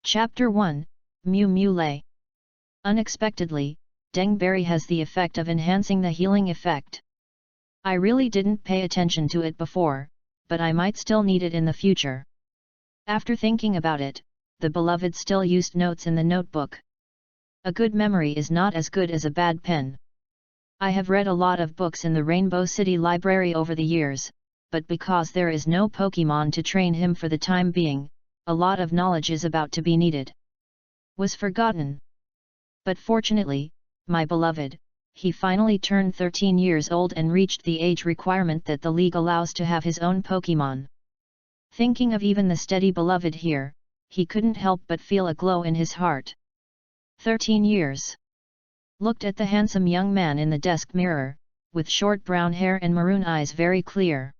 Chapter 1, Mew Mew Lay. Unexpectedly, Dengberry has the effect of enhancing the healing effect. I really didn't pay attention to it before, but I might still need it in the future. After thinking about it, the beloved still used notes in the notebook. A good memory is not as good as a bad pen. I have read a lot of books in the Rainbow City Library over the years, but because there is no Pokemon to train him for the time being, a lot of knowledge is about to be needed. Was forgotten. But fortunately, my beloved, he finally turned 13 years old and reached the age requirement that the league allows to have his own Pokemon. Thinking of even the steady beloved here, he couldn't help but feel a glow in his heart. 13 years. Looked at the handsome young man in the desk mirror, with short brown hair and maroon eyes very clear.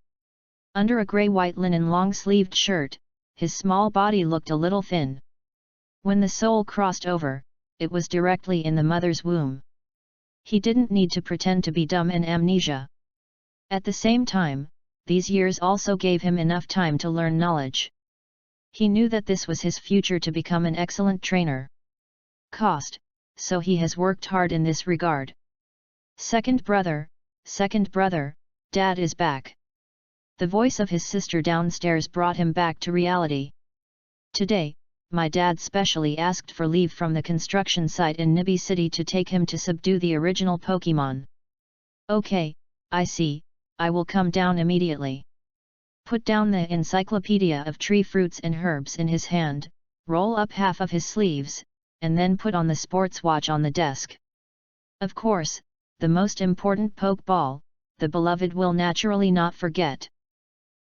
Under a grey-white linen long-sleeved shirt, his small body looked a little thin. When the soul crossed over, it was directly in the mother's womb. He didn't need to pretend to be dumb and amnesia. At the same time, these years also gave him enough time to learn knowledge. He knew that this was his future to become an excellent trainer. So he has worked hard in this regard. Second brother, Dad is back. The voice of his sister downstairs brought him back to reality. Today, my dad specially asked for leave from the construction site in Nibby City to take him to subdue the original Pokemon. Okay, I see, I will come down immediately. Put down the Encyclopedia of Tree Fruits and Herbs in his hand, roll up half of his sleeves, and then put on the sports watch on the desk. Of course, the most important Pokeball, the beloved will naturally not forget.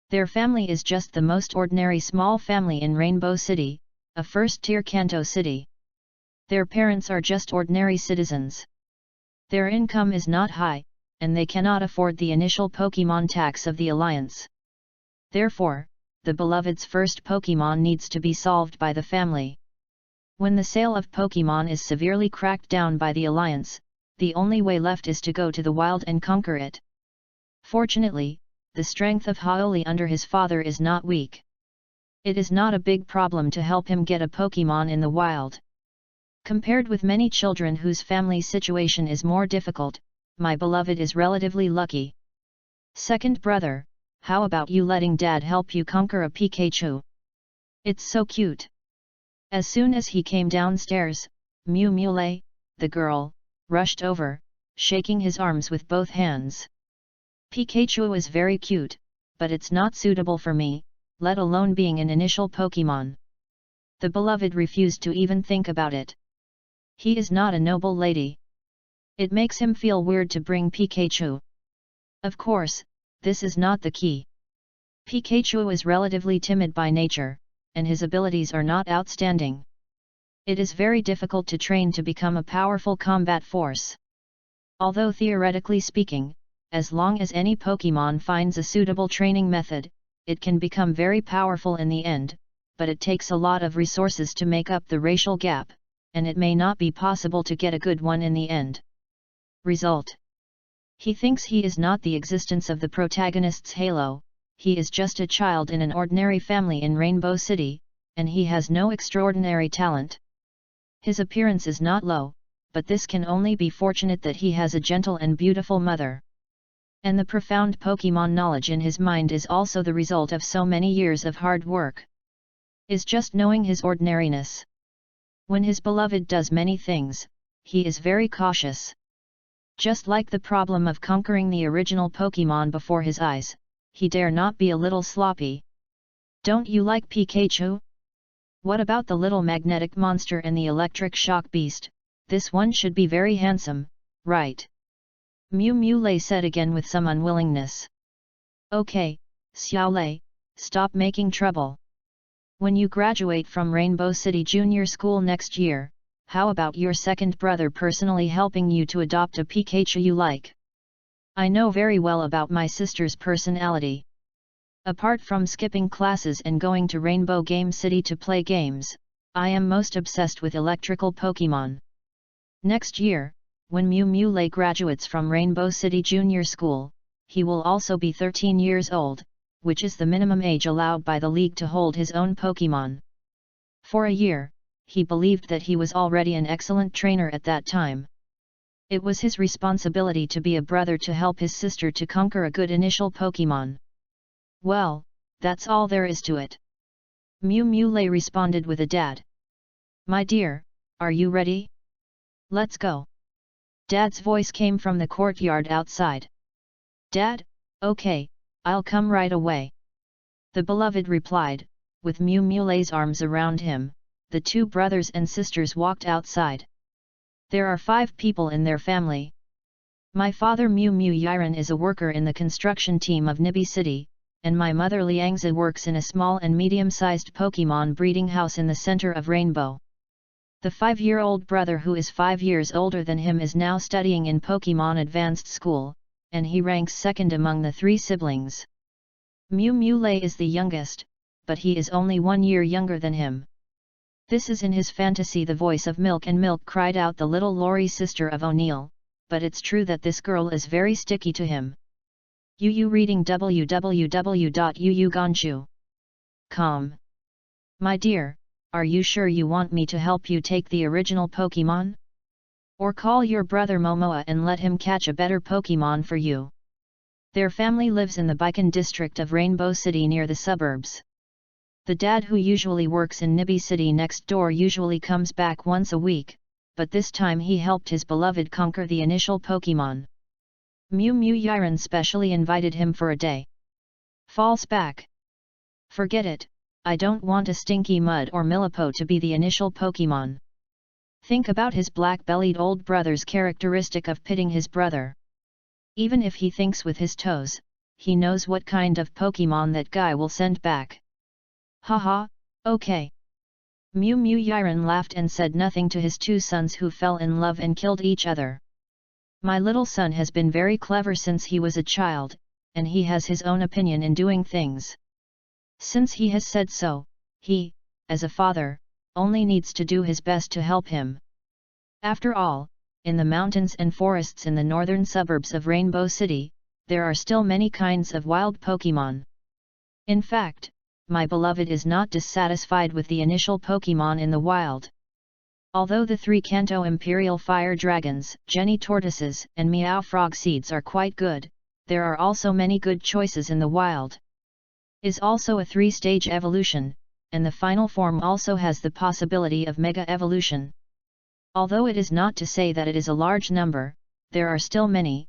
Their family is just the most ordinary small family in Rainbow City, a first-tier Kanto city. Their parents are just ordinary citizens. Their income is not high, and they cannot afford the initial Pokemon tax of the Alliance. Therefore, the beloved's first Pokemon needs to be solved by the family. When the sale of Pokemon is severely cracked down by the Alliance, the only way left is to go to the wild and conquer it. Fortunately, the strength of Haoli under his father is not weak. It is not a big problem to help him get a Pokemon in the wild. Compared with many children whose family situation is more difficult, my beloved is relatively lucky. Second brother, how about you letting Dad help you conquer a Pikachu? It's so cute. As soon as he came downstairs, Mew Mew Lay, the girl, rushed over, shaking his arms with both hands. Pikachu is very cute, but it's not suitable for me, let alone being an initial Pokemon. The beloved refused to even think about it. He is not a noble lady. It makes him feel weird to bring Pikachu. Of course, this is not the key. Pikachu is relatively timid by nature, and his abilities are not outstanding. It is very difficult to train to become a powerful combat force. Although theoretically speaking, as long as any Pokemon finds a suitable training method, it can become very powerful in the end, but it takes a lot of resources to make up the racial gap, and it may not be possible to get a good one in the end. Result: he thinks he is not the existence of the protagonist's halo, he is just a child in an ordinary family in Rainbow City, and he has no extraordinary talent. His appearance is not low, but this can only be fortunate that he has a gentle and beautiful mother. And the profound Pokemon knowledge in his mind is also the result of so many years of hard work. Is just knowing his ordinariness. When his beloved does many things, he is very cautious. Just like the problem of conquering the original Pokemon before his eyes, he dare not be a little sloppy. Don't you like Pikachu? What about the little magnetic monster and the electric shock beast? This one should be very handsome, right? Mew Mew Lay said again with some unwillingness. Okay, Xiao Lei, stop making trouble. When you graduate from Rainbow City Junior School next year, how about your second brother personally helping you to adopt a Pikachu you like? I know very well about my sister's personality. Apart from skipping classes and going to Rainbow Game City to play games, I am most obsessed with electrical Pokemon. Next year, when Mew Mew Lay graduates from Rainbow City Junior School, he will also be 13 years old, which is the minimum age allowed by the league to hold his own Pokemon. For a year, he believed that he was already an excellent trainer at that time. It was his responsibility to be a brother to help his sister to conquer a good initial Pokémon. Well, that's all there is to it. Mew Mew Lei responded with a dad. My dear, are you ready? Let's go. Dad's voice came from the courtyard outside. Dad, okay, I'll come right away. The beloved replied, with Mew Mew Lei's arms around him. The two brothers and sisters walked outside. There are 5 people in their family. My father Mew Mew Yiren is a worker in the construction team of Nibi City, and my mother Liangzi works in a small and medium-sized Pokémon breeding house in the center of Rainbow. The 5-year-old brother who is 5 years older than him is now studying in Pokémon Advanced School, and he ranks second among the 3 siblings. Mew Mew Lei is the youngest, but he is only 1 year younger than him. This is in his fantasy. The voice of Milk and Milk cried out, the little Lori sister of O'Neill, but it's true that this girl is very sticky to him. Yu reading www.yuuganshu.com. My dear, are you sure you want me to help you take the original Pokémon? Or call your brother Momoa and let him catch a better Pokémon for you? Their family lives in the Baikan district of Rainbow City near the suburbs. The dad who usually works in Nibi City next door usually comes back once a week, but this time he helped his beloved conquer the initial Pokémon. Mew Mew Yiren specially invited him for a day. Falls back. Forget it, I don't want a Stinky Mud or Milliput to be the initial Pokémon. Think about his black-bellied old brother's characteristic of pitting his brother. Even if he thinks with his toes, he knows what kind of Pokémon that guy will send back. Haha, okay. Mew Mew Yiren laughed and said nothing to his 2 sons who fell in love and killed each other. My little son has been very clever since he was a child, and he has his own opinion in doing things. Since he has said so, he, as a father, only needs to do his best to help him. After all, in the mountains and forests in the northern suburbs of Rainbow City, there are still many kinds of wild Pokémon. In fact, my beloved is not dissatisfied with the initial Pokémon in the wild. Although the 3 Kanto Imperial Fire Dragons, Jenny Tortoises and Meow Frog Seeds are quite good, there are also many good choices in the wild. Is also a 3-stage evolution, and the final form also has the possibility of Mega Evolution. Although it is not to say that it is a large number, there are still many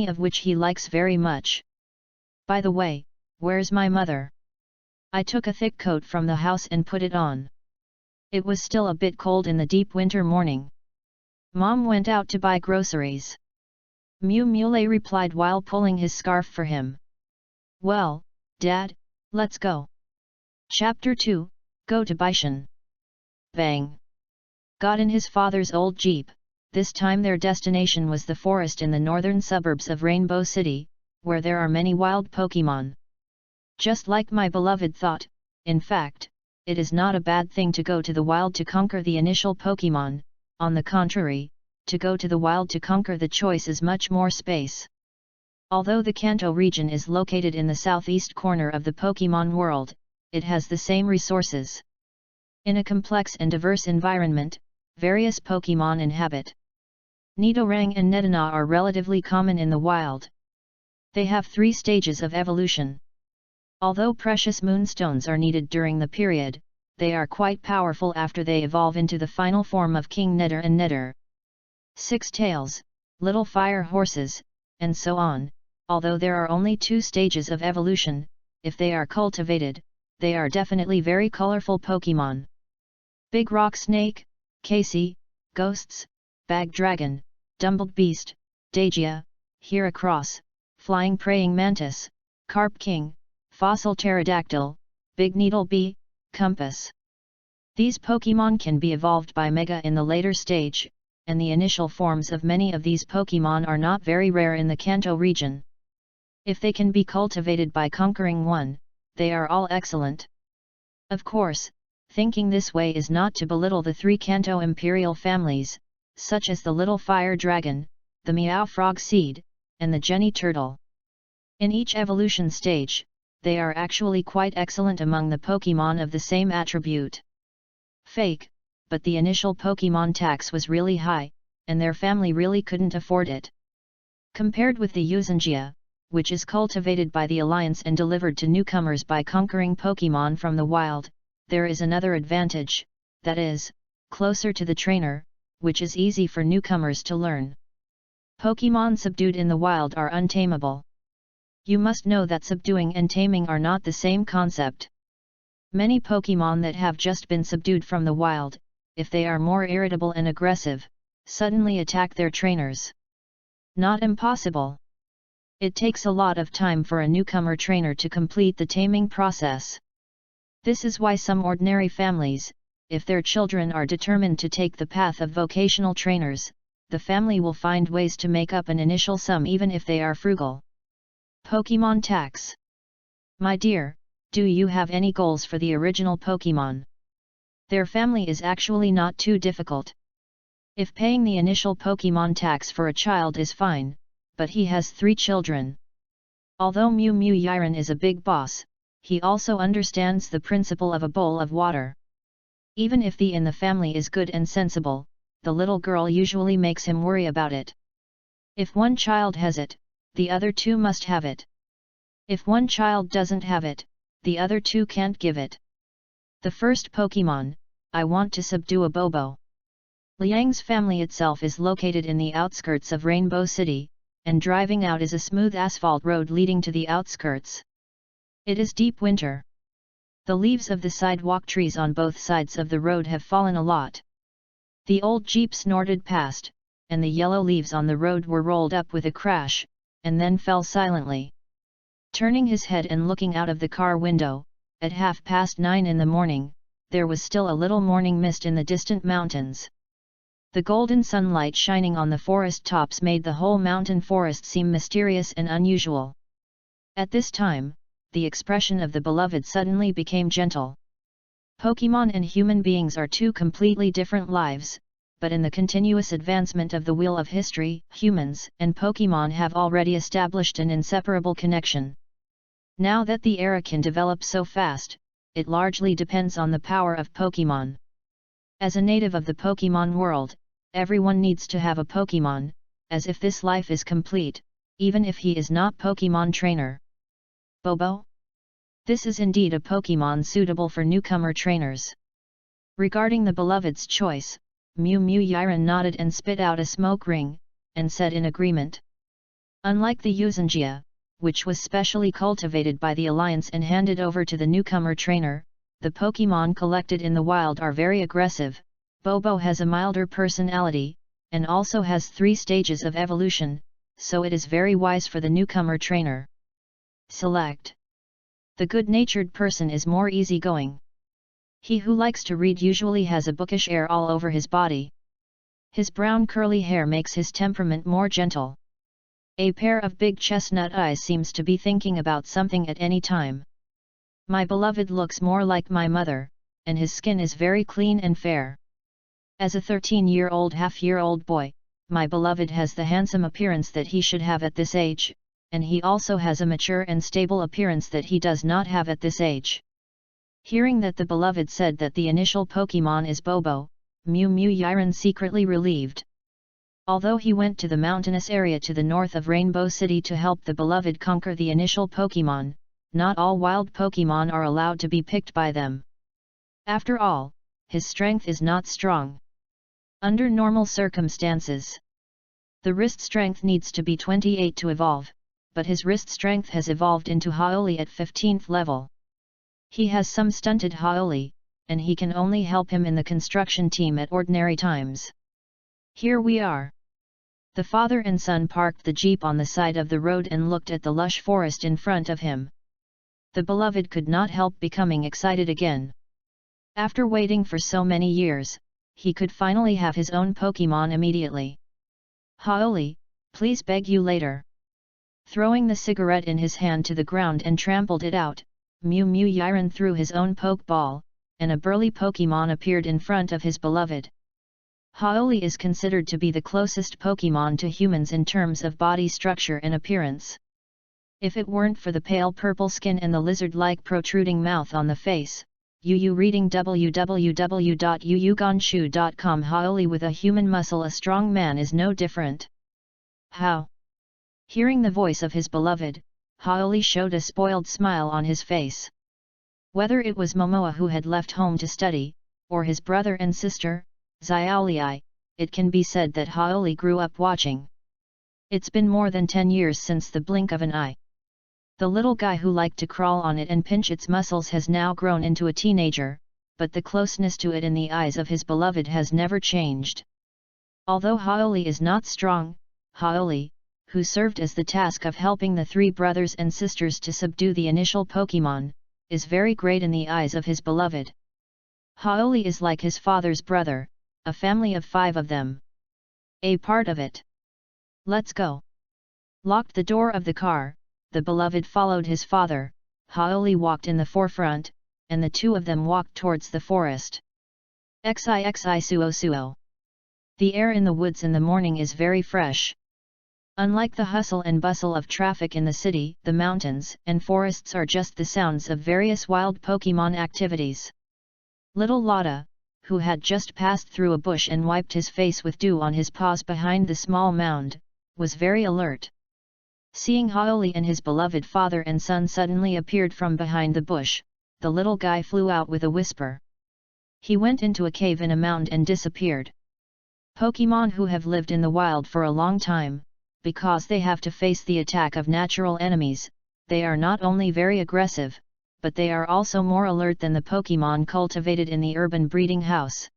of which he likes very much. By the way, where's my mother? I took a thick coat from the house and put it on. It was still a bit cold in the deep winter morning. Mom went out to buy groceries. Mew Mew Lei replied while pulling his scarf for him. Well, Dad, let's go. Chapter 2, Go to Baishan. Bang! Got in his father's old jeep. This time their destination was the forest in the northern suburbs of Rainbow City, where there are many wild Pokémon. Just like my beloved thought, in fact, it is not a bad thing to go to the wild to conquer the initial Pokémon. On the contrary, to go to the wild to conquer the choice is much more space. Although the Kanto region is located in the southeast corner of the Pokémon world, it has the same resources. In a complex and diverse environment, various Pokémon inhabit. Nidorang and Nedana are relatively common in the wild. They have 3 stages of evolution. Although precious moonstones are needed during the period, they are quite powerful after they evolve into the final form of King Nether and Nether. 6 tails, little fire horses, and so on. Although there are only 2 stages of evolution, if they are cultivated, they are definitely very colorful Pokémon. Big Rock Snake, Casey, Ghosts, Bag Dragon, Dumbled Beast, Dagia, Heracross, Flying Praying Mantis, Carp King, Fossil Pterodactyl, Big Needle Bee, Compass. These Pokémon can be evolved by Mega in the later stage, and the initial forms of many of these Pokémon are not very rare in the Kanto region. If they can be cultivated by conquering one, they are all excellent. Of course, thinking this way is not to belittle the 3 Kanto Imperial families, such as the Little Fire Dragon, the Meow Frog Seed, and the Jenny Turtle. In each evolution stage, they are actually quite excellent among the Pokémon of the same attribute. Fake, but the initial Pokemon tax was really high, and their family really couldn't afford it. Compared with the Euthanasia, which is cultivated by the Alliance and delivered to newcomers by conquering Pokemon from the wild, there is another advantage, that is, closer to the trainer, which is easy for newcomers to learn. Pokemon subdued in the wild are untamable. You must know that subduing and taming are not the same concept. Many Pokemon that have just been subdued from the wild, if they are more irritable and aggressive, suddenly attack their trainers. Not impossible. It takes a lot of time for a newcomer trainer to complete the taming process. This is why some ordinary families, if their children are determined to take the path of vocational trainers, the family will find ways to make up an initial sum even if they are frugal. Pokemon tax. My dear, do you have any goals for the original Pokemon? Their family is actually not too difficult. If paying the initial Pokemon tax for a child is fine, but he has 3 children. Although Mew Mew Yiren is a big boss, he also understands the principle of a bowl of water. Even if the in the family is good and sensible, the little girl usually makes him worry about it. If one child has it, the other 2 must have it. If one child doesn't have it, the other 2 can't give it. The first Pokemon, I want to subdue a Bobo. Liang's family itself is located in the outskirts of Rainbow City, and driving out is a smooth asphalt road leading to the outskirts. It is deep winter. The leaves of the sidewalk trees on both sides of the road have fallen a lot. The old jeep snorted past, and the yellow leaves on the road were rolled up with a crash, and then fell silently. Turning his head and looking out of the car window, at 9:30 in the morning, there was still a little morning mist in the distant mountains. The golden sunlight shining on the forest tops made the whole mountain forest seem mysterious and unusual. At this time, the expression of the beloved suddenly became gentle. Pokemon and human beings are 2 completely different lives, but in the continuous advancement of the wheel of history, humans and Pokemon have already established an inseparable connection. Now that the era can develop so fast, it largely depends on the power of Pokemon. As a native of the Pokemon world, everyone needs to have a Pokemon, as if this life is complete, even if he is not Pokemon trainer. Bobo? This is indeed a Pokemon suitable for newcomer trainers. Regarding the beloved's choice, Mew Mew Yiren nodded and spit out a smoke ring, and said in agreement. Unlike the Euthanasia, which was specially cultivated by the Alliance and handed over to the newcomer trainer, the Pokemon collected in the wild are very aggressive. Bobo has a milder personality, and also has 3 stages of evolution, so it is very wise for the newcomer trainer. Select. The good-natured person is more easygoing. He who likes to read usually has a bookish air all over his body. His brown curly hair makes his temperament more gentle. A pair of big chestnut eyes seems to be thinking about something at any time. My beloved looks more like my mother, and his skin is very clean and fair. As a 13-year-old half-year-old boy, my beloved has the handsome appearance that he should have at this age, and he also has a mature and stable appearance that he does not have at this age. Hearing that the beloved said that the initial Pokemon is Bobo, Mew Mew Yiren secretly relieved. Although he went to the mountainous area to the north of Rainbow City to help the beloved conquer the initial Pokemon, not all wild Pokemon are allowed to be picked by them. After all, his strength is not strong. Under normal circumstances, the wrist strength needs to be 28 to evolve, but his wrist strength has evolved into Haoli at 15th level. He has some stunted Haoli, and he can only help him in the construction team at ordinary times. Here we are. The father and son parked the jeep on the side of the road and looked at the lush forest in front of him. The beloved could not help becoming excited again. After waiting for so many years, he could finally have his own Pokemon immediately. Haoli, please beg you later. Throwing the cigarette in his hand to the ground and trampled it out, Mew Mew Yiren threw his own Pokeball, and a burly Pokemon appeared in front of his beloved. Haoli is considered to be the closest Pokemon to humans in terms of body structure and appearance. If it weren't for the pale purple skin and the lizard-like protruding mouth on the face, Yu reading www.yuyugonshu.com. Haoli with a human muscle, a strong man is no different. How? Hearing the voice of his beloved, Haoli showed a spoiled smile on his face. Whether it was Momoa who had left home to study, or his brother and sister, Xiaolii, it can be said that Haoli grew up watching. It's been more than 10 years since the blink of an eye. The little guy who liked to crawl on it and pinch its muscles has now grown into a teenager, but the closeness to it in the eyes of his beloved has never changed. Although Haoli is not strong, Haoli, who served as the task of helping the 3 brothers and sisters to subdue the initial Pokémon, is very great in the eyes of his beloved. Haoli is like his father's brother, a family of 5 of them. A part of it. Let's go. Locked the door of the car, the beloved followed his father. Haoli walked in the forefront, and the 2 of them walked towards the forest. Xixi suo suo. The air in the woods in the morning is very fresh. Unlike the hustle and bustle of traffic in the city, the mountains and forests are just the sounds of various wild Pokémon activities. Little Lotta, who had just passed through a bush and wiped his face with dew on his paws behind the small mound, was very alert. Seeing Haoli and his beloved father and son suddenly appeared from behind the bush, the little guy flew out with a whisper. He went into a cave in a mound and disappeared. Pokémon who have lived in the wild for a long time, because they have to face the attack of natural enemies, they are not only very aggressive, but they are also more alert than the Pokémon cultivated in the urban breeding house.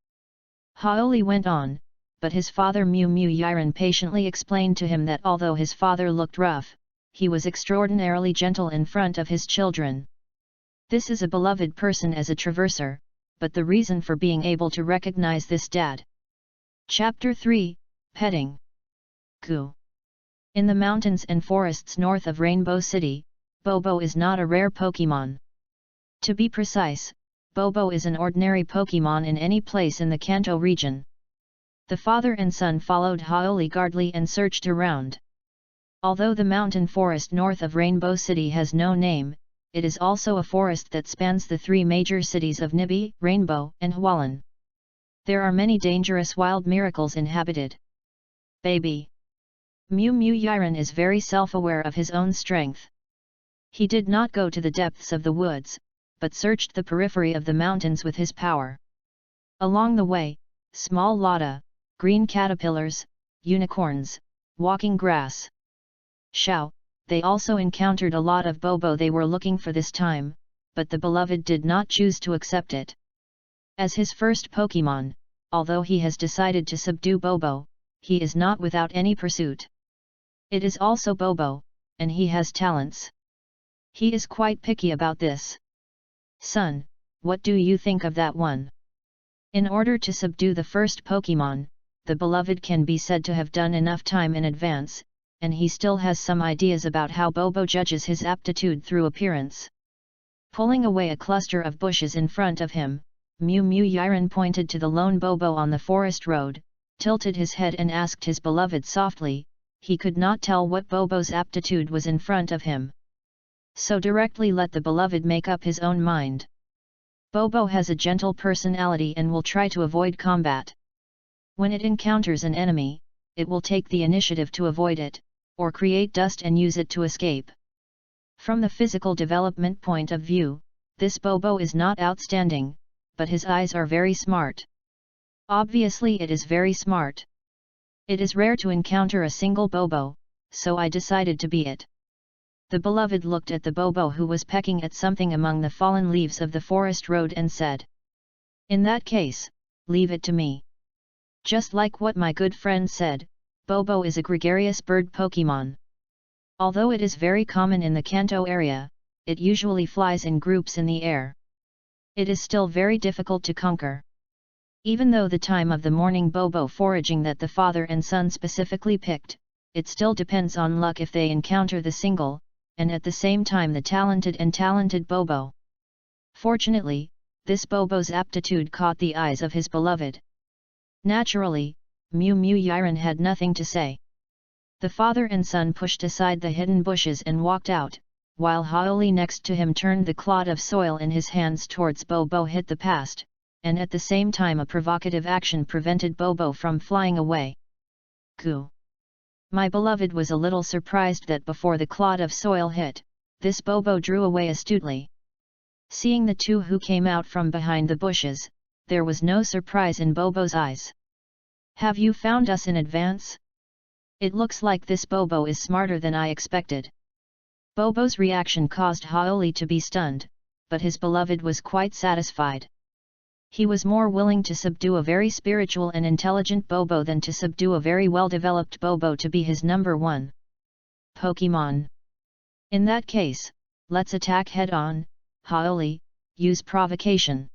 Haoli went on, but his father Mew Yiren patiently explained to him that although his father looked rough, he was extraordinarily gentle in front of his children. This is a beloved person as a traverser, but the reason for being able to recognize this dad. Chapter 3, Petting. Ku. In the mountains and forests north of Rainbow City, Bobo is not a rare Pokémon. To be precise, Bobo is an ordinary Pokémon in any place in the Kanto region. The father and son followed Haoli guardedly and searched around. Although the mountain forest north of Rainbow City has no name, it is also a forest that spans the 3 major cities of Nibi, Rainbow, and Hualien. There are many dangerous wild miracles inhabited. Baby. Mew Yiren is very self-aware of his own strength. He did not go to the depths of the woods, but searched the periphery of the mountains with his power. Along the way, small Lotta, green caterpillars, unicorns, walking grass. Shao, they also encountered a lot of Bobo they were looking for this time, but the beloved did not choose to accept it. As his first Pokémon, although he has decided to subdue Bobo, he is not without any pursuit. It is also Bobo, and he has talents. He is quite picky about this. Son, what do you think of that one? In order to subdue the first Pokémon, the beloved can be said to have done enough time in advance, and he still has some ideas about how Bobo judges his aptitude through appearance. Pulling away a cluster of bushes in front of him, Mew Yiren pointed to the lone Bobo on the forest road, tilted his head and asked his beloved softly. He could not tell what Bobo's aptitude was in front of him. So directly let the beloved make up his own mind. Bobo has a gentle personality and will try to avoid combat. When it encounters an enemy, it will take the initiative to avoid it, or create dust and use it to escape. From the physical development point of view, this Bobo is not outstanding, but his eyes are very smart. Obviously it is very smart. It is rare to encounter a single Bobo, so I decided to be it. The beloved looked at the Bobo who was pecking at something among the fallen leaves of the forest road and said, "In that case, leave it to me." Just like what my good friend said, Bobo is a gregarious bird Pokémon. Although it is very common in the Kanto area, it usually flies in groups in the air. It is still very difficult to conquer. Even though the time of the morning Bobo foraging that the father and son specifically picked, it still depends on luck if they encounter the single, and at the same time the talented Bobo. Fortunately, this Bobo's aptitude caught the eyes of his beloved. Naturally, Mew Yiren had nothing to say. The father and son pushed aside the hidden bushes and walked out, while Haoli next to him turned the clod of soil in his hands towards Bobo hit the past, and at the same time a provocative action prevented Bobo from flying away. Goo! My beloved was a little surprised that before the clod of soil hit, this Bobo drew away astutely. Seeing the two who came out from behind the bushes, there was no surprise in Bobo's eyes. Have you found us in advance? It looks like this Bobo is smarter than I expected. Bobo's reaction caused Haoli to be stunned, but his beloved was quite satisfied. He was more willing to subdue a very spiritual and intelligent Bobo than to subdue a very well-developed Bobo to be his number one Pokemon. In that case, let's attack head-on, Haoli, use provocation.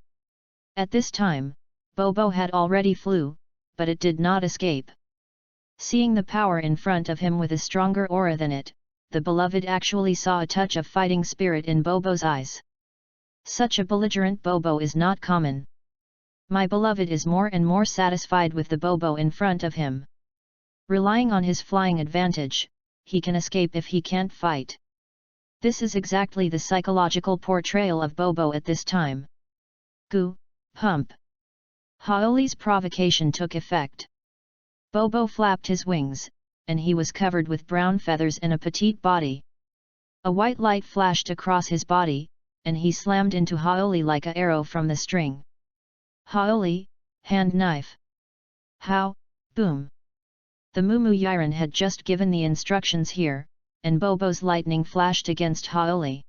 At this time, Bobo had already flew, but it did not escape. Seeing the power in front of him with a stronger aura than it, the beloved actually saw a touch of fighting spirit in Bobo's eyes. Such a belligerent Bobo is not common. My beloved is more and more satisfied with the Bobo in front of him. Relying on his flying advantage, he can escape if he can't fight. This is exactly the psychological portrayal of Bobo at this time. Goo! Pump! Haoli's provocation took effect. Bobo flapped his wings, and he was covered with brown feathers and a petite body. A white light flashed across his body, and he slammed into Haoli like an arrow from the string. Haoli, hand knife. How, boom! The Mumu Yiren had just given the instructions here, and Bobo's lightning flashed against Haoli.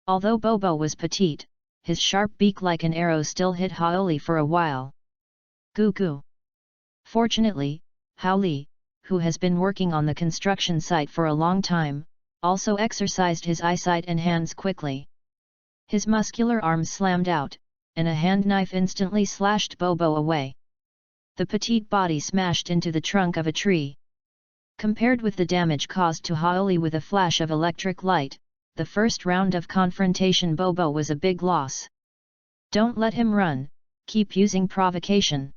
Although Bobo was petite, his sharp beak like an arrow still hit Haoli for a while. Goo goo! Fortunately, Haoli, who has been working on the construction site for a long time, also exercised his eyesight and hands quickly. His muscular arms slammed out, and a hand knife instantly slashed Bobo away. The petite body smashed into the trunk of a tree. Compared with the damage caused to Haoli with a flash of electric light, the first round of confrontation Bobo was a big loss. Don't let him run, keep using provocation.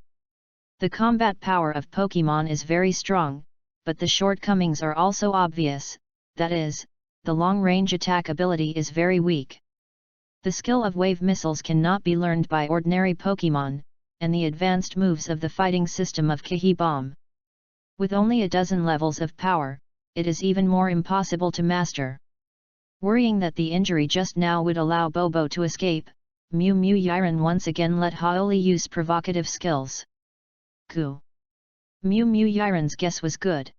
The combat power of Pokemon is very strong, but the shortcomings are also obvious, that is, the long-range attack ability is very weak. The skill of wave missiles cannot be learned by ordinary Pokemon, and the advanced moves of the fighting system of Kihi Bomb. With only a dozen levels of power, it is even more impossible to master. Worrying that the injury just now would allow Bobo to escape, Mumu Yiren once again let Haoli use provocative skills. Goo! Mumu Yiren's guess was good.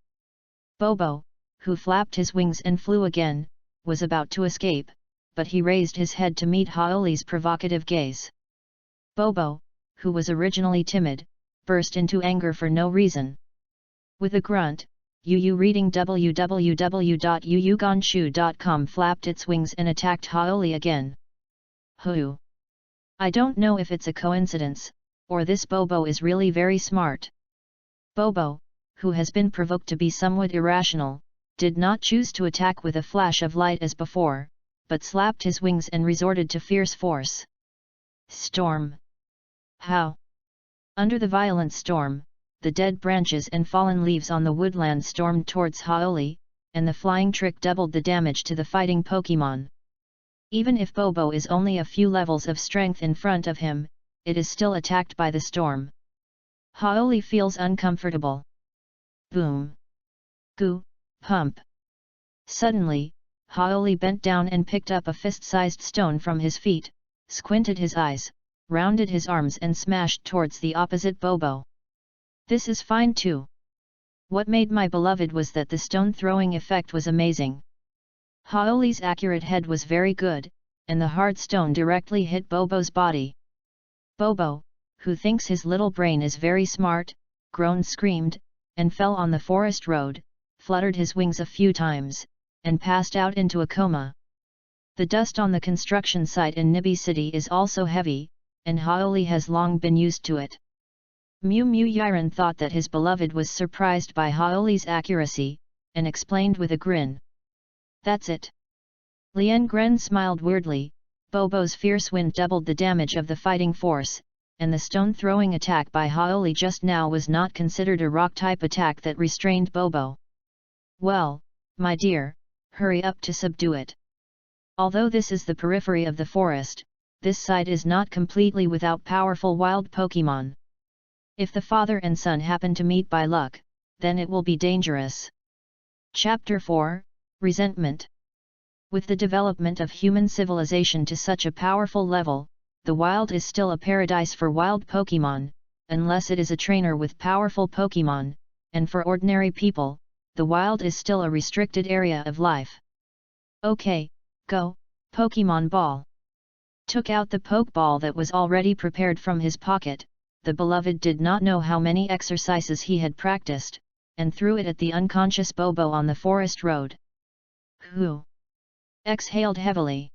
Bobo, who flapped his wings and flew again, was about to escape, but he raised his head to meet Haoli's provocative gaze. Bobo, who was originally timid, burst into anger for no reason. With a grunt, Yu reading www.yuyugonshu.com flapped its wings and attacked Haoli again. Hoo! I don't know if it's a coincidence, or this Bobo is really very smart. Bobo, who has been provoked to be somewhat irrational, did not choose to attack with a flash of light as before, but slapped his wings and resorted to fierce force. Storm! How? Under the violent storm, the dead branches and fallen leaves on the woodland stormed towards Haoli, and the flying trick doubled the damage to the fighting Pokemon. Even if Bobo is only a few levels of strength in front of him, it is still attacked by the storm. Haoli feels uncomfortable. Boom! Goo! Pump! Suddenly, Haoli bent down and picked up a fist-sized stone from his feet, squinted his eyes, rounded his arms and smashed towards the opposite Bobo. This is fine too. What made my beloved was that the stone-throwing effect was amazing. Haoli's accurate head was very good, and the hard stone directly hit Bobo's body. Bobo, who thinks his little brain is very smart, groaned, screamed, and fell on the forest road, fluttered his wings a few times, and passed out into a coma. The dust on the construction site in Nibi City is also heavy, and Haoli has long been used to it. Mumu Yiren thought that his beloved was surprised by Haoli's accuracy, and explained with a grin. That's it. Lien Gren smiled weirdly. Bobo's fierce wind doubled the damage of the fighting force, and the stone-throwing attack by Haoli just now was not considered a rock-type attack that restrained Bobo. Well, my dear, hurry up to subdue it. Although this is the periphery of the forest, this site is not completely without powerful wild Pokémon. If the father and son happen to meet by luck, then it will be dangerous. Chapter 4, Resentment. With the development of human civilization to such a powerful level, the wild is still a paradise for wild Pokémon, unless it is a trainer with powerful Pokémon, and for ordinary people, the wild is still a restricted area of life. Okay, go, Pokémon Ball. Took out the Pokeball that was already prepared from his pocket. The beloved did not know how many exercises he had practiced, and threw it at the unconscious Bobo on the forest road. Who exhaled heavily.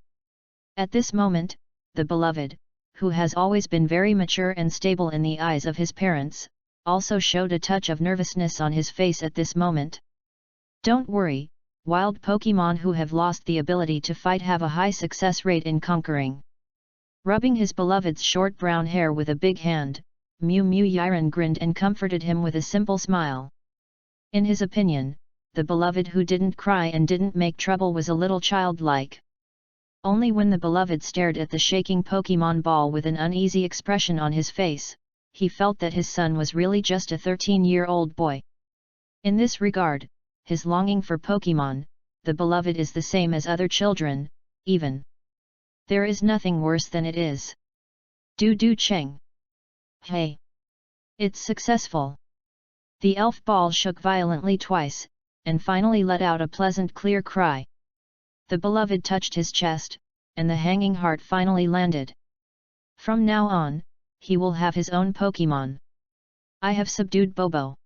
At this moment, the beloved, who has always been very mature and stable in the eyes of his parents, also showed a touch of nervousness on his face at this moment. Don't worry, wild Pokémon who have lost the ability to fight have a high success rate in conquering. Rubbing his beloved's short brown hair with a big hand, Mew Mew Yiren grinned and comforted him with a simple smile. In his opinion, the beloved who didn't cry and didn't make trouble was a little childlike. Only when the beloved stared at the shaking Pokémon ball with an uneasy expression on his face, he felt that his son was really just a 13-year-old boy. In this regard, his longing for Pokémon, the beloved is the same as other children, even. There is nothing worse than it is. Du Cheng. Hey! It's successful! The elf ball shook violently twice, and finally let out a pleasant clear cry. The beloved touched his chest, and the hanging heart finally landed. From now on, he will have his own Pokémon. I have subdued Bobo.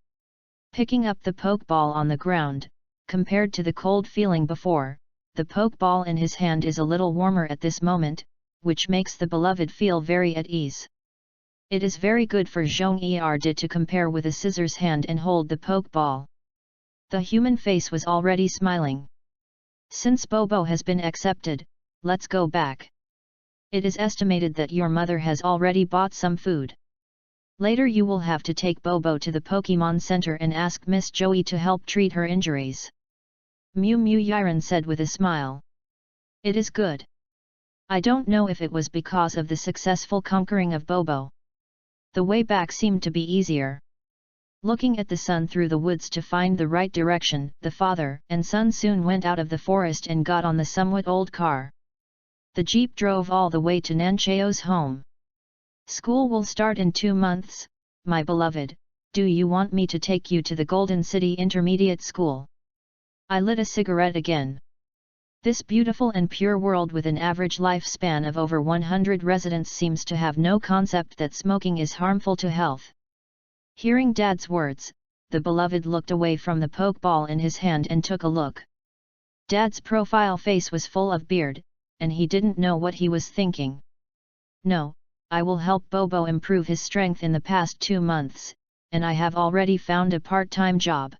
Picking up the Pokeball on the ground, compared to the cold feeling before, the Pokeball in his hand is a little warmer at this moment, which makes the beloved feel very at ease. It is very good for Zhong Erde to compare with a scissors hand and hold the Pokeball. The human face was already smiling. Since Bobo has been accepted, let's go back. It is estimated that your mother has already bought some food. Later you will have to take Bobo to the Pokémon Center and ask Miss Joey to help treat her injuries. Mew Mew Yiren said with a smile. It is good. I don't know if it was because of the successful conquering of Bobo. The way back seemed to be easier. Looking at the sun through the woods to find the right direction, the father and son soon went out of the forest and got on the somewhat old car. The jeep drove all the way to Nancheo's home. School will start in 2 months, my beloved. Do you want me to take you to the Golden City Intermediate School? I lit a cigarette again. This beautiful and pure world with an average lifespan of over 100 residents seems to have no concept that smoking is harmful to health. Hearing Dad's words, the beloved looked away from the Pokeball in his hand and took a look. Dad's profile face was full of beard, and he didn't know what he was thinking. No, I will help Bobo improve his strength in the past 2 months, and I have already found a part-time job.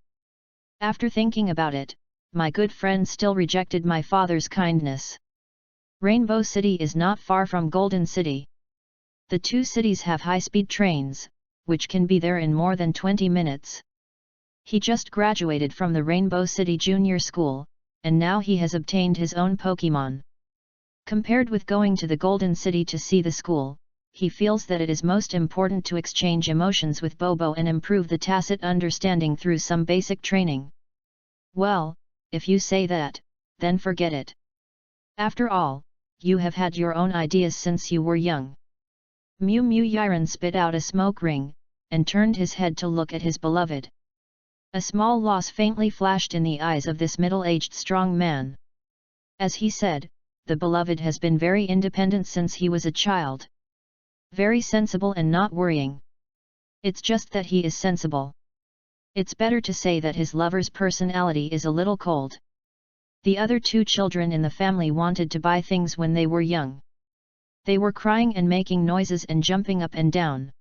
After thinking about it, my good friend still rejected my father's kindness. Rainbow City is not far from Golden City. The 2 cities have high-speed trains, which can be there in more than 20 minutes. He just graduated from the Rainbow City Junior School, and now he has obtained his own Pokémon. Compared with going to the Golden City to see the school, he feels that it is most important to exchange emotions with Bobo and improve the tacit understanding through some basic training. Well, if you say that, then forget it. After all, you have had your own ideas since you were young. Mew Mew Yiren spit out a smoke ring, and turned his head to look at his beloved. A small loss faintly flashed in the eyes of this middle-aged strong man. As he said, the beloved has been very independent since he was a child. Very sensible and not worrying. It's just that he is sensible. It's better to say that his lover's personality is a little cold. The other 2 children in the family wanted to buy things when they were young. They were crying and making noises and jumping up and down.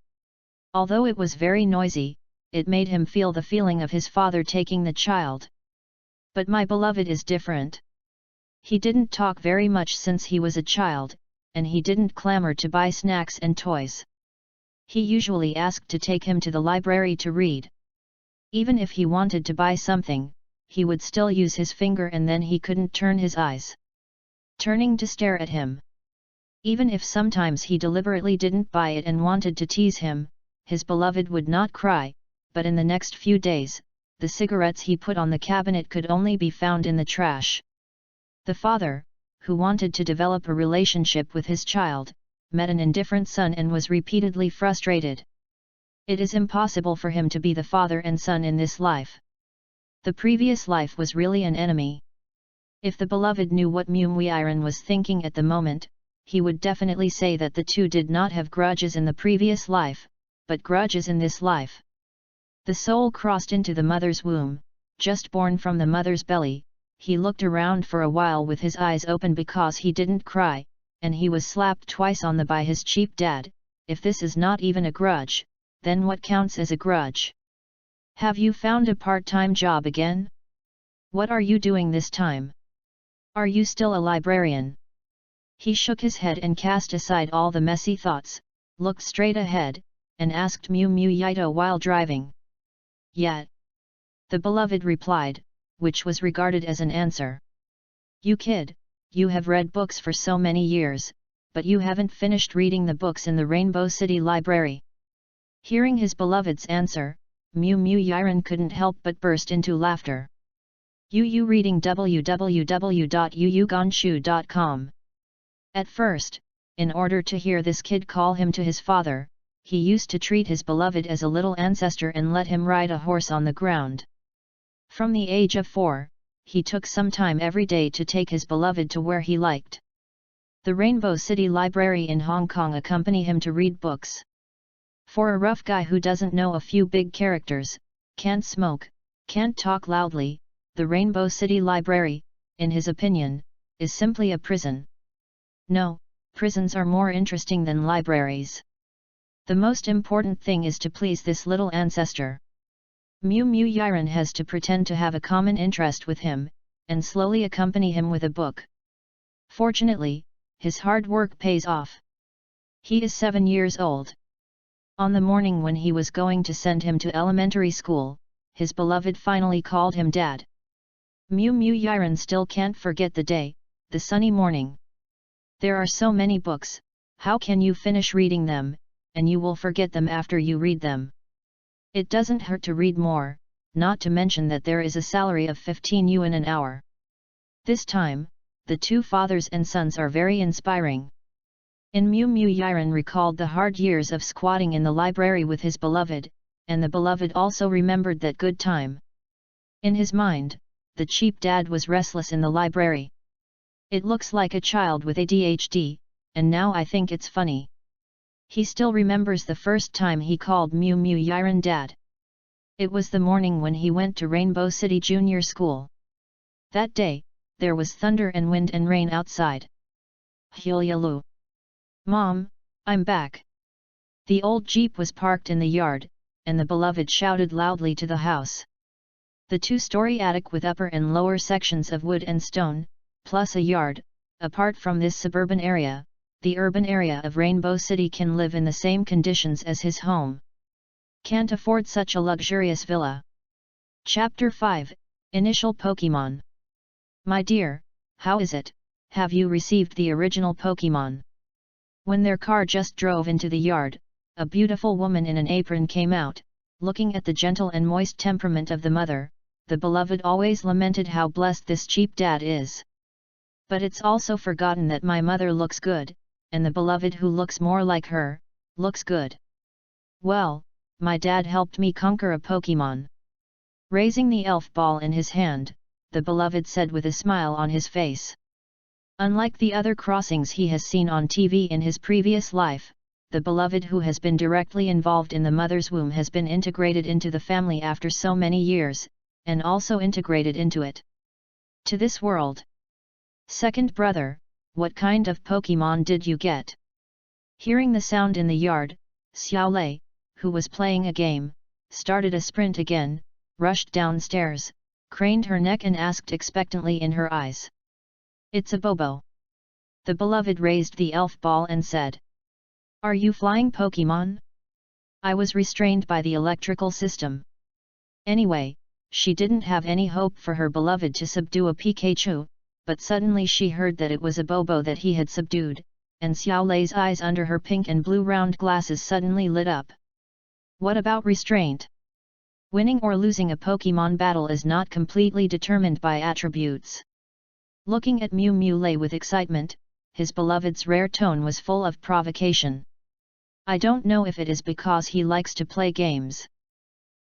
Although it was very noisy, it made him feel the feeling of his father taking the child. But my beloved is different. He didn't talk very much since he was a child, and he didn't clamor to buy snacks and toys. He usually asked to take him to the library to read. Even if he wanted to buy something, he would still use his finger and then he couldn't turn his eyes. turning to stare at him. Even if sometimes he deliberately didn't buy it and wanted to tease him, his beloved would not cry, but in the next few days, the cigarettes he put on the cabinet could only be found in the trash. The father, who wanted to develop a relationship with his child, met an indifferent son and was repeatedly frustrated. It is impossible for him to be the father and son in this life. The previous life was really an enemy. If the beloved knew what Myung-Iron was thinking at the moment, he would definitely say that the two did not have grudges in the previous life, but grudges in this life. The soul crossed into the mother's womb, just born from the mother's belly. He looked around for a while with his eyes open because he didn't cry, and he was slapped twice on the by his cheap dad. If this is not even a grudge, then what counts as a grudge? Have you found a part-time job again? What are you doing this time? Are you still a librarian? He shook his head and cast aside all the messy thoughts, looked straight ahead, and asked Myung-Yito while driving. Yet. The beloved replied, which was regarded as an answer. You kid, you have read books for so many years, but you haven't finished reading the books in the Rainbow City Library. Hearing his beloved's answer, Myung-Iron couldn't help but burst into laughter. You reading www.yuyugonshu.com. At first, in order to hear this kid call him to his father, he used to treat his beloved as a little ancestor and let him ride a horse on the ground. From the age of 4, he took some time every day to take his beloved to where he liked. The Rainbow City Library in Hong Kong accompany him to read books. For a rough guy who doesn't know a few big characters, can't smoke, can't talk loudly, the Rainbow City Library, in his opinion, is simply a prison. No, prisons are more interesting than libraries. The most important thing is to please this little ancestor. Myung-Iron has to pretend to have a common interest with him, and slowly accompany him with a book. Fortunately, his hard work pays off. He is 7 years old. On the morning when he was going to send him to elementary school, his beloved finally called him Dad. Myung-Iron still can't forget the day, the sunny morning. There are so many books, how can you finish reading them, and you will forget them after you read them? It doesn't hurt to read more, not to mention that there is a salary of 15 yuan an hour. This time, the two fathers and sons are very inspiring. Myung-Iron recalled the hard years of squatting in the library with his beloved, and the beloved also remembered that good time. In his mind, the cheap dad was restless in the library. It looks like a child with ADHD, and now I think it's funny. He still remembers the first time he called Myung-Iron Dad. It was the morning when he went to Rainbow City Junior School. That day, there was thunder and wind and rain outside. Hilyalu. Mom, I'm back. The old jeep was parked in the yard, and the beloved shouted loudly to the house. The two-story attic with upper and lower sections of wood and stone, plus a yard, apart from this suburban area, the urban area of Rainbow City can live in the same conditions as his home. Can't afford such a luxurious villa. Chapter 5, Initial Pokemon. My dear, how is it, have you received the original Pokemon? When their car just drove into the yard, a beautiful woman in an apron came out, looking at the gentle and moist temperament of the mother. The beloved always lamented how blessed this cheap dad is. But it's also forgotten that my mother looks good, and the beloved who looks more like her, looks good. Well, my dad helped me conquer a Pokemon. Raising the elf ball in his hand, the beloved said with a smile on his face. Unlike the other crossings he has seen on TV in his previous life, the beloved who has been directly involved in the mother's womb has been integrated into the family after so many years, and also integrated into it. To this world. Second brother, what kind of Pokemon did you get? Hearing the sound in the yard, Xiaolei, who was playing a game, started a sprint again, rushed downstairs, craned her neck and asked expectantly in her eyes. It's a Bobo. The beloved raised the elf ball and said. Are you flying Pokemon? I was restrained by the electrical system. Anyway, she didn't have any hope for her beloved to subdue a Pikachu, but suddenly she heard that it was a Bobo that he had subdued, and Xiao Lei's eyes under her pink and blue round glasses suddenly lit up. What about restraint? Winning or losing a Pokémon battle is not completely determined by attributes. Looking at Mew Mew Lei with excitement, his beloved's rare tone was full of provocation. I don't know if it is because he likes to play games.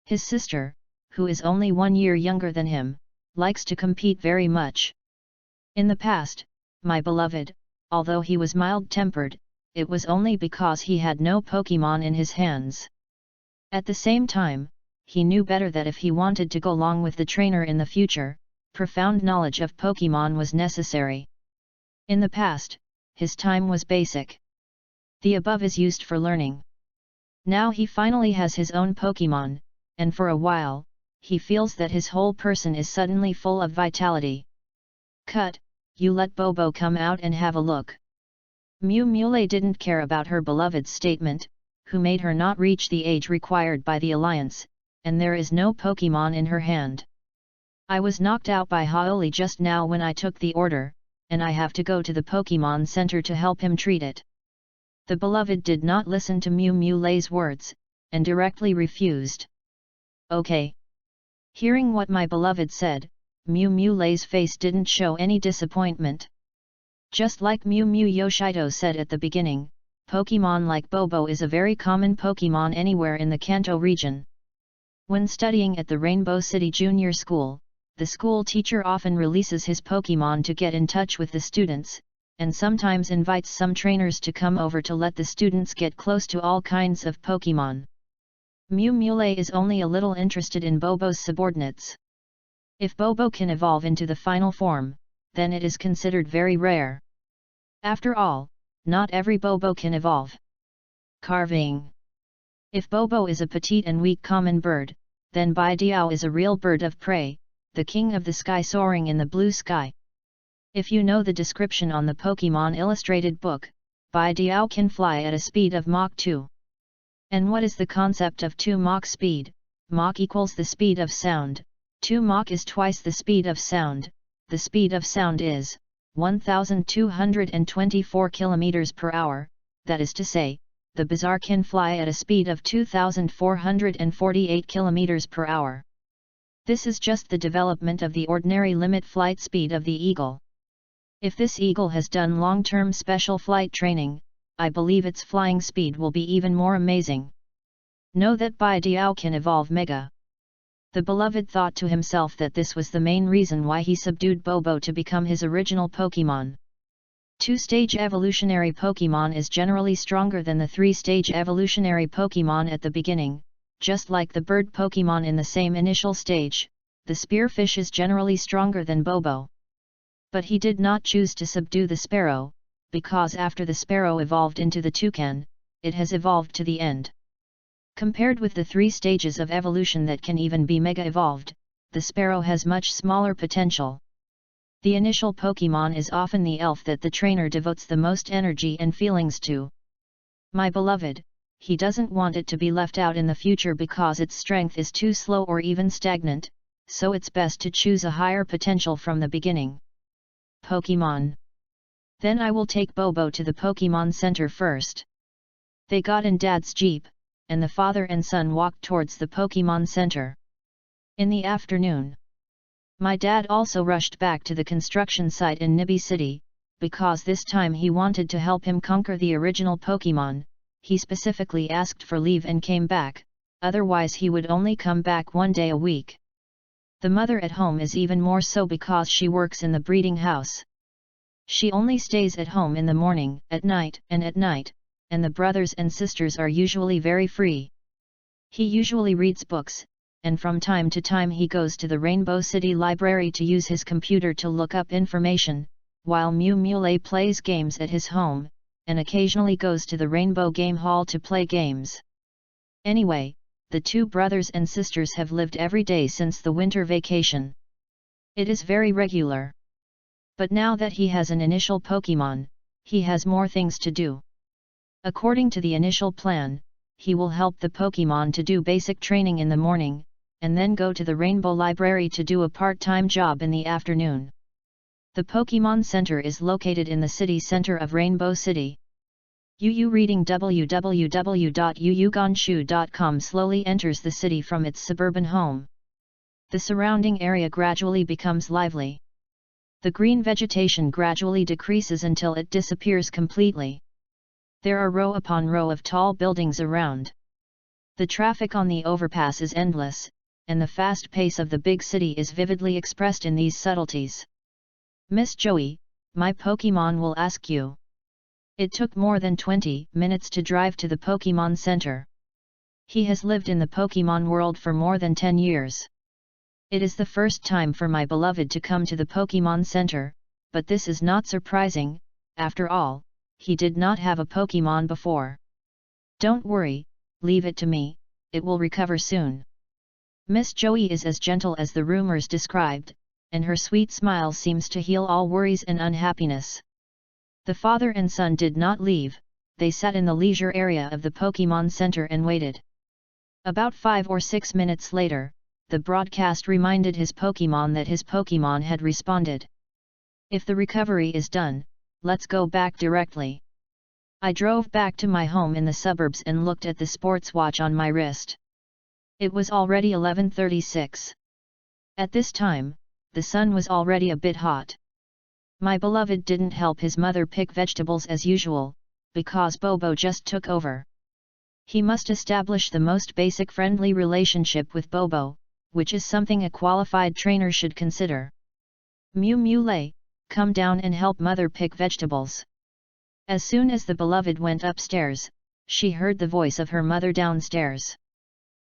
His sister, who is only 1 year younger than him, likes to compete very much. In the past, my beloved, although he was mild-tempered, it was only because he had no Pokémon in his hands. At the same time, he knew better that if he wanted to go along with the trainer in the future, profound knowledge of Pokémon was necessary. In the past, his time was basic. The above is used for learning. Now he finally has his own Pokémon, and for a while, he feels that his whole person is suddenly full of vitality. Cut, you let Bobo come out and have a look. Mew Mew Lei didn't care about her beloved's statement, who made her not reach the age required by the alliance, and there is no Pokémon in her hand. I was knocked out by Haoli just now when I took the order, and I have to go to the Pokémon Center to help him treat it. The beloved did not listen to Mew Mew Lei's words, and directly refused. Okay. Hearing what my beloved said, Mew Mew Lei's face didn't show any disappointment. Just like Mew Mew Yoshito said at the beginning, Pokémon like Bobo is a very common Pokémon anywhere in the Kanto region. When studying at the Rainbow City Junior School, the school teacher often releases his Pokémon to get in touch with the students, and sometimes invites some trainers to come over to let the students get close to all kinds of Pokémon. Mew Mew Lei is only a little interested in Bobo's subordinates. If Bobo can evolve into the final form, then it is considered very rare. After all, not every Bobo can evolve. Carving. If Bobo is a petite and weak common bird, then Bai Diao is a real bird of prey, the king of the sky soaring in the blue sky. If you know the description on the Pokémon illustrated book, Bai Diao can fly at a speed of Mach 2. And what is the concept of 2 Mach speed? Mach equals the speed of sound, 2 Mach is twice the speed of sound, the speed of sound is 1,224 km per hour, that is to say, the Bazaar can fly at a speed of 2,448 km per hour. This is just the development of the ordinary limit flight speed of the eagle. If this eagle has done long-term special flight training, I believe its flying speed will be even more amazing. Know that Bai Diao can evolve Mega. The beloved thought to himself that this was the main reason why he subdued Bobo to become his original Pokémon. 2-stage evolutionary Pokémon is generally stronger than the 3-stage evolutionary Pokémon at the beginning, just like the bird Pokémon in the same initial stage, the spearfish is generally stronger than Bobo. But he did not choose to subdue the sparrow, because after the sparrow evolved into the toucan, it has evolved to the end. Compared with the 3 stages of evolution that can even be mega-evolved, the sparrow has much smaller potential. The initial Pokémon is often the elf that the trainer devotes the most energy and feelings to. My beloved, he doesn't want it to be left out in the future because its strength is too slow or even stagnant, so it's best to choose a higher potential from the beginning. Pokémon. Then I will take Bobo to the Pokémon Center first. They got in Dad's jeep, and the father and son walked towards the Pokémon Center. In the afternoon, my dad also rushed back to the construction site in Nibi City, because this time he wanted to help him conquer the original Pokémon. He specifically asked for leave and came back, otherwise he would only come back 1 day a week. The mother at home is even more so because she works in the breeding house. She only stays at home in the morning, at night, and the brothers and sisters are usually very free. He usually reads books, and from time to time he goes to the Rainbow City Library to use his computer to look up information, while Mew Mew Lei plays games at his home, and occasionally goes to the Rainbow Game Hall to play games. Anyway, the 2 brothers and sisters have lived every day since the winter vacation. It is very regular. But now that he has an initial Pokémon, he has more things to do. According to the initial plan, he will help the Pokémon to do basic training in the morning, and then go to the Rainbow Library to do a part-time job in the afternoon. The Pokemon Center is located in the city center of Rainbow City. Yu reading www.yuyugonshu.com slowly enters the city from its suburban home. The surrounding area gradually becomes lively. The green vegetation gradually decreases until it disappears completely. There are row upon row of tall buildings around. The traffic on the overpass is endless, and the fast pace of the big city is vividly expressed in these subtleties. Miss Joey, my Pokemon will ask you. It took more than 20 minutes to drive to the Pokemon Center. He has lived in the Pokemon world for more than 10 years. It is the first time for my beloved to come to the Pokemon Center, but this is not surprising, after all, he did not have a Pokemon before. Don't worry, leave it to me, it will recover soon. Miss Joey is as gentle as the rumors described, and her sweet smile seems to heal all worries and unhappiness. The father and son did not leave, they sat in the leisure area of the Pokemon Center and waited. About 5 or 6 minutes later, the broadcast reminded his Pokemon that his Pokemon had responded. If the recovery is done, let's go back directly. I drove back to my home in the suburbs and looked at the sports watch on my wrist. It was already 11:36. At this time, the sun was already a bit hot. My beloved didn't help his mother pick vegetables as usual, because Bobo just took over. He must establish the most basic friendly relationship with Bobo, which is something a qualified trainer should consider. Mew Mew Lei, come down and help mother pick vegetables. As soon as the beloved went upstairs, she heard the voice of her mother downstairs.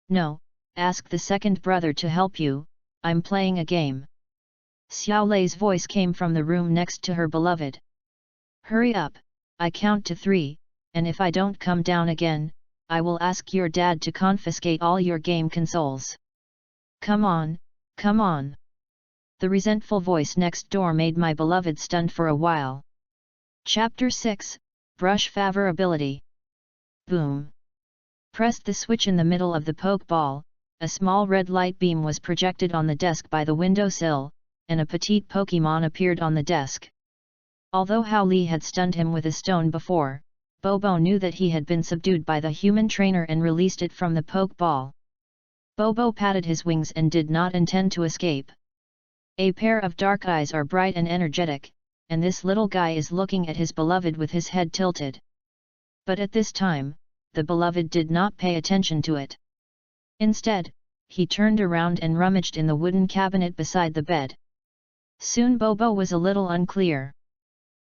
No, ask the second brother to help you, I'm playing a game. Xiao Lei's voice came from the room next to her beloved. Hurry up, I count to 3, and if I don't come down again, I will ask your dad to confiscate all your game consoles. Come on, come on. The resentful voice next door made my beloved stunned for a while. Chapter 6, Brush Favorability. Boom. Pressed the switch in the middle of the Pokeball, a small red light beam was projected on the desk by the windowsill, and a petite Pokemon appeared on the desk. Although Hao Li had stunned him with a stone before, Bobo knew that he had been subdued by the human trainer and released it from the Pokeball. Bobo patted his wings and did not intend to escape. A pair of dark eyes are bright and energetic, and this little guy is looking at his beloved with his head tilted. But at this time, the beloved did not pay attention to it. Instead, he turned around and rummaged in the wooden cabinet beside the bed. Soon Bobo was a little unclear.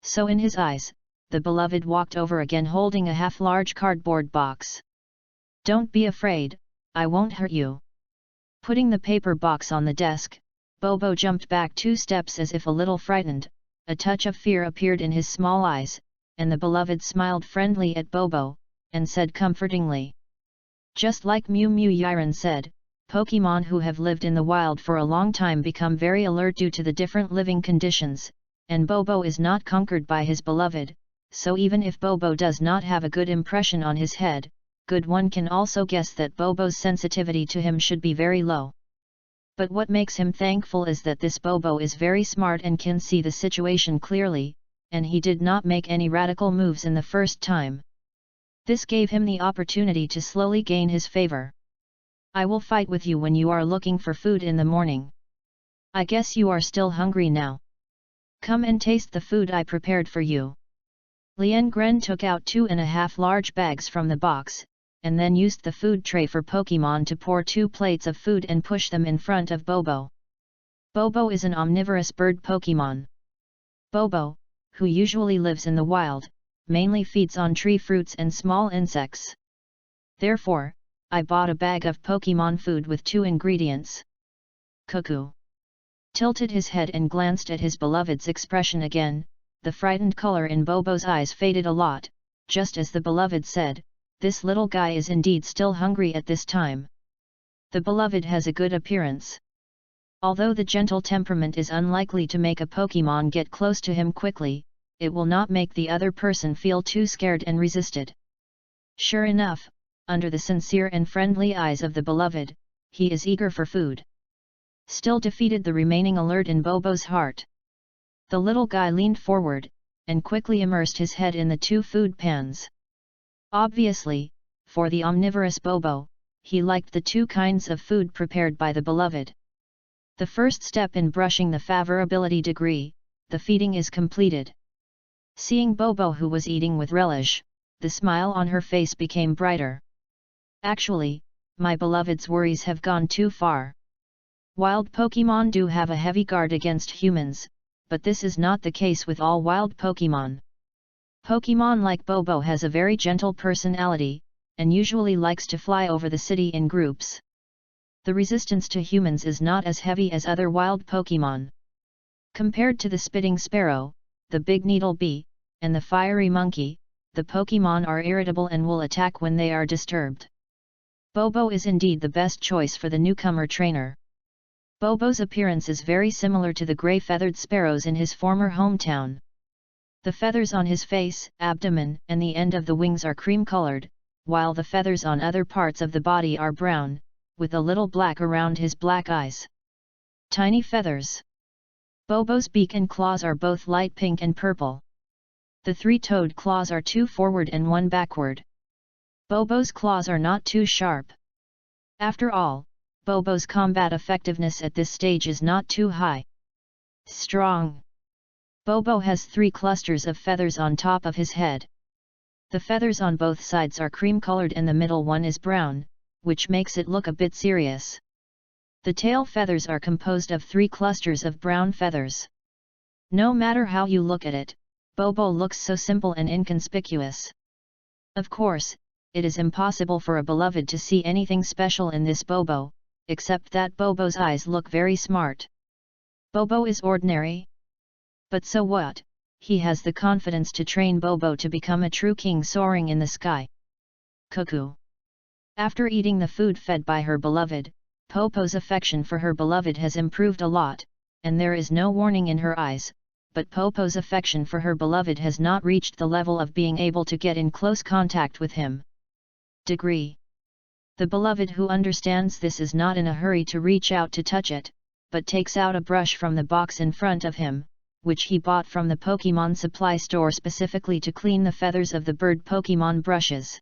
So in his eyes, the beloved walked over again holding a half-large cardboard box. Don't be afraid, I won't hurt you. Putting the paper box on the desk, Bobo jumped back 2 steps as if a little frightened, a touch of fear appeared in his small eyes, and the beloved smiled friendly at Bobo, and said comfortingly. Just like Mew Mew Yiren said, Pokemon who have lived in the wild for a long time become very alert due to the different living conditions, and Bobo is not conquered by his beloved, so even if Bobo does not have a good impression on his head, good one can also guess that Bobo's sensitivity to him should be very low. But what makes him thankful is that this Bobo is very smart and can see the situation clearly, and he did not make any radical moves in the first time. This gave him the opportunity to slowly gain his favor. I will fight with you when you are looking for food in the morning. I guess you are still hungry now. Come and taste the food I prepared for you. Lien Gren took out 2.5 large bags from the box, and then used the food tray for Pokemon to pour 2 plates of food and push them in front of Bobo. Bobo is an omnivorous bird Pokemon. Bobo, who usually lives in the wild, mainly feeds on tree fruits and small insects. Therefore, I bought a bag of Pokemon food with 2 ingredients. Cuckoo tilted his head and glanced at his beloved's expression again. The frightened color in Bobo's eyes faded a lot, just as the beloved said, this little guy is indeed still hungry at this time. The beloved has a good appearance. Although the gentle temperament is unlikely to make a Pokemon get close to him quickly, it will not make the other person feel too scared and resisted. Sure enough, under the sincere and friendly eyes of the beloved, he is eager for food. Still defeated the remaining alert in Bobo's heart. The little guy leaned forward, and quickly immersed his head in the 2 food pans. Obviously, for the omnivorous Bobo, he liked the 2 kinds of food prepared by the beloved. The first step in brushing the favorability degree, the feeding, is completed. Seeing Bobo, who was eating with relish, the smile on her face became brighter. Actually, my beloved's worries have gone too far. Wild Pokémon do have a heavy guard against humans, but this is not the case with all wild Pokémon. Pokémon like Bobo has a very gentle personality, and usually likes to fly over the city in groups. The resistance to humans is not as heavy as other wild Pokémon. Compared to the spitting sparrow, the big needle bee, and the fiery monkey, the Pokémon are irritable and will attack when they are disturbed. Bobo is indeed the best choice for the newcomer trainer. Bobo's appearance is very similar to the gray-feathered sparrows in his former hometown. The feathers on his face, abdomen, and the end of the wings are cream-colored, while the feathers on other parts of the body are brown, with a little black around his black eyes. Tiny feathers. Bobo's beak and claws are both light pink and purple. The 3-toed claws are 2 forward and 1 backward. Bobo's claws are not too sharp. After all, Bobo's combat effectiveness at this stage is not too high. Strong. Bobo has 3 clusters of feathers on top of his head. The feathers on both sides are cream-colored and the middle one is brown, which makes it look a bit serious. The tail feathers are composed of 3 clusters of brown feathers. No matter how you look at it, Bobo looks so simple and inconspicuous. Of course, it is impossible for a beloved to see anything special in this Bobo, except that Bobo's eyes look very smart. Bobo is ordinary. But so what? He has the confidence to train Bobo to become a true king soaring in the sky. Cuckoo. After eating the food fed by her beloved, Bobo's affection for her beloved has improved a lot, and there is no warning in her eyes, but Bobo's affection for her beloved has not reached the level of being able to get in close contact with him. Degree. The beloved who understands this is not in a hurry to reach out to touch it, but takes out a brush from the box in front of him, which he bought from the Pokémon supply store specifically to clean the feathers of the bird Pokémon brushes.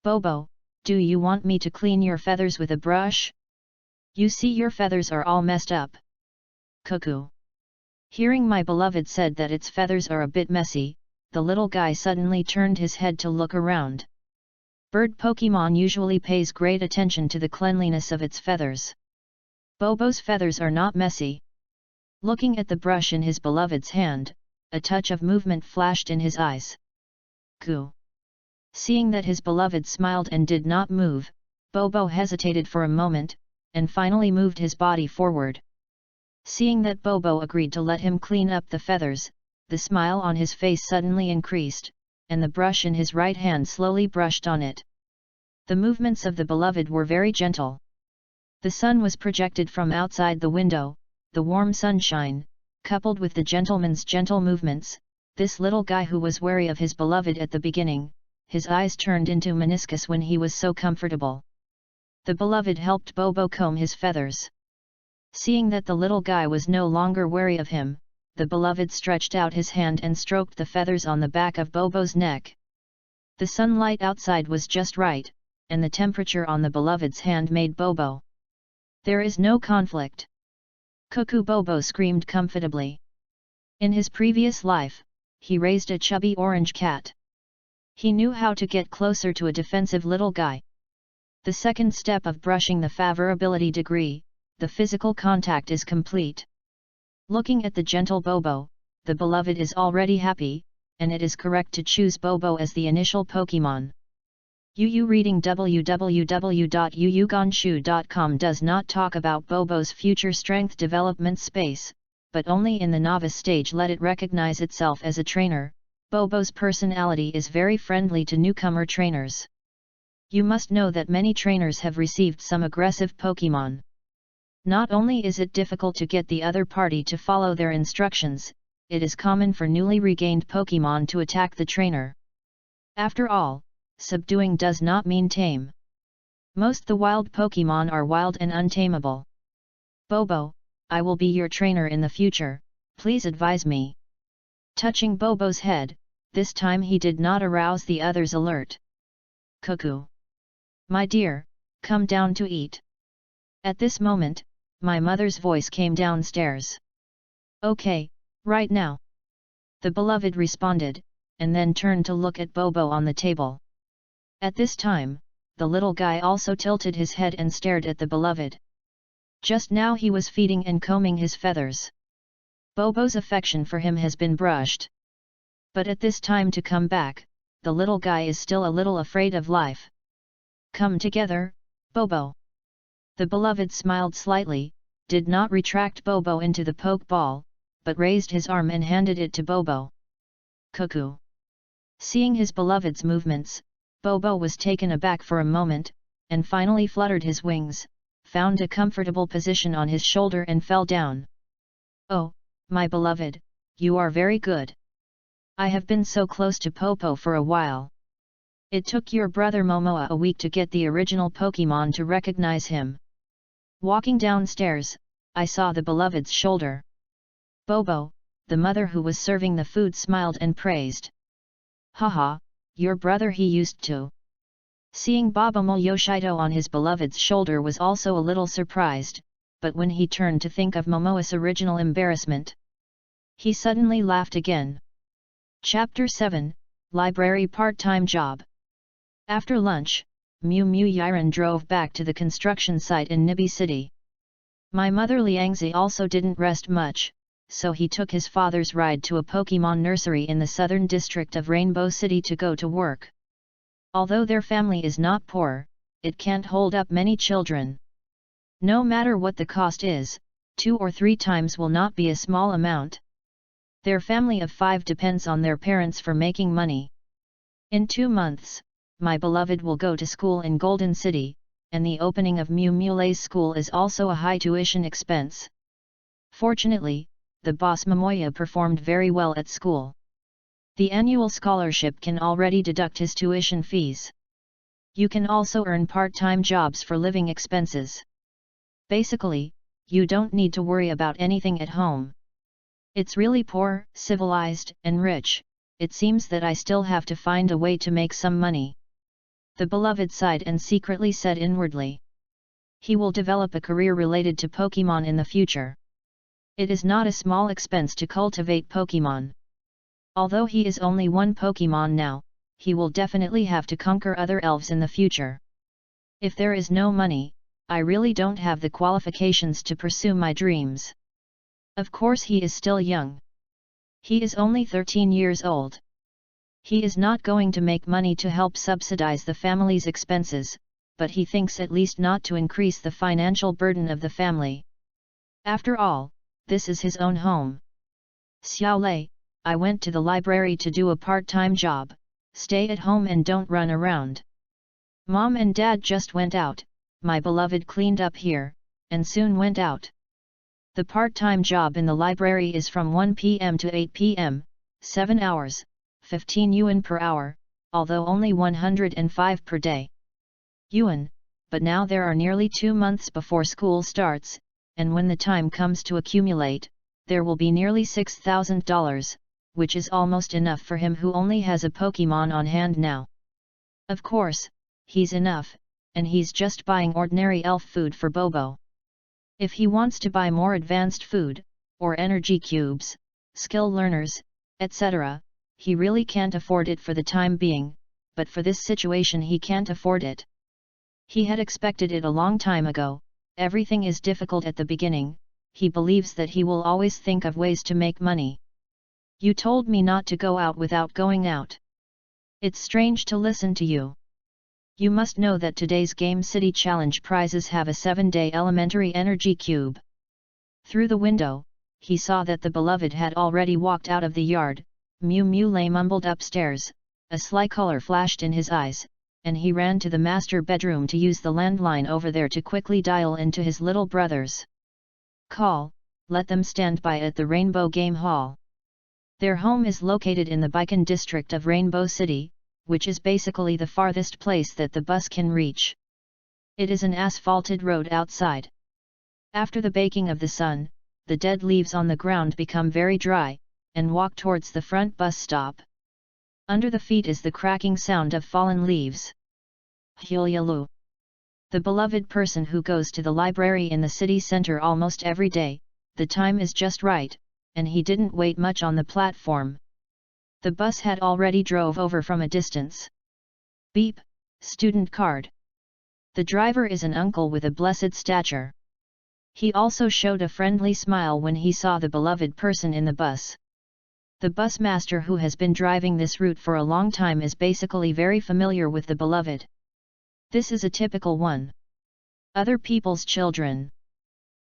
Bobo, do you want me to clean your feathers with a brush? You see your feathers are all messed up. Cuckoo. Hearing my beloved said that its feathers are a bit messy, the little guy suddenly turned his head to look around. Bird Pokémon usually pays great attention to the cleanliness of its feathers. Bobo's feathers are not messy. Looking at the brush in his beloved's hand, a touch of movement flashed in his eyes. Coo. Seeing that his beloved smiled and did not move, Bobo hesitated for a moment, and finally moved his body forward. Seeing that Bobo agreed to let him clean up the feathers, the smile on his face suddenly increased, and the brush in his right hand slowly brushed on it. The movements of the beloved were very gentle. The sun was projected from outside the window, the warm sunshine, coupled with the gentleman's gentle movements. This little guy who was wary of his beloved at the beginning, his eyes turned into meniscus when he was so comfortable. The beloved helped Bobo comb his feathers. Seeing that the little guy was no longer wary of him, the beloved stretched out his hand and stroked the feathers on the back of Bobo's neck. The sunlight outside was just right, and the temperature on the beloved's hand made Bobo. There is no conflict. Cuckoo, Bobo screamed comfortably. In his previous life, he raised a chubby orange cat. He knew how to get closer to a defensive little guy. The second step of brushing the favorability degree, the physical contact, is complete. Looking at the gentle Bobo, the beloved is already happy, and it is correct to choose Bobo as the initial Pokémon. UU reading www.uuganshu.com does not talk about Bobo's future strength development space, but only in the novice stage let it recognize itself as a trainer. Bobo's personality is very friendly to newcomer trainers. You must know that many trainers have received some aggressive Pokémon. Not only is it difficult to get the other party to follow their instructions, it is common for newly regained Pokémon to attack the trainer. After all, subduing does not mean tame. Most the wild Pokémon are wild and untamable. Bobo, I will be your trainer in the future, Please advise me. Touching Bobo's head, this time he did not arouse the others' alert. Cuckoo! My dear, come down to eat. At this moment, my mother's voice came downstairs. Okay, right now. The beloved responded, and then turned to look at Bobo on the table. At this time, the little guy also tilted his head and stared at the beloved. Just now he was feeding and combing his feathers. Bobo's affection for him has been brushed. But at this time to come back, the little guy is still a little afraid of life. Come together, Bobo. The beloved smiled slightly, did not retract Bobo into the poke ball, but raised his arm and handed it to Bobo. Cuckoo! Seeing his beloved's movements, Bobo was taken aback for a moment, and finally fluttered his wings, found a comfortable position on his shoulder and fell down. Oh, my beloved, you are very good. I have been so close to Popo for a while. It took your brother Momoa a week to get the original Pokemon to recognize him. Walking downstairs, I saw the beloved's shoulder. Bobo, the mother who was serving the food, smiled and praised. Haha, your brother he used to. Seeing Babamoyo Yoshito on his beloved's shoulder was also a little surprised, but when he turned to think of Momoa's original embarrassment, he suddenly laughed again. Chapter 7, Library Part-Time Job. After lunch, Miu Miu Yiren drove back to the construction site in Nibi City. My mother Liangzi also didn't rest much, so he took his father's ride to a Pokemon nursery in the southern district of Rainbow City to go to work. Although their family is not poor, it can't hold up many children. No matter what the cost is, 2 or 3 times will not be a small amount. Their family of 5 depends on their parents for making money. In 2 months, my beloved will go to school in Golden City, and the opening of Miu Miu's school is also a high tuition expense. Fortunately, the boss Momoya performed very well at school. The annual scholarship can already deduct his tuition fees. You can also earn part-time jobs for living expenses. Basically, you don't need to worry about anything at home. It's really poor, civilized, and rich. It seems that I still have to find a way to make some money. The beloved sighed and secretly said inwardly. He will develop a career related to Pokemon in the future. It is not a small expense to cultivate Pokemon. Although he is only one Pokemon now, he will definitely have to conquer other elves in the future. If there is no money, I really don't have the qualifications to pursue my dreams. Of course he is still young. He is only 13 years old. He is not going to make money to help subsidize the family's expenses, but he thinks at least not to increase the financial burden of the family. After all, this is his own home. Xiao Lei, I went to the library to do a part-time job. Stay at home and don't run around. Mom and Dad just went out. My beloved cleaned up here, and soon went out. The part-time job in the library is from 1 p.m. to 8 p.m., 7 hours, 15 yuan per hour, although only 105 per day. Yuan, but now there are nearly 2 months before school starts, and when the time comes to accumulate, there will be nearly $6,000, which is almost enough for him who only has a Pokemon on hand now. Of course, he's enough, and he's just buying ordinary elf food for Bobo. If he wants to buy more advanced food, or energy cubes, skill learners, etc., he really can't afford it for the time being, but for this situation he can't afford it. He had expected it a long time ago. Everything is difficult at the beginning. He believes that he will always think of ways to make money. You told me not to go out without going out. It's strange to listen to you. You must know that today's Game City Challenge prizes have a 7-day elementary energy cube. Through the window, he saw that the beloved had already walked out of the yard. Miu Miu lay mumbled upstairs, a sly color flashed in his eyes, and he ran to the master bedroom to use the landline over there to quickly dial into his little brother's call. Let them stand by at the Rainbow Game Hall. Their home is located in the Baikan district of Rainbow City, which is basically the farthest place that the bus can reach. It is an asphalted road outside. After the baking of the sun, the dead leaves on the ground become very dry, and walk towards the front bus stop. Under the feet is the cracking sound of fallen leaves. Hyulyalu. The beloved person who goes to the library in the city center almost every day, the time is just right, and he didn't wait much on the platform. The bus had already drove over from a distance. Beep, student card. The driver is an uncle with a blessed stature. He also showed a friendly smile when he saw the beloved person in the bus. The bus master who has been driving this route for a long time is basically very familiar with the beloved. This is a typical one. Other people's children.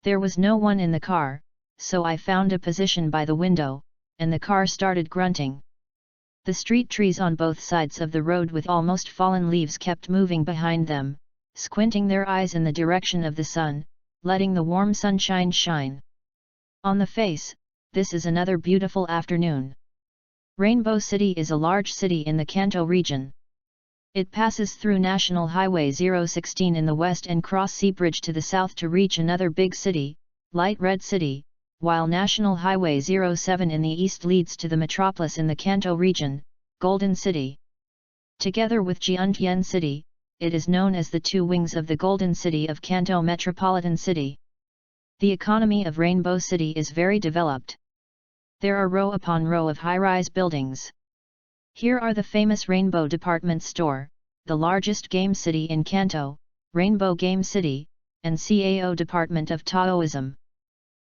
There was no one in the car, so I found a position by the window, and the car started grunting. The street trees on both sides of the road with almost fallen leaves kept moving behind them, squinting their eyes in the direction of the sun, letting the warm sunshine shine. On the face, this is another beautiful afternoon. Rainbow City is a large city in the Kanto region. It passes through National Highway 016 in the west and Cross Sea Bridge to the south to reach another big city, Light Red City, while National Highway 07 in the east leads to the metropolis in the Kanto region, Golden City. Together with Jiantian City, it is known as the two wings of the Golden City of Kanto Metropolitan City. The economy of Rainbow City is very developed. There are row upon row of high-rise buildings. Here are the famous Rainbow Department Store, the largest game city in Kanto, Rainbow Game City, and CAO Department of Taoism.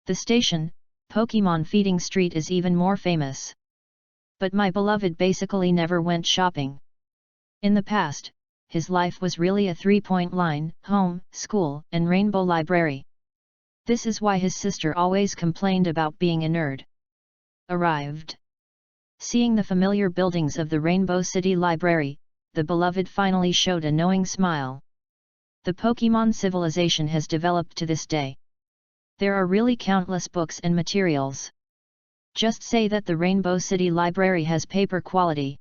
The station, Pokemon Feeding Street, is even more famous. But my beloved basically never went shopping. In the past, his life was really a three-point line: home, school, and Rainbow Library. This is why his sister always complained about being a nerd. Arrived. Seeing the familiar buildings of the Rainbow City Library, the beloved finally showed a knowing smile. The Pokemon civilization has developed to this day. There are really countless books and materials. Just say that the Rainbow City Library has paper quality.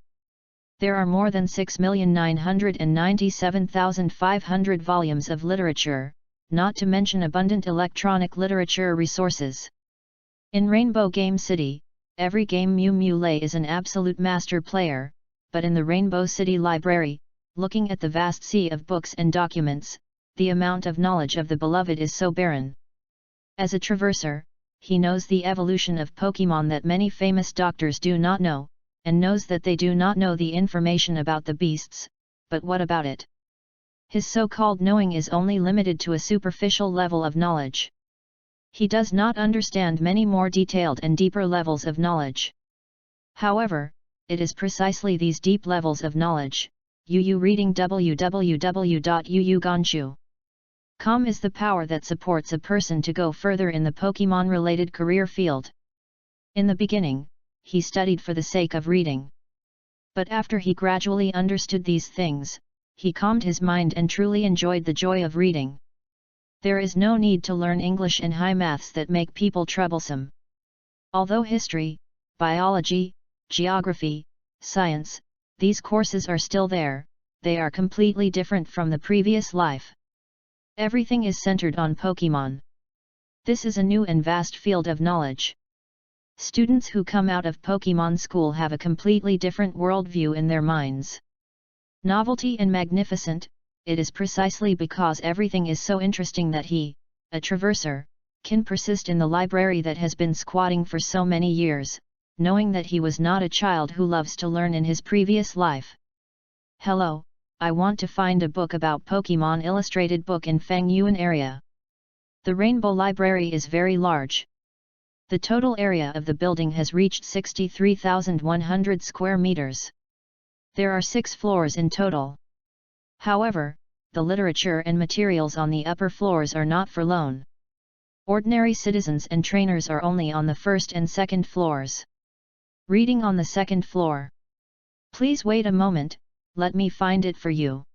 There are more than 6,997,500 volumes of literature, not to mention abundant electronic literature resources. In Rainbow Game City, every game Mew Mew Lei is an absolute master player, but in the Rainbow City Library, looking at the vast sea of books and documents, the amount of knowledge of the beloved is so barren. As a traverser, he knows the evolution of Pokemon that many famous doctors do not know, and knows that they do not know the information about the beasts, but what about it? His so-called knowing is only limited to a superficial level of knowledge. He does not understand many more detailed and deeper levels of knowledge. However, it is precisely these deep levels of knowledge, reading www.uuganshu.com is the power that supports a person to go further in the Pokemon-related career field. In the beginning, he studied for the sake of reading. But after he gradually understood these things, he calmed his mind and truly enjoyed the joy of reading. There is no need to learn English and high maths that make people troublesome. Although history, biology, geography, science, these courses are still there, they are completely different from the previous life. Everything is centered on Pokemon. This is a new and vast field of knowledge. Students who come out of Pokemon school have a completely different worldview in their minds. Novelty and magnificent, it is precisely because everything is so interesting that he, a traverser, can persist in the library that has been squatting for so many years, knowing that he was not a child who loves to learn in his previous life. Hello, I want to find a book about Pokemon illustrated book in Fangyuan area. The Rainbow Library is very large. The total area of the building has reached 63,100 square meters. There are 6 floors in total. However, the literature and materials on the upper floors are not for loan. Ordinary citizens and trainers are only on the first and second floors. Reading on the second floor. Please wait a moment, let me find it for you.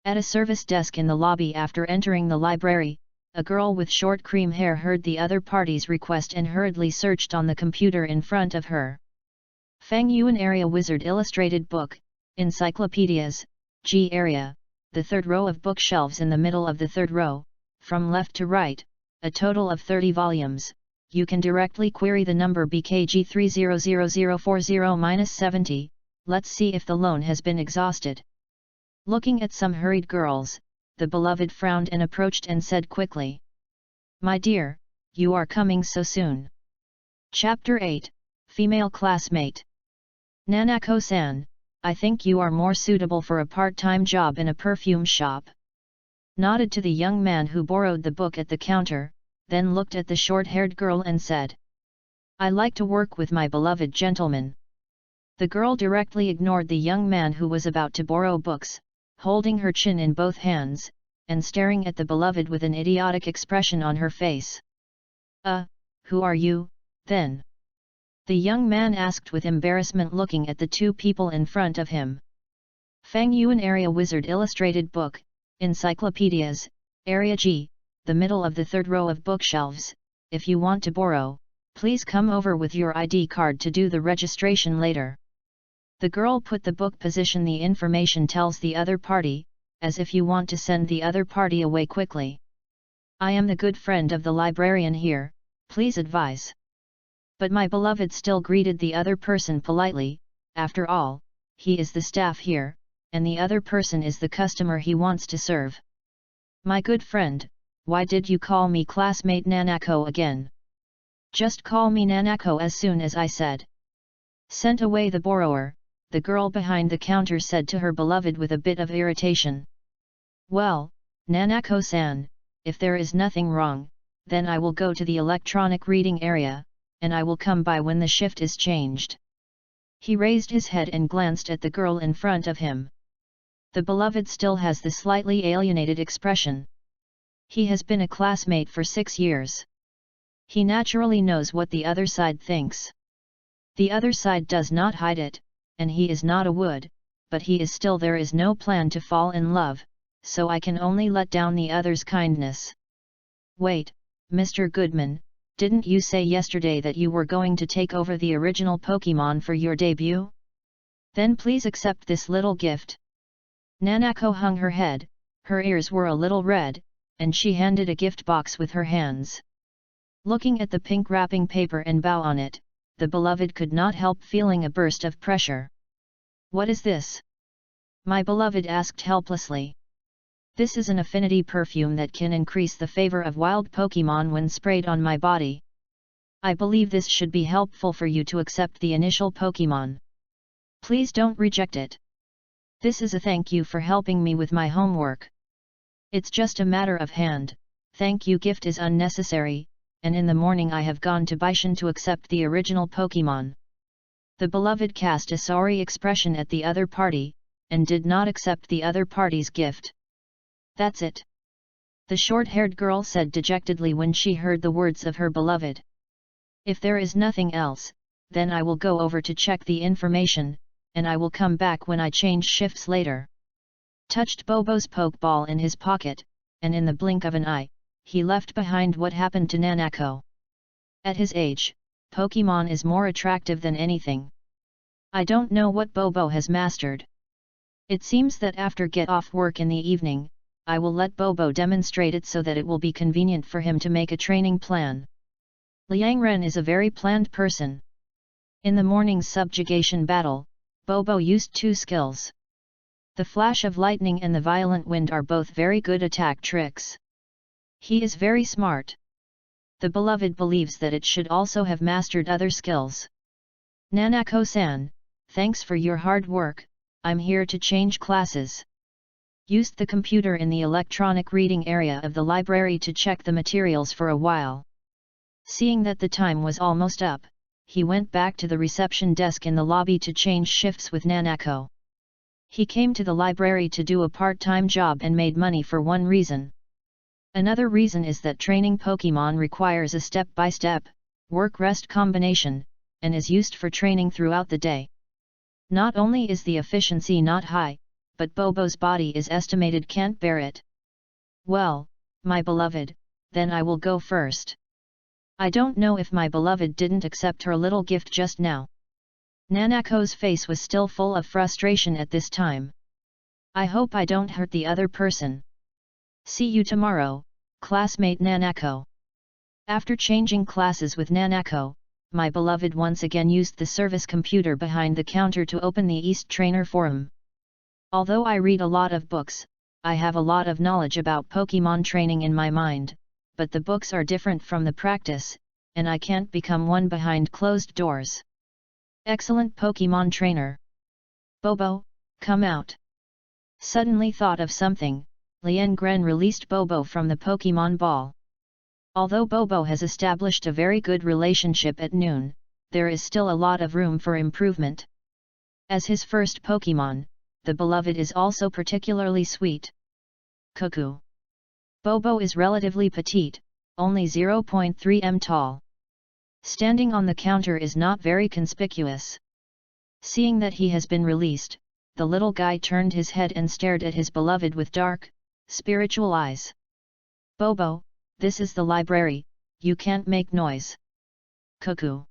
At a service desk in the lobby after entering the library, a girl with short cream hair heard the other party's request and hurriedly searched on the computer in front of her. Fangyuan Area Wizard Illustrated Book, Encyclopedias, G Area, the third row of bookshelves in the middle of the third row, from left to right, a total of 30 volumes, you can directly query the number BKG300040-70, let's see if the loan has been exhausted. Looking at some hurried girls, the beloved frowned and approached and said quickly. My dear, you are coming so soon. Chapter 8, Female Classmate. Nanako-san, I think you are more suitable for a part-time job in a perfume shop. Nodded to the young man who borrowed the book at the counter, then looked at the short-haired girl and said. I like to work with my beloved gentleman. The girl directly ignored the young man who was about to borrow books, holding her chin in both hands, and staring at the beloved with an idiotic expression on her face. Who are you, then? The young man asked with embarrassment, looking at the two people in front of him. Fang Yuan Area Wizard Illustrated Book, Encyclopedias, Area G, the middle of the third row of bookshelves. If you want to borrow, please come over with your ID card to do the registration later. The girl put the book position. The information tells the other party, as if you want to send the other party away quickly. I am the good friend of the librarian here, please advise. But my beloved still greeted the other person politely. After all, he is the staff here, and the other person is the customer he wants to serve. My good friend, why did you call me classmate Nanako again? Just call me Nanako as soon as I said. Sent away the borrower, the girl behind the counter said to her beloved with a bit of irritation. Well, Nanako-san, if there is nothing wrong, then I will go to the electronic reading area, and I will come by when the shift is changed. He raised his head and glanced at the girl in front of him. The beloved still has the slightly alienated expression. He has been a classmate for 6 years. He naturally knows what the other side thinks. The other side does not hide it, and he is not a wood, but he is still. There is no plan to fall in love, so I can only let down the other's kindness. Wait, Mr. Goodman, didn't you say yesterday that you were going to take over the original Pokémon for your debut? Then please accept this little gift. Nanako hung her head, her ears were a little red, and she handed a gift box with her hands. Looking at the pink wrapping paper and bow on it, the beloved could not help feeling a burst of pressure. What is this? My beloved asked helplessly. This is an affinity perfume that can increase the favor of wild Pokémon when sprayed on my body. I believe this should be helpful for you to accept the initial Pokémon. Please don't reject it. This is a thank you for helping me with my homework. It's just a matter of hand. Thank you gift is unnecessary, and in the morning I have gone to Baishan to accept the original Pokémon. The beloved cast a sorry expression at the other party, and did not accept the other party's gift. That's it. The short-haired girl said dejectedly when she heard the words of her beloved. If there is nothing else, then I will go over to check the information, and I will come back when I change shifts later. Touched Bobo's pokeball in his pocket, and in the blink of an eye, he left behind. What happened to Nanako? At his age, Pokémon is more attractive than anything. I don't know what Bobo has mastered. It seems that after get off work in the evening, I will let Bobo demonstrate it so that it will be convenient for him to make a training plan. Liang Ren is a very planned person. In the morning's subjugation battle, Bobo used 2 skills. The flash of lightning and the violent wind are both very good attack tricks. He is very smart. The beloved believes that it should also have mastered other skills. Nanako-san, thanks for your hard work, I'm here to change classes. Used the computer in the electronic reading area of the library to check the materials for a while. Seeing that the time was almost up, he went back to the reception desk in the lobby to change shifts with Nanako. He came to the library to do a part-time job and made money for one reason. Another reason is that training Pokémon requires a step-by-step, work-rest combination, and is used for training throughout the day. Not only is the efficiency not high, but Bobo's body is estimated can't bear it. Well, my beloved, then I will go first. I don't know if my beloved didn't accept her little gift just now. Nanako's face was still full of frustration at this time. I hope I don't hurt the other person. See you tomorrow, classmate Nanako. After changing classes with Nanako, my beloved once again used the service computer behind the counter to open the East Trainer Forum. Although I read a lot of books, I have a lot of knowledge about Pokemon training in my mind, but the books are different from the practice, and I can't become one behind closed doors. Excellent Pokemon trainer. Bobo, come out. Suddenly thought of something, Lien Gren released Bobo from the Pokemon ball. Although Bobo has established a very good relationship at noon, there is still a lot of room for improvement. As his first Pokemon, the beloved is also particularly sweet. Cuckoo. Bobo is relatively petite, only 0.3 m tall. Standing on the counter is not very conspicuous. Seeing that he has been released, the little guy turned his head and stared at his beloved with dark, spiritual eyes. Bobo, this is the library, you can't make noise. Cuckoo.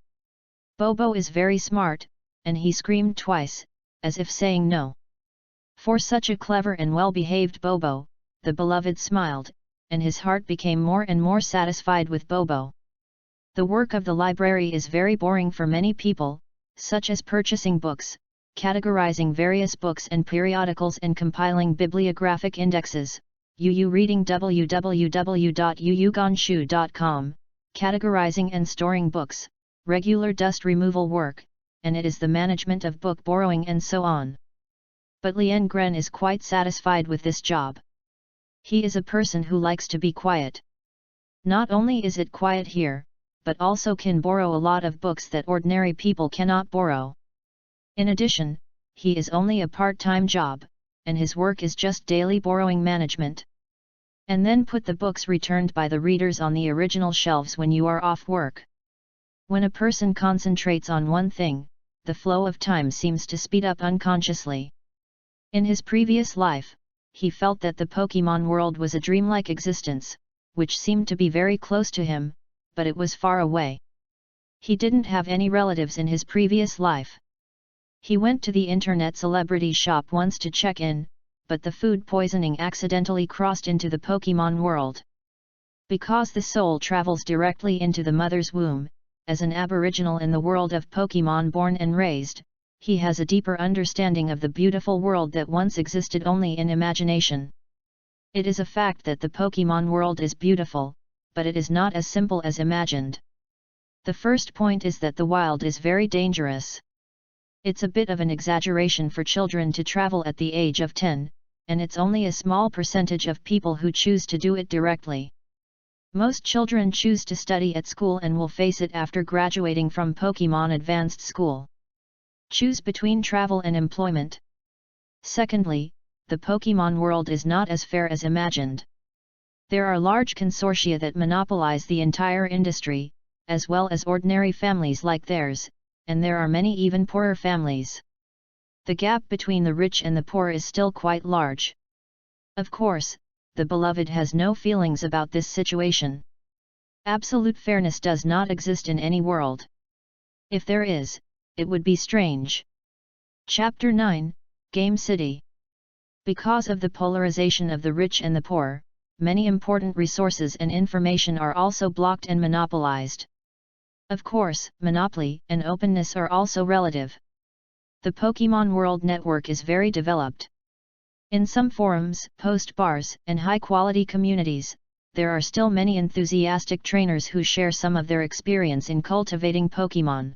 Bobo is very smart, and he screamed twice, as if saying no. For such a clever and well-behaved Bobo, the beloved smiled, and his heart became more and more satisfied with Bobo. The work of the library is very boring for many people, such as purchasing books, categorizing various books and periodicals and compiling bibliographic indexes, reading www.yuyugonshu.com, categorizing and storing books, regular dust removal work, and it is the management of book borrowing and so on. But Lien Gren is quite satisfied with this job. He is a person who likes to be quiet. Not only is it quiet here, but also can borrow a lot of books that ordinary people cannot borrow. In addition, he is only a part-time job, and his work is just daily borrowing management. And then put the books returned by the readers on the original shelves when you are off work. When a person concentrates on one thing, the flow of time seems to speed up unconsciously. In his previous life, he felt that the Pokemon world was a dreamlike existence, which seemed to be very close to him, but it was far away. He didn't have any relatives in his previous life. He went to the internet celebrity shop once to check in, but the food poisoning accidentally crossed into the Pokemon world. Because the soul travels directly into the mother's womb, as an aboriginal in the world of Pokemon born and raised, he has a deeper understanding of the beautiful world that once existed only in imagination. It is a fact that the Pokemon world is beautiful, but it is not as simple as imagined. The first point is that the wild is very dangerous. It's a bit of an exaggeration for children to travel at the age of 10, and it's only a small percentage of people who choose to do it directly. Most children choose to study at school and will face it after graduating from Pokemon Advanced School. Choose between travel and employment. Secondly, the Pokemon world is not as fair as imagined. There are large consortia that monopolize the entire industry, as well as ordinary families like theirs, and there are many even poorer families. The gap between the rich and the poor is still quite large. Of course, the beloved has no feelings about this situation. Absolute fairness does not exist in any world. If there is, it would be strange. Chapter 9, Game City. Because of the polarization of the rich and the poor, many important resources and information are also blocked and monopolized. Of course, monopoly and openness are also relative. The Pokemon World Network is very developed. In some forums, post bars, and high-quality communities, there are still many enthusiastic trainers who share some of their experience in cultivating Pokemon.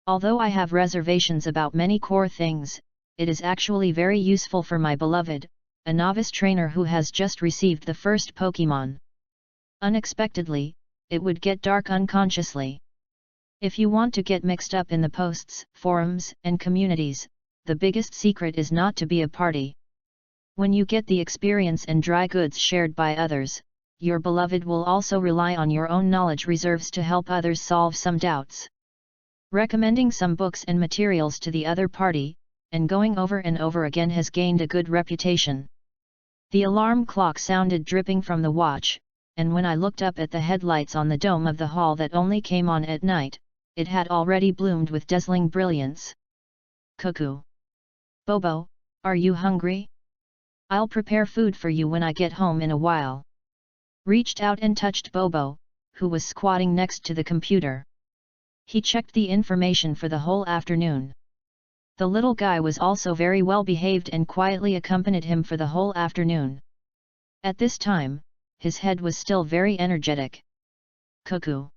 Although I have reservations about many core things, it is actually very useful for my beloved, a novice trainer who has just received the first Pokemon. Unexpectedly, it would get dark unconsciously. If you want to get mixed up in the posts, forums, and communities, the biggest secret is not to be a party. When you get the experience and dry goods shared by others, your beloved will also rely on your own knowledge reserves to help others solve some doubts. Recommending some books and materials to the other party, and going over and over again has gained a good reputation. The alarm clock sounded dripping from the watch, and when I looked up at the headlights on the dome of the hall that only came on at night, it had already bloomed with dazzling brilliance. Cuckoo. Bobo, are you hungry? I'll prepare food for you when I get home in a while. Reached out and touched Bobo, who was squatting next to the computer. He checked the information for the whole afternoon. The little guy was also very well behaved and quietly accompanied him for the whole afternoon. At this time, his head was still very energetic. Cuckoo.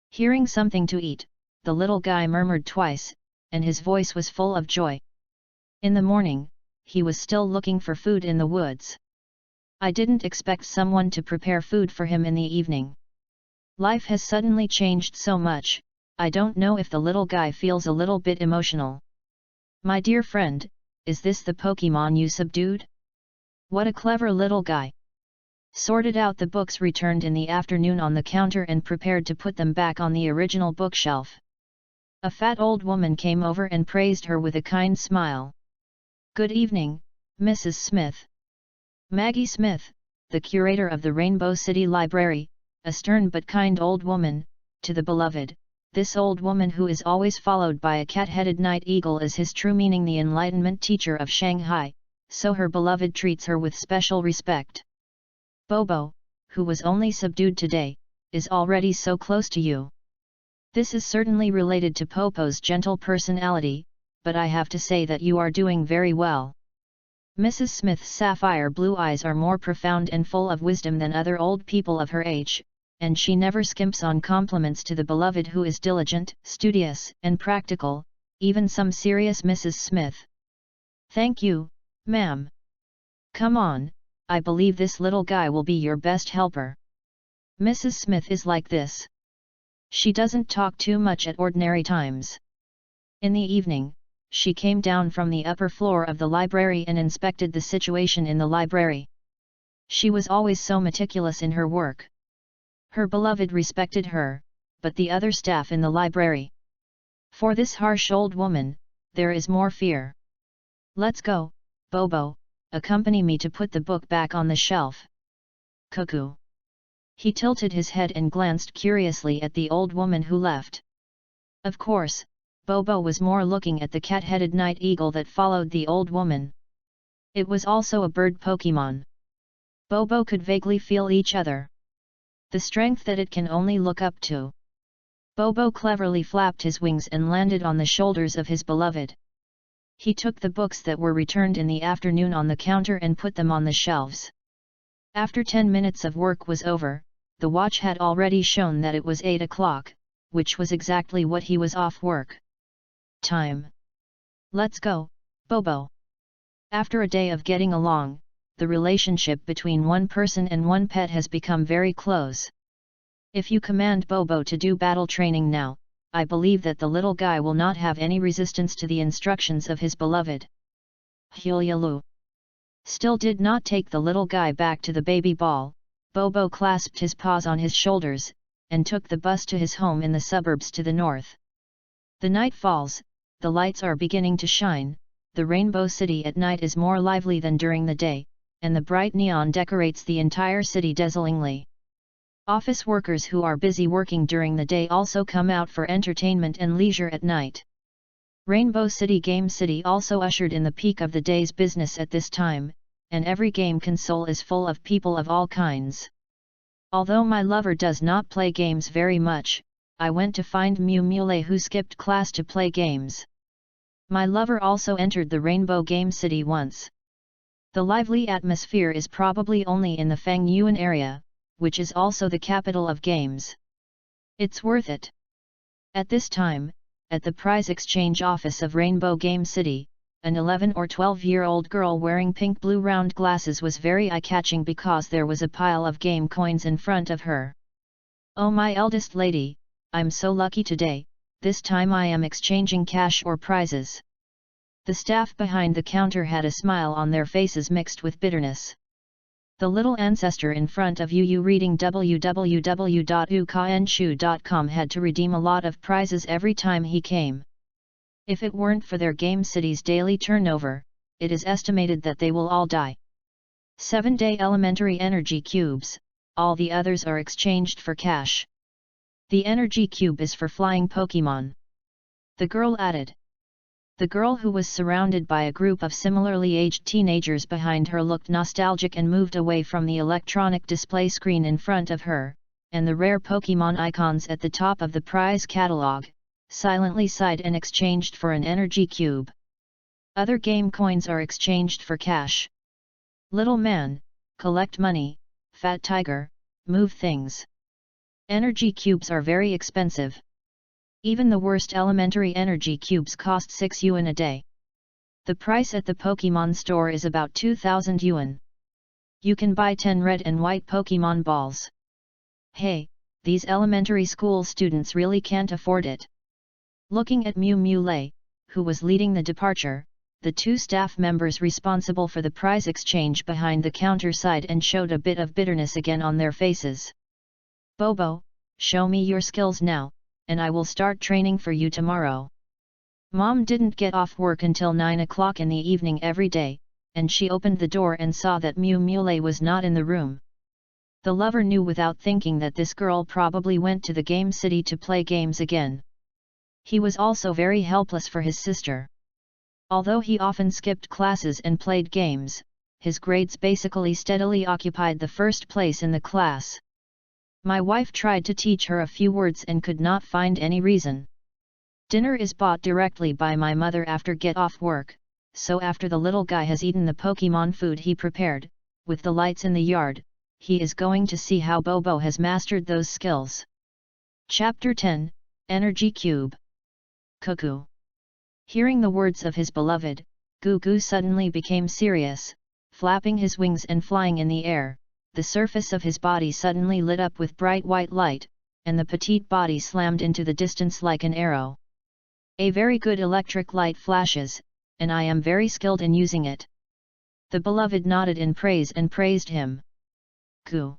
Hearing something to eat, the little guy murmured twice, and his voice was full of joy. In the morning, he was still looking for food in the woods. I didn't expect someone to prepare food for him in the evening. Life has suddenly changed so much, I don't know if the little guy feels a little bit emotional. My dear friend, is this the Pokemon you subdued? What a clever little guy. Sorted out the books returned in the afternoon on the counter and prepared to put them back on the original bookshelf. A fat old woman came over and praised her with a kind smile. Good evening, Mrs. Smith. Maggie Smith, the curator of the Rainbow City Library, a stern but kind old woman, to the beloved. This old woman who is always followed by a cat-headed night eagle is his true meaning, the enlightenment teacher of Shanghai, so her beloved treats her with special respect. Bobo, who was only subdued today, is already so close to you. This is certainly related to Popo's gentle personality, but I have to say that you are doing very well. Mrs. Smith's sapphire blue eyes are more profound and full of wisdom than other old people of her age, and she never skimps on compliments to the beloved who is diligent, studious, and practical, even some serious Mrs. Smith. Thank you, ma'am. Come on, I believe this little guy will be your best helper. Mrs. Smith is like this. She doesn't talk too much at ordinary times. In the evening, she came down from the upper floor of the library and inspected the situation in the library. She was always so meticulous in her work. Her beloved respected her, but the other staff in the library. For this harsh old woman, there is more fear. Let's go, Bobo, accompany me to put the book back on the shelf. Cuckoo. He tilted his head and glanced curiously at the old woman who left. Of course, Bobo was more looking at the cat-headed night eagle that followed the old woman. It was also a bird Pokemon. Bobo could vaguely feel each other. The strength that it can only look up to. Bobo cleverly flapped his wings and landed on the shoulders of his beloved. He took the books that were returned in the afternoon on the counter and put them on the shelves. After 10 minutes of work was over, the watch had already shown that it was 8 o'clock, which was exactly what he was off work. Time. Let's go, Bobo. After a day of getting along, the relationship between one person and one pet has become very close. If you command Bobo to do battle training now, I believe that the little guy will not have any resistance to the instructions of his beloved. Hulyalu. Still did not take the little guy back to the baby ball. Bobo clasped his paws on his shoulders, and took the bus to his home in the suburbs to the north. The night falls, the lights are beginning to shine, the Rainbow City at night is more lively than during the day, and the bright neon decorates the entire city dazzlingly. Office workers who are busy working during the day also come out for entertainment and leisure at night. Rainbow City Game City also ushered in the peak of the day's business at this time, and every game console is full of people of all kinds. Although my lover does not play games very much, I went to find Mew Mule who skipped class to play games. My lover also entered the Rainbow Game City once. The lively atmosphere is probably only in the Fang Yuan area, which is also the capital of games. It's worth it. At this time, at the prize exchange office of Rainbow Game City, an 11 or 12-year-old girl wearing pink-blue round glasses was very eye-catching because there was a pile of game coins in front of her. Oh my eldest lady, I'm so lucky today, this time I am exchanging cash or prizes. The staff behind the counter had a smile on their faces mixed with bitterness. The little ancestor in front of you reading www.ukenshu.com had to redeem a lot of prizes every time he came. If it weren't for their Game City's daily turnover, it is estimated that they will all die. 7-day elementary energy cubes, all the others are exchanged for cash. The energy cube is for flying Pokemon. The girl added. The girl who was surrounded by a group of similarly aged teenagers behind her looked nostalgic and moved away from the electronic display screen in front of her, and the rare Pokémon icons at the top of the prize catalog, silently sighed and exchanged for an energy cube. Other game coins are exchanged for cash. Little man, collect money. Fat tiger, move things. Energy cubes are very expensive. Even the worst elementary energy cubes cost 6 yuan a day. The price at the Pokémon store is about 2,000 yuan. You can buy 10 red and white Pokémon balls. Hey, these elementary school students really can't afford it. Looking at Mew Mew Lei, who was leading the departure, the two staff members responsible for the prize exchange behind the counter sighed and showed a bit of bitterness again on their faces. Bobo, show me your skills now, and I will start training for you tomorrow. Mom didn't get off work until 9 o'clock in the evening every day, and she opened the door and saw that Mew Mew Lei was not in the room. The lover knew without thinking that this girl probably went to the game city to play games again. He was also very helpless for his sister. Although he often skipped classes and played games, his grades basically steadily occupied the first place in the class. My wife tried to teach her a few words and could not find any reason. Dinner is bought directly by my mother after get off work, so after the little guy has eaten the Pokémon food he prepared, with the lights in the yard, he is going to see how Bobo has mastered those skills. Chapter 10, Energy Cube. Cuckoo. Hearing the words of his beloved, Goo Goo suddenly became serious, flapping his wings and flying in the air. The surface of his body suddenly lit up with bright white light, and the petite body slammed into the distance like an arrow. A very good electric light flashes, and I am very skilled in using it. The beloved nodded in praise and praised him. Goo.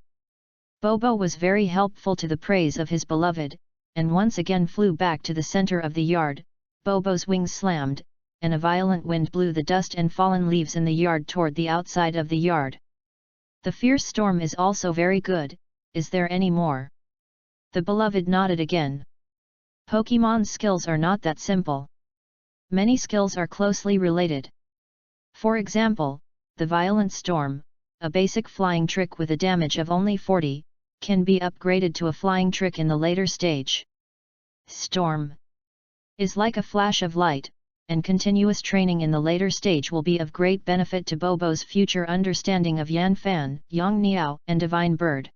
Bobo was very helpful to the praise of his beloved, and once again flew back to the center of the yard. Bobo's wings slammed, and a violent wind blew the dust and fallen leaves in the yard toward the outside of the yard. The fierce storm is also very good. Is there any more? The beloved nodded again. Pokémon skills are not that simple. Many skills are closely related. For example, the violent storm, a basic flying trick with a damage of only 40, can be upgraded to a flying trick in the later stage. Storm is like a flash of light, and continuous training in the later stage will be of great benefit to Bobo's future understanding of Yan Fan, Yang Niao, and Divine Bird.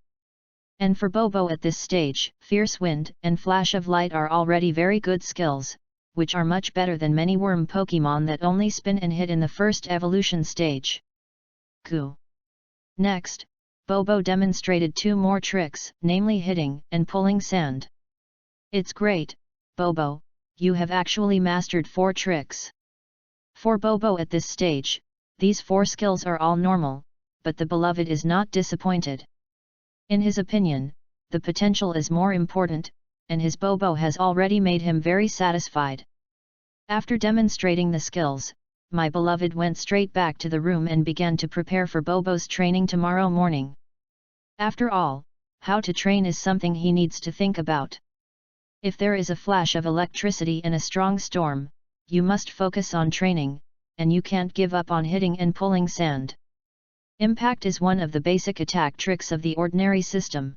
And for Bobo at this stage, Fierce Wind and Flash of Light are already very good skills, which are much better than many worm Pokémon that only spin and hit in the first evolution stage. Goo. Next, Bobo demonstrated 2 more tricks, namely hitting and pulling sand. It's great, Bobo. You have actually mastered 4 tricks. For Bobo at this stage, these 4 skills are all normal, but the beloved is not disappointed. In his opinion, the potential is more important, and his Bobo has already made him very satisfied. After demonstrating the skills, my beloved went straight back to the room and began to prepare for Bobo's training tomorrow morning. After all, how to train is something he needs to think about. If there is a flash of electricity and a strong storm, you must focus on training, and you can't give up on hitting and pulling sand. Impact is one of the basic attack tricks of the ordinary system.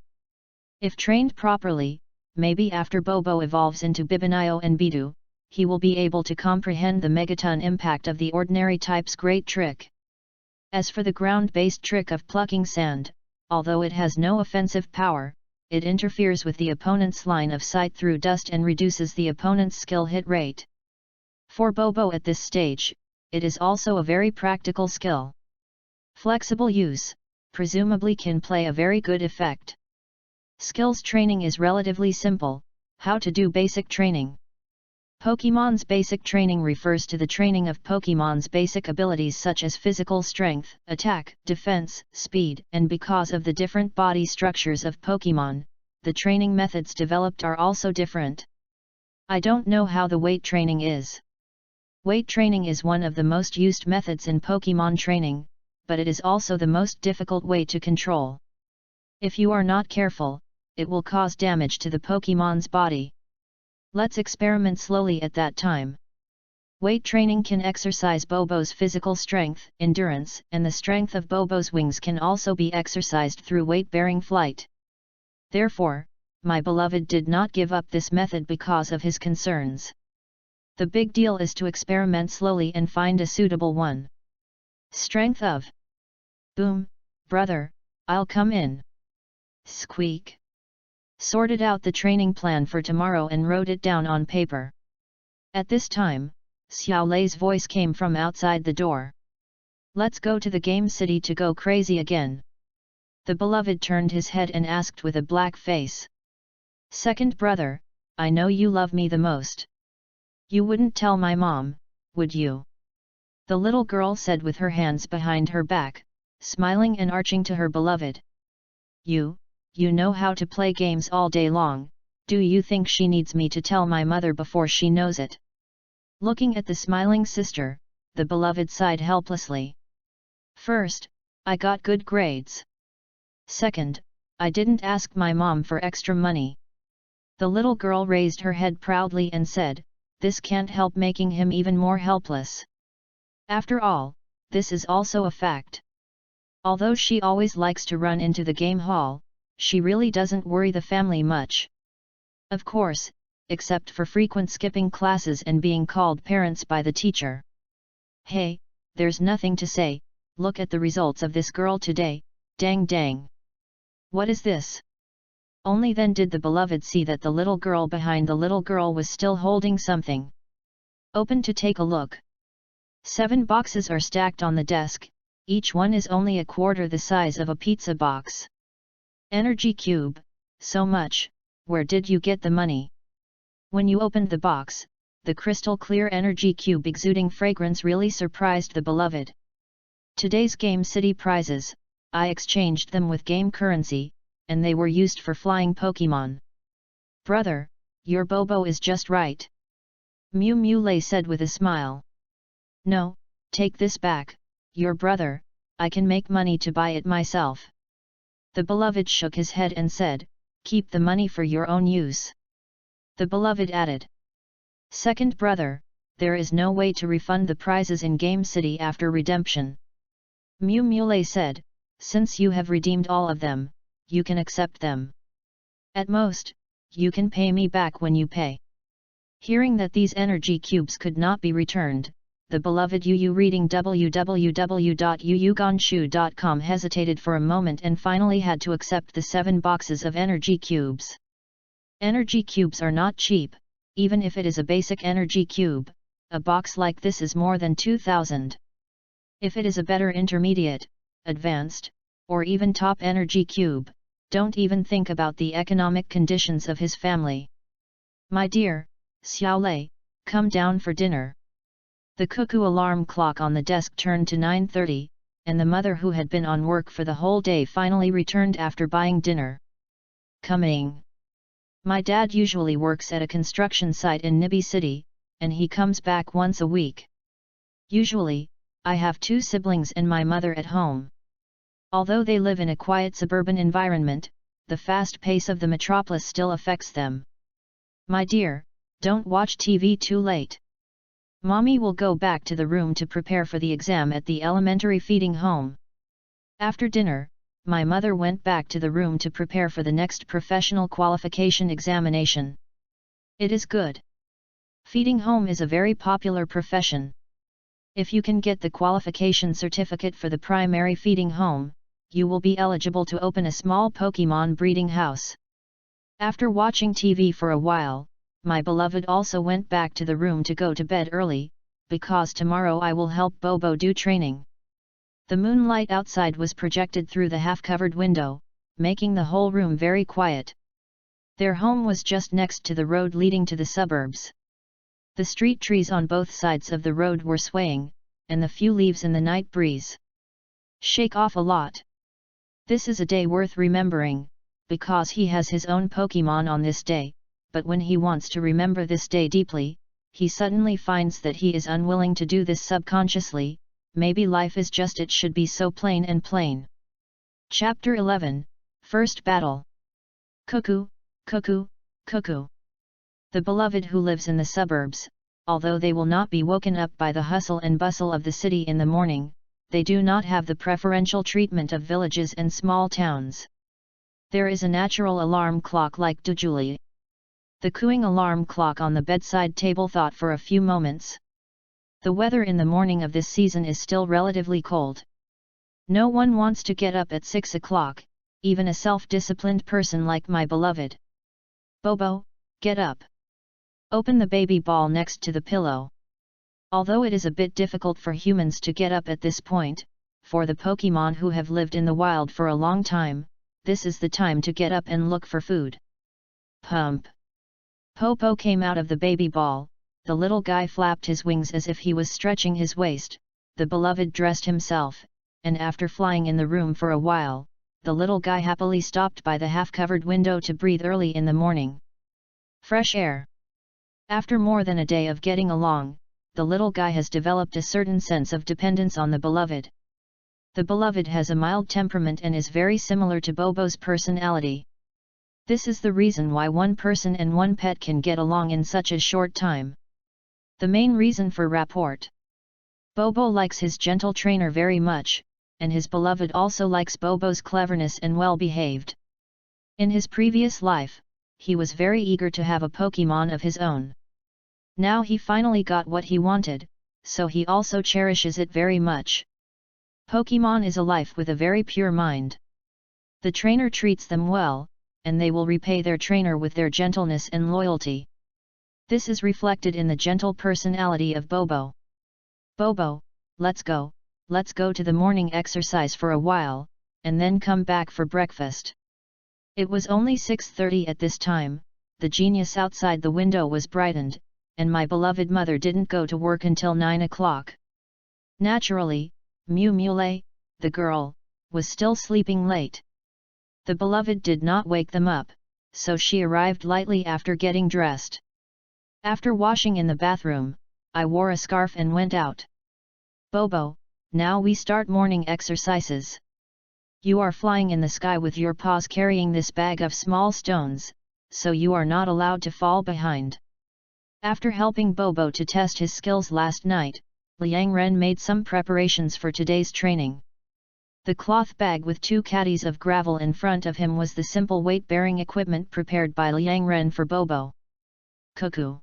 If trained properly, maybe after Bobo evolves into Bibonio and Bidu, he will be able to comprehend the megaton impact of the ordinary type's great trick. As for the ground-based trick of plucking sand, although it has no offensive power, it interferes with the opponent's line of sight through dust and reduces the opponent's skill hit rate. For Bobo at this stage, it is also a very practical skill. Flexible use, presumably can play a very good effect. Skills training is relatively simple. How to do basic training. Pokémon's basic training refers to the training of Pokémon's basic abilities such as physical strength, attack, defense, speed, and because of the different body structures of Pokémon, the training methods developed are also different. I don't know how the weight training is. Weight training is one of the most used methods in Pokémon training, but it is also the most difficult way to control. If you are not careful, it will cause damage to the Pokémon's body. Let's experiment slowly at that time. Weight training can exercise Bobo's physical strength, endurance, and the strength of Bobo's wings can also be exercised through weight-bearing flight. Therefore, my beloved did not give up this method because of his concerns. The big deal is to experiment slowly and find a suitable one. Strength of. Boom, brother, I'll come in. Squeak. Sorted out the training plan for tomorrow and wrote it down on paper. At this time, Xiao Lei's voice came from outside the door. Let's go to the game city to go crazy again. The beloved turned his head and asked with a black face. Second brother, I know you love me the most. You wouldn't tell my mom, would you? The little girl said with her hands behind her back, smiling and arching to her beloved. You know how to play games all day long, do you think she needs me to tell my mother before she knows it? Looking at the smiling sister, the beloved sighed helplessly. First, I got good grades. Second, I didn't ask my mom for extra money. The little girl raised her head proudly and said, this can't help making him even more helpless. After all, this is also a fact. Although she always likes to run into the game hall, she really doesn't worry the family much. Of course, except for frequent skipping classes and being called parents by the teacher. Hey, there's nothing to say, look at the results of this girl today, dang dang. What is this? Only then did the beloved see that the little girl behind the little girl was still holding something. Open to take a look. 7 boxes are stacked on the desk, each one is only a quarter the size of a pizza box. Energy cube, so much, where did you get the money? When you opened the box, the crystal clear energy cube exuding fragrance really surprised the beloved. Today's Game City prizes, I exchanged them with game currency, and they were used for flying Pokemon. Brother, your Bobo is just right. Mew Mew Lei said with a smile. No, take this back, your brother, I can make money to buy it myself. The beloved shook his head and said, keep the money for your own use. The beloved added. Second brother, there is no way to refund the prizes in Game City after redemption. Mew Mew Lei said, since you have redeemed all of them, you can accept them. At most, you can pay me back when you pay. Hearing that these energy cubes could not be returned, the beloved Yu reading www.yuyuganshu.com hesitated for a moment and finally had to accept the 7 boxes of energy cubes. Energy cubes are not cheap, even if it is a basic energy cube, a box like this is more than 2,000. If it is a better intermediate, advanced, or even top energy cube, don't even think about the economic conditions of his family. My dear, Xiao Lei, come down for dinner. The cuckoo alarm clock on the desk turned to 9:30, and the mother who had been on work for the whole day finally returned after buying dinner. Coming. My dad usually works at a construction site in Nibi City, and he comes back once a week. Usually, I have 2 siblings and my mother at home. Although they live in a quiet suburban environment, the fast pace of the metropolis still affects them. My dear, don't watch TV too late. Mommy will go back to the room to prepare for the exam at the elementary feeding home. After dinner, my mother went back to the room to prepare for the next professional qualification examination. It is good. Feeding home is a very popular profession. If you can get the qualification certificate for the primary feeding home, you will be eligible to open a small Pokemon breeding house. After watching TV for a while, my beloved also went back to the room to go to bed early, because tomorrow I will help Bobo do training. The moonlight outside was projected through the half-covered window, making the whole room very quiet. Their home was just next to the road leading to the suburbs. The street trees on both sides of the road were swaying, and the few leaves in the night breeze shake off a lot. This is a day worth remembering, because he has his own Pokemon on this day, but when he wants to remember this day deeply, he suddenly finds that he is unwilling to do this subconsciously. Maybe life is just it should be so plain and plain. Chapter 11, First Battle. Cuckoo, cuckoo, cuckoo. The beloved who lives in the suburbs, although they will not be woken up by the hustle and bustle of the city in the morning, they do not have the preferential treatment of villages and small towns. There is a natural alarm clock like Dujuli. The cooing alarm clock on the bedside table thought for a few moments. The weather in the morning of this season is still relatively cold. No one wants to get up at 6 o'clock, even a self-disciplined person like my beloved. Bobo, get up. Open the baby ball next to the pillow. Although it is a bit difficult for humans to get up at this point, for the Pokemon who have lived in the wild for a long time, this is the time to get up and look for food. Pump. Popo came out of the baby ball, the little guy flapped his wings as if he was stretching his waist, the beloved dressed himself, and after flying in the room for a while, the little guy happily stopped by the half-covered window to breathe early in the morning. Fresh air. After more than a day of getting along, the little guy has developed a certain sense of dependence on the beloved. The beloved has a mild temperament and is very similar to Bobo's personality. This is the reason why one person and one pet can get along in such a short time. The main reason for rapport. Bobo likes his gentle trainer very much, and his beloved also likes Bobo's cleverness and well-behaved. In his previous life, he was very eager to have a Pokemon of his own. Now he finally got what he wanted, so he also cherishes it very much. Pokemon is a life with a very pure mind. The trainer treats them well, and they will repay their trainer with their gentleness and loyalty. This is reflected in the gentle personality of Bobo. Bobo, let's go to the morning exercise for a while, and then come back for breakfast. It was only 6:30 at this time, the genius outside the window was brightened, and my beloved mother didn't go to work until 9 o'clock. Naturally, Mew Mule, the girl, was still sleeping late. The beloved did not wake them up, so she arrived lightly after getting dressed. After washing in the bathroom, I wore a scarf and went out. Bobo, now we start morning exercises. You are flying in the sky with your paws carrying this bag of small stones, so you are not allowed to fall behind. After helping Bobo to test his skills last night, Liang Ren made some preparations for today's training. The cloth bag with 2 caddies of gravel in front of him was the simple weight-bearing equipment prepared by Liang Ren for Bobo. Cuckoo.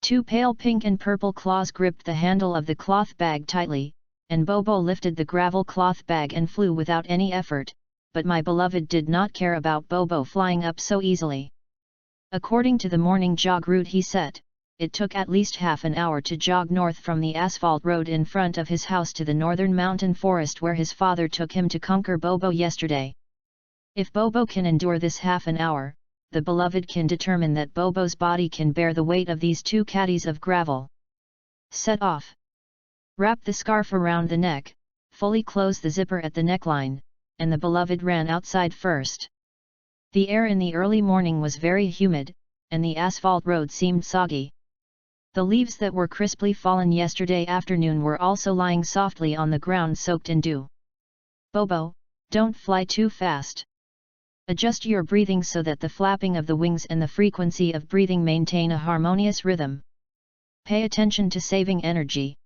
2 pale pink and purple claws gripped the handle of the cloth bag tightly, and Bobo lifted the gravel cloth bag and flew without any effort, but my beloved did not care about Bobo flying up so easily. According to the morning jog route he set, it took at least half an hour to jog north from the asphalt road in front of his house to the northern mountain forest where his father took him to conquer Bobo yesterday. If Bobo can endure this half an hour, the beloved can determine that Bobo's body can bear the weight of these 2 caddies of gravel. Set off. Wrap the scarf around the neck, fully close the zipper at the neckline, and the beloved ran outside first. The air in the early morning was very humid, and the asphalt road seemed soggy. The leaves that were crisply fallen yesterday afternoon were also lying softly on the ground soaked in dew. Bobo, don't fly too fast. Adjust your breathing so that the flapping of the wings and the frequency of breathing maintain a harmonious rhythm. Pay attention to saving energy.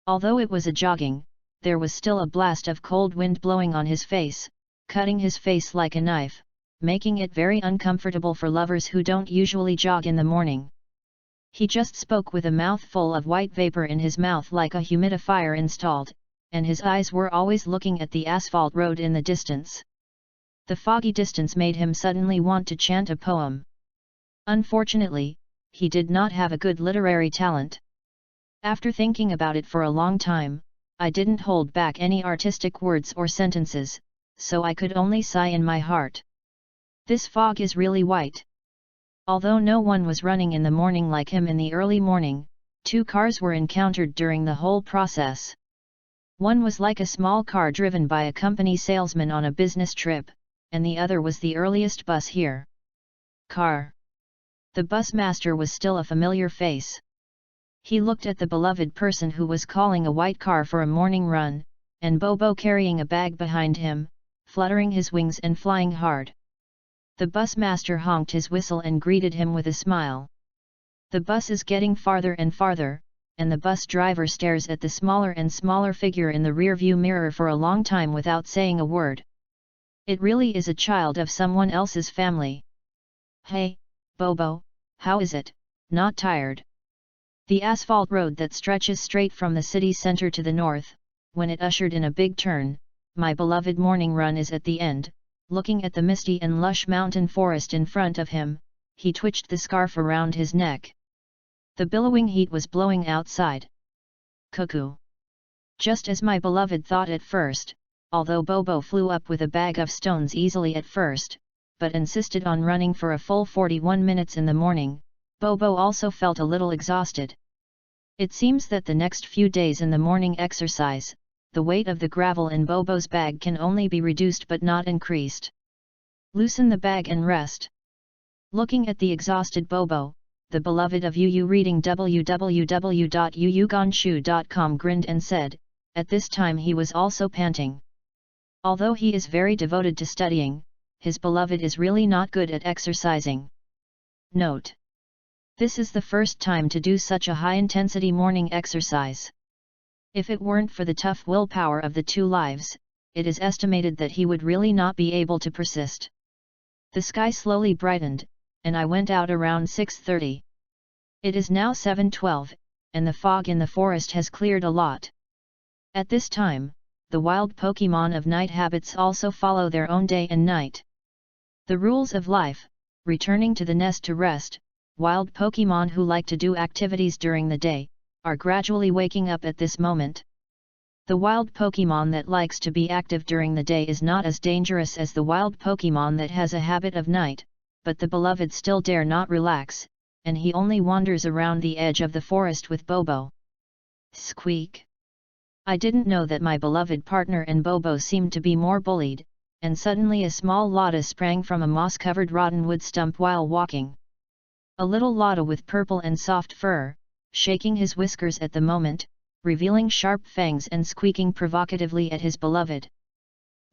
Although it was a jogging, there was still a blast of cold wind blowing on his face, cutting his face like a knife, making it very uncomfortable for lovers who don't usually jog in the morning. He just spoke with a mouthful of white vapor in his mouth like a humidifier installed, and his eyes were always looking at the asphalt road in the distance. The foggy distance made him suddenly want to chant a poem. Unfortunately, he did not have a good literary talent. After thinking about it for a long time, I didn't hold back any artistic words or sentences, so I could only sigh in my heart. This fog is really white. Although no one was running in the morning like him in the early morning, 2 cars were encountered during the whole process. One was like a small car driven by a company salesman on a business trip, and the other was the earliest bus here. Car. The bus master was still a familiar face. He looked at the beloved person who was calling a white car for a morning run, and Bobo carrying a bag behind him, fluttering his wings and flying hard. The bus master honked his whistle and greeted him with a smile. The bus is getting farther and farther, and the bus driver stares at the smaller and smaller figure in the rear-view mirror for a long time without saying a word. It really is a child of someone else's family. Hey, Bobo, how is it, not tired? The asphalt road that stretches straight from the city center to the north, when it ushered in a big turn, my beloved morning run is at the end. Looking at the misty and lush mountain forest in front of him, he twitched the scarf around his neck. The billowing heat was blowing outside. Cuckoo! Just as my beloved thought at first, although Bobo flew up with a bag of stones easily at first, but insisted on running for a full 41 minutes in the morning, Bobo also felt a little exhausted. It seems that the next few days in the morning exercise, the weight of the gravel in Bobo's bag can only be reduced but not increased. Loosen the bag and rest. Looking at the exhausted Bobo, the beloved of Yu reading www.yuyugonshu.com grinned and said, at this time he was also panting. Although he is very devoted to studying, his beloved is really not good at exercising. Note: this is the first time to do such a high-intensity morning exercise. If it weren't for the tough willpower of the two lives, it is estimated that he would really not be able to persist. The sky slowly brightened, and I went out around 6:30. It is now 7:12, and the fog in the forest has cleared a lot. At this time, the wild Pokémon of night habits also follow their own day and night. The rules of life: returning to the nest to rest, wild Pokémon who like to do activities during the day, are gradually waking up at this moment. The wild Pokémon that likes to be active during the day is not as dangerous as the wild Pokémon that has a habit of night, but the beloved still dare not relax, and he only wanders around the edge of the forest with Bobo. Squeak! I didn't know that my beloved partner and Bobo seemed to be more bullied, and suddenly a small Lotta sprang from a moss-covered rotten wood stump while walking. A little Lotta with purple and soft fur, shaking his whiskers at the moment, revealing sharp fangs and squeaking provocatively at his beloved.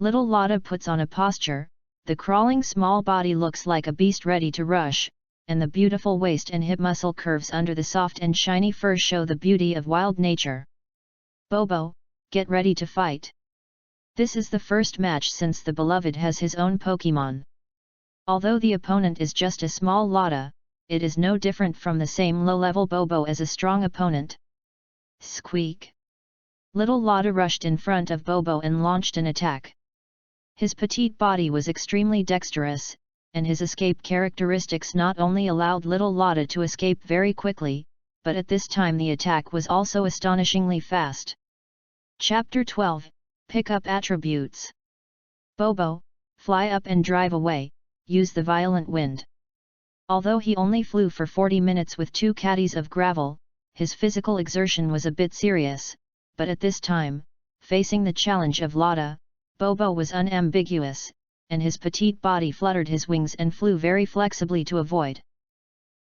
Little Lotta puts on a posture, the crawling small body looks like a beast ready to rush, and the beautiful waist and hip muscle curves under the soft and shiny fur show the beauty of wild nature. Bobo, get ready to fight. This is the first match since the beloved has his own Pokémon. Although the opponent is just a small Lotta, it is no different from the same low-level Bobo as a strong opponent. Squeak! Little Lotta rushed in front of Bobo and launched an attack. His petite body was extremely dexterous, and his escape characteristics not only allowed little Lotta to escape very quickly, but at this time the attack was also astonishingly fast. Chapter 12, Pick up Attributes. Bobo, fly up and drive away, use the violent wind. Although he only flew for 40 minutes with 2 caddies of gravel, his physical exertion was a bit serious, but at this time, facing the challenge of Lotta, Bobo was unambiguous, and his petite body fluttered his wings and flew very flexibly to avoid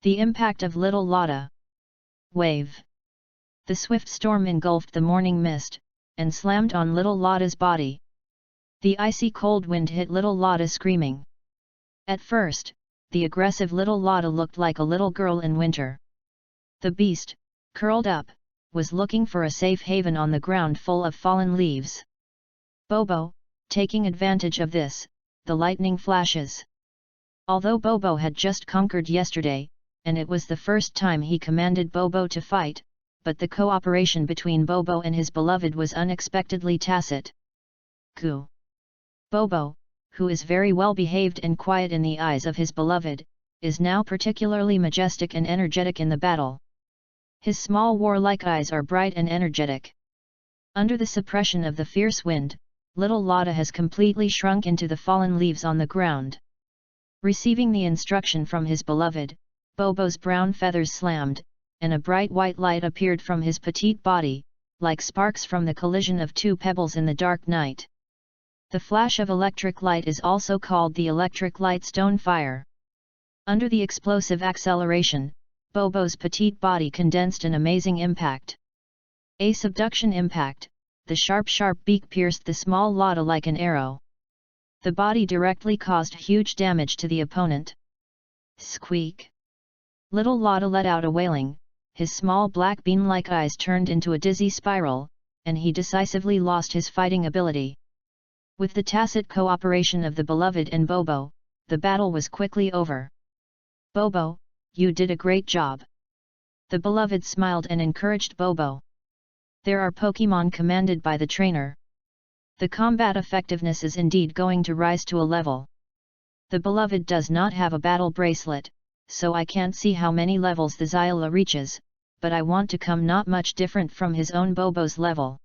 the impact of little Lotta. Wave! The swift storm engulfed the morning mist, and slammed on little Lotta's body. The icy cold wind hit little Lotta screaming. At first, the aggressive little Lotta looked like a little girl in winter. The beast, curled up, was looking for a safe haven on the ground full of fallen leaves. Bobo, taking advantage of this, the lightning flashes. Although Bobo had just conquered yesterday, and it was the first time he commanded Bobo to fight, but the cooperation between Bobo and his beloved was unexpectedly tacit. Coo! Bobo, who is very well behaved and quiet in the eyes of his beloved, is now particularly majestic and energetic in the battle. His small warlike eyes are bright and energetic. Under the suppression of the fierce wind, little Lotta has completely shrunk into the fallen leaves on the ground. Receiving the instruction from his beloved, Bobo's brown feathers slammed, and a bright white light appeared from his petite body, like sparks from the collision of 2 pebbles in the dark night. The flash of electric light is also called the electric light stone fire. Under the explosive acceleration, Bobo's petite body condensed an amazing impact. A subduction impact, the sharp beak pierced the small Lotta like an arrow. The body directly caused huge damage to the opponent. Squeak! Little Lotta let out a wailing, his small black bean-like eyes turned into a dizzy spiral, and he decisively lost his fighting ability. With the tacit cooperation of the beloved and Bobo, the battle was quickly over. Bobo, you did a great job. The beloved smiled and encouraged Bobo. There are Pokémon commanded by the trainer. The combat effectiveness is indeed going to rise to a level. The beloved does not have a battle bracelet, so I can't see how many levels the Xyla reaches, but I want to come not much different from his own Bobo's level.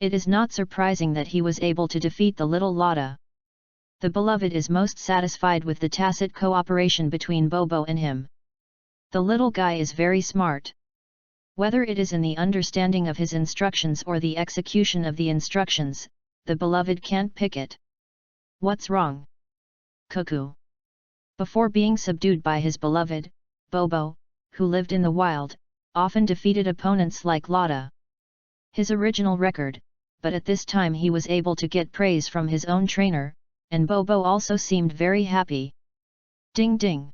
It is not surprising that he was able to defeat the little Lotta. The beloved is most satisfied with the tacit cooperation between Bobo and him. The little guy is very smart. Whether it is in the understanding of his instructions or the execution of the instructions, the beloved can't pick it. What's wrong? Cuckoo. Before being subdued by his beloved, Bobo, who lived in the wild, often defeated opponents like Lotta. His original record, but at this time he was able to get praise from his own trainer, and Bobo also seemed very happy. Ding ding!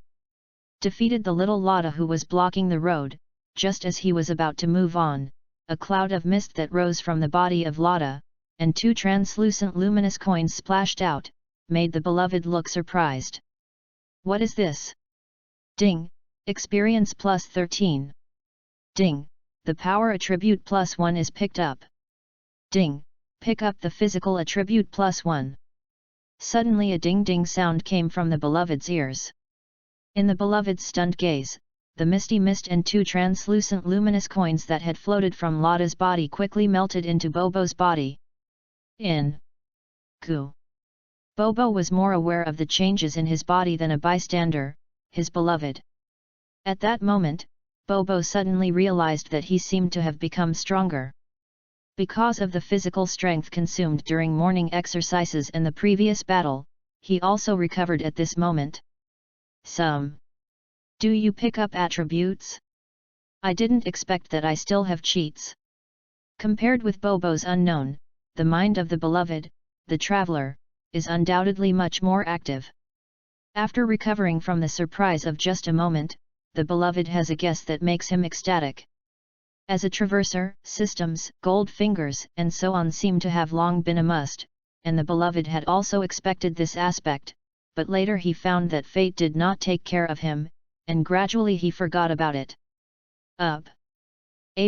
Defeated the little Lotta who was blocking the road. Just as he was about to move on, a cloud of mist that rose from the body of Lotta, and 2 translucent luminous coins splashed out, made the beloved look surprised. What is this? Ding! Experience plus 13. Ding! The power attribute plus 1 is picked up. Ding! Pick up the physical attribute plus 1. Suddenly a ding-ding sound came from the beloved's ears. In the beloved's stunned gaze, the misty mist and 2 translucent luminous coins that had floated from Lotta's body quickly melted into Bobo's body. Goo. Bobo was more aware of the changes in his body than a bystander, his beloved. At that moment, Bobo suddenly realized that he seemed to have become stronger. Because of the physical strength consumed during morning exercises and the previous battle, he also recovered at this moment. Do you pick up attributes? I didn't expect that I still have cheats. Compared with Bobo's unknown, the mind of the beloved, the traveler, is undoubtedly much more active. After recovering from the surprise of just a moment, the beloved has a guess that makes him ecstatic. As a traverser, systems, gold fingers, and so on seem to have long been a must, and the beloved had also expected this aspect, but later he found that fate did not take care of him, and gradually he forgot about it. A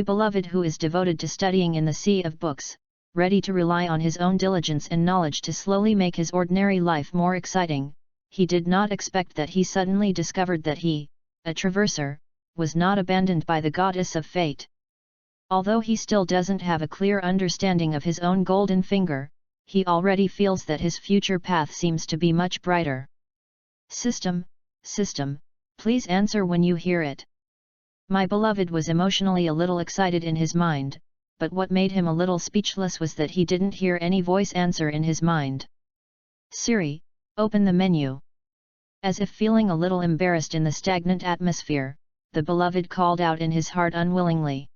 beloved who is devoted to studying in the sea of books, ready to rely on his own diligence and knowledge to slowly make his ordinary life more exciting, he did not expect that he suddenly discovered that he, a traverser, was not abandoned by the goddess of fate. Although he still doesn't have a clear understanding of his own golden finger, he already feels that his future path seems to be much brighter. System, please answer when you hear it. My beloved was emotionally a little excited in his mind, but what made him a little speechless was that he didn't hear any voice answer in his mind. Siri, open the menu. As if feeling a little embarrassed in the stagnant atmosphere, the beloved called out in his heart unwillingly.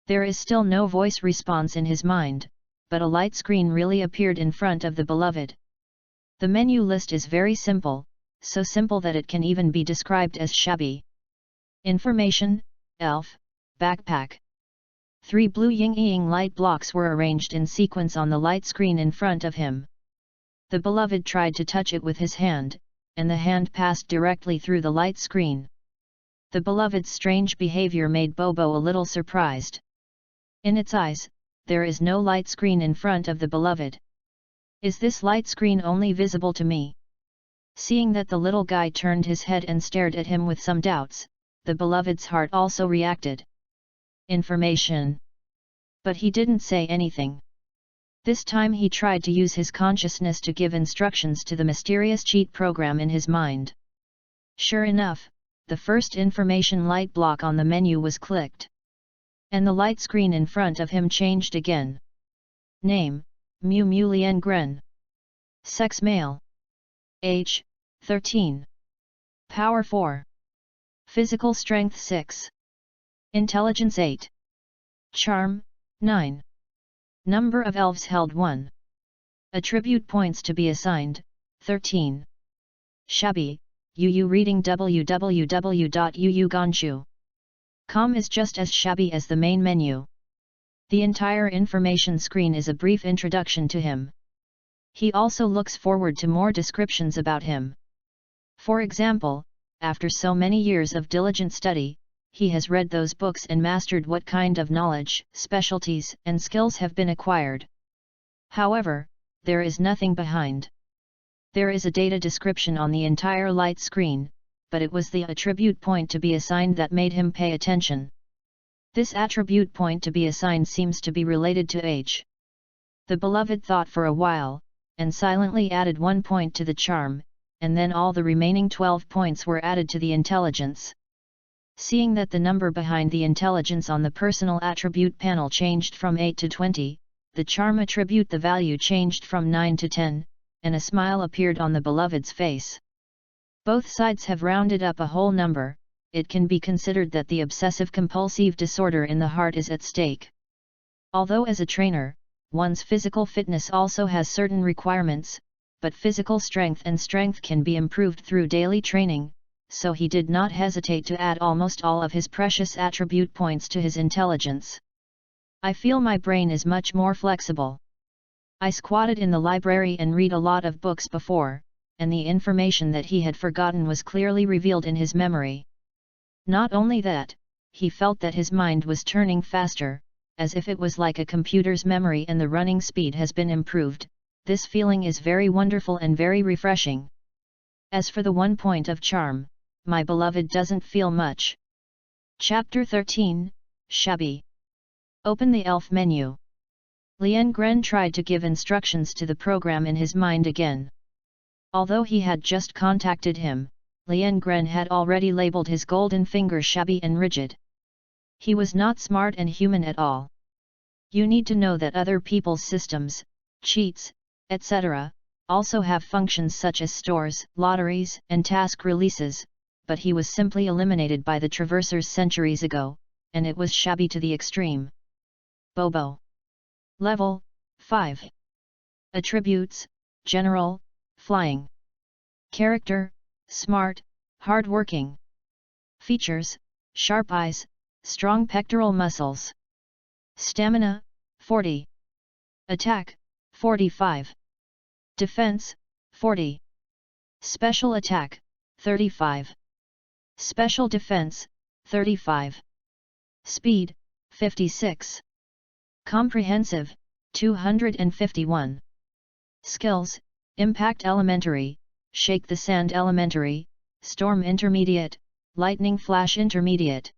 There is still no voice response in his mind, but a light screen really appeared in front of the beloved. The menu list is very simple, so simple that it can even be described as shabby. Information, elf, backpack. 3 blue yin-yang light blocks were arranged in sequence on the light screen in front of him. The beloved tried to touch it with his hand, and the hand passed directly through the light screen. The beloved's strange behavior made Bobo a little surprised. In its eyes, there is no light screen in front of the beloved. Is this light screen only visible to me? Seeing that the little guy turned his head and stared at him with some doubts, the beloved's heart also reacted. Information. But he didn't say anything. This time he tried to use his consciousness to give instructions to the mysterious cheat program in his mind. Sure enough, the first information light block on the menu was clicked. And the light screen in front of him changed again. Name, Mu Mu Lien Gren. Sex male. Age, 13. Power 4. Physical strength 6. Intelligence 8. Charm, 9. Number of elves held 1. Attribute points to be assigned, 13. Shabby, UU reading www.uuganshu.com is just as shabby as the main menu. The entire information screen is a brief introduction to him. He also looks forward to more descriptions about him. For example, after so many years of diligent study, he has read those books and mastered what kind of knowledge, specialties, and skills have been acquired. However, there is nothing behind. There is a data description on the entire light screen, but it was the attribute point to be assigned that made him pay attention. This attribute point to be assigned seems to be related to age. The beloved thought for a while, and silently added 1 point to the charm, and then all the remaining 12 points were added to the intelligence. Seeing that the number behind the intelligence on the personal attribute panel changed from 8 to 20, the charm attribute the value changed from 9 to 10, and a smile appeared on the beloved's face. Both sides have rounded up a whole number. It can be considered that the obsessive-compulsive disorder in the heart is at stake. Although as a trainer, one's physical fitness also has certain requirements, but physical strength and strength can be improved through daily training, so he did not hesitate to add almost all of his precious attribute points to his intelligence. I feel my brain is much more flexible. I squatted in the library and read a lot of books before, and the information that he had forgotten was clearly revealed in his memory. Not only that, he felt that his mind was turning faster, as if it was like a computer's memory and the running speed has been improved. This feeling is very wonderful and very refreshing. As for the 1 point of charm, my beloved doesn't feel much. Chapter 13, Shabby. Open the elf menu. Lien Gren tried to give instructions to the program in his mind again. Although he had just contacted him, Lien Gren had already labeled his golden finger shabby and rigid. He was not smart and human at all. You need to know that other people's systems, cheats, etc., also have functions such as stores, lotteries, and task releases, but he was simply eliminated by the traversers centuries ago, and it was shabby to the extreme. Bobo. Level 5. Attributes: General, Flying. Character: Smart, hard-working. Features: Sharp eyes, strong pectoral muscles. Stamina: 40. Attack: 45. Defense: 40. Special attack: 35. Special defense: 35. Speed: 56. Comprehensive: 251. Skills: Impact Elementary, Shake the Sand Elementary, Storm Intermediate, Lightning Flash Intermediate.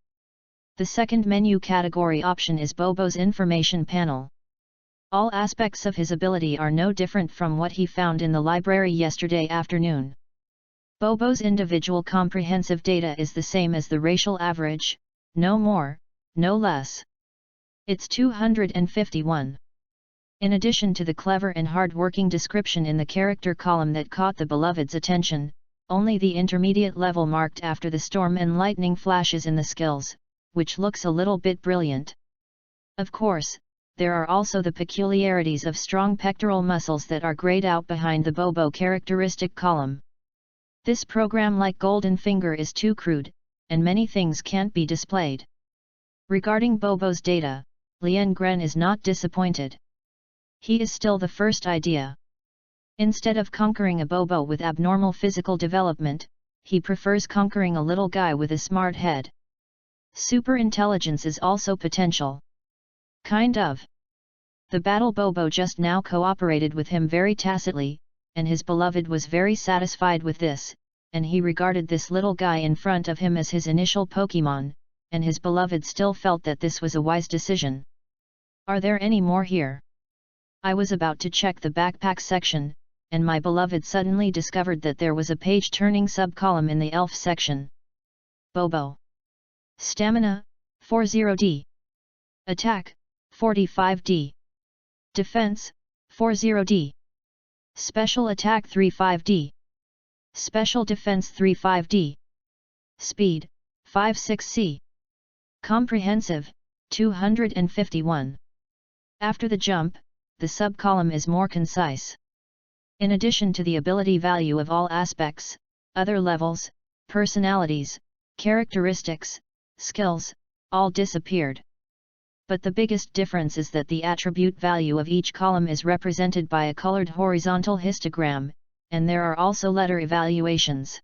The second menu category option is Bobo's information panel. All aspects of his ability are no different from what he found in the library yesterday afternoon. Bobo's individual comprehensive data is the same as the racial average, no more, no less. It's 251. In addition to the clever and hard-working description in the character column that caught the beloved's attention, only the intermediate level marked after the storm and lightning flashes in the skills, which looks a little bit brilliant. Of course, there are also the peculiarities of strong pectoral muscles that are grayed out behind the Bobo characteristic column. This program, like Golden Finger, is too crude, and many things can't be displayed. Regarding Bobo's data, Lien Gren is not disappointed. He is still the first idea. Instead of conquering a Bobo with abnormal physical development, he prefers conquering a little guy with a smart head. Super intelligence is also potential. Kind of. The battle Bobo just now cooperated with him very tacitly, and his beloved was very satisfied with this, and he regarded this little guy in front of him as his initial Pokémon, and his beloved still felt that this was a wise decision. Are there any more here? I was about to check the backpack section, and my beloved suddenly discovered that there was a page-turning sub-column in the elf section. Bobo. Stamina: 40D. Attack: 45D. Defense: 40D. Special attack: 35D. Special defense: 35D. Speed: 56C. Comprehensive: 251. After the jump, the sub-column is more concise. In addition to the ability value of all aspects, other levels, personalities, characteristics, skills, all disappeared. But the biggest difference is that the attribute value of each column is represented by a colored horizontal histogram, and there are also letter evaluations.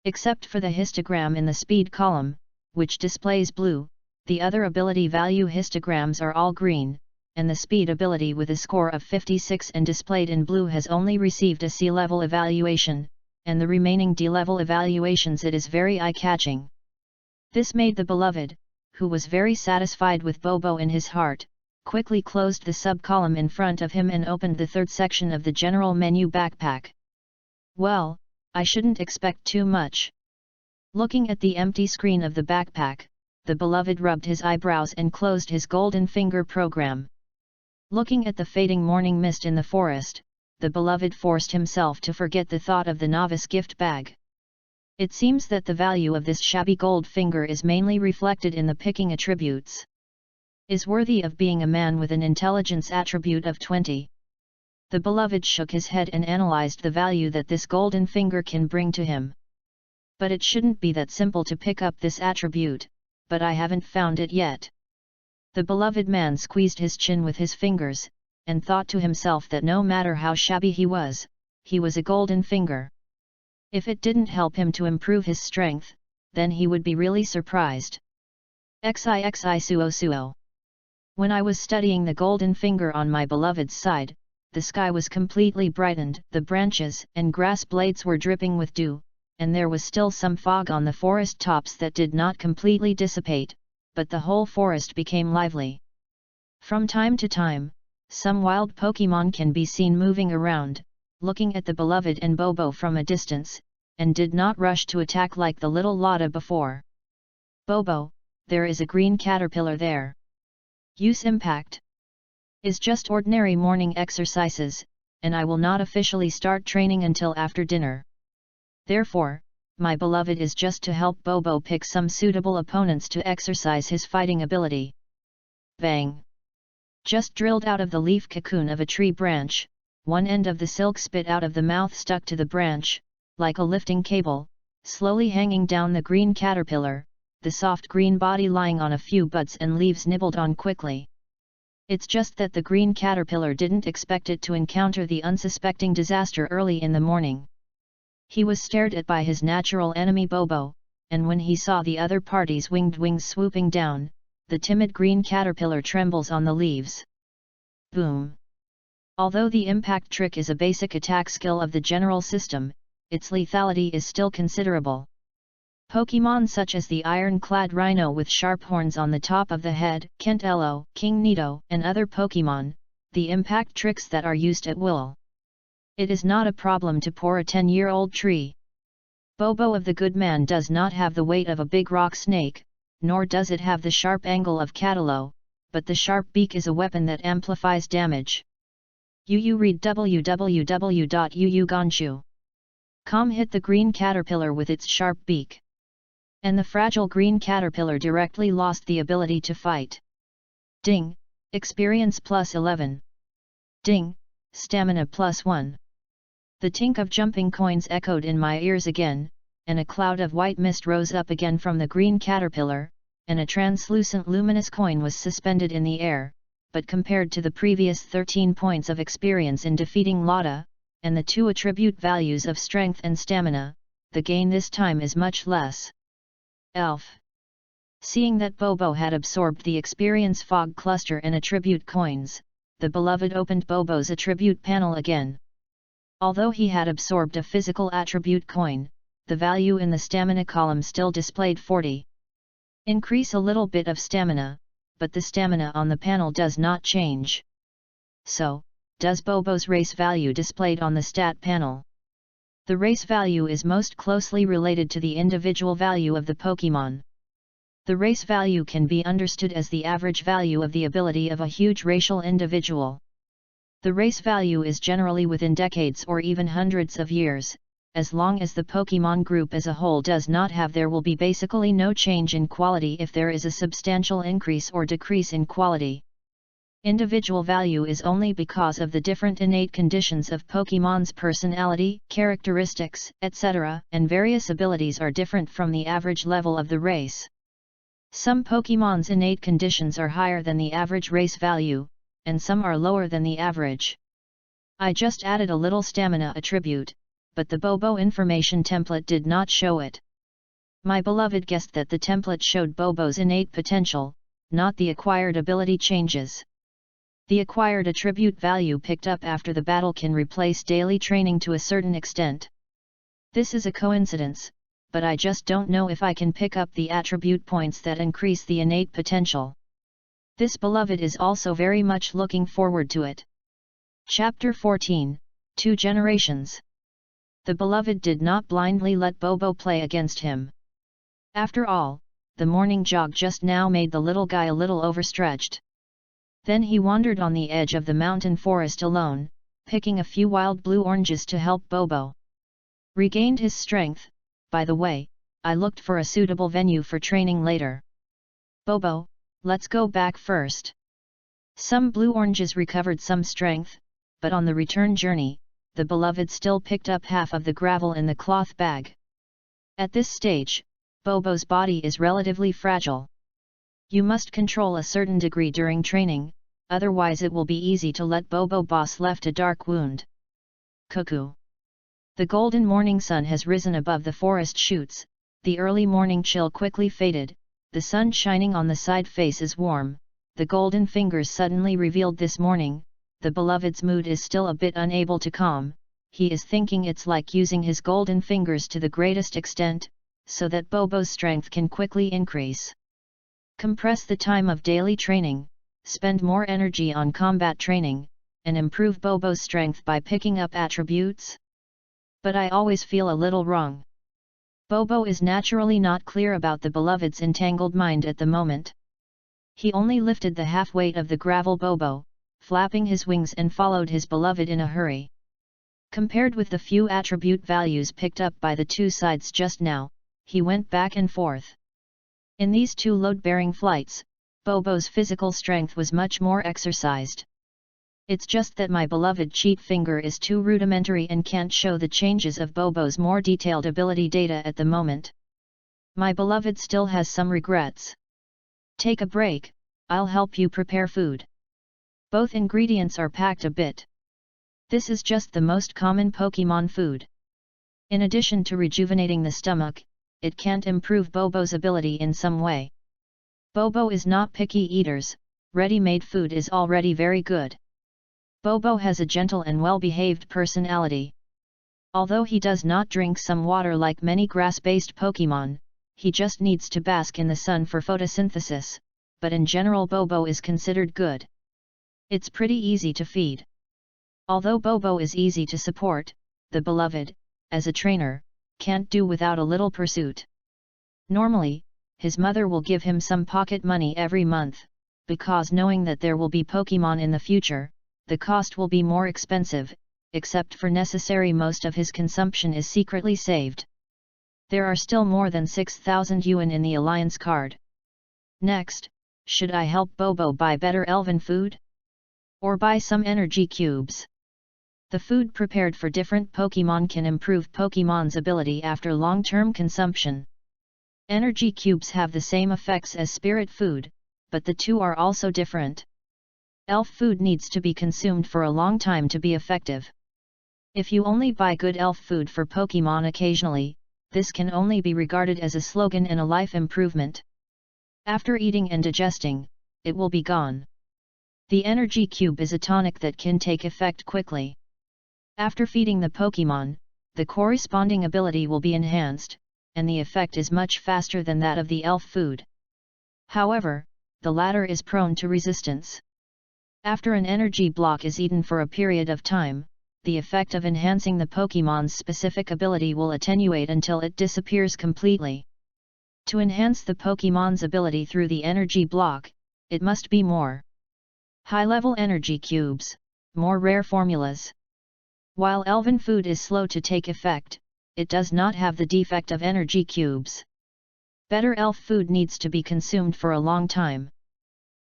Except for the histogram in the speed column, which displays blue, the other ability value histograms are all green, and the speed ability with a score of 56 and displayed in blue has only received a C-level evaluation, and the remaining D-level evaluations it is very eye-catching. This made the beloved, who was very satisfied with Bobo in his heart, quickly closed the sub-column in front of him and opened the third section of the general menu backpack. Well, I shouldn't expect too much. Looking at the empty screen of the backpack, the beloved rubbed his eyebrows and closed his golden finger program. Looking at the fading morning mist in the forest, the beloved forced himself to forget the thought of the novice gift bag. It seems that the value of this shabby gold finger is mainly reflected in the picking attributes. Is worthy of being a man with an intelligence attribute of 20. The beloved shook his head and analyzed the value that this golden finger can bring to him. But it shouldn't be that simple to pick up this attribute, but I haven't found it yet. The beloved man squeezed his chin with his fingers, and thought to himself that no matter how shabby he was a golden finger. If it didn't help him to improve his strength, then he would be really surprised. XIXI suo suo. When I was studying the golden finger on my beloved's side, the sky was completely brightened, the branches and grass blades were dripping with dew, and there was still some fog on the forest tops that did not completely dissipate, but the whole forest became lively. From time to time, some wild Pokémon can be seen moving around, looking at the beloved and Bobo from a distance, and did not rush to attack like the little Lotta before. Bobo, there is a green caterpillar there. Use impact. Is just ordinary morning exercises, and I will not officially start training until after dinner. Therefore, my beloved is just to help Bobo pick some suitable opponents to exercise his fighting ability. Bang! Just drilled out of the leaf cocoon of a tree branch, one end of the silk spit out of the mouth stuck to the branch, like a lifting cable, slowly hanging down the green caterpillar, the soft green body lying on a few buds and leaves nibbled on quickly. It's just that the green caterpillar didn't expect it to encounter the unsuspecting disaster early in the morning. He was stared at by his natural enemy Bobo, and when he saw the other party's winged wings swooping down, the timid green caterpillar trembles on the leaves. Boom! Although the impact trick is a basic attack skill of the general system, its lethality is still considerable. Pokémon such as the iron-clad rhino with sharp horns on the top of the head, Kentello, King Nito, and other Pokémon, the impact tricks that are used at will. It is not a problem to pour a 10-year-old tree. Bobo of the Good Man does not have the weight of a big rock snake, nor does it have the sharp angle of Catallo, but the sharp beak is a weapon that amplifies damage. Read www.uuganshu.com hit the green caterpillar with its sharp beak. And the fragile green caterpillar directly lost the ability to fight. Ding! Experience plus 11. Ding! Stamina plus 1. The tink of jumping coins echoed in my ears again, and a cloud of white mist rose up again from the green caterpillar, and a translucent luminous coin was suspended in the air, but compared to the previous 13 points of experience in defeating Lotta, and the 2 attribute values of strength and stamina, the gain this time is much less. Elf. Seeing that Bobo had absorbed the experience fog cluster and attribute coins, the beloved opened Bobo's attribute panel again. Although he had absorbed a physical attribute coin, the value in the stamina column still displayed 40. Increase a little bit of stamina, but the stamina on the panel does not change. So, does Bobo's race value displayed on the stat panel? The race value is most closely related to the individual value of the Pokémon. The race value can be understood as the average value of the ability of a huge racial individual. The race value is generally within decades or even hundreds of years. As long as the Pokémon group as a whole does not have, there will be basically no change in quality if there is a substantial increase or decrease in quality. Individual value is only because of the different innate conditions of Pokémon's personality, characteristics, etc., and various abilities are different from the average level of the race. Some Pokémon's innate conditions are higher than the average race value, and some are lower than the average. I just added a little stamina attribute, but the Bobo information template did not show it. My beloved guessed that the template showed Bobo's innate potential, not the acquired ability changes. The acquired attribute value picked up after the battle can replace daily training to a certain extent. This is a coincidence, but I just don't know if I can pick up the attribute points that increase the innate potential. This beloved is also very much looking forward to it. Chapter 14, 2 Generations. The beloved did not blindly let Bobo play against him. After all, the morning jog just now made the little guy a little overstretched. Then he wandered on the edge of the mountain forest alone, picking a few wild blue oranges to help Bobo. Regained his strength. By the way, I looked for a suitable venue for training later. Bobo, let's go back first. Some blue oranges recovered some strength, but on the return journey, the beloved still picked up half of the gravel in the cloth bag. At this stage, Bobo's body is relatively fragile. You must control a certain degree during training, otherwise it will be easy to let Bobo boss left a dark wound. Cuckoo. The golden morning sun has risen above the forest shoots, the early morning chill quickly faded, the sun shining on the side face is warm, the golden fingers suddenly revealed this morning, the beloved's mood is still a bit unable to calm, he is thinking it's like using his golden fingers to the greatest extent, so that Bobo's strength can quickly increase. Compress the time of daily training, spend more energy on combat training, and improve Bobo's strength by picking up attributes? But I always feel a little wrong. Bobo is naturally not clear about the beloved's entangled mind at the moment. He only lifted the half weight of the gravel Bobo, flapping his wings and followed his beloved in a hurry. Compared with the few attribute values picked up by the two sides just now, he went back and forth. In these two load-bearing flights, Bobo's physical strength was much more exercised. It's just that my beloved cheat finger is too rudimentary and can't show the changes of Bobo's more detailed ability data at the moment. My beloved still has some regrets. Take a break, I'll help you prepare food. Both ingredients are packed a bit. This is just the most common Pokémon food. In addition to rejuvenating the stomach, it can't improve Bobo's ability in some way. Bobo is not picky eaters, ready-made food is already very good. Bobo has a gentle and well-behaved personality. Although he does not drink some water like many grass-based Pokémon, he just needs to bask in the sun for photosynthesis, but in general Bobo is considered good. It's pretty easy to feed. Although Bobo is easy to support, the beloved, as a trainer, can't do without a little pursuit. Normally, his mother will give him some pocket money every month, because knowing that there will be Pokémon in the future, the cost will be more expensive, except for necessary most of his consumption is secretly saved. There are still more than 6,000 yuan in the alliance card. Next, should I help Bobo buy better elven food? Or buy some energy cubes? The food prepared for different Pokémon can improve Pokémon's ability after long-term consumption. Energy cubes have the same effects as spirit food, but the two are also different. Elf food needs to be consumed for a long time to be effective. If you only buy good elf food for Pokémon occasionally, this can only be regarded as a slogan and a life improvement. After eating and digesting, it will be gone. The energy cube is a tonic that can take effect quickly. After feeding the Pokémon, the corresponding ability will be enhanced, and the effect is much faster than that of the elf food. However, the latter is prone to resistance. After an energy block is eaten for a period of time, the effect of enhancing the Pokémon's specific ability will attenuate until it disappears completely. To enhance the Pokémon's ability through the energy block, it must be more high-level energy cubes, more rare formulas. While elven food is slow to take effect, it does not have the defect of energy cubes. Better elf food needs to be consumed for a long time.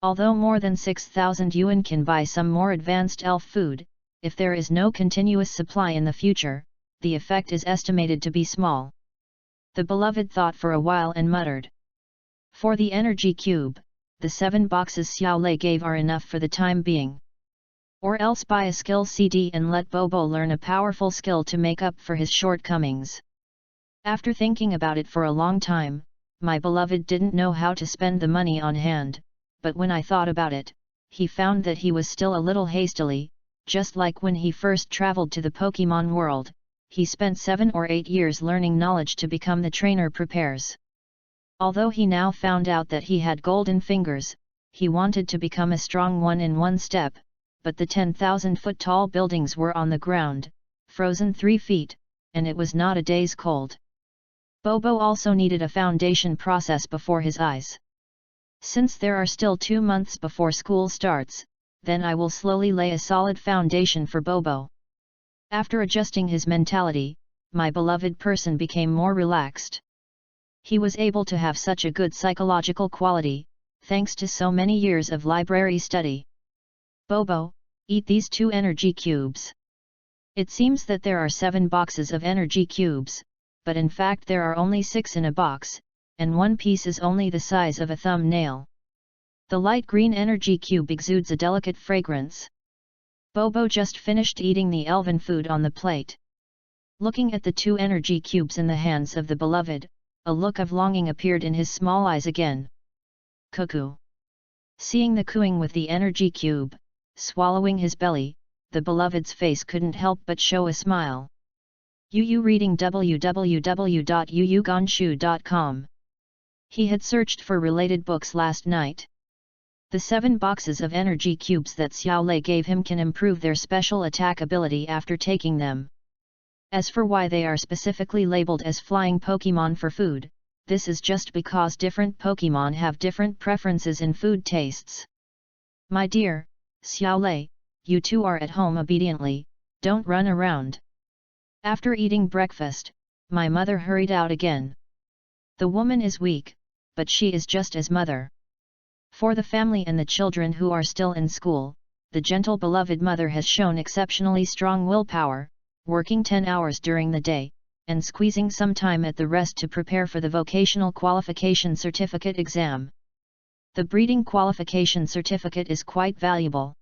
Although more than 6,000 yuan can buy some more advanced elf food, if there is no continuous supply in the future, the effect is estimated to be small. The beloved thought for a while and muttered. For the energy cube, the 7 boxes Xiao Lei gave are enough for the time being. Or else buy a skill CD and let Bobo learn a powerful skill to make up for his shortcomings. After thinking about it for a long time, my beloved didn't know how to spend the money on hand, but when I thought about it, he found that he was still a little hastily, just like when he first traveled to the Pokemon world. He spent 7 or 8 years learning knowledge to become the trainer prepares. Although he now found out that he had golden fingers, he wanted to become a strong one in one step, but the 10,000-foot tall buildings were on the ground, frozen 3 feet, and it was not a day's cold. Bobo also needed a foundation process before his eyes. Since there are still 2 months before school starts, then I will slowly lay a solid foundation for Bobo. After adjusting his mentality, my beloved person became more relaxed. He was able to have such a good psychological quality, thanks to so many years of library study. Bobo, eat these 2 energy cubes. It seems that there are 7 boxes of energy cubes, but in fact there are only 6 in a box, and one piece is only the size of a thumbnail. The light green energy cube exudes a delicate fragrance. Bobo just finished eating the elven food on the plate. Looking at the 2 energy cubes in the hands of the beloved, a look of longing appeared in his small eyes again. Cuckoo. Seeing the cooing with the energy cube, swallowing his belly, the beloved's face couldn't help but show a smile. Yu reading www.yuyugonshu.com. He had searched for related books last night. The 7 boxes of energy cubes that Xiao Lei gave him can improve their special attack ability after taking them. As for why they are specifically labeled as flying Pokemon for food, this is just because different Pokemon have different preferences in food tastes. My dear, Xiao Lei, you 2 are at home obediently, don't run around. After eating breakfast, my mother hurried out again. The woman is weak, but she is just as mother. For the family and the children who are still in school, the gentle beloved mother has shown exceptionally strong willpower, working 10 hours during the day, and squeezing some time at the rest to prepare for the Vocational Qualification Certificate exam. The Breeding Qualification Certificate is quite valuable.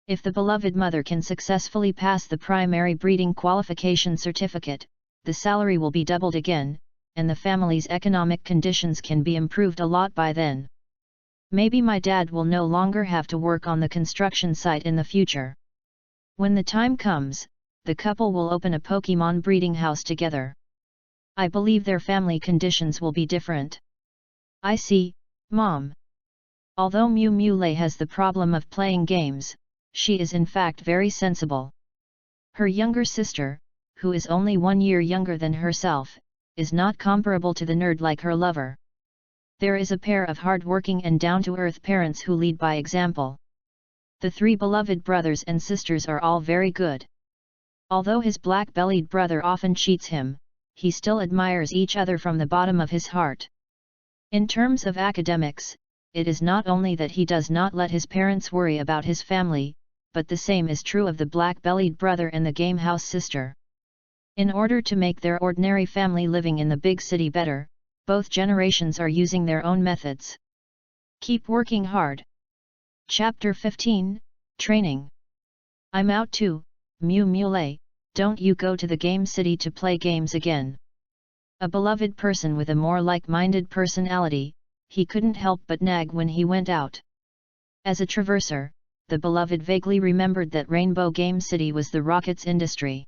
If the beloved mother can successfully pass the Primary Breeding Qualification Certificate, the salary will be doubled again, and the family's economic conditions can be improved a lot by then. Maybe my dad will no longer have to work on the construction site in the future. When the time comes, the couple will open a Pokemon breeding house together. I believe their family conditions will be different. I see, Mom. Although Miu Lei has the problem of playing games, she is in fact very sensible. Her younger sister, who is only 1 year younger than herself, is not comparable to the nerd like her lover. There is a pair of hard-working and down-to-earth parents who lead by example. The 3 beloved brothers and sisters are all very good. Although his black-bellied brother often cheats him, he still admires each other from the bottom of his heart. In terms of academics, it is not only that he does not let his parents worry about his family, but the same is true of the black-bellied brother and the gamehouse sister. In order to make their ordinary family living in the big city better, both generations are using their own methods. Keep working hard. Chapter 15, Training. I'm out too, Miu Lei, don't you go to the game city to play games again. A beloved person with a more like-minded personality, he couldn't help but nag when he went out. As a traverser, the beloved vaguely remembered that Rainbow Game City was the rocket's industry.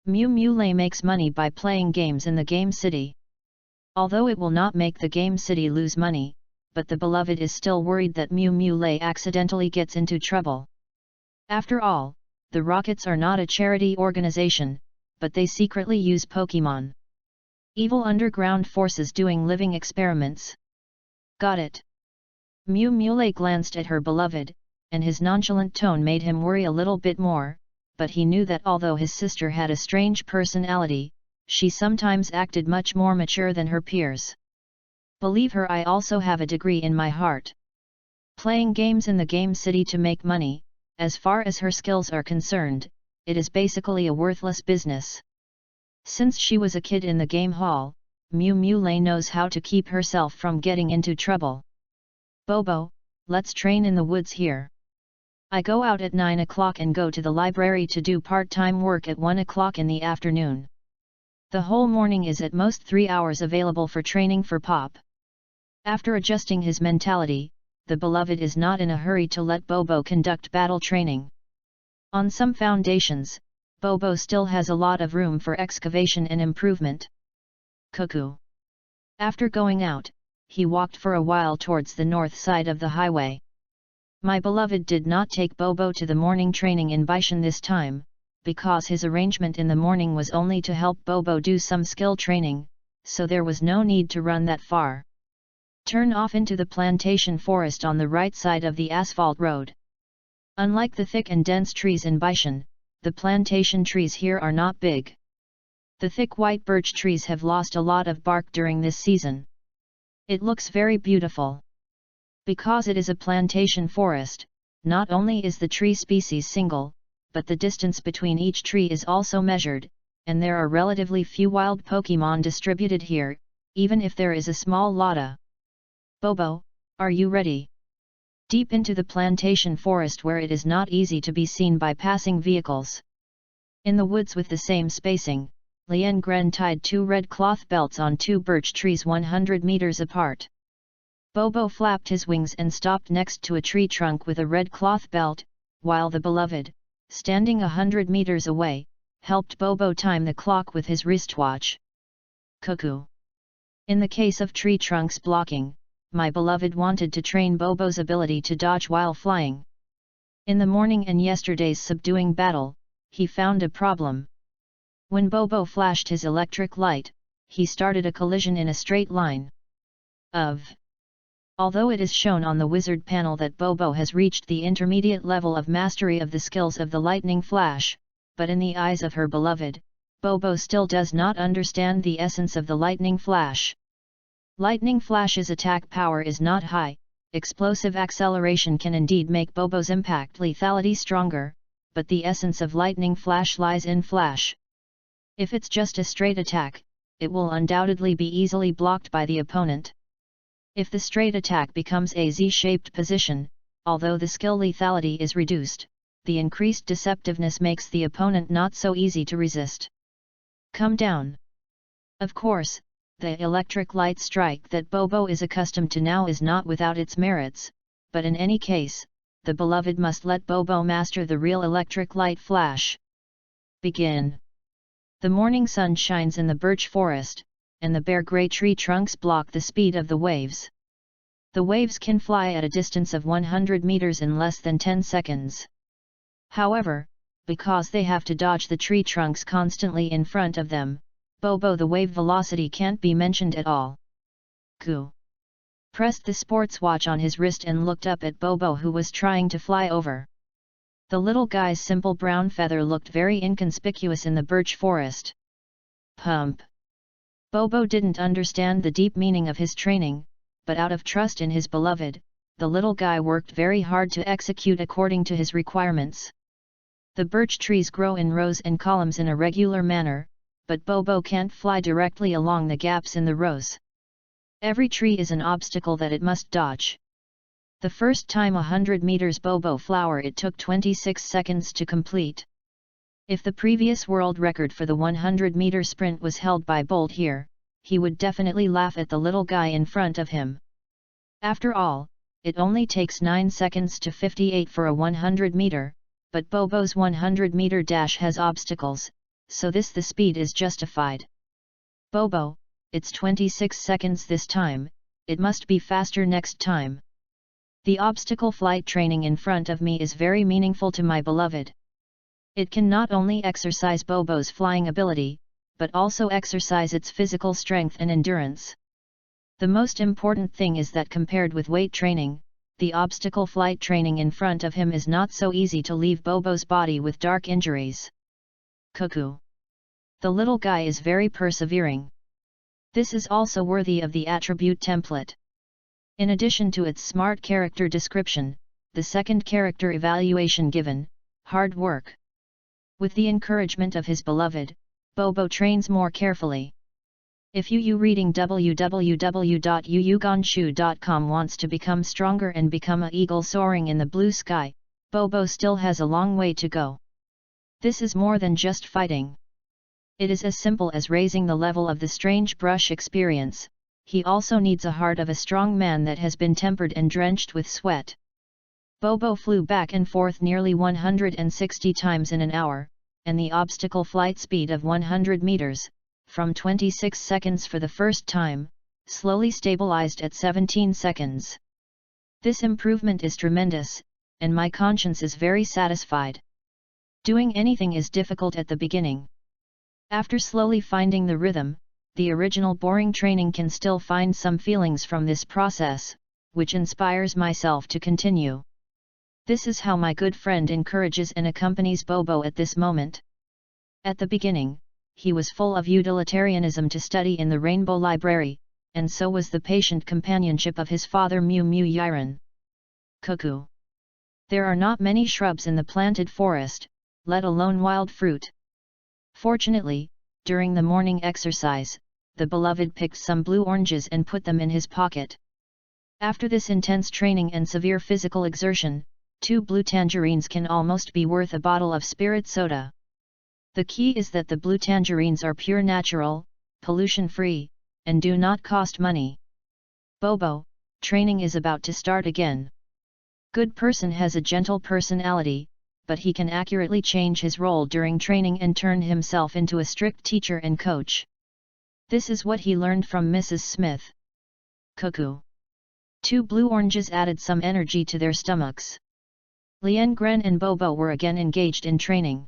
Miu Lei makes money by playing games in the game city. Although it will not make the game city lose money, but the beloved is still worried that Miu Lei accidentally gets into trouble. After all, the Rockets are not a charity organization, but they secretly use Pokemon. Evil underground forces doing living experiments. Got it. Miu Lei glanced at her beloved, and his nonchalant tone made him worry a little bit more, but he knew that although his sister had a strange personality, she sometimes acted much more mature than her peers. Believe her, I also have a degree in my heart. Playing games in the game city to make money, as far as her skills are concerned, it is basically a worthless business. Since she was a kid in the game hall, Mule knows how to keep herself from getting into trouble. Bobo, let's train in the woods here. I go out at 9 o'clock and go to the library to do part-time work at 1 o'clock in the afternoon. The whole morning is at most 3 hours available for training for Pop. After adjusting his mentality, the beloved is not in a hurry to let Bobo conduct battle training. On some foundations, Bobo still has a lot of room for excavation and improvement. Cuckoo. After going out, he walked for a while towards the north side of the highway. My beloved did not take Bobo to the morning training in Bishan this time, because his arrangement in the morning was only to help Bobo do some skill training, so there was no need to run that far. Turn off into the plantation forest on the right side of the asphalt road. Unlike the thick and dense trees in Bishan, the plantation trees here are not big. The thick white birch trees have lost a lot of bark during this season. It looks very beautiful. Because it is a plantation forest, not only is the tree species single, but the distance between each tree is also measured, and there are relatively few wild Pokémon distributed here, even if there is a small Lotta. Bobo, are you ready? Deep into the plantation forest where it is not easy to be seen by passing vehicles. In the woods with the same spacing, Lien Gren tied 2 red cloth belts on 2 birch trees 100 meters apart. Bobo flapped his wings and stopped next to a tree trunk with a red cloth belt, while the beloved, standing 100 meters away, helped Bobo time the clock with his wristwatch. Cuckoo. In the case of tree trunks blocking, my beloved wanted to train Bobo's ability to dodge while flying. In the morning and yesterday's subduing battle, he found a problem. When Bobo flashed his electric light, he started a collision in a straight line. Although it is shown on the wizard panel that Bobo has reached the intermediate level of mastery of the skills of the lightning flash, but in the eyes of her beloved, Bobo still does not understand the essence of the lightning flash. Lightning flash's attack power is not high, explosive acceleration can indeed make Bobo's impact lethality stronger, but the essence of lightning flash lies in flash. If it's just a straight attack, it will undoubtedly be easily blocked by the opponent. If the straight attack becomes a Z-shaped position, although the skill lethality is reduced, the increased deceptiveness makes the opponent not so easy to resist. Come down. Of course, the electric light strike that Bobo is accustomed to now is not without its merits, but in any case, the beloved must let Bobo master the real electric light flash. Begin. The morning sun shines in the birch forest, and the bare grey tree trunks block the speed of the waves. The waves can fly at a distance of 100 meters in less than 10 seconds. However, because they have to dodge the tree trunks constantly in front of them, Bobo the wave velocity can't be mentioned at all. Coo. Pressed the sports watch on his wrist and looked up at Bobo who was trying to fly over. The little guy's simple brown feather looked very inconspicuous in the birch forest. Pump. Bobo didn't understand the deep meaning of his training, but out of trust in his beloved, the little guy worked very hard to execute according to his requirements. The birch trees grow in rows and columns in a regular manner, but Bobo can't fly directly along the gaps in the rows. Every tree is an obstacle that it must dodge. The first time 100 meters Bobo flower it took 26 seconds to complete. If the previous world record for the 100-meter sprint was held by Bolt here, he would definitely laugh at the little guy in front of him. After all, it only takes 9 seconds to 58 for a 100-meter, but Bobo's 100-meter dash has obstacles, so the speed is justified. Bobo, it's 26 seconds this time, it must be faster next time. The obstacle flight training in front of me is very meaningful to my beloved. It can not only exercise Bobo's flying ability, but also exercise its physical strength and endurance. The most important thing is that compared with weight training, the obstacle flight training in front of him is not so easy to leave Bobo's body with dark injuries. Cuckoo. The little guy is very persevering. This is also worthy of the attribute template. In addition to its smart character description, the second character evaluation given, hard work. With the encouragement of his beloved, Bobo trains more carefully. If you reading www.yuyuganshu.com wants to become stronger and become an eagle soaring in the blue sky, Bobo still has a long way to go. This is more than just fighting. It is as simple as raising the level of the strange brush experience. He also needs a heart of a strong man that has been tempered and drenched with sweat. Bobo flew back and forth nearly 160 times in an hour, and the obstacle flight speed of 100 meters, from 26 seconds for the first time, slowly stabilized at 17 seconds. This improvement is tremendous, and my conscience is very satisfied. Doing anything is difficult at the beginning. After slowly finding the rhythm, the original boring training can still find some feelings from this process, which inspires myself to continue. This is how my good friend encourages and accompanies Bobo at this moment. At the beginning, he was full of utilitarianism to study in the Rainbow Library, and so was the patient companionship of his father Mew Mew Yiren. Cuckoo. There are not many shrubs in the planted forest, let alone wild fruit. Fortunately, during the morning exercise, the beloved picked some blue oranges and put them in his pocket. After this intense training and severe physical exertion, 2 blue tangerines can almost be worth a bottle of spirit soda. The key is that the blue tangerines are pure natural, pollution-free, and do not cost money. Bobo, training is about to start again. Good person has a gentle personality, but he can accurately change his role during training and turn himself into a strict teacher and coach. This is what he learned from Mrs. Smith. Cuckoo. 2 blue oranges added some energy to their stomachs. Lien Gren and Bobo were again engaged in training.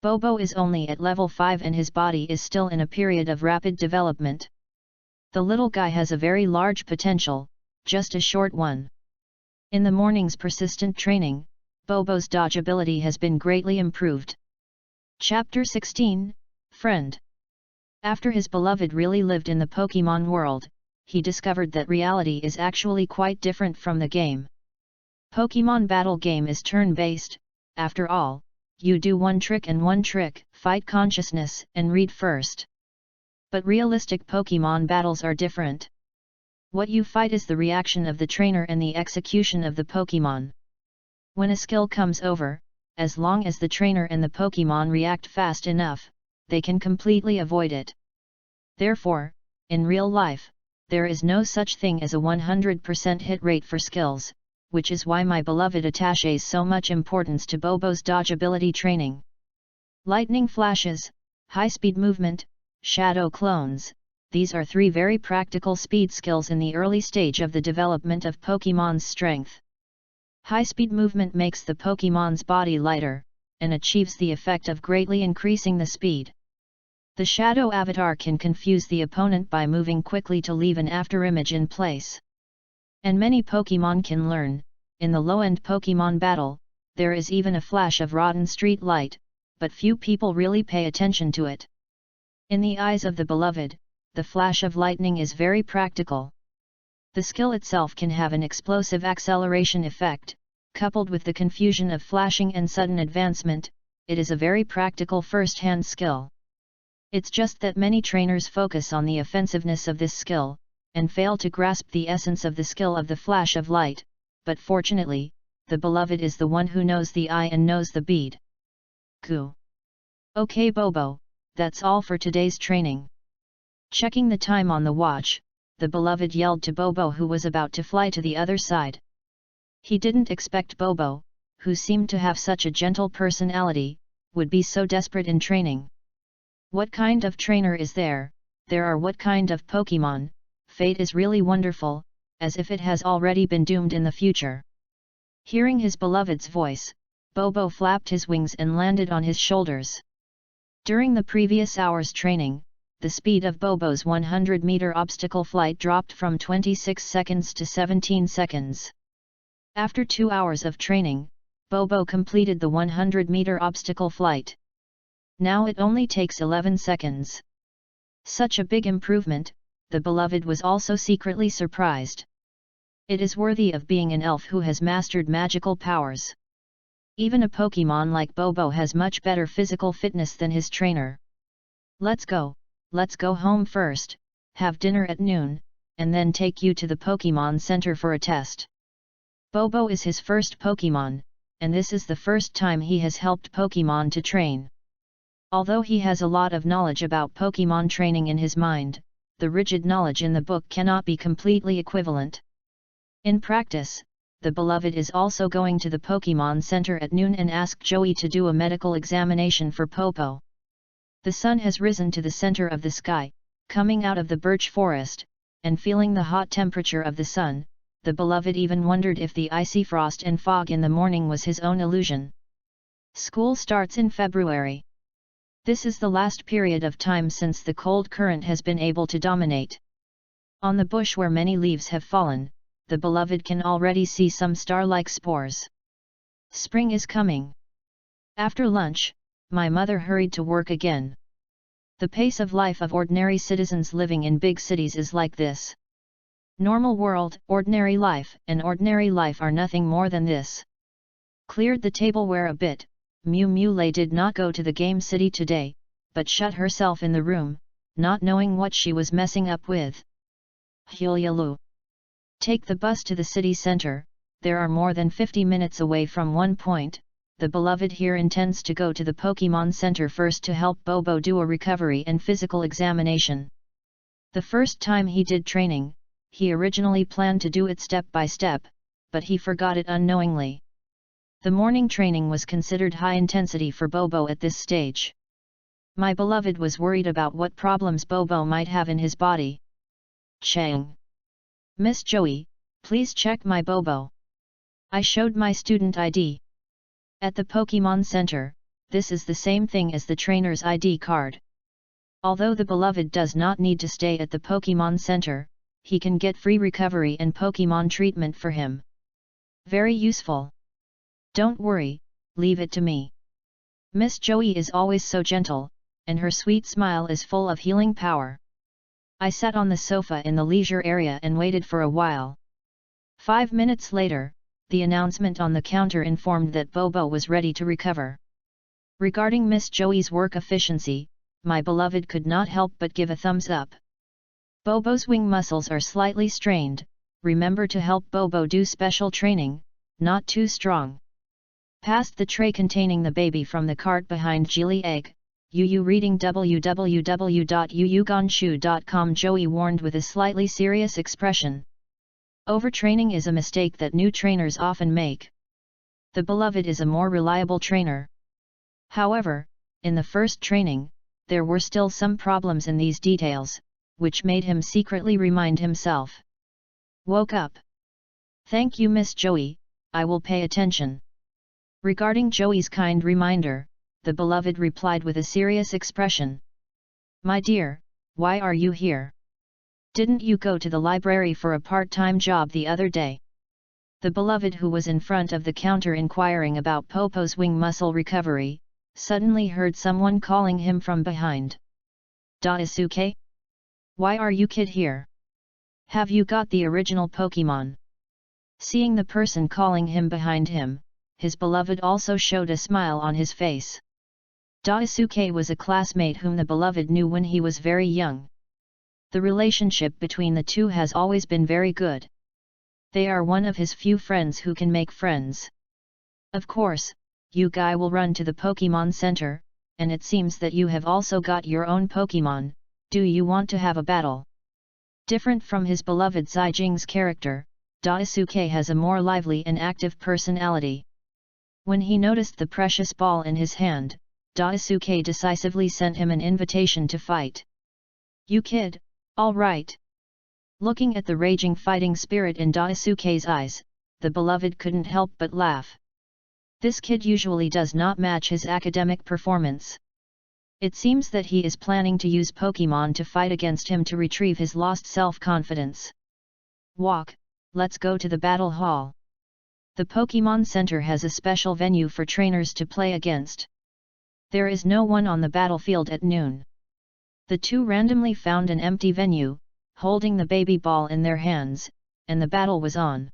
Bobo is only at level 5 and his body is still in a period of rapid development. The little guy has a very large potential, just a short one. In the morning's persistent training, Bobo's dodge ability has been greatly improved. Chapter 16, Friend. After his beloved really lived in the Pokemon world, he discovered that reality is actually quite different from the game. Pokemon battle game is turn-based, after all. You do one trick and one trick, fight consciousness and read first. But realistic Pokemon battles are different. What you fight is the reaction of the trainer and the execution of the Pokemon. When a skill comes over, as long as the trainer and the Pokemon react fast enough, they can completely avoid it. Therefore, in real life, there is no such thing as a 100% hit rate for skills, which is why my beloved attaches so much importance to Bobo's dodge ability training. Lightning flashes, high-speed movement, shadow clones, these are 3 very practical speed skills in the early stage of the development of Pokemon's strength. High-speed movement makes the Pokemon's body lighter, and achieves the effect of greatly increasing the speed. The shadow avatar can confuse the opponent by moving quickly to leave an afterimage in place. And many Pokemon can learn. In the low-end Pokemon battle, there is even a flash of rotten street light, but few people really pay attention to it. In the eyes of the beloved, the flash of lightning is very practical. The skill itself can have an explosive acceleration effect, coupled with the confusion of flashing and sudden advancement. It is a very practical first-hand skill. It's just that many trainers focus on the offensiveness of this skill, and fail to grasp the essence of the skill of the flash of light, but fortunately, the beloved is the one who knows the eye and knows the bead. Coo. Okay Bobo, that's all for today's training. Checking the time on the watch, the beloved yelled to Bobo who was about to fly to the other side. He didn't expect Bobo, who seemed to have such a gentle personality, would be so desperate in training. What kind of trainer is there? There are what kind of Pokemon? Fate is really wonderful, as if it has already been doomed in the future. Hearing his beloved's voice, Bobo flapped his wings and landed on his shoulders. During the previous hour's training, the speed of Bobo's 100-meter obstacle flight dropped from 26 seconds to 17 seconds. After 2 hours of training, Bobo completed the 100-meter obstacle flight. Now it only takes 11 seconds. Such a big improvement, the beloved was also secretly surprised. It is worthy of being an elf who has mastered magical powers. Even a Pokemon like Bobo has much better physical fitness than his trainer. Let's go, let's go home first, have dinner at noon, and then take you to the Pokemon Center for a test. Bobo is his first Pokemon, and this is the first time he has helped Pokemon to train. Although he has a lot of knowledge about Pokemon training in his mind, the rigid knowledge in the book cannot be completely equivalent. In practice, the beloved is also going to the Pokemon Center at noon and ask Joey to do a medical examination for Popo. The sun has risen to the center of the sky, coming out of the birch forest, and feeling the hot temperature of the sun, the beloved even wondered if the icy frost and fog in the morning was his own illusion. School starts in February. This is the last period of time since the cold current has been able to dominate. On the bush where many leaves have fallen, the beloved can already see some star-like spores. Spring is coming. After lunch, my mother hurried to work again. The pace of life of ordinary citizens living in big cities is like this. Normal world, ordinary life, and ordinary life are nothing more than this. Cleared the tableware a bit, Mew Mew Lei did not go to the game city today, but shut herself in the room, not knowing what she was messing up with. Hyulyalu. Take the bus to the city center, there are more than 50 minutes away from one point. The beloved here intends to go to the Pokemon Center first to help Bobo do a recovery and physical examination. The first time he did training, he originally planned to do it step by step, but he forgot it unknowingly. The morning training was considered high intensity for Bobo at this stage. My beloved was worried about what problems Bobo might have in his body. Chang. Miss Joey, please check my Bobo. I showed my student ID. At the Pokemon Center, this is the same thing as the trainer's ID card. Although the beloved does not need to stay at the Pokemon Center, he can get free recovery and Pokemon treatment for him. Very useful. Don't worry, leave it to me. Miss Joey is always so gentle, and her sweet smile is full of healing power. I sat on the sofa in the leisure area and waited for a while. 5 minutes later, the announcement on the counter informed that Bobo was ready to recover. Regarding Miss Joey's work efficiency, my beloved could not help but give a thumbs up. Bobo's wing muscles are slightly strained, remember to help Bobo do special training, not too strong. Passed the tray containing the baby from the cart behind Geely Egg, Yu reading www.yuyugonshu.com. Joey warned with a slightly serious expression. Overtraining is a mistake that new trainers often make. The beloved is a more reliable trainer. However, in the first training, there were still some problems in these details, which made him secretly remind himself. Woke up. Thank you, Miss Joey, I will pay attention. Regarding Joey's kind reminder, the beloved replied with a serious expression. My dear, why are you here? Didn't you go to the library for a part-time job the other day? The beloved, who was in front of the counter inquiring about Popo's wing muscle recovery, suddenly heard someone calling him from behind. Daisuke? Why are you kid here? Have you got the original Pokemon? Seeing the person calling him behind him, his beloved also showed a smile on his face. Daisuke was a classmate whom the beloved knew when he was very young. The relationship between the two has always been very good. They are one of his few friends who can make friends. Of course, you guy will run to the Pokemon Center, and it seems that you have also got your own Pokemon. Do you want to have a battle? Different from his beloved Zijing's character, Daisuke has a more lively and active personality. When he noticed the precious ball in his hand, Daisuke decisively sent him an invitation to fight. You kid, all right. Looking at the raging fighting spirit in Daisuke's eyes, the beloved couldn't help but laugh. This kid usually does not match his academic performance. It seems that he is planning to use Pokemon to fight against him to retrieve his lost self-confidence. Walk, let's go to the battle hall. The Pokemon Center has a special venue for trainers to play against. There is no one on the battlefield at noon. The two randomly found an empty venue, holding the baby ball in their hands, and the battle was on.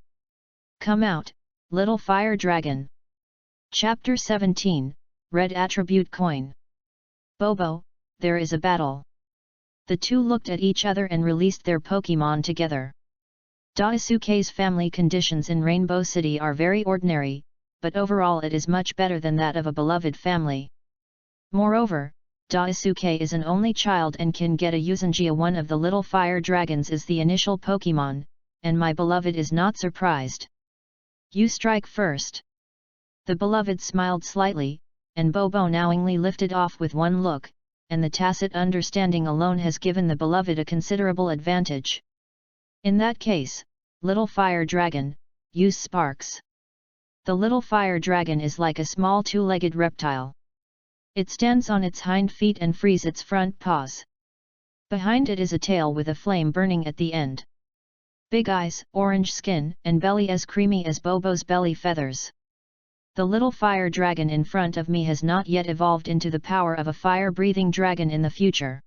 Come out, little fire dragon. Chapter 17, Red Attribute Coin. Bobo, there is a battle. The two looked at each other and released their Pokémon together. Daisuke's family conditions in Rainbow City are very ordinary, but overall it is much better than that of a beloved family. Moreover, Daisuke is an only child and can get a Uzangia. One of the little fire dragons is the initial Pokémon, and my beloved is not surprised. You strike first. The beloved smiled slightly, and Bobo knowingly lifted off with one look, and the tacit understanding alone has given the beloved a considerable advantage. In that case, little fire dragon, use sparks. The little fire dragon is like a small two-legged reptile. It stands on its hind feet and frees its front paws. Behind it is a tail with a flame burning at the end. Big eyes, orange skin, and belly as creamy as Bobo's belly feathers. The little fire dragon in front of me has not yet evolved into the power of a fire-breathing dragon in the future.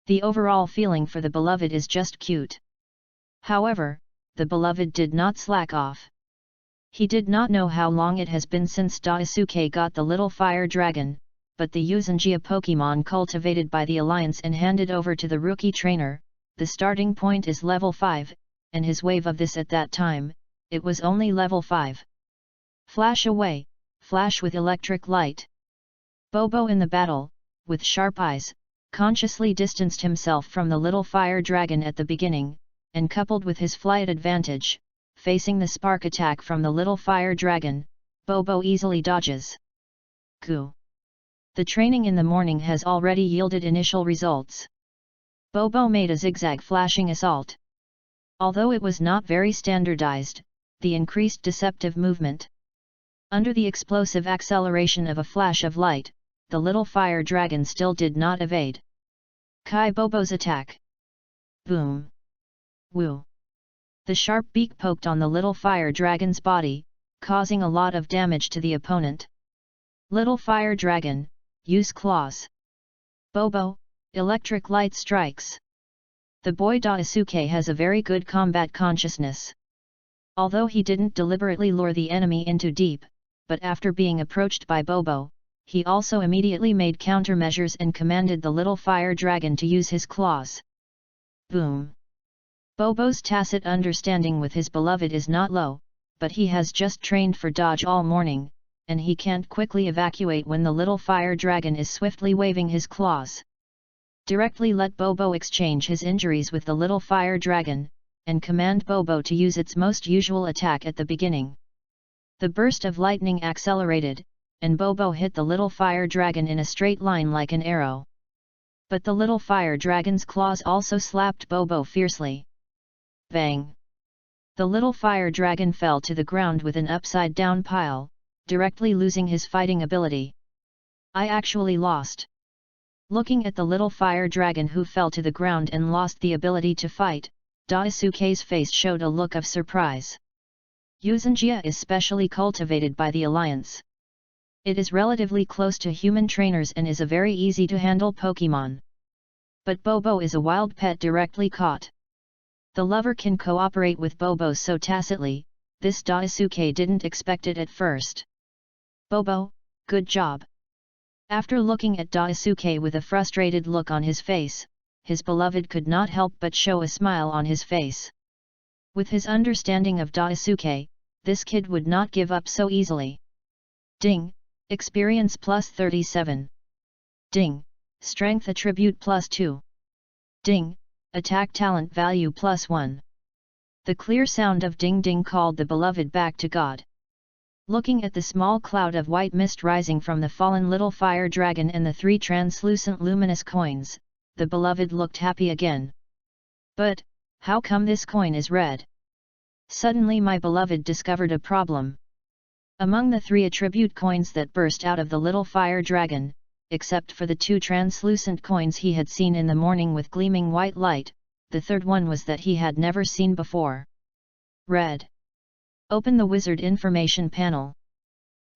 The overall feeling for the beloved is just cute. However, the beloved did not slack off. He did not know how long it has been since Daisuke got the little fire dragon, but the Uzangia Pokémon cultivated by the Alliance and handed over to the rookie trainer, the starting point is level 5, and his wave of this at that time, it was only level 5. Flash away, flash with electric light. Bobo in the battle, with sharp eyes, consciously distanced himself from the little fire dragon at the beginning, and coupled with his flight advantage, facing the spark attack from the little fire dragon, Bobo easily dodges. Goo! The training in the morning has already yielded initial results. Bobo made a zigzag flashing assault. Although it was not very standardized, the increased deceptive movement. Under the explosive acceleration of a flash of light, the little fire dragon still did not evade. Kai Bobo's attack. Boom! Woo! The sharp beak poked on the little fire dragon's body, causing a lot of damage to the opponent. Little fire dragon, use claws. Bobo, electric light strikes. The boy Daisuke has a very good combat consciousness. Although he didn't deliberately lure the enemy into deep, but after being approached by Bobo, he also immediately made countermeasures and commanded the little fire dragon to use his claws. Boom! Bobo's tacit understanding with his beloved is not low, but he has just trained for dodge all morning, and he can't quickly evacuate when the little fire dragon is swiftly waving his claws. Directly let Bobo exchange his injuries with the little fire dragon, and command Bobo to use its most usual attack at the beginning. The burst of lightning accelerated, and Bobo hit the little fire dragon in a straight line like an arrow. But the little fire dragon's claws also slapped Bobo fiercely. Bang! The little fire dragon fell to the ground with an upside-down pile, directly losing his fighting ability. I actually lost. Looking at the little fire dragon who fell to the ground and lost the ability to fight, Daisuke's face showed a look of surprise. Uzangia is specially cultivated by the Alliance. It is relatively close to human trainers and is a very easy to handle Pokémon. But Bobo is a wild pet directly caught. The lover can cooperate with Bobo so tacitly, this Daisuke didn't expect it at first. Bobo, good job. After looking at Daisuke with a frustrated look on his face, his beloved could not help but show a smile on his face. With his understanding of Daisuke, this kid would not give up so easily. Ding! Experience plus 37. Ding! Strength attribute plus 2. Ding! Attack talent value plus 1. The clear sound of ding ding called the beloved back to God. Looking at the small cloud of white mist rising from the fallen little fire dragon and the 3 translucent luminous coins, the beloved looked happy again. But, how come this coin is red? Suddenly my beloved discovered a problem. Among the 3 attribute coins that burst out of the little fire dragon, except for the 2 translucent coins he had seen in the morning with gleaming white light, the third one was that he had never seen before. Red. Open the wizard information panel.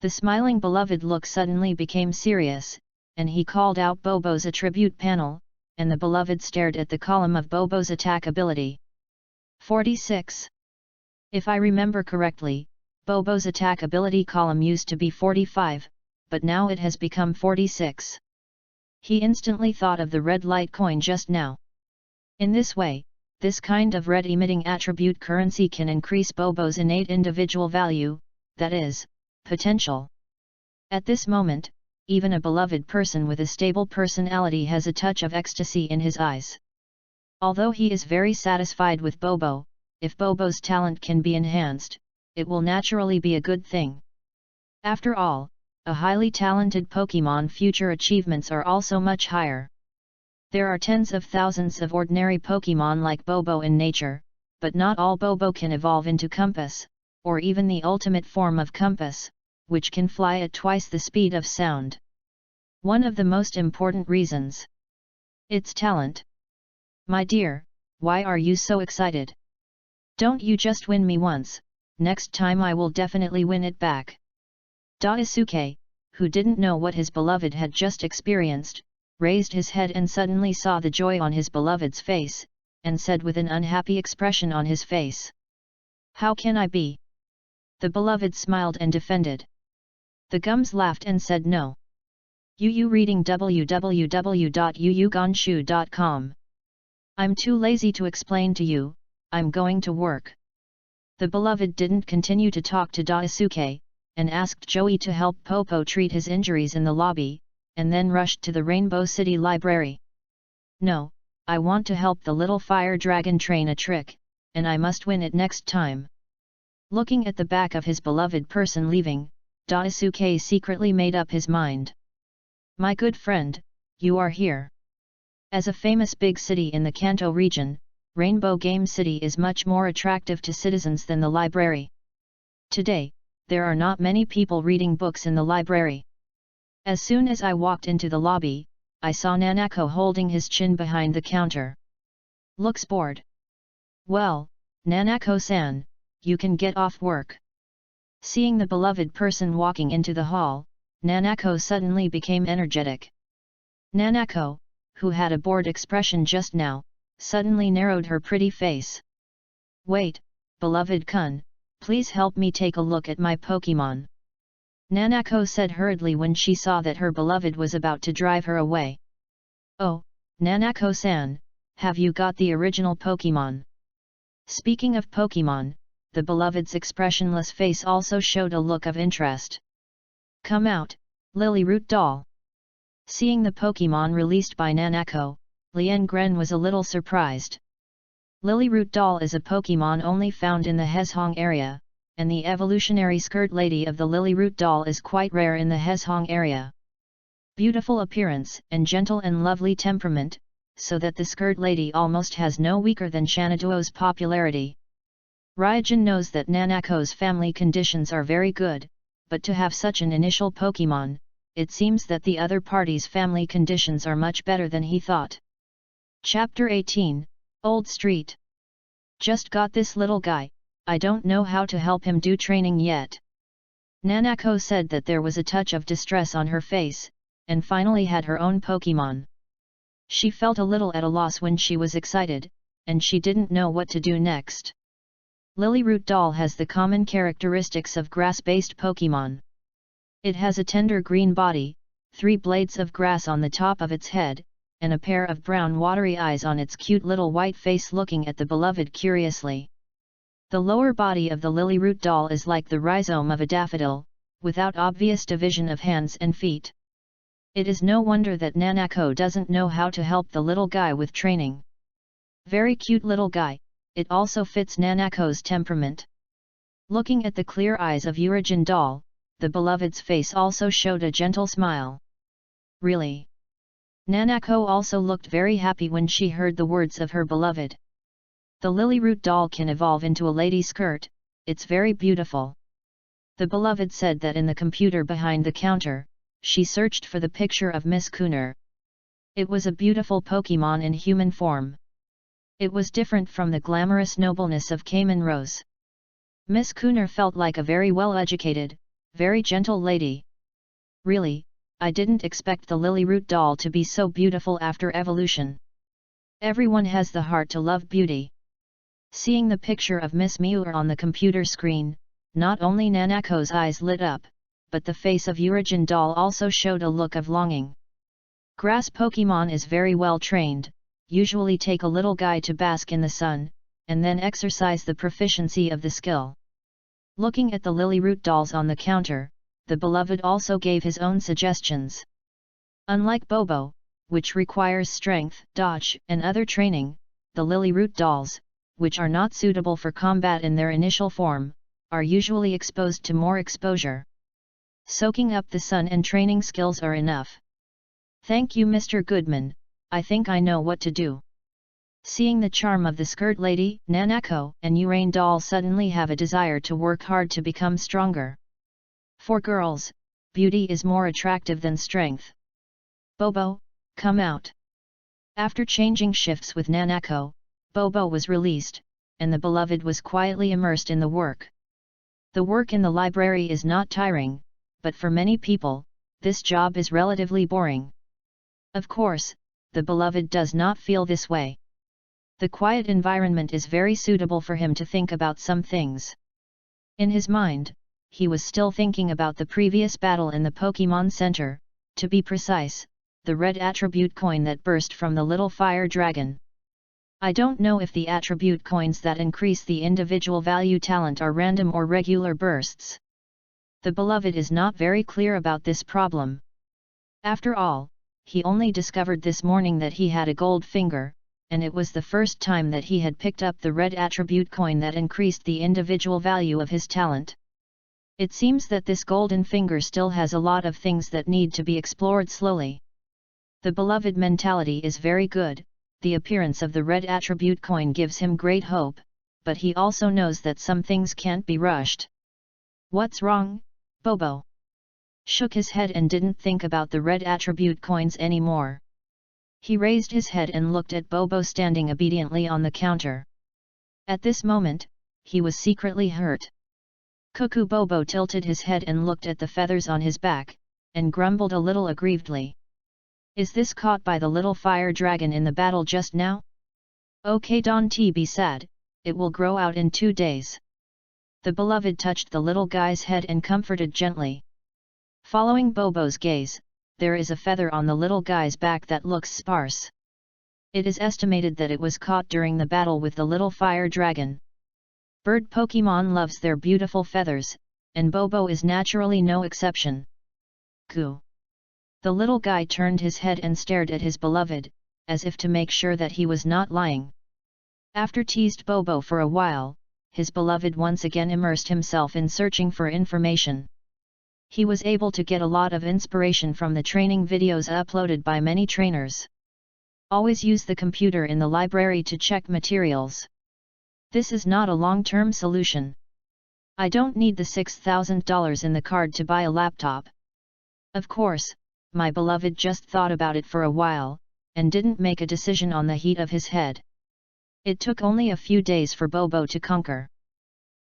The smiling beloved look suddenly became serious, and he called out Bobo's attribute panel, and the beloved stared at the column of Bobo's attack ability. 46. If I remember correctly, Bobo's attack ability column used to be 45, but now it has become 46. He instantly thought of the red light coin just now. In this way, this kind of red-emitting attribute currency can increase Bobo's innate individual value, that is, potential. At this moment, even a beloved person with a stable personality has a touch of ecstasy in his eyes. Although he is very satisfied with Bobo, if Bobo's talent can be enhanced, it will naturally be a good thing. After all, a highly talented Pokémon future achievements are also much higher. There are tens of thousands of ordinary Pokémon like Bobo in nature, but not all Bobo can evolve into Compass, or even the ultimate form of Compass, which can fly at twice the speed of sound. One of the most important reasons. Its talent. My dear, why are you so excited? Don't you just win me once, next time I will definitely win it back. Daisuke, who didn't know what his beloved had just experienced, raised his head and suddenly saw the joy on his beloved's face, and said with an unhappy expression on his face. How can I be? The beloved smiled and defended. The gums laughed and said no. Yu reading www.yuyugonshu.com. I'm too lazy to explain to you, I'm going to work. The beloved didn't continue to talk to Daisuke, and asked Joey to help Popo treat his injuries in the lobby, and then rushed to the Rainbow City Library. No, I want to help the little fire dragon train a trick, and I must win it next time. Looking at the back of his beloved person leaving, Daisuke secretly made up his mind. My good friend, you are here. As a famous big city in the Kanto region, Rainbow Game City is much more attractive to citizens than the library. Today, there are not many people reading books in the library. As soon as I walked into the lobby, I saw Nanako holding his chin behind the counter. Looks bored. Well, Nanako-san, you can get off work. Seeing the beloved person walking into the hall, Nanako suddenly became energetic. Nanako, who had a bored expression just now, suddenly narrowed her pretty face. Wait, beloved-kun, please help me take a look at my Pokémon. Nanako said hurriedly when she saw that her beloved was about to drive her away. Oh, Nanako-san, have you got the original Pokémon? Speaking of Pokémon, the beloved's expressionless face also showed a look of interest. Come out, Lily Root doll. Seeing the Pokémon released by Nanako, Lien Gren was a little surprised. Lily Root doll is a Pokémon only found in the Hezhong area, and the evolutionary skirt lady of the Lily Root doll is quite rare in the Hezhong area. Beautiful appearance and gentle and lovely temperament, so that the skirt lady almost has no weaker than Shanaduo's popularity. Ryujin knows that Nanako's family conditions are very good, but to have such an initial Pokémon, it seems that the other party's family conditions are much better than he thought. Chapter 18, Old Street. Just got this little guy, I don't know how to help him do training yet. Nanako said that there was a touch of distress on her face, and finally had her own Pokémon. She felt a little at a loss when she was excited, and she didn't know what to do next. Lily Root doll has the common characteristics of grass-based Pokémon. It has a tender green body, 3 blades of grass on the top of its head, and a pair of brown watery eyes on its cute little white face looking at the beloved curiously. The lower body of the Lily Root doll is like the rhizome of a daffodil, without obvious division of hands and feet. It is no wonder that Nanako doesn't know how to help the little guy with training. Very cute little guy, it also fits Nanako's temperament. Looking at the clear eyes of Urajin doll, the beloved's face also showed a gentle smile. Really? Nanako also looked very happy when she heard the words of her beloved. The Lily Root doll can evolve into a lady skirt, it's very beautiful. The beloved said that in the computer behind the counter, she searched for the picture of Miss Cooner. It was a beautiful Pokémon in human form. It was different from the glamorous nobleness of Cayman Rose. Miss Cooner felt like a very well-educated, very gentle lady. Really, I didn't expect the Lily Root doll to be so beautiful after evolution. Everyone has the heart to love beauty. Seeing the picture of Miss Miura on the computer screen, not only Nanako's eyes lit up, but the face of Urajin doll also showed a look of longing. Grass Pokémon is very well trained, usually take a little guy to bask in the sun, and then exercise the proficiency of the skill. Looking at the lily root dolls on the counter, the beloved also gave his own suggestions. Unlike Bobo, which requires strength, dodge, and other training, the lily root dolls, which are not suitable for combat in their initial form, are usually exposed to more exposure. Soaking up the sun and training skills are enough. Thank you, Mr. Goodman, I think I know what to do. Seeing the charm of the skirt lady, Nanako and Urain doll suddenly have a desire to work hard to become stronger. For girls, beauty is more attractive than strength. Bobo, come out. After changing shifts with Nanako, Bobo was released, and the beloved was quietly immersed in the work. The work in the library is not tiring, but for many people, this job is relatively boring. Of course, the beloved does not feel this way. The quiet environment is very suitable for him to think about some things. In his mind, he was still thinking about the previous battle in the Pokémon Center, to be precise, the red attribute coin that burst from the little fire dragon. I don't know if the attribute coins that increase the individual value talent are random or regular bursts. The beloved is not very clear about this problem. After all, he only discovered this morning that he had a gold finger, and it was the first time that he had picked up the red attribute coin that increased the individual value of his talent. It seems that this golden finger still has a lot of things that need to be explored slowly. The beloved mentality is very good, the appearance of the red attribute coin gives him great hope, but he also knows that some things can't be rushed. What's wrong, Bobo? Shook his head and didn't think about the red attribute coins anymore. He raised his head and looked at Bobo standing obediently on the counter. At this moment, he was secretly hurt. Cuckoo Bobo tilted his head and looked at the feathers on his back, and grumbled a little aggrievedly. Is this caught by the little fire dragon in the battle just now? Okay, don't be sad, it will grow out in 2 days. The beloved touched the little guy's head and comforted gently. Following Bobo's gaze, there is a feather on the little guy's back that looks sparse. It is estimated that it was caught during the battle with the little fire dragon. Bird Pokémon loves their beautiful feathers, and Bobo is naturally no exception. Coo. The little guy turned his head and stared at his beloved, as if to make sure that he was not lying. After teased Bobo for a while, his beloved once again immersed himself in searching for information. He was able to get a lot of inspiration from the training videos uploaded by many trainers. Always use the computer in the library to check materials. This is not a long-term solution. I don't need the $6,000 in the card to buy a laptop. Of course, my beloved just thought about it for a while, and didn't make a decision on the heat of his head. It took only a few days for Bobo to conquer.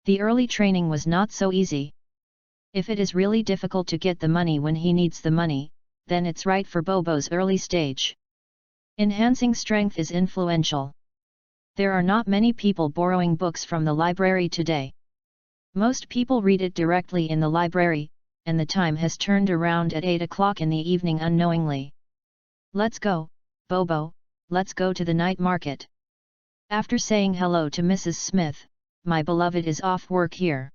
The early training was not so easy. If it is really difficult to get the money when he needs the money, then it's right for Bobo's early stage. Enhancing strength is influential. There are not many people borrowing books from the library today. Most people read it directly in the library, and the time has turned around at 8 o'clock in the evening unknowingly. Let's go, Bobo, let's go to the night market. After saying hello to Mrs. Smith, my beloved is off work here.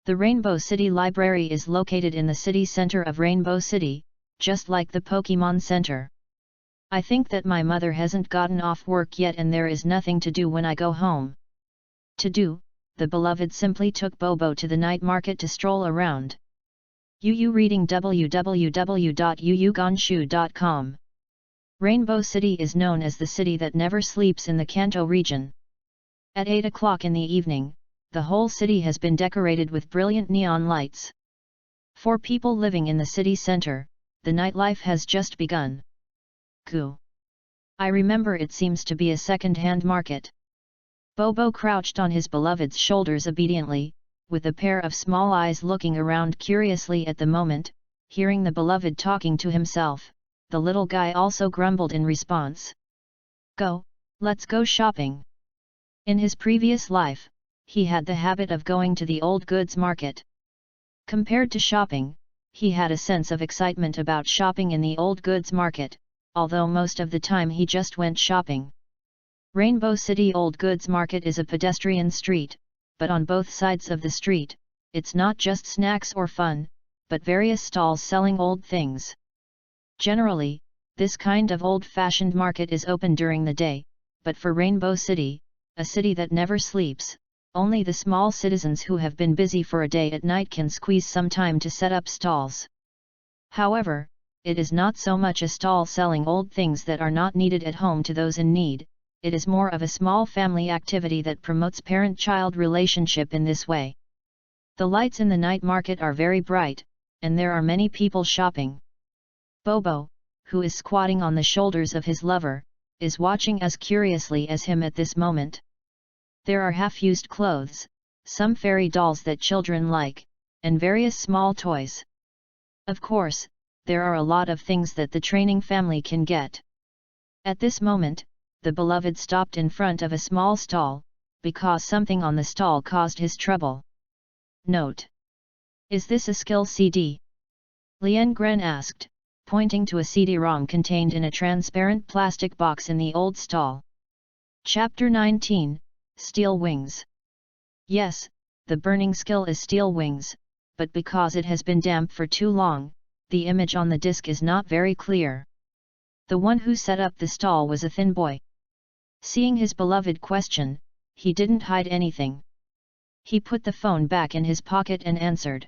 The Rainbow City Library is located in the city center of Rainbow City, just like the Pokémon Center. I think that my mother hasn't gotten off work yet and there is nothing to do when I go home. To do, the beloved simply took Bobo to the night market to stroll around. Reading www.yuyugonshu.com. Rainbow City is known as the city that never sleeps in the Kanto region. At 8 o'clock in the evening, the whole city has been decorated with brilliant neon lights. For people living in the city center, the nightlife has just begun. Coo. I remember it seems to be a second-hand market. Bobo crouched on his beloved's shoulders obediently, with a pair of small eyes looking around curiously at the moment, hearing the beloved talking to himself. The little guy also grumbled in response. Go, let's go shopping. In his previous life, he had the habit of going to the old goods market. Compared to shopping, he had a sense of excitement about shopping in the old goods market, although most of the time he just went shopping. Rainbow City Old Goods Market is a pedestrian street, but on both sides of the street, it's not just snacks or fun, but various stalls selling old things. Generally, this kind of old-fashioned market is open during the day, but for Rainbow City, a city that never sleeps, only the small citizens who have been busy for a day at night can squeeze some time to set up stalls. However, it is not so much a stall selling old things that are not needed at home to those in need, it is more of a small family activity that promotes parent-child relationship in this way. The lights in the night market are very bright, and there are many people shopping. Bobo, who is squatting on the shoulders of his lover, is watching as curiously as him at this moment. There are half-used clothes, some fairy dolls that children like, and various small toys. Of course, there are a lot of things that the training family can get. At this moment, the beloved stopped in front of a small stall, because something on the stall caused his trouble. Note: Is this a skill CD? Lien Gren asked, pointing to a CD-ROM contained in a transparent plastic box in the old stall. Chapter 19, Steel Wings. Yes, the burning skill is Steel Wings, but because it has been damp for too long, the image on the disc is not very clear. The one who set up the stall was a thin boy. Seeing his beloved question, he didn't hide anything. He put the phone back in his pocket and answered.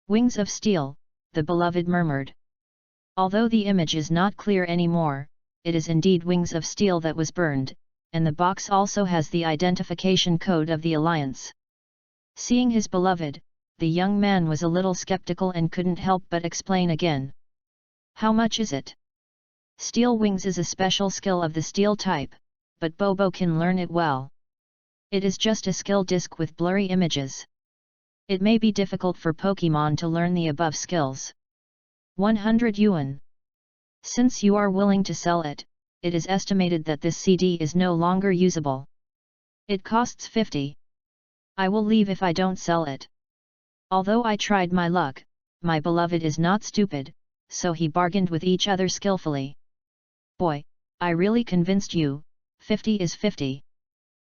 Wings of steel, the beloved murmured. Although the image is not clear anymore, it is indeed wings of steel that was burned, and the box also has the identification code of the Alliance. Seeing his beloved, the young man was a little skeptical and couldn't help but explain again. How much is it? Steel Wings is a special skill of the steel type, but Bobo can learn it well. It is just a skill disc with blurry images. It may be difficult for Pokemon to learn the above skills. 100 yuan. Since you are willing to sell it, it is estimated that this CD is no longer usable. It costs 50. I will leave if I don't sell it. Although I tried my luck, my beloved is not stupid, so he bargained with each other skillfully. Boy, I really convinced you, 50 is 50.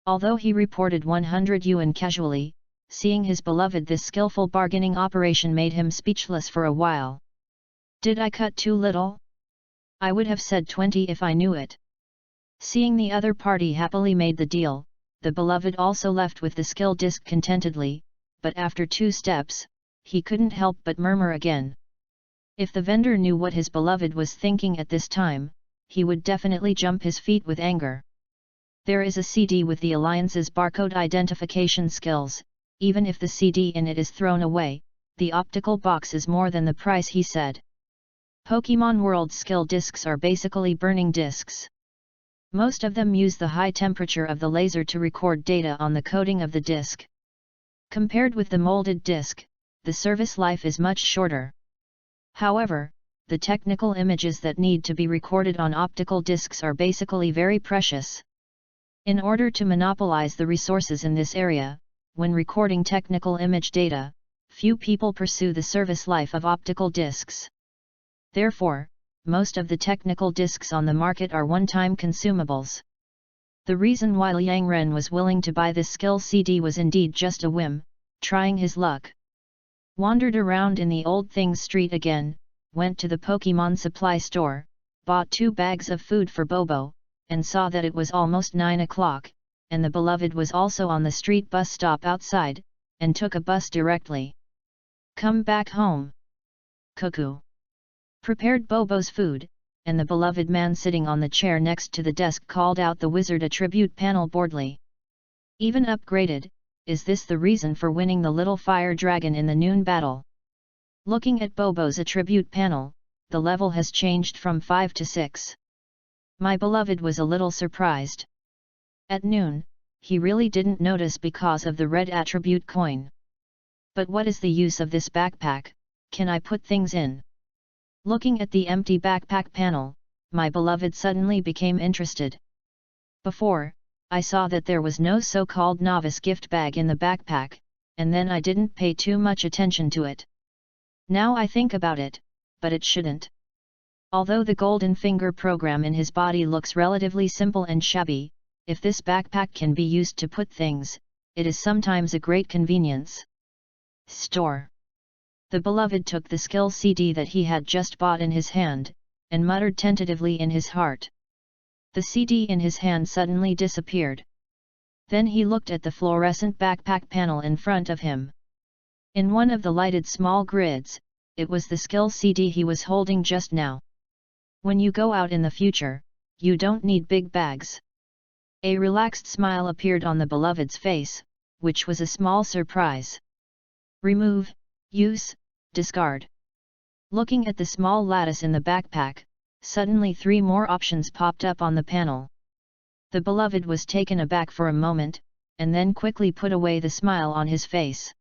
Although he reported 100 yuan casually, seeing his beloved, this skillful bargaining operation made him speechless for a while. Did I cut too little? I would have said 20 if I knew it. Seeing the other party happily made the deal, the beloved also left with the skill disc contentedly, but after 2 steps, he couldn't help but murmur again. If the vendor knew what his beloved was thinking at this time, he would definitely jump his feet with anger. There is a CD with the Alliance's barcode identification skills, even if the CD in it is thrown away, the optical box is more than the price, he said. Pokemon World skill discs are basically burning discs. Most of them use the high temperature of the laser to record data on the coating of the disc. Compared with the molded disc, the service life is much shorter. However, the technical images that need to be recorded on optical discs are basically very precious. In order to monopolize the resources in this area, when recording technical image data, few people pursue the service life of optical discs. Therefore, most of the technical discs on the market are one-time consumables. The reason why Liang Ren was willing to buy this skill CD was indeed just a whim, trying his luck. Wandered around in the Old Things Street again, went to the Pokemon supply store, bought 2 bags of food for Bobo, and saw that it was almost 9 o'clock, and the beloved was also on the street bus stop outside, and took a bus directly. Come back home. Cuckoo. Prepared Bobo's food, and the beloved man sitting on the chair next to the desk called out the wizard attribute panel boldly. Even upgraded, is this the reason for winning the little fire dragon in the noon battle? Looking at Bobo's attribute panel, the level has changed from 5 to 6. My beloved was a little surprised. At noon, he really didn't notice because of the red attribute coin. But what is the use of this backpack? Can I put things in? Looking at the empty backpack panel, my beloved suddenly became interested. Before, I saw that there was no so-called novice gift bag in the backpack, and then I didn't pay too much attention to it. Now I think about it, but it shouldn't. Although the golden finger program in his body looks relatively simple and shabby, if this backpack can be used to put things, it is sometimes a great convenience. Store. The beloved took the skill CD that he had just bought in his hand, and muttered tentatively in his heart. The CD in his hand suddenly disappeared. Then he looked at the fluorescent backpack panel in front of him. In one of the lighted small grids, it was the skill CD he was holding just now. When you go out in the future, you don't need big bags. A relaxed smile appeared on the beloved's face, which was a small surprise. Remove, use, discard. Looking at the small lattice in the backpack, suddenly 3 more options popped up on the panel. The beloved was taken aback for a moment, and then quickly put away the smile on his face.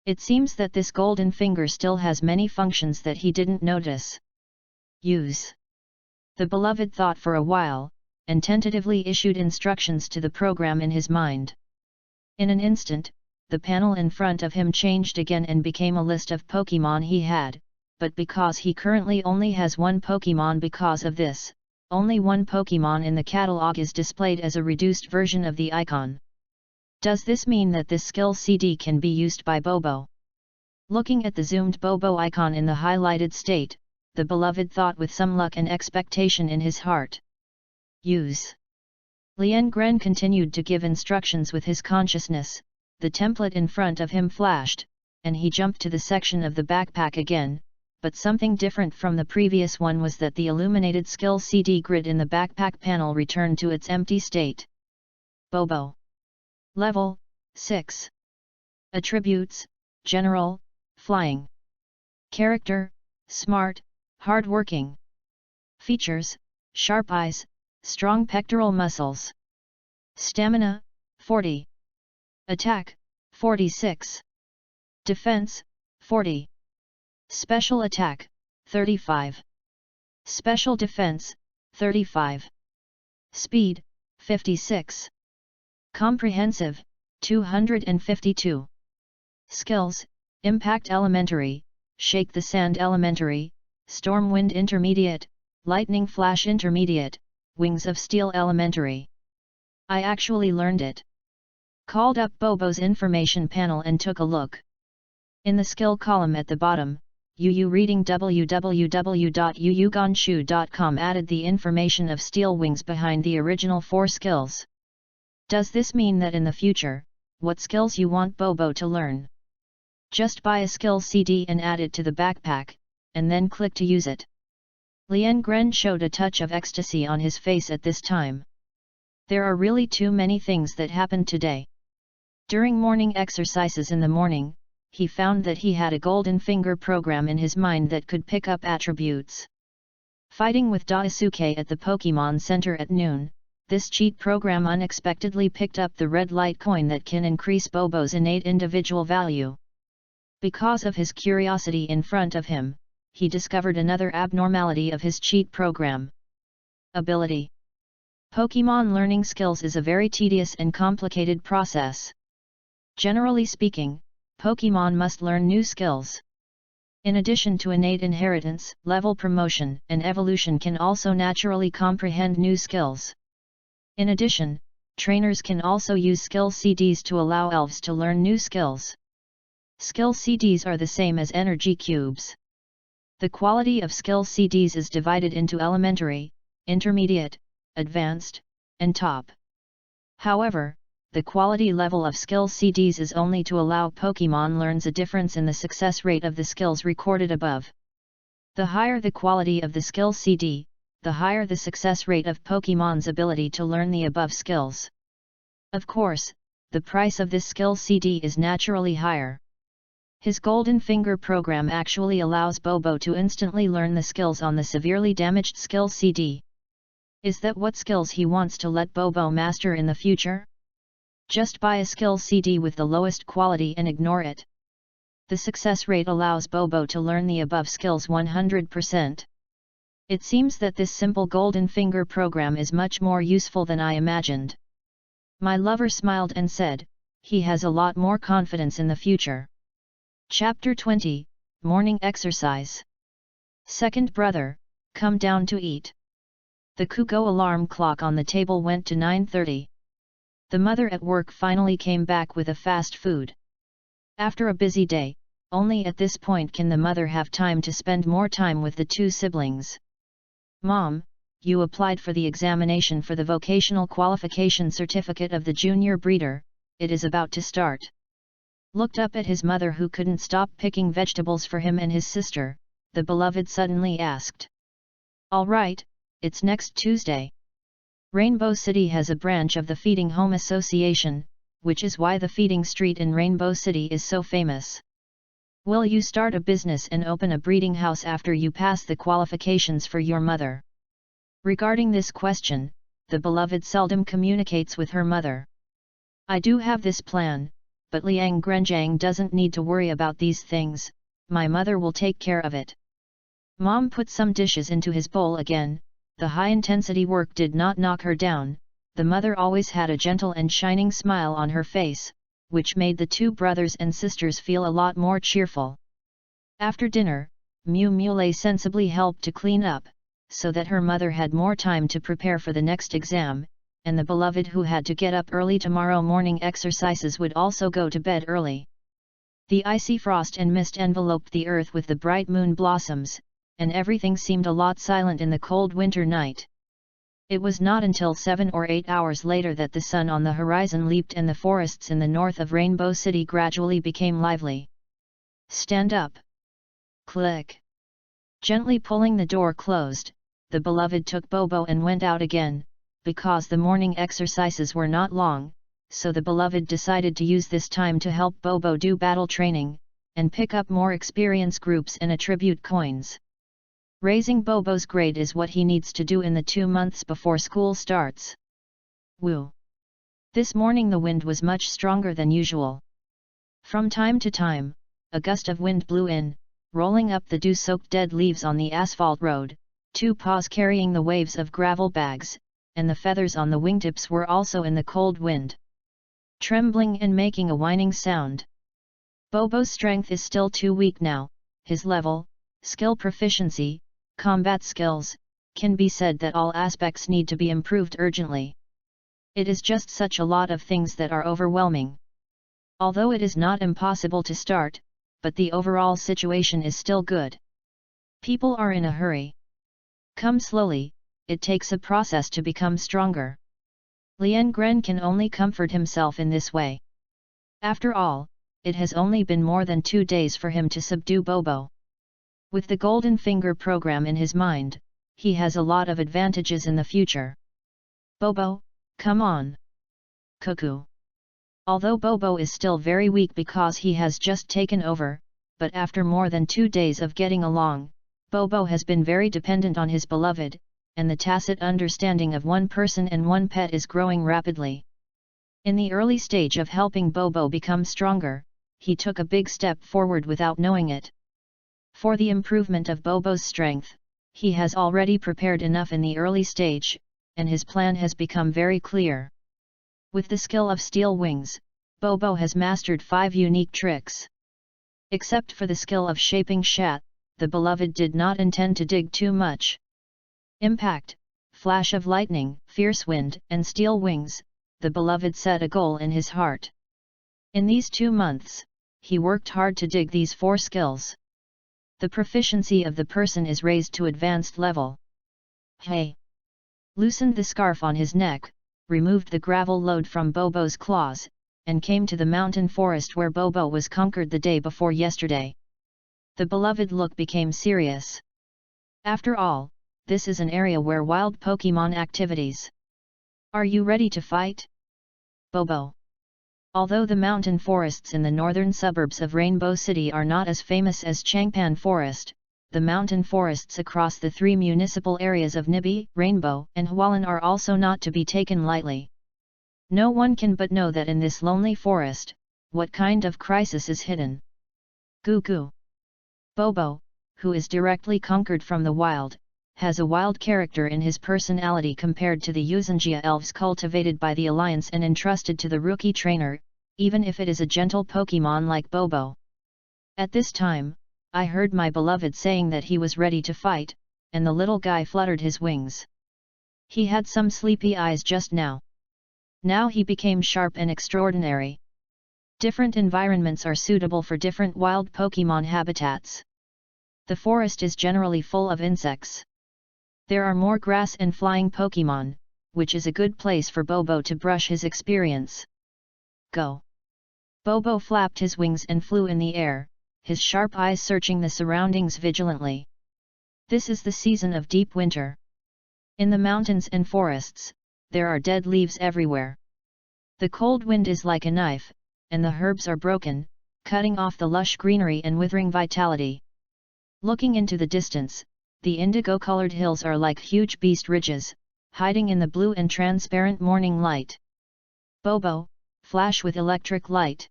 It seems that this golden finger still has many functions that he didn't notice. Use. The beloved thought for a while, and tentatively issued instructions to the program in his mind. In an instant, the panel in front of him changed again and became a list of Pokémon he had, but because he currently only has one Pokémon because of this, only one Pokémon in the catalog is displayed as a reduced version of the icon. Does this mean that this skill CD can be used by Bobo? Looking at the zoomed Bobo icon in the highlighted state, the beloved thought with some luck and expectation in his heart. Use. Lien Gren continued to give instructions with his consciousness. The template in front of him flashed, and he jumped to the section of the backpack again, but something different from the previous one was that the illuminated skill CD grid in the backpack panel returned to its empty state. Bobo. Level 6. Attributes: General, Flying. Character: Smart, Hardworking. Features: Sharp eyes, strong pectoral muscles. Stamina: 40. Attack: 46. Defense: 40. Special attack: 35. Special defense: 35. Speed: 56. Comprehensive: 252. Skills: Impact Elementary, Shake the Sand Elementary, Stormwind Intermediate, Lightning Flash Intermediate, Wings of Steel Elementary. I actually learned it. Called up Bobo's information panel and took a look. In the skill column at the bottom, UU reading www.uugonshu.com added the information of Steel Wings behind the original 4 skills. Does this mean that in the future, what skills you want Bobo to learn? Just buy a skill CD and add it to the backpack, and then click to use it. Lien Gren showed a touch of ecstasy on his face at this time. There are really too many things that happened today. During morning exercises in the morning, he found that he had a golden finger program in his mind that could pick up attributes. Fighting with Daisuke at the Pokémon Center at noon, this cheat program unexpectedly picked up the red light coin that can increase Bobo's innate individual value. Because of his curiosity in front of him, he discovered another abnormality of his cheat program. Ability. Pokémon learning skills is a very tedious and complicated process. Generally speaking, Pokémon must learn new skills. In addition to innate inheritance, level promotion and evolution can also naturally comprehend new skills. In addition, trainers can also use skill CDs to allow elves to learn new skills. Skill CDs are the same as energy cubes. The quality of skill CDs is divided into elementary, intermediate, advanced, and top. However, the quality level of skill CDs is only to allow Pokémon learns a difference in the success rate of the skills recorded above. The higher the quality of the skill CD, the higher the success rate of Pokémon's ability to learn the above skills. Of course, the price of this skill CD is naturally higher. His golden finger program actually allows Bobo to instantly learn the skills on the severely damaged skill CD. Is that what skills he wants to let Bobo master in the future? Just buy a skill CD with the lowest quality and ignore it. The success rate allows Bobo to learn the above skills 100%. It seems that this simple golden finger program is much more useful than I imagined. My lover smiled and said, he has a lot more confidence in the future. Chapter 20, Morning Exercise. Second brother, Come down to eat. The Kugo alarm clock on the table went to 9:30. The mother at work finally came back with a fast food. After a busy day, only at this point can the mother have time to spend more time with the two siblings. Mom, you applied for the examination for the vocational qualification certificate of the junior breeder, it is about to start. Looked up at his mother who couldn't stop picking vegetables for him and his sister, the beloved suddenly asked. All right, it's next Tuesday. Rainbow City has a branch of the Feeding Home Association, which is why the feeding street in Rainbow City is so famous. Will you start a business and open a breeding house after you pass the qualifications for your mother? Regarding this question, the beloved seldom communicates with her mother. I do have this plan, but Liang Grenjiang doesn't need to worry about these things, my mother will take care of it. Mom put some dishes into his bowl again, the high-intensity work did not knock her down, the mother always had a gentle and shining smile on her face, which made the two brothers and sisters feel a lot more cheerful. After dinner, Miu Miu sensibly helped to clean up, so that her mother had more time to prepare for the next exam, and the beloved who had to get up early tomorrow morning exercises would also go to bed early. The icy frost and mist enveloped the earth with the bright moon blossoms, and everything seemed a lot silent in the cold winter night. It was not until 7 or 8 hours later that the sun on the horizon leaped and the forests in the north of Rainbow City gradually became lively. Stand up. Click. Gently pulling the door closed, the beloved took Bobo and went out again, because the morning exercises were not long, so the beloved decided to use this time to help Bobo do battle training, and pick up more experience groups and attribute coins. Raising Bobo's grade is what he needs to do in the 2 months before school starts. Woo! This morning the wind was much stronger than usual. From time to time, a gust of wind blew in, rolling up the dew-soaked dead leaves on the asphalt road, 2 paws carrying the waves of gravel bags, and the feathers on the wingtips were also in the cold wind, trembling and making a whining sound. Bobo's strength is still too weak now, his level, skill proficiency, combat skills, can be said that all aspects need to be improved urgently. It is just such a lot of things that are overwhelming. Although it is not impossible to start, but the overall situation is still good. People are in a hurry. Come slowly, it takes a process to become stronger. Lian Gren can only comfort himself in this way. After all, it has only been more than 2 days for him to subdue Bobo. With the Golden Finger program in his mind, he has a lot of advantages in the future. Bobo, come on. Cuckoo. Although Bobo is still very weak because he has just taken over, but after more than 2 days of getting along, Bobo has been very dependent on his beloved, and the tacit understanding of one person and one pet is growing rapidly. In the early stage of helping Bobo become stronger, he took a big step forward without knowing it. For the improvement of Bobo's strength, he has already prepared enough in the early stage, and his plan has become very clear. With the skill of steel wings, Bobo has mastered 5 unique tricks. Except for the skill of shaping shat, the beloved did not intend to dig too much. Impact, flash of lightning, fierce wind, and steel wings, the beloved set a goal in his heart. In these 2 months, he worked hard to dig these 4 skills. The proficiency of the person is raised to advanced level. Hey! Loosened the scarf on his neck, removed the gravel load from Bobo's claws, and came to the mountain forest where Bobo was conquered the day before yesterday. The beloved look became serious. After all, this is an area where wild Pokemon activities. Are you ready to fight? Bobo. Although the mountain forests in the northern suburbs of Rainbow City are not as famous as Changpan Forest, the mountain forests across the 3 municipal areas of Nibi, Rainbow, and Hualien are also not to be taken lightly. No one can but know that in this lonely forest, what kind of crisis is hidden. Goo goo. Bobo, who is directly conquered from the wild, has a wild character in his personality compared to the Yuuzhanjia elves cultivated by the Alliance and entrusted to the rookie trainer, even if it is a gentle Pokemon like Bobo. At this time, I heard my beloved saying that he was ready to fight, and the little guy fluttered his wings. He had some sleepy eyes just now. Now he became sharp and extraordinary. Different environments are suitable for different wild Pokémon habitats. The forest is generally full of insects. There are more grass and flying Pokémon, which is a good place for Bobo to brush his experience. Go! Bobo flapped his wings and flew in the air, his sharp eyes searching the surroundings vigilantly. This is the season of deep winter. In the mountains and forests, there are dead leaves everywhere. The cold wind is like a knife, and the herbs are broken, cutting off the lush greenery and withering vitality. Looking into the distance, the indigo-colored hills are like huge beast ridges, hiding in the blue and transparent morning light. Bobo, flash with electric light.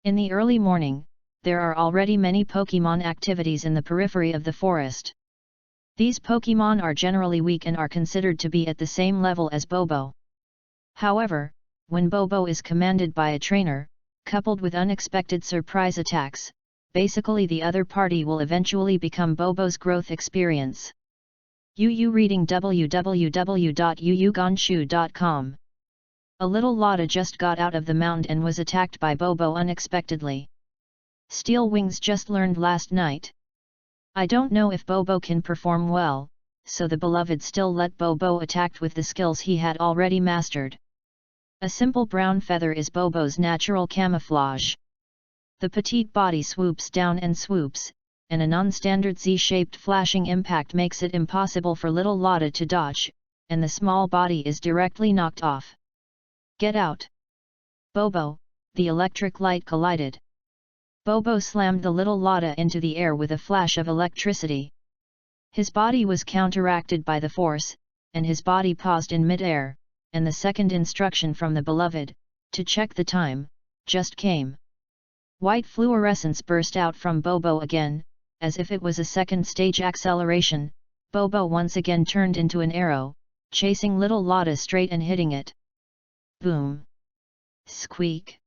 In the early morning, there are already many Pokémon activities in the periphery of the forest. These Pokémon are generally weak and are considered to be at the same level as Bobo. However, when Bobo is commanded by a trainer, coupled with unexpected surprise attacks, basically the other party will eventually become Bobo's growth experience. Yu reading www.yuyugonshu.com. A little Lotta just got out of the mound and was attacked by Bobo unexpectedly. Steel Wings just learned last night. I don't know if Bobo can perform well, so the beloved still let Bobo attack with the skills he had already mastered. A simple brown feather is Bobo's natural camouflage. The petite body swoops down and swoops, and a non-standard Z-shaped flashing impact makes it impossible for little Lotta to dodge, and the small body is directly knocked off. Get out! Bobo, the electric light collided. Bobo slammed the little Lotta into the air with a flash of electricity. His body was counteracted by the force, and his body paused in mid-air, and the second instruction from the beloved, to check the time, just came. White fluorescence burst out from Bobo again, as if it was a second stage acceleration. Bobo once again turned into an arrow, chasing little Lotta straight and hitting it. Boom! Squeak!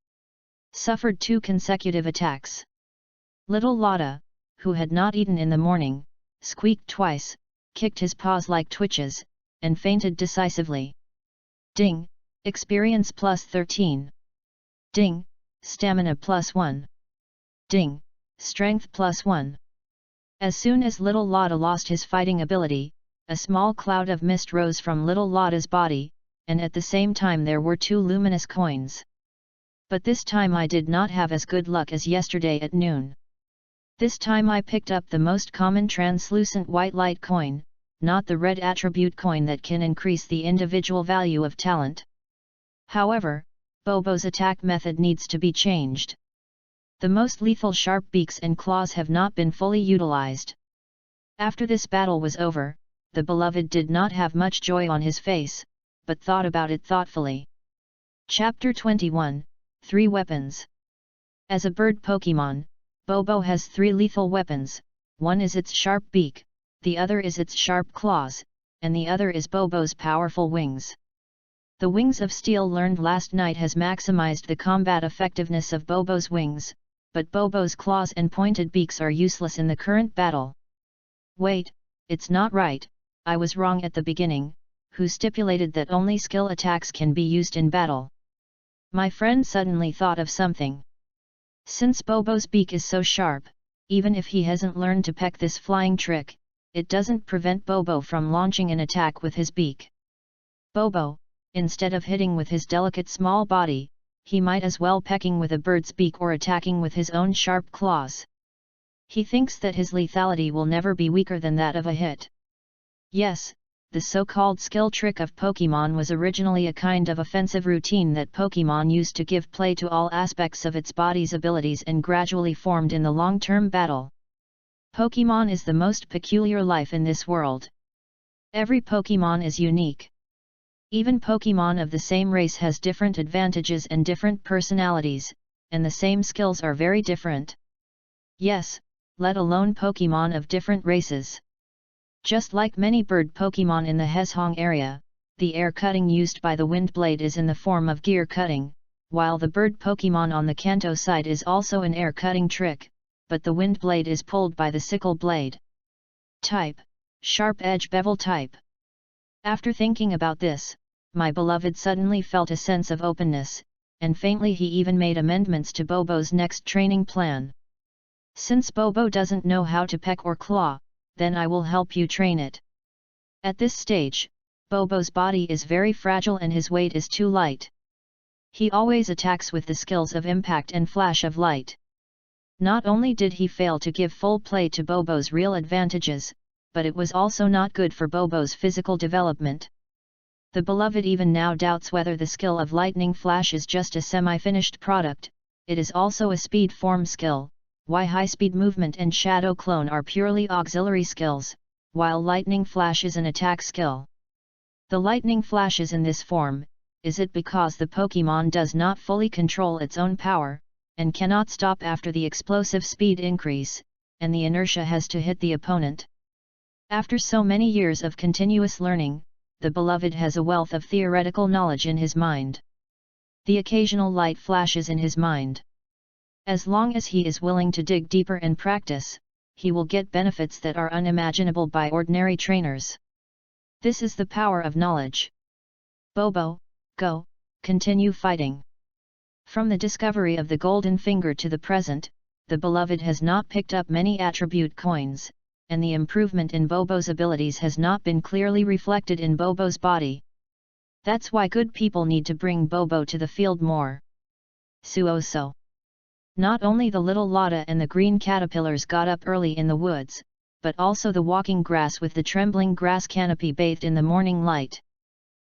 Suffered 2 consecutive attacks. Little Lotta, who had not eaten in the morning, squeaked twice, kicked his paws like twitches, and fainted decisively. Ding! Experience plus 13. Ding! Stamina plus 1. Ding! Strength plus 1. As soon as little Lotta lost his fighting ability, a small cloud of mist rose from little Lotta's body, and at the same time there were 2 luminous coins. But this time I did not have as good luck as yesterday at noon. This time I picked up the most common translucent white light coin, not the red attribute coin that can increase the individual value of talent. However, Bobo's attack method needs to be changed. The most lethal sharp beaks and claws have not been fully utilized. After this battle was over, the beloved did not have much joy on his face, but thought about it thoughtfully. Chapter 21, 3 Weapons. As a bird Pokémon, Bobo has 3 lethal weapons. One is its sharp beak, the other is its sharp claws, and the other is Bobo's powerful wings. The Wings of Steel learned last night has maximized the combat effectiveness of Bobo's wings, but Bobo's claws and pointed beaks are useless in the current battle. Wait, it's not right, I was wrong at the beginning, who stipulated that only skill attacks can be used in battle. My friend suddenly thought of something. Since Bobo's beak is so sharp, even if he hasn't learned to peck this flying trick, it doesn't prevent Bobo from launching an attack with his beak. Bobo, instead of hitting with his delicate small body, he might as well pecking with a bird's beak or attacking with his own sharp claws. He thinks that his lethality will never be weaker than that of a hit. Yes, the so-called skill trick of Pokémon was originally a kind of offensive routine that Pokémon used to give play to all aspects of its body's abilities and gradually formed in the long-term battle. Pokémon is the most peculiar life in this world. Every Pokémon is unique. Even Pokémon of the same race has different advantages and different personalities, and the same skills are very different. Yes, let alone Pokémon of different races. Just like many bird Pokémon in the Hezhong area, the air cutting used by the Windblade is in the form of gear cutting, while the bird Pokémon on the Kanto side is also an air cutting trick, but the Windblade is pulled by the sickle blade. Type. sharp edge bevel type. After thinking about this, my beloved suddenly felt a sense of openness, and faintly he even made amendments to Bobo's next training plan. Since Bobo doesn't know how to peck or claw, then I will help you train it. At this stage, Bobo's body is very fragile and his weight is too light. He always attacks with the skills of impact and flash of light. Not only did he fail to give full play to Bobo's real advantages, but it was also not good for Bobo's physical development. The beloved even now doubts whether the skill of lightning flash is just a semi-finished product. It is also a speed form skill, while high-speed movement and shadow clone are purely auxiliary skills, while lightning flash is an attack skill. The lightning flash is in this form, is it because the Pokémon does not fully control its own power, and cannot stop after the explosive speed increase, and the inertia has to hit the opponent. After so many years of continuous learning, the beloved has a wealth of theoretical knowledge in his mind. The occasional light flashes in his mind. As long as he is willing to dig deeper and practice, he will get benefits that are unimaginable by ordinary trainers. This is the power of knowledge. Bobo, go, continue fighting. From the discovery of the golden finger to the present, the beloved has not picked up many attribute coins, and the improvement in Bobo's abilities has not been clearly reflected in Bobo's body. That's why good people need to bring Bobo to the field more. Suoso. Not only the little Lotta and the green caterpillars got up early in the woods, but also the walking grass with the trembling grass canopy bathed in the morning light.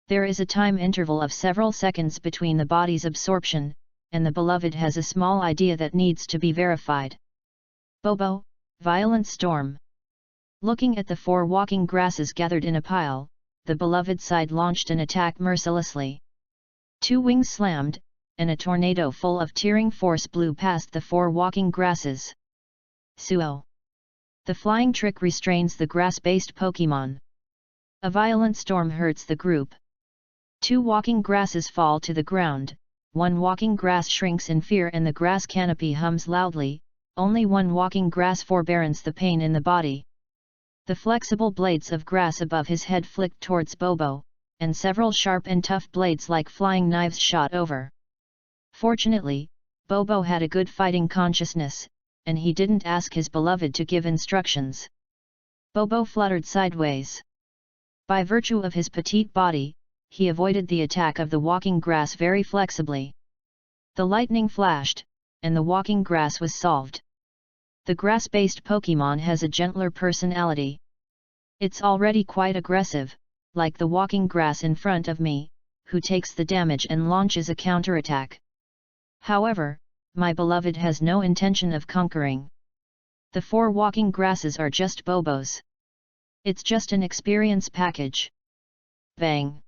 There is a time interval of several seconds between the body's absorption, and the beloved has a small idea that needs to be verified. Bobo, violent storm. Looking at the 4 walking grasses gathered in a pile, the beloved side launched an attack mercilessly. 2 wings slammed, and a tornado full of tearing force blew past the 4 walking grasses. Suo. The flying trick restrains the grass-based Pokémon. A violent storm hurts the group. 2 walking grasses fall to the ground, 1 walking grass shrinks in fear and the grass canopy hums loudly, only 1 walking grass forbearance the pain in the body. The flexible blades of grass above his head flicked towards Bobo, and several sharp and tough blades like flying knives shot over. Fortunately, Bobo had a good fighting consciousness, and he didn't ask his beloved to give instructions. Bobo fluttered sideways. By virtue of his petite body, he avoided the attack of the walking grass very flexibly. The lightning flashed, and the walking grass was solved. The grass-based Pokémon has a gentler personality. It's already quite aggressive, like the walking grass in front of me, who takes the damage and launches a counterattack. However, my beloved has no intention of conquering. The 4 walking grasses are just Bobo's. It's just an experience package. Bang!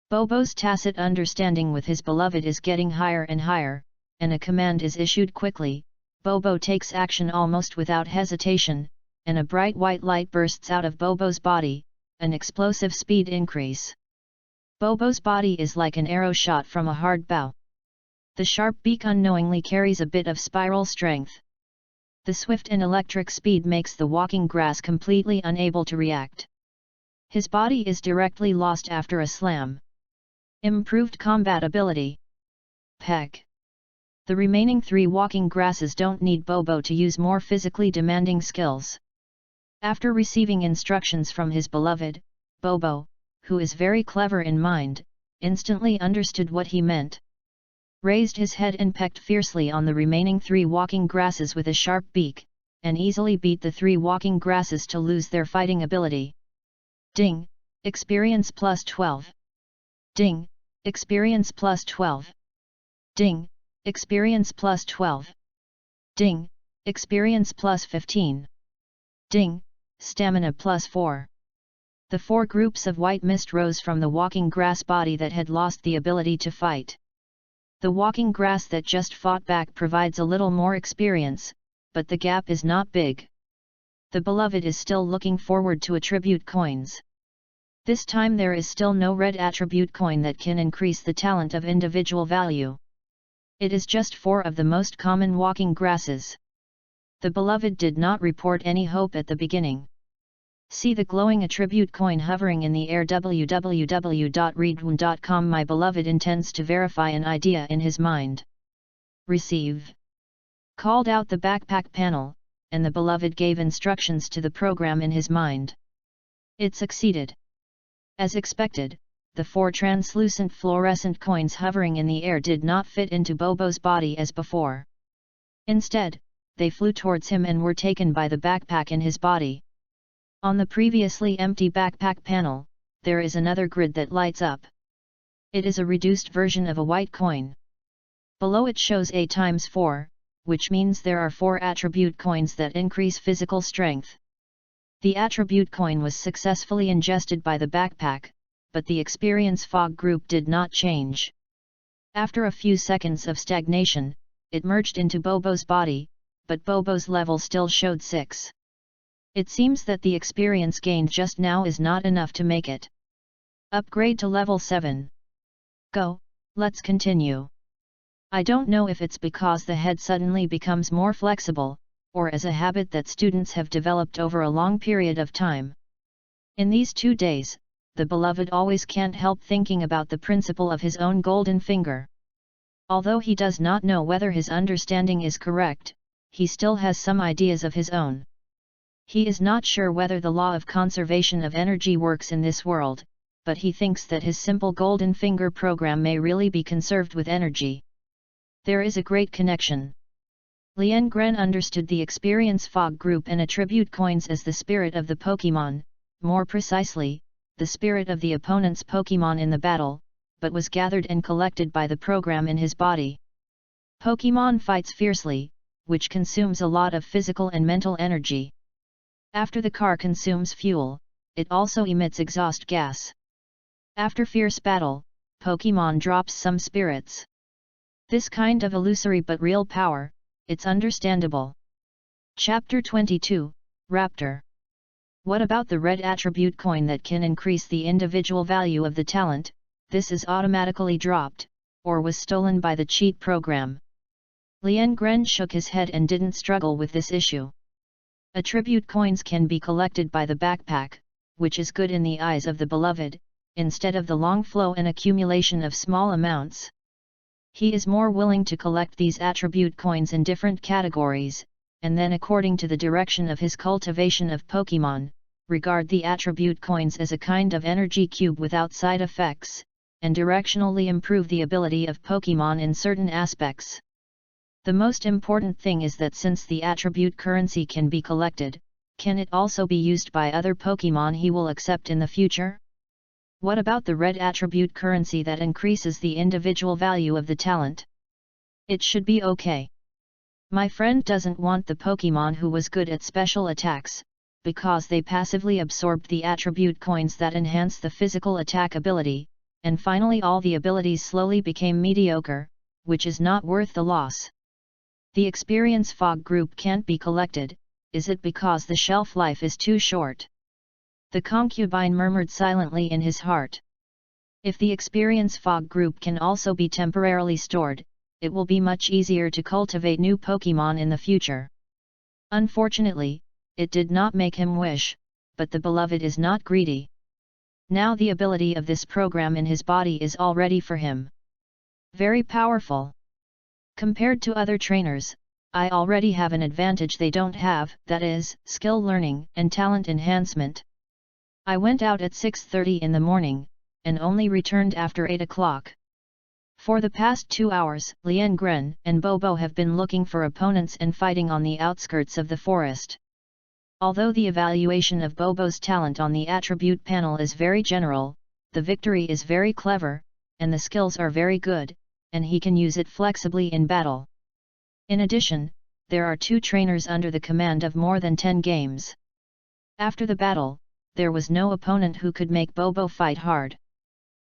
Bobo's tacit understanding with his beloved is getting higher and higher, and a command is issued quickly. Bobo takes action almost without hesitation, and a bright white light bursts out of Bobo's body, an explosive speed increase. Bobo's body is like an arrow shot from a hard bow. The sharp beak unknowingly carries a bit of spiral strength. The swift and electric speed makes the walking grass completely unable to react. His body is directly lost after a slam. Improved combat ability. Peck. The remaining 3 walking grasses don't need Bobo to use more physically demanding skills. After receiving instructions from his beloved, Bobo, who is very clever in mind, instantly understood what he meant. Raised his head and pecked fiercely on the remaining 3 walking grasses with a sharp beak, and easily beat the 3 walking grasses to lose their fighting ability. Ding! Experience plus 12. Ding! Experience plus 12. Ding! Experience plus 12. Ding! Experience plus 15. Ding! Stamina plus 4. The 4 groups of white mist rose from the walking grass body that had lost the ability to fight. The walking grass that just fought back provides a little more experience, but the gap is not big. The beloved is still looking forward to attribute coins. This time there is still no red attribute coin that can increase the talent of individual value. It is just 4 of the most common walking grasses. The beloved did not report any hope at the beginning. See the glowing attribute coin hovering in the air. www.readaloud.com. My beloved intends to verify an idea in his mind. Receive. Called out the backpack panel, and the beloved gave instructions to the program in his mind. It succeeded. As expected, the 4 translucent fluorescent coins hovering in the air did not fit into Bobo's body as before. Instead, they flew towards him and were taken by the backpack in his body. On the previously empty backpack panel, there is another grid that lights up. It is a reduced version of a white coin. Below it shows A times 4, which means there are 4 attribute coins that increase physical strength. The attribute coin was successfully ingested by the backpack, but the experience fog group did not change. After a few seconds of stagnation, it merged into Bobo's body, but Bobo's level still showed 6. It seems that the experience gained just now is not enough to make it upgrade to level 7. Go, let's continue. I don't know if it's because the head suddenly becomes more flexible, or as a habit that students have developed over a long period of time. In these 2 days, the beloved always can't help thinking about the principle of his own golden finger. Although he does not know whether his understanding is correct, he still has some ideas of his own. He is not sure whether the law of conservation of energy works in this world, but he thinks that his simple golden finger program may really be conserved with energy. There is a great connection. Lien Gren understood the experience fog group and attribute coins as the spirit of the Pokémon, more precisely, the spirit of the opponent's Pokémon in the battle, but was gathered and collected by the program in his body. Pokémon fights fiercely, which consumes a lot of physical and mental energy. After the car consumes fuel, it also emits exhaust gas. After fierce battle, Pokémon drops some spirits. This kind of illusory but real power, it's understandable. Chapter 22, Raptor. What about the red attribute coin that can increase the individual value of the talent? This is automatically dropped, or was stolen by the cheat program. Lien Gren shook his head and didn't struggle with this issue. Attribute coins can be collected by the backpack, which is good in the eyes of the beloved, instead of the long flow and accumulation of small amounts. He is more willing to collect these attribute coins in different categories, and then according to the direction of his cultivation of Pokémon, regard the attribute coins as a kind of energy cube without side effects, and directionally improve the ability of Pokémon in certain aspects. The most important thing is that since the attribute currency can be collected, can it also be used by other Pokémon he will accept in the future? What about the red attribute currency that increases the individual value of the talent? It should be okay. My friend doesn't want the Pokémon who was good at special attacks, because they passively absorbed the attribute coins that enhance the physical attack ability, and finally all the abilities slowly became mediocre, which is not worth the loss. The experience fog group can't be collected, is it because the shelf life is too short? The concubine murmured silently in his heart. If the experience fog group can also be temporarily stored, it will be much easier to cultivate new Pokémon in the future. Unfortunately, it did not make him wish, but the beloved is not greedy. Now the ability of this program in his body is all ready for him. Very powerful. Compared to other trainers, I already have an advantage they don't have, that is, skill learning and talent enhancement. I went out at 6:30 in the morning, and only returned after 8 o'clock. For the past 2 hours, Lien Gren and Bobo have been looking for opponents and fighting on the outskirts of the forest. Although the evaluation of Bobo's talent on the attribute panel is very general, the victory is very clever, and the skills are very good, and he can use it flexibly in battle. In addition, there are 2 trainers under the command of more than 10 games. After the battle, there was no opponent who could make Bobo fight hard.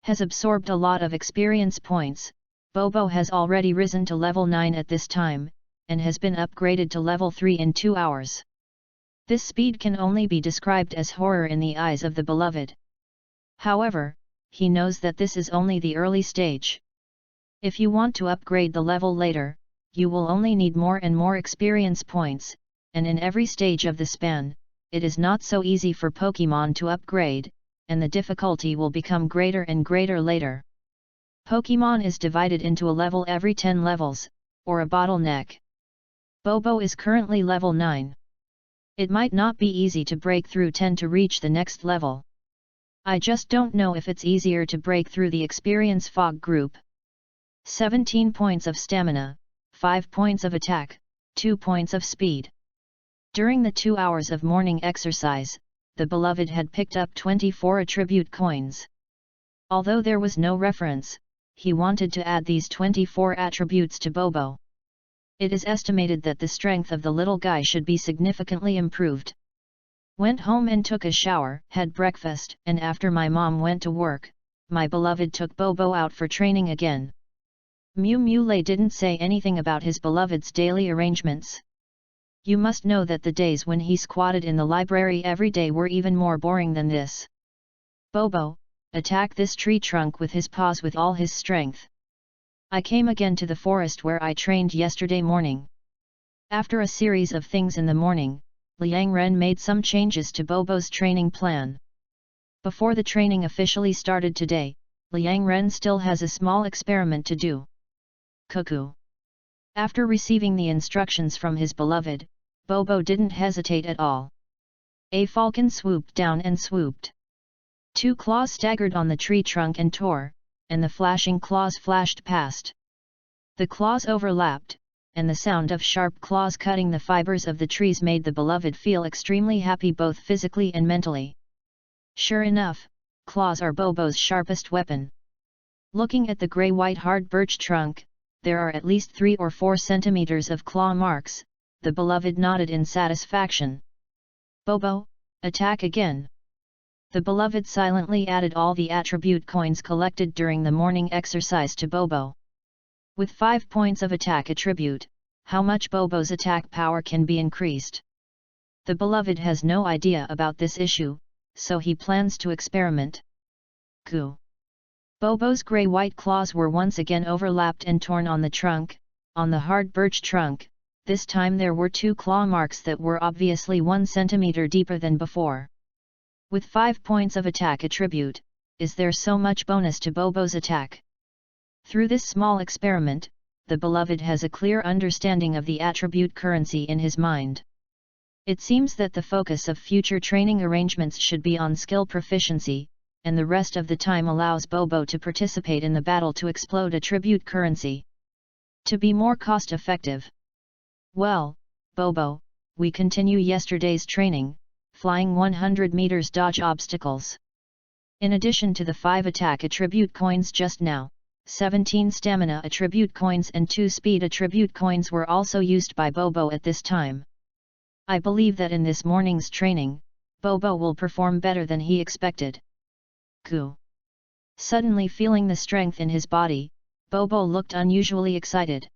Has absorbed a lot of experience points, Bobo has already risen to level 9 at this time, and has been upgraded to level 3 in 2 hours. This speed can only be described as horror in the eyes of the beloved. However, he knows that this is only the early stage. If you want to upgrade the level later, you will only need more and more experience points, and in every stage of the span, it is not so easy for Pokemon to upgrade, and the difficulty will become greater and greater later. Pokemon is divided into a level every 10 levels, or a bottleneck. Bobo is currently level 9. It might not be easy to break through 10 to reach the next level. I just don't know if it's easier to break through the experience fog group. 17 points of stamina, 5 points of attack, 2 points of speed. During the 2 hours of morning exercise, the beloved had picked up 24 attribute coins. Although there was no reference, he wanted to add these 24 attributes to Bobo. It is estimated that the strength of the little guy should be significantly improved. Went home and took a shower, had breakfast, and after my mom went to work, my beloved took Bobo out for training again. Mew Mew didn't say anything about his beloved's daily arrangements. You must know that the days when he squatted in the library every day were even more boring than this. Bobo, attack this tree trunk with his paws with all his strength. I came again to the forest where I trained yesterday morning. After a series of things in the morning, Liang Ren made some changes to Bobo's training plan. Before the training officially started today, Liang Ren still has a small experiment to do. Cuckoo. After receiving the instructions from his beloved, Bobo didn't hesitate at all. A falcon swooped down and swooped. 2 claws staggered on the tree trunk and tore, and the flashing claws flashed past. The claws overlapped, and the sound of sharp claws cutting the fibers of the trees made the beloved feel extremely happy both physically and mentally. Sure enough, claws are Bobo's sharpest weapon. Looking at the grey-white hard birch trunk, there are at least 3 or 4 centimeters of claw marks. The beloved nodded in satisfaction. Bobo, attack again. The beloved silently added all the attribute coins collected during the morning exercise to Bobo. With 5 points of attack attribute, how much Bobo's attack power can be increased? The beloved has no idea about this issue, so he plans to experiment. Coo. Bobo's grey-white claws were once again overlapped and torn on the trunk, on the hard birch trunk. This time there were 2 claw marks that were obviously 1 centimeter deeper than before. With 5 points of attack attribute, is there so much bonus to Bobo's attack? Through this small experiment, the beloved has a clear understanding of the attribute currency in his mind. It seems that the focus of future training arrangements should be on skill proficiency, and the rest of the time allows Bobo to participate in the battle to explode attribute currency. To be more cost-effective. Well, Bobo, we continue yesterday's training, flying 100 meters dodge obstacles. In addition to the 5 attack attribute coins just now, 17 stamina attribute coins and 2 speed attribute coins were also used by Bobo at this time. I believe that in this morning's training, Bobo will perform better than he expected. Coo. Suddenly feeling the strength in his body, Bobo looked unusually excited.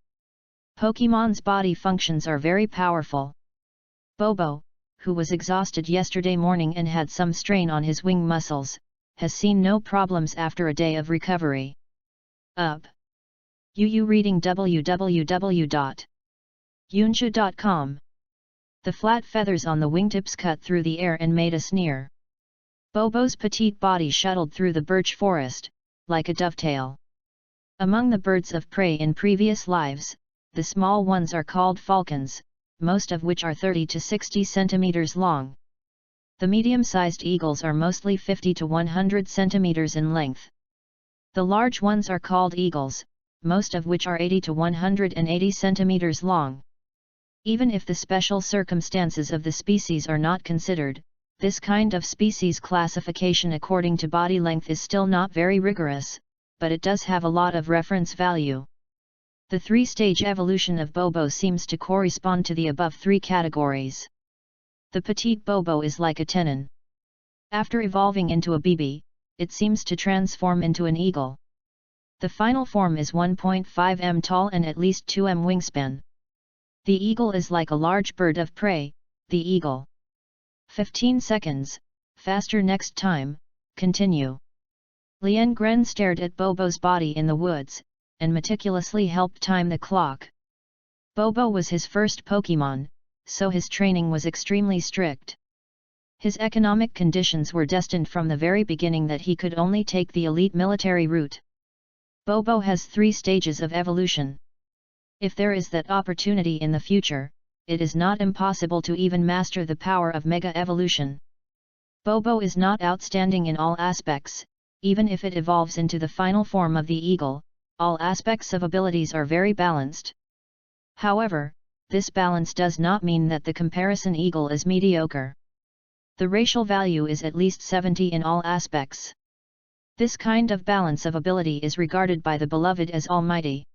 Pokemon's body functions are very powerful. Bobo, who was exhausted yesterday morning and had some strain on his wing muscles, has seen no problems after a day of recovery. Up. UU reading www.yunshu.com. The flat feathers on the wingtips cut through the air and made a sneer. Bobo's petite body shuttled through the birch forest, like a dovetail. Among the birds of prey in previous lives, the small ones are called falcons, most of which are 30 to 60 centimeters long. The medium-sized eagles are mostly 50 to 100 centimeters in length. The large ones are called eagles, most of which are 80 to 180 centimeters long. Even if the special circumstances of the species are not considered, this kind of species classification according to body length is still not very rigorous, but it does have a lot of reference value. The 3-stage evolution of Bobo seems to correspond to the above 3 categories. The petite Bobo is like a tenon. After evolving into a BB, it seems to transform into an eagle. The final form is 1.5 m tall and at least 2 m wingspan. The eagle is like a large bird of prey, the eagle. 15 seconds, faster next time, continue. Liang Ren stared at Bobo's body in the woods, and meticulously helped time the clock. Bobo was his first Pokemon, so his training was extremely strict. His economic conditions were destined from the very beginning that he could only take the elite military route. Bobo has 3 stages of evolution. If there is that opportunity in the future, it is not impossible to even master the power of mega evolution. Bobo is not outstanding in all aspects, even if it evolves into the final form of the eagle, all aspects of abilities are very balanced. However, this balance does not mean that the comparison eagle is mediocre. The racial value is at least 70 in all aspects. This kind of balance of ability is regarded by the beloved as almighty.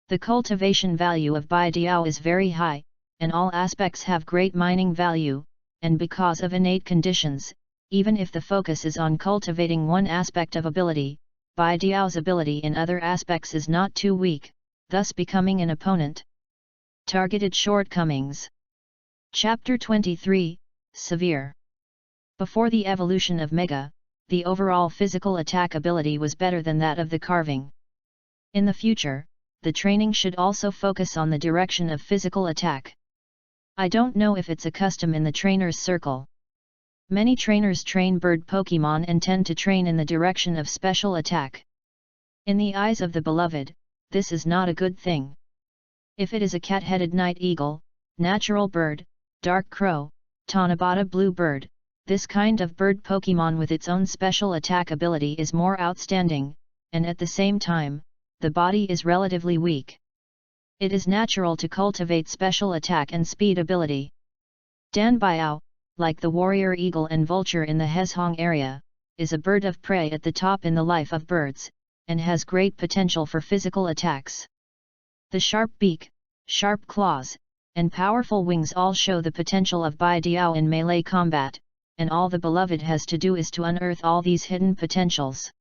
The cultivation value of Bai Diao is very high, and all aspects have great mining value, and because of innate conditions, even if the focus is on cultivating one aspect of ability, Bai Diao's ability in other aspects is not too weak, thus becoming an opponent. Targeted shortcomings. Chapter 23, Severe. Before the evolution of Mega, the overall physical attack ability was better than that of the carving. In the future, the training should also focus on the direction of physical attack. I don't know if it's a custom in the trainer's circle. Many trainers train bird Pokemon and tend to train in the direction of special attack. In the eyes of the beloved, this is not a good thing. If it is a cat-headed night eagle, natural bird, dark crow, Tanabata blue bird, this kind of bird Pokemon with its own special attack ability is more outstanding, and at the same time, the body is relatively weak. It is natural to cultivate special attack and speed ability. Dan Biao, like the warrior eagle and vulture in the Hezhong area, is a bird of prey at the top in the life of birds, and has great potential for physical attacks. The sharp beak, sharp claws, and powerful wings all show the potential of Bai Diao in melee combat, and all the beloved has to do is to unearth all these hidden potentials.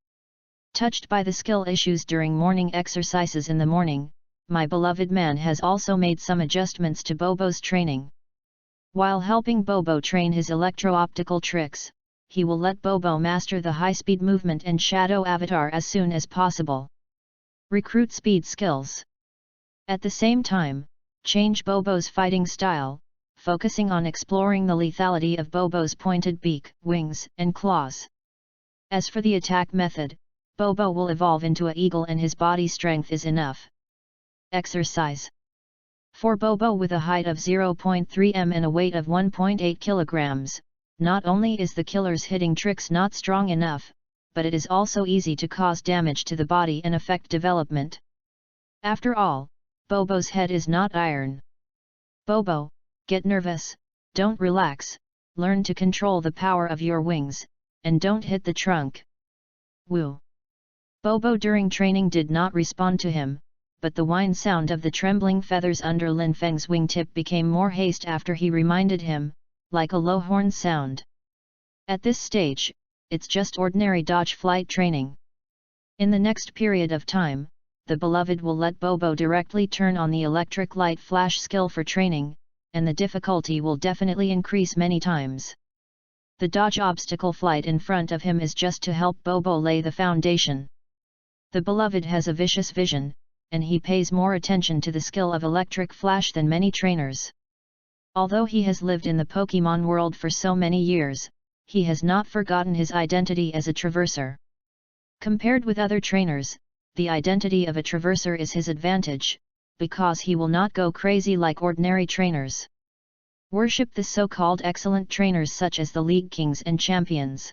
Touched by the skill issues during morning exercises in the morning, my beloved man has also made some adjustments to Bobo's training. While helping Bobo train his electro-optical tricks, he will let Bobo master the high-speed movement and shadow avatar as soon as possible. Recruit speed skills. At the same time, change Bobo's fighting style, focusing on exploring the lethality of Bobo's pointed beak, wings, and claws. As for the attack method, Bobo will evolve into an eagle and his body strength is enough. Exercise. For Bobo with a height of 0.3 m and a weight of 1.8 kg, not only is the killer's hitting tricks not strong enough, but it is also easy to cause damage to the body and affect development. After all, Bobo's head is not iron. Bobo, get nervous, don't relax, learn to control the power of your wings, and don't hit the trunk. Woo! Bobo during training did not respond to him, but the whine sound of the trembling feathers under Lin Feng's wingtip became more haste after he reminded him, like a low horn sound. At this stage, it's just ordinary dodge flight training. In the next period of time, the beloved will let Bobo directly turn on the electric light flash skill for training, and the difficulty will definitely increase many times. The dodge obstacle flight in front of him is just to help Bobo lay the foundation. The beloved has a vicious vision, and he pays more attention to the skill of electric flash than many trainers. Although he has lived in the Pokemon world for so many years, he has not forgotten his identity as a traverser. Compared with other trainers, the identity of a traverser is his advantage, because he will not go crazy like ordinary trainers. Worship the so-called excellent trainers such as the League Kings and Champions.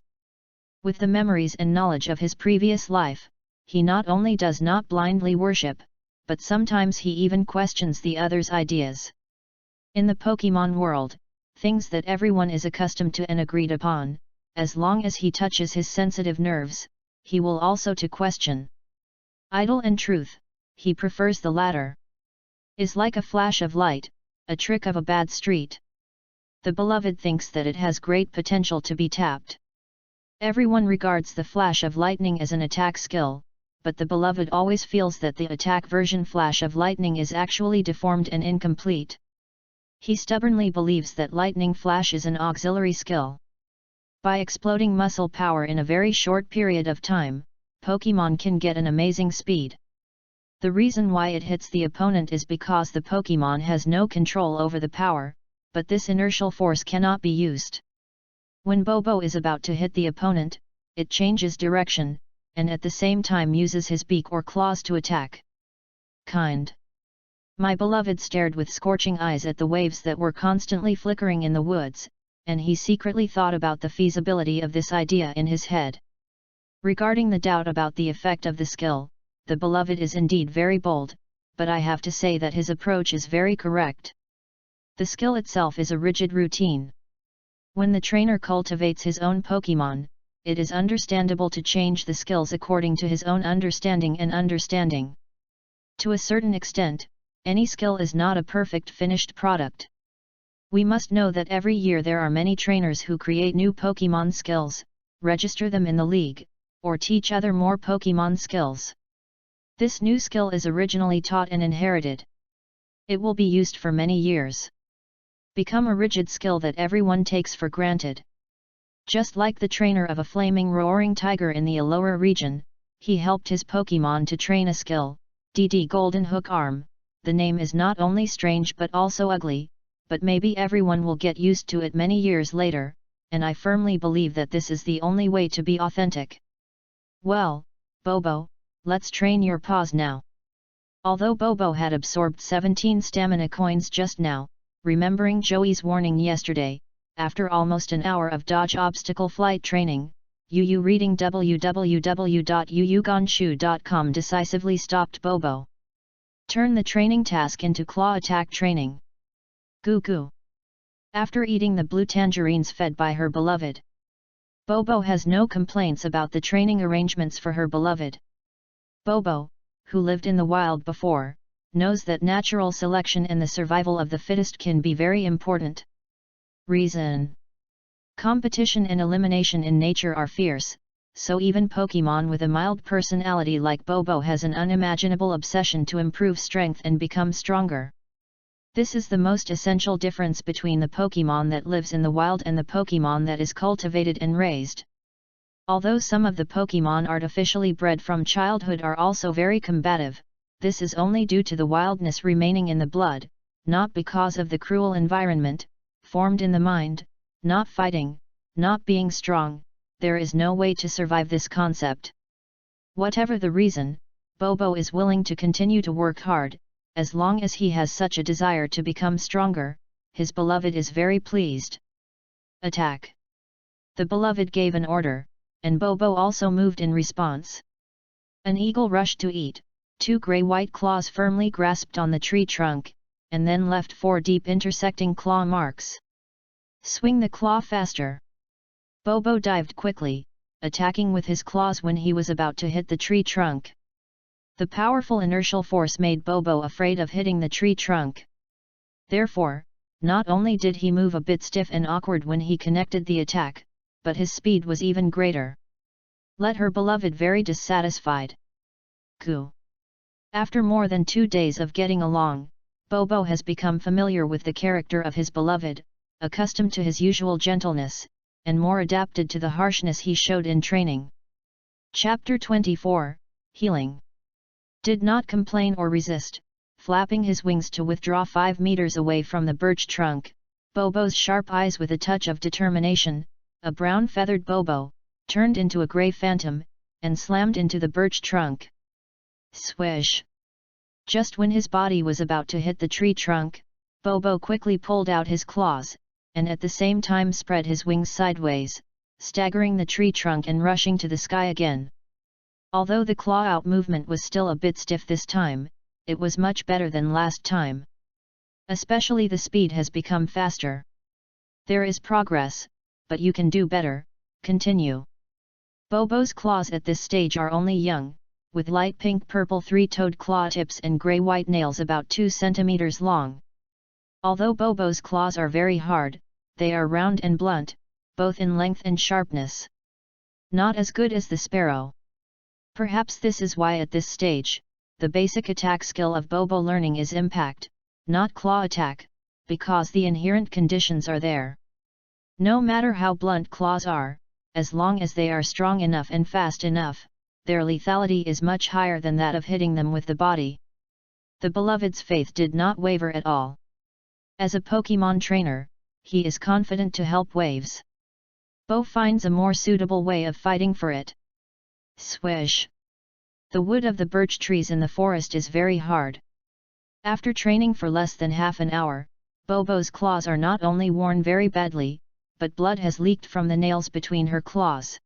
With the memories and knowledge of his previous life, he not only does not blindly worship, but sometimes he even questions the others' ideas. In the Pokemon world, things that everyone is accustomed to and agreed upon, as long as he touches his sensitive nerves, he will also to question. Idle and truth, he prefers the latter. Is like a flash of light, a trick of a bad street. The beloved thinks that it has great potential to be tapped. Everyone regards the flash of lightning as an attack skill, but the beloved always feels that the attack version flash of lightning is actually deformed and incomplete. He stubbornly believes that lightning flash is an auxiliary skill. By exploding muscle power in a very short period of time, Pokemon can get an amazing speed. The reason why it hits the opponent is because the Pokemon has no control over the power, but this inertial force cannot be used. When Bobo is about to hit the opponent, it changes direction, and at the same time uses his beak or claws to attack. Kind. My beloved stared with scorching eyes at the waves that were constantly flickering in the woods, and he secretly thought about the feasibility of this idea in his head. Regarding the doubt about the effect of the skill, the beloved is indeed very bold, but I have to say that his approach is very correct. The skill itself is a rigid routine. When the trainer cultivates his own Pokémon, it is understandable to change the skills according to his own understanding and understanding. To a certain extent, any skill is not a perfect finished product. We must know that every year there are many trainers who create new Pokémon skills, register them in the league, or teach other more Pokémon skills. This new skill is originally taught and inherited. It will be used for many years. Become a rigid skill that everyone takes for granted. Just like the trainer of a flaming roaring tiger in the Alola region, he helped his Pokémon to train a skill, DD Golden Hook Arm. The name is not only strange but also ugly, but maybe everyone will get used to it many years later, and I firmly believe that this is the only way to be authentic. Well, Bobo, let's train your paws now. Although Bobo had absorbed 17 stamina coins just now, remembering Joey's warning yesterday, after almost an hour of dodge obstacle flight training, Yu reading www.yuyugonshu.com decisively stopped Bobo. Turn the training task into claw attack training. Goo goo. After eating the blue tangerines fed by her beloved, Bobo has no complaints about the training arrangements for her beloved. Bobo, who lived in the wild before, knows that natural selection and the survival of the fittest can be very important. Reason. Competition and elimination in nature are fierce, so even Pokémon with a mild personality like Bobo has an unimaginable obsession to improve strength and become stronger. This is the most essential difference between the Pokémon that lives in the wild and the Pokémon that is cultivated and raised. Although some of the Pokémon artificially bred from childhood are also very combative, this is only due to the wildness remaining in the blood, not because of the cruel environment, formed in the mind. Not fighting, not being strong, there is no way to survive this concept. Whatever the reason, Bobo is willing to continue to work hard, as long as he has such a desire to become stronger. His beloved is very pleased. Attack. The beloved gave an order, and Bobo also moved in response. An eagle rushed to eat, 2 gray-white claws firmly grasped on the tree trunk, and then left 4 deep intersecting claw marks. Swing the claw faster. Bobo dived quickly, attacking with his claws when he was about to hit the tree trunk. The powerful inertial force made Bobo afraid of hitting the tree trunk. Therefore, not only did he move a bit stiff and awkward when he connected the attack, but his speed was even greater. Let her beloved very dissatisfied. Coo. After more than 2 days of getting along, Bobo has become familiar with the character of his beloved, accustomed to his usual gentleness, and more adapted to the harshness he showed in training. Chapter 24, Healing. Did not complain or resist, flapping his wings to withdraw 5 meters away from the birch trunk, Bobo's sharp eyes with a touch of determination, a brown feathered Bobo, turned into a grey phantom, and slammed into the birch trunk. Swish! Just when his body was about to hit the tree trunk, Bobo quickly pulled out his claws, and at the same time spread his wings sideways, staggering the tree trunk and rushing to the sky again. Although the claw-out movement was still a bit stiff this time, it was much better than last time. Especially the speed has become faster. There is progress, but you can do better, continue. Bobo's claws at this stage are only young, with light pink-purple 3-toed claw tips and grey-white nails about 2 centimeters long. Although Bobo's claws are very hard, they are round and blunt, both in length and sharpness. Not as good as the sparrow. Perhaps this is why at this stage, the basic attack skill of Bobo learning is impact, not claw attack, because the inherent conditions are there. No matter how blunt claws are, as long as they are strong enough and fast enough, their lethality is much higher than that of hitting them with the body. The beloved's faith did not waver at all. As a Pokémon trainer, he is confident to help waves. Bo finds a more suitable way of fighting for it. Swish! The wood of the birch trees in the forest is very hard. After training for less than half an hour, Bobo's claws are not only worn very badly, but blood has leaked from the nails between her claws.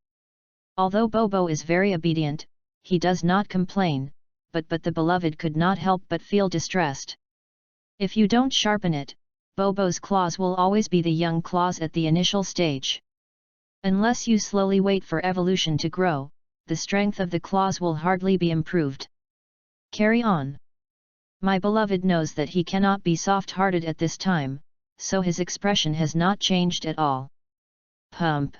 Although Bobo is very obedient, he does not complain, but the beloved could not help but feel distressed. If you don't sharpen it, Bobo's claws will always be the young claws at the initial stage. Unless you slowly wait for evolution to grow, the strength of the claws will hardly be improved. Carry on. My beloved knows that he cannot be soft-hearted at this time, so his expression has not changed at all. Pump.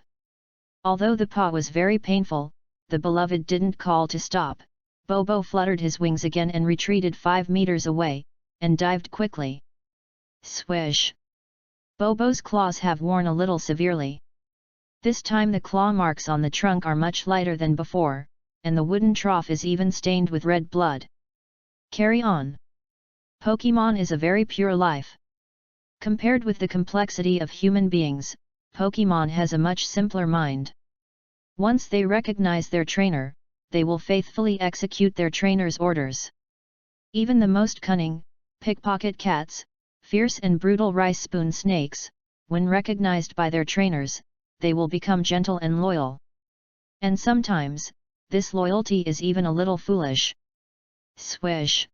Although the paw was very painful, the beloved didn't call to stop. Bobo fluttered his wings again and retreated 5 meters away, and dived quickly. Swish! Bobo's claws have worn a little severely. This time the claw marks on the trunk are much lighter than before, and the wooden trough is even stained with red blood. Carry on. Pokemon is a very pure life. Compared with the complexity of human beings, Pokemon has a much simpler mind. Once they recognize their trainer, they will faithfully execute their trainer's orders. Even the most cunning, pickpocket cats, fierce and brutal rice spoon snakes, when recognized by their trainers, they will become gentle and loyal. And sometimes, this loyalty is even a little foolish. Swish!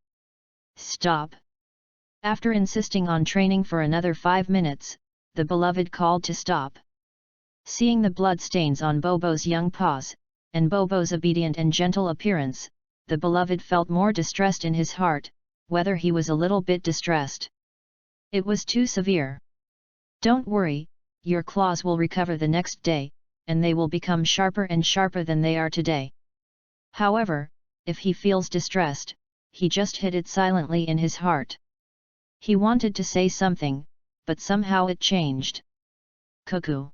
Stop! After insisting on training for another 5 minutes, the beloved called to stop. Seeing the blood stains on Bobo's young paws, and Bobo's obedient and gentle appearance, the beloved felt more distressed in his heart, whether he was a little bit distressed. It was too severe. Don't worry, your claws will recover the next day, and they will become sharper and sharper than they are today. However, if he feels distressed, he just hid it silently in his heart. He wanted to say something, but somehow it changed. Cuckoo!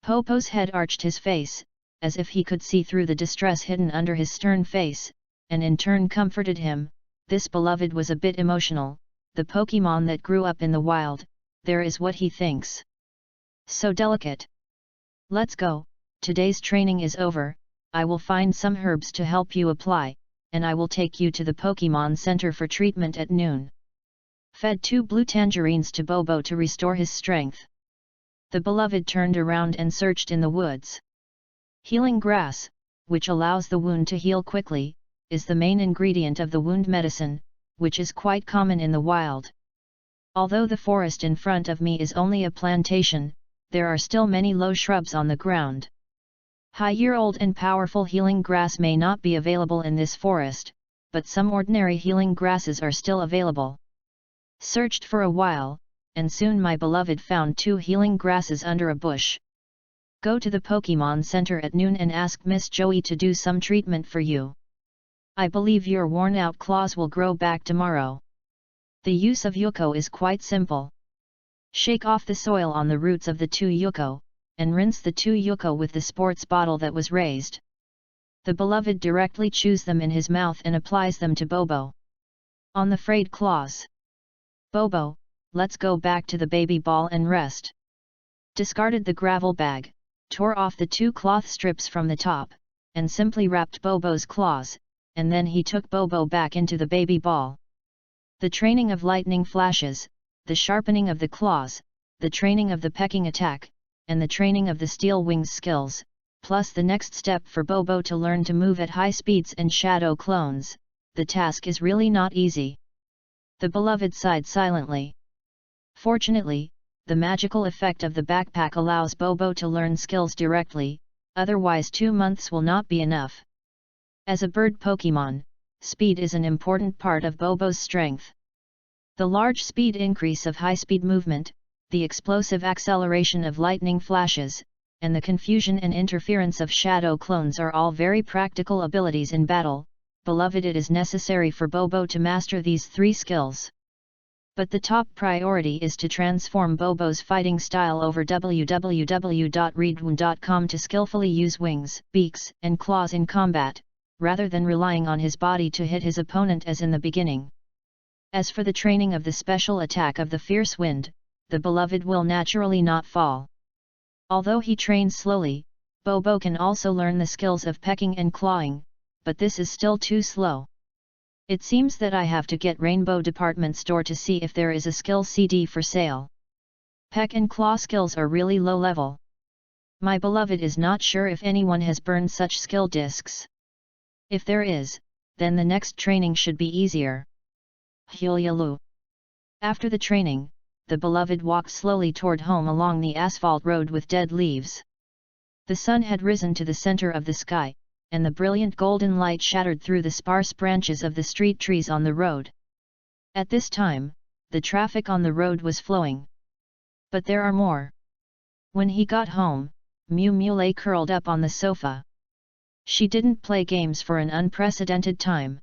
Popo's head arched his face, as if he could see through the distress hidden under his stern face, and in turn comforted him. This beloved was a bit emotional, the Pokemon that grew up in the wild, there is what he thinks. So delicate. Let's go, today's training is over, I will find some herbs to help you apply, and I will take you to the Pokemon Center for treatment at noon. Fed 2 blue tangerines to Bobo to restore his strength. The beloved turned around and searched in the woods. Healing grass, which allows the wound to heal quickly, is the main ingredient of the wound medicine, which is quite common in the wild. Although the forest in front of me is only a plantation, there are still many low shrubs on the ground. High-year-old and powerful healing grass may not be available in this forest, but some ordinary healing grasses are still available. Searched for a while, and soon my beloved found 2 healing grasses under a bush. Go to the Pokemon Center at noon and ask Miss Joey to do some treatment for you. I believe your worn-out claws will grow back tomorrow. The use of yucco is quite simple. Shake off the soil on the roots of the 2 yucco, and rinse the 2 yucco with the sports bottle that was raised. The beloved directly chews them in his mouth and applies them to Bobo. On the frayed claws. Bobo, let's go back to the baby ball and rest. Discarded the gravel bag, tore off the 2 cloth strips from the top, and simply wrapped Bobo's claws, and then he took Bobo back into the baby ball. The training of lightning flashes, the sharpening of the claws, the training of the pecking attack, and the training of the steel wings skills, plus the next step for Bobo to learn to move at high speeds and shadow clones, the task is really not easy. The beloved sighed silently. Fortunately, the magical effect of the backpack allows Bobo to learn skills directly, otherwise 2 months will not be enough. As a bird Pokemon, speed is an important part of Bobo's strength. The large speed increase of high-speed movement, the explosive acceleration of lightning flashes, and the confusion and interference of shadow clones are all very practical abilities in battle. Beloved, it is necessary for Bobo to master these 3 skills. But the top priority is to transform Bobo's fighting style over www.readaloud.com to skillfully use wings, beaks, and claws in combat, rather than relying on his body to hit his opponent as in the beginning. As for the training of the special attack of the fierce wind, the beloved will naturally not fall. Although he trains slowly, Bobo can also learn the skills of pecking and clawing, but this is still too slow. It seems that I have to get Rainbow Department Store to see if there is a skill CD for sale. Peck and claw skills are really low level. My beloved is not sure if anyone has burned such skill discs. If there is, then the next training should be easier. Hulyalu. After the training, the beloved walked slowly toward home along the asphalt road with dead leaves. The sun had risen to the center of the sky, and the brilliant golden light shattered through the sparse branches of the street trees on the road. At this time, the traffic on the road was flowing. But there are more. When he got home, Mew Mew lay curled up on the sofa. She didn't play games for an unprecedented time.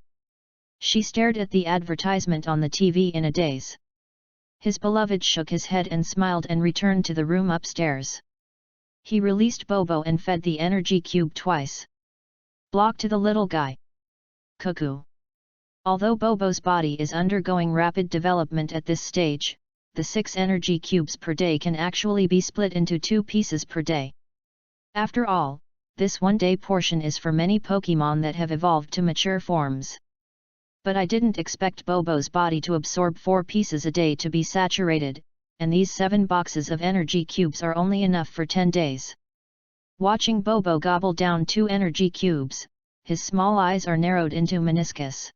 She stared at the advertisement on the TV in a daze. His beloved shook his head and smiled and returned to the room upstairs. He released Bobo and fed the energy cube twice. Block to the little guy. Cuckoo. Although Bobo's body is undergoing rapid development at this stage, the 6 energy cubes per day can actually be split into 2 pieces per day. After all, this one-day portion is for many Pokémon that have evolved to mature forms. But I didn't expect Bobo's body to absorb 4 pieces a day to be saturated, and these 7 boxes of energy cubes are only enough for 10 days. Watching Bobo gobble down 2 energy cubes, his small eyes are narrowed into meniscus.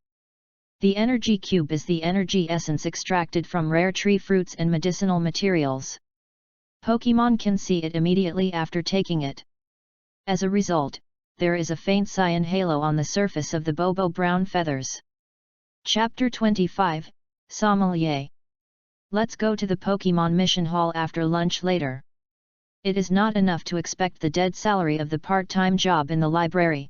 The energy cube is the energy essence extracted from rare tree fruits and medicinal materials. Pokémon can see it immediately after taking it. As a result, there is a faint cyan halo on the surface of the Bobo brown feathers. Chapter 25, Sommelier. Let's go to the Pokémon Mission Hall after lunch later. It is not enough to expect the dead salary of the part-time job in the library.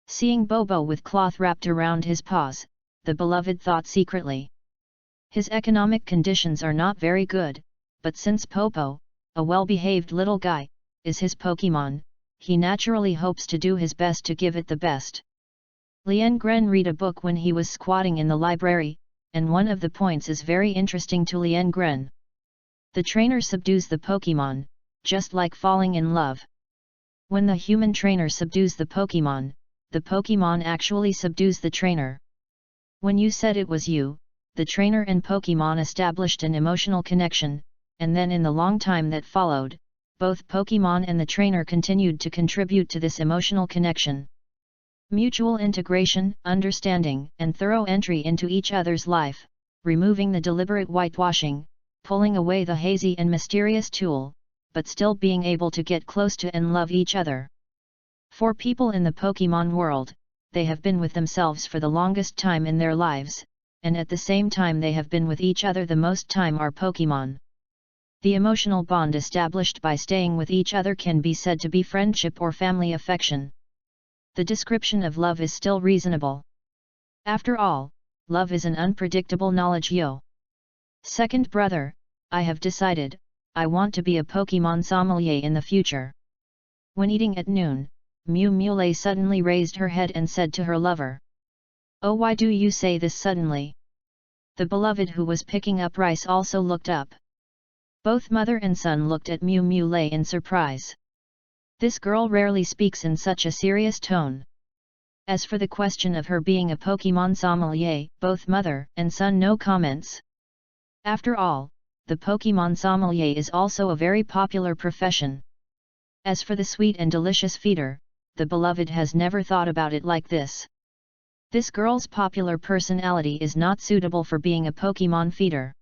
Seeing Bobo with cloth wrapped around his paws, the beloved thought secretly. His economic conditions are not very good, but since Popo, a well-behaved little guy, is his Pokémon, he naturally hopes to do his best to give it the best. Lien Gren read a book when he was squatting in the library, and one of the points is very interesting to Lien Gren. The trainer subdues the Pokémon, just like falling in love. When the human trainer subdues the Pokémon actually subdues the trainer. When you said it was you, the trainer and Pokémon established an emotional connection, and then in the long time that followed, both Pokémon and the trainer continued to contribute to this emotional connection. Mutual integration, understanding, and thorough entry into each other's life, removing the deliberate whitewashing, pulling away the hazy and mysterious tulle, but still being able to get close to and love each other. For people in the Pokémon world, they have been with themselves for the longest time in their lives, and at the same time they have been with each other the most time are Pokémon. The emotional bond established by staying with each other can be said to be friendship or family affection. The description of love is still reasonable. After all, love is an unpredictable knowledge. Second brother, I have decided, I want to be a Pokémon sommelier in the future. When eating at noon, Mew Mew suddenly raised her head and said to her lover. Oh, why do you say this suddenly? The beloved who was picking up rice also looked up. Both mother and son looked at Mew Mew in surprise. This girl rarely speaks in such a serious tone. As for the question of her being a Pokémon sommelier, both mother and son no comments. After all, the Pokémon sommelier is also a very popular profession. As for the sweet and delicious feeder, the beloved has never thought about it like this. This girl's popular personality is not suitable for being a Pokémon feeder.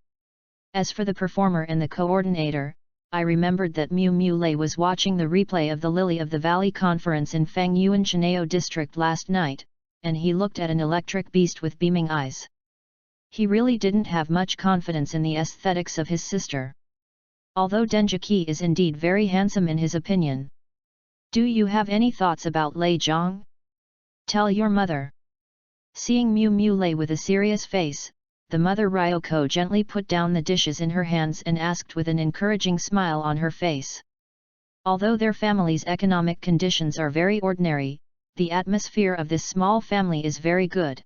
As for the performer and the coordinator, I remembered that Mew Mew was watching the replay of the Lily of the Valley conference in Fangyuan Chineo district last night, and he looked at an electric beast with beaming eyes. He really didn't have much confidence in the aesthetics of his sister. Although Denjiki is indeed very handsome in his opinion. Do you have any thoughts about Lei Zhang? Tell your mother. Seeing Mew Mew with a serious face, the mother Ryoko gently put down the dishes in her hands and asked with an encouraging smile on her face. Although their family's economic conditions are very ordinary, the atmosphere of this small family is very good.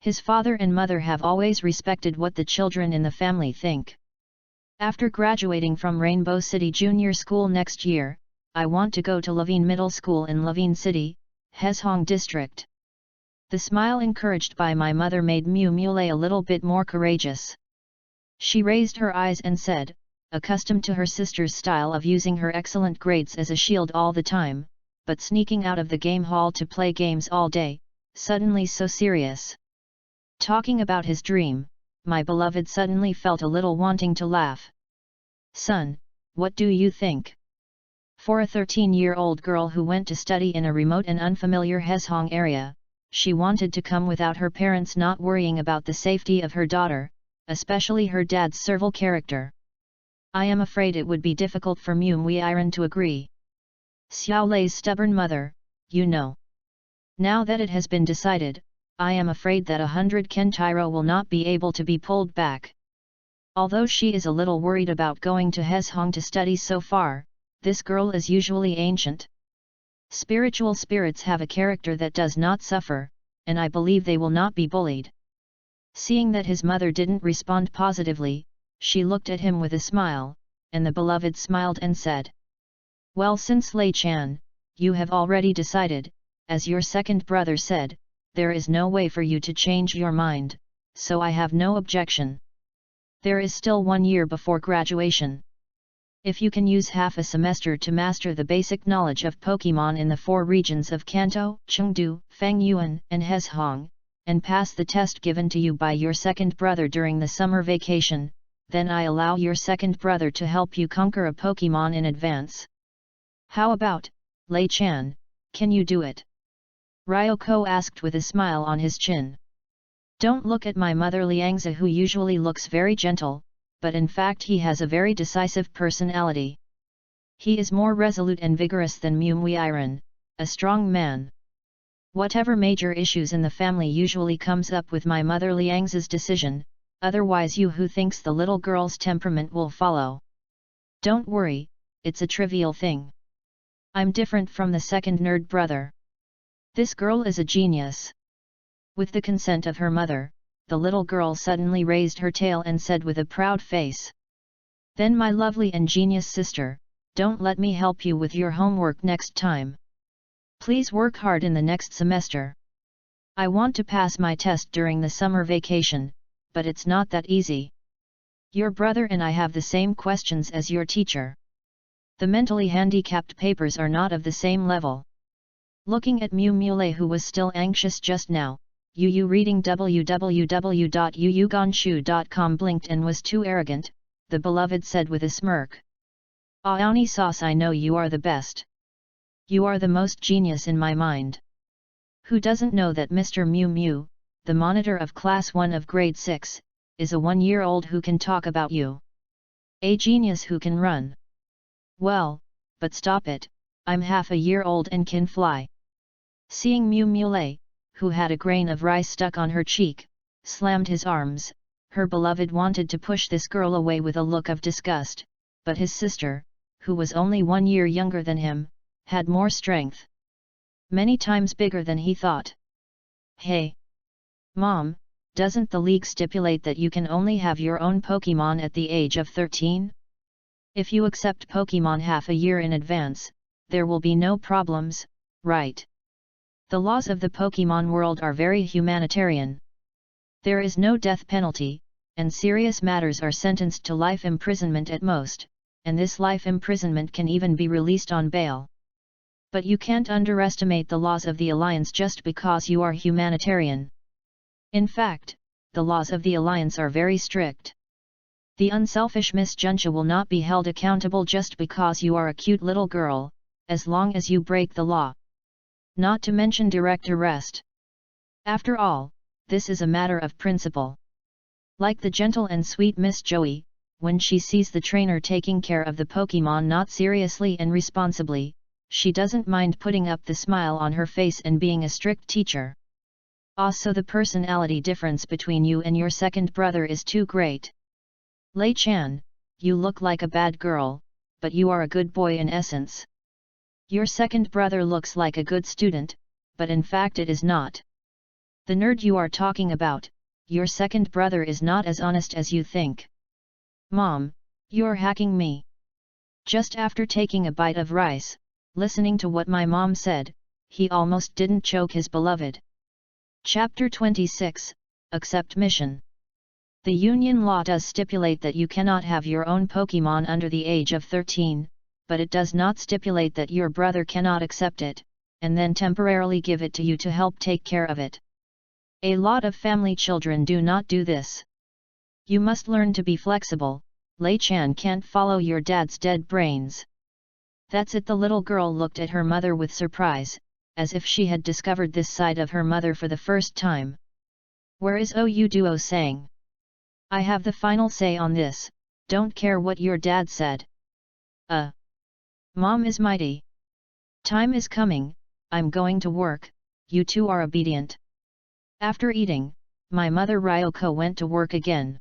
His father and mother have always respected what the children in the family think. After graduating from Rainbow City Junior School next year, I want to go to Levine Middle School in Levine City, Hezhong District. The smile encouraged by my mother made Miu Mule a little bit more courageous. She raised her eyes and said, accustomed to her sister's style of using her excellent grades as a shield all the time, but sneaking out of the game hall to play games all day, suddenly so serious. Talking about his dream, my beloved suddenly felt a little wanting to laugh. Son, what do you think? For a 13-year-old girl who went to study in a remote and unfamiliar Hezhong area, she wanted to come without her parents not worrying about the safety of her daughter, especially her dad's servile character. I am afraid it would be difficult for Miu Muiren to agree. Xiao Lei's stubborn mother, you know. Now that it has been decided, I am afraid that 100 Kentiro will not be able to be pulled back. Although she is a little worried about going to Hezhong to study so far, this girl is usually ancient. Spiritual spirits have a character that does not suffer, and I believe they will not be bullied. Seeing that his mother didn't respond positively, she looked at him with a smile, and the beloved smiled and said, well, since Lei Chan, you have already decided, as your second brother said, there is no way for you to change your mind, so I have no objection. There is still 1 year before graduation. If you can use half a semester to master the basic knowledge of Pokemon in the 4 regions of Kanto, Chengdu, Fangyuan, and Hezhong, and pass the test given to you by your second brother during the summer vacation, then I allow your second brother to help you conquer a Pokemon in advance. How about, Lei Chan, can you do it? Ryoko asked with a smile on his chin. Don't look at my mother Liangzi, who usually looks very gentle, but in fact he has a very decisive personality. He is more resolute and vigorous than Miu Muiren, a strong man. Whatever major issues in the family usually comes up with my mother Liangzi's decision, otherwise you who thinks the little girl's temperament will follow. Don't worry, it's a trivial thing. I'm different from the second nerd brother. This girl is a genius. With the consent of her mother, the little girl suddenly raised her tail and said with a proud face. Then my lovely and genius sister, don't let me help you with your homework next time. Please work hard in the next semester. I want to pass my test during the summer vacation, but it's not that easy. Your brother and I have the same questions as your teacher. The mentally handicapped papers are not of the same level. Looking at Miu Mule, who was still anxious just now, Yu reading www.yuyugonshu.com blinked and was too arrogant, the beloved said with a smirk. Aoni sauce, I know you are the best. You are the most genius in my mind. Who doesn't know that Mr. Miu Miu, the monitor of class 1 of grade 6, is a 1-year-old who can talk about you. A genius who can run. Well, but stop it, I'm half a year old and can fly. Seeing Miu Mule, who had a grain of rice stuck on her cheek, slammed his arms, her beloved wanted to push this girl away with a look of disgust, but his sister, who was only 1 year younger than him, had more strength. Many times bigger than he thought. Hey! Mom, doesn't the league stipulate that you can only have your own Pokemon at the age of 13? If you accept Pokemon half a year in advance, there will be no problems, right? The laws of the Pokemon world are very humanitarian. There is no death penalty, and serious matters are sentenced to life imprisonment at most, and this life imprisonment can even be released on bail. But you can't underestimate the laws of the Alliance just because you are humanitarian. In fact, the laws of the Alliance are very strict. The unselfish Miss Juncha will not be held accountable just because you are a cute little girl, as long as you break the law. Not to mention direct arrest. After all, this is a matter of principle. Like the gentle and sweet Miss Joey, when she sees the trainer taking care of the Pokemon not seriously and responsibly, she doesn't mind putting up the smile on her face and being a strict teacher. Also, the personality difference between you and your second brother is too great. Lei Chan, you look like a bad girl, but you are a good boy in essence. Your second brother looks like a good student, but in fact it is not. The nerd you are talking about, your second brother is not as honest as you think. Mom, You're hacking me. Just after taking a bite of rice, listening to what my mom said, he almost didn't choke his beloved. Chapter 26, Accept Mission. The Union law does stipulate that you cannot have your own Pokemon under the age of 13, but it does not stipulate that your brother cannot accept it, and then temporarily give it to you to help take care of it. A lot of family children do not do this. You must learn to be flexible. Lei-chan can't follow your dad's dead brains. That's it. The little girl looked at her mother with surprise, as if she had discovered this side of her mother for the first time. Where is Duo saying? I have the final say on this, don't care what your dad said. Mom is mighty. Time is coming, I'm going to work, you two are obedient. After eating, my mother Ryoko went to work again.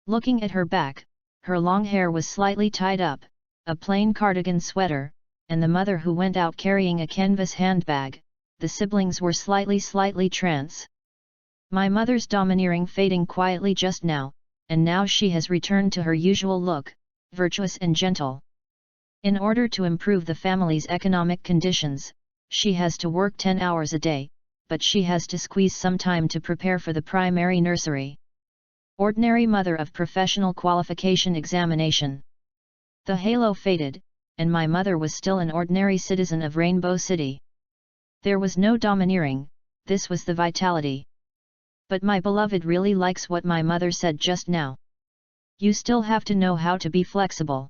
Looking at her back, her long hair was slightly tied up, a plain cardigan sweater, and the mother who went out carrying a canvas handbag, the siblings were slightly trance. My mother's domineering fading quietly just now, and now she has returned to her usual look, virtuous and gentle. In order to improve the family's economic conditions, she has to work 10 hours a day, but she has to squeeze some time to prepare for the primary nursery. Ordinary mother of professional qualification examination. The halo faded, and my mother was still an ordinary citizen of Rainbow City. There was no domineering, this was the vitality. But my beloved really likes what my mother said just now. You still have to know how to be flexible.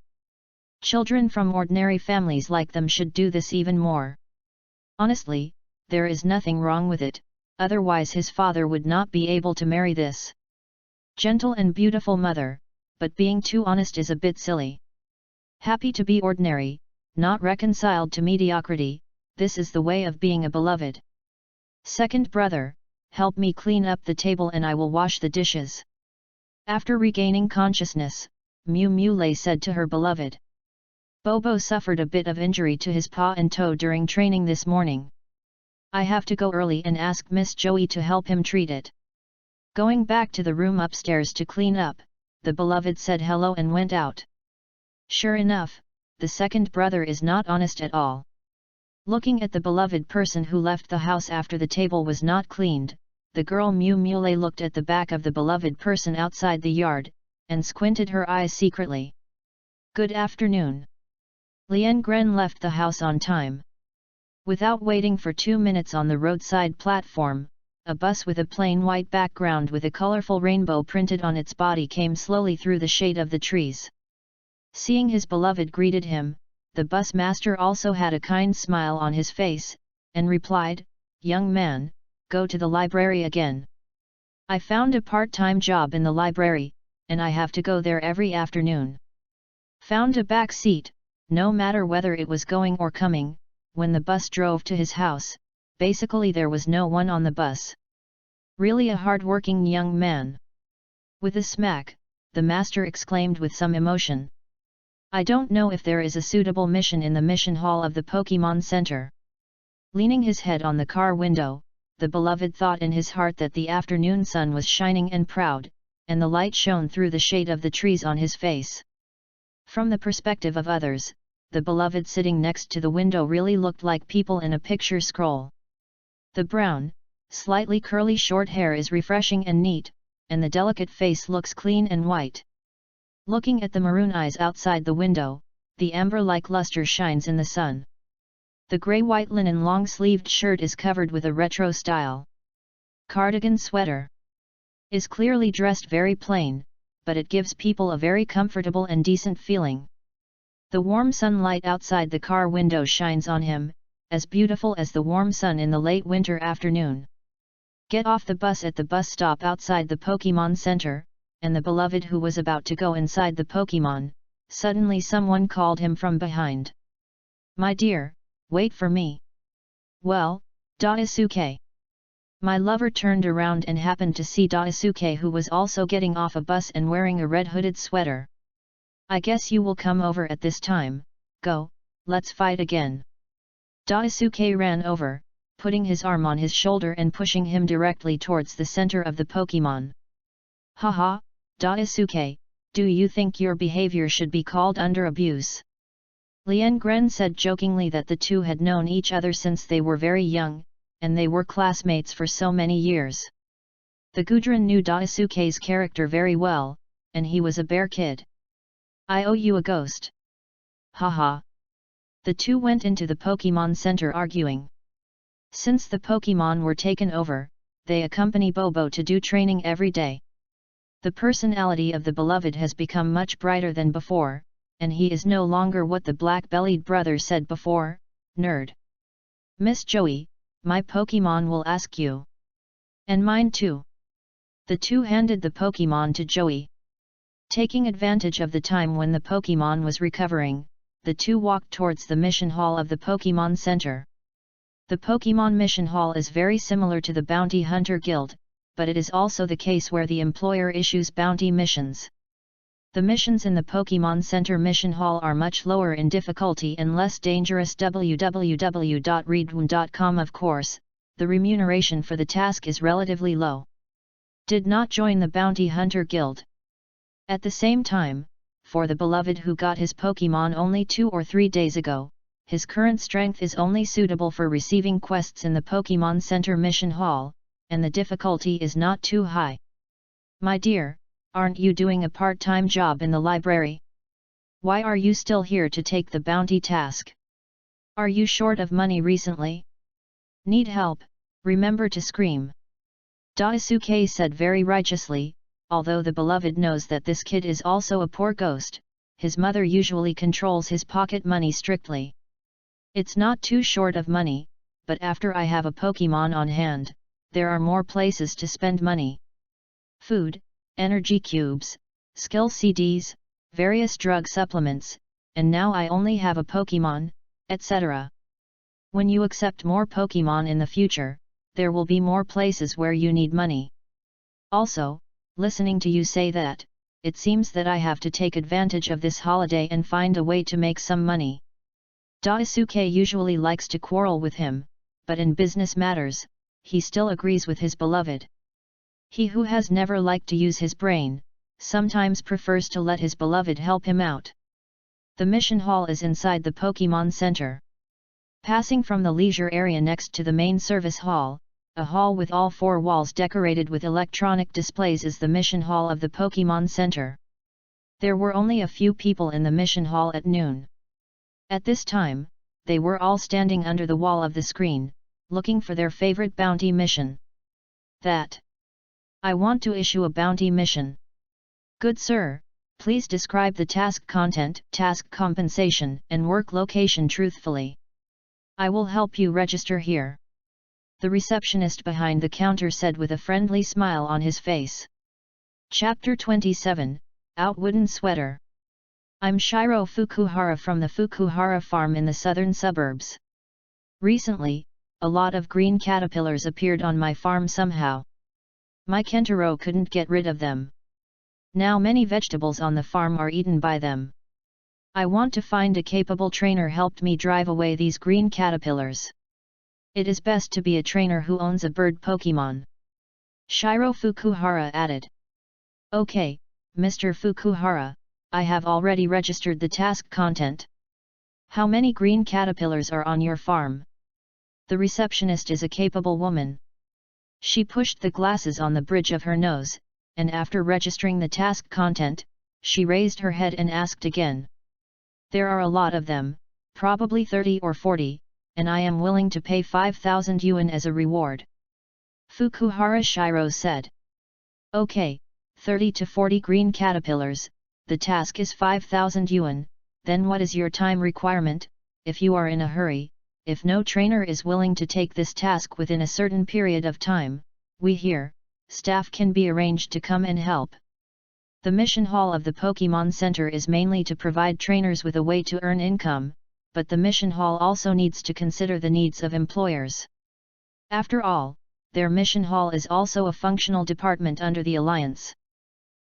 Children from ordinary families like them should do this even more. Honestly, there is nothing wrong with it, otherwise his father would not be able to marry this gentle and beautiful mother, but being too honest is a bit silly. Happy to be ordinary, not reconciled to mediocrity, this is the way of being a beloved. Second brother, help me clean up the table and I will wash the dishes. After regaining consciousness, Lei said to her beloved. Bobo suffered a bit of injury to his paw and toe during training this morning. I have to go early and ask Miss Joey to help him treat it. Going back to the room upstairs to clean up, the beloved said hello and went out. Sure enough, the second brother is not honest at all. Looking at the beloved person who left the house after the table was not cleaned, the girl Lei looked at the back of the beloved person outside the yard, and squinted her eyes secretly. Good afternoon. Lien Gren left the house on time. Without waiting for 2 minutes on the roadside platform, a bus with a plain white background with a colorful rainbow printed on its body came slowly through the shade of the trees. Seeing his beloved greeted him, the bus master also had a kind smile on his face, and replied, "Young man, go to the library again. I found a part-time job in the library, and I have to go there every afternoon." Found a back seat, no matter whether it was going or coming, when the bus drove to his house, basically there was no one on the bus. Really a hard-working young man. With a smack, the master exclaimed with some emotion. I don't know if there is a suitable mission in the mission hall of the Pokemon Center. Leaning his head on the car window, the beloved thought in his heart that the afternoon sun was shining and proud, and the light shone through the shade of the trees on his face. From the perspective of others, the beloved sitting next to the window really looked like people in a picture scroll. The brown, slightly curly short hair is refreshing and neat, and the delicate face looks clean and white. Looking at the maroon eyes outside the window, the amber-like luster shines in the sun. The grey-white linen long-sleeved shirt is covered with a retro style cardigan sweater. Is clearly dressed very plain, but it gives people a very comfortable and decent feeling. The warm sunlight outside the car window shines on him, as beautiful as the warm sun in the late winter afternoon. Get off the bus at the bus stop outside the Pokemon Center, and the beloved who was about to go inside the Pokemon, suddenly someone called him from behind. My dear, wait for me. Well, Daisuke. My lover turned around and happened to see Daisuke, who was also getting off a bus and wearing a red hooded sweater. I guess you will come over at this time, go, let's fight again. Daisuke ran over, putting his arm on his shoulder and pushing him directly towards the center of the Pokemon. Haha, Daisuke, Do you think your behavior should be called under abuse? Lien Gren said jokingly that the two had known each other since they were very young, and they were classmates for so many years. The Gudrun knew Daisuke's character very well, and he was a bear kid. I owe you a ghost. Haha. The two went into the Pokemon Center arguing. Since the Pokemon were taken over, they accompany Bobo to do training every day. The personality of the beloved has become much brighter than before, and he is no longer what the black-bellied brother said before, nerd. Miss Joey, my Pokemon will ask you. And mine too. The two handed the Pokemon to Joey. Taking advantage of the time when the Pokemon was recovering, the two walked towards the mission hall of the Pokemon Center. The Pokemon Mission Hall is very similar to the Bounty Hunter Guild, but it is also the case where the employer issues bounty missions. The missions in the Pokemon Center Mission Hall are much lower in difficulty and less dangerous. www.readaloud.com. Of course, the remuneration for the task is relatively low. Did not join the Bounty Hunter Guild. At the same time, for the beloved who got his Pokemon only 2 or 3 days ago, his current strength is only suitable for receiving quests in the Pokemon Center Mission Hall, and the difficulty is not too high. My dear, aren't you doing a part-time job in the library? Why are you still here to take the bounty task? Are you short of money recently? Need help? Remember to scream. Daisuke said very righteously, although the beloved knows that this kid is also a poor ghost, his mother usually controls his pocket money strictly. It's not too short of money, but after I have a Pokemon on hand, there are more places to spend money. Food, energy cubes, skill CDs, various drug supplements, and now I only have a Pokemon, etc. When you accept more Pokemon in the future, there will be more places where you need money. Also, listening to you say that, it seems that I have to take advantage of this holiday and find a way to make some money. Daisuke usually likes to quarrel with him, but in business matters, he still agrees with his beloved. He who has never liked to use his brain, sometimes prefers to let his beloved help him out. The mission hall is inside the Pokemon Center. Passing from the leisure area next to the main service hall, a hall with all 4 walls decorated with electronic displays is the mission hall of the Pokemon Center. There were only a few people in the mission hall at noon. At this time, they were all standing under the wall of the screen, looking for their favorite bounty mission. That. I want to issue a bounty mission. Good sir, please describe the task content, task compensation, and work location truthfully. I will help you register here. The receptionist behind the counter said with a friendly smile on his face. Chapter 27, Out Wooden Sweater. I'm Shiro Fukuhara from the Fukuhara farm in the southern suburbs. Recently, a lot of green caterpillars appeared on my farm somehow. My Kentaro couldn't get rid of them. Now many vegetables on the farm are eaten by them. I want to find a capable trainer help me drive away these green caterpillars. It is best to be a trainer who owns a bird Pokemon. Shiro Fukuhara added. Okay, Mr. Fukuhara, I have already registered the task content. How many green caterpillars are on your farm? The receptionist is a capable woman. She pushed the glasses on the bridge of her nose, and after registering the task content, she raised her head and asked again. There are a lot of them, probably 30 or 40, and I am willing to pay 5,000 yuan as a reward. Fukuhara Shiro said. Okay, 30 to 40 green caterpillars, the task is 5,000 yuan, then what is your time requirement, if you are in a hurry? If no trainer is willing to take this task within a certain period of time, we here, staff can be arranged to come and help. The mission hall of the Pokemon Center is mainly to provide trainers with a way to earn income, but the mission hall also needs to consider the needs of employers. After all, their mission hall is also a functional department under the Alliance.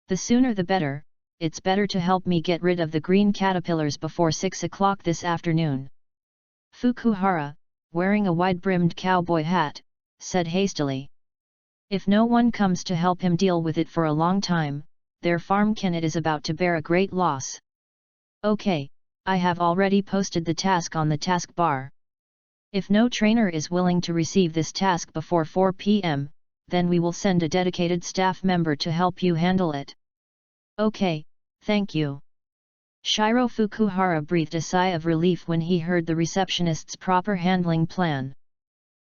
The sooner the better, it's better to help me get rid of the green caterpillars before 6 o'clock this afternoon. Fukuhara, wearing a wide-brimmed cowboy hat, said hastily. If no one comes to help him deal with it for a long time, their farm Kenneth is about to bear a great loss. Okay, I have already posted the task on the taskbar. If no trainer is willing to receive this task before 4 p.m., then we will send a dedicated staff member to help you handle it. Okay, thank you. Shiro Fukuhara breathed a sigh of relief when he heard the receptionist's proper handling plan.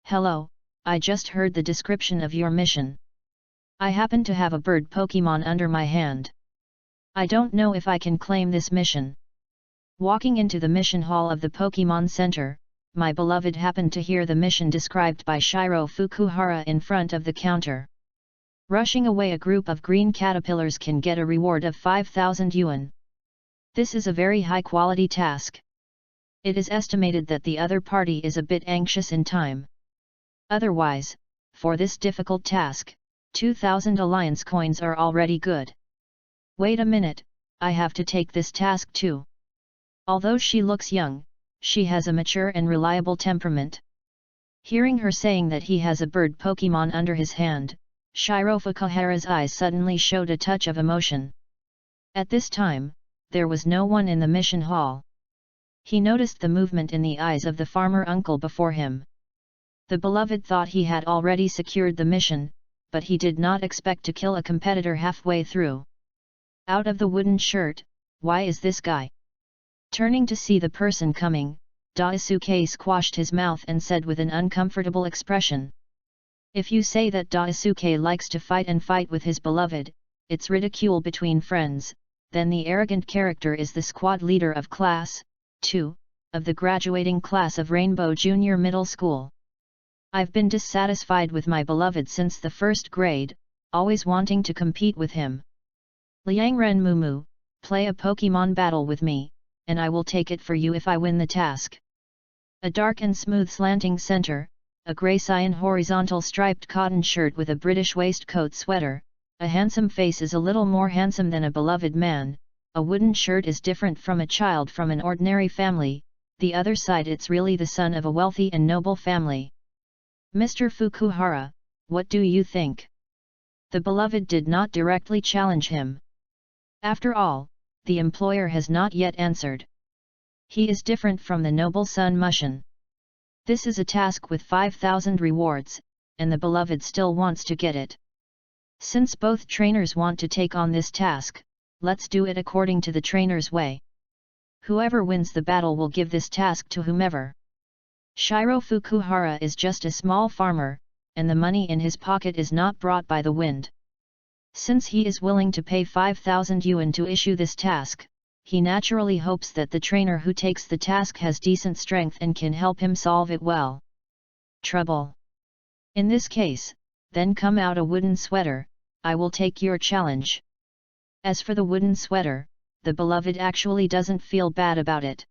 Hello, I just heard the description of your mission. I happen to have a bird Pokemon under my hand. I don't know if I can claim this mission. Walking into the mission hall of the Pokemon Center, my beloved happened to hear the mission described by Shiro Fukuhara in front of the counter. Rushing away a group of green caterpillars can get a reward of 5,000 yuan. This is a very high-quality task. It is estimated that the other party is a bit anxious in time. Otherwise, for this difficult task, 2,000 alliance coins are already good. Wait a minute, I have to take this task too. Although she looks young, she has a mature and reliable temperament. Hearing her saying that he has a bird Pokemon under his hand, Shiro Fukuhara's eyes suddenly showed a touch of emotion. At this time, there was no one in the mission hall. He noticed the movement in the eyes of the farmer uncle before him. The beloved thought he had already secured the mission, but he did not expect to kill a competitor halfway through. Out of the wooden shirt, why is this guy? Turning to see the person coming, Daisuke squashed his mouth and said with an uncomfortable expression. If you say that Daisuke likes to fight and fight with his beloved, it's ridicule between friends, then the arrogant character is the squad leader of Class 2, of the graduating class of Rainbow Junior Middle School. I've been dissatisfied with my beloved since the first grade, always wanting to compete with him. Liangren Mumu, play a Pokemon battle with me, and I will take it for you if I win the task. A dark and smooth slanting center, a grey cyan horizontal striped cotton shirt with a British waistcoat sweater, a handsome face is a little more handsome than a beloved man, a wooden shirt is different from a child from an ordinary family, the other side it's really the son of a wealthy and noble family. Mr. Fukuhara, what do you think? The beloved did not directly challenge him. After all, the employer has not yet answered. He is different from the noble son Mushin. This is a task with 5,000 rewards, and the beloved still wants to get it. Since both trainers want to take on this task, let's do it according to the trainer's way. Whoever wins the battle will give this task to whomever. Shiro Fukuhara is just a small farmer, and the money in his pocket is not brought by the wind. Since he is willing to pay 5,000 yuan to issue this task, he naturally hopes that the trainer who takes the task has decent strength and can help him solve it well. Trouble. In this case, then come out a wooden sweater, I will take your challenge. As for the wooden sweater, the beloved actually doesn't feel bad about it.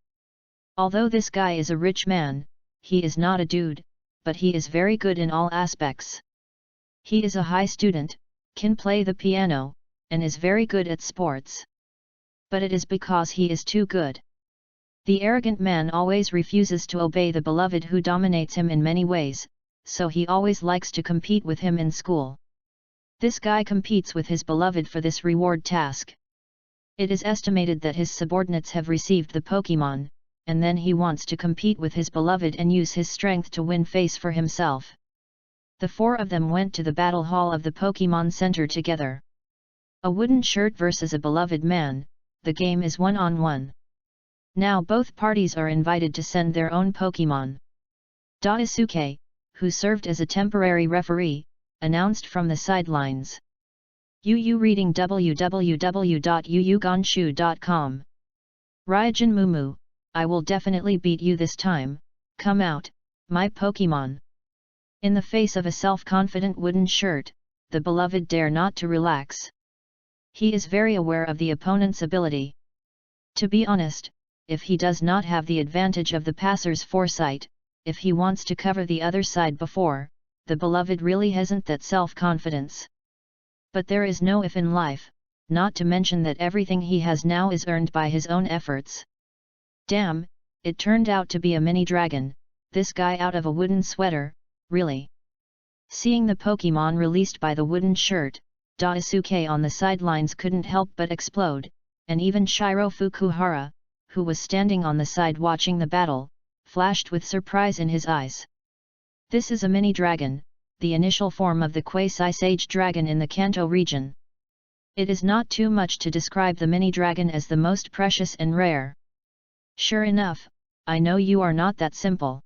Although this guy is a rich man, he is not a dude, but he is very good in all aspects. He is a high student, can play the piano, and is very good at sports. But it is because he is too good. The arrogant man always refuses to obey the beloved who dominates him in many ways, so he always likes to compete with him in school. This guy competes with his beloved for this reward task. It is estimated that his subordinates have received the Pokemon, and then he wants to compete with his beloved and use his strength to win face for himself. The four of them went to the battle hall of the Pokemon Center together. A wooden shirt versus a beloved man, the game is 1-on-1. Now both parties are invited to send their own Pokemon. Daisuke, who served as a temporary referee, announced from the sidelines. Yu reading www.yuyugonshu.com. Ryujin Mumu, I will definitely beat you this time, come out, my Pokemon. In the face of a self-confident wooden shirt, the beloved dare not to relax. He is very aware of the opponent's ability. To be honest, if he does not have the advantage of the passer's foresight, if he wants to cover the other side before, the beloved really hasn't that self-confidence. But there is no if in life, not to mention that everything he has now is earned by his own efforts. Damn, it turned out to be a mini dragon, this guy out of a wooden sweater, really. Seeing the Pokemon released by the wooden shirt, Daisuke on the sidelines couldn't help but explode, and even Shiro Fukuhara, who was standing on the side watching the battle, flashed with surprise in his eyes. This is a mini-dragon, the initial form of the quasi-sage dragon in the Kanto region. It is not too much to describe the mini-dragon as the most precious and rare. Sure enough, I know you are not that simple.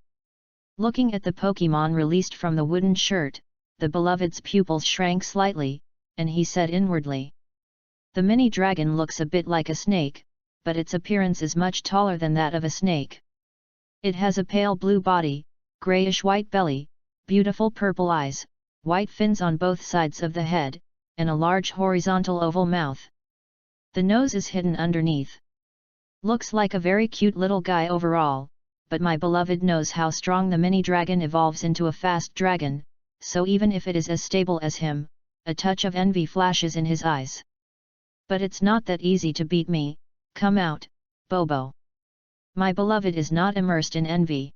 Looking at the Pokémon released from the wooden shirt, the beloved's pupils shrank slightly, and he said inwardly. The mini-dragon looks a bit like a snake, but its appearance is much taller than that of a snake. It has a pale blue body, grayish-white belly, beautiful purple eyes, white fins on both sides of the head, and a large horizontal oval mouth. The nose is hidden underneath. Looks like a very cute little guy overall, but my beloved knows how strong the mini-dragon evolves into a fast dragon, so even if it is as stable as him, a touch of envy flashes in his eyes. But it's not that easy to beat me, come out, Bobo. My beloved is not immersed in envy.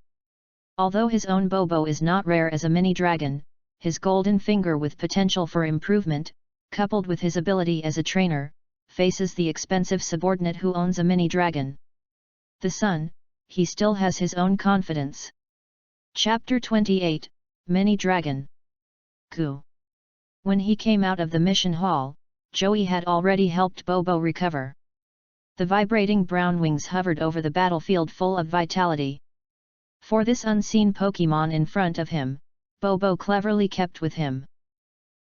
Although his own Bobo is not rare as a mini-dragon, his golden finger with potential for improvement, coupled with his ability as a trainer, faces the expensive subordinate who owns a mini-dragon. The son, he still has his own confidence. Chapter 28, Mini-Dragon. Ku. When he came out of the mission hall, Joey had already helped Bobo recover. The vibrating brown wings hovered over the battlefield full of vitality. For this unseen Pokémon in front of him, Bobo cleverly kept with him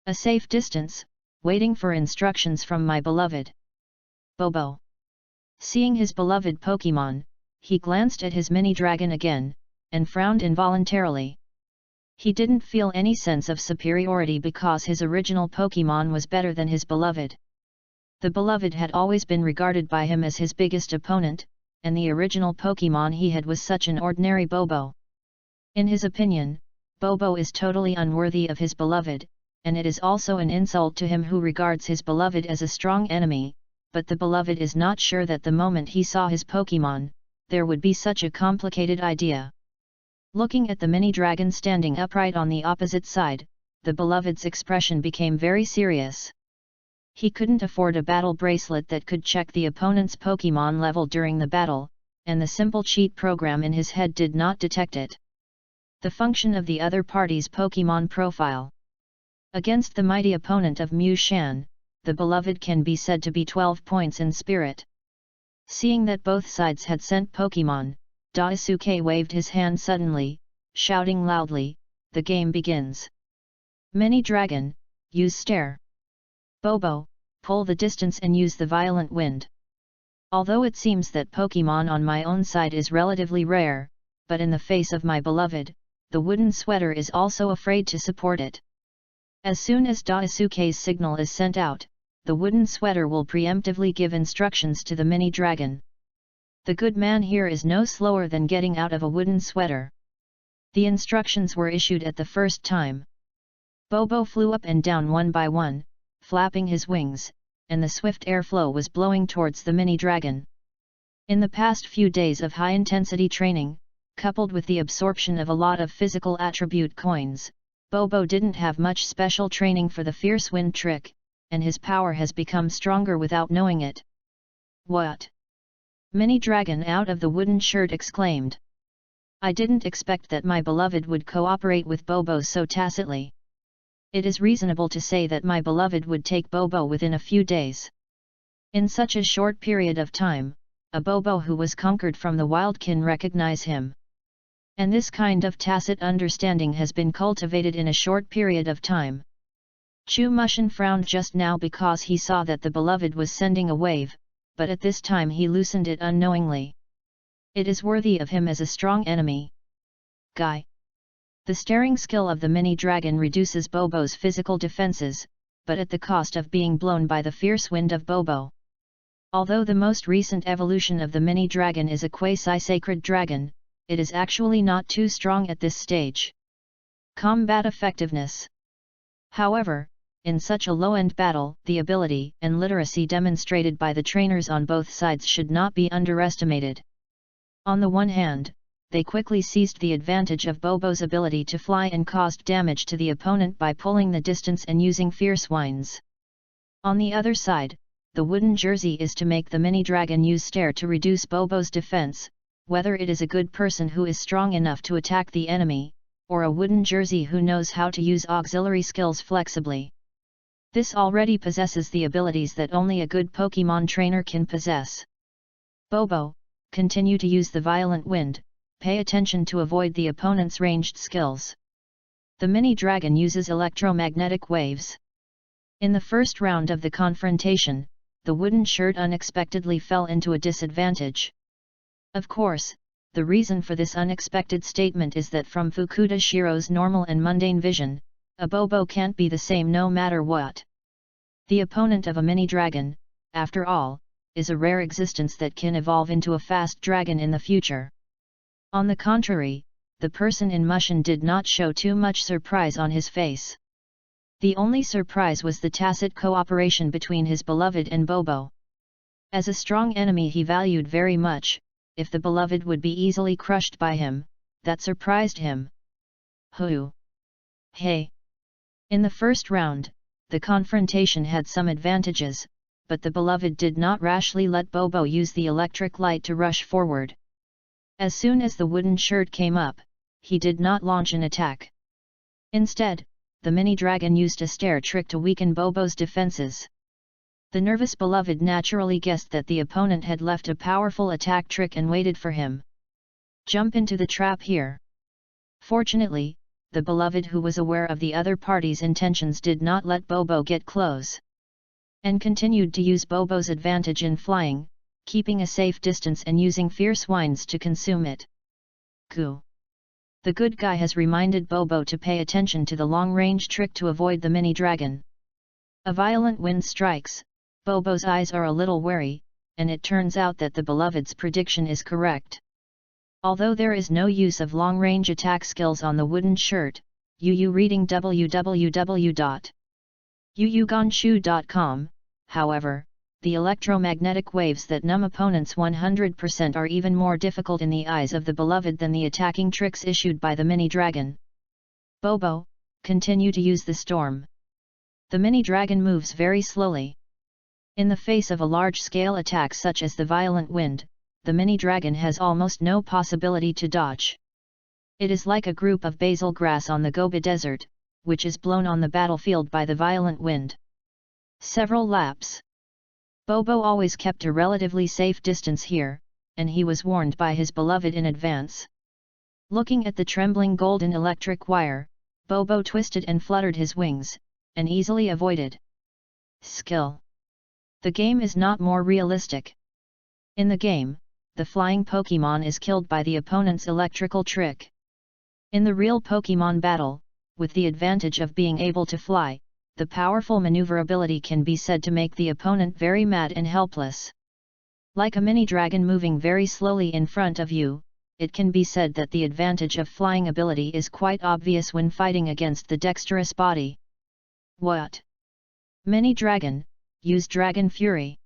a safe distance, waiting for instructions from my beloved. Bobo. Seeing his beloved Pokémon, he glanced at his mini-dragon again, and frowned involuntarily. He didn't feel any sense of superiority because his original Pokémon was better than his beloved. The beloved had always been regarded by him as his biggest opponent, and the original Pokémon he had was such an ordinary Bobo. In his opinion, Bobo is totally unworthy of his beloved, and it is also an insult to him who regards his beloved as a strong enemy, but the beloved is not sure that the moment he saw his Pokémon, there would be such a complicated idea. Looking at the mini-dragon standing upright on the opposite side, the beloved's expression became very serious. He couldn't afford a battle bracelet that could check the opponent's Pokémon level during the battle, and the simple cheat program in his head did not detect it. The function of the other party's Pokémon profile. Against the mighty opponent of Mu Shan, the beloved can be said to be 12 points in spirit. Seeing that both sides had sent Pokémon, Daisuke waved his hand suddenly, shouting loudly, "The game begins! Mini-Dragon, use stare! Bobo, pull the distance and use the violent wind!" Although it seems that Pokémon on my own side is relatively rare, but in the face of my beloved, the wooden sweater is also afraid to support it. As soon as Daisuke's signal is sent out, the wooden sweater will preemptively give instructions to the mini-dragon. The good man here is no slower than getting out of a wooden sweater. The instructions were issued at the first time. Bobo flew up and down one by one, flapping his wings, and the swift airflow was blowing towards the mini-dragon. In the past few days of high-intensity training, coupled with the absorption of a lot of physical attribute coins, Bobo didn't have much special training for the fierce wind trick, and his power has become stronger without knowing it. What? Mini-Dragon out of the wooden shirt exclaimed. I didn't expect that my beloved would cooperate with Bobo so tacitly. It is reasonable to say that my beloved would take Bobo within a few days. In such a short period of time, a Bobo who was conquered from the wild can recognize him. And this kind of tacit understanding has been cultivated in a short period of time. Chu Mushin frowned just now because he saw that the beloved was sending a wave, but at this time he loosened it unknowingly. It is worthy of him as a strong enemy. Guy. The staring skill of the mini-dragon reduces Bobo's physical defenses, but at the cost of being blown by the fierce wind of Bobo. Although the most recent evolution of the mini-dragon is a quasi-sacred dragon, it is actually not too strong at this stage. Combat effectiveness. However, in such a low-end battle, the ability and literacy demonstrated by the trainers on both sides should not be underestimated. On the one hand, they quickly seized the advantage of Bobo's ability to fly and caused damage to the opponent by pulling the distance and using fierce winds. On the other side, the wooden jersey is to make the mini dragon use stare to reduce Bobo's defense, whether it is a good person who is strong enough to attack the enemy, or a wooden jersey who knows how to use auxiliary skills flexibly. This already possesses the abilities that only a good Pokemon trainer can possess. Bobo, continue to use the violent wind, pay attention to avoid the opponent's ranged skills. The mini dragon uses electromagnetic waves. In the first round of the confrontation, the wooden shirt unexpectedly fell into a disadvantage. Of course, the reason for this unexpected statement is that from Fukuda Shiro's normal and mundane vision, a Bobo can't be the same no matter what. The opponent of a mini dragon, after all, is a rare existence that can evolve into a fast dragon in the future. On the contrary, the person in Mushin did not show too much surprise on his face. The only surprise was the tacit cooperation between his beloved and Bobo. As a strong enemy he valued very much, if the beloved would be easily crushed by him, that surprised him. Hoo! Hey! In the first round, the confrontation had some advantages, but the beloved did not rashly let Bobo use the electric light to rush forward. As soon as the wooden shirt came up, he did not launch an attack. Instead, the mini dragon used a stare trick to weaken Bobo's defenses. The nervous beloved naturally guessed that the opponent had left a powerful attack trick and waited for him. Jump into the trap here. Fortunately, the beloved who was aware of the other party's intentions did not let Bobo get close, and continued to use Bobo's advantage in flying, keeping a safe distance and using fierce whines to consume it. Goo! The good guy has reminded Bobo to pay attention to the long-range trick to avoid the mini dragon. A violent wind strikes, Bobo's eyes are a little wary, and it turns out that the beloved's prediction is correct. Although there is no use of long-range attack skills on the wooden shirt, reading www.yuyuganshu.com, however, the electromagnetic waves that numb opponents 100% are even more difficult in the eyes of the beloved than the attacking tricks issued by the mini dragon. Bobo, continue to use the storm. The mini dragon moves very slowly. In the face of a large-scale attack such as the violent wind, the mini dragon has almost no possibility to dodge. It is like a group of basil grass on the Gobi Desert, which is blown on the battlefield by the violent wind. Several laps. Bobo always kept a relatively safe distance here, and he was warned by his beloved in advance. Looking at the trembling golden electric wire, Bobo twisted and fluttered his wings, and easily avoided. Skill. The game is not more realistic. In the game, the flying Pokemon is killed by the opponent's electrical trick. In the real Pokemon battle, with the advantage of being able to fly, the powerful maneuverability can be said to make the opponent very mad and helpless. Like a mini dragon moving very slowly in front of you, it can be said that the advantage of flying ability is quite obvious when fighting against the dexterous body. What? Mini dragon, use Dragon Fury.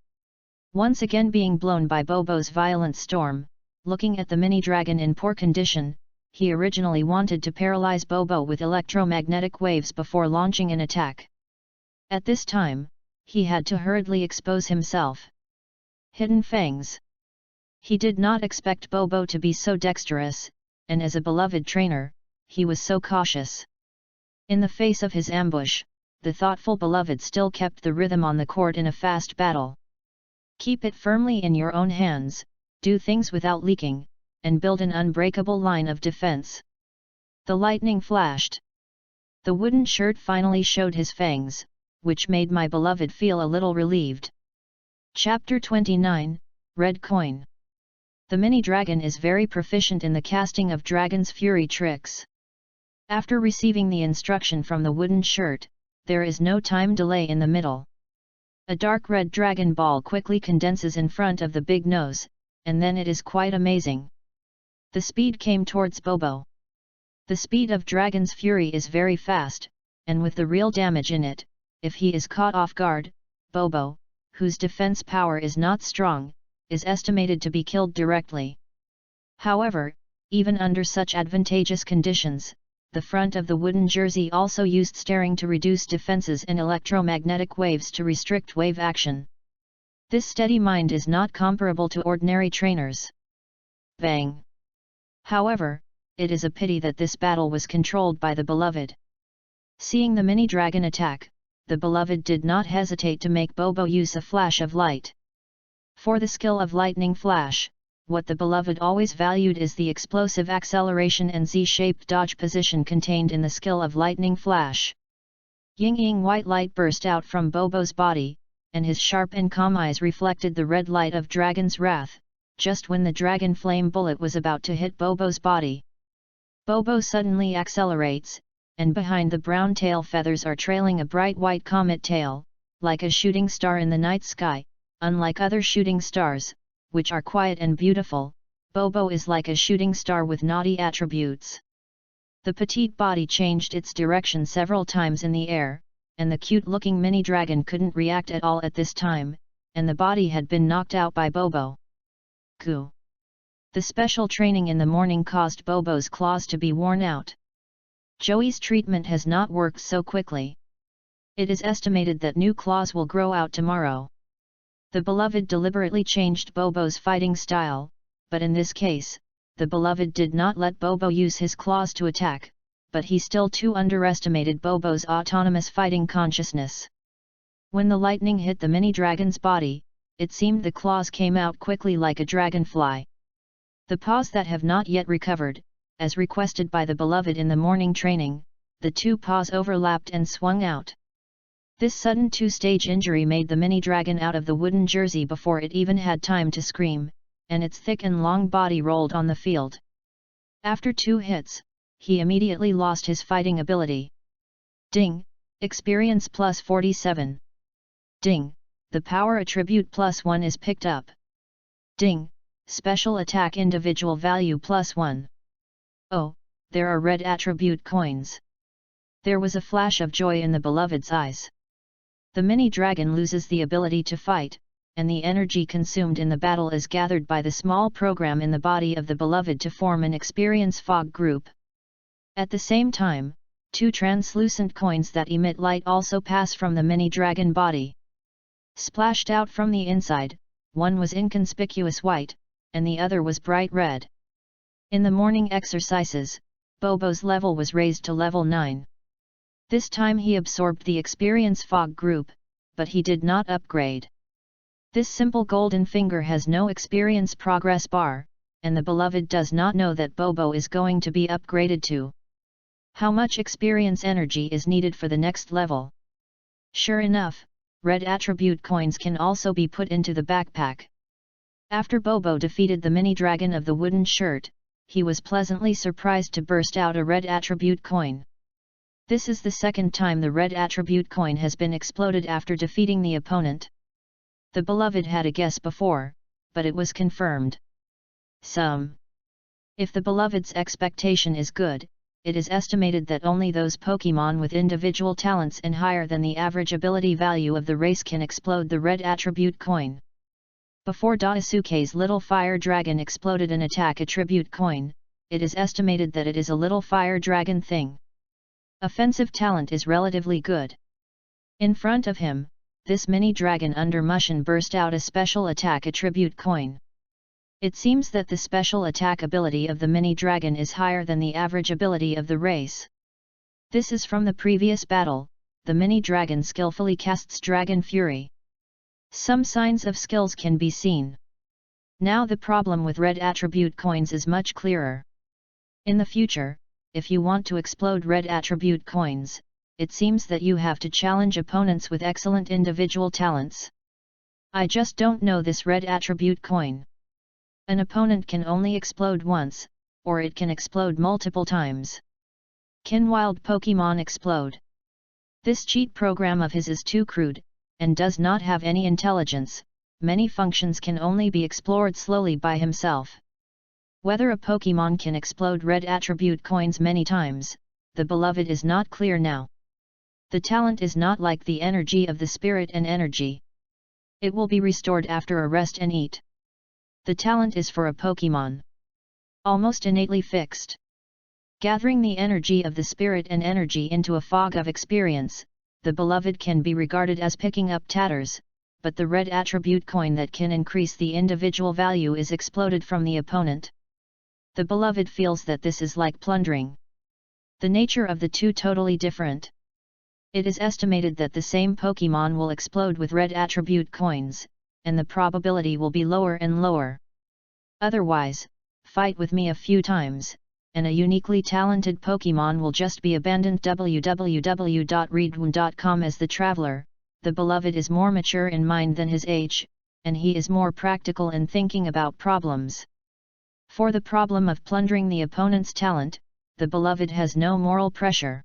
Once again being blown by Bobo's violent storm, looking at the mini dragon in poor condition, he originally wanted to paralyze Bobo with electromagnetic waves before launching an attack. At this time, he had to hurriedly expose himself. Hidden Fangs. He did not expect Bobo to be so dexterous, and as a beloved trainer, he was so cautious. In the face of his ambush, the thoughtful beloved still kept the rhythm on the court in a fast battle. Keep it firmly in your own hands, do things without leaking, and build an unbreakable line of defense. The lightning flashed. The wooden shirt finally showed his fangs, which made my beloved feel a little relieved. Chapter 29, Red Coin. The mini dragon is very proficient in the casting of Dragon's Fury tricks. After receiving the instruction from the wooden shirt, there is no time delay in the middle. A dark red dragon ball quickly condenses in front of the big nose, and then it is quite amazing. The speed came towards Bobo. The speed of Dragon's Fury is very fast, and with the real damage in it, if he is caught off guard, Bobo, whose defense power is not strong, is estimated to be killed directly. However, even under such advantageous conditions, the front of the wooden jersey also used steering to reduce defenses and electromagnetic waves to restrict wave action. This steady mind is not comparable to ordinary trainers. Bang! However, it is a pity that this battle was controlled by the beloved. Seeing the mini dragon attack, the beloved did not hesitate to make Bobo use a flash of light. For the skill of lightning flash, what the beloved always valued is the explosive acceleration and Z-shaped dodge position contained in the skill of lightning flash. Ying white light burst out from Bobo's body, and his sharp and calm eyes reflected the red light of Dragon's Wrath, just when the dragon flame bullet was about to hit Bobo's body. Bobo suddenly accelerates, and behind the brown tail feathers are trailing a bright white comet tail, like a shooting star in the night sky. Unlike other shooting stars, which are quiet and beautiful, Bobo is like a shooting star with naughty attributes. The petite body changed its direction several times in the air, and the cute-looking mini dragon couldn't react at all at this time, and the body had been knocked out by Bobo. Goo! The special training in the morning caused Bobo's claws to be worn out. Joey's treatment has not worked so quickly. It is estimated that new claws will grow out tomorrow. The beloved deliberately changed Bobo's fighting style, but in this case, the beloved did not let Bobo use his claws to attack, but he still too underestimated Bobo's autonomous fighting consciousness. When the lightning hit the mini dragon's body, it seemed the claws came out quickly like a dragonfly. The paws that have not yet recovered, as requested by the beloved in the morning training, the two paws overlapped and swung out. This sudden two-stage injury made the mini dragon out of the wooden jersey before it even had time to scream, and its thick and long body rolled on the field. After 2 hits, he immediately lost his fighting ability. Ding! Experience plus 47. Ding! The power attribute plus 1 is picked up. Ding! Special attack individual value plus 1. Oh, there are red attribute coins. There was a flash of joy in the beloved's eyes. The mini dragon loses the ability to fight, and the energy consumed in the battle is gathered by the small program in the body of the beloved to form an experience fog group. At the same time, 2 translucent coins that emit light also pass from the mini dragon body. Splashed out from the inside, one was inconspicuous white, and the other was bright red. In the morning exercises, Bobo's level was raised to level 9. This time he absorbed the experience fog group, but he did not upgrade. This simple golden finger has no experience progress bar, and the beloved does not know that Bobo is going to be upgraded to. How much experience energy is needed for the next level? Sure enough, red attribute coins can also be put into the backpack. After Bobo defeated the mini dragon of the wooden shirt, he was pleasantly surprised to burst out a red attribute coin. This is the second time the red attribute coin has been exploded after defeating the opponent. The beloved had a guess before, but it was confirmed. If the beloved's expectation is good, it is estimated that only those Pokémon with individual talents and higher than the average ability value of the race can explode the red attribute coin. Before Daisuke's little fire dragon exploded an attack attribute coin, it is estimated that it is a little fire dragon thing. Offensive talent is relatively good. In front of him, this mini dragon under Mushin burst out a special attack attribute coin. It seems that the special attack ability of the mini dragon is higher than the average ability of the race. This is from the previous battle, the mini dragon skillfully casts Dragon Fury. Some signs of skills can be seen. Now the problem with red attribute coins is much clearer. In the future, if you want to explode red attribute coins, it seems that you have to challenge opponents with excellent individual talents. I just don't know this red attribute coin. An opponent can only explode once, or it can explode multiple times. Can wild Pokémon explode? This cheat program of his is too crude, and does not have any intelligence. Many functions can only be explored slowly by himself. Whether a Pokémon can explode red attribute coins many times, the beloved is not clear now. The talent is not like the energy of the spirit and energy. It will be restored after a rest and eat. The talent is for a Pokémon almost innately fixed. Gathering the energy of the spirit and energy into a fog of experience, the beloved can be regarded as picking up tatters, but the red attribute coin that can increase the individual value is exploded from the opponent. The beloved feels that this is like plundering. The nature of the two totally different. It is estimated that the same Pokemon will explode with red attribute coins, and the probability will be lower and lower. Otherwise, fight with me a few times, and a uniquely talented Pokemon will just be abandoned. www.readaloud.com. As the traveler, the beloved is more mature in mind than his age, and he is more practical in thinking about problems. For the problem of plundering the opponent's talent, the beloved has no moral pressure.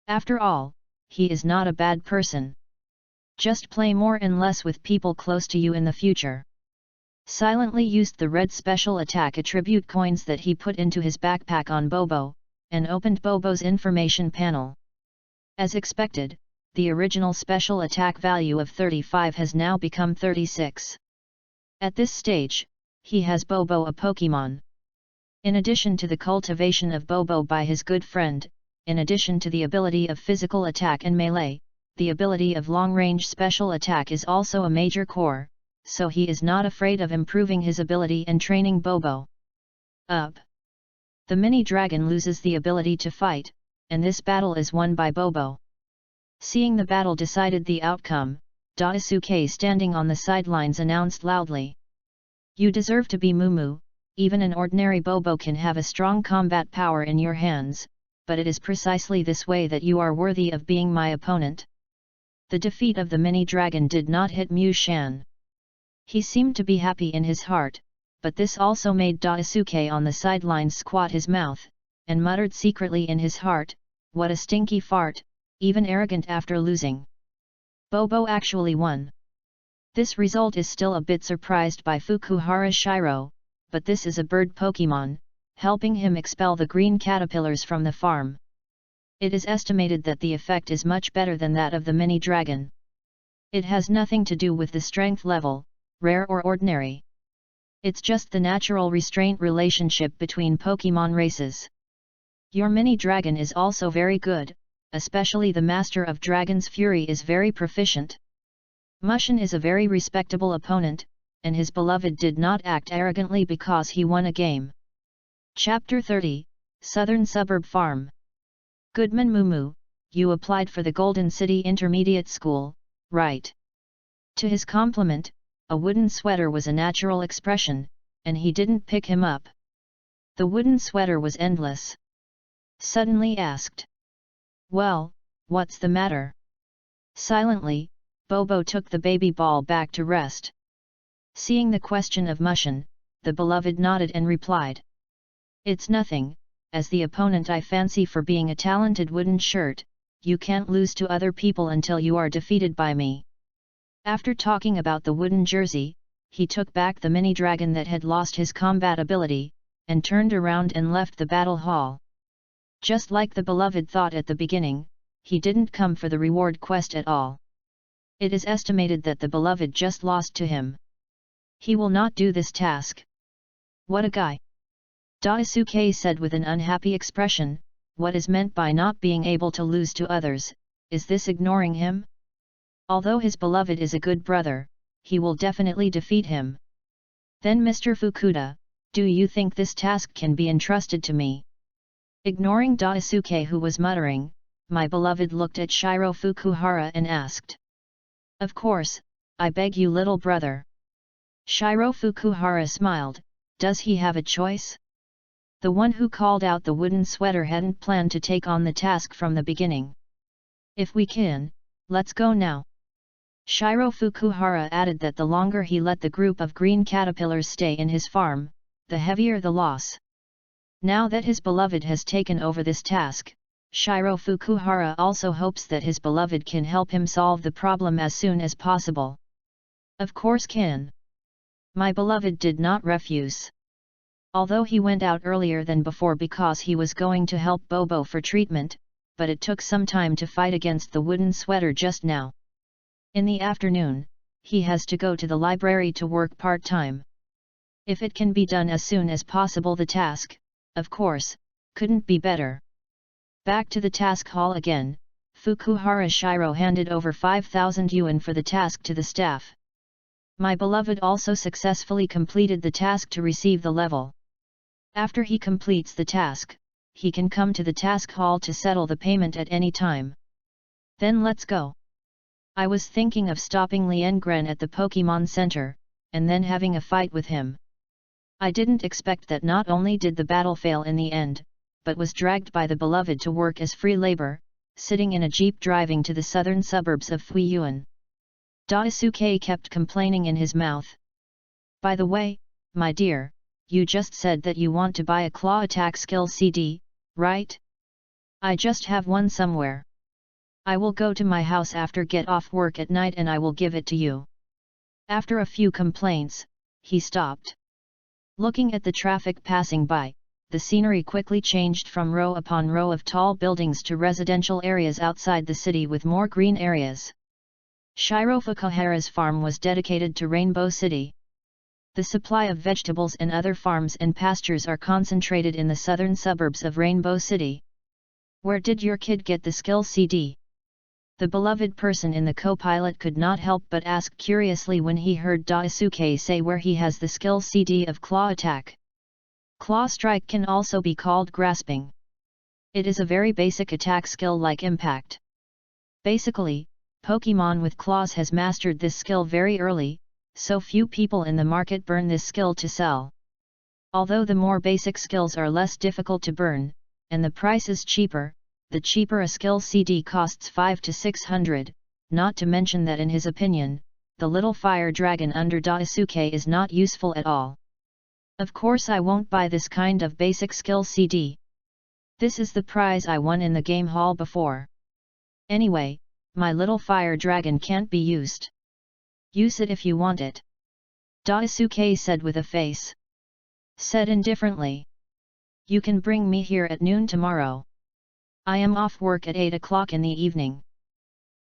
After all, he is not a bad person. Just play more and less with people close to you in the future. Silently used the red special attack attribute coins that he put into his backpack on Bobo, and opened Bobo's information panel. As expected, the original special attack value of 35 has now become 36. At this stage, he has Bobo a Pokemon. In addition to the cultivation of Bobo by his good friend, in addition to the ability of physical attack and melee, the ability of long-range special attack is also a major core, so he is not afraid of improving his ability and training Bobo up. The mini-dragon loses the ability to fight, and this battle is won by Bobo. Seeing the battle decided the outcome, Daisuke standing on the sidelines announced loudly, "You deserve to be Mumu. Even an ordinary Bobo can have a strong combat power in your hands, but it is precisely this way that you are worthy of being my opponent." The defeat of the mini-dragon did not hit Mu Shan. He seemed to be happy in his heart, but this also made Daisuke on the sidelines squat his mouth, and muttered secretly in his heart, "What a stinky fart, even arrogant after losing. Bobo actually won." This result is still a bit surprised by Fukuhara Shiro, but this is a bird Pokemon, helping him expel the green caterpillars from the farm. It is estimated that the effect is much better than that of the mini-dragon. It has nothing to do with the strength level, rare or ordinary. It's just the natural restraint relationship between Pokemon races. Your mini-dragon is also very good, especially the Master of Dragon's Fury is very proficient. Mushin is a very respectable opponent, and his beloved did not act arrogantly because he won a game. Chapter 30, Southern Suburb Farm. Goodman Mumu, you applied for the Golden City Intermediate School, right? To his compliment, a wooden sweater was a natural expression, and he didn't pick him up. The wooden sweater was endless. Suddenly asked, "Well, what's the matter?" Silently, Bobo took the baby ball back to rest. Seeing the question of Mushin, the beloved nodded and replied, "It's nothing, as the opponent I fancy for being a talented wooden shirt, you can't lose to other people until you are defeated by me." After talking about the wooden jersey, he took back the mini-dragon that had lost his combat ability, and turned around and left the battle hall. Just like the beloved thought at the beginning, he didn't come for the reward quest at all. It is estimated that the beloved just lost to him. He will not do this task. What a guy! Daisuke said with an unhappy expression, "What is meant by not being able to lose to others, is this ignoring him? Although his beloved is a good brother, he will definitely defeat him." Then Mr. Fukuda, "Do you think this task can be entrusted to me?" Ignoring Daisuke, who was muttering, "My beloved," looked at Shiro Fukuhara and asked, "Of course, I beg you, little brother." Shiro Fukuhara smiled, "Does he have a choice?" The one who called out the wooden sweater hadn't planned to take on the task from the beginning. "If we can, let's go now." Shiro Fukuhara added that the longer he let the group of green caterpillars stay in his farm, the heavier the loss. Now that his beloved has taken over this task, Shiro Fukuhara also hopes that his beloved can help him solve the problem as soon as possible. "Of course can." My beloved did not refuse. Although he went out earlier than before because he was going to help Bobo for treatment, but it took some time to fight against the wooden sweater just now. In the afternoon, he has to go to the library to work part-time. If it can be done as soon as possible, the task, of course, Couldn't be better. Back to the task hall again, Fukuhara Shiro handed over 5,000 yuan for the task to the staff. My beloved also successfully completed the task to receive the level. After he completes the task, he can come to the task hall to settle the payment at any time. Then let's go. I was thinking of stopping Liengren at the Pokemon Center, and then having a fight with him. I didn't expect that not only did the battle fail in the end, but was dragged by the beloved to work as free labor, sitting in a jeep driving to the southern suburbs of Fuiyuan. Daisuke kept complaining in his mouth. By the way, my dear, you just said that you want to buy a claw attack skill CD, right? I just have one somewhere. I will go to my house after get off work at night and I will give it to you. After a few complaints, he stopped. Looking at the traffic passing by, the scenery quickly changed from row upon row of tall buildings to residential areas outside the city with more green areas. Shiro Fukuhara's farm was dedicated to Rainbow City. The supply of vegetables and other farms and pastures are concentrated in the southern suburbs of Rainbow City. Where did your kid get the skill CD? The beloved person in the co-pilot could not help but ask curiously when he heard Daisuke say where he has the skill CD of Claw Attack. Claw Strike can also be called Grasping. It is a very basic attack skill like Impact. Basically, Pokemon with claws has mastered this skill very early, so few people in the market burn this skill to sell. Although the more basic skills are less difficult to burn, and the price is cheaper, the cheaper a skill CD costs 500 to 600, not to mention that in his opinion, the little fire dragon under Daisuke is not useful at all. Of course I won't buy this kind of basic skill CD. This is the prize I won in the game hall before. Anyway, my little fire dragon can't be used. Use it if you want it. Daisuke said with a face. Said indifferently. You can bring me here at noon tomorrow. I am off work at 8 o'clock in the evening.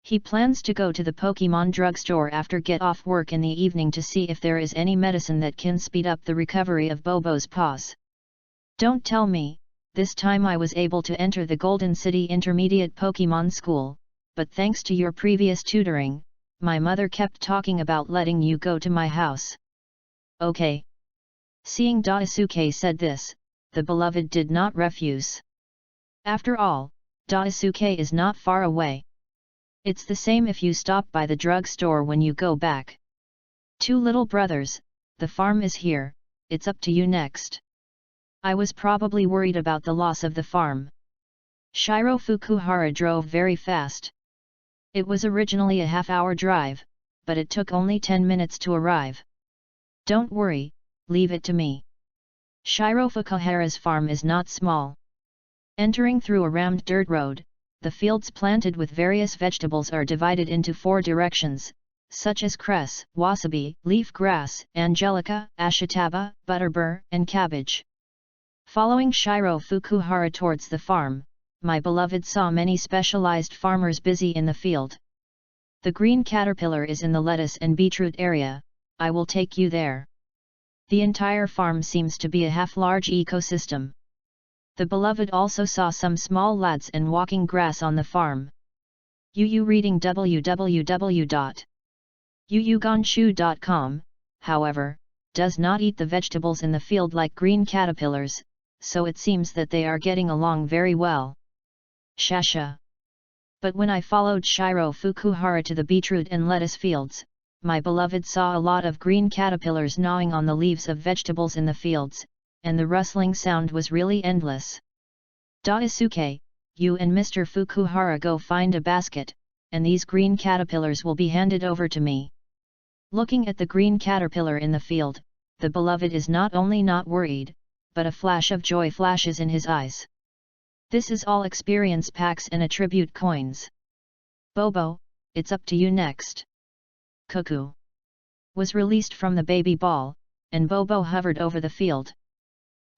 He plans to go to the Pokemon drugstore after get off work in the evening to see if there is any medicine that can speed up the recovery of Bobo's paws. Don't tell me, this time I was able to enter the Golden City Intermediate Pokemon School, but thanks to your previous tutoring, my mother kept talking about letting you go to my house. Okay. Seeing Daisuke said this, the beloved did not refuse. After all, Daisuke is not far away. It's the same if you stop by the drugstore when you go back. Two little brothers, the farm is here, it's up to you next. I was probably worried about the loss of the farm. Shiro Fukuhara drove very fast. It was originally a half-hour drive, but it took only 10 minutes to arrive. Don't worry, leave it to me. Shiro Fukuhara's farm is not small. Entering through a rammed dirt road, the fields planted with various vegetables are divided into 4 directions, such as cress, wasabi, leaf grass, angelica, ashitaba, butterbur, and cabbage. Following Shiro Fukuhara towards the farm, my beloved saw many specialized farmers busy in the field. The green caterpillar is in the lettuce and beetroot area, I will take you there. The entire farm seems to be a half-large ecosystem. The beloved also saw some small lads and walking grass on the farm. Yu reading www.yuyugonshu.com, however, does not eat the vegetables in the field like green caterpillars, so it seems that they are getting along very well. Shasha. But when I followed Shiro Fukuhara to the beetroot and lettuce fields, my beloved saw a lot of green caterpillars gnawing on the leaves of vegetables in the fields, and the rustling sound was really endless. Daisuke, you and Mr. Fukuhara go find a basket, and these green caterpillars will be handed over to me. Looking at the green caterpillar in the field, the beloved is not only not worried, but a flash of joy flashes in his eyes. This is all experience packs and attribute coins. Bobo, it's up to you next. Cuckoo was released from the baby ball, and Bobo hovered over the field.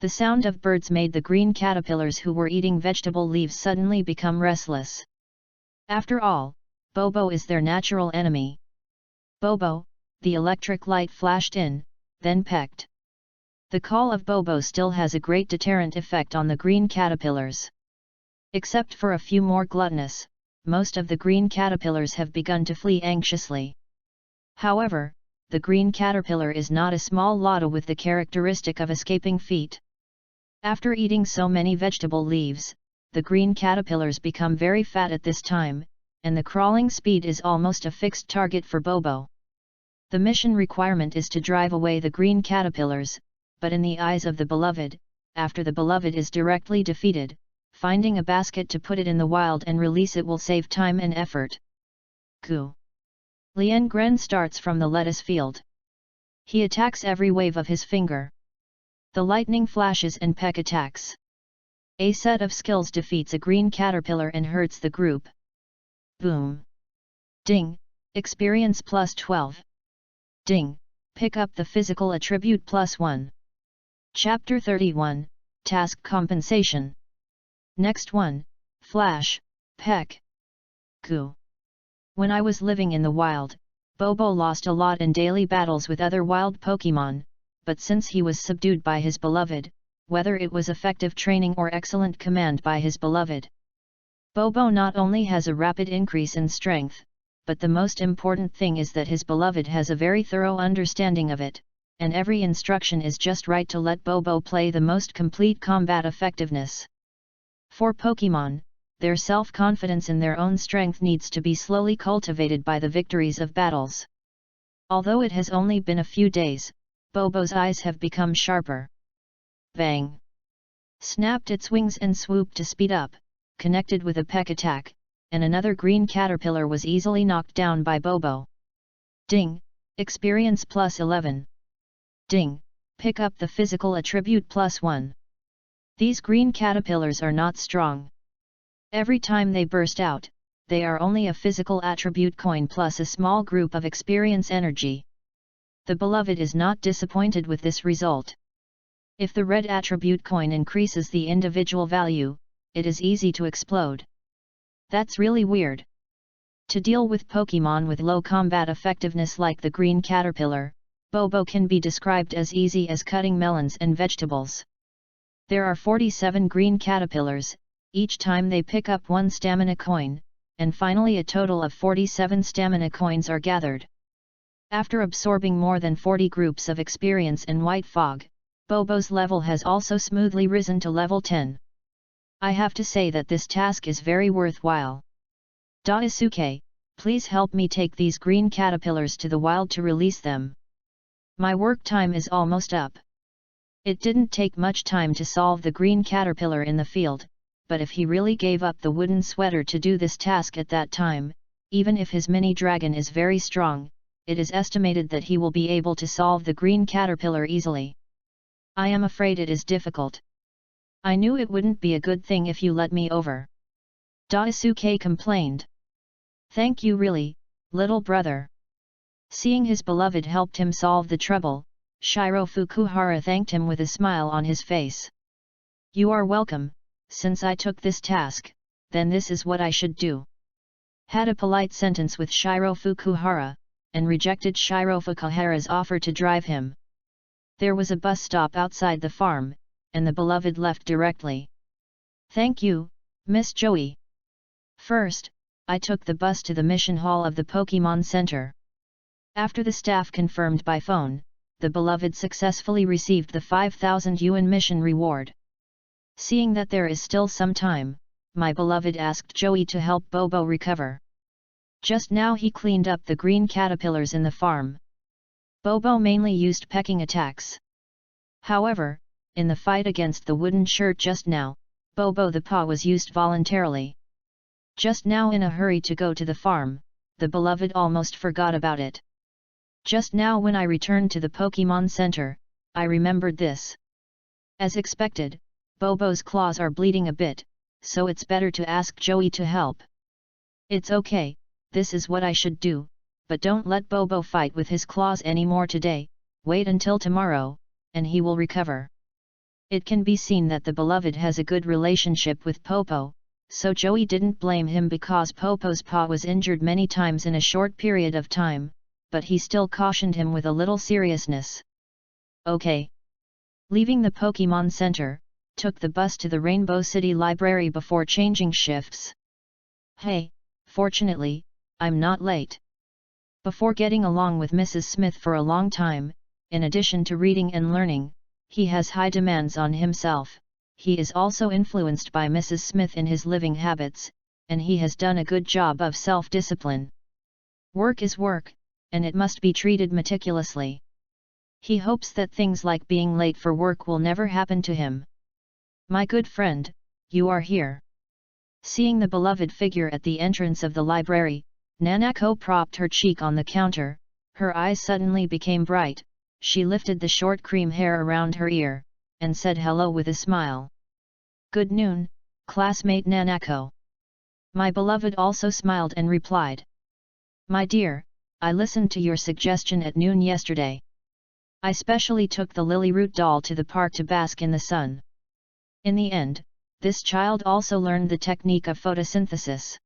The sound of birds made the green caterpillars who were eating vegetable leaves suddenly become restless. After all, Bobo is their natural enemy. Bobo, the electric light flashed in, then pecked. The call of Bobo still has a great deterrent effect on the green caterpillars. Except for a few more gluttonous, most of the green caterpillars have begun to flee anxiously. However, the green caterpillar is not a small lotta with the characteristic of escaping feet. After eating so many vegetable leaves, the green caterpillars become very fat at this time, and the crawling speed is almost a fixed target for Bobo. The mission requirement is to drive away the green caterpillars, but in the eyes of the beloved, after the beloved is directly defeated, finding a basket to put it in the wild and release it will save time and effort. Gu. Lien Gren starts from the lettuce field. He attacks every wave of his finger. The lightning flashes and peck attacks. A set of skills defeats a green caterpillar and hurts the group. Boom. Ding, experience plus 12. Ding, pick up the physical attribute plus 1. Chapter 31, Task Compensation. Next one, Flash, Peck. Gu. When I was living in the wild, Bobo lost a lot in daily battles with other wild Pokemon, but since he was subdued by his beloved, whether it was effective training or excellent command by his beloved, Bobo not only has a rapid increase in strength, but the most important thing is that his beloved has a very thorough understanding of it, and every instruction is just right to let Bobo play the most complete combat effectiveness. For Pokemon, their self-confidence in their own strength needs to be slowly cultivated by the victories of battles. Although it has only been a few days, Bobo's eyes have become sharper. Bang! Snapped its wings and swooped to speed up, connected with a peck attack, and another green caterpillar was easily knocked down by Bobo. Ding! Experience plus 11. Ding! Pick up the physical attribute plus 1. These green caterpillars are not strong. Every time they burst out, they are only a physical attribute coin plus a small group of experience energy. The beloved is not disappointed with this result. If the red attribute coin increases the individual value, it is easy to explode. That's really weird. To deal with Pokemon with low combat effectiveness like the green caterpillar, Bobo can be described as easy as cutting melons and vegetables. There are 47 green caterpillars, each time they pick up one stamina coin, and finally a total of 47 stamina coins are gathered. After absorbing more than 40 groups of experience and white fog, Bobo's level has also smoothly risen to level 10. I have to say that this task is very worthwhile. Daisuke, please help me take these green caterpillars to the wild to release them. My work time is almost up. It didn't take much time to solve the green caterpillar in the field, but if he really gave up the wooden sweater to do this task at that time, even if his mini dragon is very strong, it is estimated that he will be able to solve the green caterpillar easily. I am afraid it is difficult. I knew it wouldn't be a good thing if you let me over. Daisuke complained. Thank you really, little brother. Seeing his beloved helped him solve the trouble, Shiro Fukuhara thanked him with a smile on his face. You are welcome, since I took this task, then this is what I should do. Had a polite sentence with Shiro Fukuhara, and rejected Shiro Fukuhara's offer to drive him. There was a bus stop outside the farm, and the beloved left directly. Thank you, Miss Joey. First, I took the bus to the mission hall of the Pokemon Center. After the staff confirmed by phone, the beloved successfully received the 5,000 yuan mission reward. Seeing that there is still some time, my beloved asked Joey to help Bobo recover. Just now he cleaned up the green caterpillars in the farm. Bobo mainly used pecking attacks. However, in the fight against the wooden shirt just now, Bobo the paw was used voluntarily. Just now in a hurry to go to the farm, the beloved almost forgot about it. Just now when I returned to the Pokemon Center, I remembered this. As expected, Bobo's claws are bleeding a bit, so it's better to ask Joey to help. It's okay, this is what I should do, but don't let Bobo fight with his claws anymore today, wait until tomorrow, and he will recover. It can be seen that the beloved has a good relationship with Popo, so Joey didn't blame him because Popo's paw was injured many times in a short period of time, but he still cautioned him with a little seriousness. Okay. Leaving the Pokemon Center, took the bus to the Rainbow City Library before changing shifts. Hey, fortunately, I'm not late. Before getting along with Mrs. Smith for a long time, in addition to reading and learning, he has high demands on himself. He is also influenced by Mrs. Smith in his living habits, and he has done a good job of self-discipline. Work is work, and it must be treated meticulously. He hopes that things like being late for work will never happen to him. My good friend, you are here. Seeing the beloved figure at the entrance of the library, Nanako propped her cheek on the counter, her eyes suddenly became bright, she lifted the short cream hair around her ear, and said hello with a smile. Good noon, classmate Nanako. My beloved also smiled and replied. My dear, I listened to your suggestion at noon yesterday. I specially took the lily root doll to the park to bask in the sun. In the end, this child also learned the technique of photosynthesis.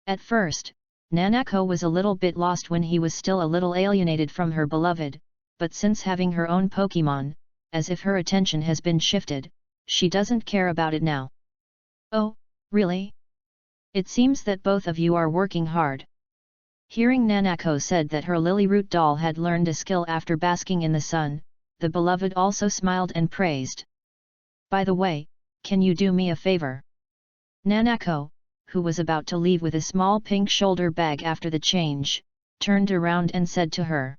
At first, Nanako was a little bit lost when he was still a little alienated from her beloved, but since having her own Pokemon, as if her attention has been shifted, she doesn't care about it now. Oh, really? It seems that both of you are working hard. Hearing Nanako said that her lily root doll had learned a skill after basking in the sun, the beloved also smiled and praised. By the way, can you do me a favor? Nanako, who was about to leave with a small pink shoulder bag after the change, turned around and said to her.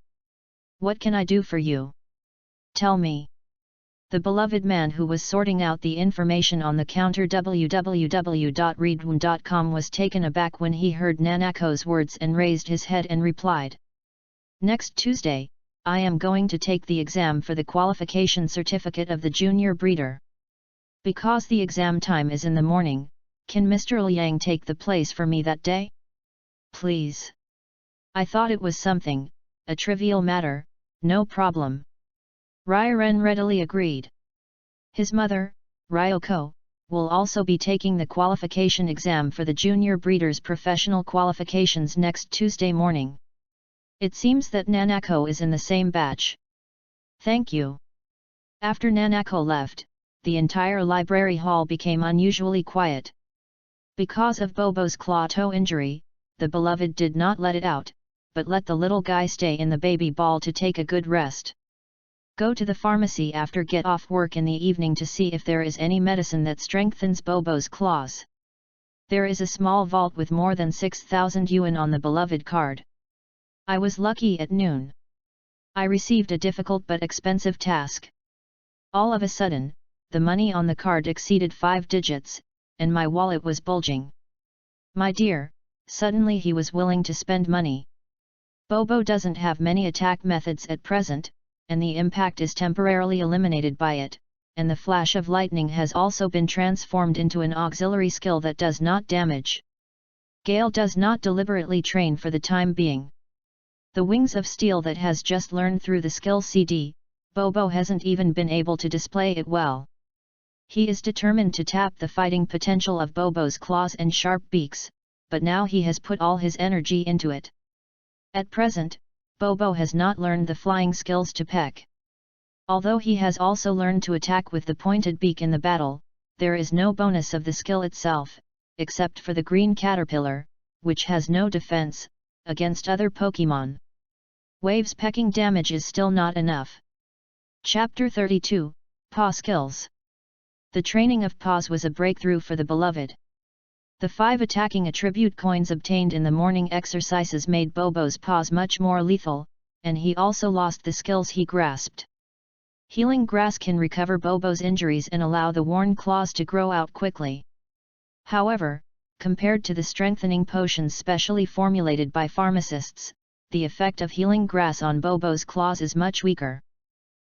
What can I do for you? Tell me. The beloved man who was sorting out the information on the counter www.readaloud.com was taken aback when he heard Nanako's words and raised his head and replied. Next Tuesday, I am going to take the exam for the qualification certificate of the junior breeder. Because the exam time is in the morning, can Mr. Liang take the place for me that day? Please. I thought it was something, a trivial matter, no problem. Ryuren readily agreed. His mother, Ryoko, will also be taking the qualification exam for the junior breeder's professional qualifications next Tuesday morning. It seems that Nanako is in the same batch. Thank you. After Nanako left, the entire library hall became unusually quiet. Because of Bobo's claw toe injury, the beloved did not let it out, but let the little guy stay in the baby ball to take a good rest. Go to the pharmacy after get off work in the evening to see if there is any medicine that strengthens Bobo's claws. There is a small vault with more than 6,000 yuan on the beloved card. I was lucky at noon. I received a difficult but expensive task. All of a sudden, the money on the card exceeded 5 digits, and my wallet was bulging. My dear, suddenly he was willing to spend money. Bobo doesn't have many attack methods at present, and the impact is temporarily eliminated by it, and the flash of lightning has also been transformed into an auxiliary skill that does not damage. Gale does not deliberately train for the time being. The wings of steel that has just learned through the skill CD, Bobo hasn't even been able to display it well. He is determined to tap the fighting potential of Bobo's claws and sharp beaks, but now he has put all his energy into it. At present, Bobo has not learned the flying skills to peck. Although he has also learned to attack with the pointed beak in the battle, there is no bonus of the skill itself, except for the green caterpillar, which has no defense against other Pokemon. Wave's pecking damage is still not enough. Chapter 32, Paw Skills. The training of paws was a breakthrough for the beloved. The 5 attacking attribute coins obtained in the morning exercises made Bobo's paws much more lethal, and he also lost the skills he grasped. Healing grass can recover Bobo's injuries and allow the worn claws to grow out quickly. However, compared to the strengthening potions specially formulated by pharmacists, the effect of healing grass on Bobo's claws is much weaker.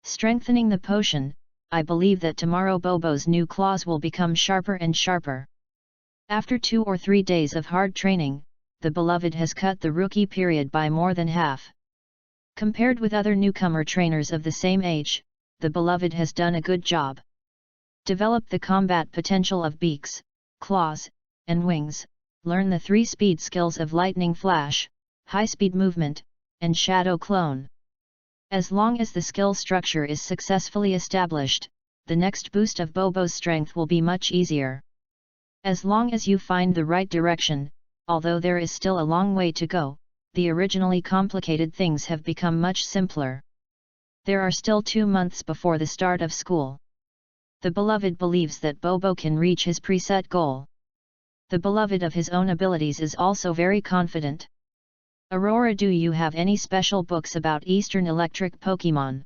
Strengthening the potion, I believe that tomorrow Bobo's new claws will become sharper and sharper. After 2 or 3 days of hard training, the beloved has cut the rookie period by more than half. Compared with other newcomer trainers of the same age, the beloved has done a good job. Develop the combat potential of beaks, claws, and wings, learn the 3 speed skills of lightning flash, high speed movement, and shadow clone. As long as the skill structure is successfully established, the next boost of Bobo's strength will be much easier. As long as you find the right direction, although there is still a long way to go, the originally complicated things have become much simpler. There are still 2 months before the start of school. The beloved believes that Bobo can reach his preset goal. The beloved of his own abilities is also very confident. Aurora, do you have any special books about Eastern Electric Pokemon?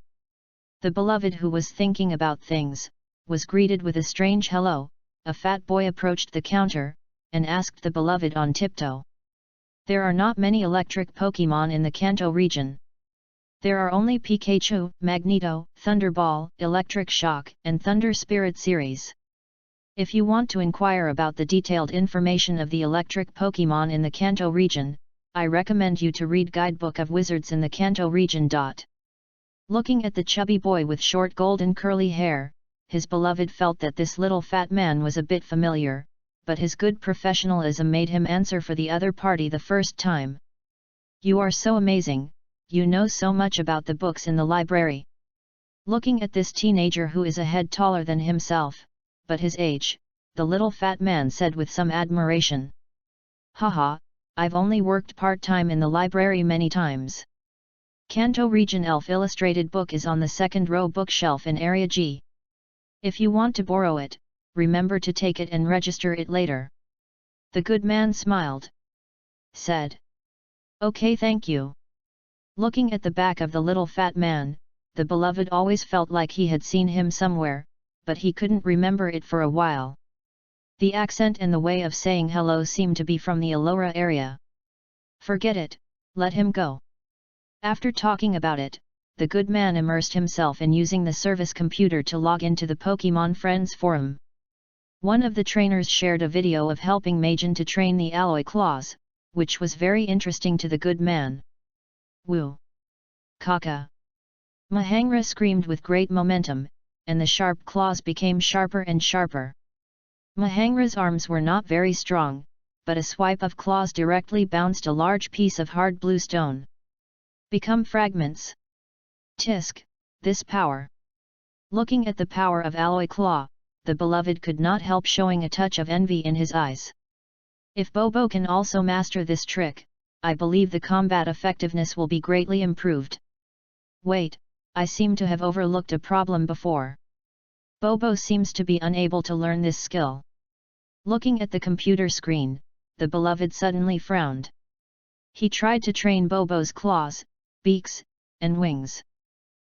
The beloved, who was thinking about things, was greeted with a strange hello. A fat boy approached the counter, and asked the beloved on tiptoe. There are not many electric Pokemon in the Kanto region. There are only Pikachu, Magneto, Thunderball, Electric Shock, and Thunder Spirit series. If you want to inquire about the detailed information of the electric Pokemon in the Kanto region, I recommend you to read Guidebook of Wizards in the Kanto region. Looking at the chubby boy with short golden curly hair, his beloved felt that this little fat man was a bit familiar, but his good professionalism made him answer for the other party the first time. You are so amazing, you know so much about the books in the library. Looking at this teenager who is a head taller than himself, but his age, the little fat man said with some admiration. Haha, I've only worked part-time in the library many times. Kanto Region Elf Illustrated book is on the second row bookshelf in Area G. If you want to borrow it, remember to take it and register it later. The good man smiled. Said. Okay, thank you. Looking at the back of the little fat man, the beloved always felt like he had seen him somewhere, but he couldn't remember it for a while. The accent and the way of saying hello seemed to be from the Ellora area. Forget it, let him go. After talking about it, the good man immersed himself in using the service computer to log into the Pokemon Friends forum. One of the trainers shared a video of helping Majin to train the alloy claws, which was very interesting to the good man. Woo! Kaka! Mahangra screamed with great momentum, and the sharp claws became sharper and sharper. Mahangra's arms were not very strong, but a swipe of claws directly bounced a large piece of hard blue stone. Become fragments. Tisk, this power. Looking at the power of Alloy Claw, the beloved could not help showing a touch of envy in his eyes. If Bobo can also master this trick, I believe the combat effectiveness will be greatly improved. Wait, I seem to have overlooked a problem before. Bobo seems to be unable to learn this skill. Looking at the computer screen, the beloved suddenly frowned. He tried to train Bobo's claws, beaks, and wings.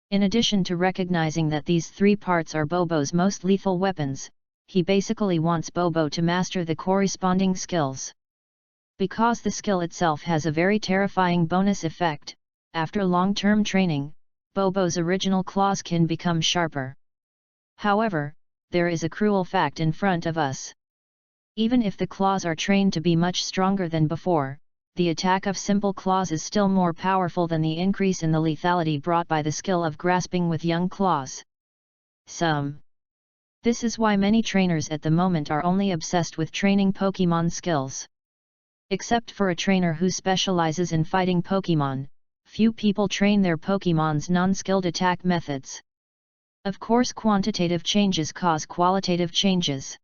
In addition to recognizing that these 3 parts are Bobo's most lethal weapons, he basically wants Bobo to master the corresponding skills. Because the skill itself has a very terrifying bonus effect, after long-term training, Bobo's original claws can become sharper. However, there is a cruel fact in front of us. Even if the claws are trained to be much stronger than before, the attack of simple claws is still more powerful than the increase in the lethality brought by the skill of grasping with young claws. This is why many trainers at the moment are only obsessed with training Pokemon skills. Except for a trainer who specializes in fighting Pokemon, few people train their Pokemon's non-skilled attack methods. Of course, quantitative changes cause qualitative changes.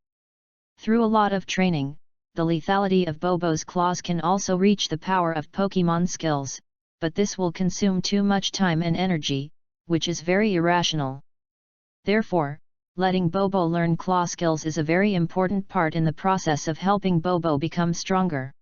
Through a lot of training, the lethality of Bobo's claws can also reach the power of Pokemon skills, but this will consume too much time and energy, which is very irrational. Therefore, letting Bobo learn claw skills is a very important part in the process of helping Bobo become stronger.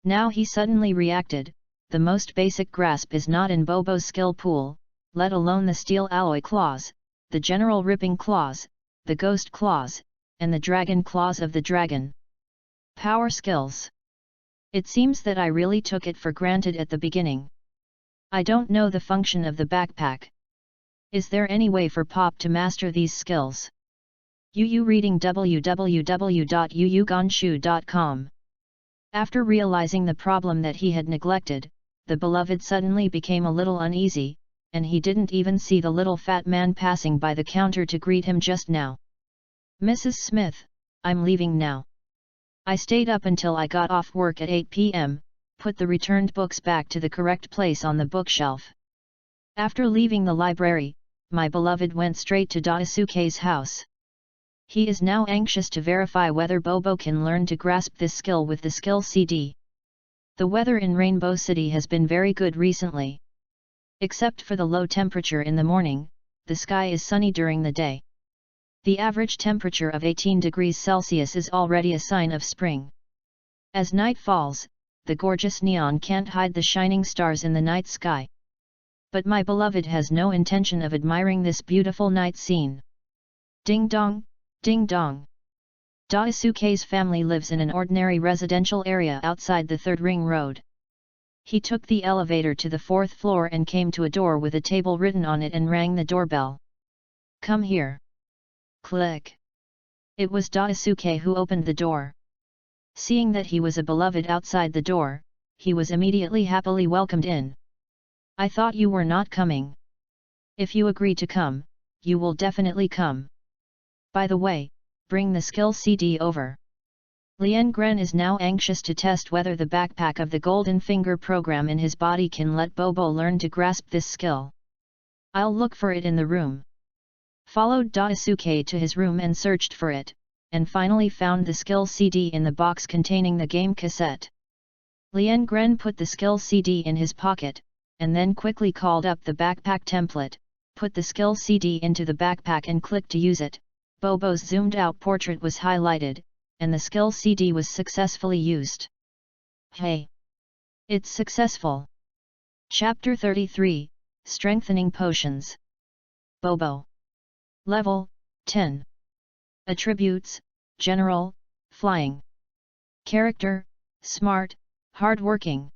Now he suddenly reacted, the most basic grasp is not in Bobo's skill pool, let alone the steel alloy claws, the general ripping claws, the ghost claws, and the dragon claws of the dragon. Power skills. It seems that I really took it for granted at the beginning. I don't know the function of the backpack. Is there any way for Pop to master these skills? Yu reading www.yuyugonshu.com. After realizing the problem that he had neglected, the beloved suddenly became a little uneasy, and he didn't even see the little fat man passing by the counter to greet him just now. Mrs. Smith, I'm leaving now. I stayed up until I got off work at 8 p.m., put the returned books back to the correct place on the bookshelf. After leaving the library, my beloved went straight to Daisuke's house. He is now anxious to verify whether Bobo can learn to grasp this skill with the skill CD. The weather in Rainbow City has been very good recently. Except for the low temperature in the morning, the sky is sunny during the day. The average temperature of 18 degrees Celsius is already a sign of spring. As night falls, the gorgeous neon can't hide the shining stars in the night sky. But my beloved has no intention of admiring this beautiful night scene. Ding dong, ding dong. Daisuke's family lives in an ordinary residential area outside the 3rd Ring Road. He took the elevator to the 4th floor and came to a door with a table written on it and rang the doorbell. Come here. Click. It was Daisuke who opened the door. Seeing that he was a beloved outside the door, he was immediately happily welcomed in. I thought you were not coming. If you agree to come, you will definitely come. By the way, bring the skill CD over. Lien Gren is now anxious to test whether the backpack of the Golden Finger program in his body can let Bobo learn to grasp this skill. I'll look for it in the room. Followed Daisuke to his room and searched for it, and finally found the skill CD in the box containing the game cassette. Lien Gren put the skill CD in his pocket, and then quickly called up the backpack template, put the skill CD into the backpack and clicked to use it. Bobo's zoomed-out portrait was highlighted, and the skill CD was successfully used. Hey! It's successful! Chapter 33, Strengthening Potions. Bobo. Level 10. Attributes: General, Flying. Character: Smart, Hardworking.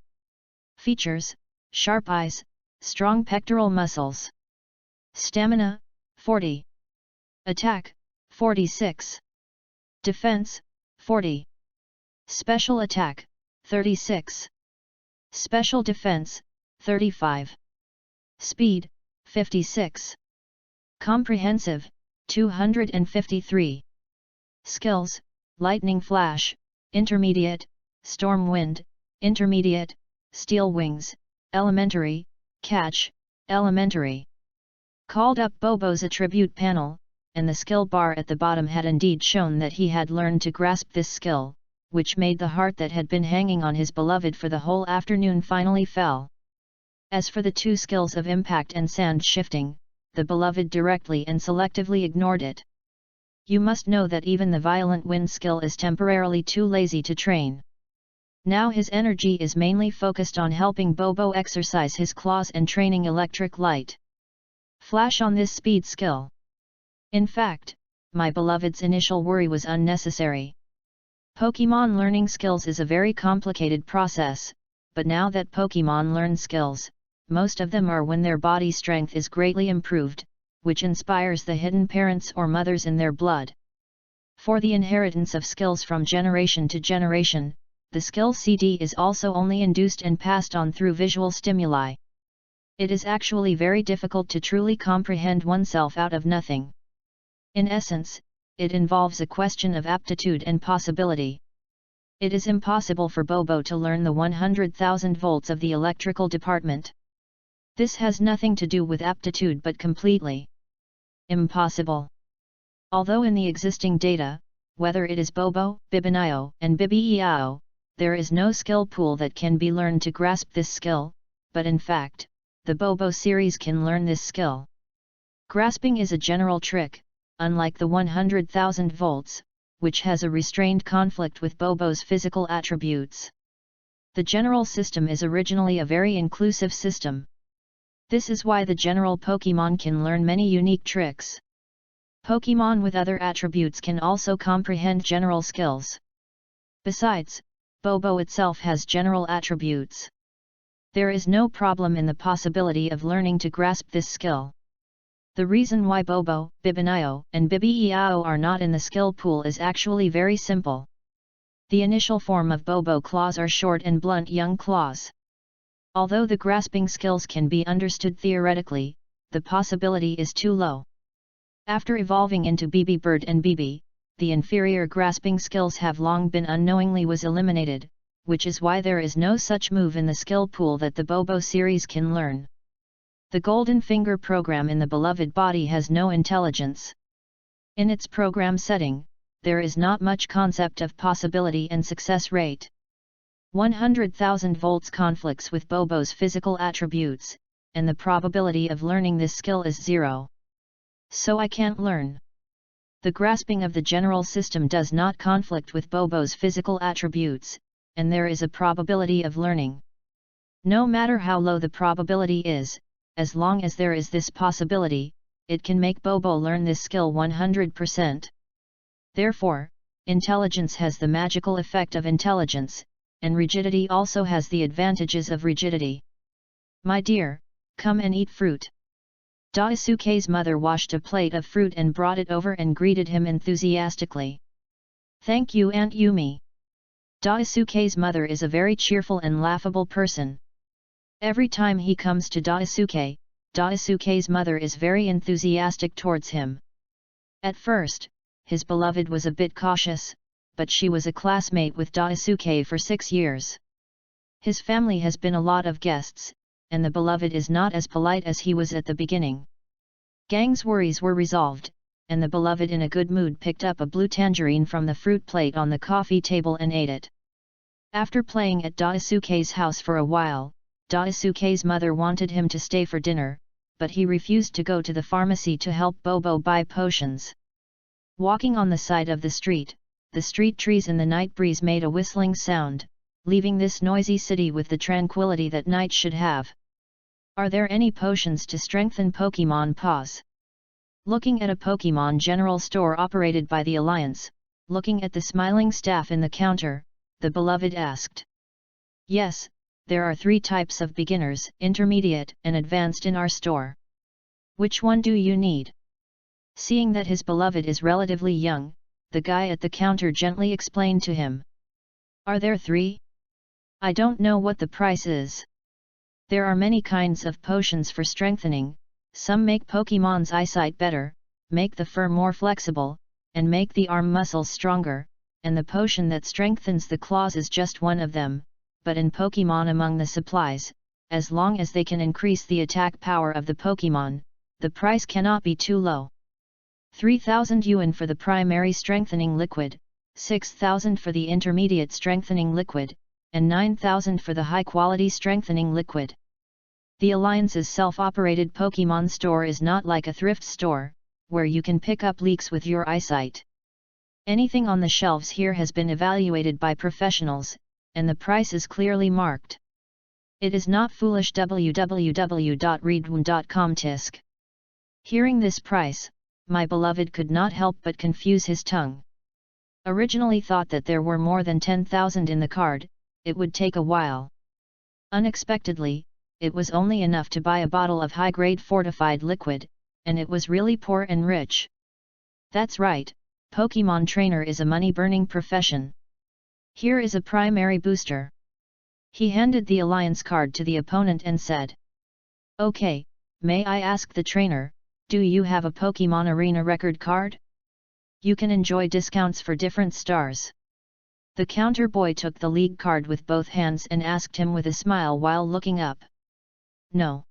Features: Sharp eyes, strong pectoral muscles. Stamina: 40. Attack: 46. Defense: 40. Special attack: 36. Special defense: 35. Speed: 56. Comprehensive: 253. Skills: Lightning Flash, Intermediate, Storm Wind, Intermediate, Steel Wings, Elementary, Catch, Elementary. Called up Bobo's attribute panel, and the skill bar at the bottom had indeed shown that he had learned to grasp this skill, which made the heart that had been hanging on his beloved for the whole afternoon finally fell. As for the 2 skills of impact and sand shifting, the beloved directly and selectively ignored it. You must know that even the violent wind skill is temporarily too lazy to train. Now his energy is mainly focused on helping Bobo exercise his claws and training electric light flash on this speed skill. In fact, my beloved's initial worry was unnecessary. Pokemon learning skills is a very complicated process, but now that Pokemon learn skills, most of them are when their body strength is greatly improved, which inspires the hidden parents or mothers in their blood. For the inheritance of skills from generation to generation, the skill CD is also only induced and passed on through visual stimuli. It is actually very difficult to truly comprehend oneself out of nothing. In essence, it involves a question of aptitude and possibility. It is impossible for Bobo to learn the 100,000 volts of the electrical department. This has nothing to do with aptitude but completely impossible. Although in the existing data, whether it is Bobo, Bibinio, and Bibiao, there is no skill pool that can be learned to grasp this skill, but in fact, the Bobo series can learn this skill. Grasping is a general trick, unlike the 100,000 volts, which has a restrained conflict with Bobo's physical attributes. The general system is originally a very inclusive system. This is why the general Pokemon can learn many unique tricks. Pokemon with other attributes can also comprehend general skills. Besides, Bobo itself has general attributes. There is no problem in the possibility of learning to grasp this skill. The reason why Bobo, Bibinio, and Bibiao are not in the skill pool is actually very simple. The initial form of Bobo claws are short and blunt young claws. Although the grasping skills can be understood theoretically, the possibility is too low. After evolving into BB Bird and BB, the inferior grasping skills have long been unknowingly was eliminated, which is why there is no such move in the skill pool that the Bobo series can learn. The Golden Finger program in the beloved body has no intelligence. In its program setting, there is not much concept of possibility and success rate. 100,000 volts conflicts with Bobo's physical attributes, and the probability of learning this skill is 0. So I can't learn. The grasping of the general system does not conflict with Bobo's physical attributes, and there is a probability of learning. No matter how low the probability is, as long as there is this possibility, it can make Bobo learn this skill 100%. Therefore, intelligence has the magical effect of intelligence, and rigidity also has the advantages of rigidity. My dear, come and eat fruit. Daisuke's mother washed a plate of fruit and brought it over and greeted him enthusiastically. Thank you, Aunt Yumi. Daisuke's mother is a very cheerful and laughable person. Every time he comes to Daisuke, Daisuke's mother is very enthusiastic towards him. At first, his beloved was a bit cautious, but she was a classmate with Daisuke for 6 years. His family has been a lot of guests, and the beloved is not as polite as he was at the beginning. Gang's worries were resolved, and the beloved in a good mood picked up a blue tangerine from the fruit plate on the coffee table and ate it. After playing at Daisuke's house for a while, Daisuke's mother wanted him to stay for dinner, but he refused to go to the pharmacy to help Bobo buy potions. Walking on the side of the street trees in the night breeze made a whistling sound, leaving this noisy city with the tranquility that night should have. Are there any potions to strengthen Pokemon paws? Looking at a Pokemon general store operated by the Alliance, looking at the smiling staff in the counter, the beloved asked. Yes, there are 3 types of beginners, intermediate and advanced in our store. Which one do you need? Seeing that his beloved is relatively young, the guy at the counter gently explained to him. Are there 3? I don't know what the price is. There are many kinds of potions for strengthening, some make Pokemon's eyesight better, make the fur more flexible, and make the arm muscles stronger, and the potion that strengthens the claws is just one of them, but in Pokemon among the supplies, as long as they can increase the attack power of the Pokemon, the price cannot be too low. 3,000 yuan for the primary strengthening liquid, 6,000 for the intermediate strengthening liquid, and 9,000 for the high-quality strengthening liquid. The Alliance's self-operated Pokemon store is not like a thrift store, where you can pick up leaks with your eyesight. Anything on the shelves here has been evaluated by professionals, and the price is clearly marked. It is not foolish. www.readaloud.com tisk. Hearing this price, my beloved could not help but confuse his tongue. Originally thought that there were more than 10,000 in the card, it would take a while. Unexpectedly, it was only enough to buy a bottle of high-grade fortified liquid, and it was really poor and rich. That's right, Pokemon trainer is a money-burning profession. Here is a primary booster. He handed the Alliance card to the opponent and said. Okay, may I ask the trainer, do you have a Pokemon Arena record card? You can enjoy discounts for different stars. The counter boy took the league card with both hands and asked him with a smile while looking up. No.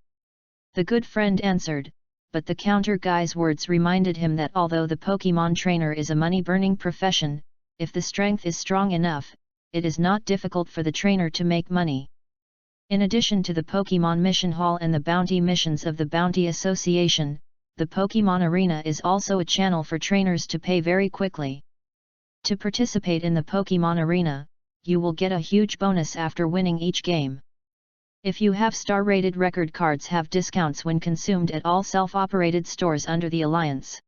The good friend answered, but the counter guy's words reminded him that although the Pokemon trainer is a money-burning profession, if the strength is strong enough, it is not difficult for the trainer to make money. In addition to the Pokemon Mission Hall and the Bounty missions of the Bounty Association, the Pokemon Arena is also a channel for trainers to pay very quickly. To participate in the Pokemon Arena, you will get a huge bonus after winning each game. If you have star-rated record cards, have discounts when consumed at all self-operated stores under the Alliance.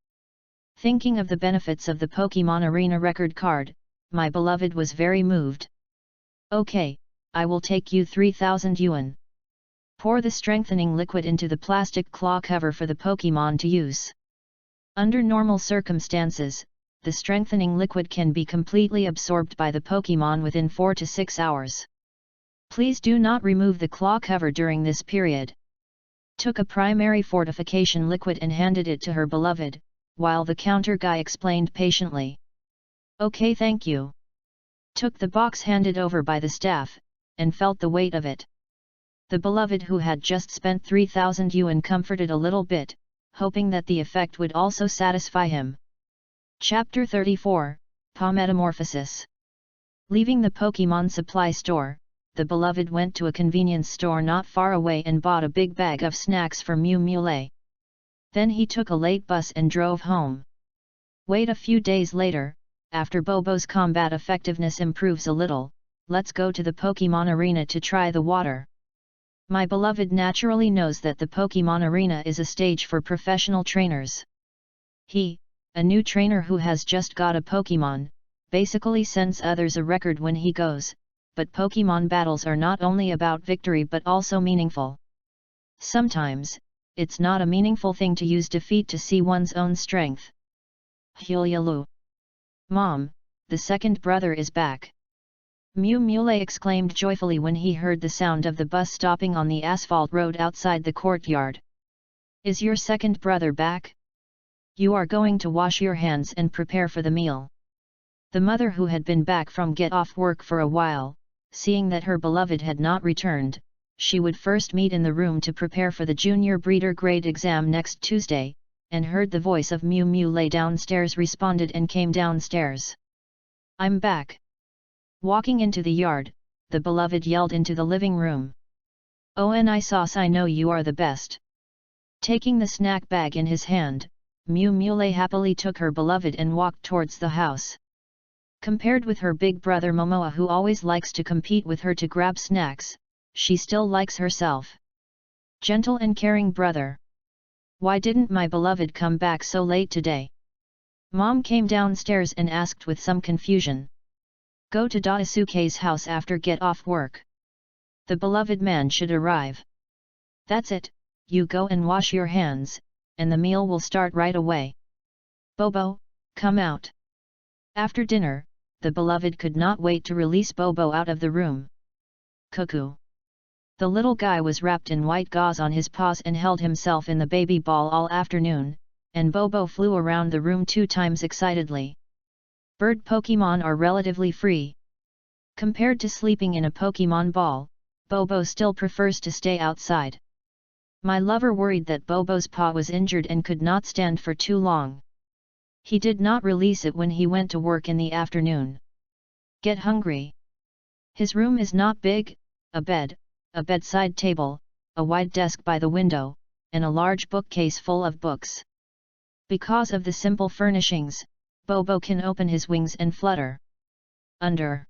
Thinking of the benefits of the Pokemon Arena record card, my beloved was very moved. Okay, I will take you 3,000 yuan. Pour the strengthening liquid into the plastic claw cover for the Pokemon to use. Under normal circumstances, the strengthening liquid can be completely absorbed by the Pokemon within 4 to 6 hours. Please do not remove the claw cover during this period. Took a primary fortification liquid and handed it to her beloved, while the counter guy explained patiently. Okay, thank you. Took the box handed over by the staff, and felt the weight of it. The beloved who had just spent 3,000 yuan comforted a little bit, hoping that the effect would also satisfy him. Chapter 34, Pa Metamorphosis. Leaving the Pokemon supply store, the beloved went to a convenience store not far away and bought a big bag of snacks for Mew Mule. Then he took a late bus and drove home. Wait a few days later, after Bobo's combat effectiveness improves a little, let's go to the Pokemon Arena to try the water. My beloved naturally knows that the Pokemon Arena is a stage for professional trainers. He, a new trainer who has just got a Pokemon, basically sends others a record when he goes, but Pokemon battles are not only about victory but also meaningful. Sometimes, it's not a meaningful thing to use defeat to see one's own strength. Hyulyalu. Mom, the second brother is back. Mew Mule exclaimed joyfully when he heard the sound of the bus stopping on the asphalt road outside the courtyard. Is your second brother back? You are going to wash your hands and prepare for the meal. The mother, who had been back from get off work for a while, seeing that her beloved had not returned, she would first meet in the room to prepare for the junior breeder grade exam next Tuesday, and heard the voice of Mew Mule downstairs, responded and came downstairs. I'm back. Walking into the yard, the beloved yelled into the living room. Oh, and I sauce, I know you are the best. Taking the snack bag in his hand, Mew Mule happily took her beloved and walked towards the house. Compared with her big brother Momoa, who always likes to compete with her to grab snacks, she still likes herself. Gentle and caring brother. Why didn't my beloved come back so late today? Mom came downstairs and asked with some confusion. Go to Daisuke's house after get off work. The beloved man should arrive. That's it, you go and wash your hands, and the meal will start right away. Bobo, come out. After dinner, the beloved could not wait to release Bobo out of the room. Cuckoo. The little guy was wrapped in white gauze on his paws and held himself in the baby ball all afternoon, and Bobo flew around the room 2 times excitedly. Bird Pokemon are relatively free. Compared to sleeping in a Pokemon ball, Bobo still prefers to stay outside. My lover worried that Bobo's paw was injured and could not stand for too long. He did not release it when he went to work in the afternoon. Get hungry. His room is not big, a bed, a bedside table, a wide desk by the window, and a large bookcase full of books. Because of the simple furnishings, Bobo can open his wings and flutter. Under.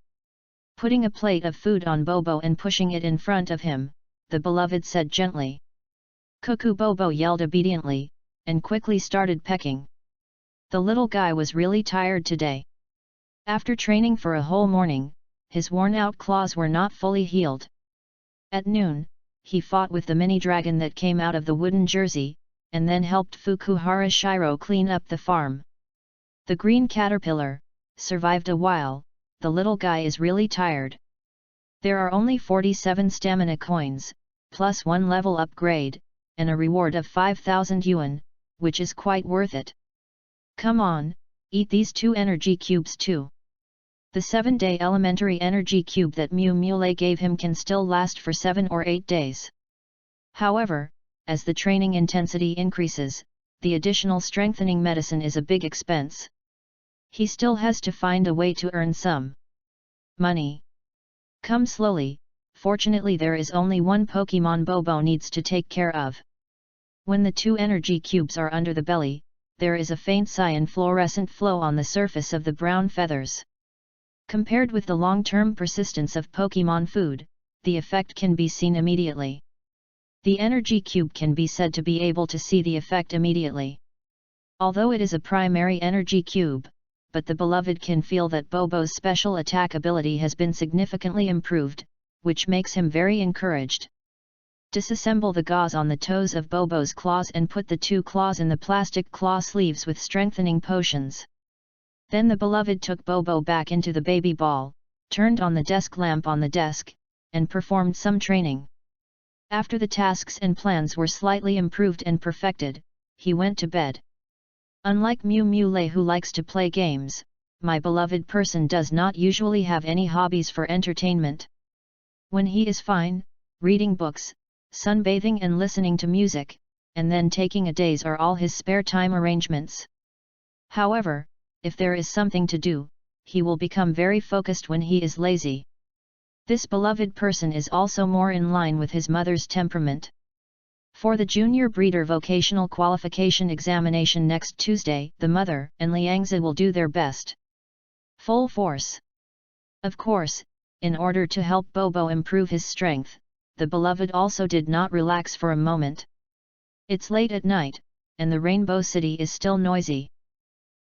Putting a plate of food on Bobo and pushing it in front of him, the beloved said gently. Cuckoo. Bobo yelled obediently, and quickly started pecking. The little guy was really tired today. After training for a whole morning, his worn-out claws were not fully healed. At noon, he fought with the mini dragon that came out of the wooden jersey, and then helped Fukuhara Shiro clean up the farm. The green caterpillar survived a while. The little guy is really tired. There are only 47 stamina coins, plus 1 level upgrade, and a reward of 5,000 yuan, which is quite worth it. Come on, eat these 2 energy cubes too. The 7-day elementary energy cube that Mew Mule gave him can still last for 7 or 8 days. However, as the training intensity increases, the additional strengthening medicine is a big expense. He still has to find a way to earn some money. Come slowly, fortunately there is only one Pokemon Bobo needs to take care of. When the 2 energy cubes are under the belly, there is a faint cyan fluorescent flow on the surface of the brown feathers. Compared with the long-term persistence of Pokemon food, the effect can be seen immediately. The energy cube can be said to be able to see the effect immediately. Although it is a primary energy cube, but the beloved can feel that Bobo's special attack ability has been significantly improved, which makes him very encouraged. Disassemble the gauze on the toes of Bobo's claws and put the 2 claws in the plastic claw sleeves with strengthening potions. Then the beloved took Bobo back into the baby ball, turned on the desk lamp on the desk, and performed some training. After the tasks and plans were slightly improved and perfected, he went to bed. Unlike Mew Mule, who likes to play games, my beloved person does not usually have any hobbies for entertainment. When he is fine, reading books, sunbathing and listening to music, and then taking a daze are all his spare time arrangements. However, if there is something to do, he will become very focused when he is lazy. This beloved person is also more in line with his mother's temperament. For the Junior Breeder Vocational Qualification Examination next Tuesday, the mother and Liangzi will do their best. Full force. Of course, in order to help Bobo improve his strength, the beloved also did not relax for a moment. It's late at night, and the Rainbow City is still noisy.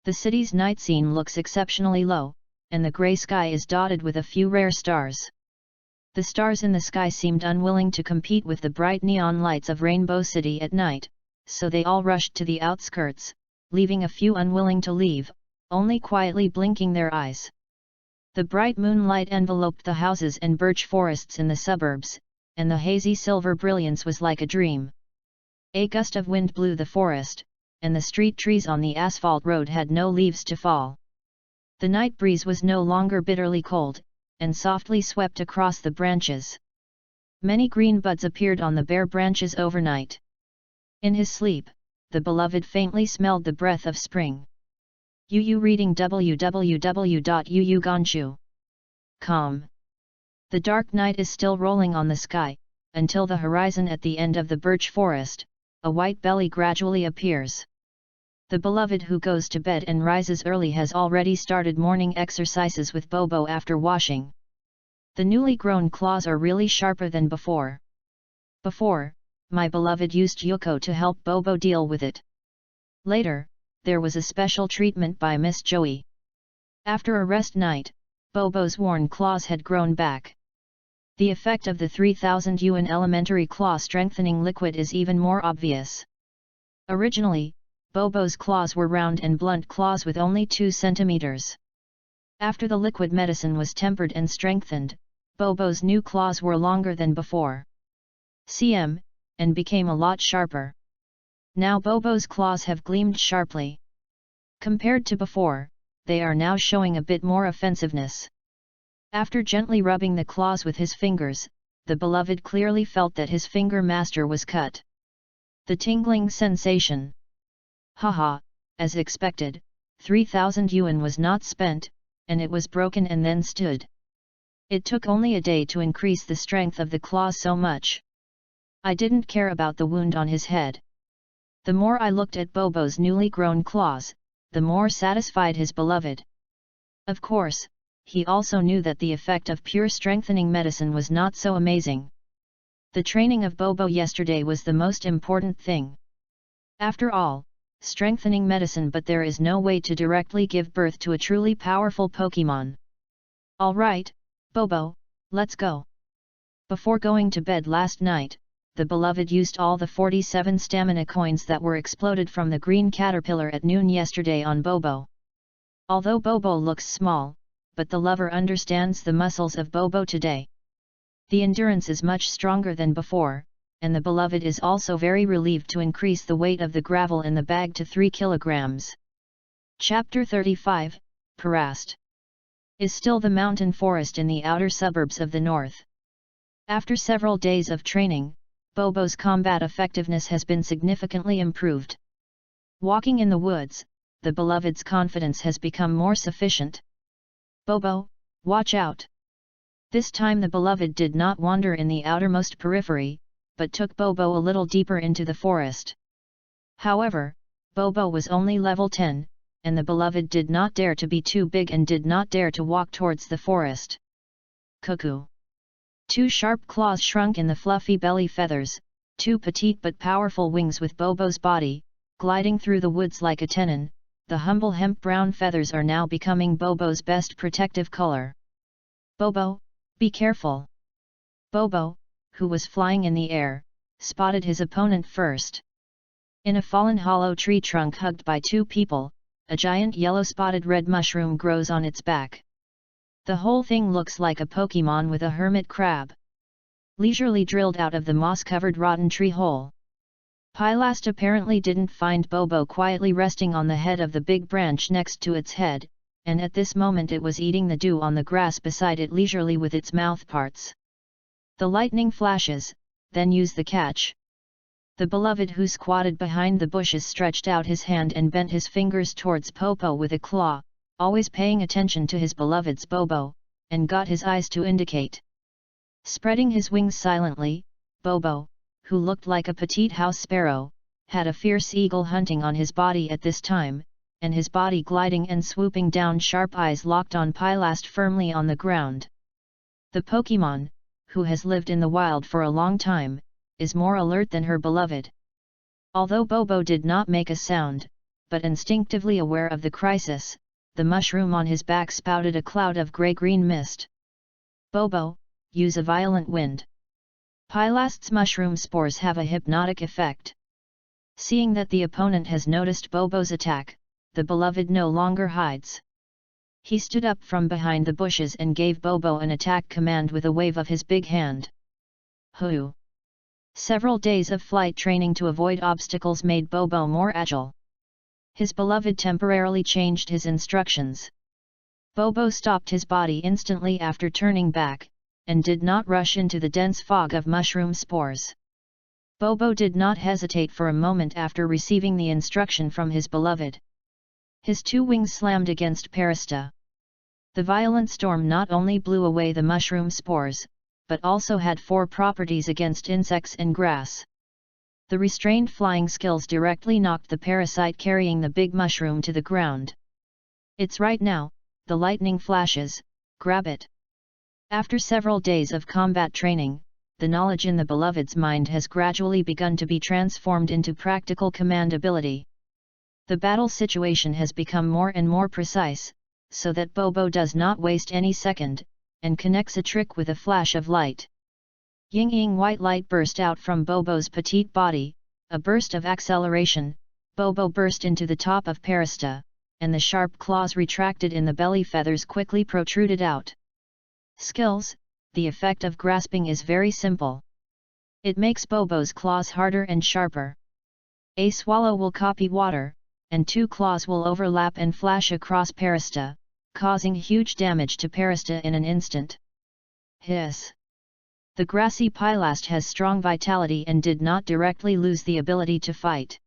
The city's night scene looks exceptionally low, and the grey sky is dotted with a few rare stars. The stars in the sky seemed unwilling to compete with the bright neon lights of Rainbow City at night, so they all rushed to the outskirts, leaving a few unwilling to leave, only quietly blinking their eyes. The bright moonlight enveloped the houses and birch forests in the suburbs, and the hazy silver brilliance was like a dream. A gust of wind blew the forest, and the street trees on the asphalt road had no leaves to fall. The night breeze was no longer bitterly cold, and softly swept across the branches. Many green buds appeared on the bare branches overnight. In his sleep, the beloved faintly smelled the breath of spring. Yu reading www.yuuganshu.com. The dark night is still rolling on the sky, until the horizon at the end of the birch forest, a white belly gradually appears. The beloved who goes to bed and rises early has already started morning exercises with Bobo after washing. The newly grown claws are really sharper than before. Before, my beloved used Yuko to help Bobo deal with it. Later, there was a special treatment by Miss Joey. After a rest night, Bobo's worn claws had grown back. The effect of the 3000 yuan elementary claw strengthening liquid is even more obvious. Originally, Bobo's claws were round and blunt claws with only 2 centimeters. After the liquid medicine was tempered and strengthened, Bobo's new claws were longer than before. And became a lot sharper. Now Bobo's claws have gleamed sharply. Compared to before, they are now showing a bit more offensiveness. After gently rubbing the claws with his fingers, the beloved clearly felt that his finger master was cut. The tingling sensation. Haha, as expected, 3000 yuan was not spent, and it was broken and then stood. It took only a day to increase the strength of the claws so much. I didn't care about the wound on his head. The more I looked at Bobo's newly grown claws, the more satisfied his beloved. Of course, he also knew that the effect of pure strengthening medicine was not so amazing. The training of Bobo yesterday was the most important thing. After all, strengthening medicine, but there is no way to directly give birth to a truly powerful Pokemon. Alright, Bobo, let's go. Before going to bed last night, the beloved used all the 47 stamina coins that were exploded from the green caterpillar at noon yesterday on Bobo. Although Bobo looks small, but the lover understands the muscles of Bobo today. The endurance is much stronger than before, and the beloved is also very relieved to increase the weight of the gravel in the bag to 3 kilograms. Chapter 35, Parast. Is still the mountain forest in the outer suburbs of the north. After several days of training, Bobo's combat effectiveness has been significantly improved. Walking in the woods, the beloved's confidence has become more sufficient. Bobo, watch out! This time the beloved did not wander in the outermost periphery, but took Bobo a little deeper into the forest. However, Bobo was only level 10, and the beloved did not dare to be too big and did not dare to walk towards the forest. Cuckoo! 2 sharp claws shrunk in the fluffy belly feathers, 2 petite but powerful wings with Bobo's body, gliding through the woods like a tenon. The humble hemp brown feathers are now becoming Bobo's best protective color. Bobo, be careful! Bobo, who was flying in the air, spotted his opponent first. In a fallen hollow tree trunk hugged by 2 people, a giant yellow-spotted red mushroom grows on its back. The whole thing looks like a Pokemon with a hermit crab. Leisurely drilled out of the moss-covered rotten tree hole. Pilast apparently didn't find Bobo quietly resting on the head of the big branch next to its head, and at this moment it was eating the dew on the grass beside it leisurely with its mouthparts. The lightning flashes, then use the catch. The beloved who squatted behind the bushes stretched out his hand and bent his fingers towards Popo with a claw, always paying attention to his beloved's Bobo, and got his eyes to indicate. Spreading his wings silently, Bobo, who looked like a petite house sparrow, had a fierce eagle hunting on his body at this time, and his body gliding and swooping down, sharp eyes locked on Pilast firmly on the ground. The Pokemon, who has lived in the wild for a long time, is more alert than her beloved. Although Bobo did not make a sound, but instinctively aware of the crisis, the mushroom on his back spouted a cloud of grey-green mist. Bobo, use a violent wind. Pilast's mushroom spores have a hypnotic effect. Seeing that the opponent has noticed Bobo's attack, the beloved no longer hides. He stood up from behind the bushes and gave Bobo an attack command with a wave of his big hand. Hoo! Several days of flight training to avoid obstacles made Bobo more agile. His beloved temporarily changed his instructions. Bobo stopped his body instantly after turning back, and did not rush into the dense fog of mushroom spores. Bobo did not hesitate for a moment after receiving the instruction from his beloved. His two wings slammed against Parista. The violent storm not only blew away the mushroom spores, but also had 4 properties against insects and grass. The restrained flying skills directly knocked the parasite carrying the big mushroom to the ground. It's right now, the lightning flashes, grab it. After several days of combat training, the knowledge in the beloved's mind has gradually begun to be transformed into practical command ability. The battle situation has become more and more precise, so that Bobo does not waste any second, and connects a trick with a flash of light. Ying-ying white light burst out from Bobo's petite body, a burst of acceleration. Bobo burst into the top of Parista, and the sharp claws retracted in the belly feathers quickly protruded out. Skills: the effect of grasping is very simple. It makes Bobo's claws harder and sharper. A swallow will copy water, and 2 claws will overlap and flash across Parista, causing huge damage to Parista in an instant. Hiss! The grassy Pilast has strong vitality and did not directly lose the ability to fight.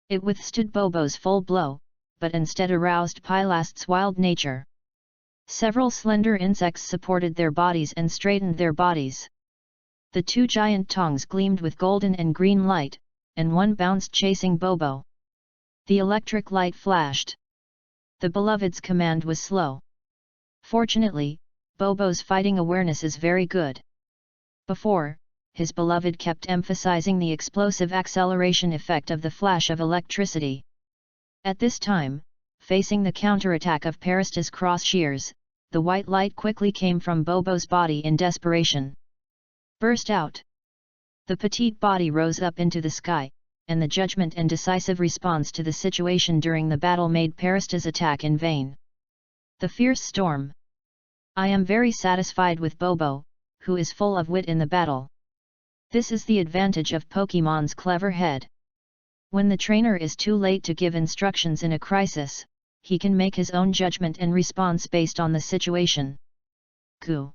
It withstood Bobo's full blow, but instead aroused Pilast's wild nature. Several slender insects supported their bodies and straightened their bodies. The 2 giant tongs gleamed with golden and green light, and one bounced chasing Bobo. The electric light flashed. The beloved's command was slow. Fortunately, Bobo's fighting awareness is very good. Before, his beloved kept emphasizing the explosive acceleration effect of the flash of electricity. At this time, facing the counterattack of Parista's cross shears, the white light quickly came from Bobo's body in desperation. Burst out! The petite body rose up into the sky, and the judgment and decisive response to the situation during the battle made Parista's attack in vain. The fierce storm. I am very satisfied with Bobo, who is full of wit in the battle. This is the advantage of Pokemon's clever head. When the trainer is too late to give instructions in a crisis, he can make his own judgment and response based on the situation. Coo!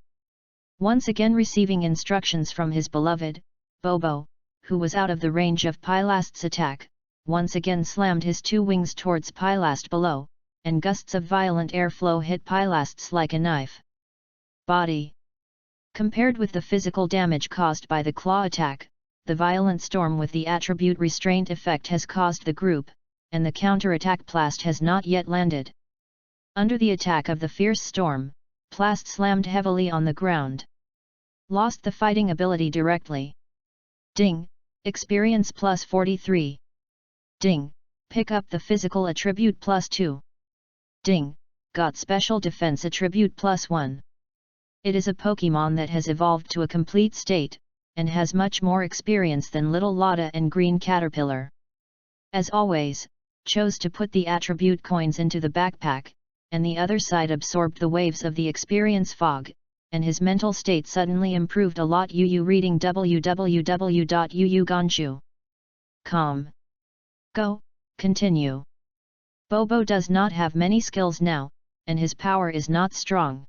Once again receiving instructions from his beloved, Bobo, who was out of the range of Pilast's attack, once again slammed his 2 wings towards Pilast below, and gusts of violent airflow hit Pilast's like a knife. Body. Compared with the physical damage caused by the claw attack, the violent storm with the attribute restraint effect has caused the group, and the counter-attack Plast has not yet landed. Under the attack of the fierce storm, Plast slammed heavily on the ground. Lost the fighting ability directly. Ding! Experience plus 43. Ding! Pick up the physical attribute plus 2. Ding! Got special defense attribute plus 1. It is a Pokemon that has evolved to a complete state, and has much more experience than Little Lotta and Green Caterpillar. As always, chose to put the attribute coins into the backpack, and the other side absorbed the waves of the experience fog, and his mental state suddenly improved a lot. Reading www.uuganshu.com. Go, continue. Bobo does not have many skills now, and his power is not strong.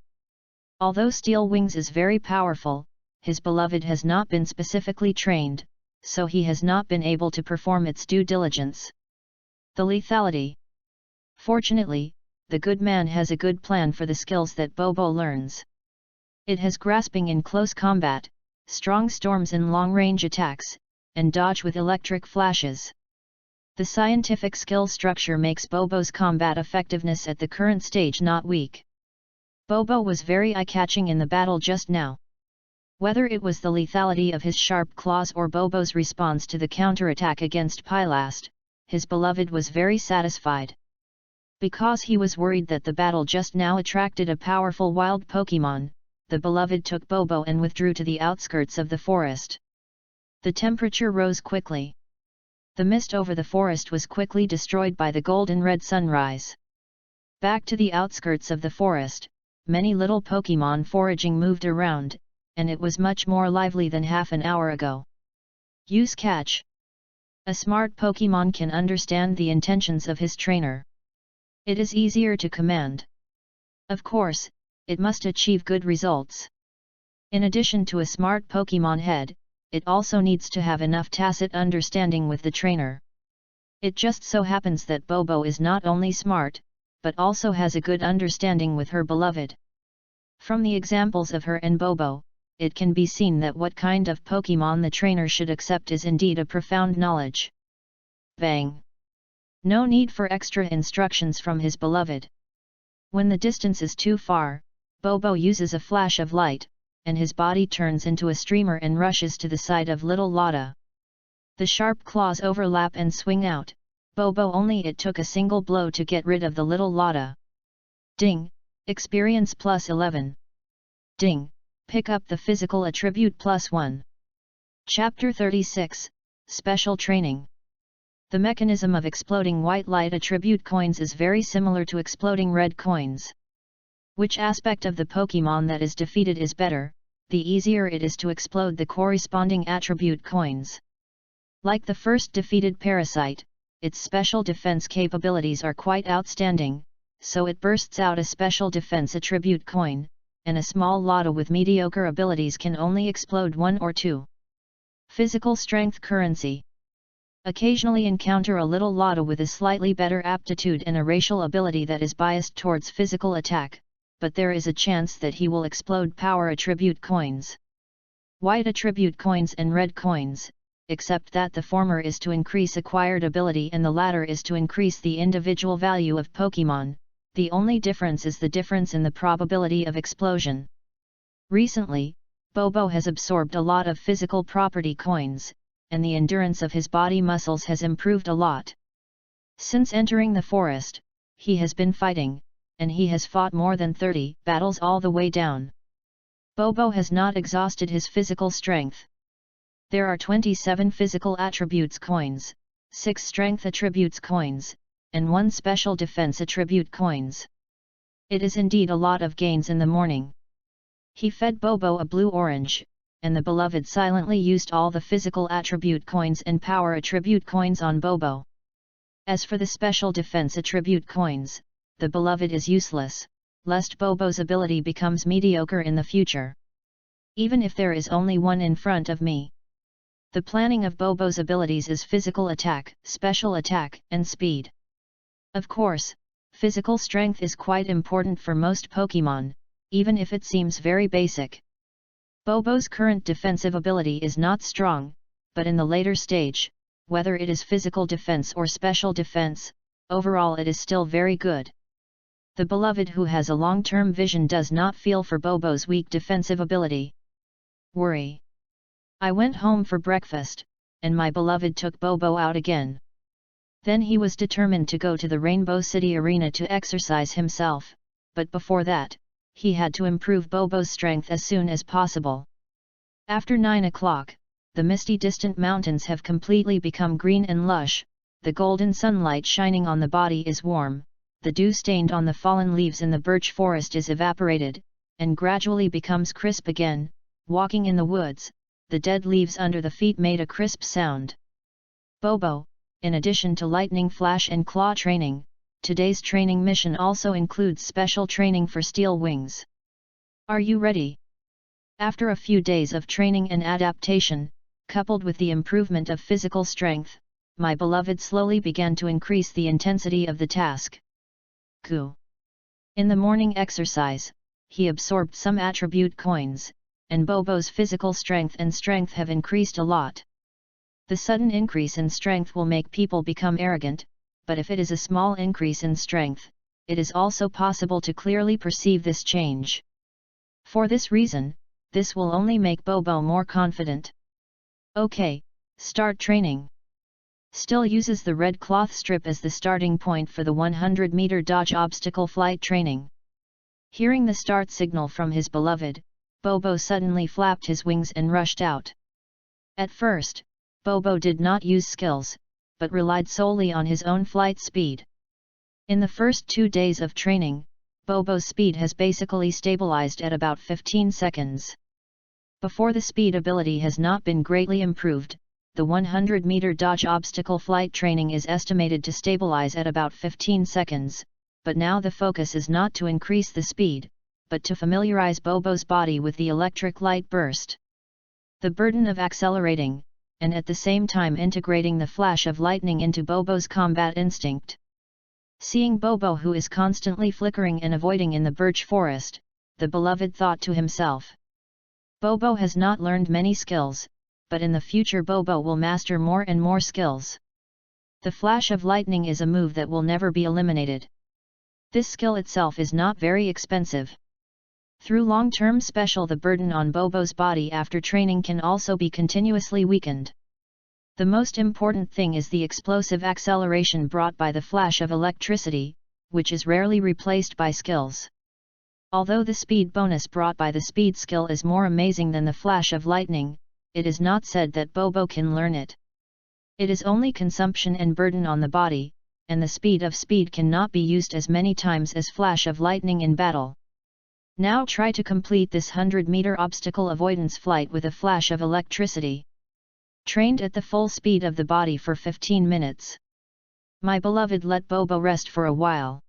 Although Steel Wings is very powerful, his beloved has not been specifically trained, so he has not been able to perform its due diligence. The lethality. Fortunately, the good man has a good plan for the skills that Bobo learns. It has grasping in close combat, strong storms in long-range attacks, and dodge with electric flashes. The scientific skill structure makes Bobo's combat effectiveness at the current stage not weak. Bobo was very eye-catching in the battle just now. Whether it was the lethality of his sharp claws or Bobo's response to the counterattack against Pylast, his beloved was very satisfied. Because he was worried that the battle just now attracted a powerful wild Pokémon, the beloved took Bobo and withdrew to the outskirts of the forest. The temperature rose quickly. The mist over the forest was quickly destroyed by the golden red sunrise. Back to the outskirts of the forest, many little Pokémon foraging moved around, and it was much more lively than half an hour ago. Use catch. A smart Pokémon can understand the intentions of his trainer. It is easier to command. Of course, it must achieve good results. In addition to a smart Pokémon head, it also needs to have enough tacit understanding with the trainer. It just so happens that Bobo is not only smart, but also has a good understanding with her beloved. From the examples of her and Bobo, it can be seen that what kind of Pokémon the trainer should accept is indeed a profound knowledge. Bang! No need for extra instructions from his beloved. When the distance is too far, Bobo uses a flash of light, and his body turns into a streamer and rushes to the side of little Lotta. The sharp claws overlap and swing out. Bobo only it took a single blow to get rid of the little Lotta. Ding! Experience plus 11. Ding! Pick up the physical attribute plus 1. Chapter 36, Special Training. The mechanism of exploding white light attribute coins is very similar to exploding red coins. Which aspect of the Pokémon that is defeated is better, the easier it is to explode the corresponding attribute coins. Like the first defeated parasite, its special defense capabilities are quite outstanding, so it bursts out a special defense attribute coin, and a small Lotta with mediocre abilities can only explode 1 or 2. Physical strength currency. Occasionally encounter a little Lotta with a slightly better aptitude and a racial ability that is biased towards physical attack, but there is a chance that he will explode power attribute coins. White attribute coins and red coins, except that the former is to increase acquired ability and the latter is to increase the individual value of Pokémon. The only difference is the difference in the probability of explosion. Recently, Bobo has absorbed a lot of physical property coins, and the endurance of his body muscles has improved a lot. Since entering the forest, he has been fighting, and he has fought more than 30 battles all the way down. Bobo has not exhausted his physical strength. There are 27 physical attributes coins, 6 strength attributes coins, and 1 special defense attribute coins. It is indeed a lot of gains in the morning. He fed Bobo a blue-orange, and the beloved silently used all the physical attribute coins and power attribute coins on Bobo. As for the special defense attribute coins, the beloved is useless, lest Bobo's ability becomes mediocre in the future. Even if there is only one in front of me. The planning of Bobo's abilities is physical attack, special attack, and speed. Of course, physical strength is quite important for most Pokémon, even if it seems very basic. Bobo's current defensive ability is not strong, but in the later stage, whether it is physical defense or special defense, overall it is still very good. The beloved who has a long-term vision does not feel for Bobo's weak defensive ability. Worry. I went home for breakfast, and my beloved took Bobo out again. Then he was determined to go to the Rainbow City Arena to exercise himself, but before that, he had to improve Bobo's strength as soon as possible. After 9 o'clock, the misty distant mountains have completely become green and lush, the golden sunlight shining on the body is warm, the dew stained on the fallen leaves in the birch forest is evaporated, and gradually becomes crisp again. Walking in the woods, the dead leaves under the feet made a crisp sound. Bobo, in addition to lightning flash and claw training, today's training mission also includes special training for steel wings. Are you ready? After a few days of training and adaptation, coupled with the improvement of physical strength, my beloved slowly began to increase the intensity of the task. In the morning exercise, he absorbed some attribute coins, and Bobo's physical strength have increased a lot. The sudden increase in strength will make people become arrogant, but if it is a small increase in strength, it is also possible to clearly perceive this change. For this reason, this will only make Bobo more confident. Okay, start training. Still uses the red cloth strip as the starting point for the 100-meter dodge obstacle flight training. Hearing the start signal from his beloved, Bobo suddenly flapped his wings and rushed out. At first, Bobo did not use skills, but relied solely on his own flight speed. In the first 2 days of training, Bobo's speed has basically stabilized at about 15 seconds. Before the speed ability has not been greatly improved, the 100-meter dodge obstacle flight training is estimated to stabilize at about 15 seconds, but now the focus is not to increase the speed, but to familiarize Bobo's body with the electric light burst. The burden of accelerating, and at the same time integrating the flash of lightning into Bobo's combat instinct. Seeing Bobo, who is constantly flickering and avoiding in the birch forest, the beloved thought to himself. Bobo has not learned many skills, but in the future Bobo will master more and more skills. The flash of lightning is a move that will never be eliminated. This skill itself is not very expensive. Through long-term special, the burden on Bobo's body after training can also be continuously weakened. The most important thing is the explosive acceleration brought by the flash of electricity, which is rarely replaced by skills. Although the speed bonus brought by the speed skill is more amazing than the flash of lightning, it is not said that Bobo can learn it. It is only consumption and burden on the body, and the speed of speed cannot be used as many times as flash of lightning in battle. Now try to complete this 100-meter obstacle avoidance flight with a flash of electricity. Trained at the full speed of the body for 15 minutes. My beloved let Bobo rest for a while.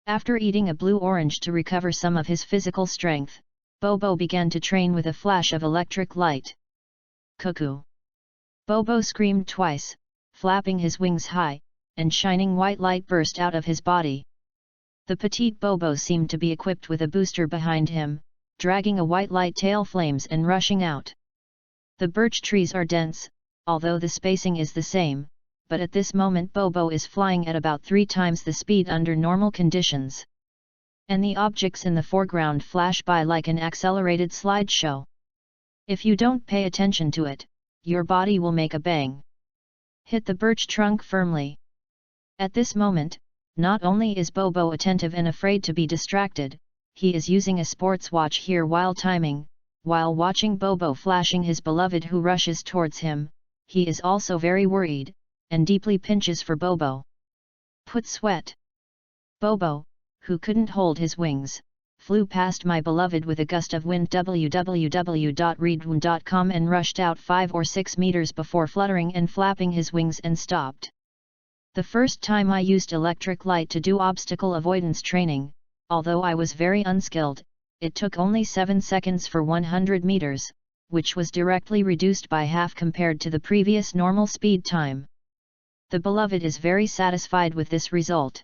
After eating a blue orange to recover some of his physical strength, Bobo began to train with a flash of electric light. Cuckoo! Bobo screamed twice, flapping his wings high, and shining white light burst out of his body. The petite Bobo seemed to be equipped with a booster behind him, dragging a white light tail flames and rushing out. The birch trees are dense, although the spacing is the same, but at this moment Bobo is flying at about 3 times the speed under normal conditions. And the objects in the foreground flash by like an accelerated slideshow. If you don't pay attention to it, your body will make a bang. Hit the birch trunk firmly. At this moment, not only is Bobo attentive and afraid to be distracted, he is using a sports watch here while timing. While watching Bobo flashing his beloved who rushes towards him, he is also very worried, and deeply pinches for Bobo. Put sweat. Bobo, who couldn't hold his wings, flew past my beloved with a gust of wind www.readaloud.com and rushed out 5 or 6 meters before fluttering and flapping his wings and stopped. The first time I used electric light to do obstacle avoidance training, although I was very unskilled, it took only 7 seconds for 100 meters, which was directly reduced by half compared to the previous normal speed time. The beloved is very satisfied with this result.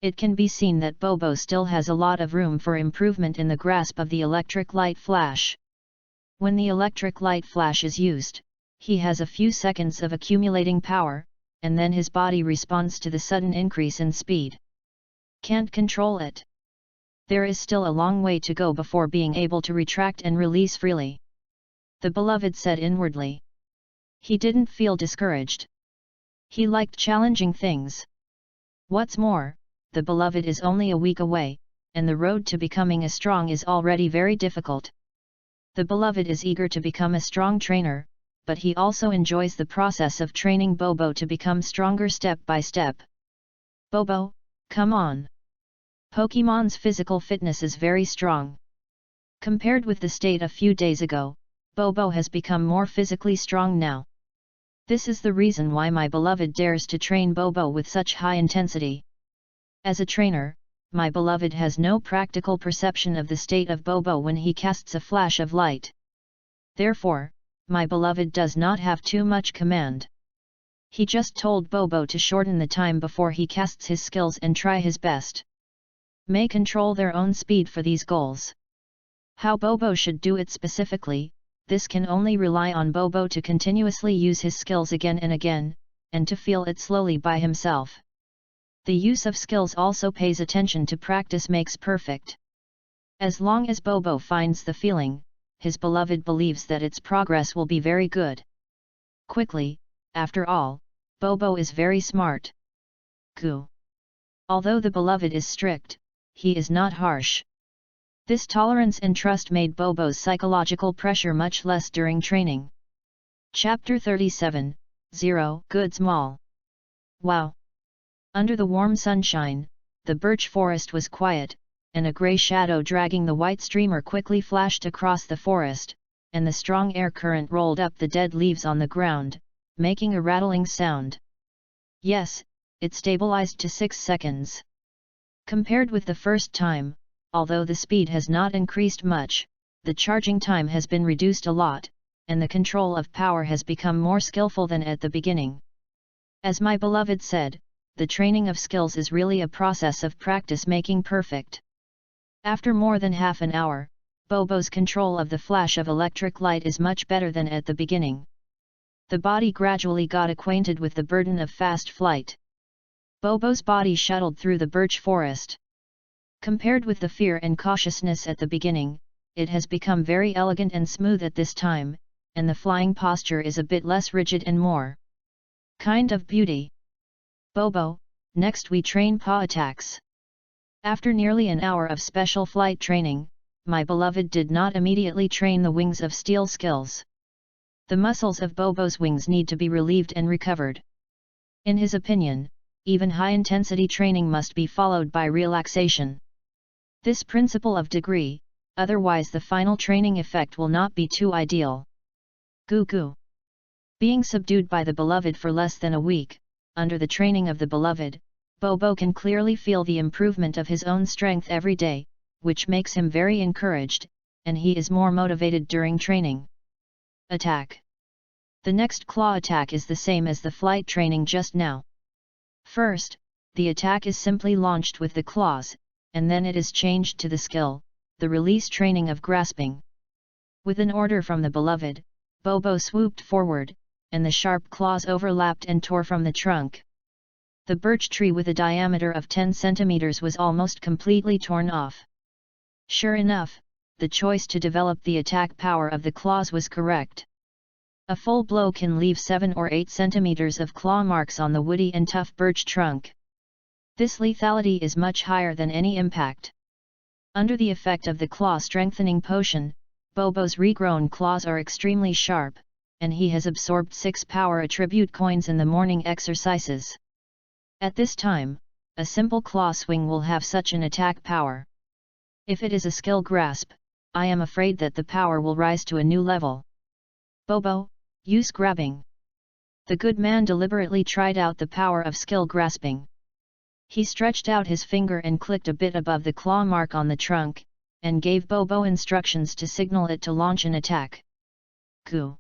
It can be seen that Bobo still has a lot of room for improvement in the grasp of the electric light flash. When the electric light flash is used, he has a few seconds of accumulating power, and then his body responds to the sudden increase in speed. Can't control it. There is still a long way to go before being able to retract and release freely. The beloved said inwardly. He didn't feel discouraged. He liked challenging things. What's more, the beloved is only a week away, and the road to becoming a strong is already very difficult. The beloved is eager to become a strong trainer, but he also enjoys the process of training Bobo to become stronger step by step. Bobo, come on! Pokemon's physical fitness is very strong. Compared with the state a few days ago, Bobo has become more physically strong now. This is the reason why my beloved dares to train Bobo with such high intensity. As a trainer, my beloved has no practical perception of the state of Bobo when he casts a flash of light. Therefore, my beloved does not have too much command. He just told Bobo to shorten the time before he casts his skills and try his best. May control their own speed for these goals. How Bobo should do it specifically, this can only rely on Bobo to continuously use his skills again and again, and to feel it slowly by himself. The use of skills also pays attention to practice makes perfect. As long as Bobo finds the feeling, his beloved believes that its progress will be very good. Quickly, after all, Bobo is very smart. Q. Although the beloved is strict, he is not harsh. This tolerance and trust made Bobo's psychological pressure much less during training. Chapter 37, 0 Goods Mall. Wow! Under the warm sunshine, the birch forest was quiet, and a grey shadow dragging the white streamer quickly flashed across the forest, and the strong air current rolled up the dead leaves on the ground, making a rattling sound. Yes, it stabilized to 6 seconds. Compared with the first time, although the speed has not increased much, the charging time has been reduced a lot, and the control of power has become more skillful than at the beginning. As my beloved said, the training of skills is really a process of practice making perfect. After more than half an hour, Bobo's control of the flash of electric light is much better than at the beginning. The body gradually got acquainted with the burden of fast flight. Bobo's body shuttled through the birch forest. Compared with the fear and cautiousness at the beginning, it has become very elegant and smooth at this time, and the flying posture is a bit less rigid and more kind of beauty. Bobo, next we train paw attacks. After nearly an hour of special flight training, my beloved did not immediately train the wings of steel skills. The muscles of Bobo's wings need to be relieved and recovered. In his opinion, even high-intensity training must be followed by relaxation. This principle of degree, otherwise the final training effect will not be too ideal. Goo goo. Being subdued by the beloved for less than a week, under the training of the beloved, Bobo can clearly feel the improvement of his own strength every day, which makes him very encouraged, and he is more motivated during training. Attack. The next claw attack is the same as the flight training just now. First, the attack is simply launched with the claws, and then it is changed to the skill, the release training of grasping. With an order from the beloved, Bobo swooped forward, and the sharp claws overlapped and tore from the trunk. The birch tree with a diameter of 10 centimeters was almost completely torn off. Sure enough, the choice to develop the attack power of the claws was correct. A full blow can leave 7 or 8 centimeters of claw marks on the woody and tough birch trunk. This lethality is much higher than any impact. Under the effect of the claw strengthening potion, Bobo's regrown claws are extremely sharp, and he has absorbed 6 power attribute coins in the morning exercises. At this time, a simple claw swing will have such an attack power. If it is a skill grasp, I am afraid that the power will rise to a new level. Bobo, use grabbing. The good man deliberately tried out the power of skill grasping. He stretched out his finger and clicked a bit above the claw mark on the trunk, and gave Bobo instructions to signal it to launch an attack. Goo.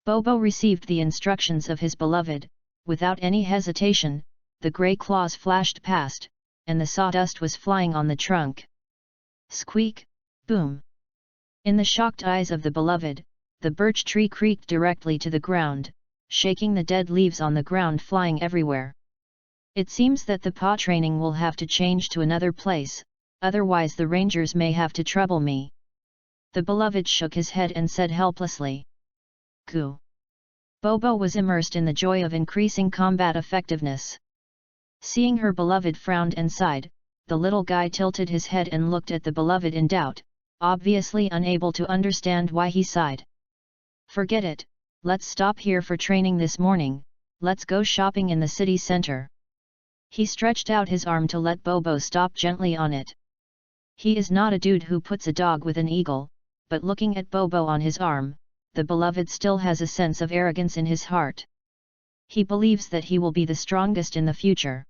Bobo received the instructions of his beloved. Without any hesitation, the grey claws flashed past, and the sawdust was flying on the trunk. Squeak, boom. In the shocked eyes of the beloved, the birch tree creaked directly to the ground, shaking the dead leaves on the ground flying everywhere. It seems that the paw training will have to change to another place, otherwise the rangers may have to trouble me. The beloved shook his head and said helplessly. Goo. Bobo was immersed in the joy of increasing combat effectiveness. Seeing her beloved frowned and sighed, the little guy tilted his head and looked at the beloved in doubt, obviously unable to understand why he sighed. Forget it, let's stop here for training this morning, let's go shopping in the city center. He stretched out his arm to let Bobo stop gently on it. He is not a dude who puts a dog with an eagle, but looking at Bobo on his arm, the beloved still has a sense of arrogance in his heart. He believes that he will be the strongest in the future.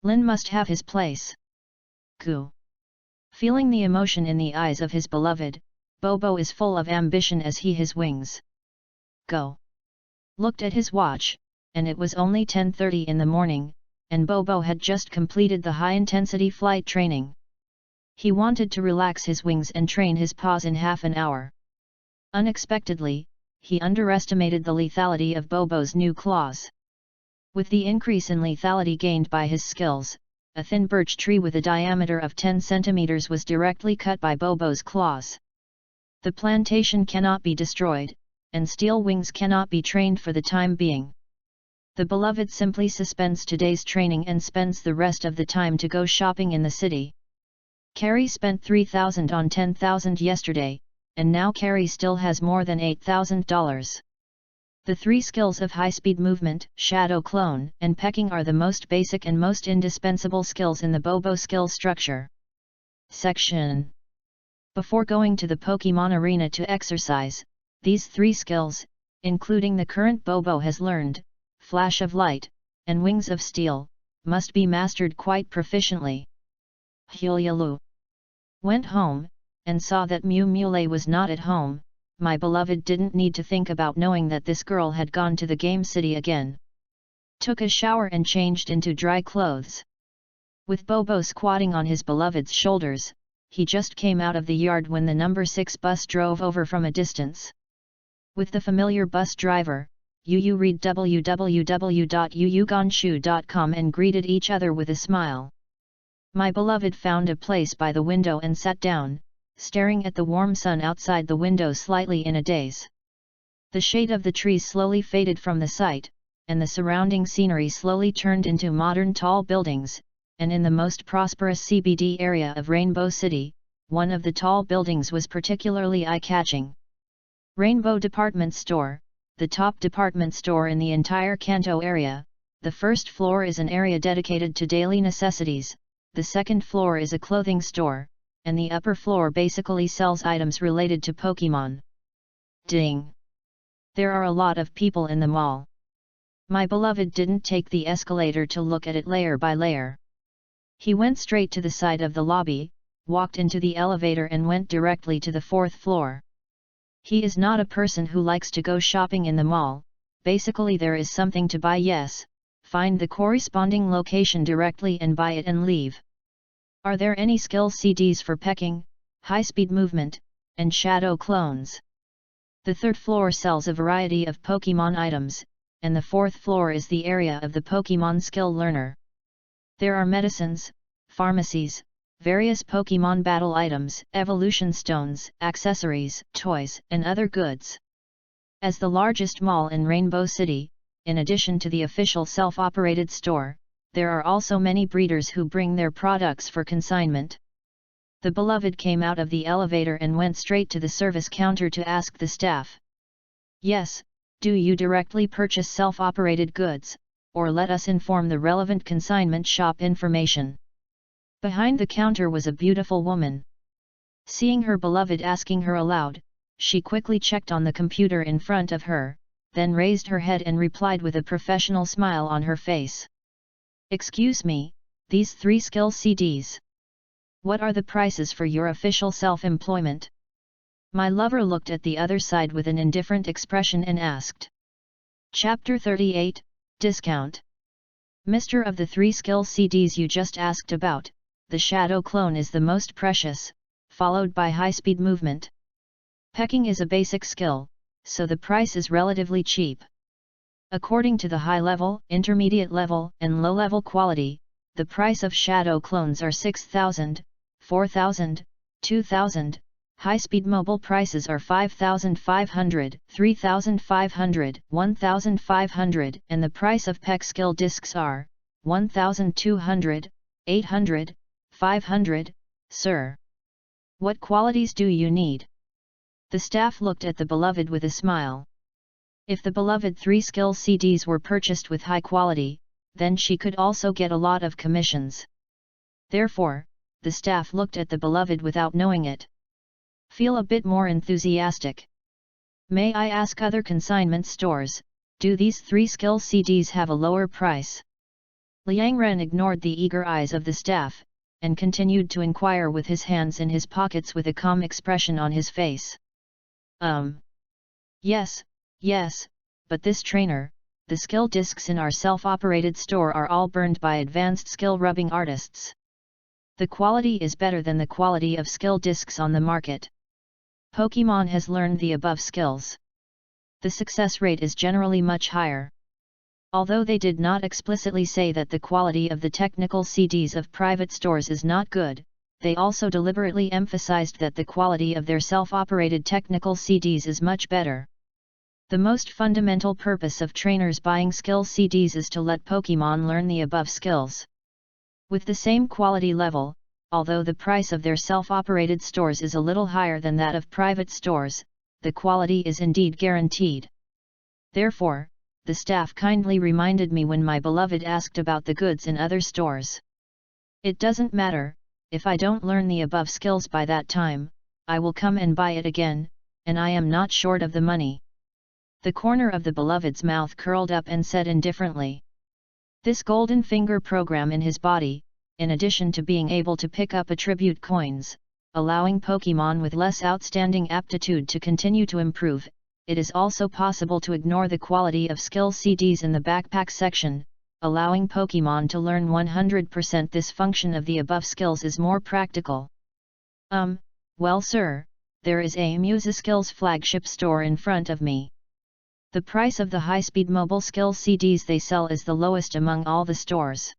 Lin must have his place. Gu. Feeling the emotion in the eyes of his beloved, Bobo is full of ambition as he his wings. Go. Looked at his watch, and it was only 10:30 in the morning, and Bobo had just completed the high-intensity flight training. He wanted to relax his wings and train his paws in half an hour. Unexpectedly, he underestimated the lethality of Bobo's new claws. With the increase in lethality gained by his skills, a thin birch tree with a diameter of 10 centimeters was directly cut by Bobo's claws. The plantation cannot be destroyed, and steel wings cannot be trained for the time being. The beloved simply suspends today's training and spends the rest of the time to go shopping in the city. Carrie spent $3,000 on $10,000 yesterday, and now Carrie still has more than $8,000. The three skills of high-speed movement, shadow clone, and pecking are the most basic and most indispensable skills in the Bobo skill structure. Section. Before going to the Pokemon arena to exercise, these three skills, including the current Bobo has learned, Flash of Light, and Wings of Steel, must be mastered quite proficiently. Hylialu went home, and saw that Mew Mule was not at home. My beloved didn't need to think about knowing that this girl had gone to the game city again. Took a shower and changed into dry clothes. With Bobo squatting on his beloved's shoulders, he just came out of the yard when the number 6 bus drove over from a distance. With the familiar bus driver, Yu read www.yuyugonshu.com and greeted each other with a smile. My beloved found a place by the window and sat down, staring at the warm sun outside the window slightly in a daze. The shade of the trees slowly faded from the sight, and the surrounding scenery slowly turned into modern tall buildings, and in the most prosperous CBD area of Rainbow City, one of the tall buildings was particularly eye-catching. Rainbow Department Store, the top department store in the entire Kanto area. The first floor is an area dedicated to daily necessities, the second floor is a clothing store, and the upper floor basically sells items related to Pokemon. Ding! There are a lot of people in the mall. My beloved didn't take the escalator to look at it layer by layer. He went straight to the side of the lobby, walked into the elevator and went directly to the 4th floor. He is not a person who likes to go shopping in the mall. Basically there is something to buy, yes, find the corresponding location directly and buy it and leave. Are there any skill CDs for pecking, high-speed movement, and shadow clones? The 3rd floor sells a variety of Pokemon items, and the 4th floor is the area of the Pokemon skill learner. There are medicines, pharmacies, various Pokemon battle items, evolution stones, accessories, toys, and other goods. As the largest mall in Rainbow City, in addition to the official self-operated store, there are also many breeders who bring their products for consignment. The beloved came out of the elevator and went straight to the service counter to ask the staff. Yes, do you directly purchase self-operated goods, or let us inform the relevant consignment shop information? Behind the counter was a beautiful woman. Seeing her beloved asking her aloud, she quickly checked on the computer in front of her, then raised her head and replied with a professional smile on her face. Excuse me, these 3 skill CDs. What are the prices for your official self-employment? My lover looked at the other side with an indifferent expression and asked. Chapter 38, Discount. Mister, of the 3 skill CDs you just asked about, the shadow clone is the most precious, followed by high-speed movement. Pecking is a basic skill, so the price is relatively cheap. According to the high-level, intermediate level, and low-level quality, the price of shadow clones are 6,000, 4,000, 2,000, high-speed mobile prices are 5,500, 3,500, 1,500, and the price of PEC skill discs are 1,200, 800, 500, sir. What qualities do you need? The staff looked at the beloved with a smile. If the beloved 3 skill CDs were purchased with high quality, then she could also get a lot of commissions. Therefore, the staff looked at the beloved without knowing it. Feel a bit more enthusiastic. May I ask, other consignment stores, do these 3 skill CDs have a lower price? Liang Ren ignored the eager eyes of the staff, and continued to inquire with his hands in his pockets with a calm expression on his face. Yes, but this trainer, the skill discs in our self-operated store are all burned by advanced skill rubbing artists. The quality is better than the quality of skill discs on the market. Pokemon has learned the above skills. The success rate is generally much higher. Although they did not explicitly say that the quality of the technical CDs of private stores is not good, they also deliberately emphasized that the quality of their self-operated technical CDs is much better. The most fundamental purpose of trainers buying skill CDs is to let Pokemon learn the above skills. With the same quality level, although the price of their self-operated stores is a little higher than that of private stores, the quality is indeed guaranteed. Therefore, the staff kindly reminded me when my beloved asked about the goods in other stores. It doesn't matter, if I don't learn the above skills by that time, I will come and buy it again, and I am not short of the money. The corner of the beloved's mouth curled up and said indifferently. This golden finger program in his body, in addition to being able to pick up attribute coins, allowing Pokemon with less outstanding aptitude to continue to improve, it is also possible to ignore the quality of skill CDs in the backpack section, allowing Pokemon to learn 100%. This function of the above skills is more practical. Well sir, there is a Musiskills flagship store in front of me. The price of the high-speed mobile skill CDs they sell is the lowest among all the stores.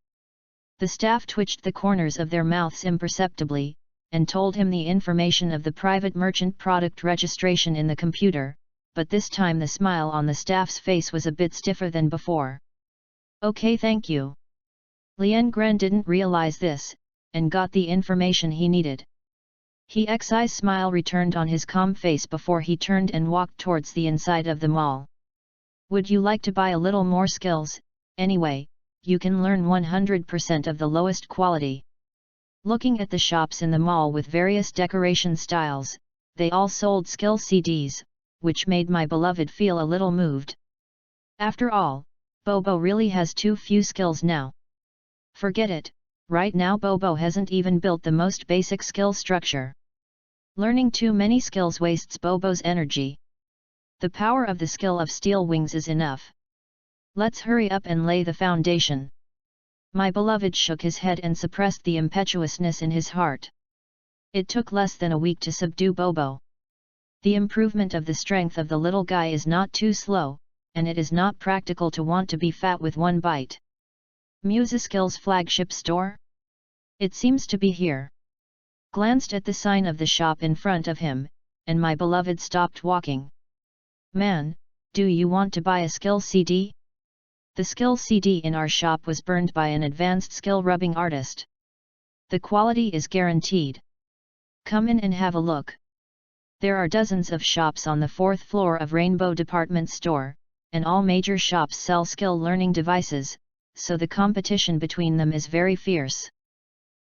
The staff twitched the corners of their mouths imperceptibly, and told him the information of the private merchant product registration in the computer, but this time the smile on the staff's face was a bit stiffer than before. Okay, thank you. Lien Gren didn't realize this, and got the information he needed. His smile returned on his calm face before he turned and walked towards the inside of the mall. Would you like to buy a little more skills? Anyway, you can learn 100% of the lowest quality. Looking at the shops in the mall with various decoration styles, they all sold skill CDs, which made my beloved feel a little moved. After all, Bobo really has too few skills now. Forget it, right now Bobo hasn't even built the most basic skill structure. Learning too many skills wastes Bobo's energy. The power of the skill of Steel Wings is enough. Let's hurry up and lay the foundation. My beloved shook his head and suppressed the impetuousness in his heart. It took less than a week to subdue Bobo. The improvement of the strength of the little guy is not too slow, and it is not practical to want to be fat with one bite. Musiskills flagship store? It seems to be here. Glanced at the sign of the shop in front of him, and my beloved stopped walking. Man, do you want to buy a skill CD? The skill CD in our shop was burned by an advanced skill rubbing artist. The quality is guaranteed. Come in and have a look. There are dozens of shops on the 4th floor of Rainbow Department Store, and all major shops sell skill learning devices, so the competition between them is very fierce.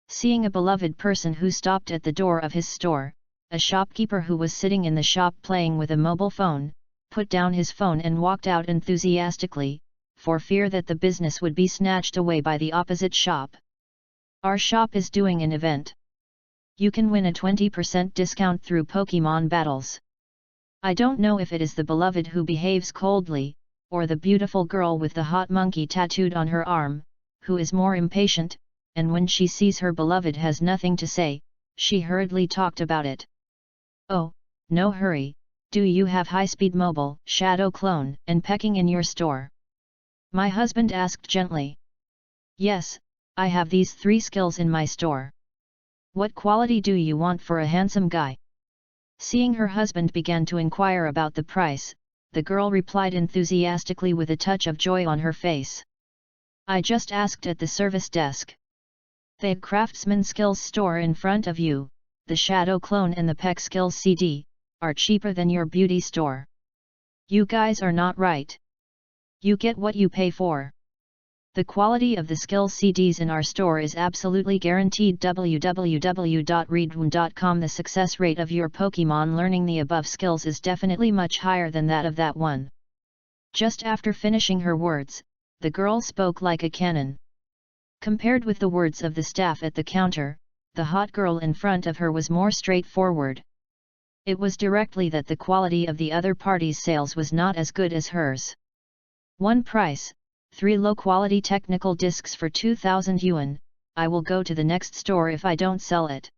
Seeing a beloved person who stopped at the door of his store, a shopkeeper who was sitting in the shop playing with a mobile phone, put down his phone and walked out enthusiastically, for fear that the business would be snatched away by the opposite shop. Our shop is doing an event. You can win a 20% discount through Pokemon battles. I don't know if it is the beloved who behaves coldly, or the beautiful girl with the hot monkey tattooed on her arm, who is more impatient, and when she sees her beloved has nothing to say, she hurriedly talked about it. Oh, no hurry, do you have high-speed mobile, shadow clone, and pecking in your store? My husband asked gently. Yes, I have these 3 skills in my store. What quality do you want for a handsome guy? Seeing her husband began to inquire about the price, the girl replied enthusiastically with a touch of joy on her face. I just asked at the service desk. The Craftsman Skills store in front of you, the Shadow Clone and the Peck Skills CD, are cheaper than your beauty store. You guys are not right. You get what you pay for. The quality of the skill CDs in our store is absolutely guaranteed. www.readaloud.com. The success rate of your Pokemon learning the above skills is definitely much higher than that of that one. Just after finishing her words, the girl spoke like a cannon. Compared with the words of the staff at the counter, the hot girl in front of her was more straightforward. It was directly that the quality of the other party's sales was not as good as hers. One price, 3 low-quality technical discs for 2,000 yuan, I will go to the next store if I don't sell it.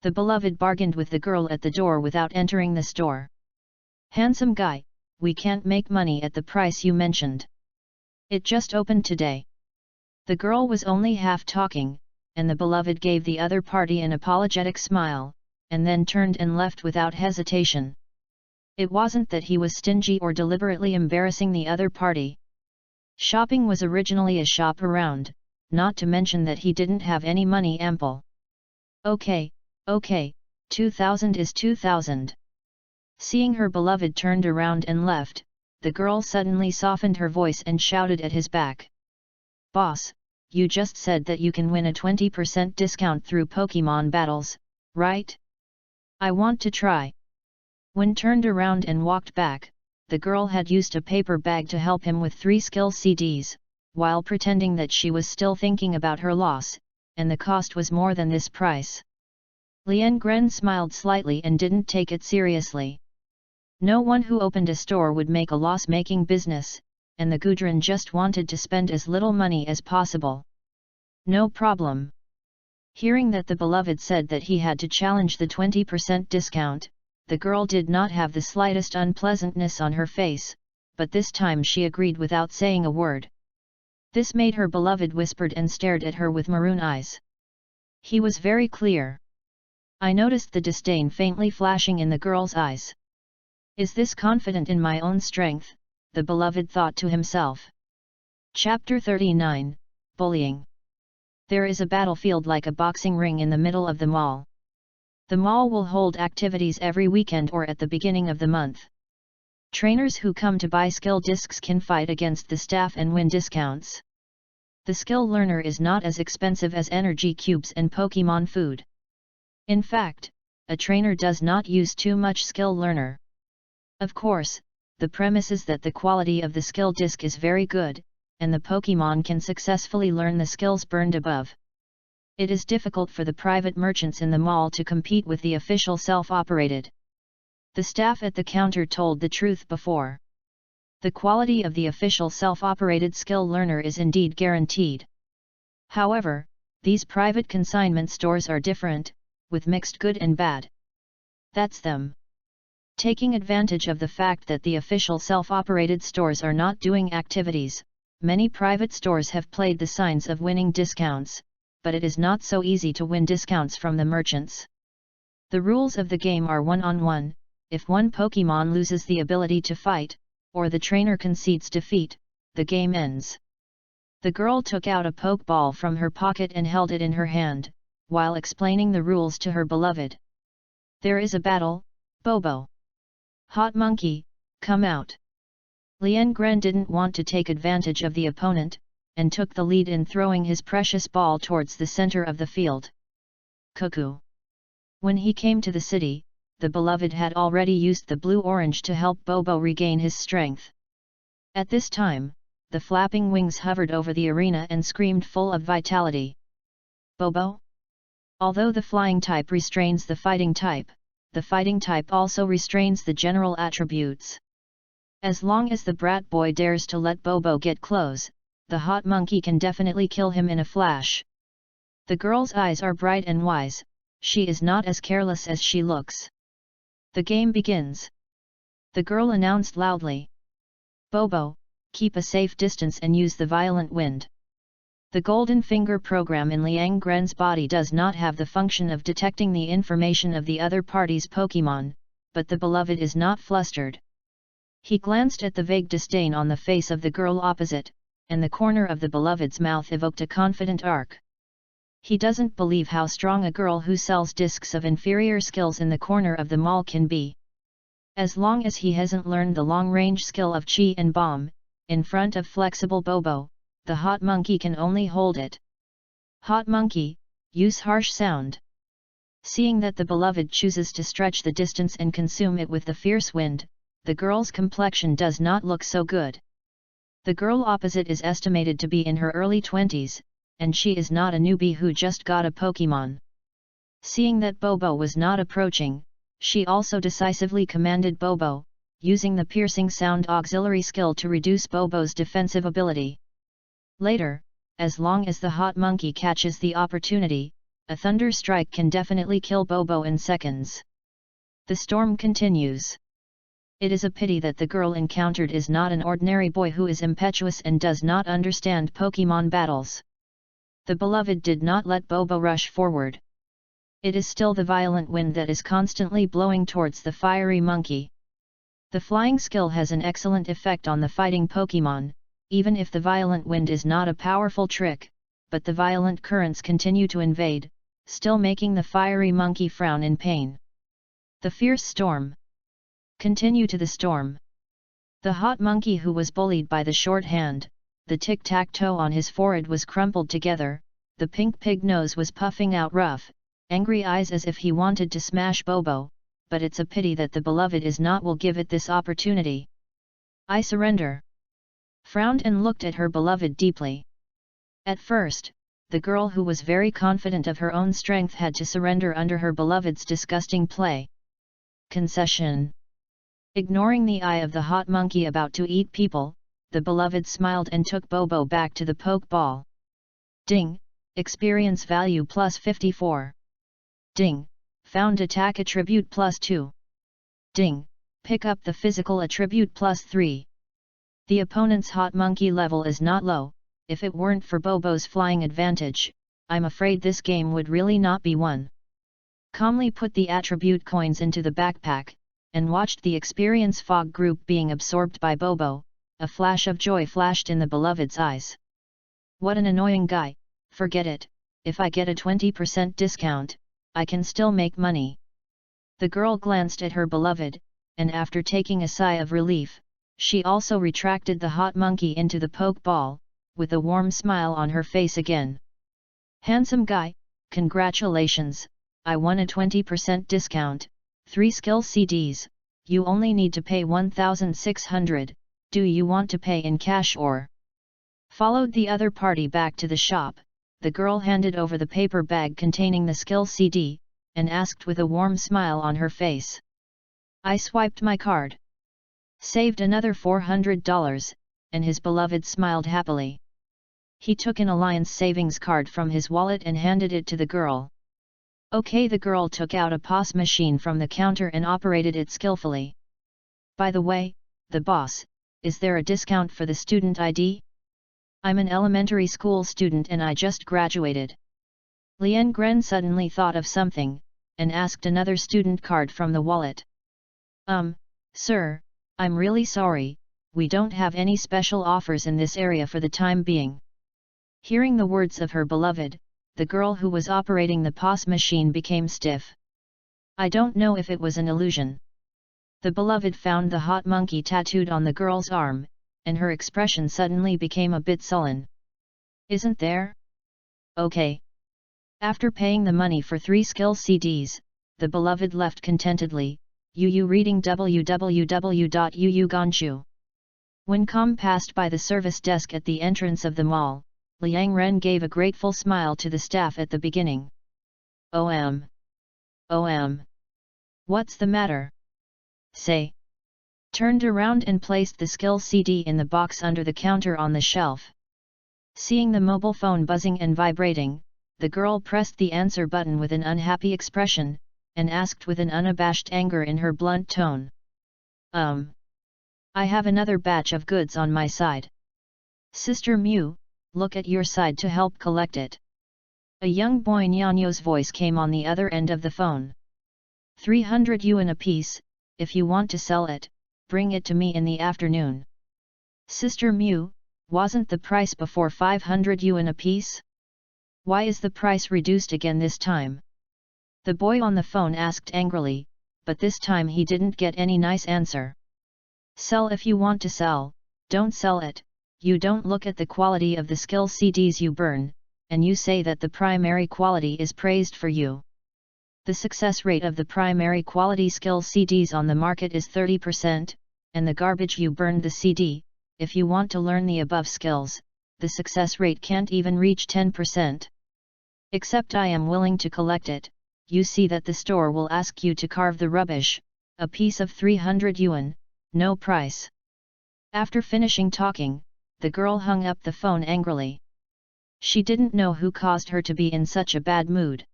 The beloved bargained with the girl at the door without entering the store. Handsome guy, we can't make money at the price you mentioned. It just opened today. The girl was only half talking, and the beloved gave the other party an apologetic smile, and then turned and left without hesitation. It wasn't that he was stingy or deliberately embarrassing the other party. Shopping was originally a shop around, not to mention that he didn't have any money ample. Okay, 2,000 is 2,000. Seeing her beloved turned around and left, the girl suddenly softened her voice and shouted at his back. Boss, you just said that you can win a 20% discount through Pokemon battles, right? I want to try. When turned around and walked back, the girl had used a paper bag to help him with 3 skill CDs, while pretending that she was still thinking about her loss, and the cost was more than this price. Lian Gren smiled slightly and didn't take it seriously. No one who opened a store would make a loss-making business, and the Gudrun just wanted to spend as little money as possible. No problem. Hearing that the beloved said that he had to challenge the 20% discount, the girl did not have the slightest unpleasantness on her face, but this time she agreed without saying a word. This made her beloved whispered and stared at her with maroon eyes. He was very clear. I noticed the disdain faintly flashing in the girl's eyes. Is this confident in my own strength? The beloved thought to himself. Chapter 39, Bullying. There is a battlefield like a boxing ring in the middle of the mall. The mall will hold activities every weekend or at the beginning of the month. Trainers who come to buy skill discs can fight against the staff and win discounts. The skill learner is not as expensive as energy cubes and Pokemon food. In fact, a trainer does not use too much skill learner. Of course, the premise is that the quality of the skill disc is very good, and the Pokemon can successfully learn the skills burned above. It is difficult for the private merchants in the mall to compete with the official self-operated. The staff at the counter told the truth before. The quality of the official self-operated skill learner is indeed guaranteed. However, these private consignment stores are different, with mixed good and bad. That's them. Taking advantage of the fact that the official self-operated stores are not doing activities, many private stores have played the signs of winning discounts, but it is not so easy to win discounts from the merchants. The rules of the game are one-on-one. If one Pokemon loses the ability to fight, or the trainer concedes defeat, the game ends. The girl took out a Pokeball from her pocket and held it in her hand, while explaining the rules to her beloved. There is a battle, Bobo. Hot Monkey, come out. Lian Gren didn't want to take advantage of the opponent, and took the lead in throwing his precious ball towards the center of the field. Cuckoo. When he came to the city, the beloved had already used the blue-orange to help Bobo regain his strength. At this time, the flapping wings hovered over the arena and screamed full of vitality. Bobo? Although the flying type restrains the fighting type also restrains the general attributes. As long as the brat boy dares to let Bobo get close, the hot monkey can definitely kill him in a flash. The girl's eyes are bright and wise, she is not as careless as she looks. The game begins. The girl announced loudly. Bobo, keep a safe distance and use the violent wind. The Golden Finger program in Liang Gren's body does not have the function of detecting the information of the other party's Pokemon, but the beloved is not flustered. He glanced at the vague disdain on the face of the girl opposite, and the corner of the beloved's mouth evoked a confident arc. He doesn't believe how strong a girl who sells discs of inferior skills in the corner of the mall can be. As long as he hasn't learned the long-range skill of Chi and Bomb, in front of flexible Bobo, the hot monkey can only hold it. Hot monkey, use harsh sound. Seeing that the beloved chooses to stretch the distance and consume it with the fierce wind, the girl's complexion does not look so good. The girl opposite is estimated to be in her early 20s, and she is not a newbie who just got a Pokemon. Seeing that Bobo was not approaching, she also decisively commanded Bobo, using the piercing sound auxiliary skill to reduce Bobo's defensive ability. Later, as long as the hot monkey catches the opportunity, a thunder strike can definitely kill Bobo in seconds. The storm continues. It is a pity that the girl encountered is not an ordinary boy who is impetuous and does not understand Pokemon battles. The beloved did not let Bobo rush forward. It is still the violent wind that is constantly blowing towards the fiery monkey. The flying skill has an excellent effect on the fighting Pokemon, even if the violent wind is not a powerful trick, but the violent currents continue to invade, still making the fiery monkey frown in pain. The fierce storm. Continue to the storm. The hot monkey who was bullied by the short hand, the tic-tac-toe on his forehead was crumpled together, the pink pig nose was puffing out rough, angry eyes as if he wanted to smash Bobo, but it's a pity that the beloved is not will give it this opportunity. I surrender. Frowned and looked at her beloved deeply. At first, the girl who was very confident of her own strength had to surrender under her beloved's disgusting play. Concession. Ignoring the eye of the hot monkey about to eat people, the beloved smiled and took Bobo back to the Pokeball. Ding, experience value plus 54. Ding, found attack attribute plus 2. Ding, pick up the physical attribute plus 3. The opponent's hot monkey level is not low. If it weren't for Bobo's flying advantage, I'm afraid this game would really not be won. Calmly put the attribute coins into the backpack, and watched the experience fog group being absorbed by Bobo. A flash of joy flashed in the beloved's eyes. What an annoying guy, forget it, if I get a 20% discount, I can still make money. The girl glanced at her beloved, and after taking a sigh of relief, she also retracted the hot monkey into the Pokeball, with a warm smile on her face again. Handsome guy, congratulations, I won a 20% discount, 3 skill CDs, you only need to pay 1,600, do you want to pay in cash or? Followed the other party back to the shop. The girl handed over the paper bag containing the skill CD, and asked with a warm smile on her face. I swiped my card. Saved another $400, and his beloved smiled happily. He took an Alliance savings card from his wallet and handed it to the girl. Okay, the girl took out a POS machine from the counter and operated it skillfully. By the way, the boss, is there a discount for the student ID? I'm an elementary school student and I just graduated. Lien Gren suddenly thought of something, and asked another student card from the wallet. Sir, I'm really sorry, we don't have any special offers in this area for the time being. Hearing the words of her beloved, the girl who was operating the POS machine became stiff. I don't know if it was an illusion. The beloved found the hot monkey tattooed on the girl's arm, and her expression suddenly became a bit sullen. Isn't there? Okay. After paying the money for 3 skill CDs, the beloved left contentedly, reading www.uuganshu. When Com passed by the service desk at the entrance of the mall, Liang Ren gave a grateful smile to the staff at the beginning. OM. What's the matter? Say. Turned around and placed the skill CD in the box under the counter on the shelf. Seeing the mobile phone buzzing and vibrating, the girl pressed the answer button with an unhappy expression, and asked with an unabashed anger in her blunt tone. I have another batch of goods on my side. Sister Mew, look at your side to help collect it. A young boy Nyanyo's voice came on the other end of the phone. 300 yuan apiece, if you want to sell it, bring it to me in the afternoon. Sister Mew, wasn't the price before 500 yuan apiece? Why is the price reduced again this time? The boy on the phone asked angrily, but this time he didn't get any nice answer. Sell if you want to sell, don't sell it, you don't look at the quality of the skill CDs you burn, and you say that the primary quality is praised for you. The success rate of the primary quality skill CDs on the market is 30%, and the garbage you burned the CD, if you want to learn the above skills, the success rate can't even reach 10%. Except I am willing to collect it, you see that the store will ask you to carve the rubbish, a piece of 300 yuan, no price. After finishing talking, the girl hung up the phone angrily. She didn't know who caused her to be in such a bad mood.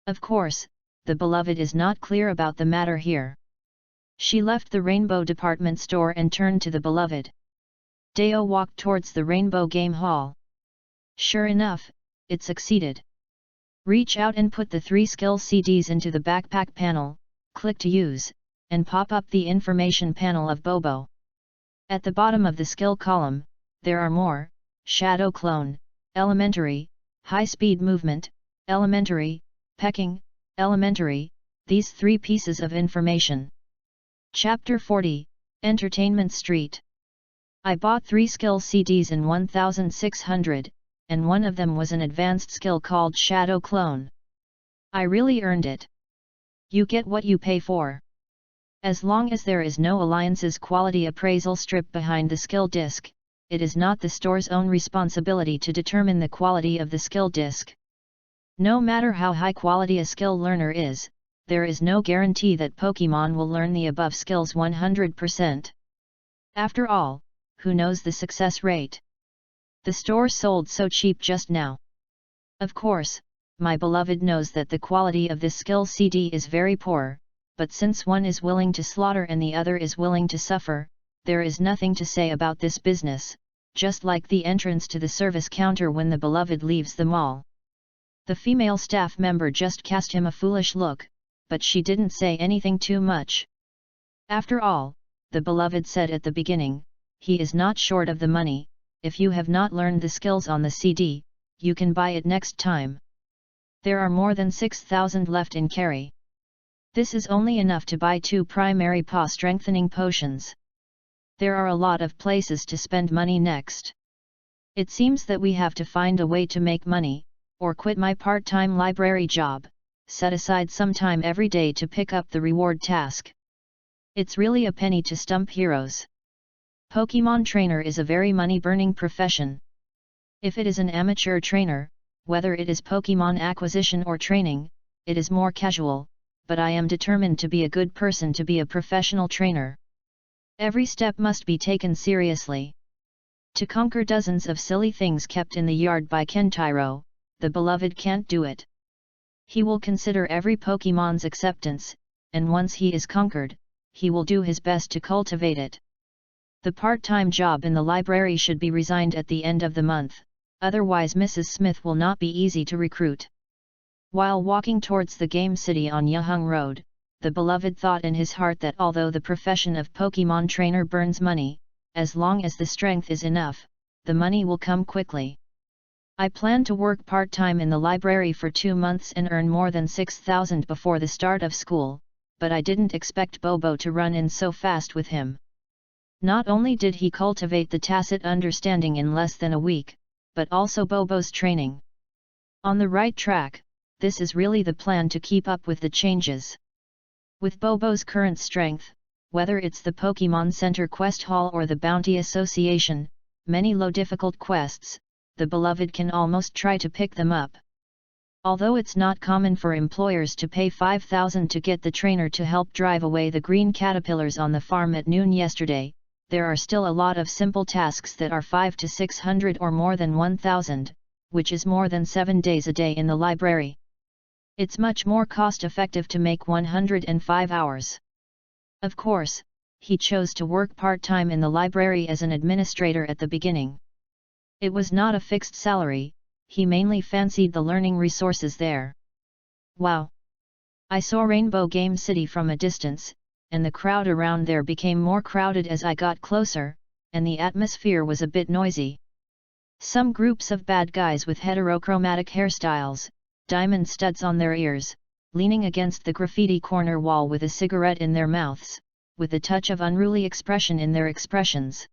Of course, the beloved is not clear about the matter here. She left the Rainbow department store and turned to the beloved. Deo walked towards the Rainbow game hall. Sure enough, it succeeded. Reach out and put the 3 skill CDs into the backpack panel, click to use, and pop up the information panel of Bobo. At the bottom of the skill column, there are more: Shadow Clone, Elementary, High Speed Movement, Elementary, Pecking, Elementary, these 3 pieces of information. Chapter 40, Entertainment Street. I bought 3 skill CDs in 1,600, and one of them was an advanced skill called Shadow Clone. I really earned it. You get what you pay for. As long as there is no Alliance's quality appraisal strip behind the skill disc, it is not the store's own responsibility to determine the quality of the skill disc. No matter how high quality a skill learner is, there is no guarantee that Pokemon will learn the above skills 100%. After all, who knows the success rate? The store sold so cheap just now. Of course, my beloved knows that the quality of this skill CD is very poor, but since one is willing to slaughter and the other is willing to suffer, there is nothing to say about this business, just like the entrance to the service counter when the beloved leaves the mall. The female staff member just cast him a foolish look, but she didn't say anything too much. After all, the beloved said at the beginning, he is not short of the money. If you have not learned the skills on the CD, you can buy it next time. There are more than 6,000 left in carry. This is only enough to buy 2 primary paw strengthening potions. There are a lot of places to spend money next. It seems that we have to find a way to make money, or quit my part-time library job, set aside some time every day to pick up the reward task. It's really a penny to stump heroes. Pokemon trainer is a very money-burning profession. If it is an amateur trainer, whether it is Pokemon acquisition or training, it is more casual, but I am determined to be a good person to be a professional trainer. Every step must be taken seriously. To conquer dozens of silly things kept in the yard by Kentyro, the beloved can't do it. He will consider every Pokemon's acceptance, and once he is conquered, he will do his best to cultivate it. The part-time job in the library should be resigned at the end of the month, otherwise Mrs. Smith will not be easy to recruit. While walking towards the game city on Yahung Road, the beloved thought in his heart that although the profession of Pokemon trainer burns money, as long as the strength is enough, the money will come quickly. I plan to work part-time in the library for 2 months and earn more than 6,000 before the start of school, but I didn't expect Bobo to run in so fast with him. Not only did he cultivate the tacit understanding in less than a week, but also Bobo's training. On the right track, this is really the plan to keep up with the changes. With Bobo's current strength, whether it's the Pokemon Center Quest Hall or the Bounty Association, many low difficult quests, the beloved can almost try to pick them up. Although it's not common for employers to pay 5,000 to get the trainer to help drive away the green caterpillars on the farm at noon yesterday, there are still a lot of simple tasks that are 500 to 600 or more than 1,000, which is more than 7 days a day in the library. It's much more cost-effective to make 105 hours. Of course, he chose to work part-time in the library as an administrator at the beginning. It was not a fixed salary, he mainly fancied the learning resources there. Wow! I saw Rainbow Game City from a distance, and the crowd around there became more crowded as I got closer, and the atmosphere was a bit noisy. Some groups of bad guys with heterochromatic hairstyles, diamond studs on their ears, leaning against the graffiti corner wall with a cigarette in their mouths, with a touch of unruly expression in their expressions.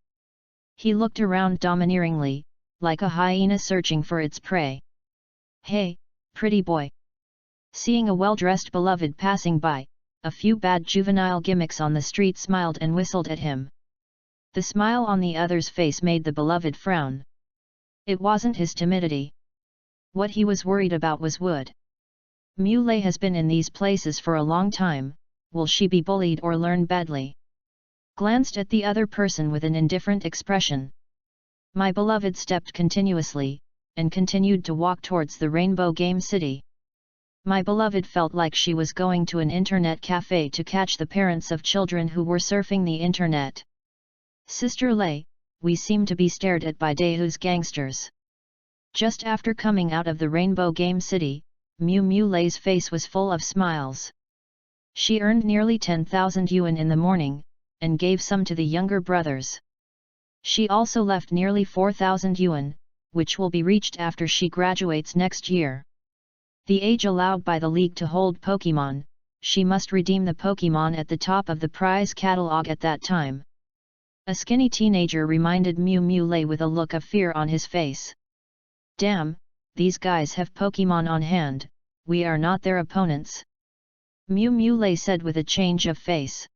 He looked around domineeringly, like a hyena searching for its prey. "Hey, pretty boy!" Seeing a well-dressed beloved passing by, a few bad juvenile gimmicks on the street smiled and whistled at him. The smile on the other's face made the beloved frown. It wasn't his timidity. What he was worried about was wood. Muley has been in these places for a long time, will she be bullied or learn badly? Glanced at the other person with an indifferent expression. My beloved stepped continuously, and continued to walk towards the Rainbow Game City. My beloved felt like she was going to an internet cafe to catch the parents of children who were surfing the internet. Sister Lei, we seem to be stared at by Daewoo's gangsters. Just after coming out of the Rainbow Game City, Muley's face was full of smiles. She earned nearly 10,000 yuan in the morning, and gave some to the younger brothers. She also left nearly 4,000 yuan, which will be reached after she graduates next year. The age allowed by the league to hold Pokémon, she must redeem the Pokémon at the top of the prize catalog at that time. A skinny teenager reminded Muley with a look of fear on his face. Damn, these guys have Pokémon on hand, we are not their opponents. Muley said with a change of face.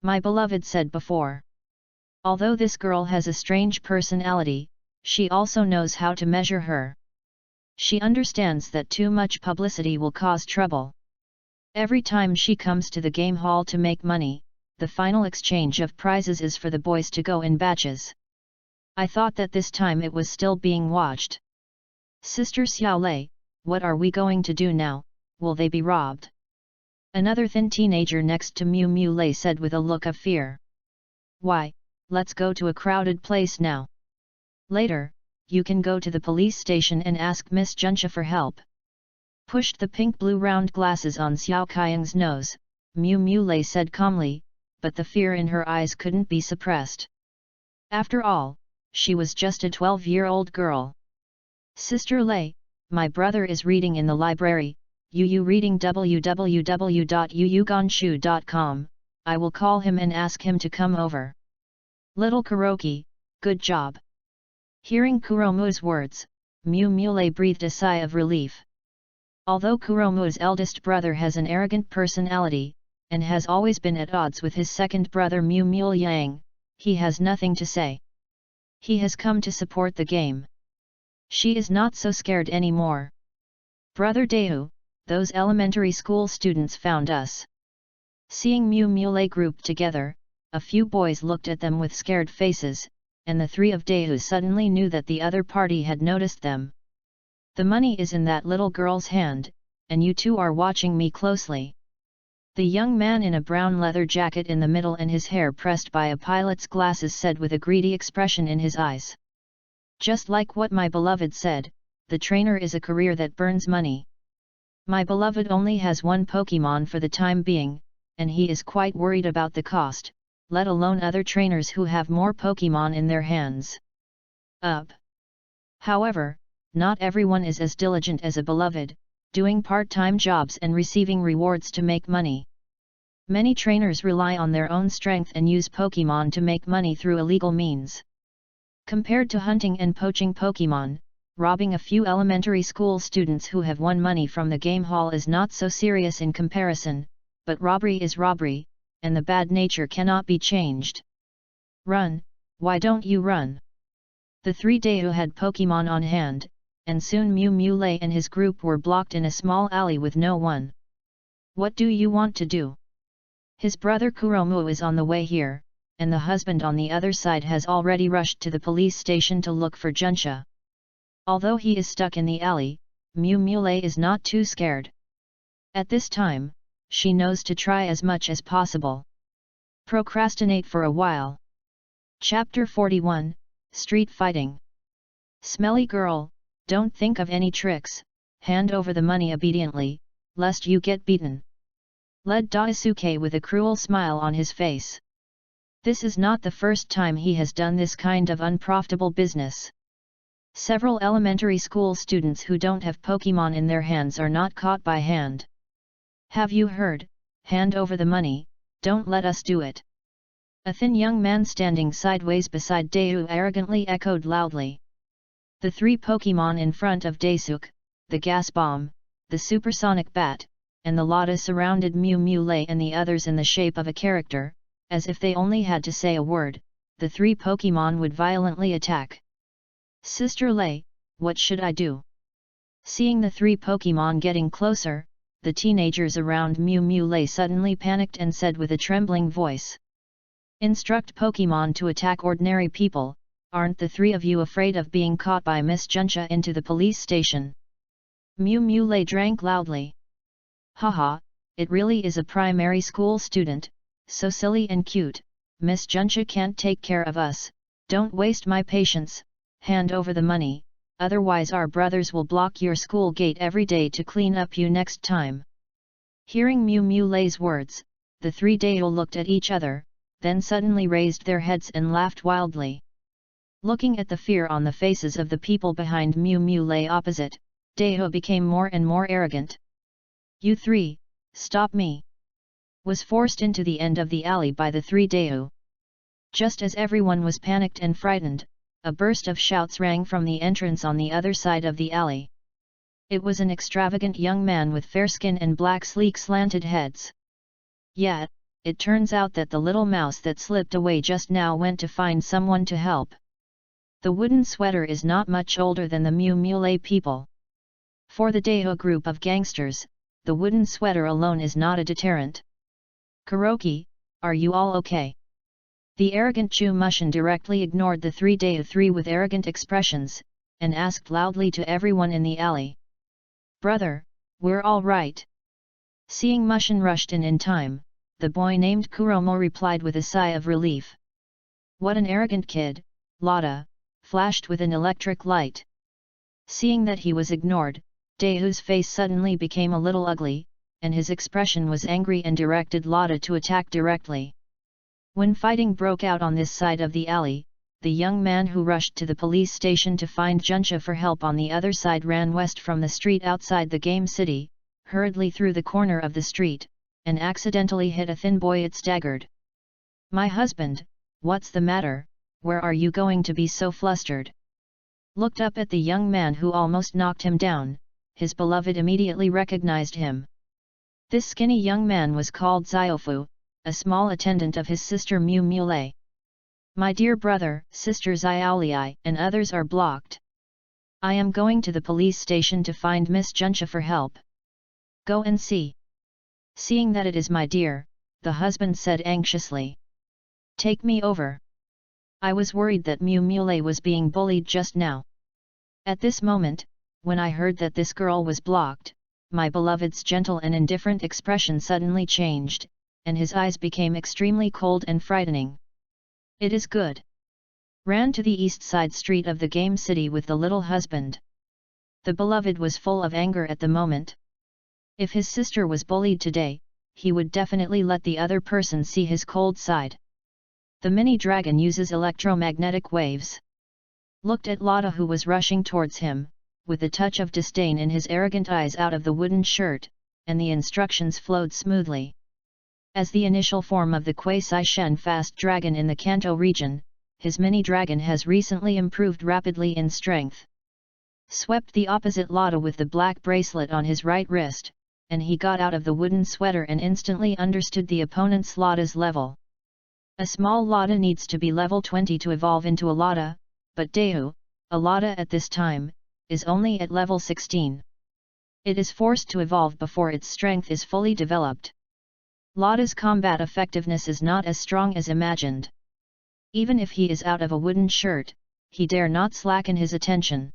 My beloved said before. Although this girl has a strange personality, she also knows how to measure her. She understands that too much publicity will cause trouble. Every time she comes to the game hall to make money, the final exchange of prizes is for the boys to go in batches. I thought that this time it was still being watched. Sister Xiaolei, what are we going to do now, will they be robbed? Another thin teenager next to Muley said with a look of fear. Why, let's go to a crowded place now. Later, you can go to the police station and ask Miss Juncha for help. Pushed the pink-blue round glasses on Xiao Kaiyang's nose, Muley said calmly, but the fear in her eyes couldn't be suppressed. After all, she was just a 12-year-old girl. Sister Lei, my brother is reading in the library, reading www.yuyugonshu.com, I will call him and ask him to come over. Little Kuroki, good job. Hearing Kuromu's words, Muley breathed a sigh of relief. Although Kuromu's eldest brother has an arrogant personality, and has always been at odds with his second brother Yang, he has nothing to say. He has come to support the game. She is not so scared anymore. Brother Daewoo, those elementary school students found us. Seeing Muley grouped together, a few boys looked at them with scared faces, and the three of Daewoo suddenly knew that the other party had noticed them. The money is in that little girl's hand, and you two are watching me closely. The young man in a brown leather jacket in the middle and his hair pressed by a pilot's glasses said with a greedy expression in his eyes. Just like what my beloved said, the trainer is a career that burns money. My beloved only has one Pokémon for the time being, and he is quite worried about the cost, let alone other trainers who have more Pokémon in their hands. However, not everyone is as diligent as a beloved, doing part-time jobs and receiving rewards to make money. Many trainers rely on their own strength and use Pokémon to make money through illegal means. Compared to hunting and poaching Pokémon, robbing a few elementary school students who have won money from the game hall is not so serious in comparison, but robbery is robbery, and the bad nature cannot be changed. Run, why don't you run? The three Daewoo had Pokémon on hand, and soon Muley and his group were blocked in a small alley with no one. What do you want to do? His brother Kuromu is on the way here, and the husband on the other side has already rushed to the police station to look for Juncha. Although he is stuck in the alley, Muley is not too scared. At this time, she knows to try as much as possible. Procrastinate for a while. Chapter 41, Street Fighting. Smelly girl, don't think of any tricks, hand over the money obediently, lest you get beaten. Led Daisuke with a cruel smile on his face. This is not the first time he has done this kind of unprofitable business. Several elementary school students who don't have Pokémon in their hands are not caught by hand. Have you heard? Hand over the money, don't let us do it. A thin young man standing sideways beside Daewoo arrogantly echoed loudly. The three Pokémon in front of Daisuke, the gas bomb, the supersonic bat, and the Lada surrounded Muley and the others in the shape of a character, as if they only had to say a word, the three Pokémon would violently attack. Sister Lei, what should I do? Seeing the three Pokémon getting closer, the teenagers around Mew Mew Lei suddenly panicked and said with a trembling voice. Instruct Pokemon to attack ordinary people, aren't the three of you afraid of being caught by Miss Juncha into the police station? Mew Mew Lei drank loudly. Haha, it really is a primary school student, so silly and cute, Miss Juncha can't take care of us, don't waste my patience, hand over the money, otherwise our brothers will block your school gate every day to clean up you next time. Hearing Mew Mew Lei's words, the three Deo looked at each other, then suddenly raised their heads and laughed wildly. Looking at the fear on the faces of the people behind Mew Mew Lei opposite, Deo became more and more arrogant. You three, stop me! Was forced into the end of the alley by the three Deo. Just as everyone was panicked and frightened, a burst of shouts rang from the entrance on the other side of the alley. It was an extravagant young man with fair skin and black sleek slanted heads. Yeah, it turns out that the little mouse that slipped away just now went to find someone to help. The wooden sweater is not much older than the Mew Mew Lei people. For the Deo group of gangsters, the wooden sweater alone is not a deterrent. Kuroki, are you all okay? The arrogant Chu Mushin directly ignored the three Deo three with arrogant expressions, and asked loudly to everyone in the alley. Brother, we're all right. Seeing Mushin rushed in time, the boy named Kuromo replied with a sigh of relief. What an arrogant kid, Lada, flashed with an electric light. Seeing that he was ignored, Daehu's face suddenly became a little ugly, and his expression was angry and directed Lada to attack directly. When fighting broke out on this side of the alley, the young man who rushed to the police station to find Juncha for help on the other side ran west from the street outside the game city, hurriedly through the corner of the street, and accidentally hit a thin boy. It staggered. My husband, what's the matter, where are you going to be so flustered? Looked up at the young man who almost knocked him down, his beloved immediately recognized him. This skinny young man was called Ziofu, a small attendant of his sister Mew Mew Lei. My dear brother, sister Xiaoliai and others are blocked. I am going to the police station to find Miss Juncha for help. Go and see. Seeing that it is my dear, the husband said anxiously. Take me over. I was worried that Mew Mew Lei was being bullied just now. At this moment, when I heard that this girl was blocked, my beloved's gentle and indifferent expression suddenly changed, and his eyes became extremely cold and frightening. It is good. Ran to the east side street of the game city with the little husband. The beloved was full of anger at the moment. If his sister was bullied today, he would definitely let the other person see his cold side. The mini dragon uses electromagnetic waves. Looked at Lada who was rushing towards him, with a touch of disdain in his arrogant eyes out of the wooden shirt, and the instructions flowed smoothly. As the initial form of the Kuei Shen fast dragon in the Kanto region, his mini dragon has recently improved rapidly in strength. Swept the opposite Lada with the black bracelet on his right wrist, and he got out of the wooden sweater and instantly understood the opponent's Lada's level. A small Lada needs to be level 20 to evolve into a Lada, but Daehu, a Lada at this time, is only at level 16. It is forced to evolve before its strength is fully developed. Lada's combat effectiveness is not as strong as imagined. Even if he is out of a wooden shirt, he dare not slacken his attention.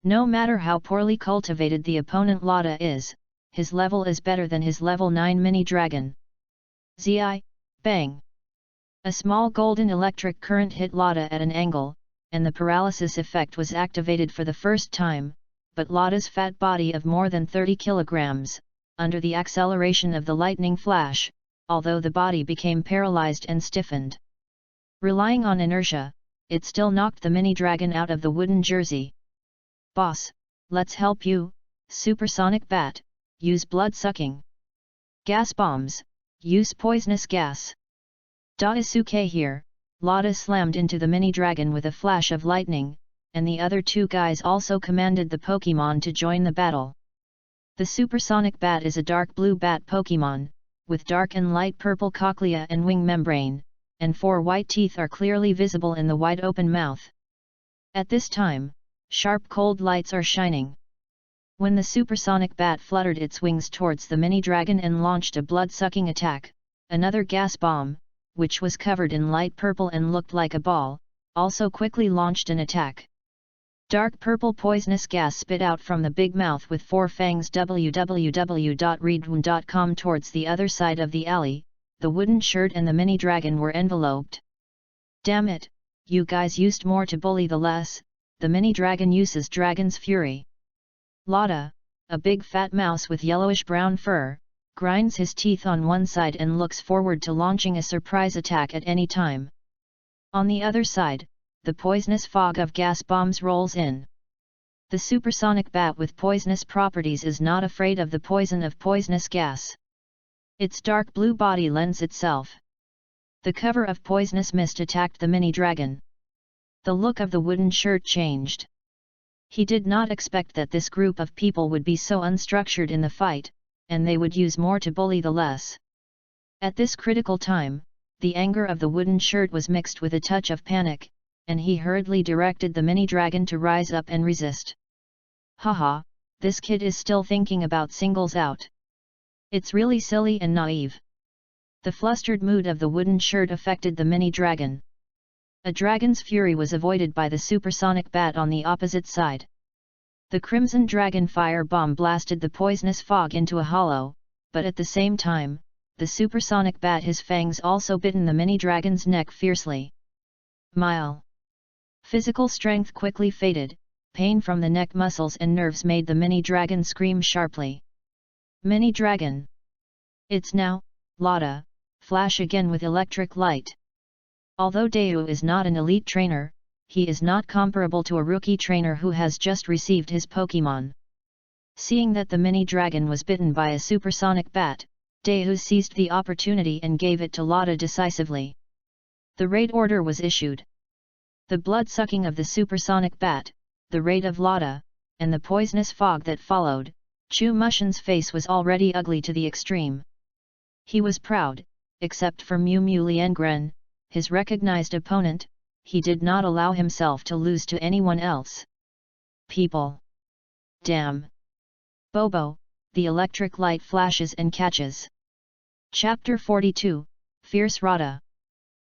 No matter how poorly cultivated the opponent Lada is, his level is better than his level 9 mini dragon. Zi, bang! A small golden electric current hit Lada at an angle, and the paralysis effect was activated for the first time, but Lada's fat body of more than 30 kilograms, under the acceleration of the lightning flash, although the body became paralyzed and stiffened. Relying on inertia, it still knocked the mini dragon out of the wooden jersey. Boss, let's help you, supersonic bat, use blood-sucking. Gas bombs, use poisonous gas. Daisuke here, Lada slammed into the mini dragon with a flash of lightning, and the other two guys also commanded the Pokemon to join the battle. The supersonic bat is a dark blue bat Pokemon, with dark and light purple cochlea and wing membrane, and 4 white teeth are clearly visible in the wide open mouth. At this time, sharp cold lights are shining. When the supersonic bat fluttered its wings towards the mini-dragon and launched a blood-sucking attack, another gas bomb, which was covered in light purple and looked like a ball, also quickly launched an attack. Dark purple poisonous gas spit out from the big mouth with four fangs. www.readaloud.com. Towards the other side of the alley, the wooden shirt and the mini-dragon were enveloped. Damn it, you guys used more to bully the less, the mini-dragon uses dragon's fury. Lotta, a big fat mouse with yellowish-brown fur, grinds his teeth on one side and looks forward to launching a surprise attack at any time. On the other side, the poisonous fog of gas bombs rolls in. The supersonic bat with poisonous properties is not afraid of the poison of poisonous gas. Its dark blue body lends itself. The cover of poisonous mist attacked the mini-dragon. The look of the wooden shirt changed. He did not expect that this group of people would be so unstructured in the fight, and they would use more to bully the less. At this critical time, the anger of the wooden shirt was mixed with a touch of panic, and he hurriedly directed the mini-dragon to rise up and resist. Haha, this kid is still thinking about singles out. It's really silly and naive. The flustered mood of the wooden shirt affected the mini-dragon. A dragon's fury was avoided by the supersonic bat on the opposite side. The crimson dragon fire bomb blasted the poisonous fog into a hollow, but at the same time, the supersonic bat his fangs also bitten the mini-dragon's neck fiercely. Mile. Physical strength quickly faded, pain from the neck muscles and nerves made the mini-dragon scream sharply. Mini-dragon! It's now, Lotta, flash again with electric light. Although Daewoo is not an elite trainer, he is not comparable to a rookie trainer who has just received his Pokémon. Seeing that the mini-dragon was bitten by a supersonic bat, Daewoo seized the opportunity and gave it to Lotta decisively. The raid order was issued. The blood-sucking of the supersonic bat, the raid of Lotta, and the poisonous fog that followed, Chu Mushin's face was already ugly to the extreme. He was proud, except for Mew Mew Liengren, his recognized opponent, he did not allow himself to lose to anyone else. People. Damn. Bobo, the electric light flashes and catches. Chapter 42, Fierce Rada.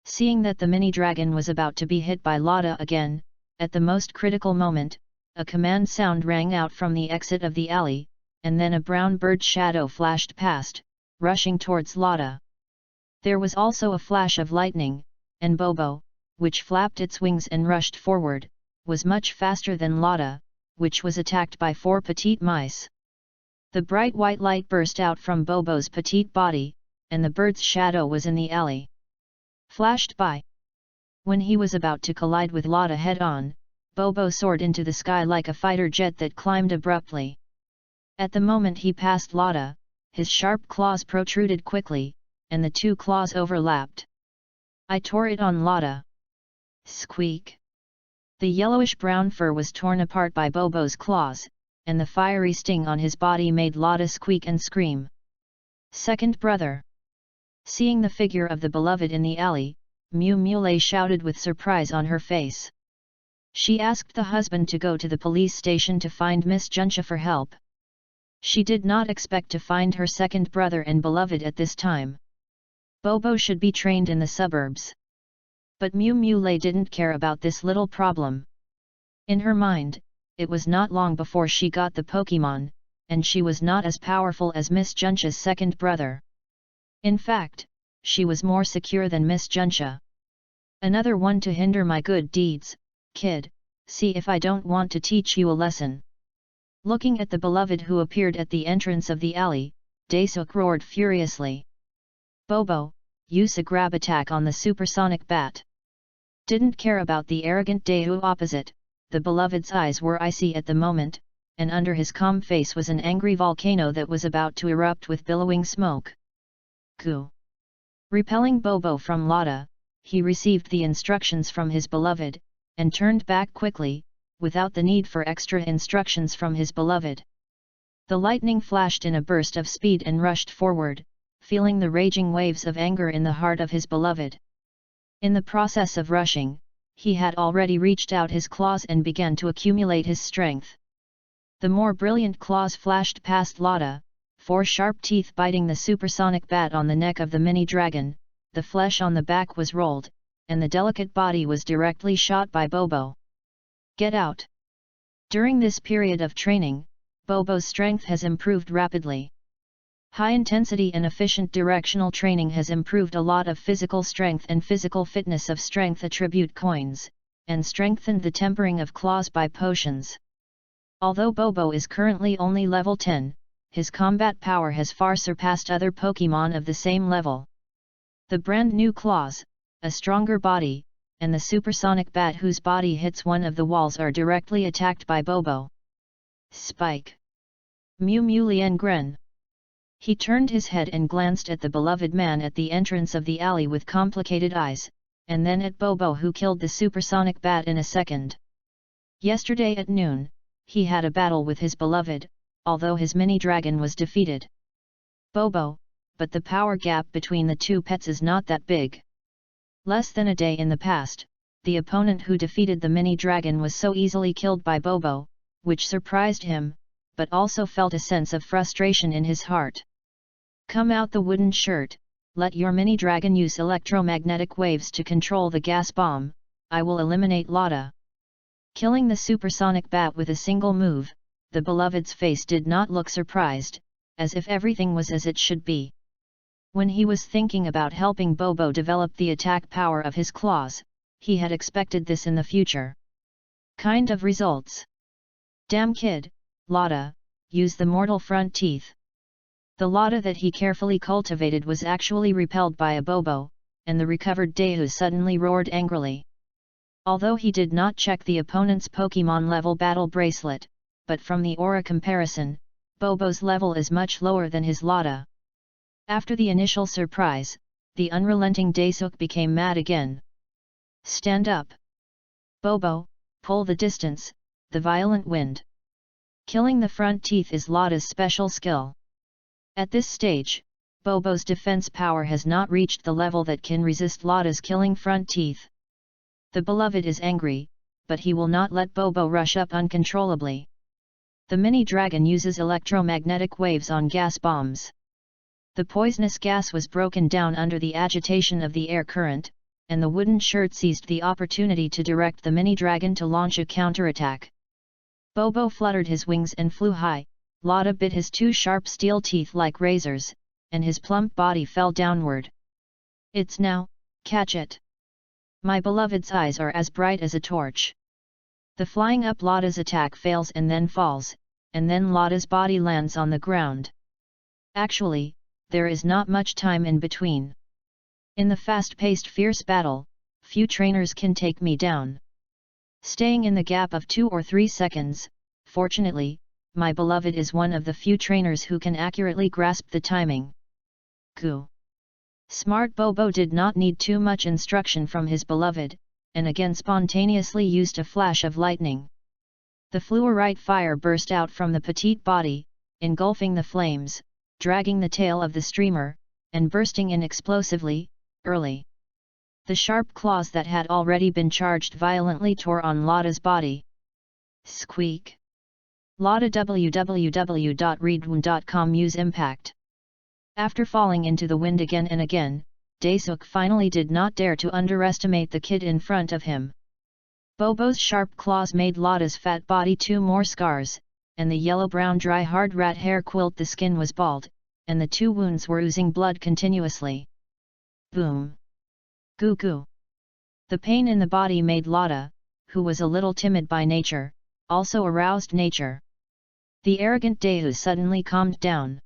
Seeing that the mini-dragon was about to be hit by Lotta again, at the most critical moment, a command sound rang out from the exit of the alley, and then a brown bird shadow flashed past, rushing towards Lotta. There was also a flash of lightning, and Bobo, which flapped its wings and rushed forward, was much faster than Lotta, which was attacked by four petite mice. The bright white light burst out from Bobo's petite body, and the bird's shadow was in the alley. Flashed by. When he was about to collide with Lotta head-on, Bobo soared into the sky like a fighter jet that climbed abruptly. At the moment he passed Lotta, his sharp claws protruded quickly, and the two claws overlapped. I tore it on Lotta. Squeak! The yellowish-brown fur was torn apart by Bobo's claws, and the fiery sting on his body made Lotta squeak and scream. Second brother! Seeing the figure of the beloved in the alley, Mew Mew shouted with surprise on her face. She asked the husband to go to the police station to find Miss Juncha for help. She did not expect to find her second brother and beloved at this time. Bobo should be trained in the suburbs. But Mew Mew didn't care about this little problem. In her mind, it was not long before she got the Pokémon, and she was not as powerful as Miss Juncha's second brother. In fact, she was more secure than Miss Juncha. Another one to hinder my good deeds, kid, see if I don't want to teach you a lesson. Looking at the beloved who appeared at the entrance of the alley, Daesuk roared furiously. Bobo, use a grab attack on the supersonic bat. Didn't care about the arrogant Daewoo opposite, the beloved's eyes were icy at the moment, and under his calm face was an angry volcano that was about to erupt with billowing smoke. Goo! Repelling Bobo from Lotta, he received the instructions from his beloved, and turned back quickly, without the need for extra instructions from his beloved. The lightning flashed in a burst of speed and rushed forward, feeling the raging waves of anger in the heart of his beloved. In the process of rushing, he had already reached out his claws and began to accumulate his strength. The more brilliant claws flashed past Lada, 4 sharp teeth biting the supersonic bat on the neck of the mini-dragon, the flesh on the back was rolled, and the delicate body was directly shot by Bobo. Get out! During this period of training, Bobo's strength has improved rapidly. High-intensity and efficient directional training has improved a lot of physical strength and physical fitness of strength attribute coins, and strengthened the tempering of claws by potions. Although Bobo is currently only level 10, his combat power has far surpassed other Pokémon of the same level. The brand new claws, a stronger body, and the supersonic bat whose body hits one of the walls are directly attacked by Bobo. Spike! Mew Mew Lien Gren! He turned his head and glanced at the beloved man at the entrance of the alley with complicated eyes, and then at Bobo who killed the supersonic bat in a second. Yesterday at noon, he had a battle with his beloved, although his mini-dragon was defeated. Bobo, but the power gap between the two pets is not that big. Less than a day in the past, the opponent who defeated the mini-dragon was so easily killed by Bobo, which surprised him, but also felt a sense of frustration in his heart. Come out the wooden shirt, let your mini-dragon use electromagnetic waves to control the gas bomb, I will eliminate Lada. Killing the supersonic bat with a single move, the beloved's face did not look surprised, as if everything was as it should be. When he was thinking about helping Bobo develop the attack power of his claws, he had expected this in the future. Kind of results. Damn kid, Lada, use the mortal front teeth. The Lada that he carefully cultivated was actually repelled by a Bobo, and the recovered Dehu suddenly roared angrily. Although he did not check the opponent's Pokémon level battle bracelet, but from the aura comparison, Bobo's level is much lower than his Lada. After the initial surprise, the unrelenting Daesuk became mad again. Stand up! Bobo, pull the distance, the violent wind. Killing the front teeth is Lada's special skill. At this stage, Bobo's defense power has not reached the level that can resist Lada's killing front teeth. The beloved is angry, but he will not let Bobo rush up uncontrollably. The mini-dragon uses electromagnetic waves on gas bombs. The poisonous gas was broken down under the agitation of the air current, and the wooden shirt seized the opportunity to direct the mini-dragon to launch a counterattack. Bobo fluttered his wings and flew high, Lada bit his 2 sharp steel teeth like razors, and his plump body fell downward. It's now, catch it! My beloved's eyes are as bright as a torch. The flying up Lada's attack fails and then falls, and then Lada's body lands on the ground. Actually, there is not much time in between. In the fast-paced fierce battle, few trainers can take me down. Staying in the gap of 2 or 3 seconds, fortunately, my beloved is one of the few trainers who can accurately grasp the timing. Goo! Smart Bobo did not need too much instruction from his beloved, and again spontaneously used a flash of lightning. The fluorite fire burst out from the petite body, engulfing the flames, dragging the tail of the streamer, and bursting in explosively, early. The sharp claws that had already been charged violently tore on Lada's body. Squeak! Lada www.readaloud.com use impact. After falling into the wind again and again, Daesuk finally did not dare to underestimate the kid in front of him. Bobo's sharp claws made Lada's fat body 2 more scars, and the yellow-brown dry hard rat hair quilt the skin was bald, and the 2 wounds were oozing blood continuously. Boom! Goo goo! The pain in the body made Lada, who was a little timid by nature, also aroused nature. The arrogant Dehu suddenly calmed down.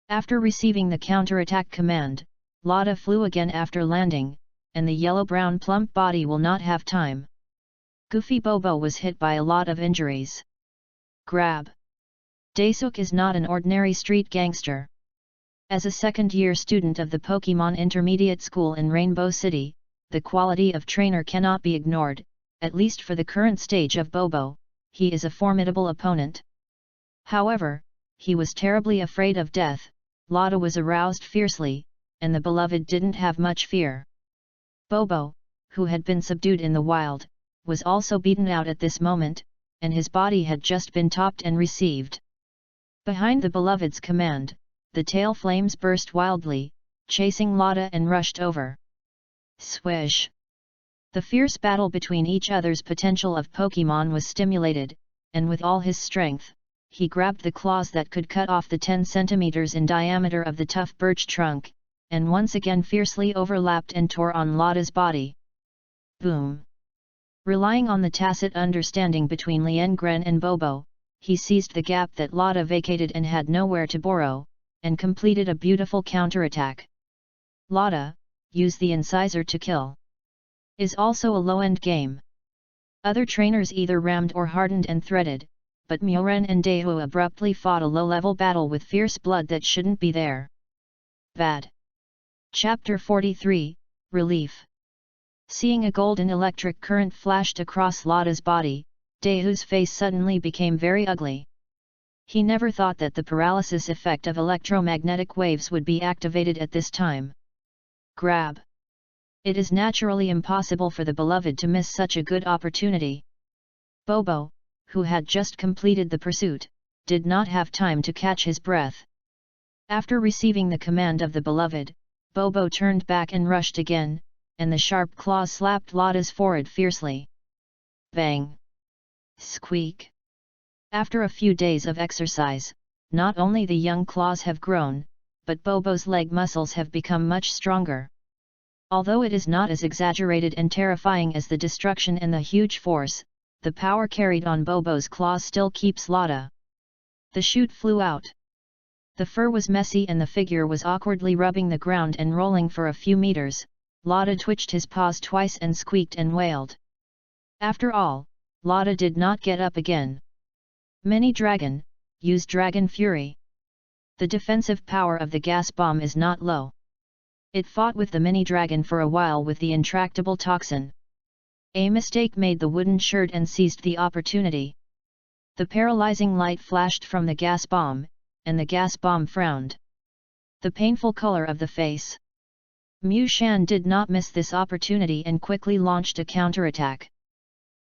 After receiving the counterattack command, Lada flew again after landing, and the yellow-brown plump body will not have time. Goofy Bobo was hit by a lot of injuries. Grab! Daesuk is not an ordinary street gangster. As a second-year student of the Pokémon Intermediate School in Rainbow City, the quality of trainer cannot be ignored, at least for the current stage of Bobo, he is a formidable opponent. However, he was terribly afraid of death, Lada was aroused fiercely, and the beloved didn't have much fear. Bobo, who had been subdued in the wild, was also beaten out at this moment, and his body had just been topped and received. Behind the beloved's command, the tail flames burst wildly, chasing Lotta and rushed over. Swish! The fierce battle between each other's potential of Pokémon was stimulated, and with all his strength, he grabbed the claws that could cut off the 10 centimeters in diameter of the tough birch trunk, and once again fiercely overlapped and tore on Lotta's body. Boom! Relying on the tacit understanding between Liengren and Bobo, he seized the gap that Lotta vacated and had nowhere to burrow, and completed a beautiful counterattack. Lotta, use the incisor to kill, is also a low-end game. Other trainers either rammed or hardened and threaded, but Muren and Daewoo abruptly fought a low-level battle with fierce blood that shouldn't be there. Bad. Chapter 43, Relief. Seeing a golden electric current flashed across Lotta's body, Daewoo's face suddenly became very ugly. He never thought that the paralysis effect of electromagnetic waves would be activated at this time. Grab. It is naturally impossible for the beloved to miss such a good opportunity. Bobo, who had just completed the pursuit, did not have time to catch his breath. After receiving the command of the beloved, Bobo turned back and rushed again, and the sharp claws slapped Lotta's forehead fiercely. Bang! Squeak! After a few days of exercise, not only the young claws have grown, but Bobo's leg muscles have become much stronger. Although it is not as exaggerated and terrifying as the destruction and the huge force, the power carried on Bobo's claws still keeps Lotta. The chute flew out. The fur was messy and the figure was awkwardly rubbing the ground and rolling for a few meters. Lotta twitched his paws twice and squeaked and wailed. After all, Lotta did not get up again. Mini Dragon, use Dragon Fury. The defensive power of the gas bomb is not low. It fought with the mini dragon for a while with the intractable toxin. A mistake made the wooden shirt and seized the opportunity. The paralyzing light flashed from the gas bomb, and the gas bomb frowned. The painful color of the face. Mu Shan did not miss this opportunity and quickly launched a counterattack.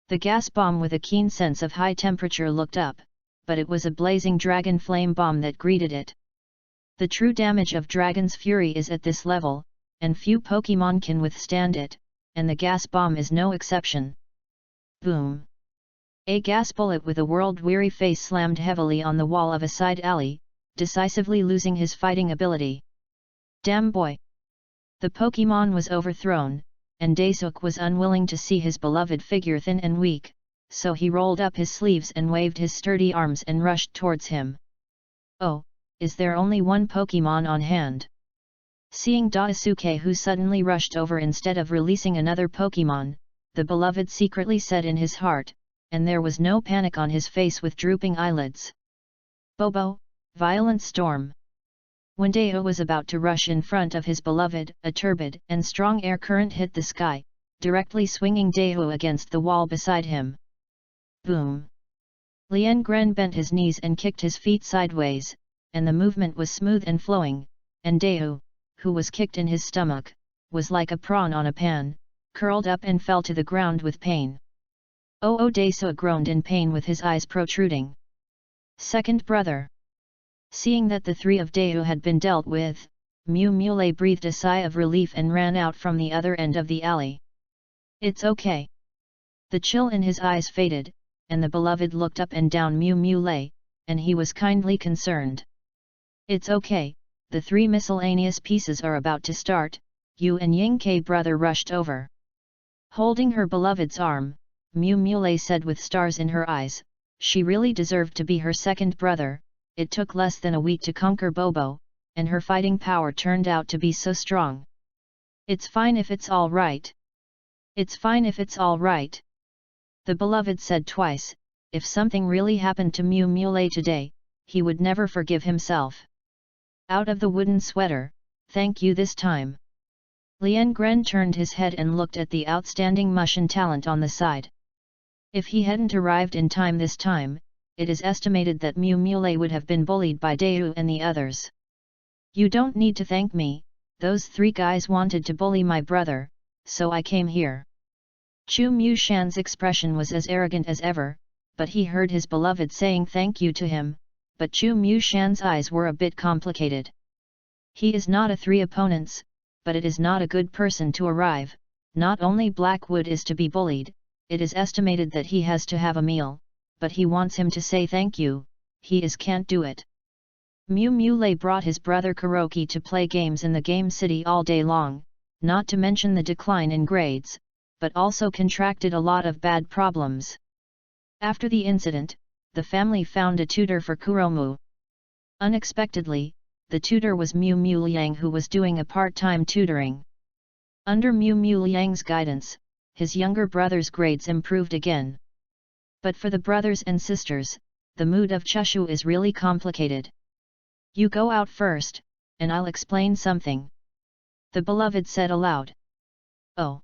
The gas bomb with a keen sense of high temperature looked up, but it was a blazing dragon flame bomb that greeted it. The true damage of Dragon's Fury is at this level, and few Pokémon can withstand it, and the gas bomb is no exception. Boom! A gas bullet with a world-weary face slammed heavily on the wall of a side alley, decisively losing his fighting ability. Damn boy! The Pokémon was overthrown, and Daesuk was unwilling to see his beloved figure thin and weak, so he rolled up his sleeves and waved his sturdy arms and rushed towards him. Oh! Is there only one Pokémon on hand? Seeing Daisuke, who suddenly rushed over instead of releasing another Pokémon, the beloved secretly said in his heart, and there was no panic on his face with drooping eyelids. Bobo, violent storm. When Daewoo was about to rush in front of his beloved, a turbid and strong air current hit the sky, directly swinging Daewoo against the wall beside him. Boom! Liengren bent his knees and kicked his feet sideways, and the movement was smooth and flowing, and Daewoo, who was kicked in his stomach, was like a prawn on a pan, curled up and fell to the ground with pain. Oh! Daesuk groaned in pain with his eyes protruding. Second brother. Seeing that the three of Daewoo had been dealt with, Mew Mule breathed a sigh of relief and ran out from the other end of the alley. It's okay. The chill in his eyes faded, and the beloved looked up and down Mew Mule, and he was kindly concerned. It's okay, the three miscellaneous pieces are about to start. Yu and Yingke brother rushed over. Holding her beloved's arm, Mew Mule said with stars in her eyes, she really deserved to be her second brother. It took less than a week to conquer Bobo, and her fighting power turned out to be so strong. It's fine if it's all right. It's fine if it's all right. The beloved said twice. If something really happened to Mew Mule today, he would never forgive himself. Out of the wooden sweater, thank you this time. Liengren turned his head and looked at the outstanding Mushin talent on the side. If he hadn't arrived in time this time, it is estimated that Mew Mule would have been bullied by Daewoo and the others. You don't need to thank me, those three guys wanted to bully my brother, so I came here. Chu Mu Shan's expression was as arrogant as ever, but he heard his beloved saying thank you to him, but Chu Mu Shan's eyes were a bit complicated. He is not a 3 opponents, but it is not a good person to arrive. Not only Blackwood is to be bullied, it is estimated that he has to have a meal, but he wants him to say thank you, can't do it. Mu Muley brought his brother Kuroki to play games in the game city all day long, not to mention the decline in grades, but also contracted a lot of bad problems. After the incident, the family found a tutor for Kuromu. Unexpectedly, the tutor was Mu Liang, who was doing a part-time tutoring. Under Mu Liang's guidance, his younger brother's grades improved again. But for the brothers and sisters, the mood of Chushu is really complicated. You go out first, and I'll explain something. The beloved said aloud. Oh.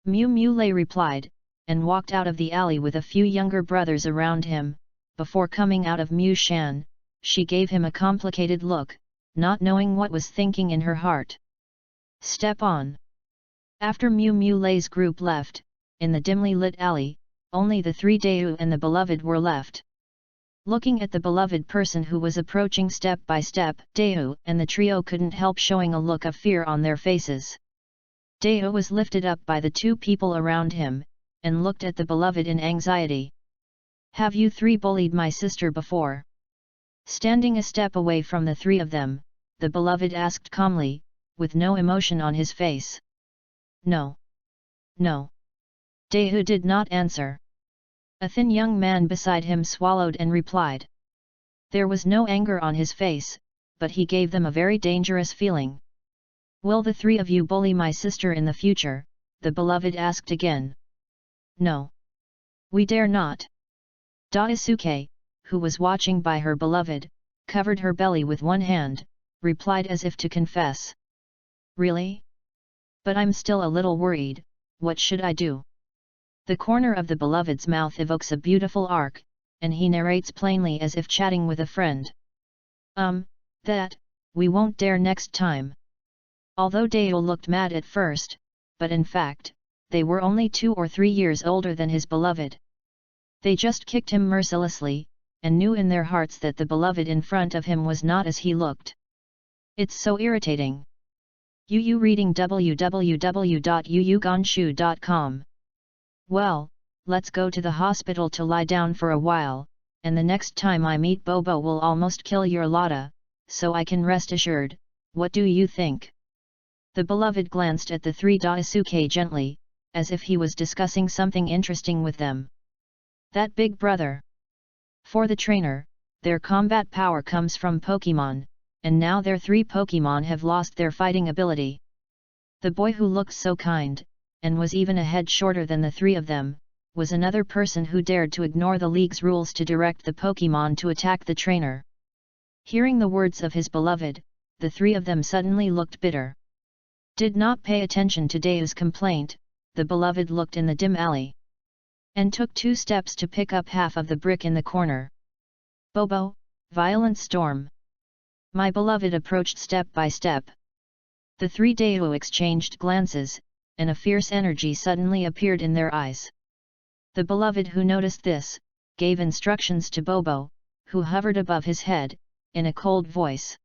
Mu Muley replied, and walked out of the alley with a few younger brothers around him. Before coming out of Mu Shan, she gave him a complicated look, not knowing what was thinking in her heart. Step on. After Mu Muley's group left, in the dimly lit alley, only the 3 Dayu and the beloved were left. Looking at the beloved person who was approaching step by step, Dayu and the trio couldn't help showing a look of fear on their faces. Dayu was lifted up by the 2 people around him, and looked at the beloved in anxiety. Have you 3 bullied my sister before? Standing a step away from the 3 of them, the beloved asked calmly, with no emotion on his face. No. No. Dayu did not answer. A thin young man beside him swallowed and replied. There was no anger on his face, but he gave them a very dangerous feeling. Will the 3 of you bully my sister in the future? The beloved asked again. No. We dare not. Daisuke, who was watching by her beloved, covered her belly with one hand, replied as if to confess. Really? But I'm still a little worried, what should I do? The corner of the beloved's mouth evokes a beautiful arc, and he narrates plainly as if chatting with a friend. That, we won't dare next time. Although Dayu looked mad at first, but in fact, they were only 2 or 3 years older than his beloved. They just kicked him mercilessly, and knew in their hearts that the beloved in front of him was not as he looked. It's so irritating. Yu reading www.yuyugonshu.com. Well, let's go to the hospital to lie down for a while, and the next time I meet Bobo will almost kill your Lotta, so I can rest assured. What do you think? The beloved glanced at the 3 Daisuke gently, as if he was discussing something interesting with them. That big brother. For the trainer, their combat power comes from Pokemon, and now their 3 Pokemon have lost their fighting ability. The boy who looked so kind, and was even a head shorter than the 3 of them, was another person who dared to ignore the league's rules to direct the Pokemon to attack the trainer. Hearing the words of his beloved, the 3 of them suddenly looked bitter. Did not pay attention to Dayu's complaint, the beloved looked in the dim alley. And took 2 steps to pick up half of the brick in the corner. Bobo, violent storm. My beloved approached step by step. The 3 Dayu exchanged glances, and a fierce energy suddenly appeared in their eyes. The beloved who noticed this, gave instructions to Bobo, who hovered above his head, in a cold voice.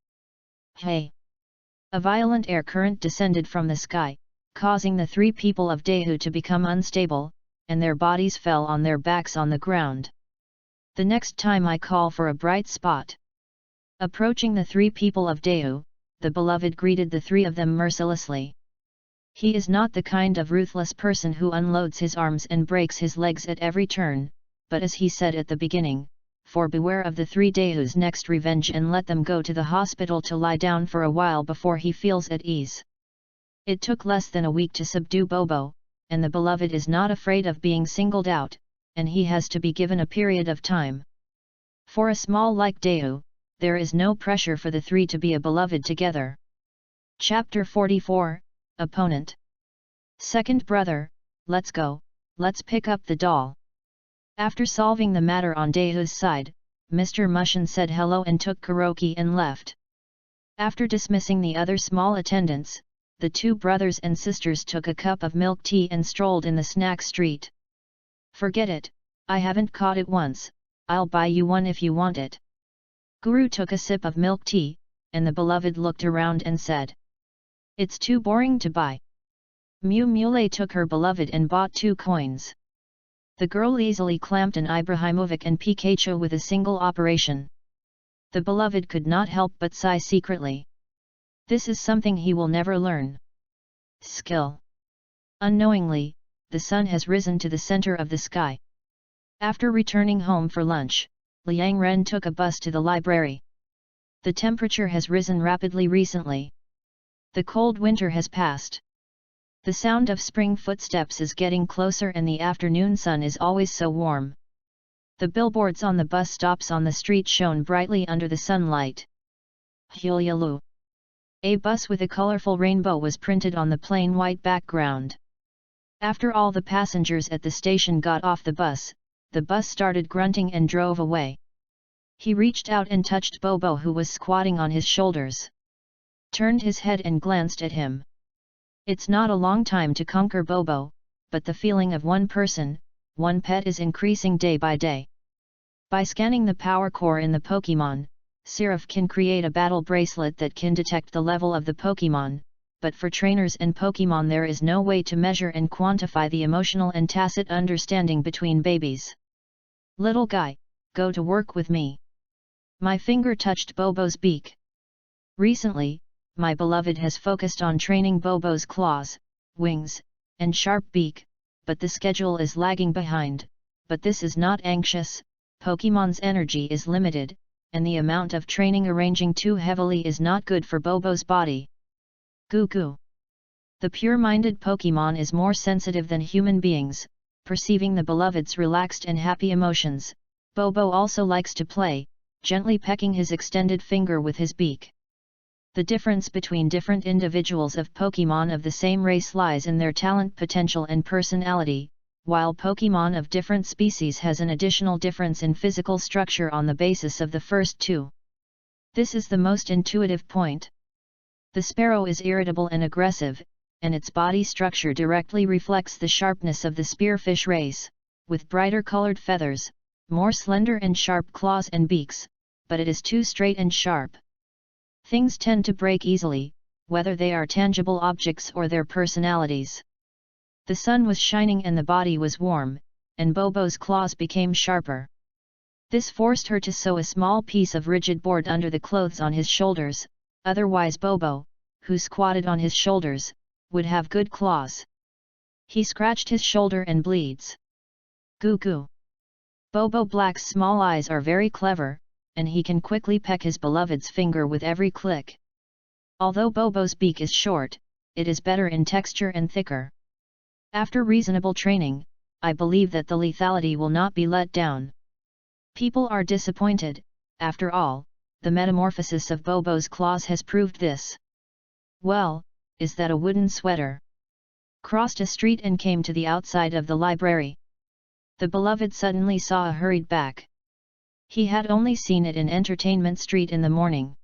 Hey! A violent air current descended from the sky, causing the 3 people of Dayu to become unstable, and their bodies fell on their backs on the ground. The next time I call for a bright spot. Approaching the 3 people of Dayu, the beloved greeted the 3 of them mercilessly. He is not the kind of ruthless person who unloads his arms and breaks his legs at every turn, but as he said at the beginning, for beware of the 3 Dayu's next revenge and let them go to the hospital to lie down for a while before he feels at ease. It took less than a week to subdue Bobo, and the beloved is not afraid of being singled out, and he has to be given a period of time. For a small like Dayu, there is no pressure for the 3 to be a beloved together. Chapter 44, Opponent. Second brother, let's go, let's pick up the doll. After solving the matter on Dayu's side, Mr. Mushin said hello and took Kuroki and left. After dismissing the other small attendants, the 2 brothers and sisters took a cup of milk tea and strolled in the snack street. Forget it, I haven't caught it once, I'll buy you one if you want it. Guru took a sip of milk tea, and the beloved looked around and said. It's too boring to buy. Mule took her beloved and bought 2 coins. The girl easily clamped an Ibrahimovic and Pikachu with a single operation. The beloved could not help but sigh secretly. This is something he will never learn. Skill. Unknowingly, the sun has risen to the center of the sky. After returning home for lunch, Liang Ren took a bus to the library. The temperature has risen rapidly recently. The cold winter has passed. The sound of spring footsteps is getting closer and the afternoon sun is always so warm. The billboards on the bus stops on the street shone brightly under the sunlight. Hulyalu. A bus with a colorful rainbow was printed on the plain white background. After all the passengers at the station got off the bus started grunting and drove away. He reached out and touched Bobo, who was squatting on his shoulders. Turned his head and glanced at him. It's not a long time to conquer Bobo, but the feeling of one person, one pet is increasing day by day. By scanning the power core in the Pokémon, Seraph can create a battle bracelet that can detect the level of the Pokémon, but for trainers and Pokémon there is no way to measure and quantify the emotional and tacit understanding between babies. Little guy, go to work with me. My finger touched Bobo's beak. Recently, my beloved has focused on training Bobo's claws, wings, and sharp beak, but the schedule is lagging behind. But this is not anxious, Pokémon's energy is limited, and the amount of training arranging too heavily is not good for Bobo's body. Goo goo. The pure-minded Pokémon is more sensitive than human beings, perceiving the beloved's relaxed and happy emotions. Bobo also likes to play, gently pecking his extended finger with his beak. The difference between different individuals of Pokémon of the same race lies in their talent potential and personality, while Pokémon of different species has an additional difference in physical structure on the basis of the first 2. This is the most intuitive point. The sparrow is irritable and aggressive, and its body structure directly reflects the sharpness of the spearfish race, with brighter colored feathers, more slender and sharp claws and beaks, but it is too straight and sharp. Things tend to break easily, whether they are tangible objects or their personalities. The sun was shining and the body was warm, and Bobo's claws became sharper. This forced her to sew a small piece of rigid board under the clothes on his shoulders, otherwise Bobo, who squatted on his shoulders, would have good claws. He scratched his shoulder and bleeds. Goo goo. Bobo Black's small eyes are very clever, and he can quickly peck his beloved's finger with every click. Although Bobo's beak is short, it is better in texture and thicker. After reasonable training, I believe that the lethality will not be let down. People are disappointed, after all, the metamorphosis of Bobo's claws has proved this. Well, is that a wooden sweater? Crossed a street and came to the outside of the library. The beloved suddenly saw a hurried back. He had only seen it in Entertainment Street in the morning.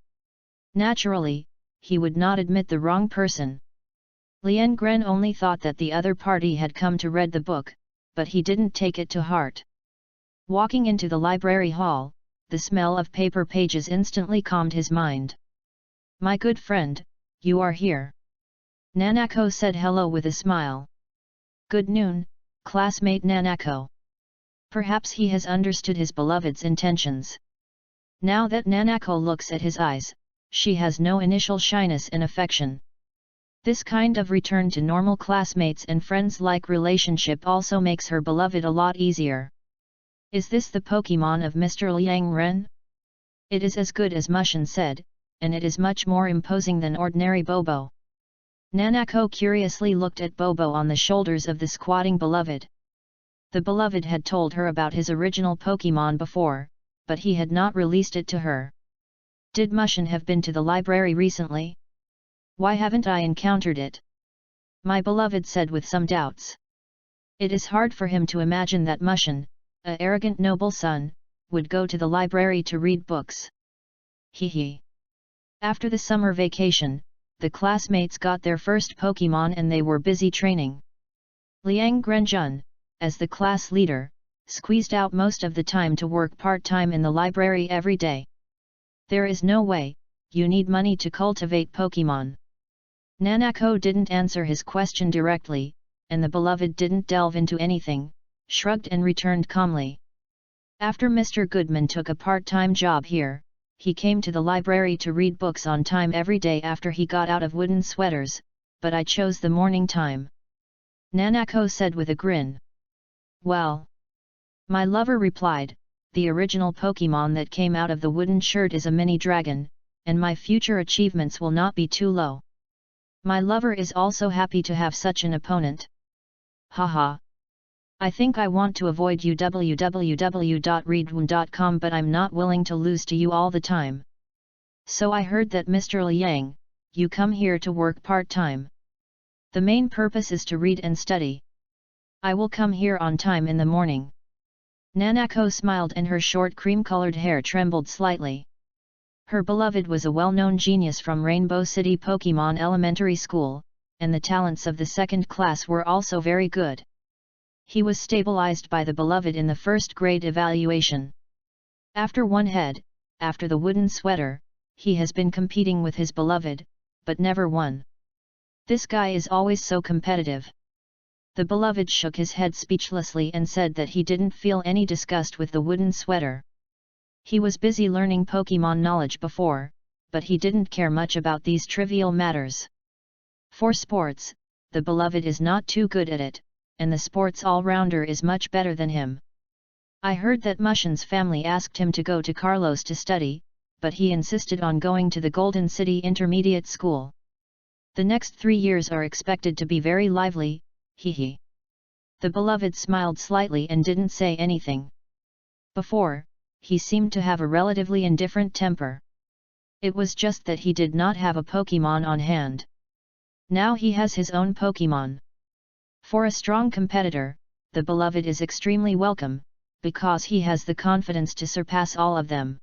Naturally, he would not admit the wrong person. Liang Gren only thought that the other party had come to read the book, but he didn't take it to heart. Walking into the library hall, the smell of paper pages instantly calmed his mind. My good friend, you are here. Nanako said hello with a smile. Good noon, classmate Nanako. Perhaps he has understood his beloved's intentions. Now that Nanako looks at his eyes, she has no initial shyness and affection. This kind of return to normal classmates and friends-like relationship also makes her beloved a lot easier. Is this the Pokémon of Mr. Liang Ren? It is as good as Mushin said, and it is much more imposing than ordinary Bobo. Nanako curiously looked at Bobo on the shoulders of the squatting beloved. The beloved had told her about his original Pokémon before, but he had not released it to her. Did Mushin have been to the library recently? Why haven't I encountered it? My beloved said with some doubts. It is hard for him to imagine that Mushin, a arrogant noble son, would go to the library to read books. Hee. After the summer vacation, the classmates got their first Pokémon and they were busy training. Liang Grenjun, as the class leader, squeezed out most of the time to work part-time in the library every day. There is no way, you need money to cultivate Pokemon. Nanako didn't answer his question directly, and the beloved didn't delve into anything, shrugged and returned calmly. After Mr. Goodman took a part-time job here, he came to the library to read books on time every day after he got out of Wooden Sweaters, but I chose the morning time. Nanako said with a grin. Well, my lover replied, the original Pokemon that came out of the wooden shirt is a mini dragon, and my future achievements will not be too low. My lover is also happy to have such an opponent. Haha. I think I want to avoid you www.readaloud.com, but I'm not willing to lose to you all the time. So I heard that Mr. Liang, you come here to work part-time. The main purpose is to read and study. I will come here on time in the morning. Nanako smiled and her short cream-colored hair trembled slightly. Her beloved was a well-known genius from Rainbow City Pokemon Elementary School, and the talents of the second class were also very good. He was stabilized by the beloved in the first grade evaluation. After the wooden sweater, he has been competing with his beloved, but never won. This guy is always so competitive. The beloved shook his head speechlessly and said that he didn't feel any disgust with the wooden sweater. He was busy learning Pokemon knowledge before, but he didn't care much about these trivial matters. For sports, the beloved is not too good at it, and the sports all-rounder is much better than him. I heard that Mushin's family asked him to go to Carlos to study, but he insisted on going to the Golden City Intermediate School. The next 3 years are expected to be very lively, hee. The beloved smiled slightly and didn't say anything. Before, he seemed to have a relatively indifferent temper. It was just that he did not have a Pokemon on hand. Now he has his own Pokemon. For a strong competitor, the beloved is extremely welcome, because he has the confidence to surpass all of them.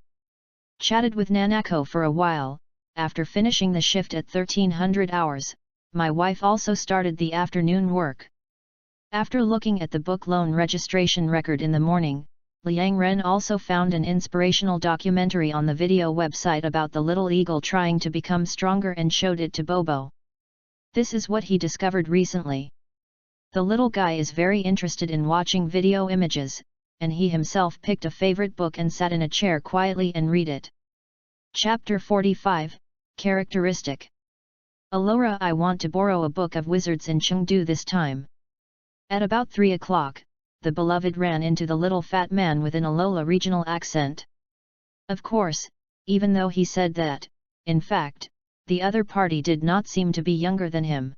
Chatted with Nanako for a while. After finishing the shift at 1300 hours, my wife also started the afternoon work. After looking at the book loan registration record in the morning, Liang Ren also found an inspirational documentary on the video website about the little eagle trying to become stronger and showed it to Bobo. This is what he discovered recently. The little guy is very interested in watching video images, and he himself picked a favorite book and sat in a chair quietly and read it. Chapter 45, Characteristic. Alora, I want to borrow a book of wizards in Chengdu this time. At about 3 o'clock, the beloved ran into the little fat man with an Alola regional accent. Of course, even though he said that, in fact, the other party did not seem to be younger than him.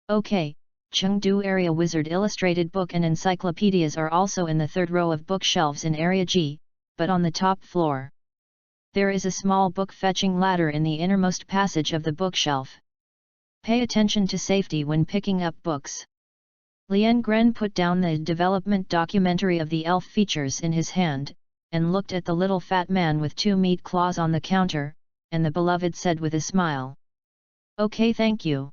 Okay, Chengdu Area Wizard illustrated book and encyclopedias are also in the third row of bookshelves in Area G, but on the top floor. There is a small book fetching ladder in the innermost passage of the bookshelf. Pay attention to safety when picking up books. Liang Gren put down the development documentary of the elf features in his hand, and looked at the little fat man with 2 meat claws on the counter, and the beloved said with a smile. Okay, thank you.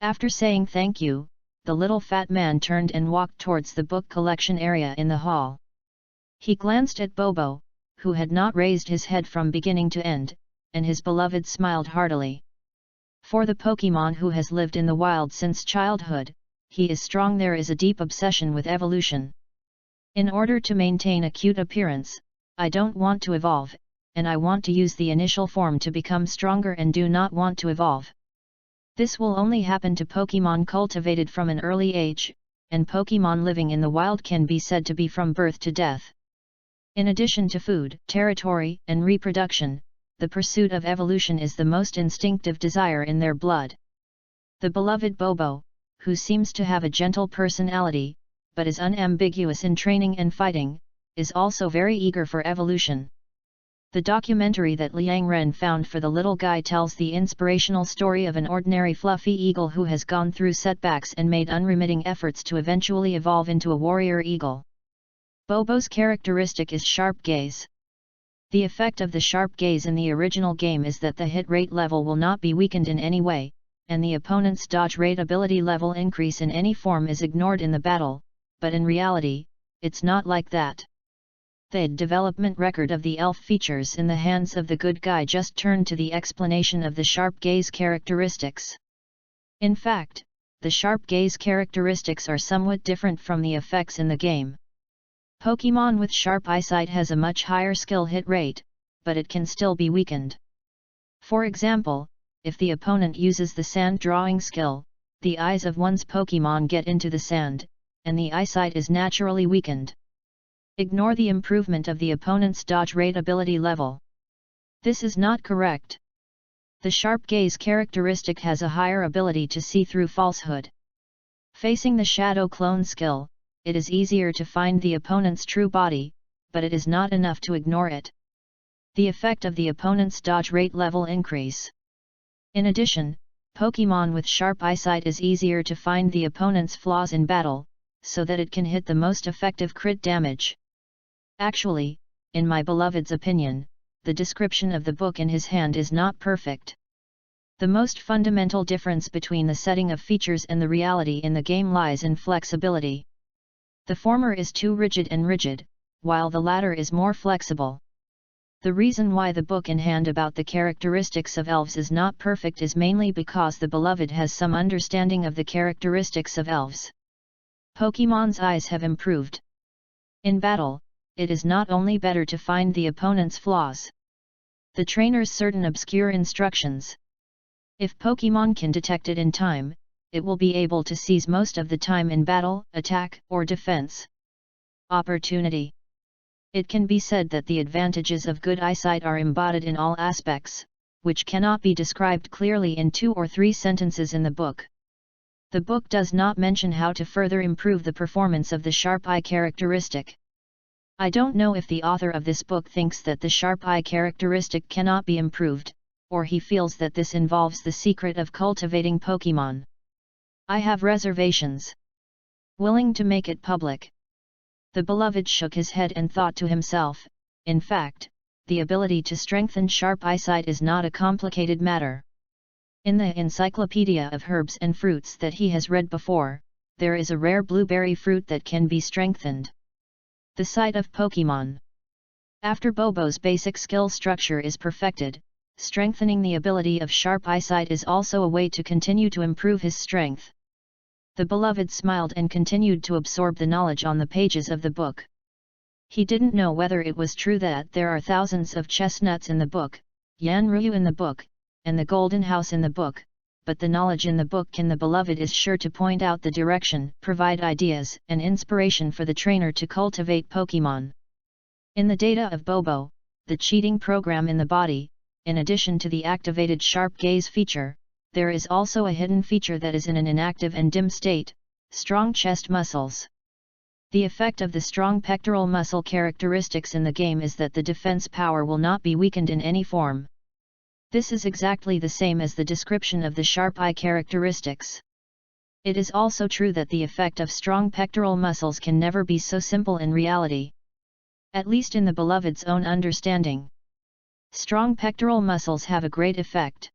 After saying thank you, the little fat man turned and walked towards the book collection area in the hall. He glanced at Bobo, who had not raised his head from beginning to end, and his beloved smiled heartily. For the Pokemon who has lived in the wild since childhood, he is strong. There is a deep obsession with evolution. In order to maintain a cute appearance, I don't want to evolve, and I want to use the initial form to become stronger and do not want to evolve. This will only happen to Pokemon cultivated from an early age, and Pokemon living in the wild can be said to be from birth to death. In addition to food, territory, and reproduction, the pursuit of evolution is the most instinctive desire in their blood. The beloved Bobo, who seems to have a gentle personality, but is unambiguous in training and fighting, is also very eager for evolution. The documentary that Liang Ren found for the little guy tells the inspirational story of an ordinary fluffy eagle who has gone through setbacks and made unremitting efforts to eventually evolve into a warrior eagle. Bobo's characteristic is sharp gaze. The effect of the sharp gaze in the original game is that the hit rate level will not be weakened in any way, and the opponent's dodge rate ability level increase in any form is ignored in the battle, but in reality, it's not like that. The development record of the elf features in the hands of the good guy just turned to the explanation of the sharp gaze characteristics. In fact, the sharp gaze characteristics are somewhat different from the effects in the game. Pokemon with sharp eyesight has a much higher skill hit rate, but it can still be weakened. For example, if the opponent uses the sand drawing skill, the eyes of one's Pokemon get into the sand, and the eyesight is naturally weakened. Ignore the improvement of the opponent's dodge rate ability level. This is not correct. The sharp gaze characteristic has a higher ability to see through falsehood. Facing the shadow clone skill, it is easier to find the opponent's true body, but it is not enough to ignore it. The effect of the opponent's dodge rate level increase. In addition, Pokemon with sharp eyesight is easier to find the opponent's flaws in battle, so that it can hit the most effective crit damage. Actually, in my beloved's opinion, the description of the book in his hand is not perfect. The most fundamental difference between the setting of features and the reality in the game lies in flexibility. The former is too rigid, while the latter is more flexible. The reason why the book in hand about the characteristics of elves is not perfect is mainly because the beloved has some understanding of the characteristics of elves. Pokemon's eyes have improved. In battle, it is not only better to find the opponent's flaws. The trainer's certain obscure instructions. If Pokemon can detect it in time, it will be able to seize most of the time in battle, attack, or defense. Opportunity. It can be said that the advantages of good eyesight are embodied in all aspects, which cannot be described clearly in 2 or 3 sentences in the book. The book does not mention how to further improve the performance of the sharp eye characteristic. I don't know if the author of this book thinks that the sharp eye characteristic cannot be improved, or he feels that this involves the secret of cultivating Pokemon. I have reservations. Willing to make it public. The beloved shook his head and thought to himself, in fact, the ability to strengthen sharp eyesight is not a complicated matter. In the Encyclopedia of Herbs and Fruits that he has read before, there is a rare blueberry fruit that can be strengthened. The sight of Pokemon. After Bobo's basic skill structure is perfected, strengthening the ability of sharp eyesight is also a way to continue to improve his strength. The beloved smiled and continued to absorb the knowledge on the pages of the book. He didn't know whether it was true that there are thousands of chestnuts in the book, Yanryu in the book, and the Golden House in the book, but the knowledge in the book the beloved is sure to point out the direction, provide ideas and inspiration for the trainer to cultivate Pokemon. In the data of Bobo, the cheating program in the body, in addition to the activated sharp gaze feature, there is also a hidden feature that is in an inactive and dim state, strong chest muscles. The effect of the strong pectoral muscle characteristics in the game is that the defense power will not be weakened in any form. This is exactly the same as the description of the sharp eye characteristics. It is also true that the effect of strong pectoral muscles can never be so simple in reality. At least in the beloved's own understanding. Strong pectoral muscles have a great effect.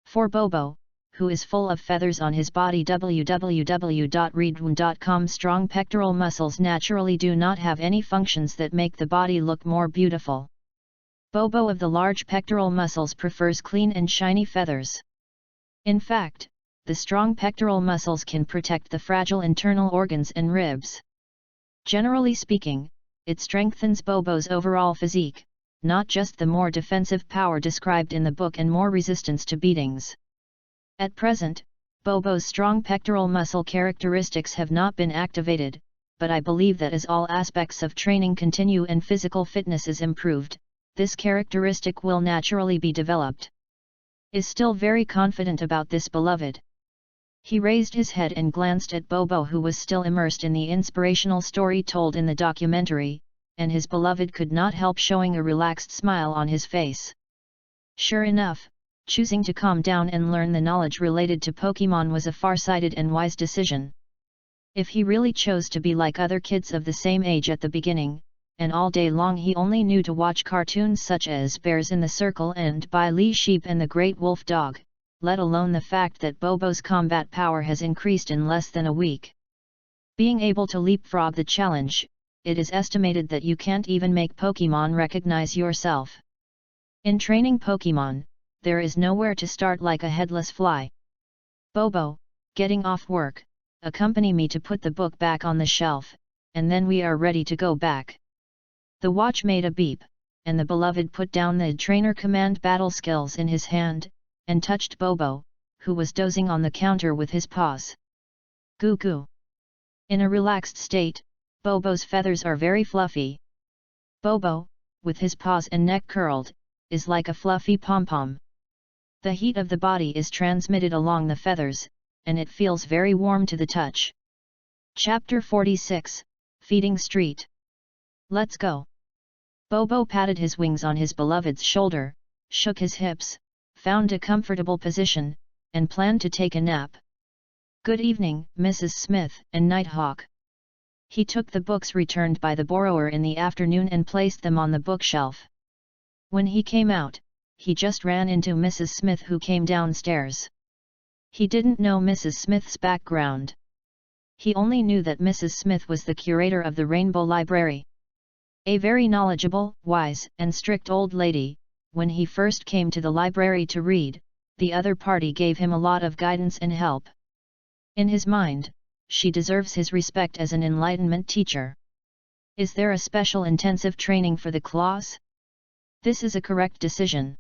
For Bobo, who is full of feathers on his body, www.readaloud.com, strong pectoral muscles naturally do not have any functions that make the body look more beautiful. Bobo of the large pectoral muscles prefers clean and shiny feathers. In fact, the strong pectoral muscles can protect the fragile internal organs and ribs. Generally speaking, it strengthens Bobo's overall physique, not just the more defensive power described in the book and more resistance to beatings. At present, Bobo's strong pectoral muscle characteristics have not been activated, but I believe that as all aspects of training continue and physical fitness is improved, this characteristic will naturally be developed. Is still very confident about this beloved. He raised his head and glanced at Bobo, who was still immersed in the inspirational story told in the documentary, and his beloved could not help showing a relaxed smile on his face. Sure enough, choosing to calm down and learn the knowledge related to Pokemon was a far-sighted and wise decision. If he really chose to be like other kids of the same age at the beginning, and all day long he only knew to watch cartoons such as Bears in the Circle and Billy Sheep and the Great Wolf Dog, let alone the fact that Bobo's combat power has increased in less than a week. Being able to leapfrog the challenge, it is estimated that you can't even make Pokémon recognize yourself. In training Pokémon, there is nowhere to start like a headless fly. Bobo, getting off work, accompany me to put the book back on the shelf, and then we are ready to go back. The watch made a beep, and the beloved put down the trainer command battle skills in his hand, and touched Bobo, who was dozing on the counter with his paws. Goo goo. In a relaxed state, Bobo's feathers are very fluffy. Bobo, with his paws and neck curled, is like a fluffy pom-pom. The heat of the body is transmitted along the feathers, and it feels very warm to the touch. Chapter 46, Feeding Street. Let's go. Bobo patted his wings on his beloved's shoulder, shook his hips, found a comfortable position, and planned to take a nap. Good evening, Mrs. Smith and Nighthawk. He took the books returned by the borrower in the afternoon and placed them on the bookshelf. When he came out, he just ran into Mrs. Smith, who came downstairs. He didn't know Mrs. Smith's background. He only knew that Mrs. Smith was the curator of the Rainbow Library. A very knowledgeable, wise, and strict old lady. When he first came to the library to read, the other party gave him a lot of guidance and help. In his mind, she deserves his respect as an enlightenment teacher. Is there a special intensive training for the claws? This is a correct decision.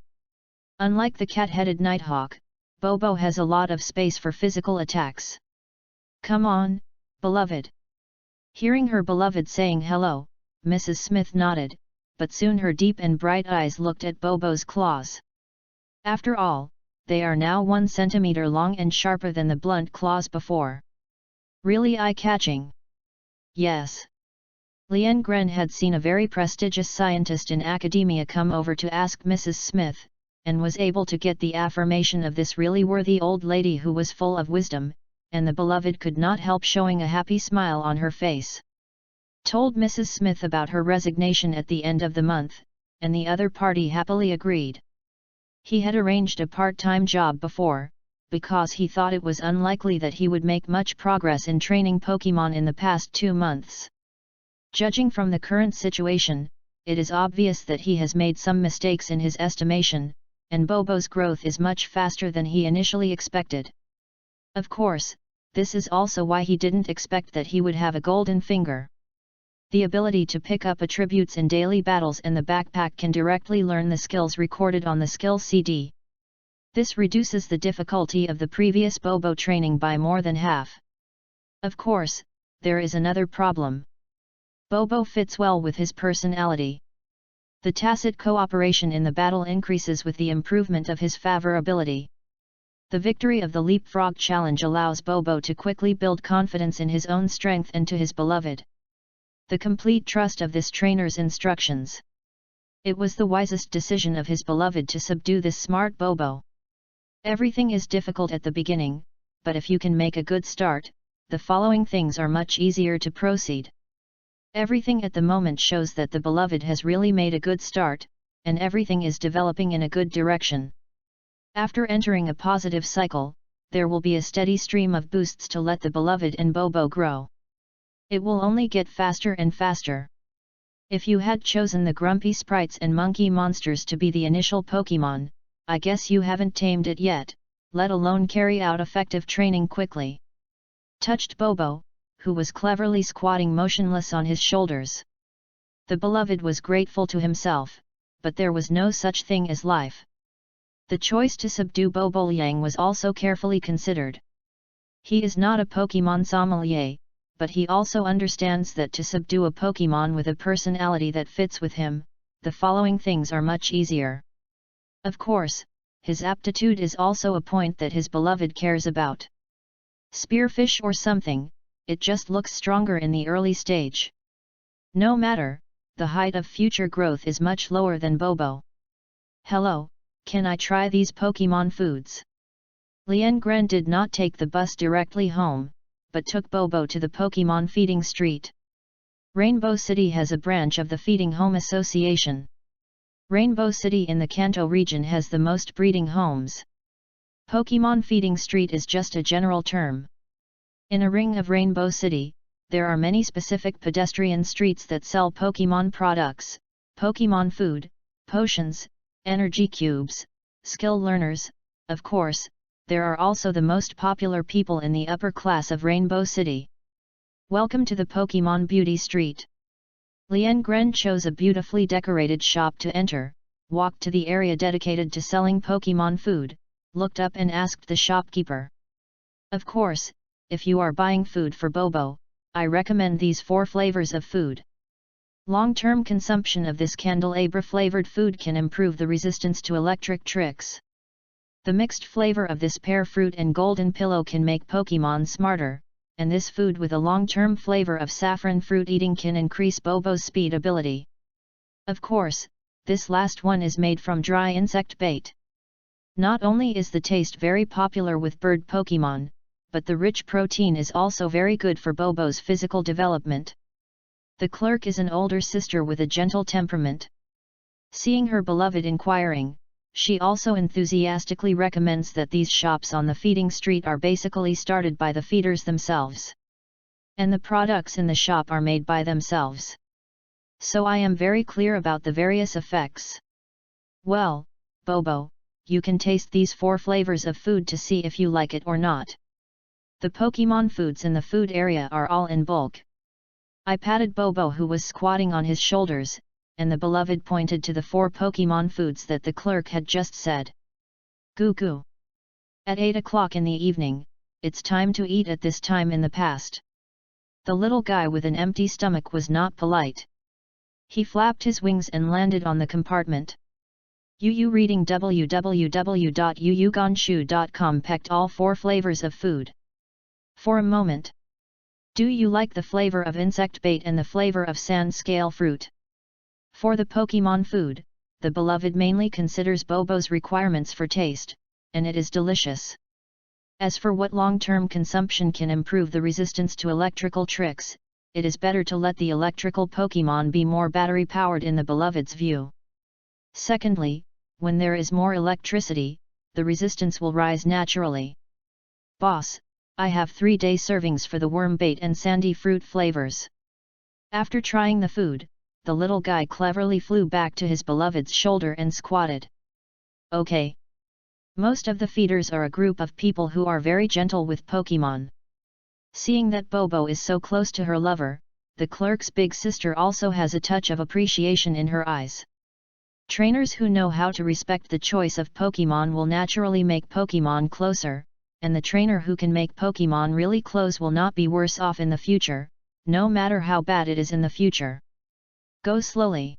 Unlike the cat-headed Nighthawk, Bobo has a lot of space for physical attacks. Come on, beloved. Hearing her beloved saying hello, Mrs. Smith nodded, but soon her deep and bright eyes looked at Bobo's claws. After all, they are now 1 centimeter long and sharper than the blunt claws before. Really eye-catching. Yes. Lien Gren had seen a very prestigious scientist in academia come over to ask Mrs. Smith, and was able to get the affirmation of this really worthy old lady who was full of wisdom, and the beloved could not help showing a happy smile on her face. Told Mrs. Smith about her resignation at the end of the month, and the other party happily agreed. He had arranged a part-time job before, because he thought it was unlikely that he would make much progress in training Pokémon in the past 2 months. Judging from the current situation, it is obvious that he has made some mistakes in his estimation, and Bobo's growth is much faster than he initially expected. Of course, this is also why he didn't expect that he would have a golden finger. The ability to pick up attributes in daily battles and the backpack can directly learn the skills recorded on the skill CD. This reduces the difficulty of the previous Bobo training by more than half. Of course, there is another problem. Bobo fits well with his personality. The tacit cooperation in the battle increases with the improvement of his favor ability. The victory of the Leapfrog Challenge allows Bobo to quickly build confidence in his own strength and to his beloved. The complete trust of this trainer's instructions. It was the wisest decision of his beloved to subdue this smart Bobo. Everything is difficult at the beginning, but if you can make a good start, the following things are much easier to proceed. Everything at the moment shows that the beloved has really made a good start, and everything is developing in a good direction. After entering a positive cycle, there will be a steady stream of boosts to let the beloved and Bobo grow. It will only get faster and faster. If you had chosen the grumpy sprites and monkey monsters to be the initial Pokémon, I guess you haven't tamed it yet, let alone carry out effective training quickly. Touched Bobo, who was cleverly squatting motionless on his shoulders. The beloved was grateful to himself, but there was no such thing as life. The choice to subdue Bobo Liang was also carefully considered. He is not a Pokémon sommelier, but he also understands that to subdue a Pokémon with a personality that fits with him, the following things are much easier. Of course, his aptitude is also a point that his beloved cares about. Spearfish or something, it just looks stronger in the early stage. No matter, the height of future growth is much lower than Bobo. Hello, can I try these Pokémon foods? Lien Gren did not take the bus directly home, but took Bobo to the Pokémon feeding street. Rainbow City has a branch of the Feeding Home Association. Rainbow City in the Kanto region has the most breeding homes. Pokémon feeding street is just a general term. In a ring of Rainbow City, there are many specific pedestrian streets that sell Pokemon products, Pokemon food, potions, energy cubes, skill learners. Of course, there are also the most popular people in the upper class of Rainbow City. Welcome to the Pokemon Beauty Street. Lien Gren chose a beautifully decorated shop to enter, walked to the area dedicated to selling Pokemon food, looked up and asked the shopkeeper. Of course, if you are buying food for Bobo, I recommend these 4 flavors of food. Long-term consumption of this candelabra-flavored food can improve the resistance to electric tricks. The mixed flavor of this pear fruit and golden pillow can make Pokemon smarter, and this food with a long-term flavor of saffron fruit eating can increase Bobo's speed ability. Of course, this last one is made from dry insect bait. Not only is the taste very popular with bird Pokemon, but the rich protein is also very good for Bobo's physical development. The clerk is an older sister with a gentle temperament. Seeing her beloved inquiring, she also enthusiastically recommends that these shops on the feeding street are basically started by the feeders themselves. And the products in the shop are made by themselves. So I am very clear about the various effects. Well, Bobo, you can taste these 4 flavors of food to see if you like it or not. The Pokemon foods in the food area are all in bulk. I patted Bobo who was squatting on his shoulders, and the beloved pointed to the 4 Pokemon foods that the clerk had just said. Goo goo. At 8 o'clock in the evening, it's time to eat at this time in the past. The little guy with an empty stomach was not polite. He flapped his wings and landed on the compartment. Yu reading www.yuyugonshu.com pecked all 4 flavors of food. For a moment. Do you like the flavor of insect bait and the flavor of sand scale fruit? For the Pokemon food, the beloved mainly considers Bobo's requirements for taste, and it is delicious. As for what long-term consumption can improve the resistance to electrical tricks, it is better to let the electrical Pokemon be more battery-powered in the beloved's view. Secondly, when there is more electricity, the resistance will rise naturally. Boss, I have 3-day servings for the worm bait and sandy fruit flavors. After trying the food, the little guy cleverly flew back to his beloved's shoulder and squatted. Okay. Most of the feeders are a group of people who are very gentle with Pokemon. Seeing that Bobo is so close to her lover, the clerk's big sister also has a touch of appreciation in her eyes. Trainers who know how to respect the choice of Pokemon will naturally make Pokemon closer, and the trainer who can make Pokemon really close will not be worse off in the future, no matter how bad it is in the future. Go slowly.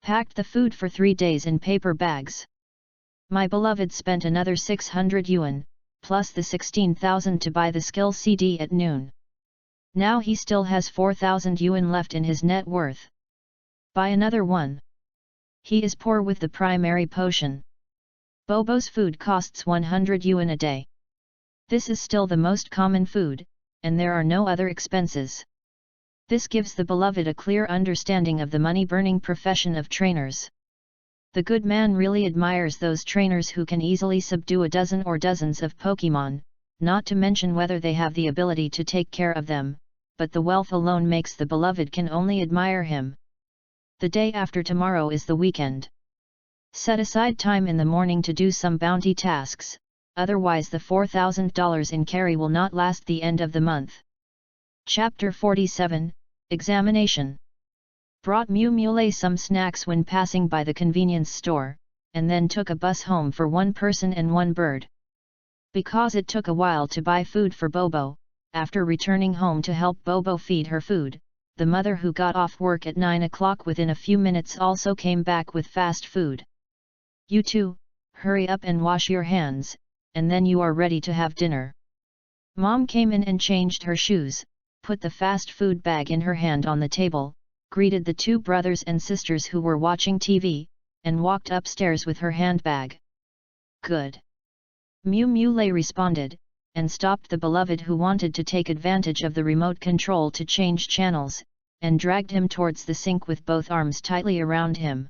Packed the food for 3 days in paper bags. My beloved spent another 600 yuan, plus the 16,000 to buy the skill CD at noon. Now he still has 4,000 yuan left in his net worth. Buy another one. He is poor with the primary potion. Bobo's food costs 100 yuan a day. This is still the most common food, and there are no other expenses. This gives the beloved a clear understanding of the money-burning profession of trainers. The good man really admires those trainers who can easily subdue a dozen or dozens of Pokemon, not to mention whether they have the ability to take care of them, but the wealth alone makes the beloved can only admire him. The day after tomorrow is the weekend. Set aside time in the morning to do some bounty tasks, otherwise the $4,000 in carry will not last the end of the month. Chapter 47, Examination. Brought Mew Mule some snacks when passing by the convenience store, and then took a bus home for 1 person and 1 bird. Because it took a while to buy food for Bobo, after returning home to help Bobo feed her food, the mother who got off work at 9 o'clock within a few minutes also came back with fast food. You too, hurry up and wash your hands, and then you are ready to have dinner. Mom came in and changed her shoes, put the fast food bag in her hand on the table, greeted the 2 brothers and sisters who were watching TV, and walked upstairs with her handbag. Good. Mew Mule responded, and stopped the beloved who wanted to take advantage of the remote control to change channels, and dragged him towards the sink with both arms tightly around him.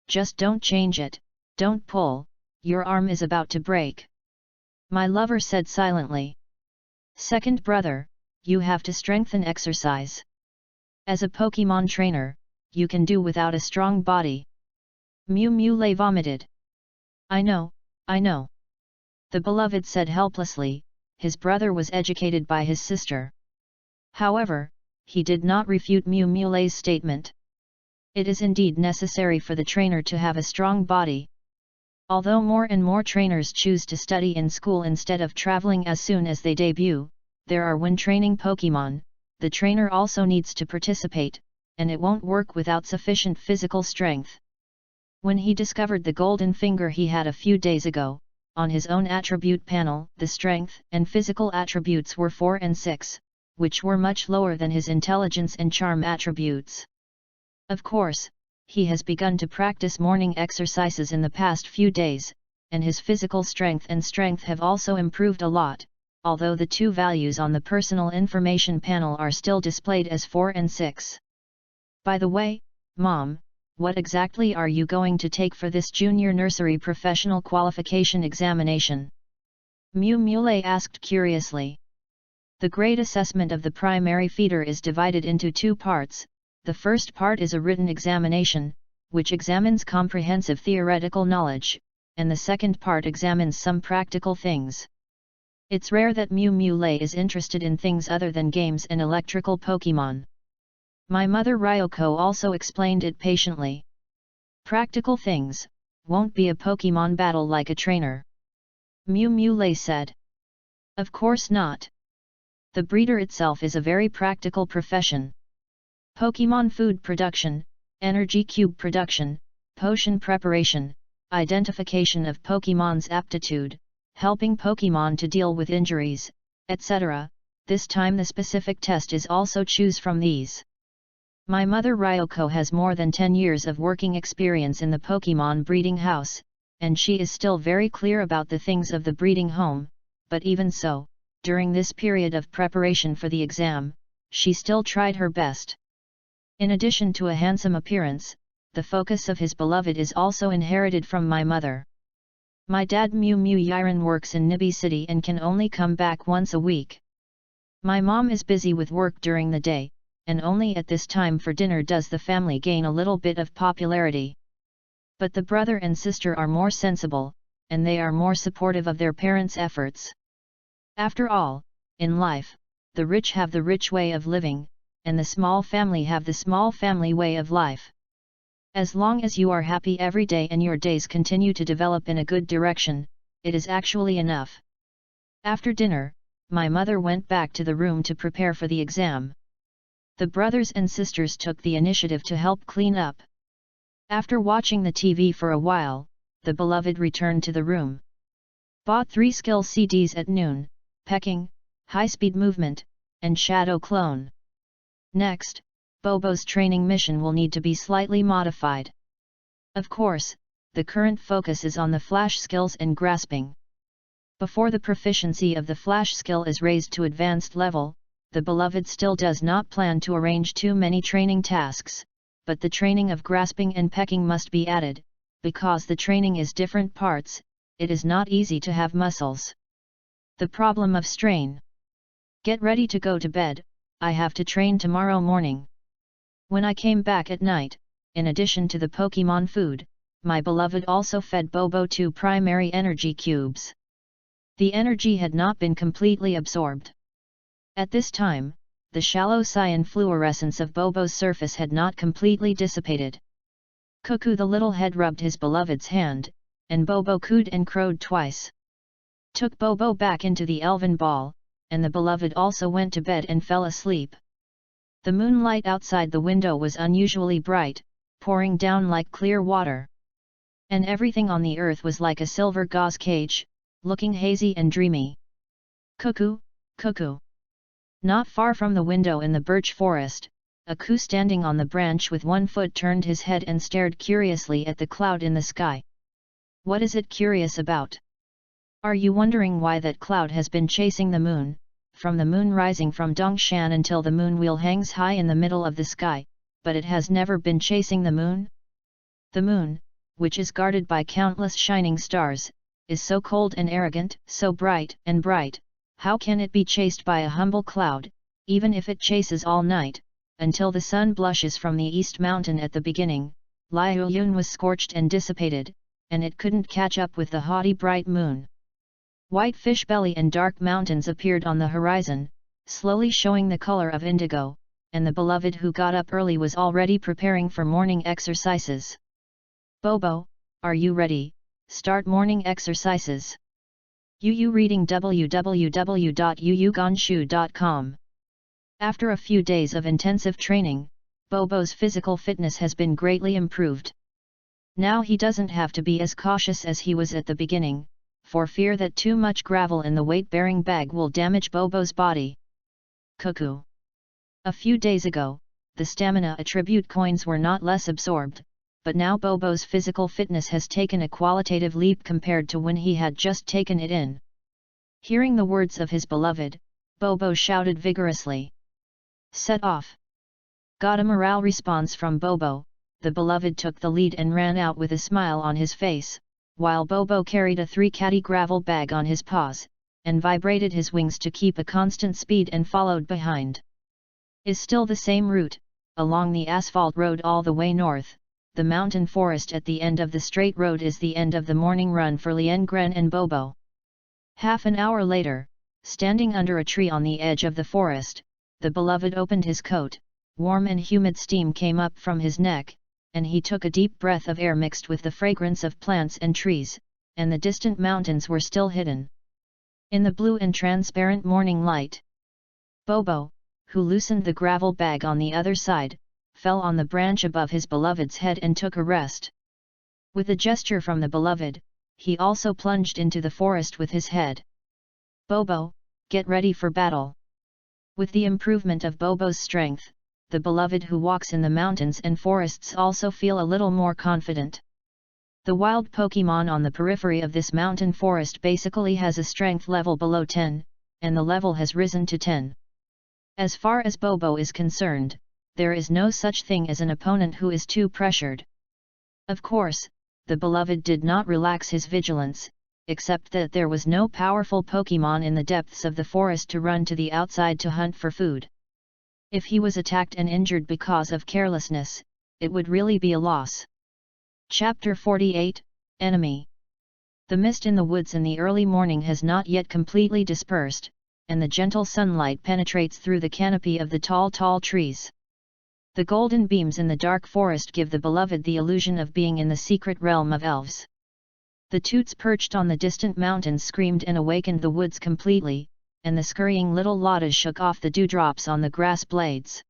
Just don't change it, don't pull, your arm is about to break. My lover said silently. Second brother, you have to strengthen exercise. As a Pokemon trainer, you can do without a strong body. Mew vomited. I know. The beloved said helplessly. His brother was educated by his sister. However, he did not refute Mew statement. It is indeed necessary for the trainer to have a strong body. Although more and more trainers choose to study in school instead of traveling as soon as they debut, there are when training Pokemon, the trainer also needs to participate, and it won't work without sufficient physical strength. When he discovered the golden finger he had a few days ago, on his own attribute panel, the strength and physical attributes were 4 and 6, which were much lower than his intelligence and charm attributes. Of course, he has begun to practice morning exercises in the past few days, and his physical strength have also improved a lot, although the two values on the personal information panel are still displayed as 4 and 6. By the way, Mom, what exactly are you going to take for this junior nursery professional qualification examination? Mew asked curiously. The grade assessment of the primary feeder is divided into two parts. The first part is a written examination, which examines comprehensive theoretical knowledge, and the second part examines some practical things. It's rare that Mew is interested in things other than games and electrical Pokemon. My mother Ryoko also explained it patiently. Practical things, won't be a Pokemon battle like a trainer. Mew said. Of course not. The breeder itself is a very practical profession. Pokemon food production, energy cube production, potion preparation, identification of Pokemon's aptitude, helping Pokemon to deal with injuries, etc. This time the specific test is also choose from these. My mother Ryoko has more than 10 years of working experience in the Pokemon breeding house, and she is still very clear about the things of the breeding home, but even so, during this period of preparation for the exam, she still tried her best. In addition to a handsome appearance, the focus of his beloved is also inherited from my mother. My dad Mew Yiren works in Nibi City and can only come back once a week. My mom is busy with work during the day, and only at this time for dinner does the family gain a little bit of popularity. But the brother and sister are more sensible, and they are more supportive of their parents' efforts. After all, in life, the rich have the rich way of living, and the small family have the small family way of life. As long as you are happy every day and your days continue to develop in a good direction, it is actually enough. After dinner, my mother went back to the room to prepare for the exam. The brothers and sisters took the initiative to help clean up. After watching the TV for a while, the beloved returned to the room. Bought 3 skill CDs at noon, pecking, high-speed movement, and shadow clone. Next, Bobo's training mission will need to be slightly modified. Of course, the current focus is on the flash skills and grasping. Before the proficiency of the flash skill is raised to advanced level, the beloved still does not plan to arrange too many training tasks, but the training of grasping and pecking must be added, because the training is different parts, it is not easy to have muscles. The problem of strain. Get ready to go to bed, I have to train tomorrow morning. When I came back at night, in addition to the Pokemon food, my beloved also fed Bobo 2 primary energy cubes. The energy had not been completely absorbed. At this time, the shallow cyan fluorescence of Bobo's surface had not completely dissipated. Cuckoo the little head rubbed his beloved's hand, and Bobo cooed and crowed twice. Took Bobo back into the elven ball, and the beloved also went to bed and fell asleep. The moonlight outside the window was unusually bright, pouring down like clear water. And everything on the earth was like a silver gauze cage, looking hazy and dreamy. Cuckoo, cuckoo. Not far from the window in the birch forest, a coo standing on the branch with one foot turned his head and stared curiously at the cloud in the sky. What is it curious about? Are you wondering why that cloud has been chasing the moon, from the moon rising from Dongshan until the moon wheel hangs high in the middle of the sky, but it has never been chasing the moon? The moon, which is guarded by countless shining stars, is so cold and arrogant, so bright and bright. How can it be chased by a humble cloud, even if it chases all night, until the sun blushes from the east mountain at the beginning. Liuyun was scorched and dissipated, and it couldn't catch up with the haughty bright moon. White fish belly and dark mountains appeared on the horizon, slowly showing the color of indigo, and the beloved who got up early was already preparing for morning exercises. Bobo, are you ready? Start morning exercises. Yu reading www.yuyugonshu.com. After a few days of intensive training, Bobo's physical fitness has been greatly improved. Now he doesn't have to be as cautious as he was at the beginning, for fear that too much gravel in the weight-bearing bag will damage Bobo's body. Cuckoo. A few days ago, the stamina attribute coins were not less absorbed, but now Bobo's physical fitness has taken a qualitative leap compared to when he had just taken it in. Hearing the words of his beloved, Bobo shouted vigorously. Set off! Got a morale response from Bobo. The beloved took the lead and ran out with a smile on his face, while Bobo carried a 3-caddy gravel bag on his paws, and vibrated his wings to keep a constant speed and followed behind. Is still the same route, along the asphalt road all the way north. The mountain forest at the end of the straight road is the end of the morning run for Liengren and Bobo. Half an hour later, standing under a tree on the edge of the forest, the beloved opened his coat. Warm and humid steam came up from his neck, and he took a deep breath of air mixed with the fragrance of plants and trees, and the distant mountains were still hidden in the blue and transparent morning light. Bobo, who loosened the gravel bag on the other side, fell on the branch above his beloved's head and took a rest. With a gesture from the beloved, he also plunged into the forest with his head. Bobo, get ready for battle. With the improvement of Bobo's strength, the beloved who walks in the mountains and forests also feel a little more confident. The wild Pokemon on the periphery of this mountain forest basically has a strength level below 10, and the level has risen to 10. As far as Bobo is concerned, there is no such thing as an opponent who is too pressured. Of course, the beloved did not relax his vigilance, except that there was no powerful Pokemon in the depths of the forest to run to the outside to hunt for food. If he was attacked and injured because of carelessness, it would really be a loss. Chapter 48, Enemy. The mist in the woods in the early morning has not yet completely dispersed, and the gentle sunlight penetrates through the canopy of the tall trees. The golden beams in the dark forest give the beloved the illusion of being in the secret realm of elves. The toots perched on the distant mountains screamed and awakened the woods completely, and the scurrying little lotas shook off the dewdrops on the grass blades.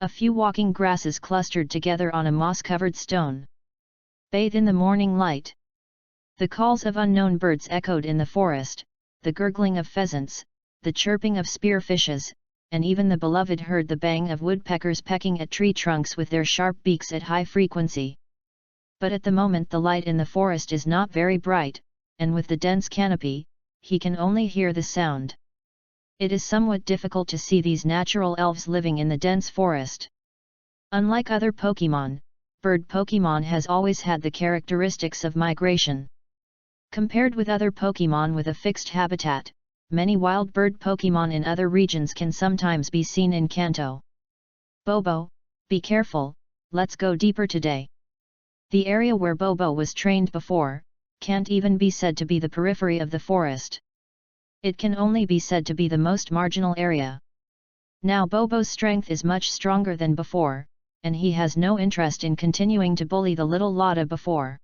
A few walking grasses clustered together on a moss-covered stone. Bathe in the morning light. The calls of unknown birds echoed in the forest, the gurgling of pheasants, the chirping of spearfishes, and even the beloved heard the bang of woodpeckers pecking at tree trunks with their sharp beaks at high frequency. But at the moment the light in the forest is not very bright, and with the dense canopy, he can only hear the sound. It is somewhat difficult to see these natural elves living in the dense forest. Unlike other Pokemon, bird Pokemon has always had the characteristics of migration. Compared with other Pokemon with a fixed habitat, many wild bird Pokemon in other regions can sometimes be seen in Kanto. Bobo, be careful, let's go deeper today. The area where Bobo was trained before, can't even be said to be the periphery of the forest. It can only be said to be the most marginal area. Now Bobo's strength is much stronger than before, and he has no interest in continuing to bully the little Lotta before.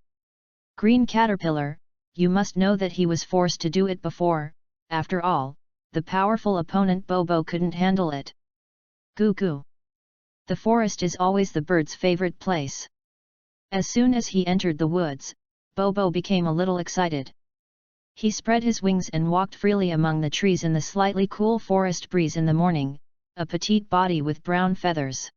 Green Caterpillar, you must know that he was forced to do it before. After all, the powerful opponent Bobo couldn't handle it. Goo goo. The forest is always the bird's favorite place. As soon as he entered the woods, Bobo became a little excited. He spread his wings and walked freely among the trees in the slightly cool forest breeze in the morning, a petite body with brown feathers.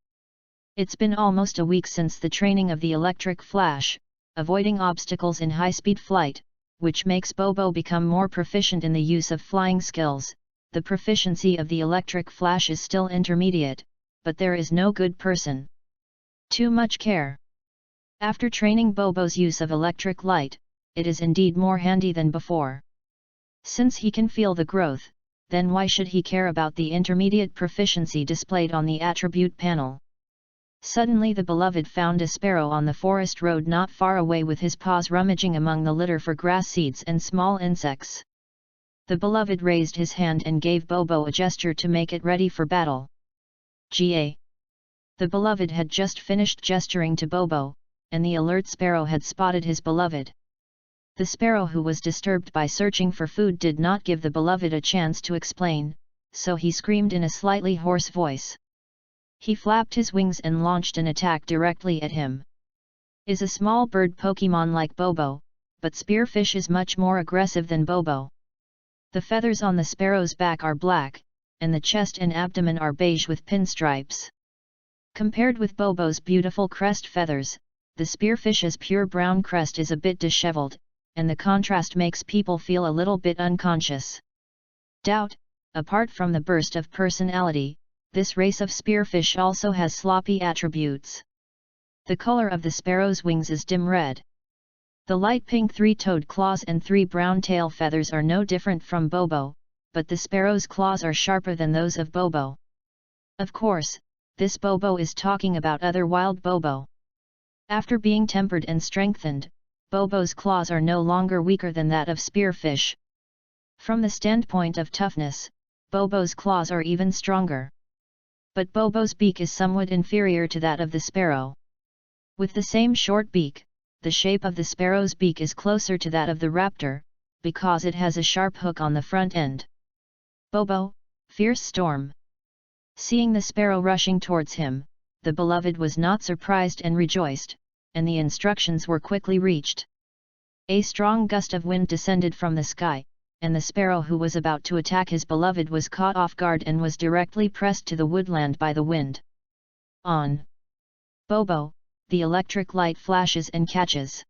It's been almost a week since the training of the electric flash, avoiding obstacles in high-speed flight, which makes Bobo become more proficient in the use of flying skills. The proficiency of the electric flash is still intermediate, but there is no good person. Too much care. After training Bobo's use of electric light, it is indeed more handy than before. Since he can feel the growth, then why should he care about the intermediate proficiency displayed on the attribute panel? Suddenly the beloved found a sparrow on the forest road not far away with his paws rummaging among the litter for grass seeds and small insects. The beloved raised his hand and gave Bobo a gesture to make it ready for battle. Ga. The beloved had just finished gesturing to Bobo, and the alert sparrow had spotted his beloved. The sparrow, who was disturbed by searching for food, did not give the beloved a chance to explain, so he screamed in a slightly hoarse voice. He flapped his wings and launched an attack directly at him. Is a small bird Pokemon like Bobo, but Spearfish is much more aggressive than Bobo. The feathers on the sparrow's back are black, and the chest and abdomen are beige with pinstripes. Compared with Bobo's beautiful crest feathers, the Spearfish's pure brown crest is a bit disheveled, and the contrast makes people feel a little bit unconscious. Doubt, apart from the burst of personality, this race of spearfish also has sloppy attributes. The color of the sparrow's wings is dim red. The light pink three-toed claws and three brown tail feathers are no different from Bobo, but the sparrow's claws are sharper than those of Bobo. Of course, this Bobo is talking about other wild Bobo. After being tempered and strengthened, Bobo's claws are no longer weaker than that of spearfish. From the standpoint of toughness, Bobo's claws are even stronger. But Bobo's beak is somewhat inferior to that of the sparrow. With the same short beak, the shape of the sparrow's beak is closer to that of the raptor, because it has a sharp hook on the front end. Bobo, fierce storm. Seeing the sparrow rushing towards him, the beloved was not surprised and rejoiced, and the instructions were quickly reached. A strong gust of wind descended from the sky, and the sparrow who was about to attack his beloved was caught off guard and was directly pressed to the woodland by the wind. On Bobo, the electric light flashes and catches.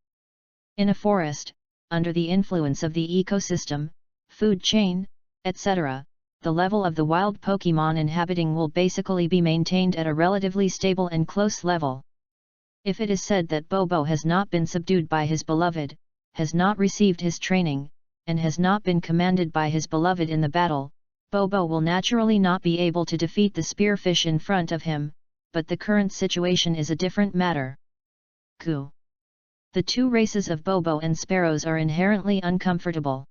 In a forest, under the influence of the ecosystem, food chain, etc., the level of the wild Pokemon inhabiting will basically be maintained at a relatively stable and close level. If it is said that Bobo has not been subdued by his beloved, has not received his training, and has not been commanded by his beloved in the battle, Bobo will naturally not be able to defeat the spearfish in front of him, but the current situation is a different matter. Q. The two races of Bobo and sparrows are inherently uncomfortable.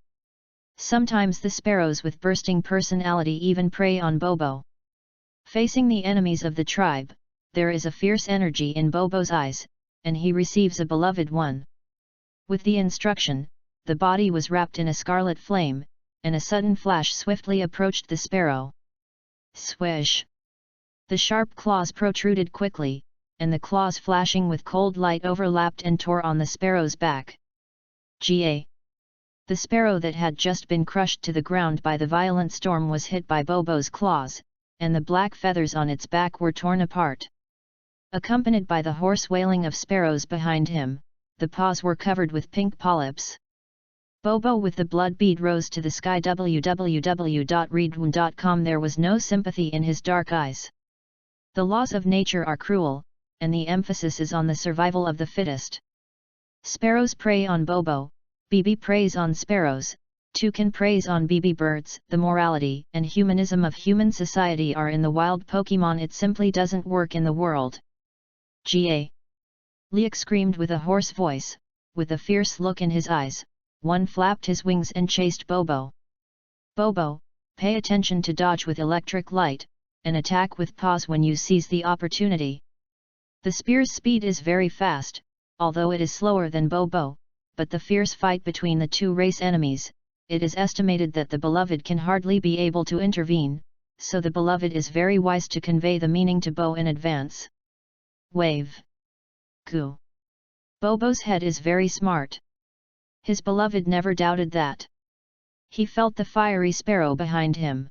Sometimes the sparrows with bursting personality even prey on Bobo. Facing the enemies of the tribe, there is a fierce energy in Bobo's eyes, and he receives a beloved one. With the instruction, the body was wrapped in a scarlet flame, and a sudden flash swiftly approached the sparrow. Swish! The sharp claws protruded quickly, and the claws flashing with cold light overlapped and tore on the sparrow's back. Ga. The sparrow that had just been crushed to the ground by the violent storm was hit by Bobo's claws, and the black feathers on its back were torn apart. Accompanied by the hoarse wailing of sparrows behind him, the paws were covered with pink polyps. Bobo with the blood bead rose to the sky. www.readaloud.com. There was no sympathy in his dark eyes. The laws of nature are cruel, and the emphasis is on the survival of the fittest. Sparrows prey on Bobo, BB preys on sparrows, toucan preys on BB birds. The morality and humanism of human society are in the wild Pokemon. It simply doesn't work in the world. Ga. Leek screamed with a hoarse voice, with a fierce look in his eyes. One flapped his wings and chased Bobo. Bobo, pay attention to dodge with electric light, and attack with paws when you seize the opportunity. The spear's speed is very fast, although it is slower than Bobo, but the fierce fight between the two race enemies, it is estimated that the beloved can hardly be able to intervene, so the beloved is very wise to convey the meaning to Bo in advance. Wave. Q. Bobo's head is very smart. His beloved never doubted that. He felt the fiery sparrow behind him.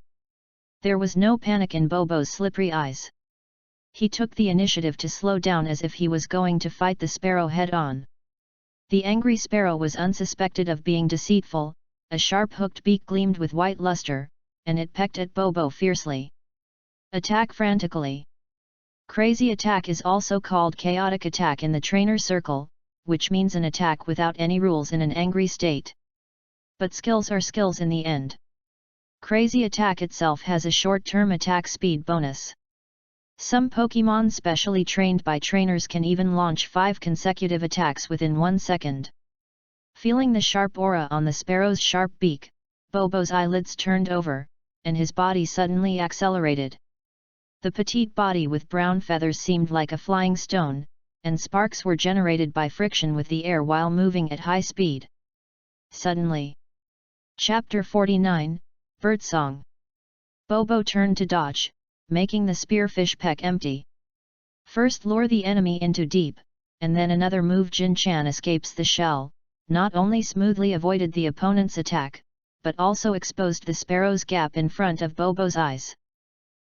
There was no panic in Bobo's slippery eyes. He took the initiative to slow down as if he was going to fight the sparrow head-on. The angry sparrow was unsuspected of being deceitful, a sharp-hooked beak gleamed with white luster, and it pecked at Bobo fiercely. Attack frantically. Crazy attack is also called chaotic attack in the trainer circle, which means an attack without any rules in an angry state. But skills are skills in the end. Crazy Attack itself has a short-term attack speed bonus. Some Pokémon specially trained by trainers can even launch 5 consecutive attacks within 1 second. Feeling the sharp aura on the sparrow's sharp beak, Bobo's eyelids turned over, and his body suddenly accelerated. The petite body with brown feathers seemed like a flying stone, and sparks were generated by friction with the air while moving at high speed. Suddenly. Chapter 49, Birdsong. Bobo turned to dodge, making the spearfish peck empty. First lure the enemy into deep, and then another move. Jin-chan escapes the shell, not only smoothly avoided the opponent's attack, but also exposed the sparrow's gap in front of Bobo's eyes.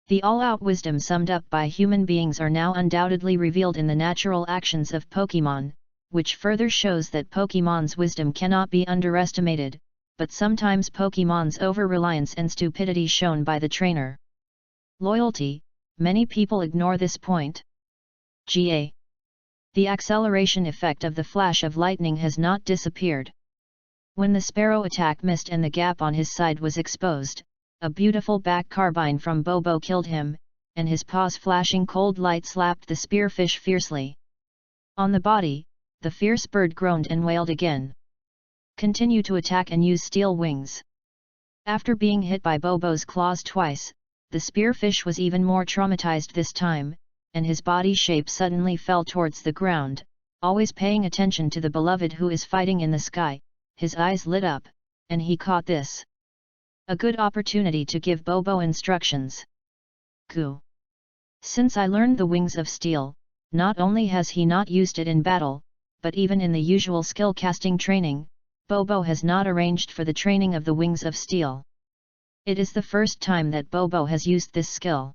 The all-out wisdom summed up by human beings are now undoubtedly revealed in the natural actions of Pokémon, which further shows that Pokémon's wisdom cannot be underestimated, but sometimes Pokémon's over-reliance and stupidity shown by the trainer. Loyalty, many people ignore this point. The acceleration effect of the flash of lightning has not disappeared. When the sparrow attack missed and the gap on his side was exposed, a beautiful back carbine from Bobo killed him, and his paws flashing cold light slapped the spearfish fiercely. On the body, the fierce bird groaned and wailed again. Continue to attack and use steel wings. After being hit by Bobo's claws twice, the spearfish was even more traumatized this time, and his body shape suddenly fell towards the ground. Always paying attention to the beloved who is fighting in the sky, his eyes lit up, and he caught this. A good opportunity to give Bobo instructions. Since I learned the wings of steel, not only has he not used it in battle, but even in the usual skill casting training, Bobo has not arranged for the training of the wings of steel. It is the first time that Bobo has used this skill.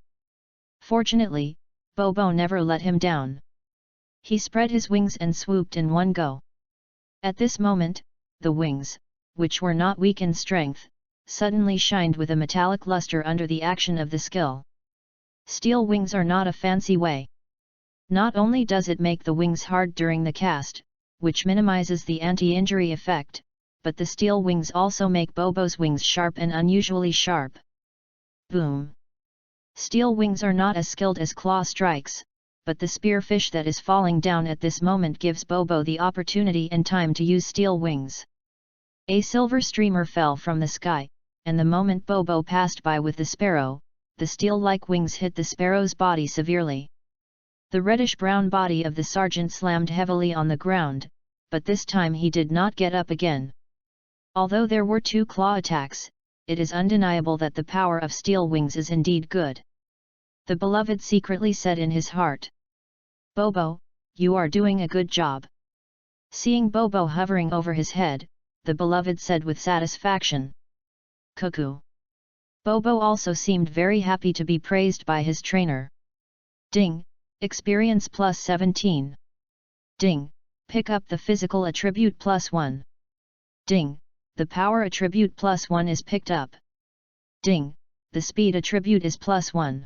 Fortunately, Bobo never let him down. He spread his wings and swooped in one go. At this moment, the wings, which were not weak in strength, suddenly shined with a metallic luster under the action of the skill. Steel wings are not a fancy way. Not only does it make the wings hard during the cast, which minimizes the anti-injury effect, but the steel wings also make Bobo's wings sharp and unusually sharp. Boom! Steel wings are not as skilled as claw strikes, but the spearfish that is falling down at this moment gives Bobo the opportunity and time to use steel wings. A silver streamer fell from the sky, and the moment Bobo passed by with the sparrow, the steel-like wings hit the sparrow's body severely. The reddish-brown body of the sergeant slammed heavily on the ground, but this time he did not get up again. Although there were 2 claw attacks, it is undeniable that the power of steel wings is indeed good. The beloved secretly said in his heart. Bobo, you are doing a good job. Seeing Bobo hovering over his head, the beloved said with satisfaction. Cuckoo. Bobo also seemed very happy to be praised by his trainer. Ding, experience plus 17. Ding, pick up the physical attribute plus 1. Ding, the power attribute plus 1 is picked up. Ding, the speed attribute is plus 1.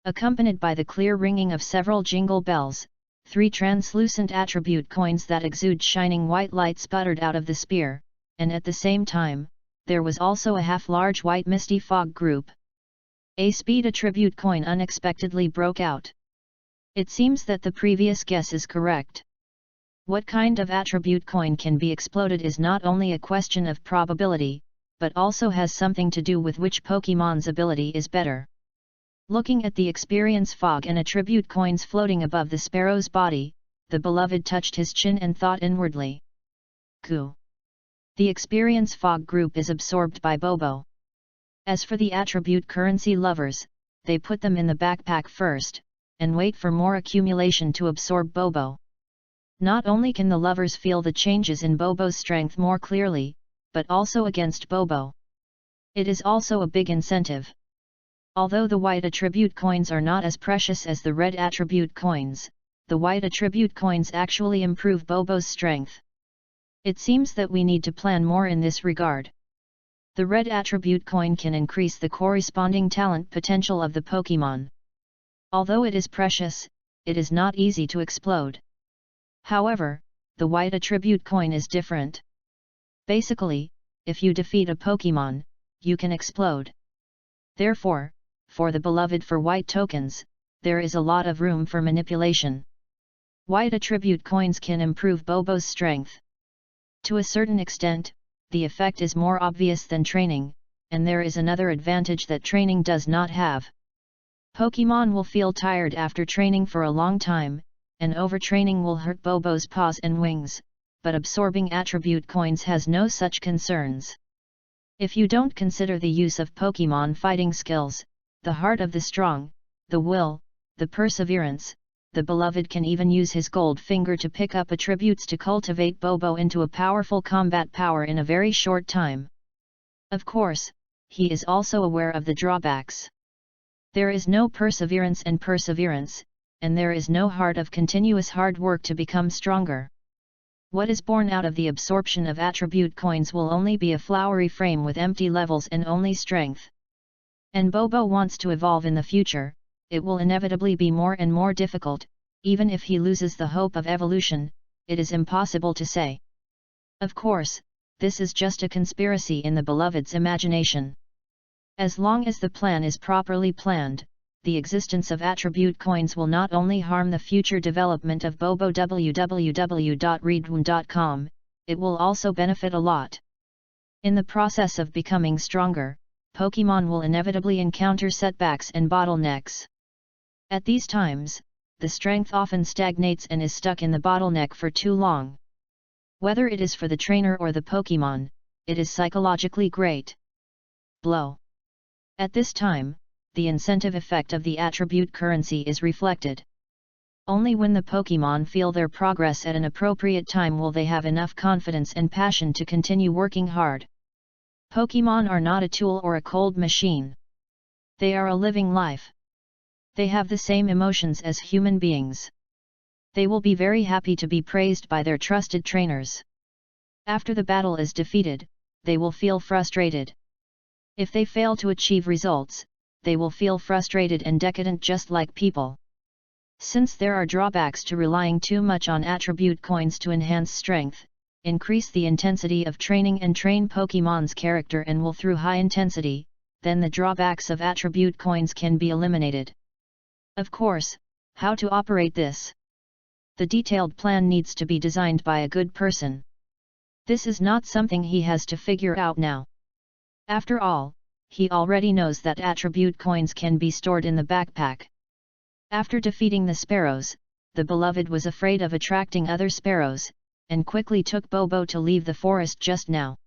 Accompanied by the clear ringing of several jingle bells, 3 translucent attribute coins that exude shining white light sputtered out of the spear, and at the same time, there was also a half-large white misty fog group. A speed attribute coin unexpectedly broke out. It seems that the previous guess is correct. What kind of attribute coin can be exploded is not only a question of probability, but also has something to do with which Pokémon's ability is better. Looking at the experience fog and attribute coins floating above the sparrow's body, the beloved touched his chin and thought inwardly. Coo. The experience fog group is absorbed by Bobo. As for the attribute currency lovers, they put them in the backpack first, and wait for more accumulation to absorb Bobo. Not only can the lovers feel the changes in Bobo's strength more clearly, but also against Bobo. It is also a big incentive. Although the white attribute coins are not as precious as the red attribute coins, the white attribute coins actually improve Bobo's strength. It seems that we need to plan more in this regard. The red attribute coin can increase the corresponding talent potential of the Pokémon. Although it is precious, it is not easy to explode. However, the white attribute coin is different. Basically, if you defeat a Pokémon, you can explode. Therefore, for the beloved for white tokens, there is a lot of room for manipulation. White attribute coins can improve Bobo's strength. To a certain extent, the effect is more obvious than training, and there is another advantage that training does not have. Pokemon will feel tired after training for a long time, and overtraining will hurt Bobo's paws and wings, but absorbing attribute coins has no such concerns. If you don't consider the use of Pokemon fighting skills, the heart of the strong, the will, the perseverance, the beloved can even use his gold finger to pick up attributes to cultivate Bobo into a powerful combat power in a very short time. Of course, he is also aware of the drawbacks. There is no perseverance, and there is no heart of continuous hard work to become stronger. What is born out of the absorption of attribute coins will only be a flowery frame with empty levels and only strength. And Bobo wants to evolve in the future. It will inevitably be more and more difficult. Even if he loses the hope of evolution, it is impossible to say. Of course, this is just a conspiracy in the beloved's imagination. As long as the plan is properly planned, the existence of attribute coins will not only harm the future development of Bobo www.readaloud.com, it will also benefit a lot. In the process of becoming stronger, Pokemon will inevitably encounter setbacks and bottlenecks. At these times, the strength often stagnates and is stuck in the bottleneck for too long. Whether it is for the trainer or the Pokemon, it is psychologically great. Blow. At this time, the incentive effect of the attribute currency is reflected. Only when the Pokemon feel their progress at an appropriate time will they have enough confidence and passion to continue working hard. Pokemon are not a tool or a cold machine. They are a living life. They have the same emotions as human beings. They will be very happy to be praised by their trusted trainers. After the battle is defeated, they will feel frustrated. If they fail to achieve results, they will feel frustrated and decadent just like people. Since there are drawbacks to relying too much on attribute coins to enhance strength, increase the intensity of training and train Pokemon's character and will through high intensity, then the drawbacks of attribute coins can be eliminated. Of course, how to operate this? The detailed plan needs to be designed by a good person. This is not something he has to figure out now. After all, he already knows that attribute coins can be stored in the backpack. After defeating the sparrows, the beloved was afraid of attracting other sparrows, and quickly took Bobo to leave the forest just now.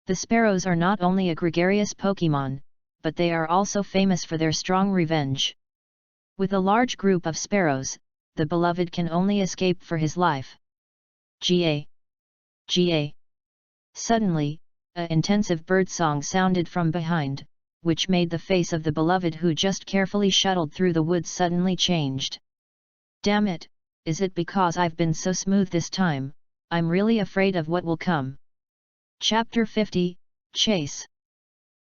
The sparrows are not only a gregarious Pokemon, but they are also famous for their strong revenge. With a large group of sparrows, the beloved can only escape for his life. Ga. Suddenly, an intensive birdsong sounded from behind, which made the face of the beloved who just carefully shuttled through the woods suddenly changed. Damn it, is it because I've been so smooth this time? I'm really afraid of what will come. Chapter 50, Chase.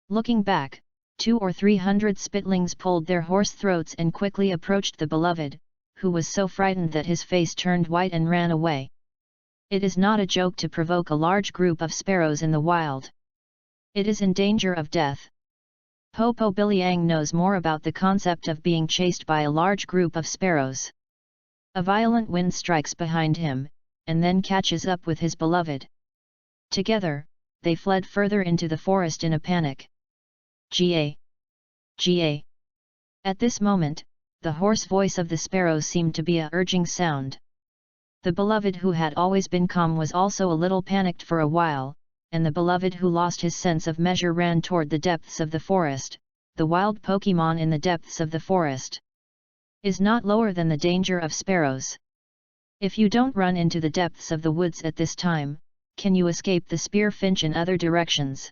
Looking back, 200 or 300 spitlings pulled their hoarse throats and quickly approached the beloved, who was so frightened that his face turned white and ran away. It is not a joke to provoke a large group of sparrows in the wild. It is in danger of death. Popo Biliang knows more about the concept of being chased by a large group of sparrows. A violent wind strikes behind him, and then catches up with his beloved. Together, they fled further into the forest in a panic. Ga. At this moment, the hoarse voice of the sparrow seemed to be a urging sound. The beloved who had always been calm was also a little panicked for a while, and the beloved who lost his sense of measure ran toward the depths of the forest. The wild Pokemon in the depths of the forest is not lower than the danger of sparrows. If you don't run into the depths of the woods at this time, can you escape the spearfinch in other directions?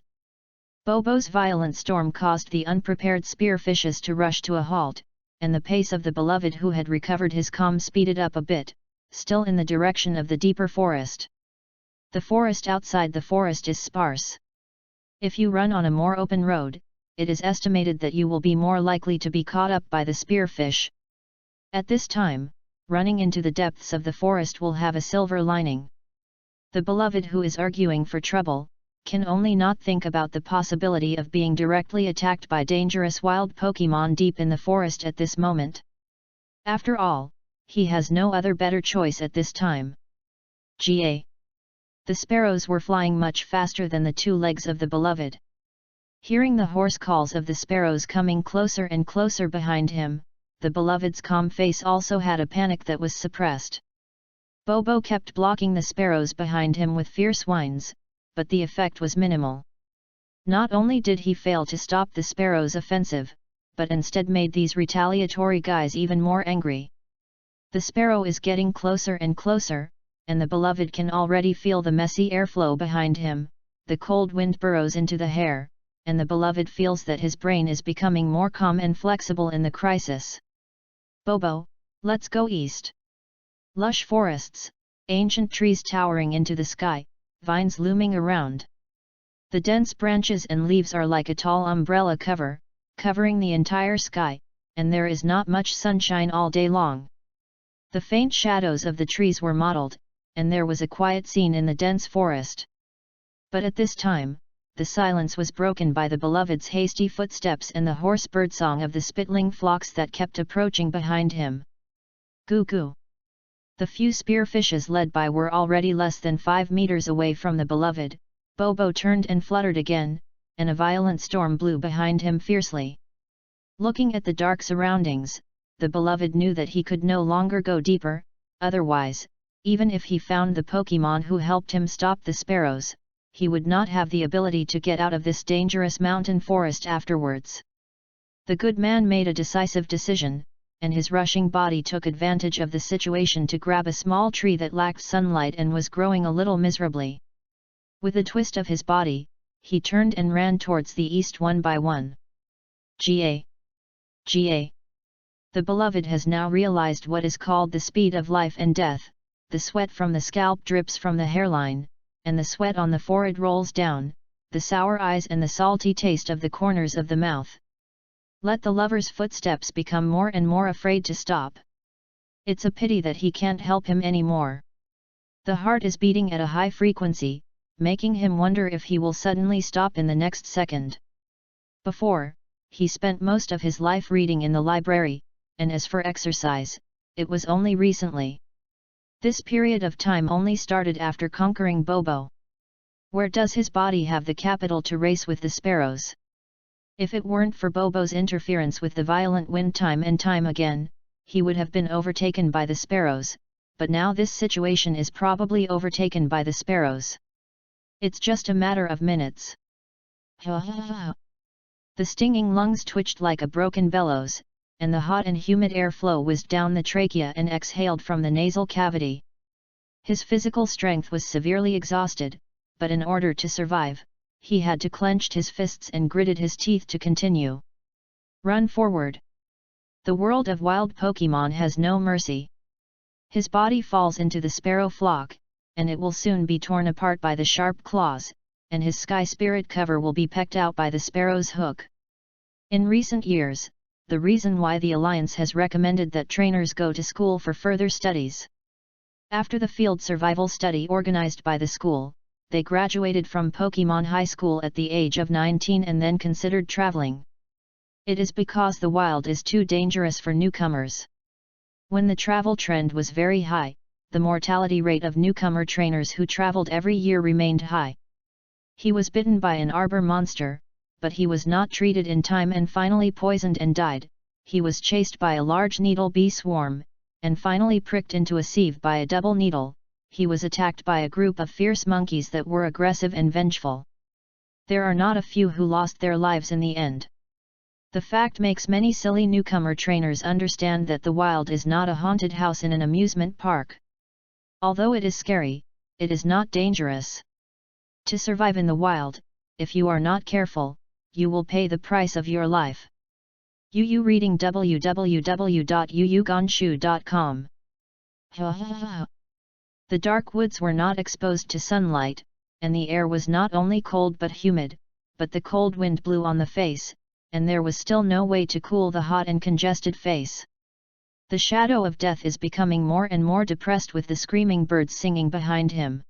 Bobo's violent storm caused the unprepared spearfishes to rush to a halt, and the pace of the beloved who had recovered his calm speeded up a bit, still in the direction of the deeper forest. The forest outside the forest is sparse. If you run on a more open road, it is estimated that you will be more likely to be caught up by the spearfish. At this time, running into the depths of the forest will have a silver lining. The beloved who is arguing for trouble, can only not think about the possibility of being directly attacked by dangerous wild Pokémon deep in the forest at this moment. After all, he has no other better choice at this time. The sparrows were flying much faster than the two legs of the beloved. Hearing the hoarse calls of the sparrows coming closer and closer behind him, the beloved's calm face also had a panic that was suppressed. Bobo kept blocking the sparrows behind him with fierce whines, but the effect was minimal. Not only did he fail to stop the sparrows' offensive, but instead made these retaliatory guys even more angry. The sparrow is getting closer and closer, and the beloved can already feel the messy airflow behind him. The cold wind burrows into the hair, and the beloved feels that his brain is becoming more calm and flexible in the crisis. Bobo, let's go east. Lush forests, ancient trees towering into the sky, vines looming around. The dense branches and leaves are like a tall umbrella covering the entire sky, and there is not much sunshine all day long. The faint shadows of the trees were mottled, and there was a quiet scene in the dense forest. But at this time, the silence was broken by the beloved's hasty footsteps and the hoarse birdsong of the spittling flocks that kept approaching behind him. Goo goo! The few spearfishes led by were already less than 5 meters away from the beloved. Bobo turned and fluttered again, and a violent storm blew behind him fiercely. Looking at the dark surroundings, the beloved knew that he could no longer go deeper, otherwise, even if he found the Pokémon who helped him stop the sparrows, he would not have the ability to get out of this dangerous mountain forest afterwards. The good man made a decisive decision, and his rushing body took advantage of the situation to grab a small tree that lacked sunlight and was growing a little miserably. With a twist of his body, he turned and ran towards the east one by one. The beloved has now realized what is called the speed of life and death. The sweat from the scalp drips from the hairline, and the sweat on the forehead rolls down, the sour eyes and the salty taste of the corners of the mouth. Let the lover's footsteps become more and more afraid to stop. It's a pity that he can't help him anymore. The heart is beating at a high frequency, making him wonder if he will suddenly stop in the next second. Before, he spent most of his life reading in the library, and as for exercise, it was only recently. This period of time only started after conquering Bobo. Where does his body have the capital to race with the sparrows? If it weren't for Bobo's interference with the violent wind time and time again, he would have been overtaken by the sparrows, but now this situation is probably overtaken by the sparrows. It's just a matter of minutes. The stinging lungs twitched like a broken bellows, and the hot and humid airflow whizzed down the trachea and exhaled from the nasal cavity. His physical strength was severely exhausted, but in order to survive, he had to clench his fists and gritted his teeth to continue. Run forward. The world of wild Pokémon has no mercy. His body falls into the sparrow flock, and it will soon be torn apart by the sharp claws, and his sky spirit cover will be pecked out by the sparrow's hook. In recent years, the reason why the Alliance has recommended that trainers go to school for further studies. After the field survival study organized by the school, they graduated from Pokémon High School at the age of 19 and then considered traveling. It is because the wild is too dangerous for newcomers. When the travel trend was very high, the mortality rate of newcomer trainers who traveled every year remained high. He was bitten by an arbor monster, but he was not treated in time and finally poisoned and died. He was chased by a large needle bee swarm, and finally pricked into a sieve by a double needle. He was attacked by a group of fierce monkeys that were aggressive and vengeful. There are not a few who lost their lives in the end. The fact makes many silly newcomer trainers understand that the wild is not a haunted house in an amusement park. Although it is scary, it is not dangerous. To survive in the wild, if you are not careful, you will pay the price of your life. UU reading www.uuganshu.com. The dark woods were not exposed to sunlight, and the air was not only cold but humid, but the cold wind blew on the face, and there was still no way to cool the hot and congested face. The shadow of death is becoming more and more depressed with the screaming birds singing behind him.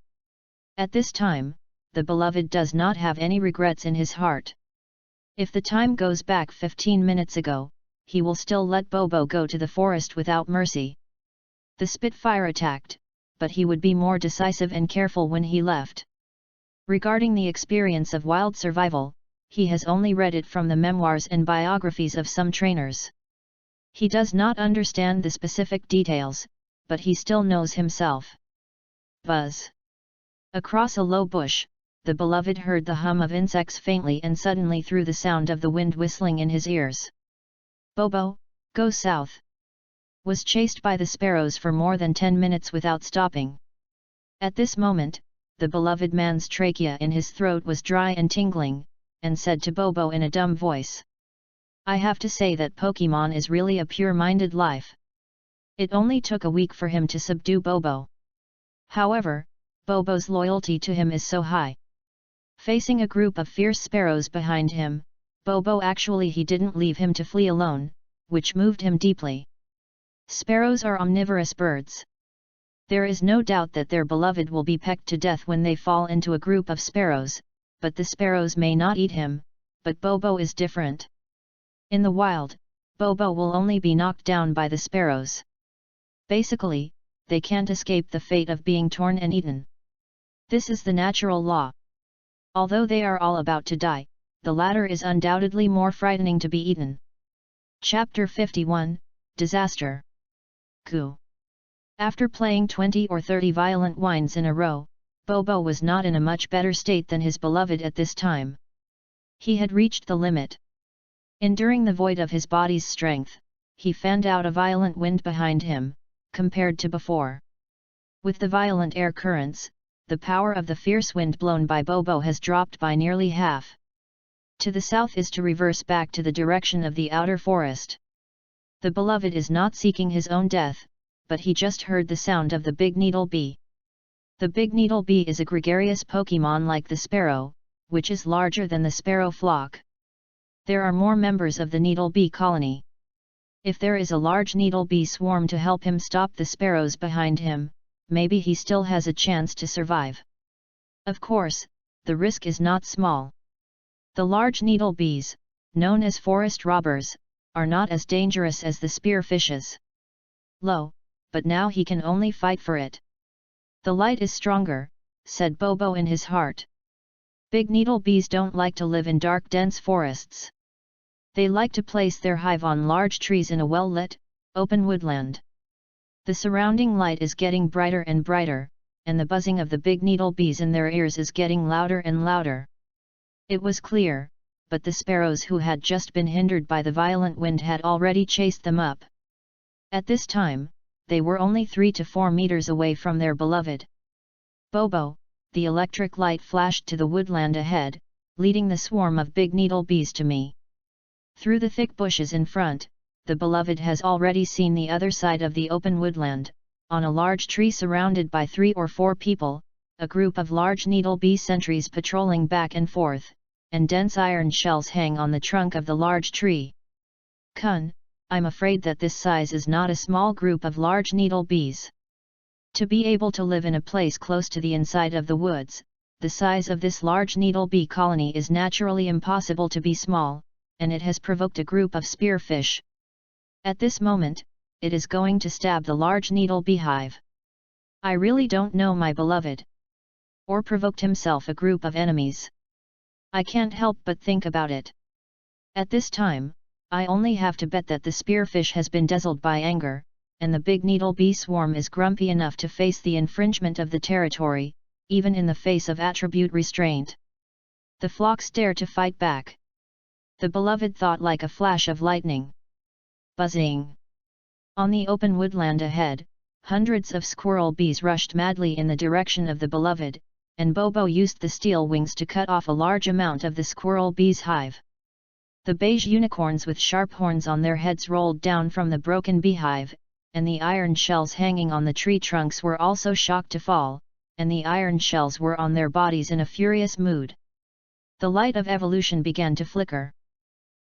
At this time, the beloved does not have any regrets in his heart. If the time goes back 15 minutes ago, he will still let Bobo go to the forest without mercy. The Spitfire attacked, but he would be more decisive and careful when he left. Regarding the experience of wild survival, he has only read it from the memoirs and biographies of some trainers. He does not understand the specific details, but he still knows himself. Buzz. Across a low bush, the beloved heard the hum of insects faintly and suddenly through the sound of the wind whistling in his ears. Bobo, go south. Was chased by the sparrows for more than 10 minutes without stopping. At this moment, the beloved man's trachea in his throat was dry and tingling, and said to Bobo in a dumb voice. I have to say that Pokemon is really a pure-minded life. It only took a week for him to subdue Bobo. However, Bobo's loyalty to him is so high. Facing a group of fierce sparrows behind him, Bobo he didn't leave him to flee alone, which moved him deeply. Sparrows are omnivorous birds. There is no doubt that their beloved will be pecked to death when they fall into a group of sparrows, but the sparrows may not eat him, but Bobo is different. In the wild, Bobo will only be knocked down by the sparrows. Basically, they can't escape the fate of being torn and eaten. This is the natural law. Although they are all about to die, the latter is undoubtedly more frightening to be eaten. Chapter 51, Disaster. Coup. After playing 20 or 30 violent whines in a row, Bobo was not in a much better state than his beloved at this time. He had reached the limit. Enduring the void of his body's strength, he fanned out a violent wind behind him, compared to before. With the violent air currents, the power of the fierce wind blown by Bobo has dropped by nearly half. To the south is to reverse back to the direction of the outer forest. The beloved is not seeking his own death, but he just heard the sound of the big needle bee. The big needle bee is a gregarious Pokemon like the sparrow, which is larger than the sparrow flock. There are more members of the needle bee colony. If there is a large needle bee swarm to help him stop the sparrows behind him, maybe he still has a chance to survive. Of course, the risk is not small. The large needle bees, known as forest robbers, are not as dangerous as the spearfishes. Lo, but now he can only fight for it. The light is stronger, said Bobo in his heart. Big needle bees don't like to live in dark dense forests. They like to place their hive on large trees in a well-lit, open woodland. The surrounding light is getting brighter and brighter, and the buzzing of the big needle bees in their ears is getting louder and louder. It was clear, but the sparrows who had just been hindered by the violent wind had already chased them up. At this time, they were only 3 to 4 meters away from their beloved. Bobo, the electric light flashed to the woodland ahead, leading the swarm of big needle bees to me. Through the thick bushes in front, the beloved has already seen the other side of the open woodland. On a large tree surrounded by 3 or 4 people, a group of large needle bee sentries patrolling back and forth, and dense iron shells hang on the trunk of the large tree. Kun, I'm afraid that this size is not a small group of large needle bees. To be able to live in a place close to the inside of the woods, the size of this large needle bee colony is naturally impossible to be small, and it has provoked a group of spearfish. At this moment, it is going to stab the large needle beehive. I really don't know my beloved. Or provoked himself a group of enemies. I can't help but think about it. At this time, I only have to bet that the spearfish has been dazzled by anger, and the big needle bee swarm is grumpy enough to face the infringement of the territory, even in the face of attribute restraint. The flocks dare to fight back. The beloved thought like a flash of lightning. Buzzing. On the open woodland ahead, hundreds of squirrel bees rushed madly in the direction of the beloved, and Bobo used the steel wings to cut off a large amount of the squirrel bee's hive. The beige unicorns with sharp horns on their heads rolled down from the broken beehive, and the iron shells hanging on the tree trunks were also shocked to fall, and the iron shells were on their bodies in a furious mood. The light of evolution began to flicker.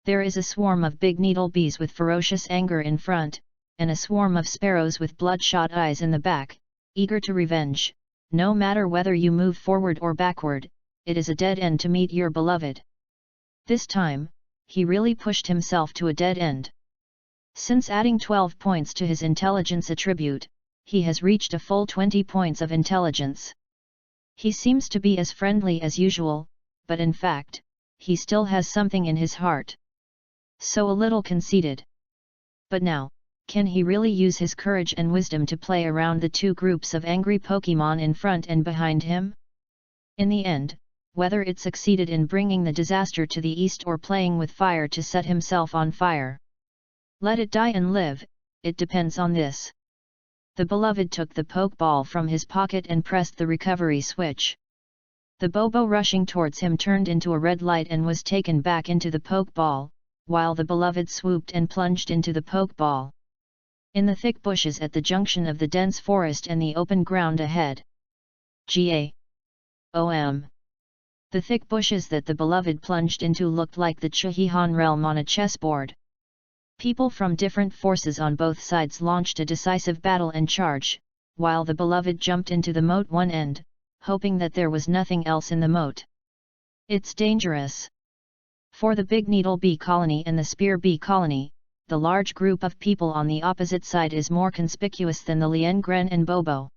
There is a swarm of big needle bees with ferocious anger in front, and a swarm of sparrows with bloodshot eyes in the back, eager to revenge. No matter whether you move forward or backward, it is a dead end to meet your beloved. This time, he really pushed himself to a dead end. Since adding 12 points to his intelligence attribute, he has reached a full 20 points of intelligence. He seems to be as friendly as usual, but in fact, he still has something in his heart. So a little conceited. But now, can he really use his courage and wisdom to play around the two groups of angry Pokémon in front and behind him? In the end, whether it succeeded in bringing the disaster to the east or playing with fire to set himself on fire. Let it die and live, it depends on this. The beloved took the Pokeball from his pocket and pressed the recovery switch. The Bobo rushing towards him turned into a red light and was taken back into the Pokeball, while the beloved swooped and plunged into the Pokeball. In the thick bushes at the junction of the dense forest and the open ground ahead. The thick bushes that the beloved plunged into looked like the Chihihan realm on a chessboard. People from different forces on both sides launched a decisive battle and charge, while the beloved jumped into the moat one end, hoping that there was nothing else in the moat. It's dangerous. For the Big Needle Bee Colony and the Spear Bee Colony, the large group of people on the opposite side is more conspicuous than the Liengren and Bobo.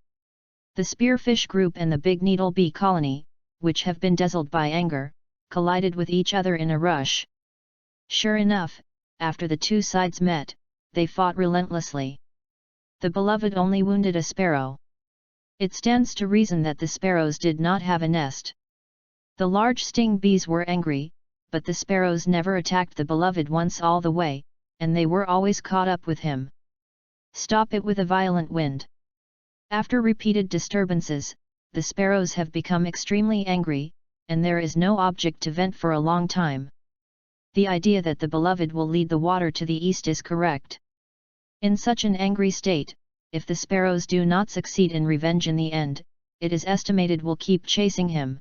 The Spearfish group and the Big Needle Bee Colony, which have been dazzled by anger, collided with each other in a rush. Sure enough, after the two sides met, they fought relentlessly. The beloved only wounded a sparrow. It stands to reason that the sparrows did not have a nest. The large sting bees were angry, but the sparrows never attacked the beloved once all the way, and they were always caught up with him. Stop it with a violent wind. After repeated disturbances, the sparrows have become extremely angry, and there is no object to vent for a long time. The idea that the beloved will lead the water to the east is correct. In such an angry state, if the sparrows do not succeed in revenge in the end, it is estimated will keep chasing him.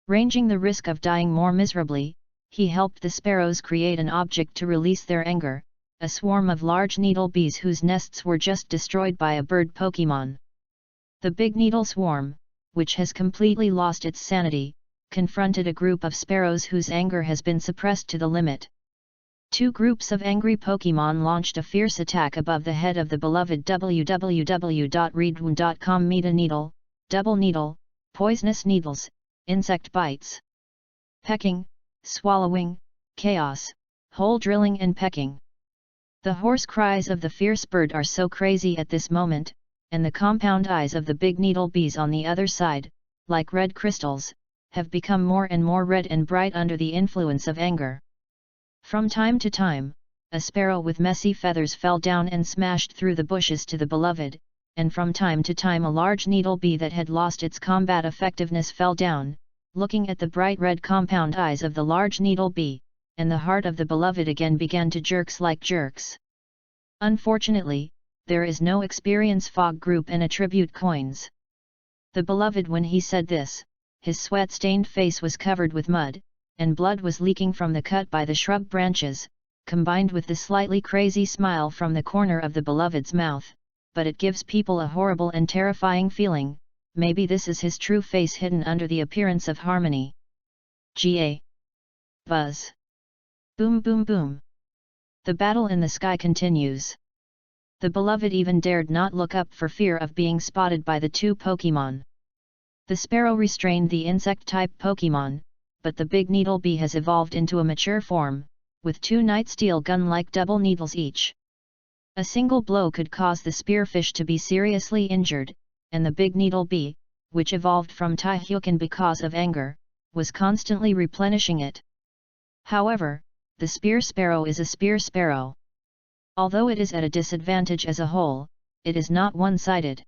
Ranging the risk of dying more miserably, he helped the sparrows create an object to release their anger, a swarm of large needle bees whose nests were just destroyed by a bird Pokémon. The big needle swarm, which has completely lost its sanity, confronted a group of sparrows whose anger has been suppressed to the limit. Two groups of angry Pokémon launched a fierce attack above the head of the beloved www.readaloud.com Meta Needle, Double Needle, Poisonous Needles, Insect Bites. Pecking, swallowing, chaos, hole drilling and pecking. The hoarse cries of the fierce bird are so crazy at this moment, and the compound eyes of the big needle bees on the other side, like red crystals, have become more and more red and bright under the influence of anger. From time to time, a sparrow with messy feathers fell down and smashed through the bushes to the beloved, and from time to time a large needle bee that had lost its combat effectiveness fell down, looking at the bright red compound eyes of the large needle bee, and the heart of the beloved again began to jerks like jerks. Unfortunately, there is no experience fog group and attribute coins. The beloved, when he said this, his sweat-stained face was covered with mud, and blood was leaking from the cut by the shrub branches, combined with the slightly crazy smile from the corner of the beloved's mouth, but it gives people a horrible and terrifying feeling. Maybe this is his true face hidden under the appearance of harmony. Buzz. Boom boom boom. The battle in the sky continues. The beloved even dared not look up for fear of being spotted by the two Pokémon. The sparrow restrained the insect-type Pokémon, but the big needle bee has evolved into a mature form, with two night steel gun-like double needles each. A single blow could cause the spearfish to be seriously injured, and the big needle bee, which evolved from Taihukan because of anger, was constantly replenishing it. However, the spear sparrow is a spear sparrow. Although it is at a disadvantage as a whole, it is not one-sided.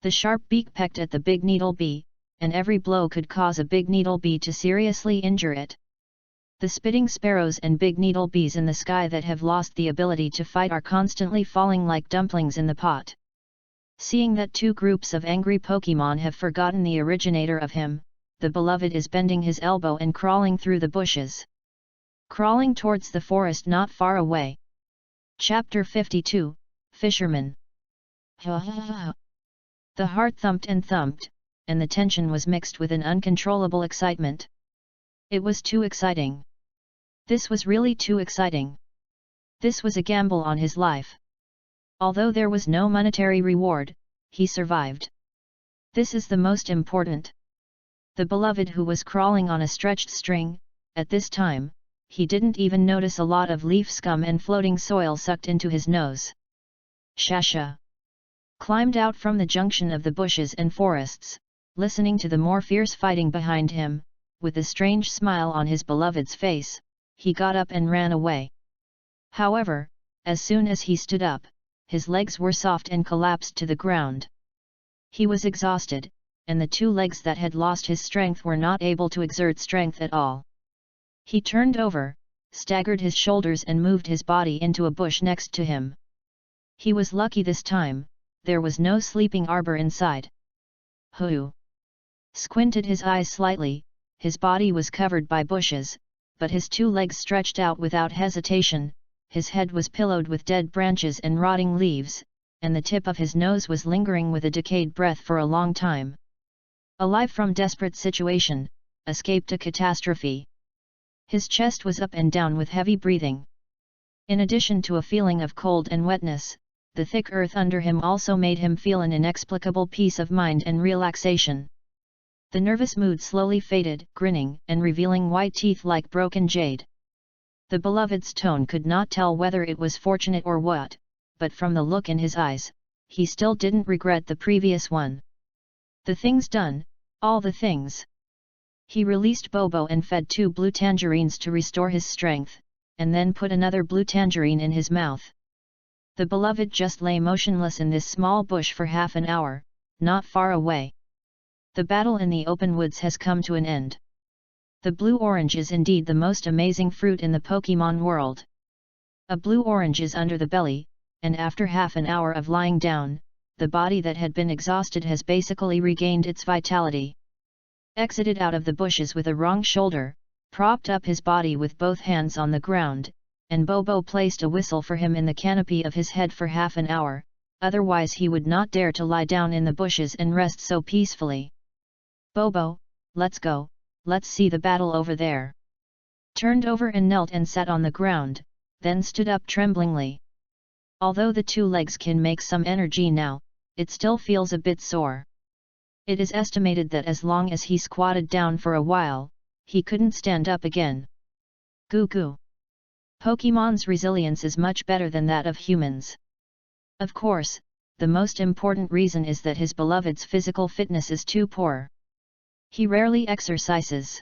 The sharp beak pecked at the big needle bee, and every blow could cause a big needle bee to seriously injure it. The spitting sparrows and big needle bees in the sky that have lost the ability to fight are constantly falling like dumplings in the pot. Seeing that two groups of angry Pokémon have forgotten the originator of him, the beloved is bending his elbow and crawling through the bushes. Crawling towards the forest not far away. Chapter 52, Fisherman. The heart thumped and thumped, and the tension was mixed with an uncontrollable excitement. It was too exciting. This was really too exciting. This was a gamble on his life. Although there was no monetary reward, he survived. This is the most important. The beloved who was crawling on a stretched string, at this time, he didn't even notice a lot of leaf scum and floating soil sucked into his nose. Shasha climbed out from the junction of the bushes and forests, listening to the more fierce fighting behind him. With a strange smile on his beloved's face, he got up and ran away. However, as soon as he stood up, his legs were soft and collapsed to the ground. He was exhausted, and the two legs that had lost his strength were not able to exert strength at all. He turned over, staggered his shoulders and moved his body into a bush next to him. He was lucky this time, there was no sleeping arbor inside. Hu squinted his eyes slightly, his body was covered by bushes, but his two legs stretched out without hesitation, his head was pillowed with dead branches and rotting leaves, and the tip of his nose was lingering with a decayed breath for a long time. Alive from desperate situation, escaped a catastrophe. His chest was up and down with heavy breathing. In addition to a feeling of cold and wetness, the thick earth under him also made him feel an inexplicable peace of mind and relaxation. The nervous mood slowly faded, grinning and revealing white teeth like broken jade. The beloved's tone could not tell whether it was fortunate or what, but from the look in his eyes, he still didn't regret the previous one. The things done, all the things. He released Bobo and fed 2 blue tangerines to restore his strength, and then put another blue tangerine in his mouth. The beloved just lay motionless in this small bush for half an hour, not far away. The battle in the open woods has come to an end. The blue orange is indeed the most amazing fruit in the Pokemon world. A blue orange is under the belly, and after half an hour of lying down, the body that had been exhausted has basically regained its vitality. Exited out of the bushes with a wrong shoulder, propped up his body with both hands on the ground, and Bobo placed a whistle for him in the canopy of his head for half an hour, otherwise he would not dare to lie down in the bushes and rest so peacefully. Bobo, let's go, let's see the battle over there. Turned over and knelt and sat on the ground, then stood up tremblingly. Although the 2 legs can make some energy now, it still feels a bit sore. It is estimated that as long as he squatted down for a while, he couldn't stand up again. Goo goo. Pokemon's resilience is much better than that of humans. Of course, the most important reason is that his beloved's physical fitness is too poor. He rarely exercises.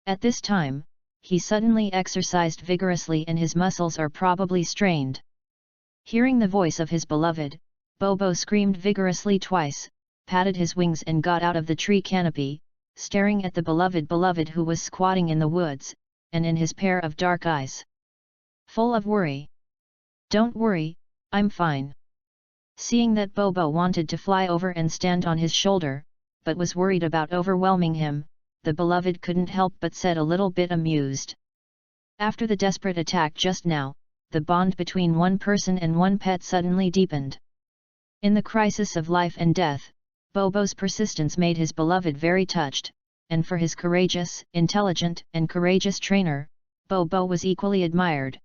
At this time, he suddenly exercised vigorously and his muscles are probably strained. Hearing the voice of his beloved, Bobo screamed vigorously twice, patted his wings and got out of the tree canopy, staring at the beloved who was squatting in the woods, and in his pair of dark eyes. Full of worry. Don't worry, I'm fine. Seeing that Bobo wanted to fly over and stand on his shoulder, but was worried about overwhelming him, the beloved couldn't help but said a little bit amused. After the desperate attack just now, the bond between one person and one pet suddenly deepened. In the crisis of life and death, Bobo's persistence made his beloved very touched, and for his courageous, intelligent and courageous trainer, Bobo was equally admired.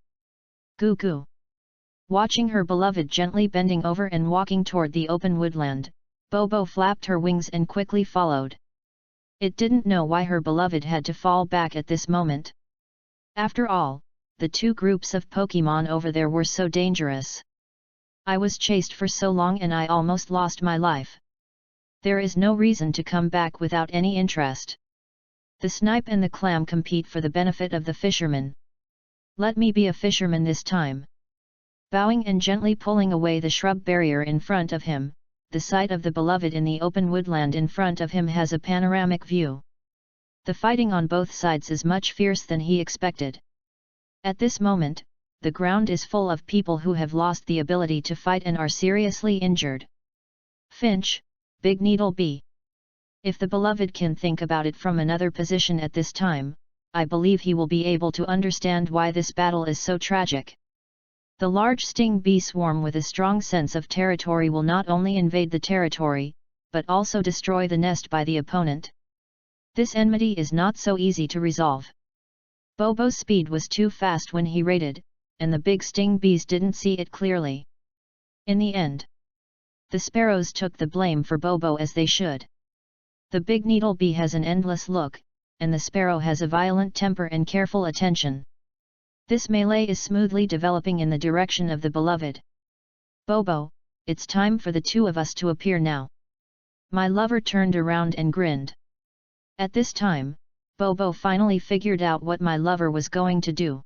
Goo goo. Watching her beloved gently bending over and walking toward the open woodland, Bobo flapped her wings and quickly followed. It didn't know why her beloved had to fall back at this moment. After all, the 2 groups of Pokemon over there were so dangerous. I was chased for so long and I almost lost my life. There is no reason to come back without any interest. The snipe and the clam compete for the benefit of the fisherman. Let me be a fisherman this time. Bowing and gently pulling away the shrub barrier in front of him, the sight of the beloved in the open woodland in front of him has a panoramic view. The fighting on both sides is much fierce than he expected. At this moment, the ground is full of people who have lost the ability to fight and are seriously injured. Finch, Big Needle Bee. If the beloved can think about it from another position at this time, I believe he will be able to understand why this battle is so tragic. The large sting bee swarm with a strong sense of territory will not only invade the territory, but also destroy the nest by the opponent. This enmity is not so easy to resolve. Bobo's speed was too fast when he raided, and the big sting bees didn't see it clearly. In the end, the sparrows took the blame for Bobo as they should. The big needle bee has an endless look, and the sparrow has a violent temper and careful attention. This melee is smoothly developing in the direction of the beloved. Bobo, it's time for the two of us to appear now. My lover turned around and grinned. At this time, Bobo finally figured out what my lover was going to do.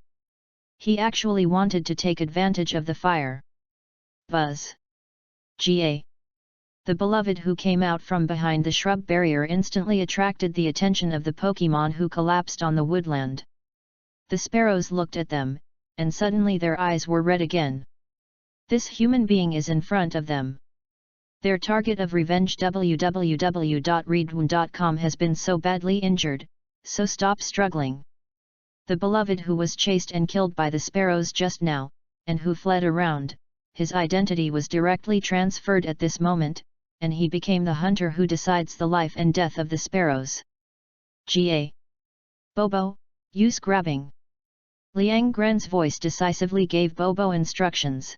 He actually wanted to take advantage of the fire. Buzz. Ga. The beloved who came out from behind the shrub barrier instantly attracted the attention of the Pokémon who collapsed on the woodland. The sparrows looked at them, and suddenly their eyes were red again. This human being is in front of them. Their target of revenge www.readaloud.com has been so badly injured, so stop struggling. The beloved who was chased and killed by the sparrows just now, and who fled around, his identity was directly transferred at this moment, and he became the hunter who decides the life and death of the sparrows. Ga. Bobo, use grabbing. Liang Gren's voice decisively gave Bobo instructions.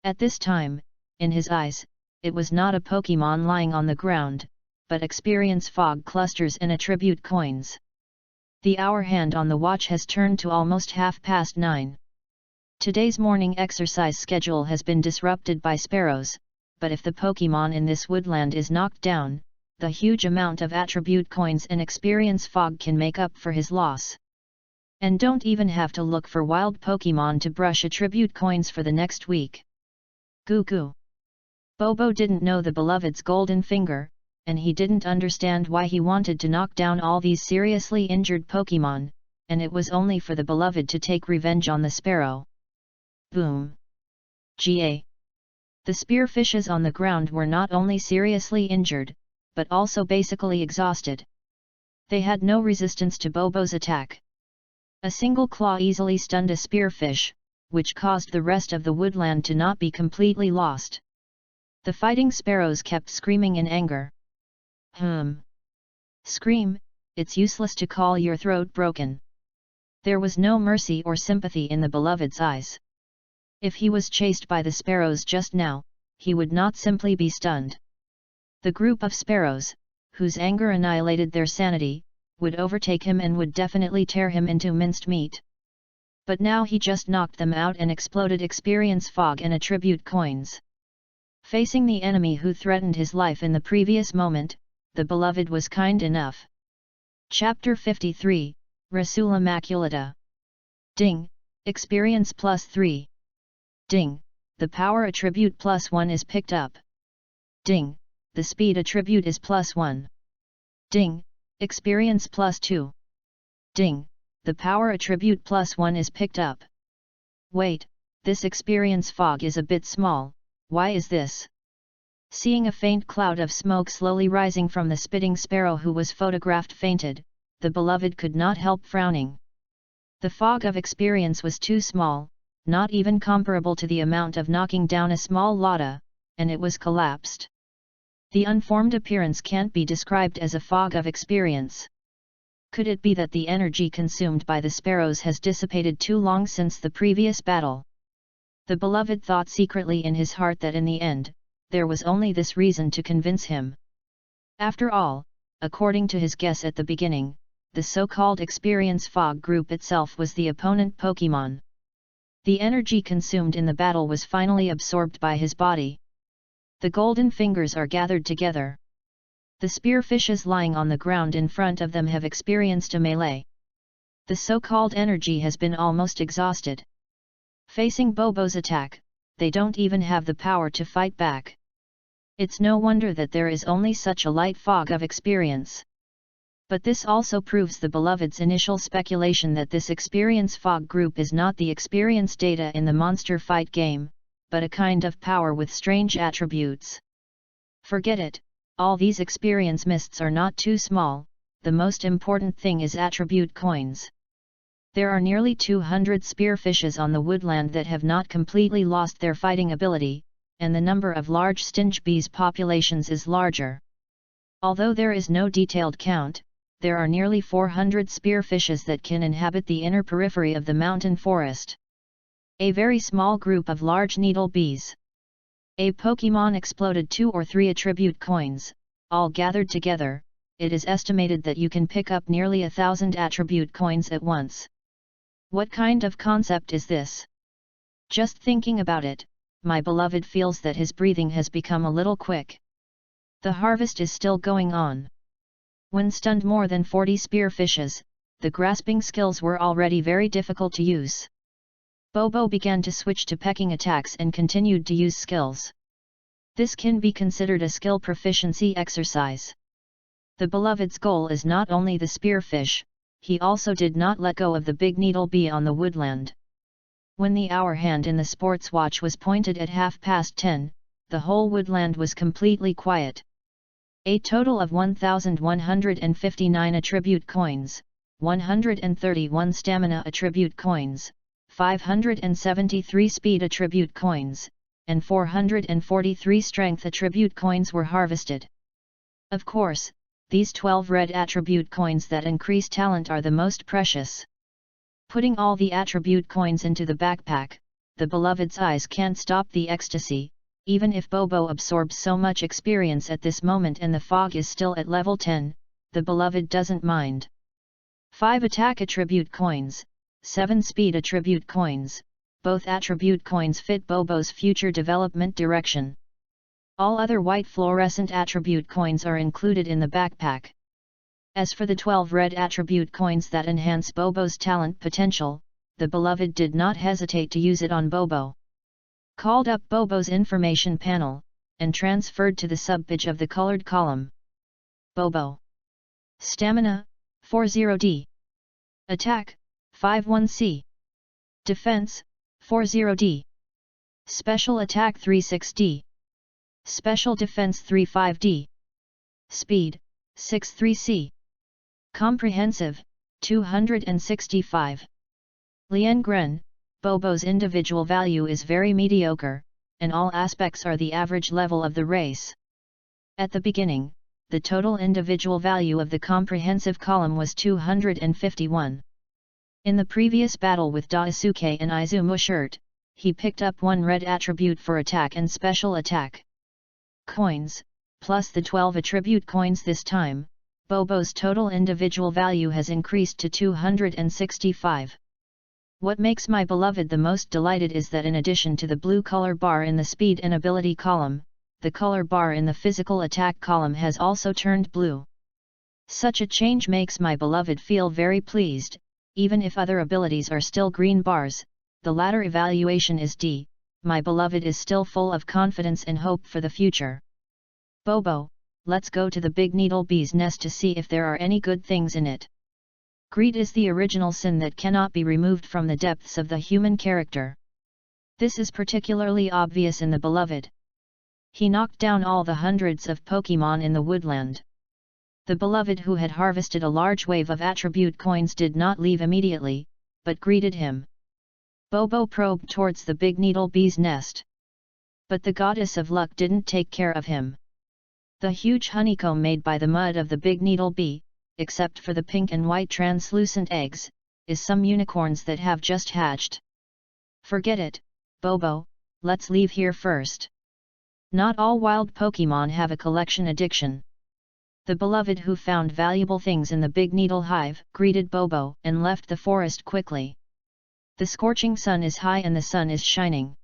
At this time, in his eyes, it was not a Pokémon lying on the ground, but experience fog clusters and attribute coins. The hour hand on the watch has turned to almost 9:30. Today's morning exercise schedule has been disrupted by sparrows, but if the Pokémon in this woodland is knocked down, the huge amount of attribute coins and experience fog can make up for his loss. And don't even have to look for wild Pokémon to brush attribute coins for the next week. Goo goo. Bobo didn't know the beloved's golden finger, and he didn't understand why he wanted to knock down all these seriously injured Pokémon, and it was only for the beloved to take revenge on the sparrow. Boom. Ga. The spearfishes on the ground were not only seriously injured, but also basically exhausted. They had no resistance to Bobo's attack. A single claw easily stunned a spearfish, which caused the rest of the woodland to not be completely lost. The fighting sparrows kept screaming in anger. Scream, it's useless to call your throat broken. There was no mercy or sympathy in the beloved's eyes. If he was chased by the sparrows just now, he would not simply be stunned. The group of sparrows, whose anger annihilated their sanity, would overtake him and would definitely tear him into minced meat. But now he just knocked them out and exploded experience fog and attribute coins. Facing the enemy who threatened his life in the previous moment, the beloved was kind enough. Chapter 53, Rasula Maculata. Ding, experience +3. Ding, the power attribute +1 is picked up. Ding, the speed attribute is +1. Ding, experience +2. Ding, the power attribute +1 is picked up. Wait, this experience fog is a bit small, why is this? Seeing a faint cloud of smoke slowly rising from the spitting sparrow who was photographed fainted, the beloved could not help frowning. The fog of experience was too small, not even comparable to the amount of knocking down a small lotta, and it was collapsed. The unformed appearance can't be described as a fog of experience. Could it be that the energy consumed by the sparrows has dissipated too long since the previous battle? The beloved thought secretly in his heart that in the end, there was only this reason to convince him. After all, according to his guess at the beginning, the so-called experience fog group itself was the opponent Pokémon. The energy consumed in the battle was finally absorbed by his body. The golden fingers are gathered together. The spearfishes lying on the ground in front of them have experienced a melee. The so-called energy has been almost exhausted. Facing Bobo's attack, they don't even have the power to fight back. It's no wonder that there is only such a light fog of experience. But this also proves the beloved's initial speculation that this experience fog group is not the experience data in the monster fight game, but a kind of power with strange attributes. Forget it, all these experience mists are not too small, the most important thing is attribute coins. There are nearly 200 spearfishes on the woodland that have not completely lost their fighting ability, and the number of large stinge bees populations is larger. Although there is no detailed count, there are nearly 400 spearfishes that can inhabit the inner periphery of the mountain forest. A very small group of large needle bees. A Pokemon exploded 2 or 3 attribute coins, all gathered together. It is estimated that you can pick up nearly 1,000 attribute coins at once. What kind of concept is this? Just thinking about it, my beloved feels that his breathing has become a little quick. The harvest is still going on. When stunned more than 40 spearfishes, the grasping skills were already very difficult to use. Bobo began to switch to pecking attacks and continued to use skills. This can be considered a skill proficiency exercise. The beloved's goal is not only the spearfish, he also did not let go of the big needle bee on the woodland. When the hour hand in the sports watch was pointed at 10:30, the whole woodland was completely quiet. A total of 1,159 attribute coins, 131 stamina attribute coins, 573 speed attribute coins, and 443 strength attribute coins were harvested. Of course, these 12 red attribute coins that increase talent are the most precious. Putting all the attribute coins into the backpack, the beloved's eyes can't stop the ecstasy, even if Bobo absorbs so much experience at this moment and the fog is still at level 10, the beloved doesn't mind. 5 attack attribute coins, 7 speed attribute coins, both attribute coins fit Bobo's future development direction. All other white fluorescent attribute coins are included in the backpack. As for the 12 red attribute coins that enhance Bobo's talent potential, the beloved did not hesitate to use it on Bobo. Called up Bobo's information panel, and transferred to the subpage of the colored column. Bobo. Stamina, 40D. Attack, 51C. Defense, 40D. Special Attack 36D. Special Defense 35D. Speed, 63C. Comprehensive, 265. Liengren, Bobo's individual value is very mediocre, and all aspects are the average level of the race. At the beginning, the total individual value of the comprehensive column was 251. In the previous battle with Daisuke and Izumo Shirt, he picked up 1 red attribute for attack and special attack. Coins, plus the 12 attribute coins this time, Bobo's total individual value has increased to 265. What makes my beloved the most delighted is that in addition to the blue color bar in the speed and ability column, the color bar in the physical attack column has also turned blue. Such a change makes my beloved feel very pleased. Even if other abilities are still green bars, the latter evaluation is D, my beloved is still full of confidence and hope for the future. Bobo, let's go to the big needle bee's nest to see if there are any good things in it. Greed is the original sin that cannot be removed from the depths of the human character. This is particularly obvious in the beloved. He knocked down all the hundreds of Pokemon in the woodland. The beloved who had harvested a large wave of attribute coins did not leave immediately, but greeted him. Bobo probed towards the big needle bee's nest. But the goddess of luck didn't take care of him. The huge honeycomb made by the mud of the big needle bee, except for the pink and white translucent eggs, is some unicorns that have just hatched. Forget it, Bobo, let's leave here first. Not all wild Pokemon have a collection addiction. The beloved who found valuable things in the big needle hive greeted Bobo and left the forest quickly. The scorching sun is high and the sun is shining.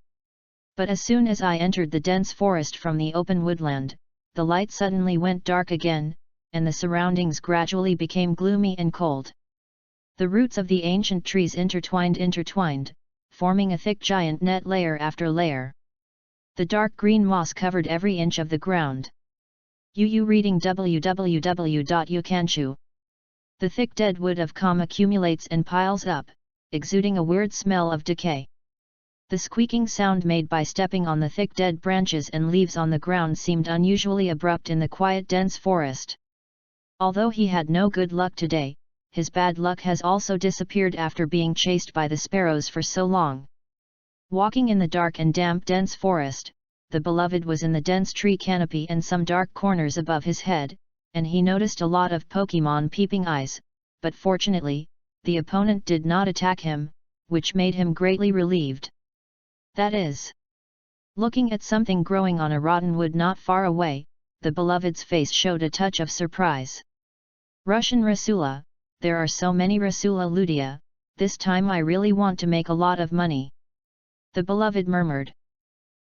But as soon as I entered the dense forest from the open woodland, the light suddenly went dark again, and the surroundings gradually became gloomy and cold. The roots of the ancient trees intertwined, forming a thick giant net layer after layer. The dark green moss covered every inch of the ground. Reading www.yukanshu. The thick dead wood of calm accumulates and piles up, exuding a weird smell of decay. The squeaking sound made by stepping on the thick dead branches and leaves on the ground seemed unusually abrupt in the quiet dense forest. Although he had no good luck today, his bad luck has also disappeared after being chased by the sparrows for so long. Walking in the dark and damp dense forest, the beloved was in the dense tree canopy and some dark corners above his head, and he noticed a lot of Pokemon peeping eyes, but fortunately, the opponent did not attack him, which made him greatly relieved. That is, looking at something growing on a rotten wood not far away, the beloved's face showed a touch of surprise. Russian Rasula, there are so many Rasula Ludia, this time I really want to make a lot of money. The beloved murmured.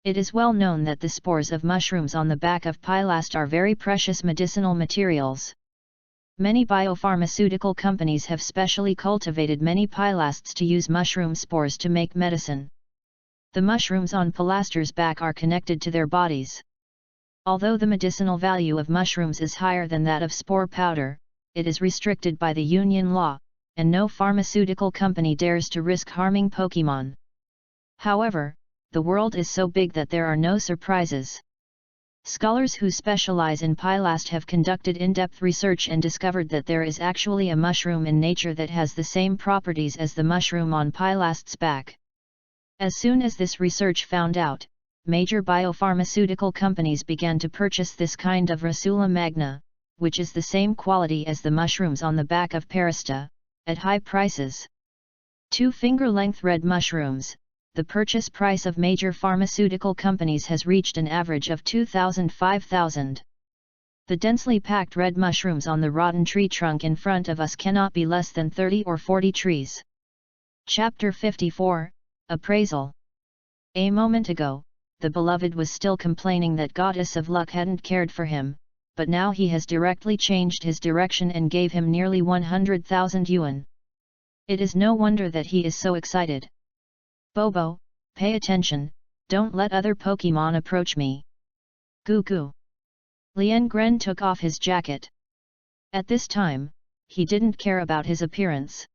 It is well known that the spores of mushrooms on the back of pilast are very precious medicinal materials. Many biopharmaceutical companies have specially cultivated many pilasts to use mushroom spores to make medicine. The mushrooms on pilasters' back are connected to their bodies. Although the medicinal value of mushrooms is higher than that of spore powder, it is restricted by the union law, and no pharmaceutical company dares to risk harming Pokemon. However, the world is so big that there are no surprises. Scholars who specialize in pilast have conducted in-depth research and discovered that there is actually a mushroom in nature that has the same properties as the mushroom on pilast's back. As soon as this research found out, major biopharmaceutical companies began to purchase this kind of Rasula magna, which is the same quality as the mushrooms on the back of Parasta, at high prices. 2 finger-length red mushrooms. The purchase price of major pharmaceutical companies has reached an average of 2,000–5,000. The densely packed red mushrooms on the rotten tree trunk in front of us cannot be less than 30 or 40 trees. Chapter 54, Appraisal. A moment ago, the beloved was still complaining that Goddess of Luck hadn't cared for him, but now he has directly changed his direction and gave him nearly 100,000 yuan. It is no wonder that he is so excited. Bobo, pay attention, don't let other Pokemon approach me. Goo goo. Lien Gren took off his jacket. At this time, he didn't care about his appearance.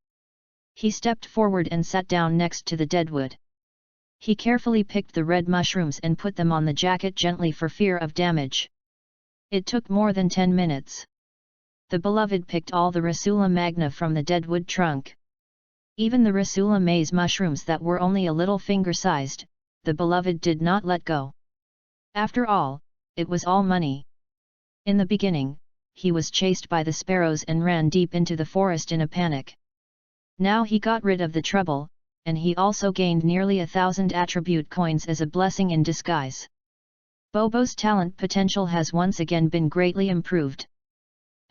He stepped forward and sat down next to the deadwood. He carefully picked the red mushrooms and put them on the jacket gently for fear of damage. It took more than 10 minutes. The beloved picked all the Rasula magna from the deadwood trunk. Even the Rasula maize mushrooms that were only a little finger-sized, the beloved did not let go. After all, it was all money. In the beginning, he was chased by the sparrows and ran deep into the forest in a panic. Now he got rid of the trouble, and he also gained nearly 1,000 attribute coins as a blessing in disguise. Bobo's talent potential has once again been greatly improved.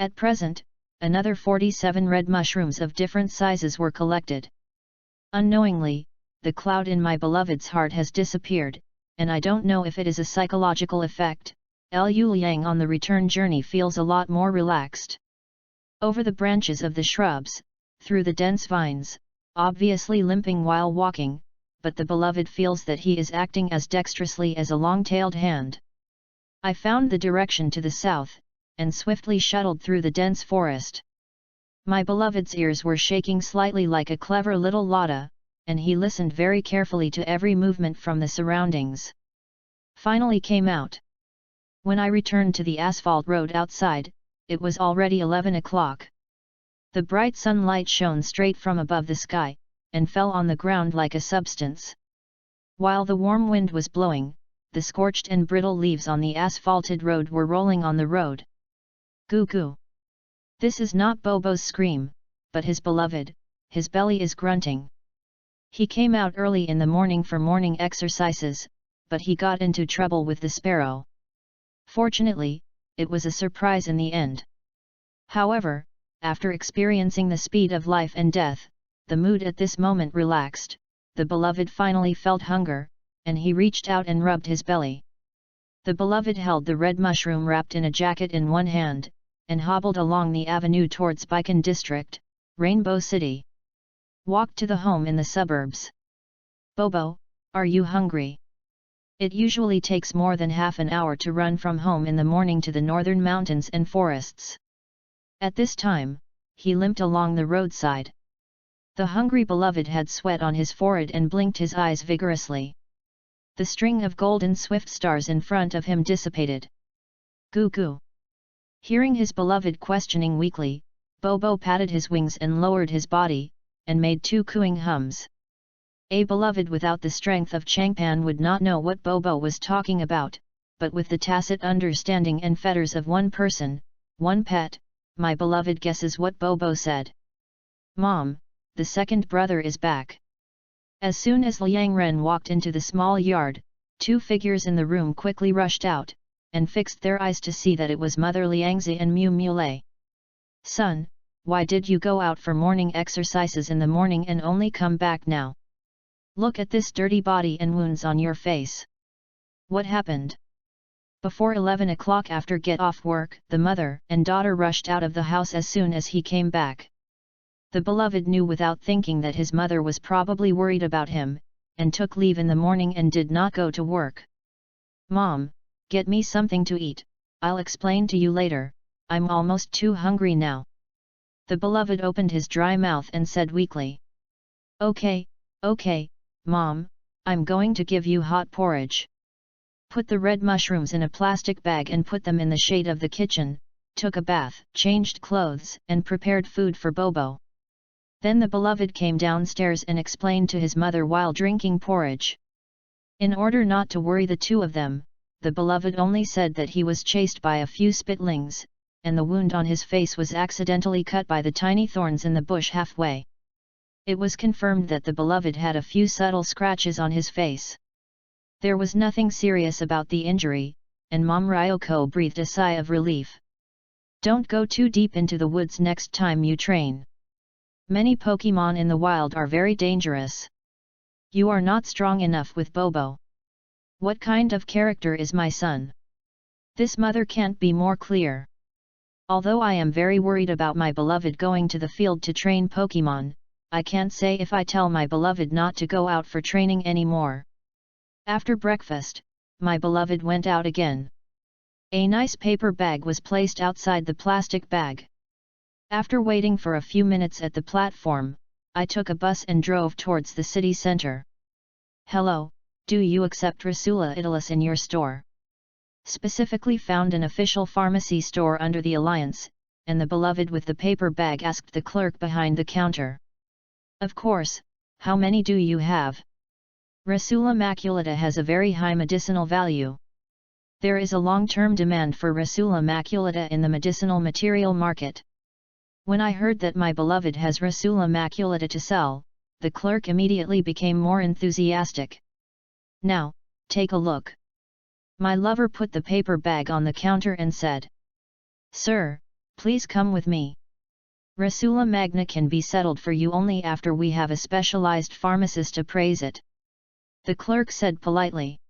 At present, another 47 red mushrooms of different sizes were collected. Unknowingly, the cloud in my beloved's heart has disappeared, and I don't know if it is a psychological effect. Liu Liang on the return journey feels a lot more relaxed. Over the branches of the shrubs, through the dense vines, obviously limping while walking, but the beloved feels that he is acting as dexterously as a long-tailed hand. I found the direction to the south, and swiftly shuttled through the dense forest. My beloved's ears were shaking slightly like a clever little Lotta, and he listened very carefully to every movement from the surroundings. Finally came out. When I returned to the asphalt road outside, it was already 11 o'clock. The bright sunlight shone straight from above the sky, and fell on the ground like a substance. While the warm wind was blowing, the scorched and brittle leaves on the asphalted road were rolling on the road. Goo goo. This is not Bobo's scream, but his beloved, his belly is grunting. He came out early in the morning for morning exercises, but he got into trouble with the sparrow. Fortunately, it was a surprise in the end. However, after experiencing the speed of life and death, the mood at this moment relaxed, the beloved finally felt hunger, and he reached out and rubbed his belly. The beloved held the red mushroom wrapped in a jacket in one hand, and hobbled along the avenue towards Baikan District, Rainbow City. Walked to the home in the suburbs. Bobo, are you hungry? It usually takes more than half an hour to run from home in the morning to the northern mountains and forests. At this time, he limped along the roadside. The hungry beloved had sweat on his forehead and blinked his eyes vigorously. The string of golden swift stars in front of him dissipated. Goo goo. Hearing his beloved questioning weakly, Bobo patted his wings and lowered his body, and made 2 cooing hums. A beloved without the strength of Changpan would not know what Bobo was talking about, but with the tacit understanding and fetters of one person, one pet, my beloved guesses what Bobo said. Mom, the second brother is back. As soon as Liang Ren walked into the small yard, two figures in the room quickly rushed out, and fixed their eyes to see that it was Mother Liangzi and Mu Mulei. Son, why did you go out for morning exercises in the morning and only come back now? Look at this dirty body and wounds on your face. What happened? Before 11 o'clock after get off work, the mother and daughter rushed out of the house as soon as he came back. The beloved knew without thinking that his mother was probably worried about him, and took leave in the morning and did not go to work. Mom, get me something to eat, I'll explain to you later, I'm almost too hungry now. The beloved opened his dry mouth and said weakly. Okay, Mom, I'm going to give you hot porridge. Put the red mushrooms in a plastic bag and put them in the shade of the kitchen, took a bath, changed clothes and prepared food for Bobo. Then the beloved came downstairs and explained to his mother while drinking porridge. In order not to worry the two of them, the beloved only said that he was chased by a few spitlings, and the wound on his face was accidentally cut by the tiny thorns in the bush halfway. It was confirmed that the beloved had a few subtle scratches on his face. There was nothing serious about the injury, and Mom Ryoko breathed a sigh of relief. Don't go too deep into the woods next time you train. Many Pokemon in the wild are very dangerous. You are not strong enough with Bobo. What kind of character is my son? This mother can't be more clear. Although I am very worried about my beloved going to the field to train Pokemon, I can't say if I tell my beloved not to go out for training anymore. After breakfast, my beloved went out again. A nice paper bag was placed outside the plastic bag. After waiting for a few minutes at the platform, I took a bus and drove towards the city center. Hello, do you accept Rasula Idalis in your store? Specifically found an official pharmacy store under the alliance, and the beloved with the paper bag asked the clerk behind the counter. Of course, how many do you have? Rasula maculata has a very high medicinal value. There is a long-term demand for Rasula maculata in the medicinal material market. When I heard that my beloved has Rasula maculata to sell, the clerk immediately became more enthusiastic. Now, take a look. My lover put the paper bag on the counter and said, Sir, please come with me. Rasula magna can be settled for you only after we have a specialized pharmacist appraise it. The clerk said politely.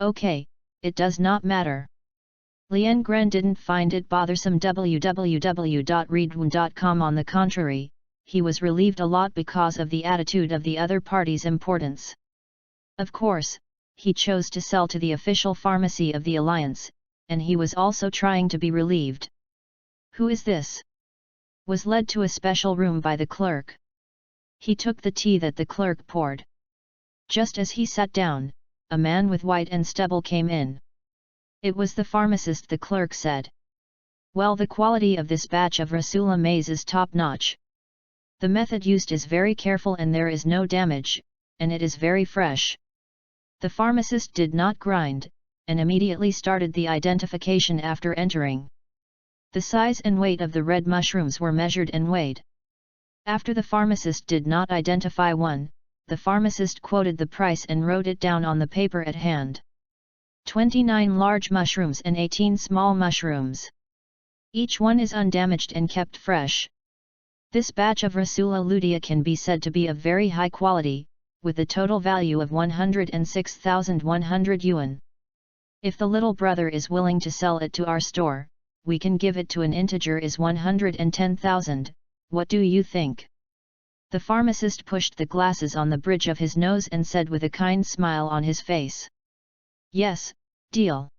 Okay, it does not matter. Lian Gren didn't find it bothersome www.readaloud.com. On the contrary, he was relieved a lot because of the attitude of the other party's importance. Of course, he chose to sell to the official pharmacy of the alliance, and he was also trying to be relieved. Who is this? Was led to a special room by the clerk. He took the tea that the clerk poured. Just as he sat down, a man with white and stubble came in. It was the pharmacist, the clerk said. Well, the quality of this batch of Rasula maize is top-notch. The method used is very careful and there is no damage, and it is very fresh. The pharmacist did not grind, and immediately started the identification after entering. The size and weight of the red mushrooms were measured and weighed. After the pharmacist did not identify one, the pharmacist quoted the price and wrote it down on the paper at hand. 29 large mushrooms and 18 small mushrooms. Each one is undamaged and kept fresh. This batch of Rasula lutea can be said to be of very high quality, with a total value of 106,100 yuan. If the little brother is willing to sell it to our store, we can give it to an integer is 110,000, what do you think? The pharmacist pushed the glasses on the bridge of his nose and said with a kind smile on his face. Yes, deal.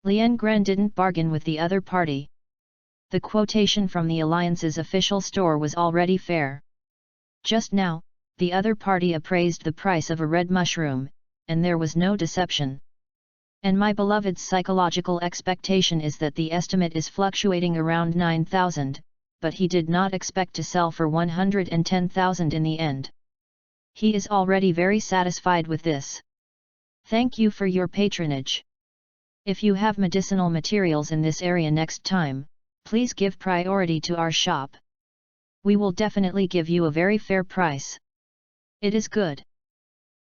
Lian Gren didn't bargain with the other party. The quotation from the alliance's official store was already fair. Just now, the other party appraised the price of a red mushroom, and there was no deception. And my beloved's psychological expectation is that the estimate is fluctuating around 9,000, but he did not expect to sell for 110,000 in the end. He is already very satisfied with this. Thank you for your patronage. If you have medicinal materials in this area next time, please give priority to our shop. We will definitely give you a very fair price. It is good.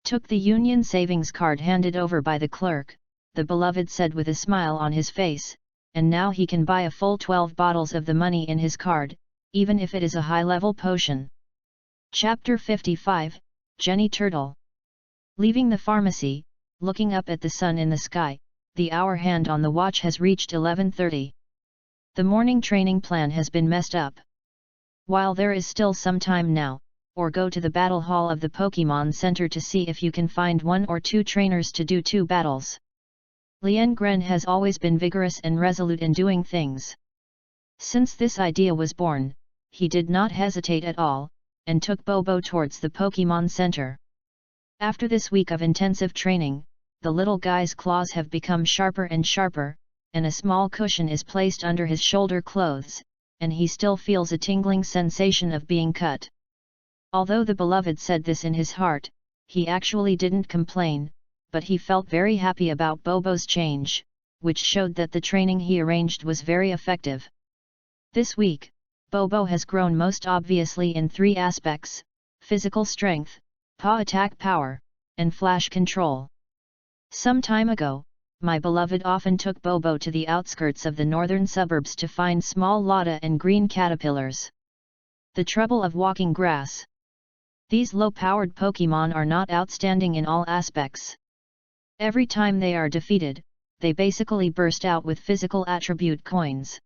Took the Union savings card handed over by the clerk, the beloved said with a smile on his face, and now he can buy a full 12 bottles of the money in his card, even if it is a high-level potion. Chapter 55, Jenny Turtle. Leaving the pharmacy, looking up at the sun in the sky, the hour hand on the watch has reached 11:30. The morning training plan has been messed up. While there is still some time now, or go to the battle hall of the Pokémon Center to see if you can find 1 or 2 trainers to do 2 battles. Lien Gren has always been vigorous and resolute in doing things. Since this idea was born, he did not hesitate at all, and took Bobo towards the Pokémon Center. After this week of intensive training, the little guy's claws have become sharper and sharper, and a small cushion is placed under his shoulder clothes, and he still feels a tingling sensation of being cut. Although the beloved said this in his heart, he actually didn't complain, but he felt very happy about Bobo's change, which showed that the training he arranged was very effective. This week, Bobo has grown most obviously in 3 aspects: physical strength, paw attack power, and flash control. Some time ago, my beloved often took Bobo to the outskirts of the northern suburbs to find small lotta and green caterpillars. The trouble of walking grass. These low-powered Pokémon are not outstanding in all aspects. Every time they are defeated, they basically burst out with physical attribute coins.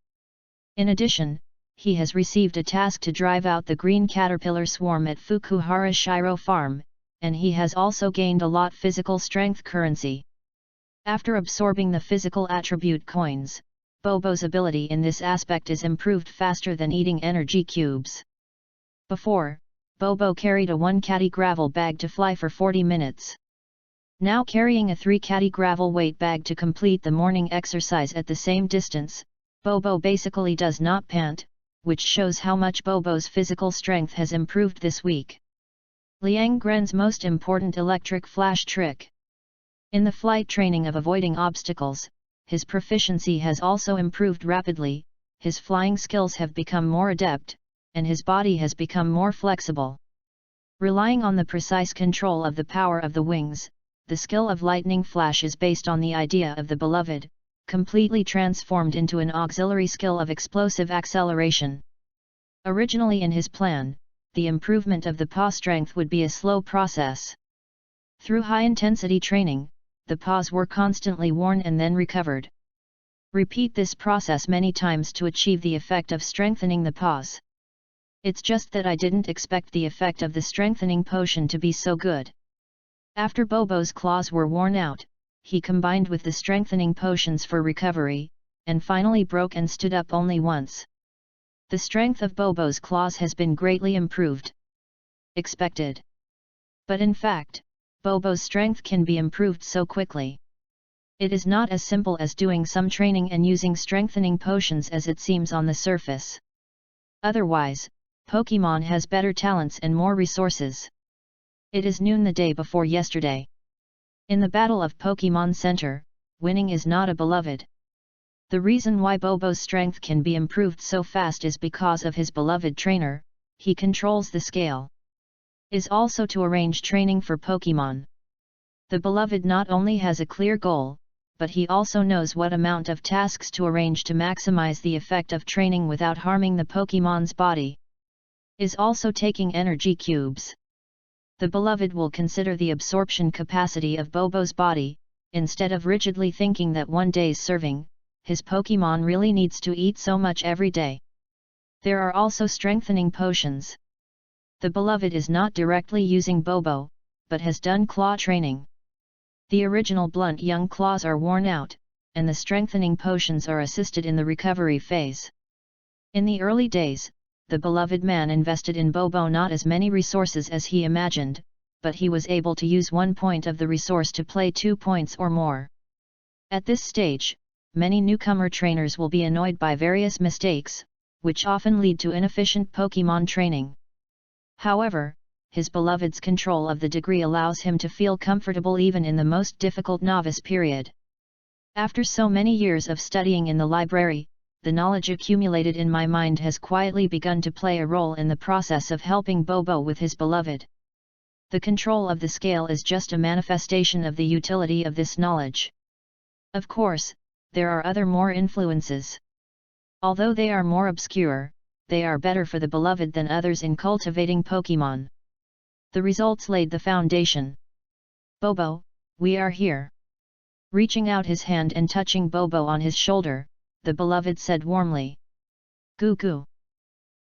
In addition, he has received a task to drive out the green caterpillar swarm at Fukuhara Shiro Farm, and he has also gained a lot physical strength currency. After absorbing the physical attribute coins, Bobo's ability in this aspect is improved faster than eating energy cubes. Before, Bobo carried a 1 caddy gravel bag to fly for 40 minutes. Now carrying a 3 caddy gravel weight bag to complete the morning exercise at the same distance, Bobo basically does not pant, which shows how much Bobo's physical strength has improved this week. Liang Gren's most important electric flash trick. In the flight training of avoiding obstacles, his proficiency has also improved rapidly, his flying skills have become more adept, and his body has become more flexible. Relying on the precise control of the power of the wings, the skill of lightning flash is based on the idea of the beloved, completely transformed into an auxiliary skill of explosive acceleration. Originally in his plan, the improvement of the paw strength would be a slow process. Through high-intensity training, the paws were constantly worn and then recovered. Repeat this process many times to achieve the effect of strengthening the paws. It's just that I didn't expect the effect of the strengthening potion to be so good. After Bobo's claws were worn out, he combined with the strengthening potions for recovery, and finally broke and stood up only once. The strength of Bobo's claws has been greatly improved. Expected. But in fact, Bobo's strength can be improved so quickly. It is not as simple as doing some training and using strengthening potions as it seems on the surface. Otherwise, Pokémon has better talents and more resources. It is noon the day before yesterday. In the Battle of Pokémon Center, winning is not a beloved. The reason why Bobo's strength can be improved so fast is because of his beloved trainer. He controls the scale. Is also to arrange training for Pokémon. The beloved not only has a clear goal, but he also knows what amount of tasks to arrange to maximize the effect of training without harming the Pokémon's body. Is also taking energy cubes. The beloved will consider the absorption capacity of Bobo's body, instead of rigidly thinking that one day's serving, his Pokémon really needs to eat so much every day. There are also strengthening potions. The beloved is not directly using Bobo, but has done claw training. The original blunt young claws are worn out, and the strengthening potions are assisted in the recovery phase. In the early days, the beloved man invested in Bobo not as many resources as he imagined, but he was able to use 1 point of the resource to play 2 points or more. At this stage, many newcomer trainers will be annoyed by various mistakes, which often lead to inefficient Pokémon training. However, his beloved's control of the degree allows him to feel comfortable even in the most difficult novice period. After so many years of studying in the library, the knowledge accumulated in my mind has quietly begun to play a role in the process of helping Bobo with his beloved. The control of the scale is just a manifestation of the utility of this knowledge. Of course, there are other more influences. Although they are more obscure, they are better for the beloved than others in cultivating Pokemon. The results laid the foundation. Bobo, we are here. Reaching out his hand and touching Bobo on his shoulder, the beloved said warmly. Goo goo.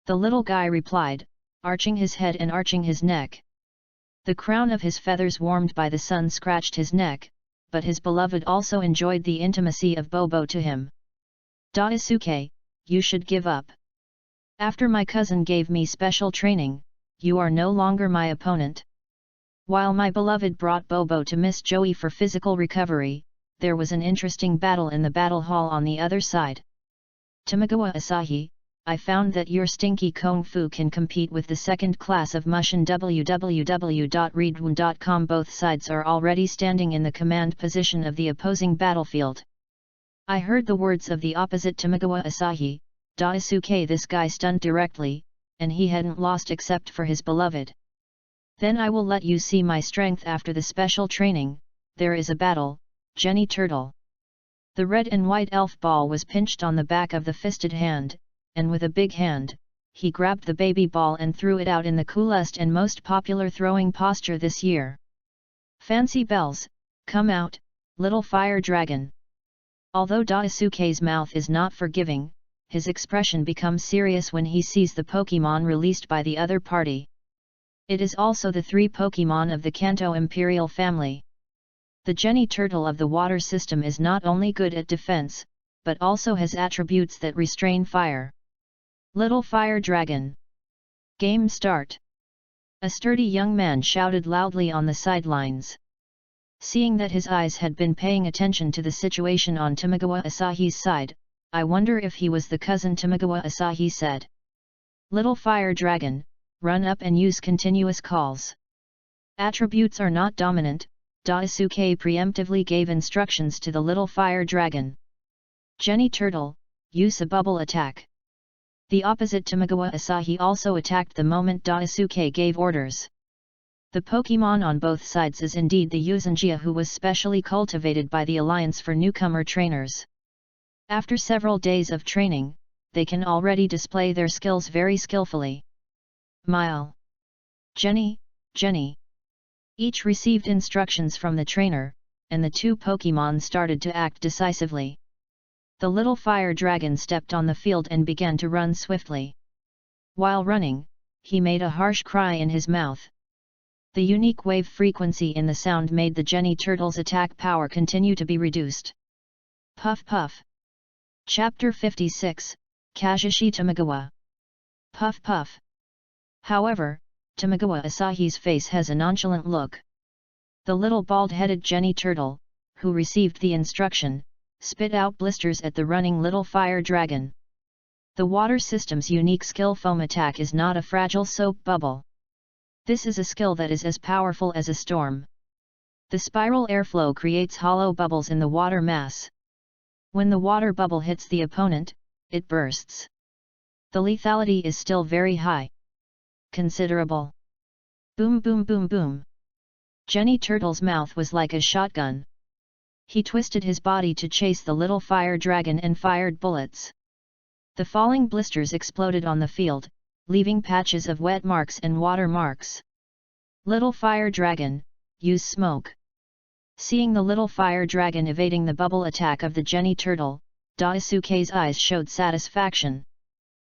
The little guy replied, arching his head and arching his neck. The crown of his feathers warmed by the sun scratched his neck, but his beloved also enjoyed the intimacy of Bobo to him. Daisuke, you should give up. After my cousin gave me special training, you are no longer my opponent. While my beloved brought Bobo to Miss Joey for physical recovery, there was an interesting battle in the battle hall on the other side. Tamagawa Asahi, I found that your stinky kung fu can compete with the second class of Mushin www.readaloud.com. Both sides are already standing in the command position of the opposing battlefield. I heard the words of the opposite Tamagawa Asahi, Daisuke. This guy stunned directly, and he hadn't lost except for his beloved. Then I will let you see my strength after the special training. There is a battle, Jenny Turtle. The red and white elf ball was pinched on the back of the fisted hand, and with a big hand, he grabbed the baby ball and threw it out in the coolest and most popular throwing posture this year. Fancy bells, come out, little fire dragon. Although Daisuke's mouth is not forgiving, his expression becomes serious when he sees the Pokemon released by the other party. It is also the 3 Pokemon of the Kanto Imperial family. The Jenny Turtle of the water system is not only good at defense, but also has attributes that restrain fire. Little Fire Dragon. Game start. A sturdy young man shouted loudly on the sidelines. Seeing that his eyes had been paying attention to the situation on Tamagawa Asahi's side, I wonder if he was the cousin. Tamagawa Asahi said. Little Fire Dragon, run up and use continuous calls. Attributes are not dominant, Daisuke preemptively gave instructions to the little fire dragon. Jenny Turtle, use a bubble attack. The opposite Tamagawa Asahi also attacked the moment Daisuke gave orders. The Pokemon on both sides is indeed the Uzangia, who was specially cultivated by the Alliance for newcomer trainers. After several days of training, they can already display their skills very skillfully. Mile. Jenny, Jenny. Each received instructions from the trainer, and the 2 Pokemon started to act decisively. The little fire dragon stepped on the field and began to run swiftly. While running, he made a harsh cry in his mouth. The unique wave frequency in the sound made the Jenny Turtle's attack power continue to be reduced. Puff puff. Chapter 56, Kazushi Tamagawa. Puff puff. However, Tamagawa Asahi's face has a nonchalant look. The little bald-headed Jenny Turtle, who received the instruction, spit out blisters at the running little fire dragon. The water system's unique skill foam attack is not a fragile soap bubble. This is a skill that is as powerful as a storm. The spiral airflow creates hollow bubbles in the water mass. When the water bubble hits the opponent, it bursts. The lethality is still very high. Considerable. Boom boom boom boom. Jenny Turtle's mouth was like a shotgun. He twisted his body to chase the little fire dragon and fired bullets. The falling blisters exploded on the field, leaving patches of wet marks and water marks. Little fire dragon, use smoke. Seeing the little fire dragon evading the bubble attack of the Jenny Turtle, Daisuke's eyes showed satisfaction.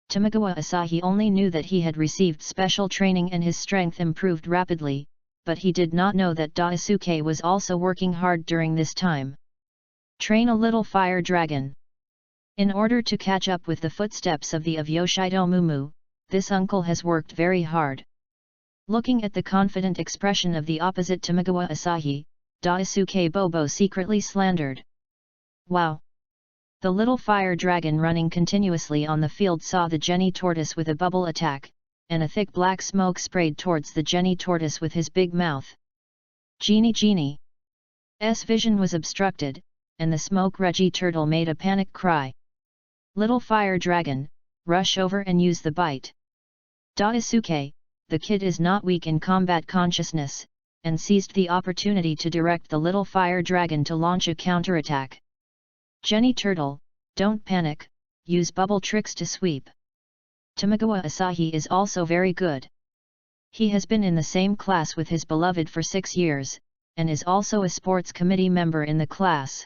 Tamagawa Asahi only knew that he had received special training and his strength improved rapidly, but he did not know that Daisuke was also working hard during this time. Train a little fire dragon. In order to catch up with the footsteps of Yoshido Mumu, this uncle has worked very hard. Looking at the confident expression of the opposite Tamagawa Asahi, Daisuke Bobo secretly slandered. Wow! The little fire dragon running continuously on the field saw the Jenny Tortoise with a bubble attack, and a thick black smoke sprayed towards the Genie tortoise with his big mouth. Genie's vision was obstructed, and the smoke Reggie turtle made a panic cry. Little fire dragon, rush over and use the bite. Daisuke, the kid is not weak in combat consciousness, and seized the opportunity to direct the little fire dragon to launch a counterattack. Genie turtle, don't panic, use bubble tricks to sweep. Tamagawa Asahi is also very good. He has been in the same class with his beloved for 6 years, and is also a sports committee member in the class.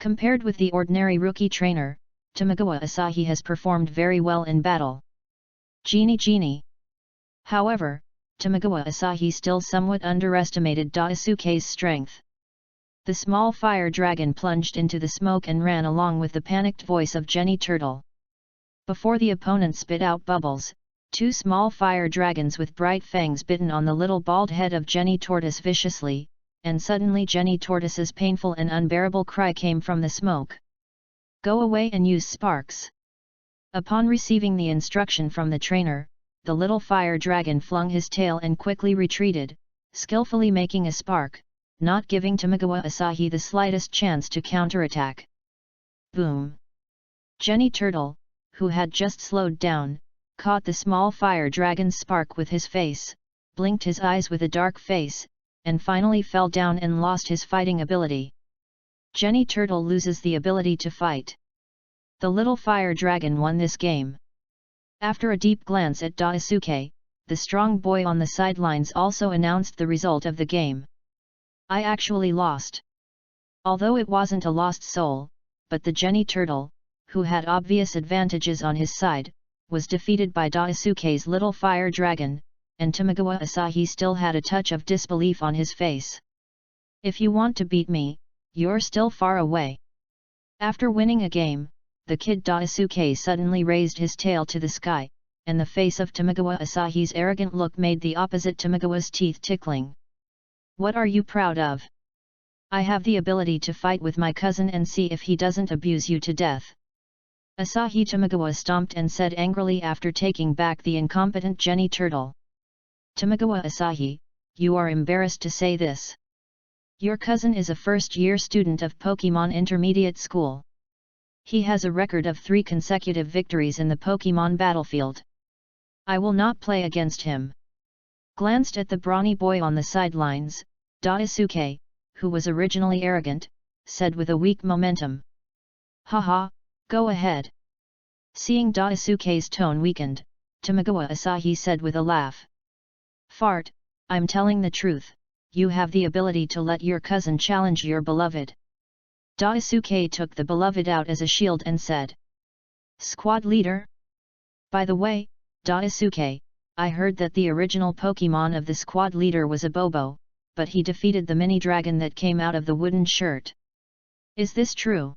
Compared with the ordinary rookie trainer, Tamagawa Asahi has performed very well in battle. Genie. However, Tamagawa Asahi still somewhat underestimated Daisuke's strength. The small fire dragon plunged into the smoke and ran along with the panicked voice of Genie turtle. Before the opponent spit out bubbles, 2 small fire dragons with bright fangs bitten on the little bald head of Genie tortoise viciously, and suddenly Genie tortoise's painful and unbearable cry came from the smoke. Go away and use sparks. Upon receiving the instruction from the trainer, the little fire dragon flung his tail and quickly retreated, skillfully making a spark, not giving Tamagawa Asahi the slightest chance to counterattack. Boom! Genie turtle, who had just slowed down, caught the small fire dragon's spark with his face, blinked his eyes with a dark face, and finally fell down and lost his fighting ability. Genie turtle loses the ability to fight. The little fire dragon won this game. After a deep glance at Daisuke, the strong boy on the sidelines also announced the result of the game. I actually lost. Although it wasn't a lost soul, but the Genie turtle, who had obvious advantages on his side, was defeated by Daisuke's little fire dragon, and Tamagawa Asahi still had a touch of disbelief on his face. If you want to beat me, you're still far away. After winning a game, the kid Daisuke suddenly raised his tail to the sky, and the face of Tamagawa Asahi's arrogant look made the opposite Tamagawa's teeth tickling. What are you proud of? I have the ability to fight with my cousin and see if he doesn't abuse you to death. Asahi Tamagawa stomped and said angrily after taking back the incompetent Genie turtle. Tamagawa Asahi, you are embarrassed to say this. Your cousin is a first-year student of Pokemon Intermediate School. He has a record of 3 consecutive victories in the Pokemon battlefield. I will not play against him. Glanced at the brawny boy on the sidelines, Daisuke, who was originally arrogant, said with a weak momentum. Haha, go ahead. Seeing Daisuke's tone weakened, Tamagawa Asahi said with a laugh. Fart, I'm telling the truth, you have the ability to let your cousin challenge your beloved. Daisuke took the beloved out as a shield and said. Squad leader? By the way, Daisuke, I heard that the original Pokemon of the squad leader was a Bobo, but he defeated the mini-dragon that came out of the wooden shirt. Is this true?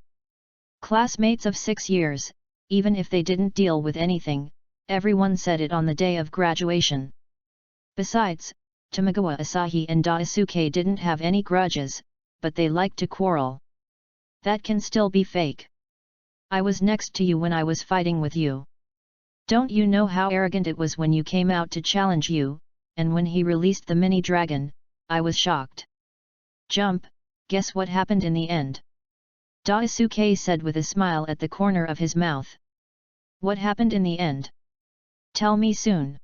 Classmates of 6 years, even if they didn't deal with anything, everyone said it on the day of graduation. Besides, Tamagawa Asahi and Daisuke didn't have any grudges, but they liked to quarrel. That can still be fake. I was next to you when I was fighting with you. Don't you know how arrogant it was when you came out to challenge you, and when he released the mini-dragon, I was shocked. Jump, guess what happened in the end? Daisuke said with a smile at the corner of his mouth. What happened in the end? Tell me soon.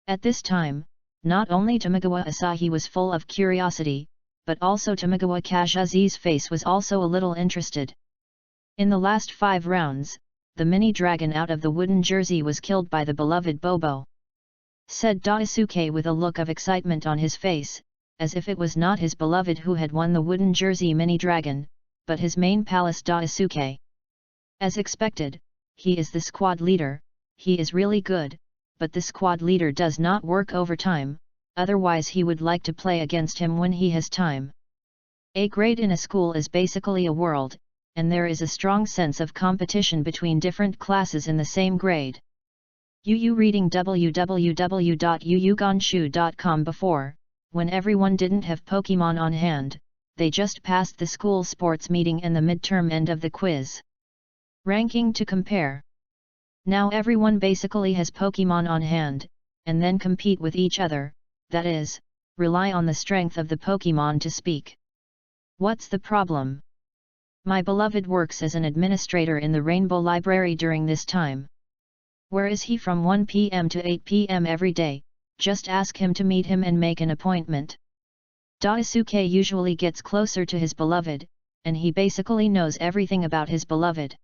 At this time, not only Tamagawa Asahi was full of curiosity, but also Tamagawa Kazuzi's face was also a little interested. In the last 5 rounds, the mini-dragon out of the wooden jersey was killed by the beloved Bobo. Said Daisuke with a look of excitement on his face, as if it was not his beloved who had won the wooden jersey mini-dragon, but his main palace Daisuke. As expected, he is the squad leader, he is really good, but the squad leader does not work overtime, otherwise he would like to play against him when he has time. A grade in a school is basically a world, and there is a strong sense of competition between different classes in the same grade. Yu reading www.yuyugonshu.com before, when everyone didn't have Pokemon on hand, they just passed the school sports meeting and the midterm end of the quiz. Ranking to compare. Now everyone basically has Pokemon on hand, and then compete with each other, that is, rely on the strength of the Pokemon to speak. What's the problem? My beloved works as an administrator in the Rainbow Library during this time. Where is he from 1 p.m. to 8 p.m. every day? Just ask him to meet him and make an appointment. Daisuke usually gets closer to his beloved, and he basically knows everything about his beloved.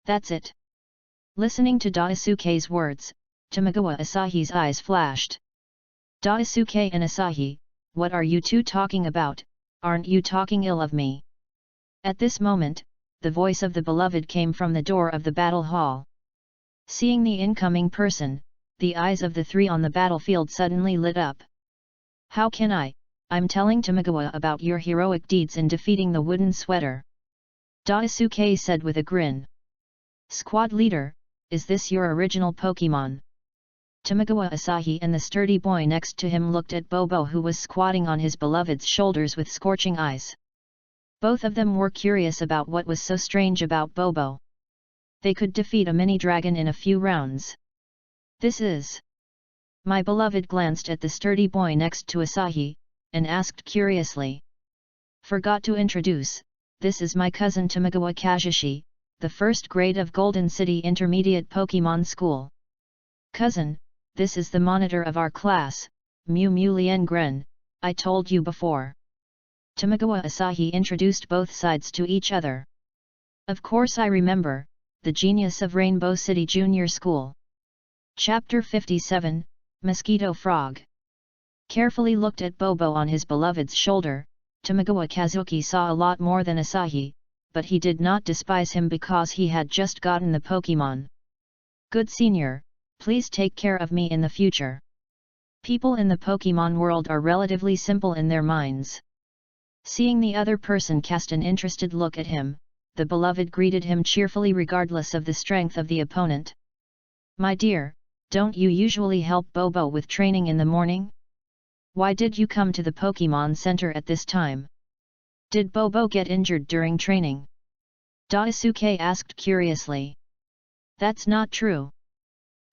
That's it. Listening to Daisuke's words, Tamagawa Asahi's eyes flashed. Daisuke and Asahi, what are you two talking about? Aren't you talking ill of me? At this moment, the voice of the beloved came from the door of the battle hall. Seeing the incoming person, the eyes of the three on the battlefield suddenly lit up. How can I'm telling Tamagawa about your heroic deeds in defeating the wooden sweater. Daisuke said with a grin. Squad leader, is this your original Pokemon? Tamagawa Asahi and the sturdy boy next to him looked at Bobo, who was squatting on his beloved's shoulders with scorching eyes. Both of them were curious about what was so strange about Bobo. They could defeat a mini-dragon in a few rounds. This is... My beloved glanced at the sturdy boy next to Asahi, and asked curiously. Forgot to introduce, this is my cousin Tamagawa Kazushi, the first grade of Golden City Intermediate Pokemon School. Cousin, this is the monitor of our class, Mew Mew Lien Gren, I told you before. Tamagawa Asahi introduced both sides to each other. Of course I remember, the genius of Rainbow City Junior School. Chapter 57, Mosquito Frog. Carefully looked at Bobo on his beloved's shoulder, Tamagawa Kazuki saw a lot more than Asahi, but he did not despise him because he had just gotten the Pokemon. Good senior, please take care of me in the future. People in the Pokemon world are relatively simple in their minds. Seeing the other person cast an interested look at him, the beloved greeted him cheerfully regardless of the strength of the opponent. My dear, don't you usually help Bobo with training in the morning? Why did you come to the Pokemon Center at this time? Did Bobo get injured during training? Daisuke asked curiously. That's not true.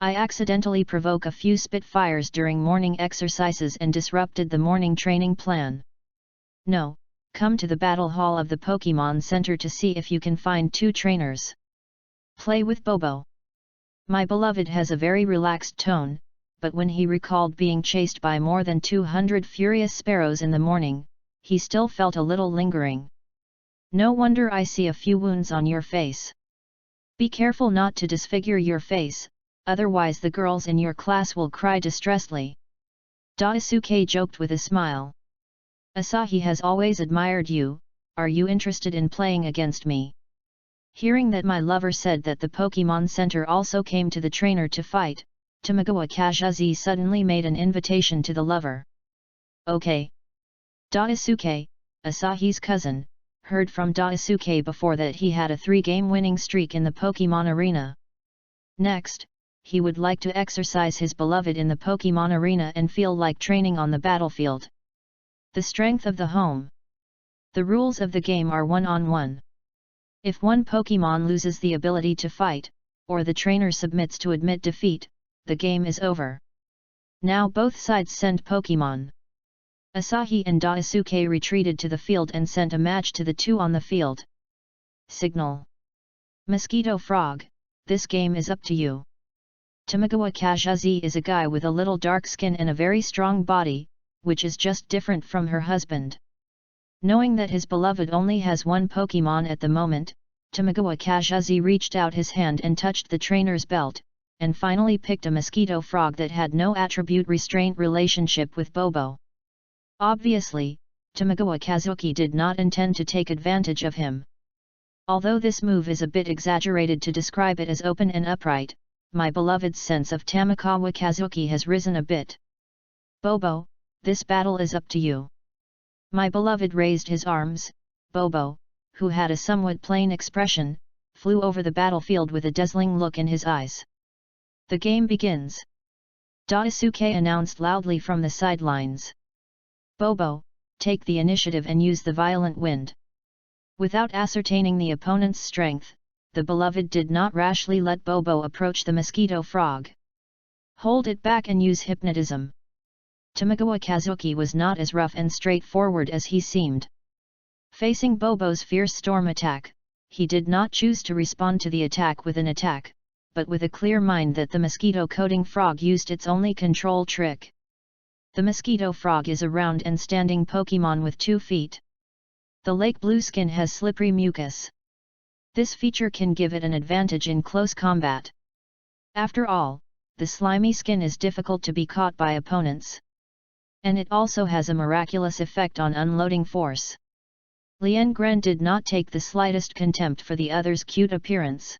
I accidentally provoke a few Spitfires during morning exercises and disrupted the morning training plan. No, come to the battle hall of the Pokemon Center to see if you can find 2 trainers. Play with Bobo. My beloved has a very relaxed tone, but when he recalled being chased by more than 200 furious sparrows in the morning, he still felt a little lingering. No wonder I see a few wounds on your face. Be careful not to disfigure your face, otherwise the girls in your class will cry distressedly. Daisuke joked with a smile. Asahi has always admired you, are you interested in playing against me? Hearing that my lover said that the Pokemon Center also came to the trainer to fight, Tamagawa Kazuki suddenly made an invitation to the lover. Okay. Daisuke, Asahi's cousin, heard from Daisuke before that he had a 3-game winning streak in the Pokemon Arena. Next, he would like to exercise his beloved in the Pokemon Arena and feel like training on the battlefield. The strength of the home. The rules of the game are 1-on-1. If one Pokemon loses the ability to fight, or the trainer submits to admit defeat, the game is over. Now both sides send Pokemon. Asahi and Daisuke retreated to the field and sent a match to the 2 on the field. Signal. Mosquito Frog, this game is up to you. Tamagawa Kazuki is a guy with a little dark skin and a very strong body, which is just different from her husband. Knowing that his beloved only has 1 Pokemon at the moment, Tamagawa Kazuki reached out his hand and touched the trainer's belt, and finally picked a mosquito frog that had no attribute restraint relationship with Bobo. Obviously, Tamagawa Kazuki did not intend to take advantage of him. Although this move is a bit exaggerated to describe it as open and upright, my beloved's sense of Tamagawa Kazuki has risen a bit. Bobo, this battle is up to you. My beloved raised his arms. Bobo, who had a somewhat plain expression, flew over the battlefield with a dazzling look in his eyes. The game begins. Daisuke announced loudly from the sidelines. Bobo, take the initiative and use the violent wind. Without ascertaining the opponent's strength, the beloved did not rashly let Bobo approach the mosquito frog. Hold it back and use hypnotism. Tamagawa Kazuki was not as rough and straightforward as he seemed. Facing Bobo's fierce storm attack, he did not choose to respond to the attack with an attack, but with a clear mind that the mosquito-coating frog used its only control trick. The mosquito frog is a round and standing Pokémon with 2 feet. The lake blue skin has slippery mucus. This feature can give it an advantage in close combat. After all, the slimy skin is difficult to be caught by opponents. And it also has a miraculous effect on unloading force. Lien Gren did not take the slightest contempt for the other's cute appearance.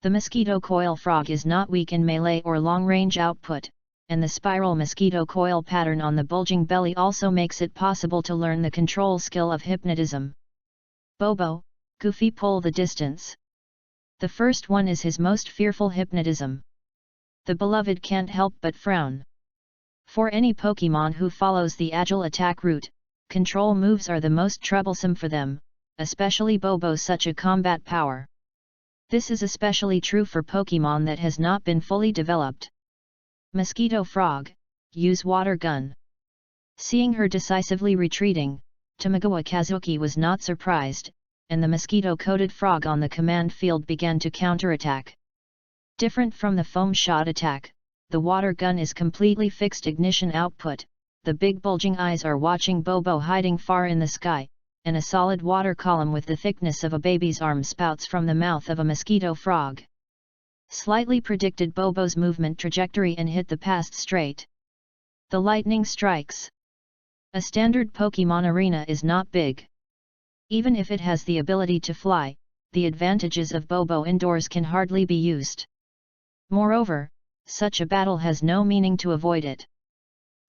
The mosquito coil frog is not weak in melee or long-range output, and the spiral mosquito coil pattern on the bulging belly also makes it possible to learn the control skill of hypnotism. Bobo, Goofy pull the distance. The first one is his most fearful hypnotism. The beloved can't help but frown. For any Pokémon who follows the agile attack route, control moves are the most troublesome for them, especially Bobo's such a combat power. This is especially true for Pokémon that has not been fully developed. Mosquito Frog, use water gun. Seeing her decisively retreating, Tamagawa Kazuki was not surprised, and the mosquito-coated frog on the command field began to counterattack. Different from the foam shot attack, the water gun is completely fixed ignition output. The big bulging eyes are watching Bobo hiding far in the sky, and a solid water column with the thickness of a baby's arm spouts from the mouth of a mosquito frog. Slightly predicted Bobo's movement trajectory and hit the path straight. The lightning strikes. A standard Pokémon arena is not big. Even if it has the ability to fly, the advantages of Bobo indoors can hardly be used. Moreover, such a battle has no meaning to avoid it.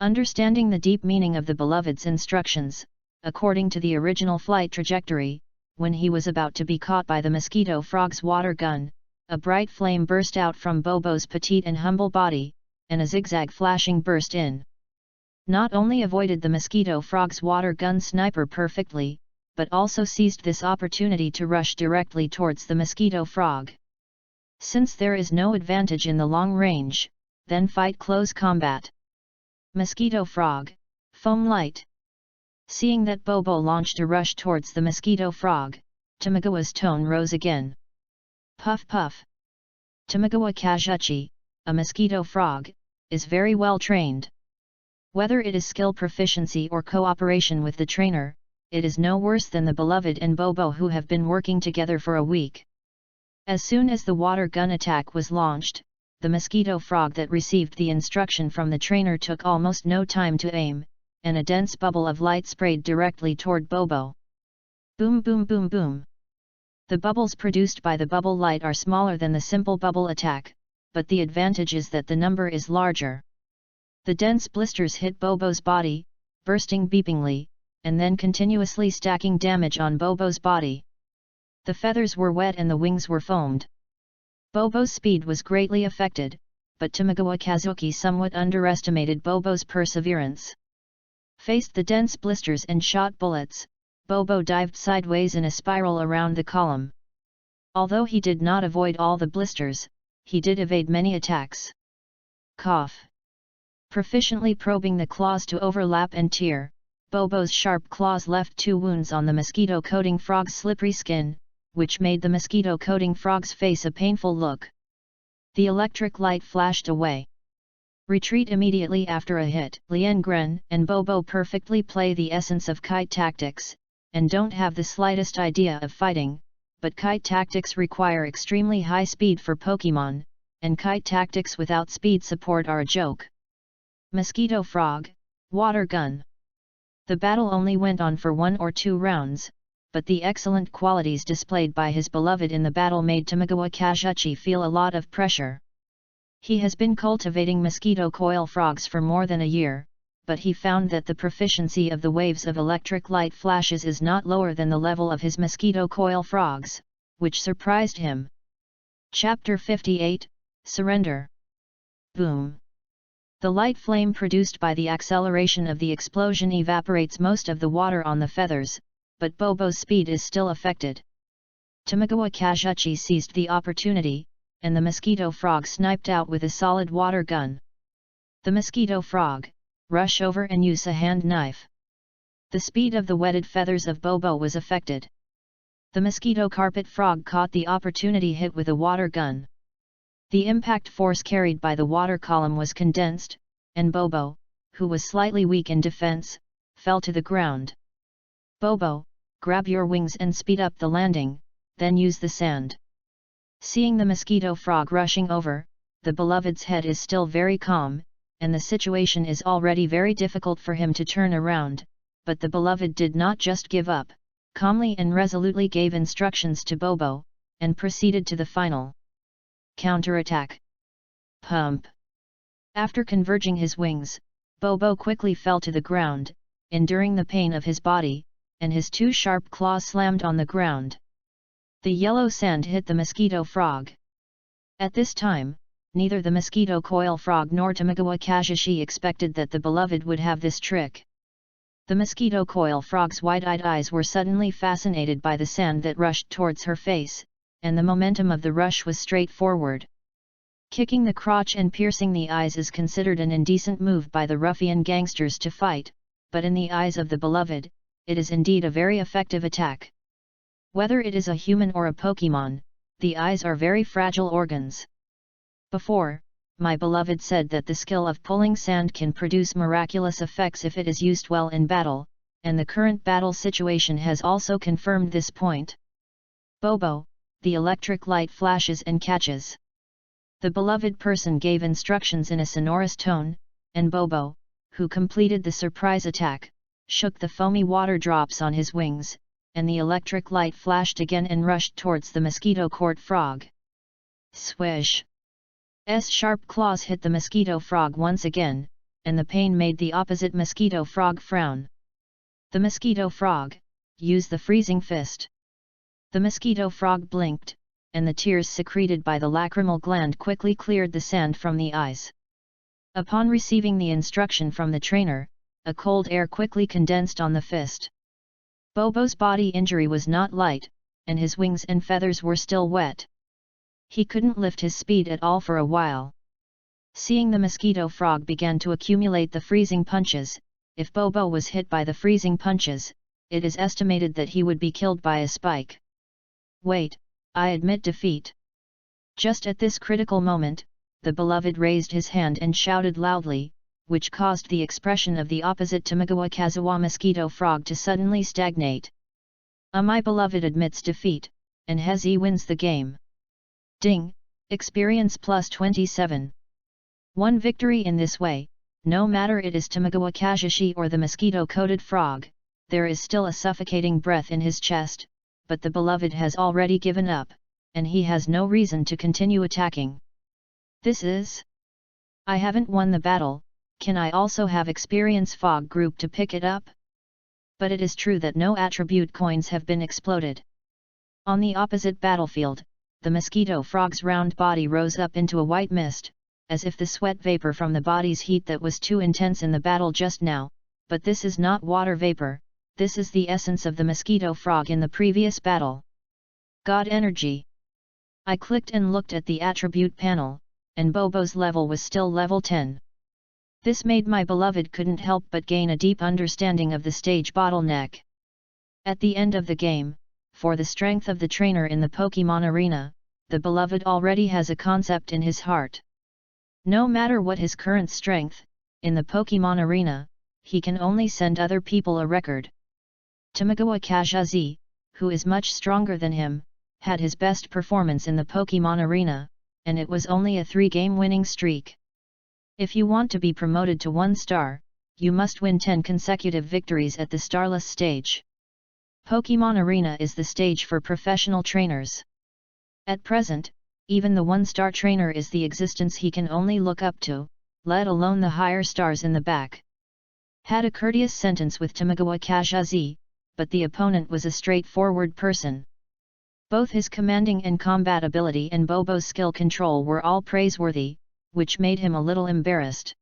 Understanding the deep meaning of the beloved's instructions, according to the original flight trajectory, when he was about to be caught by the mosquito frog's water gun, a bright flame burst out from Bobo's petite and humble body, and a zigzag flashing burst in. Not only avoided the mosquito frog's water gun sniper perfectly, but also seized this opportunity to rush directly towards the mosquito frog. Since there is no advantage in the long range, then fight close combat. Mosquito Frog, Foam Light. Seeing that Bobo launched a rush towards the mosquito frog, Tamagawa's tone rose again. Puff puff. Tamagawa Kazuki, a mosquito frog, is very well trained. Whether it is skill proficiency or cooperation with the trainer, it is no worse than the beloved and Bobo who have been working together for a week. As soon as the water gun attack was launched, the mosquito frog that received the instruction from the trainer took almost no time to aim, and a dense bubble of light sprayed directly toward Bobo. Boom boom boom boom. The bubbles produced by the bubble light are smaller than the simple bubble attack, but the advantage is that the number is larger. The dense blisters hit Bobo's body, bursting beepingly, and then continuously stacking damage on Bobo's body. The feathers were wet and the wings were foamed. Bobo's speed was greatly affected, but Tamagawa Kazuki somewhat underestimated Bobo's perseverance. Faced the dense blisters and shot bullets, Bobo dived sideways in a spiral around the column. Although he did not avoid all the blisters, he did evade many attacks. Cough. Proficiently probing the claws to overlap and tear, Bobo's sharp claws left 2 wounds on the mosquito-coating frog's slippery skin, which made the mosquito-coating frog's face a painful look. The electric light flashed away. Retreat immediately after a hit. Lien Gren and Bobo perfectly play the essence of kite tactics, and don't have the slightest idea of fighting, but kite tactics require extremely high speed for Pokémon, and kite tactics without speed support are a joke. Mosquito Frog, Water Gun. The battle only went on for 1 or 2 rounds, but the excellent qualities displayed by his beloved in the battle made Tamagawa Kazuki feel a lot of pressure. He has been cultivating mosquito coil frogs for more than a year, but he found that the proficiency of the waves of electric light flashes is not lower than the level of his mosquito coil frogs, which surprised him. Chapter 58, Surrender. Boom. The light flame produced by the acceleration of the explosion evaporates most of the water on the feathers, but Bobo's speed is still affected. Tamagawa Kazuchi seized the opportunity, and the mosquito frog sniped out with a solid water gun. The mosquito frog, rush over and use a hand knife. The speed of the wetted feathers of Bobo was affected. The mosquito carpet frog caught the opportunity hit with a water gun. The impact force carried by the water column was condensed, and Bobo, who was slightly weak in defense, fell to the ground. Bobo, grab your wings and speed up the landing, then use the sand. Seeing the mosquito frog rushing over, the beloved's head is still very calm, and the situation is already very difficult for him to turn around, but the beloved did not just give up, calmly and resolutely gave instructions to Bobo, and proceeded to the final counterattack. Pump! After converging his wings, Bobo quickly fell to the ground, enduring the pain of his body, and his two sharp claws slammed on the ground. The yellow sand hit the mosquito frog. At this time, neither the mosquito coil frog nor Tamagawa Kazuchi expected that the beloved would have this trick. The mosquito coil frog's wide-eyed eyes were suddenly fascinated by the sand that rushed towards her face, and the momentum of the rush was straightforward. Kicking the crotch and piercing the eyes is considered an indecent move by the ruffian gangsters to fight, but in the eyes of the beloved, it is indeed a very effective attack. Whether it is a human or a Pokemon, the eyes are very fragile organs. Before, my beloved said that the skill of pulling sand can produce miraculous effects if it is used well in battle, and the current battle situation has also confirmed this point. Bobo, the electric light flashes and catches. The beloved person gave instructions in a sonorous tone, and Bobo, who completed the surprise attack, shook the foamy water drops on his wings, and the electric light flashed again and rushed towards the mosquito court frog. Swish! Sharp claws hit the mosquito frog once again, and the pain made the opposite mosquito frog frown. The mosquito frog, use the freezing fist. The mosquito frog blinked, and the tears secreted by the lacrimal gland quickly cleared the sand from the eyes. Upon receiving the instruction from the trainer, a cold air quickly condensed on the fist. Bobo's body injury was not light, and his wings and feathers were still wet. He couldn't lift his speed at all for a while. Seeing the mosquito frog began to accumulate the freezing punches, if Bobo was hit by the freezing punches, it is estimated that he would be killed by a spike. Wait, I admit defeat. Just at this critical moment, the beloved raised his hand and shouted loudly, which caused the expression of the opposite Tamagawa Kazuwa mosquito frog to suddenly stagnate. My beloved admits defeat, and he wins the game. Ding, experience plus 27. One victory in this way, no matter it is Tamagawa Kazuchi or the mosquito-coated frog, there is still a suffocating breath in his chest, but the beloved has already given up, and he has no reason to continue attacking. This is... I haven't won the battle, can I also have experience fog group to pick it up? But it is true that no attribute coins have been exploded. On the opposite battlefield, the mosquito frog's round body rose up into a white mist, as if the sweat vapor from the body's heat that was too intense in the battle just now, but this is not water vapor, this is the essence of the mosquito frog in the previous battle. God energy. I clicked and looked at the attribute panel, and Bobo's level was still level 10. This made my beloved couldn't help but gain a deep understanding of the stage bottleneck. At the end of the game, for the strength of the trainer in the Pokemon arena, the beloved already has a concept in his heart. No matter what his current strength, in the Pokemon arena, he can only send other people a record. Tamagawa Kazuchi, who is much stronger than him, had his best performance in the Pokemon arena, and it was only a 3-game winning streak. If you want to be promoted to 1 star, you must win 10 consecutive victories at the Starless stage. Pokemon Arena is the stage for professional trainers. At present, even the 1-star trainer is the existence he can only look up to, let alone the higher stars in the back. Had a courteous sentence with Tamagawa Kazuchi, but the opponent was a straightforward person. Both his commanding and combat ability and Bobo's skill control were all praiseworthy, which made him a little embarrassed.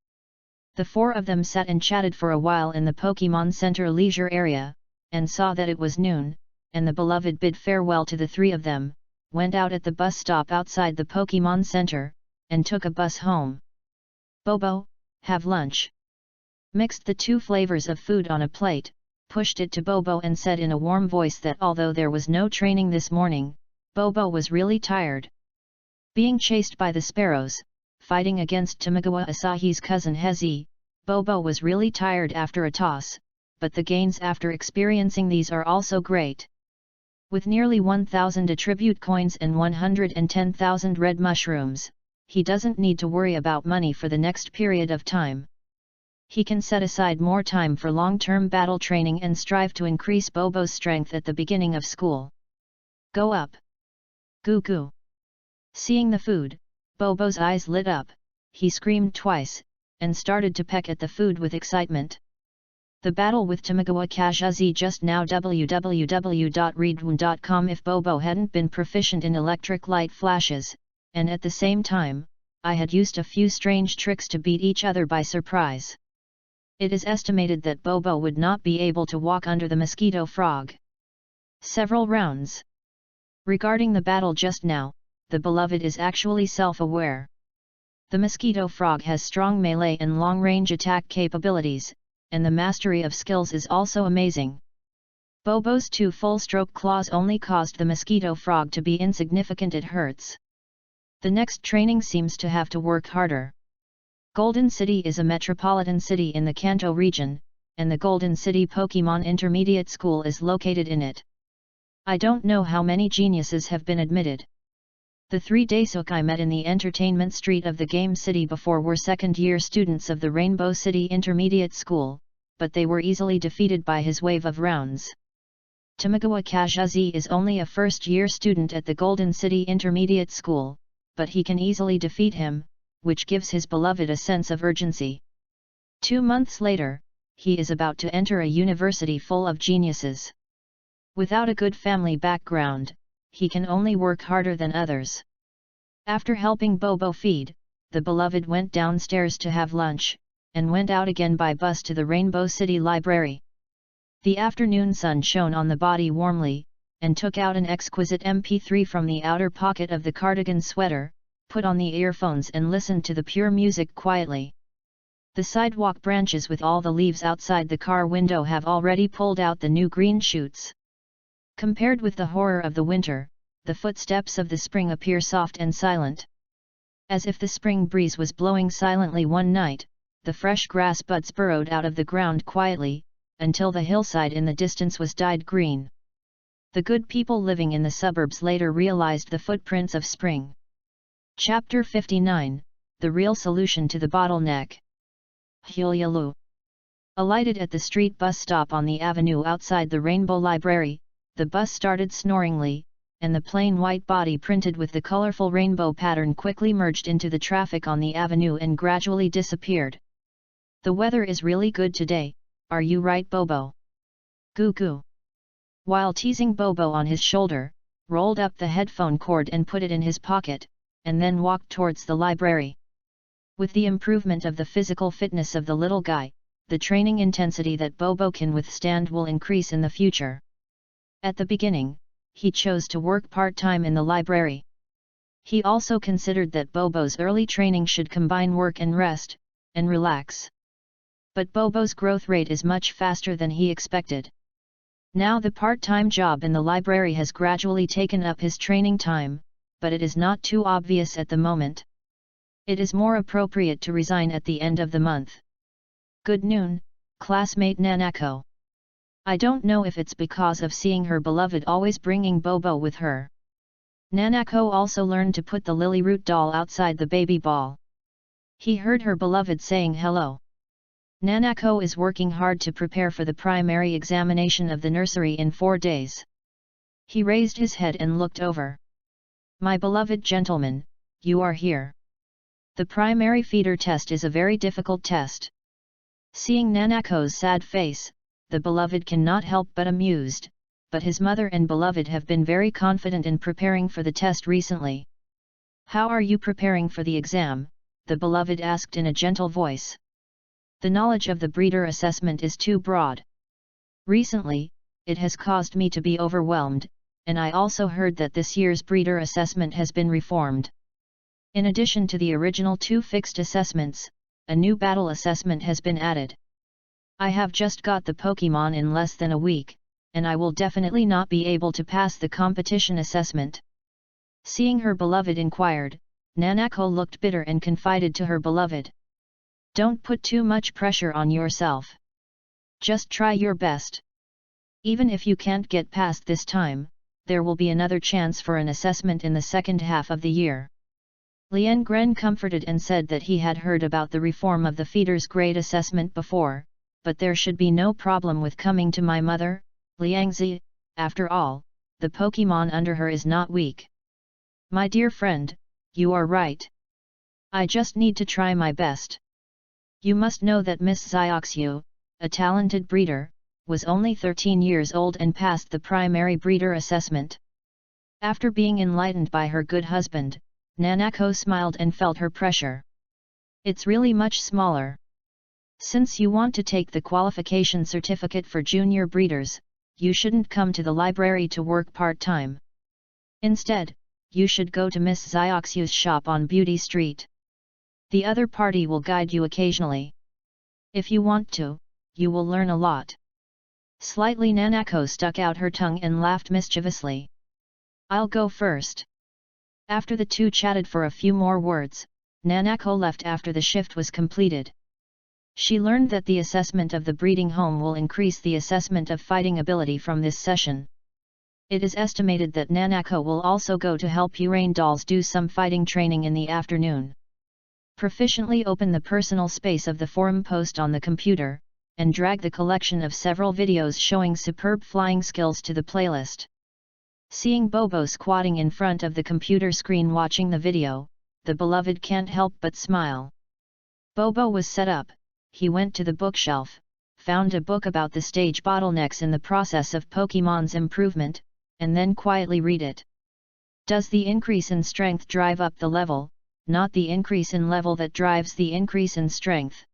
The 4 of them sat and chatted for a while in the Pokemon Center leisure area, and saw that it was noon, and the beloved bid farewell to the three of them, went out at the bus stop outside the Pokemon Center, and took a bus home. Bobo, have lunch. Mixed the two flavors of food on a plate, pushed it to Bobo and said in a warm voice that although there was no training this morning, Bobo was really tired. Being chased by the sparrows, fighting against Tamagawa Asahi's cousin Hezi, Bobo was really tired after a toss, but the gains after experiencing these are also great. With nearly 1,000 attribute coins and 110,000 red mushrooms, he doesn't need to worry about money for the next period of time. He can set aside more time for long-term battle training and strive to increase Bobo's strength at the beginning of school. Go up! Goo goo! Seeing the food, Bobo's eyes lit up, he screamed twice, and started to peck at the food with excitement. The battle with Tamagawa Kajazi just now www.readaloud.com. If Bobo hadn't been proficient in electric light flashes, and at the same time, I had used a few strange tricks to beat each other by surprise. It is estimated that Bobo would not be able to walk under the mosquito frog. Several rounds. Regarding the battle just now, the beloved is actually self-aware. The mosquito frog has strong melee and long-range attack capabilities, and the mastery of skills is also amazing. Bobo's 2 full-stroke claws only caused the mosquito frog to be insignificant. It hurts. The next training seems to have to work harder. Golden City is a metropolitan city in the Kanto region, and the Golden City Pokemon Intermediate School is located in it. I don't know how many geniuses have been admitted. The 3 Daisuke I met in the entertainment street of the Game City before were second-year students of the Rainbow City Intermediate School, but they were easily defeated by his wave of rounds. Tamagawa Kajazi is only a first-year student at the Golden City Intermediate School, but he can easily defeat him, which gives his beloved a sense of urgency. 2 months later, he is about to enter a university full of geniuses. Without a good family background, he can only work harder than others. After helping Bobo feed, the beloved went downstairs to have lunch, and went out again by bus to the Rainbow City Library. The afternoon sun shone on the body warmly, and took out an exquisite MP3 from the outer pocket of the cardigan sweater, put on the earphones and listened to the pure music quietly. The sidewalk branches with all the leaves outside the car window have already pulled out the new green shoots. Compared with the horror of the winter, the footsteps of the spring appear soft and silent. As if the spring breeze was blowing silently one night, the fresh grass buds burrowed out of the ground quietly, until the hillside in the distance was dyed green. The good people living in the suburbs later realized the footprints of spring. Chapter 59, The Real Solution to the Bottleneck. Hyulyalu. Alighted at the street bus stop on the avenue outside the Rainbow Library, the bus started snoringly, and the plain white body printed with the colorful rainbow pattern quickly merged into the traffic on the avenue and gradually disappeared. The weather is really good today, are you right, Bobo? Goo goo. While teasing Bobo on his shoulder, rolled up the headphone cord and put it in his pocket, and then walked towards the library. With the improvement of the physical fitness of the little guy, the training intensity that Bobo can withstand will increase in the future. At the beginning, he chose to work part-time in the library. He also considered that Bobo's early training should combine work and rest, and relax. But Bobo's growth rate is much faster than he expected. Now the part-time job in the library has gradually taken up his training time, but it is not too obvious at the moment. It is more appropriate to resign at the end of the month. Good noon, classmate Nanako. I don't know if it's because of seeing her beloved always bringing Bobo with her. Nanako also learned to put the lily root doll outside the baby ball. He heard her beloved saying hello. Nanako is working hard to prepare for the primary examination of the nursery in 4 days. He raised his head and looked over. My beloved gentleman, you are here. The primary feeder test is a very difficult test. Seeing Nanako's sad face, the beloved cannot help but amused, but his mother and beloved have been very confident in preparing for the test recently. How are you preparing for the exam? The beloved asked in a gentle voice. The knowledge of the breeder assessment is too broad. Recently, it has caused me to be overwhelmed, and I also heard that this year's breeder assessment has been reformed. In addition to the original 2 fixed assessments, a new battle assessment has been added. I have just got the Pokemon in less than a week, and I will definitely not be able to pass the competition assessment. Seeing her beloved inquired, Nanako looked bitter and confided to her beloved. Don't put too much pressure on yourself. Just try your best. Even if you can't get past this time, there will be another chance for an assessment in the second half of the year. Lian Gren comforted and said that he had heard about the reform of the feeder's grade assessment before, but there should be no problem with coming to my mother, Liangzi. After all, the Pokemon under her is not weak. My dear friend, you are right. I just need to try my best. You must know that Miss Xiaoxiu, a talented breeder, was only 13 years old and passed the primary breeder assessment. After being enlightened by her good husband, Nanako smiled and felt her pressure. It's really much smaller. Since you want to take the qualification certificate for junior breeders, you shouldn't come to the library to work part-time. Instead, you should go to Miss Xiaoxiu's shop on Beauty Street. The other party will guide you occasionally. If you want to, you will learn a lot. Slightly Nanako stuck out her tongue and laughed mischievously. I'll go first. After the two chatted for a few more words, Nanako left after the shift was completed. She learned that the assessment of the breeding home will increase the assessment of fighting ability from this session. It is estimated that Nanako will also go to help Urain dolls do some fighting training in the afternoon. Proficiently open the personal space of the forum post on the computer, and drag the collection of several videos showing superb flying skills to the playlist. Seeing Bobo squatting in front of the computer screen watching the video, the beloved can't help but smile. Bobo was set up, he went to the bookshelf, found a book about the stage bottlenecks in the process of Pokemon's improvement, and then quietly read it. Does the increase in strength drive up the level, not the increase in level that drives the increase in strength?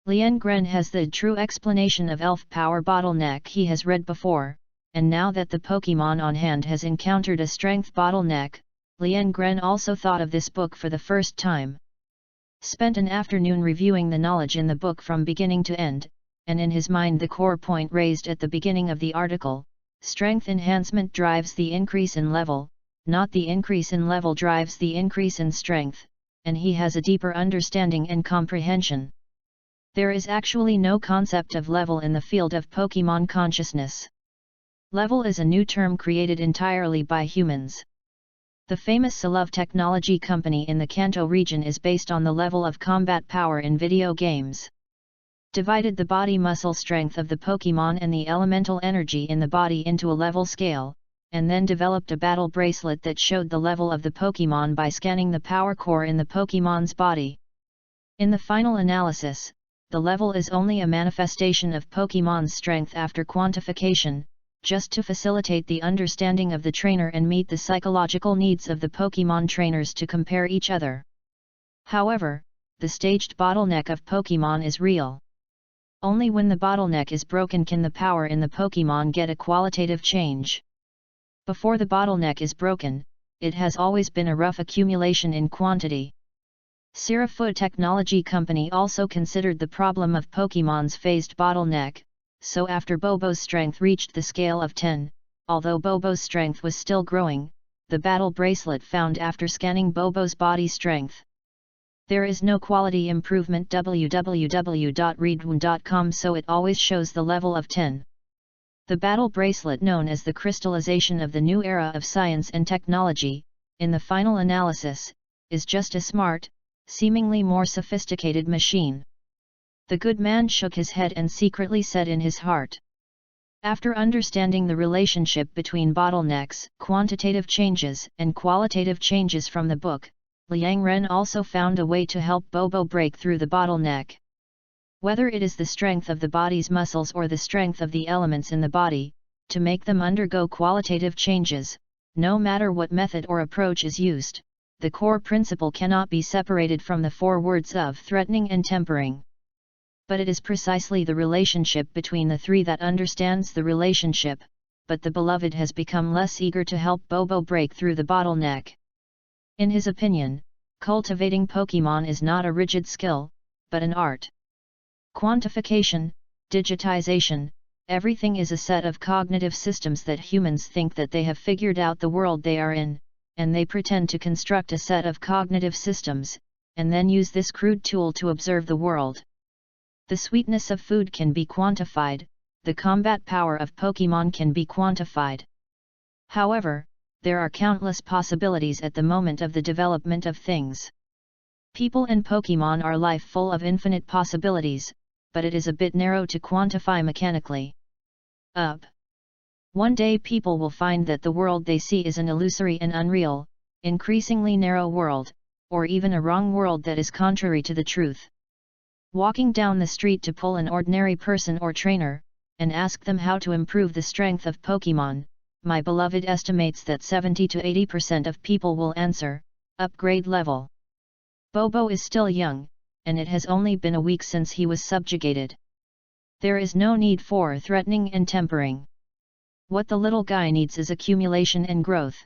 Lian Gren has the true explanation of elf power bottleneck he has read before, and now that the Pokemon on hand has encountered a strength bottleneck, Lian Gren also thought of this book for the first time. Spent an afternoon reviewing the knowledge in the book from beginning to end, and in his mind the core point raised at the beginning of the article, strength enhancement drives the increase in level, not the increase in level drives the increase in strength, and he has a deeper understanding and comprehension. There is actually no concept of level in the field of Pokemon consciousness. Level is a new term created entirely by humans. The famous Salove technology company in the Kanto region is based on the level of combat power in video games. Divided the body muscle strength of the Pokemon and the elemental energy in the body into a level scale, and then developed a battle bracelet that showed the level of the Pokemon by scanning the power core in the Pokemon's body. In the final analysis, the level is only a manifestation of Pokemon's strength after quantification, just to facilitate the understanding of the trainer and meet the psychological needs of the Pokemon trainers to compare each other. However, the staged bottleneck of Pokemon is real. Only when the bottleneck is broken can the power in the Pokemon get a qualitative change. Before the bottleneck is broken, it has always been a rough accumulation in quantity. Sirafood Technology Company also considered the problem of Pokemon's phased bottleneck, so after Bobo's strength reached the scale of 10, although Bobo's strength was still growing, the battle bracelet found after scanning Bobo's body strength. There is no quality improvement www.readaloud.com, so it always shows the level of 10. The battle bracelet, known as the crystallization of the new era of science and technology, in the final analysis, is just a smart, seemingly more sophisticated machine. The good man shook his head and secretly said in his heart. After understanding the relationship between bottlenecks, quantitative changes and qualitative changes from the book, Liang Ren also found a way to help Bobo break through the bottleneck. Whether it is the strength of the body's muscles or the strength of the elements in the body, to make them undergo qualitative changes, no matter what method or approach is used, the core principle cannot be separated from the four words of threatening and tempering. But it is precisely the relationship between the three that understands the relationship, but the beloved has become less eager to help Bobo break through the bottleneck. In his opinion, cultivating Pokemon is not a rigid skill, but an art. Quantification, digitization, everything is a set of cognitive systems that humans think that they have figured out the world they are in, and they pretend to construct a set of cognitive systems, and then use this crude tool to observe the world. The sweetness of food can be quantified, the combat power of Pokemon can be quantified. However, there are countless possibilities at the moment of the development of things. People and Pokemon are life full of infinite possibilities, but it is a bit narrow to quantify mechanically. One day people will find that the world they see is an illusory and unreal, increasingly narrow world, or even a wrong world that is contrary to the truth. Walking down the street to pull an ordinary person or trainer, and ask them how to improve the strength of Pokemon, my beloved estimates that 70 to 80% of people will answer, upgrade level. Bobo is still young, and it has only been a week since he was subjugated. There is no need for threatening and tempering. What the little guy needs is accumulation and growth.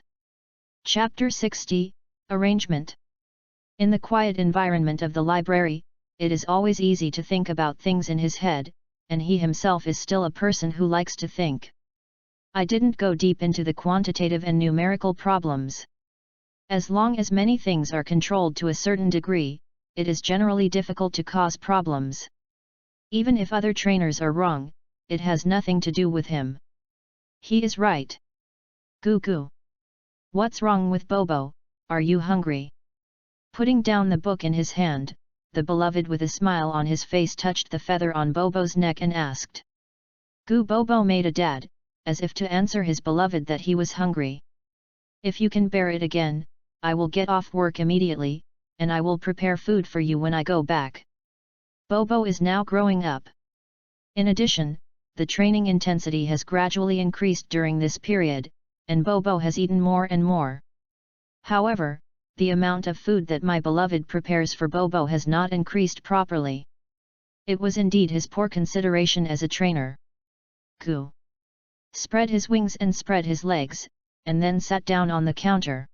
Chapter 60, Arrangement. In the quiet environment of the library, it is always easy to think about things in his head, and he himself is still a person who likes to think. I didn't go deep into the quantitative and numerical problems. As long as many things are controlled to a certain degree, it is generally difficult to cause problems. Even if other trainers are wrong, it has nothing to do with him. He is right. Goo goo. What's wrong with Bobo, are you hungry? Putting down the book in his hand, the beloved with a smile on his face touched the feather on Bobo's neck and asked. Goo. Bobo made a dad, as if to answer his beloved that he was hungry. If you can bear it again, I will get off work immediately, and I will prepare food for you when I go back. Bobo is now growing up. In addition, the training intensity has gradually increased during this period, and Bobo has eaten more and more. However, the amount of food that my beloved prepares for Bobo has not increased properly. It was indeed his poor consideration as a trainer. Goo. Spread his wings and spread his legs, and then sat down on the counter.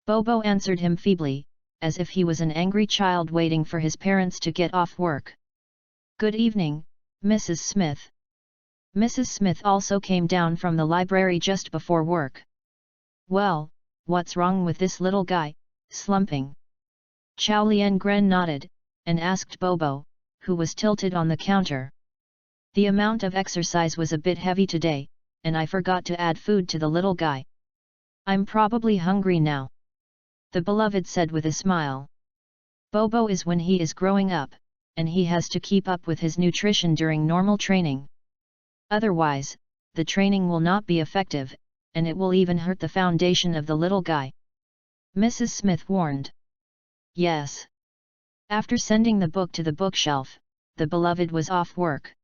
Bobo answered him feebly, as if he was an angry child waiting for his parents to get off work. Good evening, Mrs. Smith. Mrs. Smith also came down from the library just before work. Well, what's wrong with this little guy, slumping? Chow Lian-gren nodded, and asked Bobo, who was tilted on the counter. The amount of exercise was a bit heavy today, and I forgot to add food to the little guy. I'm probably hungry now. The beloved said with a smile. Bobo is when he is growing up, and he has to keep up with his nutrition during normal training. Otherwise, the training will not be effective, and it will even hurt the foundation of the little guy. Mrs. Smith warned. Yes. After sending the book to the bookshelf, the beloved was off work.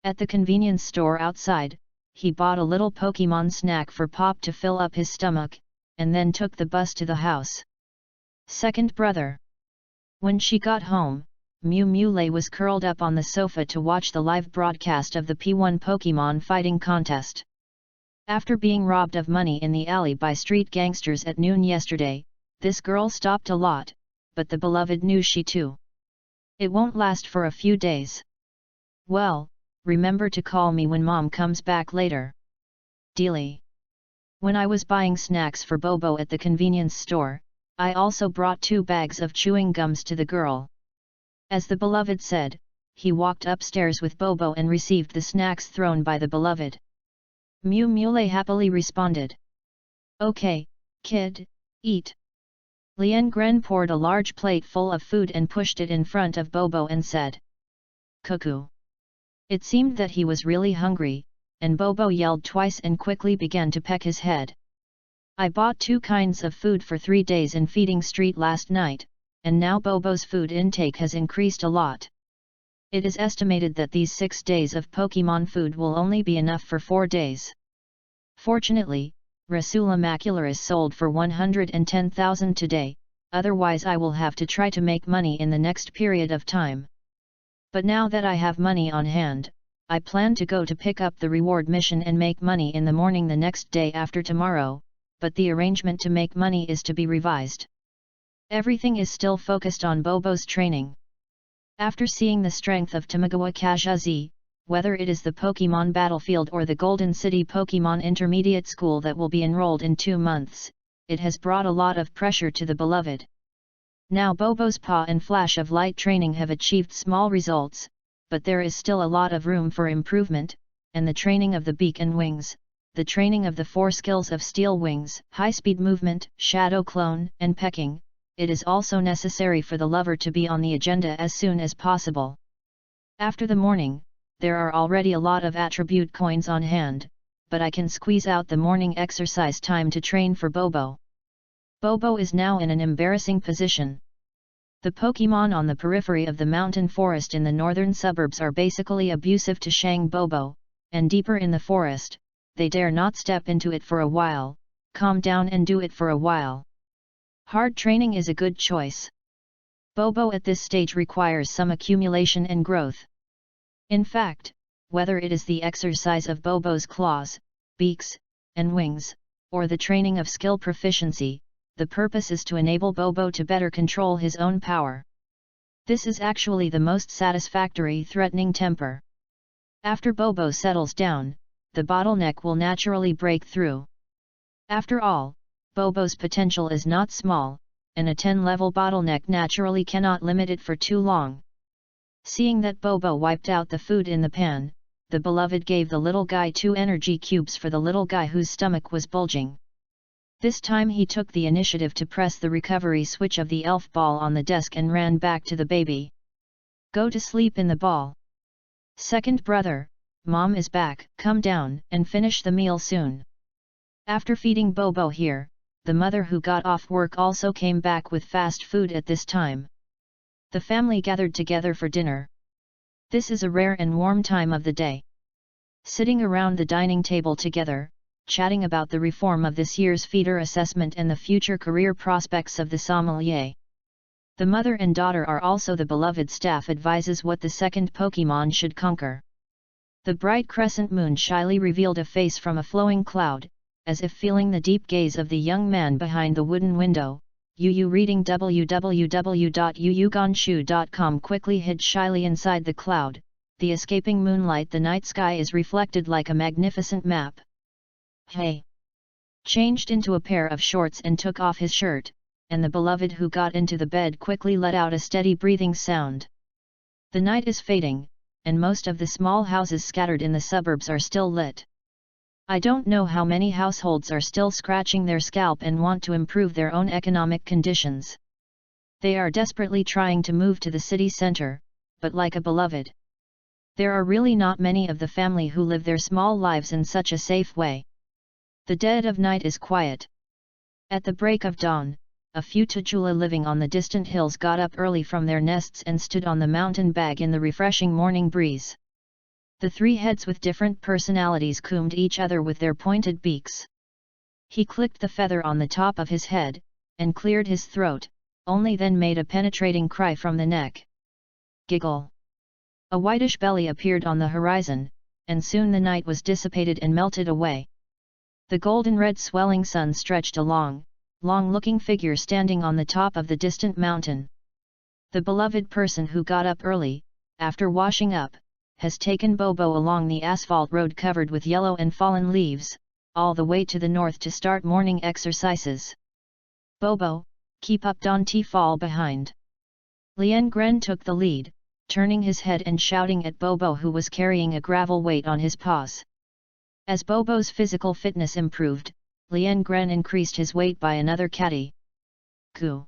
At the convenience store outside, he bought a little Pokemon snack for Pop to fill up his stomach, and then took the bus to the house. Second brother. When she got home, Mew Mewley was curled up on the sofa to watch the live broadcast of the P1 Pokemon fighting contest. After being robbed of money in the alley by street gangsters at noon yesterday, this girl stopped a lot, but the beloved knew she too. It won't last for a few days. Well, remember to call me when Mom comes back later. Dealy. When I was buying snacks for Bobo at the convenience store, I also brought 2 bags of chewing gums to the girl. As the beloved said, he walked upstairs with Bobo and received the snacks thrown by the beloved. Mew Mewley happily responded. Okay, kid, eat. Lian-gren poured a large plate full of food and pushed it in front of Bobo and said. Cuckoo. It seemed that he was really hungry, and Bobo yelled twice and quickly began to peck his head. I bought 2 kinds of food for 3 days in Feeding Street last night, and now Bobo's food intake has increased a lot. It is estimated that these 6 days of Pokemon food will only be enough for 4 days. Fortunately, Rasula Macular is sold for 110,000 today, otherwise I will have to try to make money in the next period of time. But now that I have money on hand, I plan to go to pick up the reward mission and make money in the morning the next day after tomorrow, but the arrangement to make money is to be revised. Everything is still focused on Bobo's training. After seeing the strength of Tamagawa Kajazi, whether it is the Pokemon Battlefield or the Golden City Pokemon Intermediate School that will be enrolled in 2 months, it has brought a lot of pressure to the beloved. Now Bobo's paw and flash of light training have achieved small results, but there is still a lot of room for improvement, and the training of the beak and wings, the training of the 4 skills of steel wings, high-speed movement, shadow clone, and pecking, it is also necessary for the lover to be on the agenda as soon as possible. After the morning, there are already a lot of attribute coins on hand, but I can squeeze out the morning exercise time to train for Bobo. Bobo is now in an embarrassing position. The Pokemon on the periphery of the mountain forest in the northern suburbs are basically abusive to Shang Bobo, and deeper in the forest, they dare not step into it for a while, calm down and do it for a while. Hard training is a good choice. Bobo at this stage requires some accumulation and growth. In fact, whether it is the exercise of Bobo's claws, beaks, and wings, or the training of skill proficiency, the purpose is to enable Bobo to better control his own power. This is actually the most satisfactory threatening temper. After Bobo settles down, the bottleneck will naturally break through. After all, Bobo's potential is not small, and a 10-level bottleneck naturally cannot limit it for too long. Seeing that Bobo wiped out the food in the pan, the beloved gave the little guy 2 energy cubes for the little guy whose stomach was bulging. This time he took the initiative to press the recovery switch of the elf ball on the desk and ran back to the baby. Go to sleep in the ball. Second brother, Mom is back, come down and finish the meal soon. After feeding Bobo here, the mother who got off work also came back with fast food at this time. The family gathered together for dinner. This is a rare and warm time of the day. Sitting around the dining table together, chatting about the reform of this year's feeder assessment and the future career prospects of the sommelier. The mother and daughter are also the beloved staff advises what the second Pokemon should conquer. The bright crescent moon shyly revealed a face from a flowing cloud, as if feeling the deep gaze of the young man behind the wooden window. Yu reading www.yuyugonshu.com quickly hid shyly inside the cloud, the escaping moonlight the night sky is reflected like a magnificent map. Hey! Changed into a pair of shorts and took off his shirt, and the beloved who got into the bed quickly let out a steady breathing sound. The night is fading, and most of the small houses scattered in the suburbs are still lit. I don't know how many households are still scratching their scalp and want to improve their own economic conditions. They are desperately trying to move to the city center, but like a beloved. There are really not many of the family who live their small lives in such a safe way. The dead of night is quiet. At the break of dawn, a few Tajula living on the distant hills got up early from their nests and stood on the mountain bag in the refreshing morning breeze. The 3 heads with different personalities coomed each other with their pointed beaks. He clicked the feather on the top of his head, and cleared his throat, only then made a penetrating cry from the neck. Giggle. A whitish belly appeared on the horizon, and soon the night was dissipated and melted away. The golden-red swelling sun stretched a long-looking figure standing on the top of the distant mountain. The beloved person who got up early, after washing up, has taken Bobo along the asphalt road covered with yellow and fallen leaves, all the way to the north to start morning exercises. Bobo, keep up, don't fall behind. Lien Gren took the lead, turning his head and shouting at Bobo who was carrying a gravel weight on his paws. As Bobo's physical fitness improved, Lien Gren increased his weight by another caddy. Coo.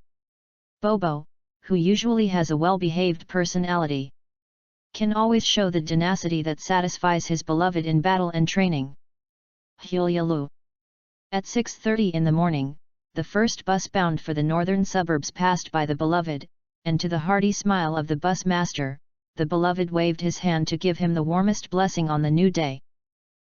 Bobo, who usually has a well-behaved personality, can always show the tenacity that satisfies his beloved in battle and training. Hyulyalu. At 6:30 in the morning, the first bus bound for the northern suburbs passed by the beloved, and to the hearty smile of the bus master, the beloved waved his hand to give him the warmest blessing on the new day.